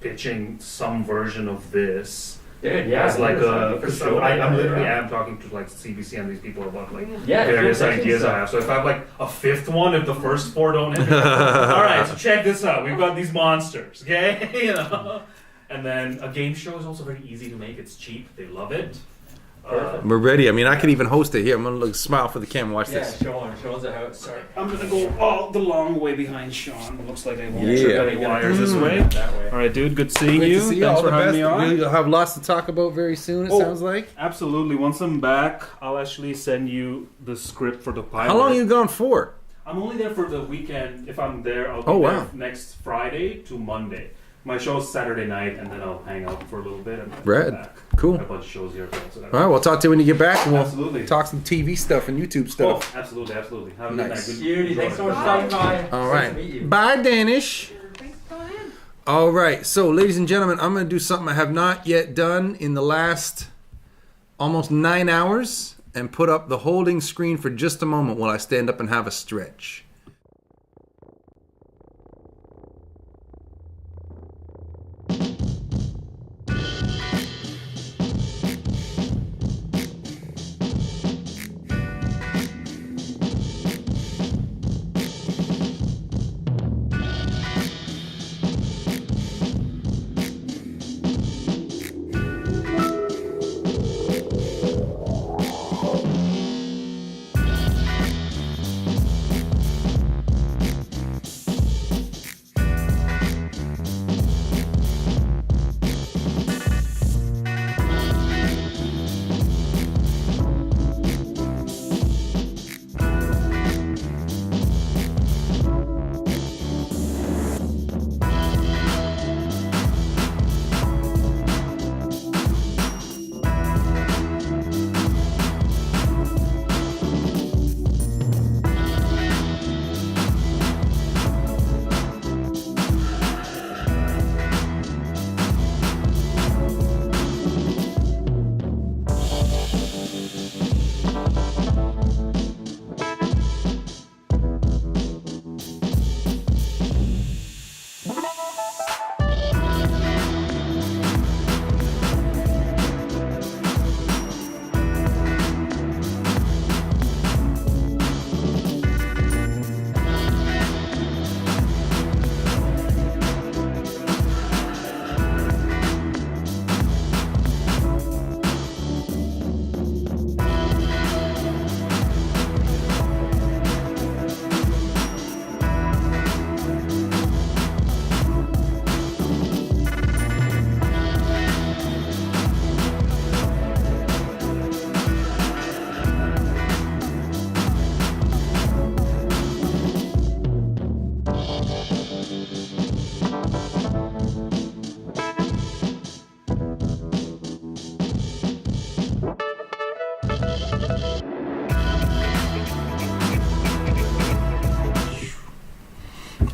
S8: pitching some version of this.
S11: Dude, yeah.
S8: As like
S11: because
S8: I'm literally am talking to like CBC and these people about like
S11: Yeah,
S8: various ideas I have. So if I have like a 5th one, if the first 4 don't hit, all right. So check this out. We've got these monsters, okay? You know. And then a game show is also very easy to make. It's cheap. They love it.
S1: We're ready. I mean, I could even host it here. I'm gonna smile for the camera. Watch
S11: Yeah,
S1: this.
S11: show us how it's started.
S8: I'm gonna go all the long way behind Sean. It looks like I won't
S1: Yeah.
S8: trip any wires this way.
S11: That way.
S8: All right, dude. Good seeing
S1: Great
S8: you.
S1: to see you.
S8: Thanks
S1: All the
S8: for having
S1: best.
S8: me on.
S1: We'll have lots to talk about very soon. It sounds like.
S8: Absolutely. Once I'm back, I'll actually send you the script for the pilot.
S1: How long are you gone for?
S8: I'm only there for the weekend. If I'm there, I'll be
S1: Oh,
S8: there
S1: wow.
S8: next Friday to Monday. My show's Saturday night, and then I'll hang out for a little bit and then
S1: Rad.
S8: come back.
S1: Cool.
S8: I have a bunch of shows here. So
S1: All right, we'll talk to you when you get back, and we'll
S8: Absolutely.
S1: talk some TV stuff and YouTube stuff.
S8: Oh, absolutely. Have a good
S1: Nice.
S8: night.
S11: Beauty, thanks so much for stopping by.
S1: All
S11: Nice to meet you.
S1: right. Bye, Danish. All right. So, ladies and gentlemen, I'm going to do something I have not yet done in the last almost 9 hours and put up the holding screen for just a moment while I stand up and have a stretch.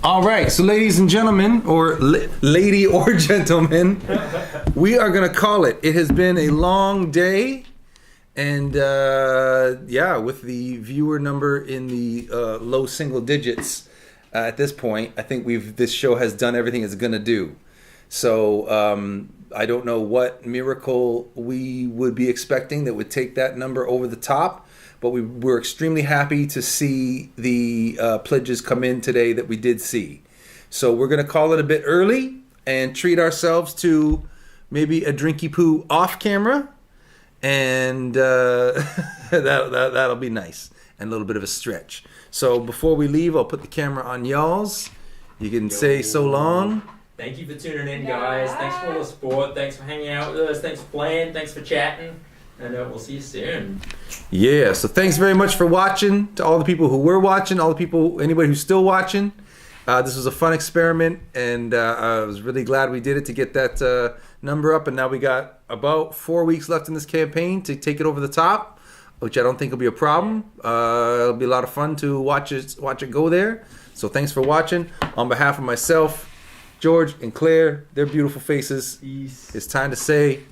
S1: All right, so ladies and gentlemen, or lady or gentlemen, we are going to call it. It has been a long day. And yeah, with the viewer number in the low single digits at this point, I think this show has done everything it's going to do. So I don't know what miracle we would be expecting that would take that number over the top. But we're extremely happy to see the pledges come in today that we did see. So we're going to call it a bit early and treat ourselves to maybe a drinky poo off camera. And that'll be nice. And a little bit of a stretch. So before we leave, I'll put the camera on y'all's. You can say so long.
S11: Thank you for tuning in, guys. Thanks for all the support. Thanks for hanging out with us. Thanks for playing. Thanks for chatting. And we'll see you soon.
S1: Yeah, so thanks very much for watching. To all the people who were watching, all the people, anybody who's still watching. This was a fun experiment, and I was really glad we did it to get that number up. And now we got about 4 weeks left in this campaign to take it over the top, which I don't think will be a problem. It'll be a lot of fun to watch it go there. So thanks for watching. On behalf of myself, George, and Claire, their beautiful faces, it's time to say